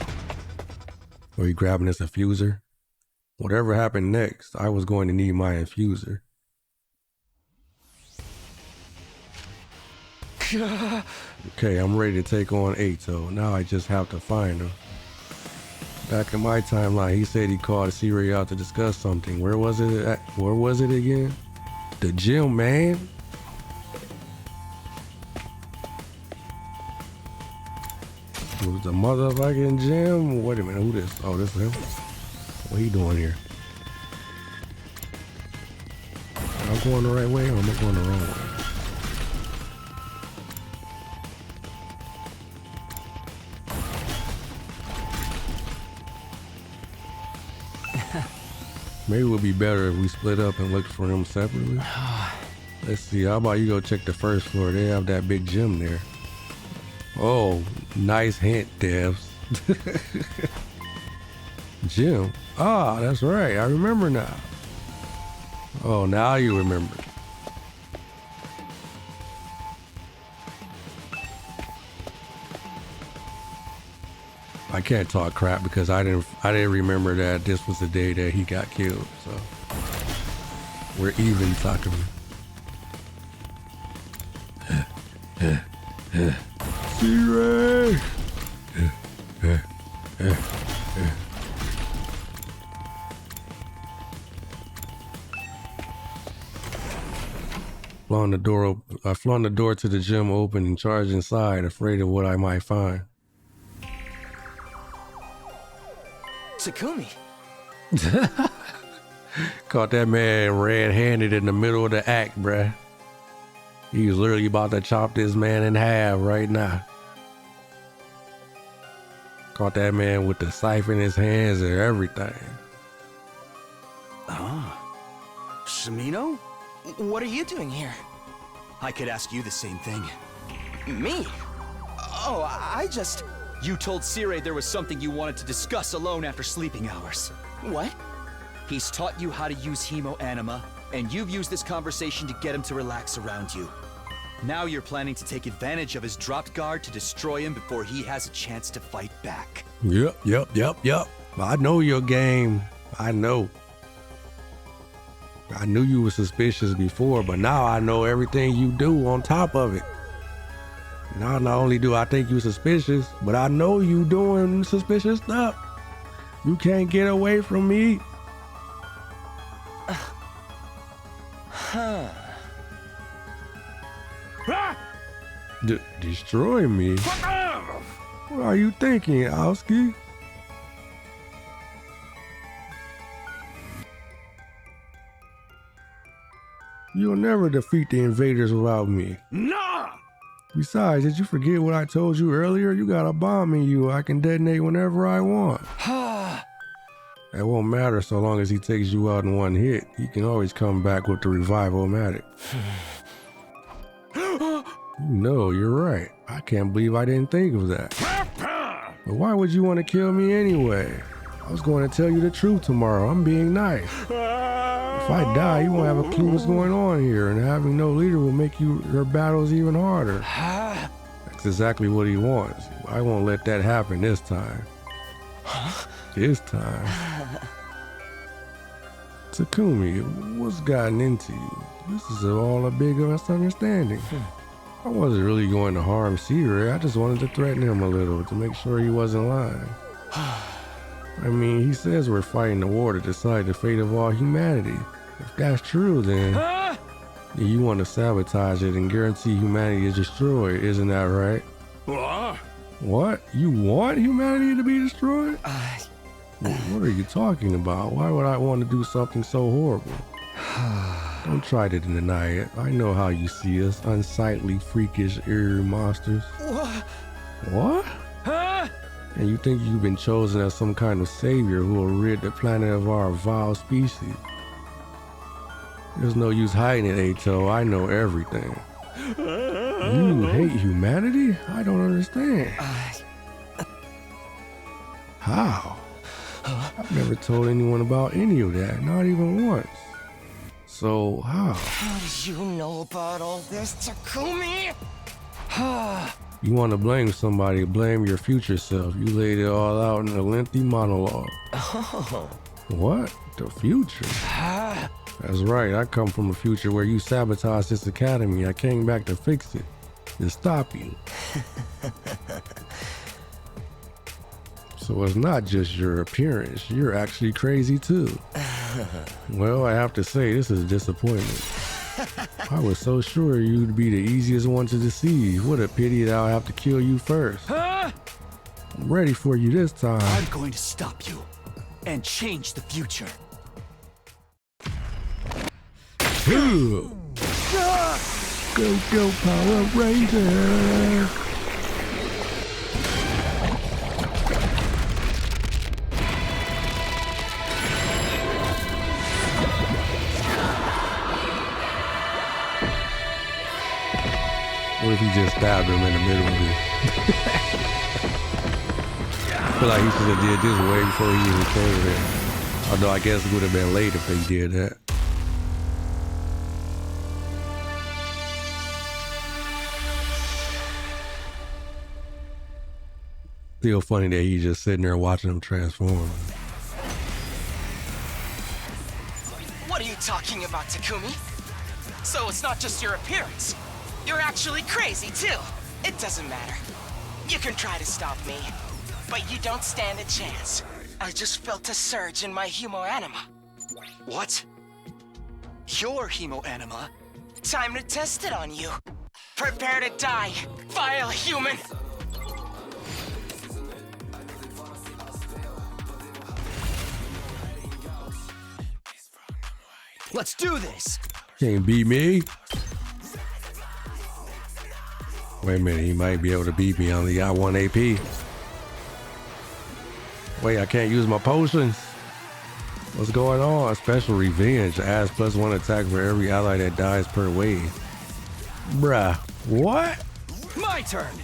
Were you grabbing this infuser? Whatever happened next, I was going to need my infuser. Okay, I'm ready to take on Ato. Now I just have to find him. Back in my timeline, he said he called C-Ray out to discuss something. Where was it at? Where was it again? The gym, man. It was the motherfucking gym? Wait a minute, who this? Oh, this is him? What he doing here? Am I going the right way or am I going the wrong way? Maybe it would be better if we split up and looked for him separately. Let's see, how about you go check the first floor? They have that big gym there. Oh, nice hint, devs. Gym? Ah, that's right, I remember now. Oh, now you remember. I can't talk crap because I didn't remember that this was the day that he got killed. So we're even talking. C-Ray! I flung the door to the gym open and charged inside, afraid of what I might find. Takumi. Caught that man red-handed in the middle of the act, bruh. He was literally about to chop this man in half right now. Caught that man with the scythe in his hands and everything. Shimino? What are you doing here? I could ask you the same thing. Me? Oh, I just... You told C-Ray there was something you wanted to discuss alone after sleeping hours. What? He's taught you how to use Hemo Anima, and you've used this conversation to get him to relax around you. Now you're planning to take advantage of his dropped guard to destroy him before he has a chance to fight back. Yep. I know your game. I know. I knew you were suspicious before, but now I know everything you do on top of it. Now, not only do I think you suspicious, but I know you doing suspicious stuff. You can't get away from me. Destroy me? What are you thinking, Owski? You'll never defeat the invaders without me. Nah! Besides, did you forget what I told you earlier? You got a bomb in you I can detonate whenever I want. That won't matter so long as he takes you out in one hit. He can always come back with the revival-matic. No, you're right. I can't believe I didn't think of that. But why would you want to kill me anyway? I was going to tell you the truth tomorrow. I'm being nice. If I die, you won't have a clue what's going on here, and having no leader will make your battles even harder. That's exactly what he wants. I won't let that happen this time. This time. Takumi, what's gotten into you? This is all a big misunderstanding. I wasn't really going to harm Seer. I just wanted to threaten him a little to make sure he wasn't lying. I mean, he says we're fighting the war to decide the fate of all humanity. If that's true, then you want to sabotage it and guarantee humanity is destroyed, isn't that right? What? What? You want humanity to be destroyed? What are you talking about? Why would I want to do something so horrible? Don't try to deny it. I know how you see us, unsightly, freakish, eerie monsters. What? And you think you've been chosen as some kind of savior who will rid the planet of our vile species? There's no use hiding it, Ato. I know everything. You hate humanity? I don't understand. How? I've never told anyone about any of that, not even once. So how? How did you know about all this, Takumi? You want to blame somebody, blame your future self. You laid it all out in a lengthy monologue. Oh. What? The future? That's right, I come from a future where you sabotaged this academy. I came back to fix it, to stop you. So it's not just your appearance, you're actually crazy too. Well, I have to say, this is a disappointment. I was so sure you'd be the easiest one to deceive. What a pity that I'll have to kill you first. I'm ready for you this time. I'm going to stop you and change the future. Go Power Ranger! What if he just stabbed him in the middle of it? I feel like he should have did this way before he even came there. Although I guess it would have been late if they did that. Still funny that he's just sitting there watching him transform. What are you talking about, Takumi? So it's not just your appearance. You're actually crazy, too. It doesn't matter. You can try to stop me, but you don't stand a chance. I just felt a surge in my hemoanima. What? Your hemoanima? Time to test it on you. Prepare to die, vile human! Let's do this! Can't beat me. Wait a minute, he might be able to beat me. I only got 1 AP. Wait, I can't use my potions? What's going on? Special revenge. Adds +1 attack for every ally that dies per wave. Bruh, what? My turn!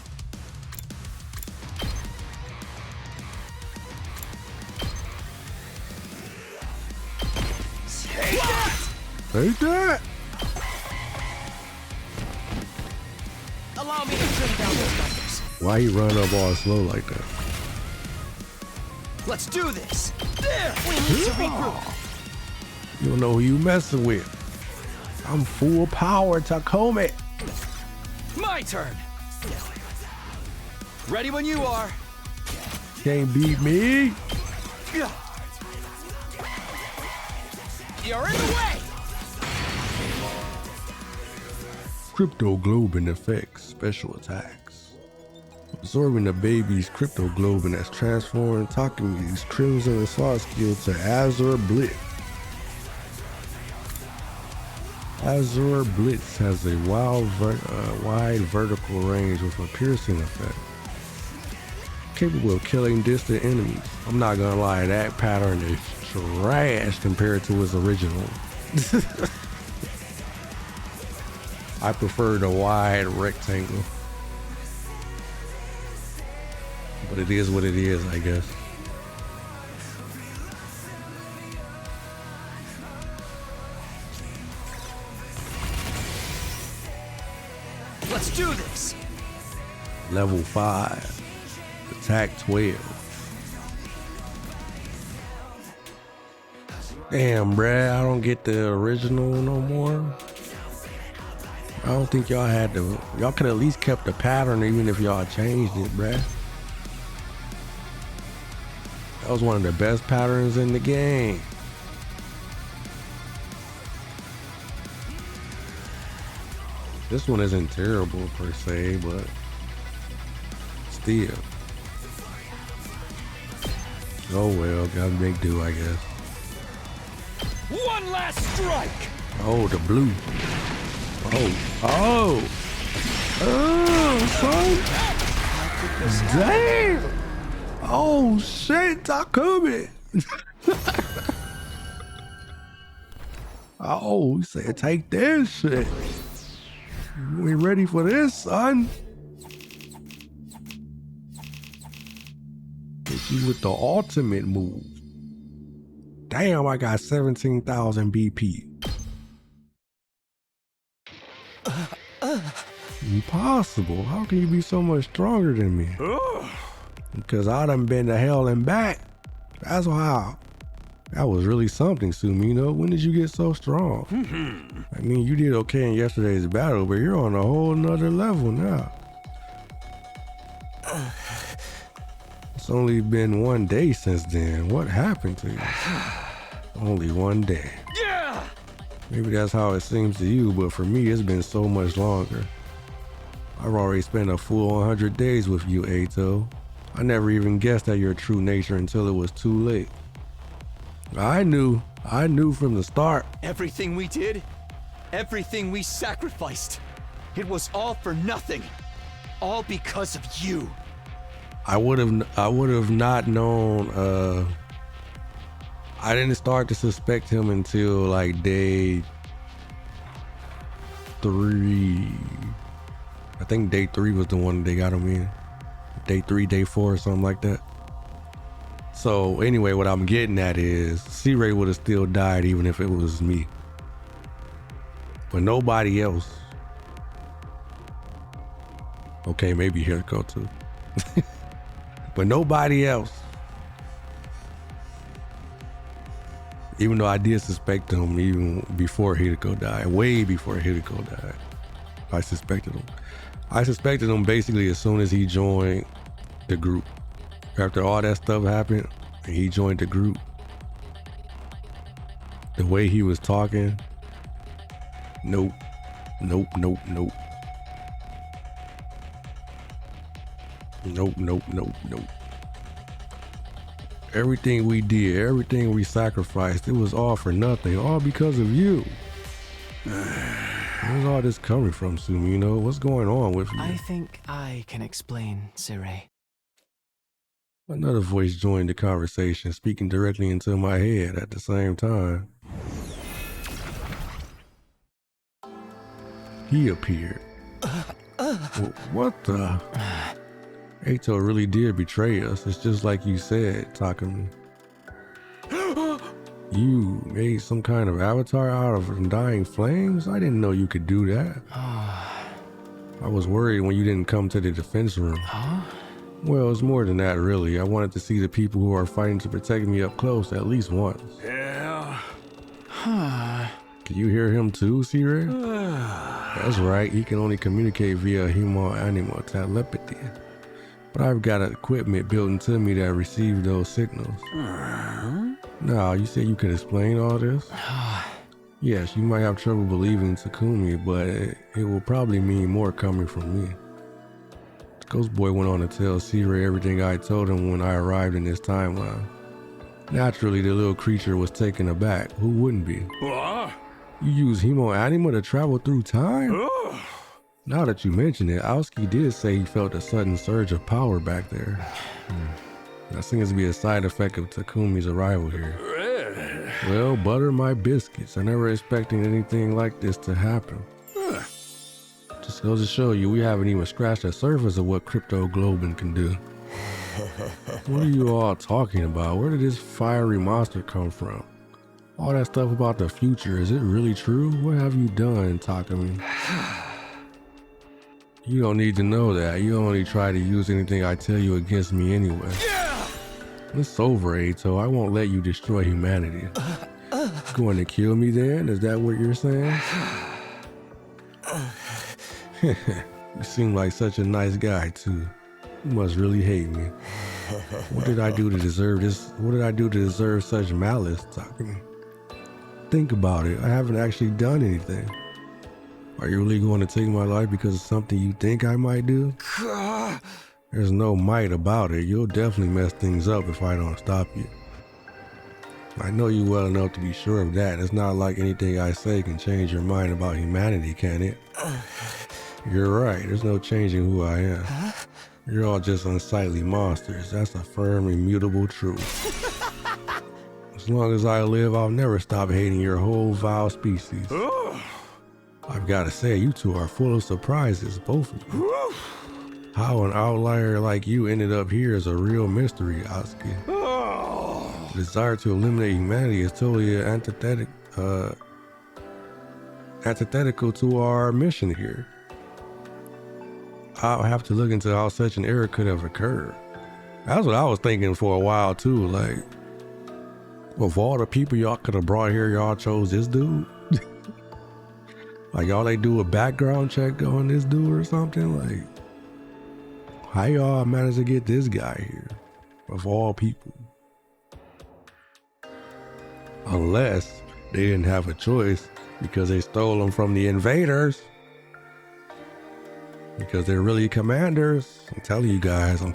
Take that! Take that! Allow me to bring down those numbers. Why he run up all slow like that? Let's do this! There! We need to regroup. You don't know who you messing with. I'm full power, Takumi. My turn! Ready when you are. Can't beat me. You're in the way! cryptoglobin effects, special attacks. Absorbing the baby's cryptoglobin has transformed Takumi's Crimson Assault skill to Azure Blitz. Azure Blitz has a wide vertical range with a piercing effect, capable of killing distant enemies. I'm not gonna lie, that pattern is trash compared to its original. I prefer the wide rectangle, but it is what it is, I guess. Let's do this! Level 5. Attack 12. Damn, bruh, I don't get the original no more. I don't think y'all had to. Y'all could at least kept the pattern even if y'all changed it, bruh. That was one of the best patterns in the game. This one isn't terrible per se, but still. Oh well, gotta make do, I guess. One last strike! Oh, the blue. Oh, son. Damn. Oh shit, Takumi. Oh, he said take this shit. You ain't ready for this, son. Hit you with the ultimate move. Damn, I got 17,000 BP. Impossible. How can you be so much stronger than me? Because I done been to hell and back. That's how. That was really something, Sumino. When did you get so strong? I mean, you did okay in yesterday's battle, but you're on a whole nother level now. It's only been 1 day since then. What happened to you? Only 1 day. Yeah! Maybe that's how it seems to you, but for me, it's been so much longer. I've already spent a full 100 days with you, Eito. I never even guessed at your true nature until it was too late. I knew from the start. Everything we did, everything we sacrificed, it was all for nothing. All because of you. I would have not known. I didn't start to suspect him until like day 3. I think day 3 was the one they got him in. Day 3, day 4, or something like that. So anyway, what I'm getting at is C-Ray would have still died even if it was me. But nobody else. Okay, maybe Hiriko too. But nobody else. Even though I did suspect him even before Hiriko died, way before Hiriko died. I suspected him. I suspected him basically as soon as he joined the group. After all that stuff happened, and he joined the group, the way he was talking, nope. Nope. Everything we did, everything we sacrificed, it was all for nothing, all because of you. Where's all this coming from, Sumino? What's going on with you? I think I can explain, Sirei. Another voice joined the conversation, speaking directly into my head at the same time. He appeared. What the? Eito really did betray us. It's just like you said, Takumi. You made some kind of avatar out of undying flames? I didn't know you could do that. I was worried when you didn't come to the defense room. Well, it's more than that, really. I wanted to see the people who are fighting to protect me up close at least once. Yeah. Can you hear him too, C-Ray? That's right, he can only communicate via human-animal telepathy. But I've got equipment built into me that receives those signals. Now, you said you could explain all this? Yes, you might have trouble believing Takumi, but it will probably mean more coming from me. Ghost Boy went on to tell C-Ray everything I told him when I arrived in this timeline. Naturally, the little creature was taken aback. Who wouldn't be? What? You use Hemoanima to travel through time? Now that you mention it, Aoski did say he felt a sudden surge of power back there. That seems to be a side effect of Takumi's arrival here. Well, butter my biscuits. I never expected anything like this to happen. Just goes to show you, we haven't even scratched the surface of what cryptoglobin can do. What are you all talking about? Where did this fiery monster come from? All that stuff about the future, is it really true? What have you done, Takumi? You don't need to know that. You only try to use anything I tell you against me anyway. It's over, Eito. I won't let you destroy humanity. Going to kill me then? Is that what you're saying? You seem like such a nice guy, too. You must really hate me. What did I do to deserve this? What did I do to deserve such malice, Takumi? Think about it. I haven't actually done anything. Are you really going to take my life because of something you think I might do? There's no might about it. You'll definitely mess things up if I don't stop you. I know you well enough to be sure of that. It's not like anything I say can change your mind about humanity, can it? You're right. There's no changing who I am. You're all just unsightly monsters. That's a firm, immutable truth. As long as I live, I'll never stop hating your whole vile species. I've got to say, you two are full of surprises, both of you. How an outlier like you ended up here is a real mystery, Aoski. The desire to eliminate humanity is totally antithetical to our mission here. I'll have to look into how such an error could have occurred. That's what I was thinking for a while too. Like, of all the people y'all could have brought here, y'all chose this dude. Like, y'all they do a background check on this dude or something. Like, how y'all managed to get this guy here, of all people? Unless they didn't have a choice because they stole him from the invaders. Because they're really commanders. I'm telling you guys, I'm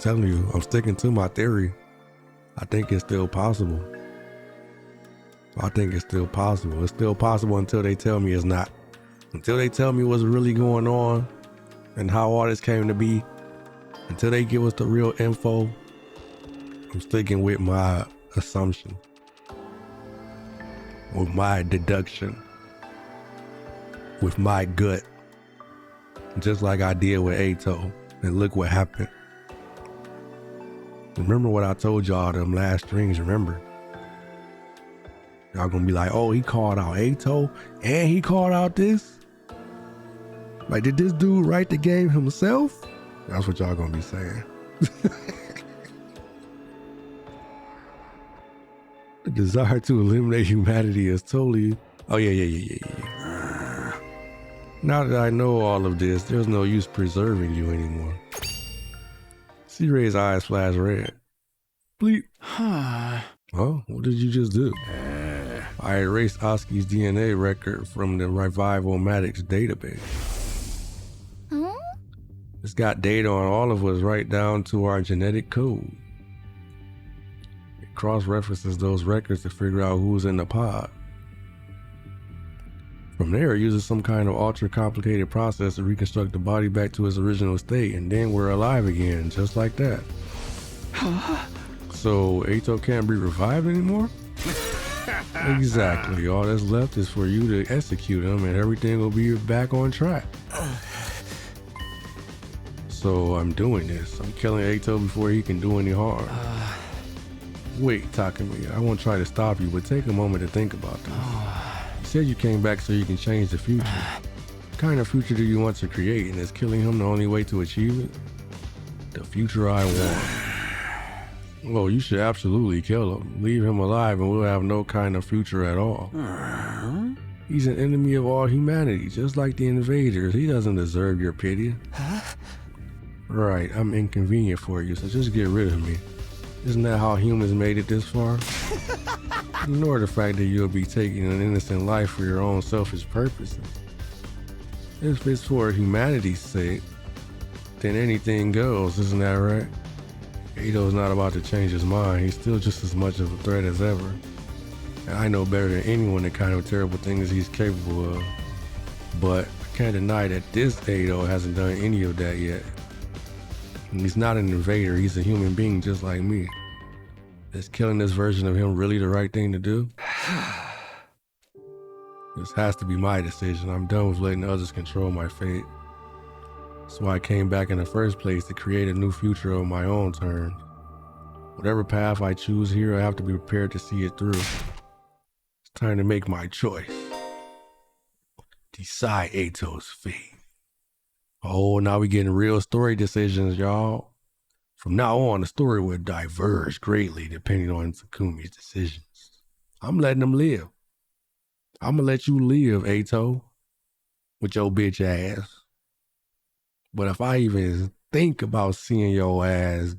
sticking to my theory. I think it's still possible. It's still possible until they tell me it's not. Until they tell me what's really going on and how all this came to be. Until they give us the real info, I'm sticking with my assumption. With my deduction. With my gut. Just like I did with Eito. And look what happened. Remember what I told y'all them last streams, remember? Y'all gonna be like, oh, he called out Eito and he called out this? Like, did this dude write the game himself? That's what y'all gonna be saying. The desire to eliminate humanity is totally... Oh, yeah. Now that I know all of this, there's no use preserving you anymore. C-Ray's eyes flash red. Bleep. Well, what did you just do? I erased Aoski's DNA record from the Revival-Matics database. Huh? It's got data on all of us right down to our genetic code. It cross-references those records to figure out who's in the pod. From there, it uses some kind of ultra-complicated process to reconstruct the body back to its original state, and then we're alive again, just like that. So, Eito can't be revived anymore? Exactly. All that's left is for you to execute him, and everything will be back on track. So, I'm doing this. I'm killing Eito before he can do any harm. Wait, Takumi, I won't try to stop you, but take a moment to think about this. You said you came back so you can change the future. What kind of future do you want to create, and is killing him the only way to achieve it? The future I want. Well, you should absolutely kill him. Leave him alive and we'll have no kind of future at all. He's an enemy of all humanity, just like the invaders. He doesn't deserve your pity. Right, I'm inconvenient for you, so just get rid of me. Isn't that how humans made it this far? Ignore the fact that you'll be taking an innocent life for your own selfish purposes. If it's for humanity's sake, then anything goes, isn't that right? Ito's not about to change his mind. He's still just as much of a threat as ever. And I know better than anyone the kind of terrible things he's capable of. But I can't deny that this Ito hasn't done any of that yet. And he's not an invader, he's a human being just like me. Is killing this version of him really the right thing to do? This has to be my decision. I'm done with letting others control my fate. That's why I came back in the first place, to create a new future on my own terms. Whatever path I choose here, I have to be prepared to see it through. It's time to make my choice. Decide Ito's fate. Oh, now we getting real story decisions, y'all. From now on, the story will diverge greatly depending on Takumi's decisions. I'm letting him live. I'm gonna let you live, Ito, with your bitch ass. But if I even think about seeing your ass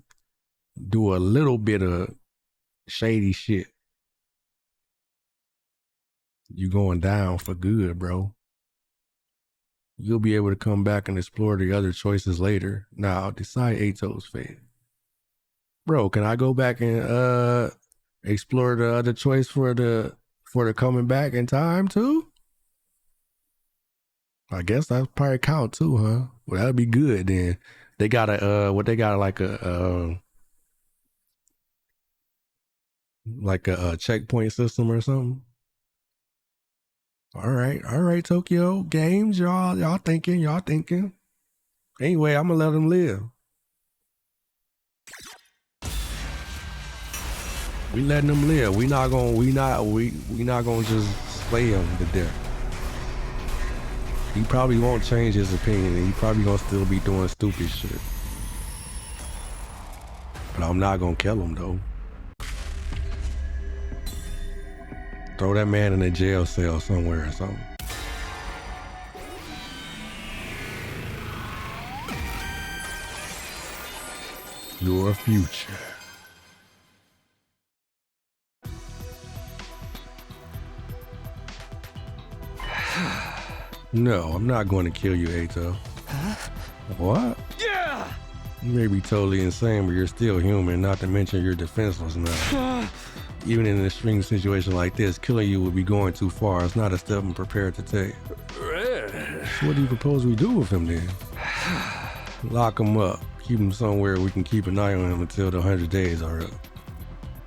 do a little bit of shady shit, you going down for good, bro. You'll be able to come back and explore the other choices later. Now, decide Ito's fate. Bro, can I go back and explore the other choice for the coming back in time too? I guess that's probably count too, huh? Well, that'd be good then. They got a checkpoint system or something. All right, Tokyo Games, y'all thinking. Anyway, I'm gonna let them live. We letting them live. We not gonna just slay him to death. He probably won't change his opinion, and he probably gonna still be doing stupid shit. But I'm not gonna kill him though. Throw that man in a jail cell somewhere or something. Your future. No, I'm not going to kill you, Ito. Huh? What? Yeah! You may be totally insane, but you're still human, not to mention you're defenseless now. Even in an extreme situation like this, killing you would be going too far. It's not a step I'm prepared to take. So what do you propose we do with him then? Lock him up. Keep him somewhere we can keep an eye on him until the 100 days are up.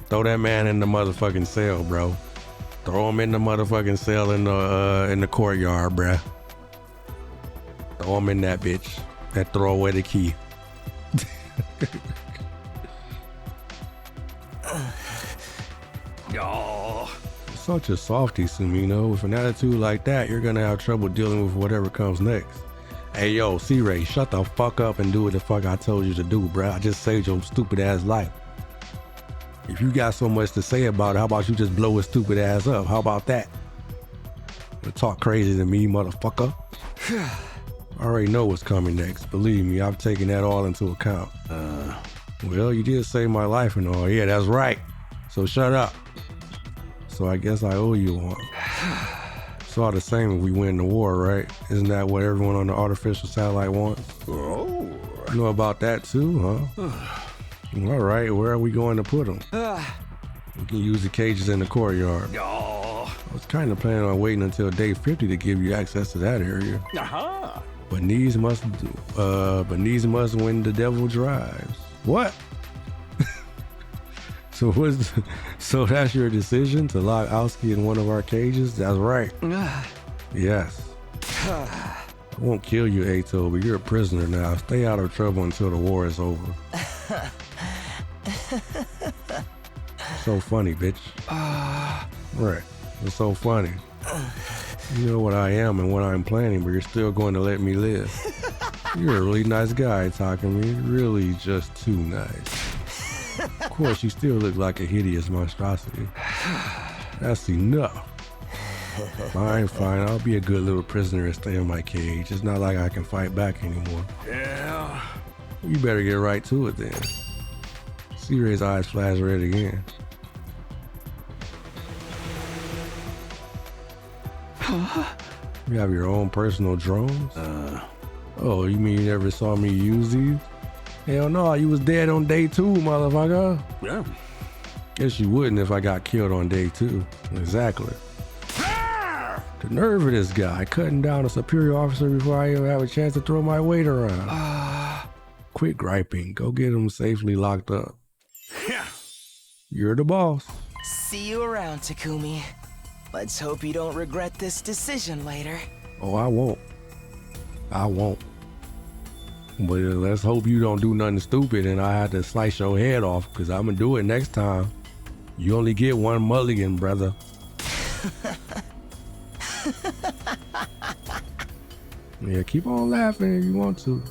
Throw that man in the motherfucking cell, bro. Throw him in the motherfucking cell in the courtyard, bruh. Throw him in that bitch. And throw away the key. Oh. Such a softie, Sumino. With an attitude like that, you're gonna have trouble dealing with whatever comes next. Hey yo, C-Ray, shut the fuck up and do what the fuck I told you to do, bruh. I just saved your stupid ass life. If you got so much to say about it, how about you just blow his stupid ass up? How about that? You talk crazy to me, motherfucker. I already know what's coming next. Believe me, I've taken that all into account. Well, you did save my life and all. Yeah, that's right. So shut up. So I guess I owe you one. It's all the same if we win the war, right? Isn't that what everyone on the artificial satellite wants? Oh. You know about that too, huh? All right, where are we going to put them? We can use the cages in the courtyard. Oh. I was kind of planning on waiting until day 50 to give you access to that area. Uh-huh. But needs must when the devil drives. What? So that's your decision to lock Aoski in one of our cages? That's right. Yes. I won't kill you, Ito, but you're a prisoner now. Stay out of trouble until the war is over. So funny, bitch. Right. It's so funny. You know what I am and what I'm planning, but you're still going to let me live. You're a really nice guy, Takumi. Really just too nice. Of course, you still look like a hideous monstrosity. That's enough. Fine. I'll be a good little prisoner and stay in my cage. It's not like I can fight back anymore. Yeah. You better get right to it then. C-Ray's eyes flash red again. You have your own personal drones? Oh, you mean you never saw me use these? Hell no, you was dead on day 2, motherfucker. Yeah. Guess you wouldn't if I got killed on day 2. Exactly. The nerve of this guy, cutting down a superior officer before I even have a chance to throw my weight around. Quit griping. Go get him safely locked up. Yeah. You're the boss. See you around, Takumi. Let's hope you don't regret this decision later. Oh, I won't. I won't. But let's hope you don't do nothing stupid and I have to slice your head off, because I'm going to do it next time. You only get one mulligan, brother. Yeah, keep on laughing if you want to.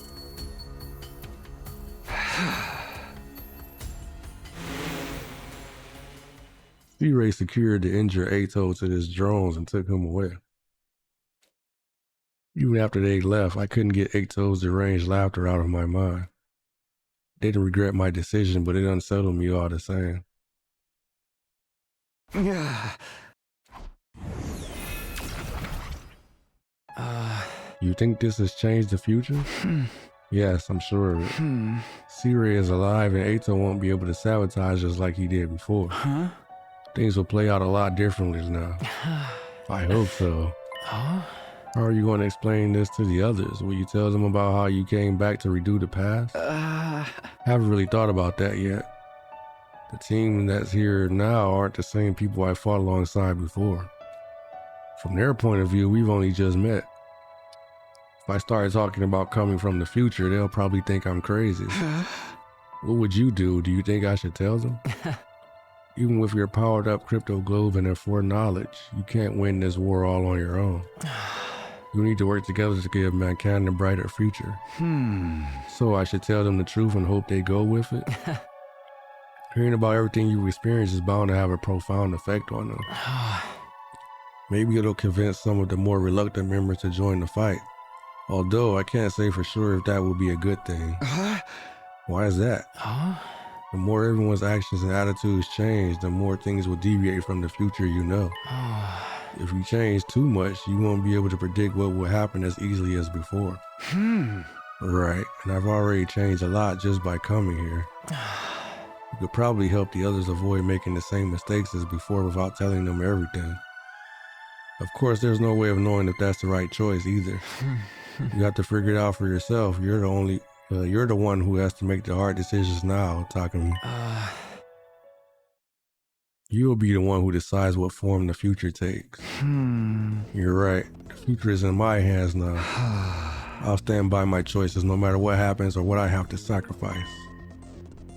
C-Ray secured the injured Ato to his drones and took him away. Even after they left, I couldn't get Ato's deranged laughter out of my mind. I didn't regret my decision, but it unsettled me all the same. You think this has changed the future? Yes, I'm sure of it. C-Ray is alive and Ato won't be able to sabotage us like he did before. Things will play out a lot differently now. I hope so. How are you going to explain this to the others? Will you tell them about how you came back to redo the past? Haven't really thought about that yet. The team that's here now aren't the same people I fought alongside before. From their point of view, we've only just met. If I started talking about coming from the future, they'll probably think I'm crazy. What would you do? Do you think I should tell them? Even with your powered up crypto globe and their foreknowledge, you can't win this war all on your own. You need to work together to give mankind a brighter future. So I should tell them the truth and hope they go with it? Hearing about everything you've experienced is bound to have a profound effect on them. Maybe it'll convince some of the more reluctant members to join the fight. Although I can't say for sure if that will be a good thing. Why is that? The more everyone's actions and attitudes change, the more things will deviate from the future you know. If you change too much, you won't be able to predict what will happen as easily as before. Right, and I've already changed a lot just by coming here. You could probably help the others avoid making the same mistakes as before without telling them everything. Of course, there's no way of knowing if that's the right choice either. You have to figure it out for yourself. You're the one who has to make the hard decisions now, Takumi. You'll be the one who decides what form the future takes. You're right. The future is in my hands now. I'll stand by my choices no matter what happens or what I have to sacrifice.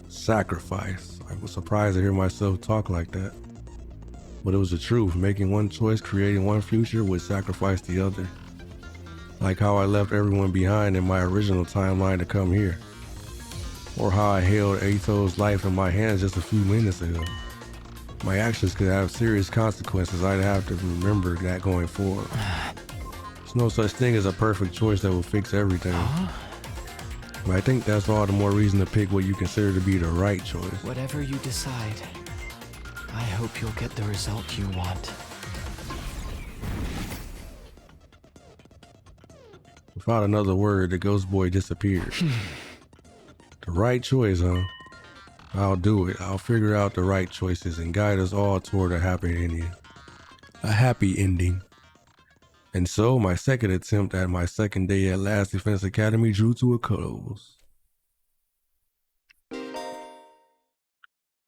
Sacrifice. I was surprised to hear myself talk like that. But it was the truth. Making one choice, creating one future, would sacrifice the other. Like how I left everyone behind in my original timeline to come here. Or how I held Ato's life in my hands just a few minutes ago. My actions could have serious consequences. I'd have to remember that going forward. There's no such thing as a perfect choice that will fix everything. But I think that's all the more reason to pick what you consider to be the right choice. Whatever you decide, I hope you'll get the result you want. Without another word, the ghost boy disappeared. The right choice, huh? I'll do it. I'll figure out the right choices and guide us all toward a happy ending. A happy ending. And so, my second attempt at my second day at Last Defense Academy drew to a close.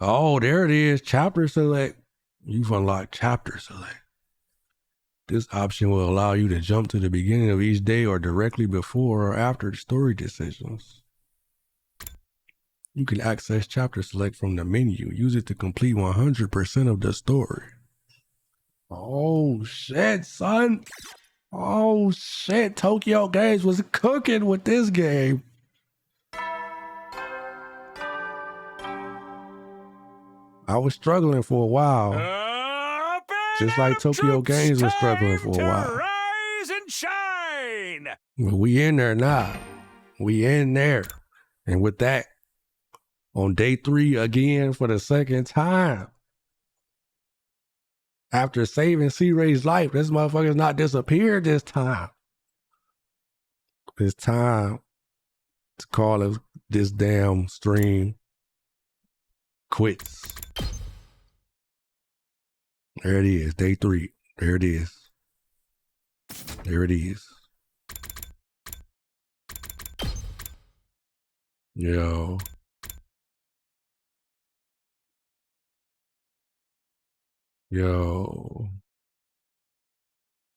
Oh, there it is. Chapter select. You've unlocked chapter select. This option will allow you to jump to the beginning of each day or directly before or after the story decisions. You can access chapter select from the menu. Use it to complete 100% of the story. Oh shit, son. Oh shit, Tokyo Games was cooking with this game. I was struggling for a while. Just like Tokyo Games was struggling for a while. Rise and shine! Well, we in there now. We in there. And with that, On day 3 again for the second time. After saving C-Ray's life, this motherfucker's not disappeared this time. It's time to call this damn stream quits. There it is, day 3. There it is. There it is. Yo. Yo.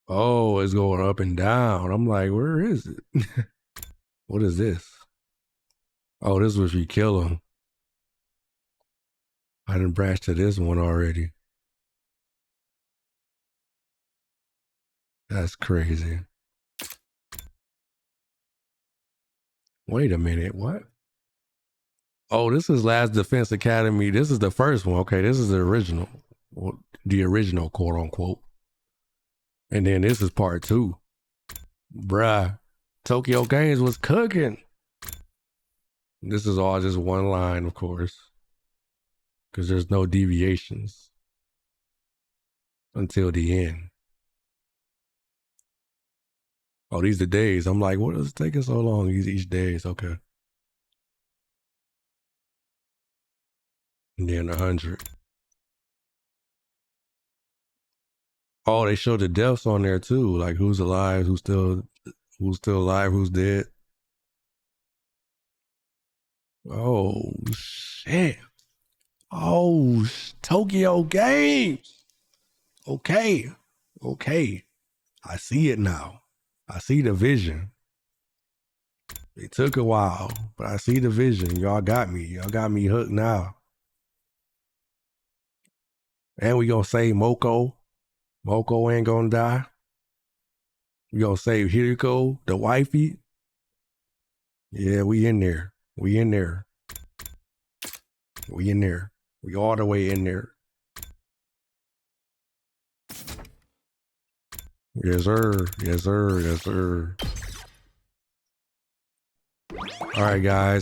Oh, it's going up and down. I'm like, where is it? What is this? Oh, this was you kill him. I didn't branch to this one already. That's crazy. Wait a minute, what? Oh, this is Last Defense Academy. This is the first one. Okay, this is the original. The original, quote unquote. And then this is part 2. Bruh, Tokyo Games was cooking. This is all just one line, of course, because there's no deviations until the end. Oh, these are days. I'm like, what is taking so long? Each days, okay. And then 100. Oh, they showed the deaths on there too. Like who's alive, who's still alive, who's dead. Oh shit. Oh, Tokyo Games. Okay. Okay. I see it now. I see the vision. It took a while, but I see the vision. Y'all got me. Y'all got me hooked now. And we gonna save Moko. Moko ain't gonna die. We gonna save Hiriko, the wifey. Yeah, we in there. We in there. We in there. We all the way in there. Yes, sir. Yes, sir. Yes, sir. All right, guys.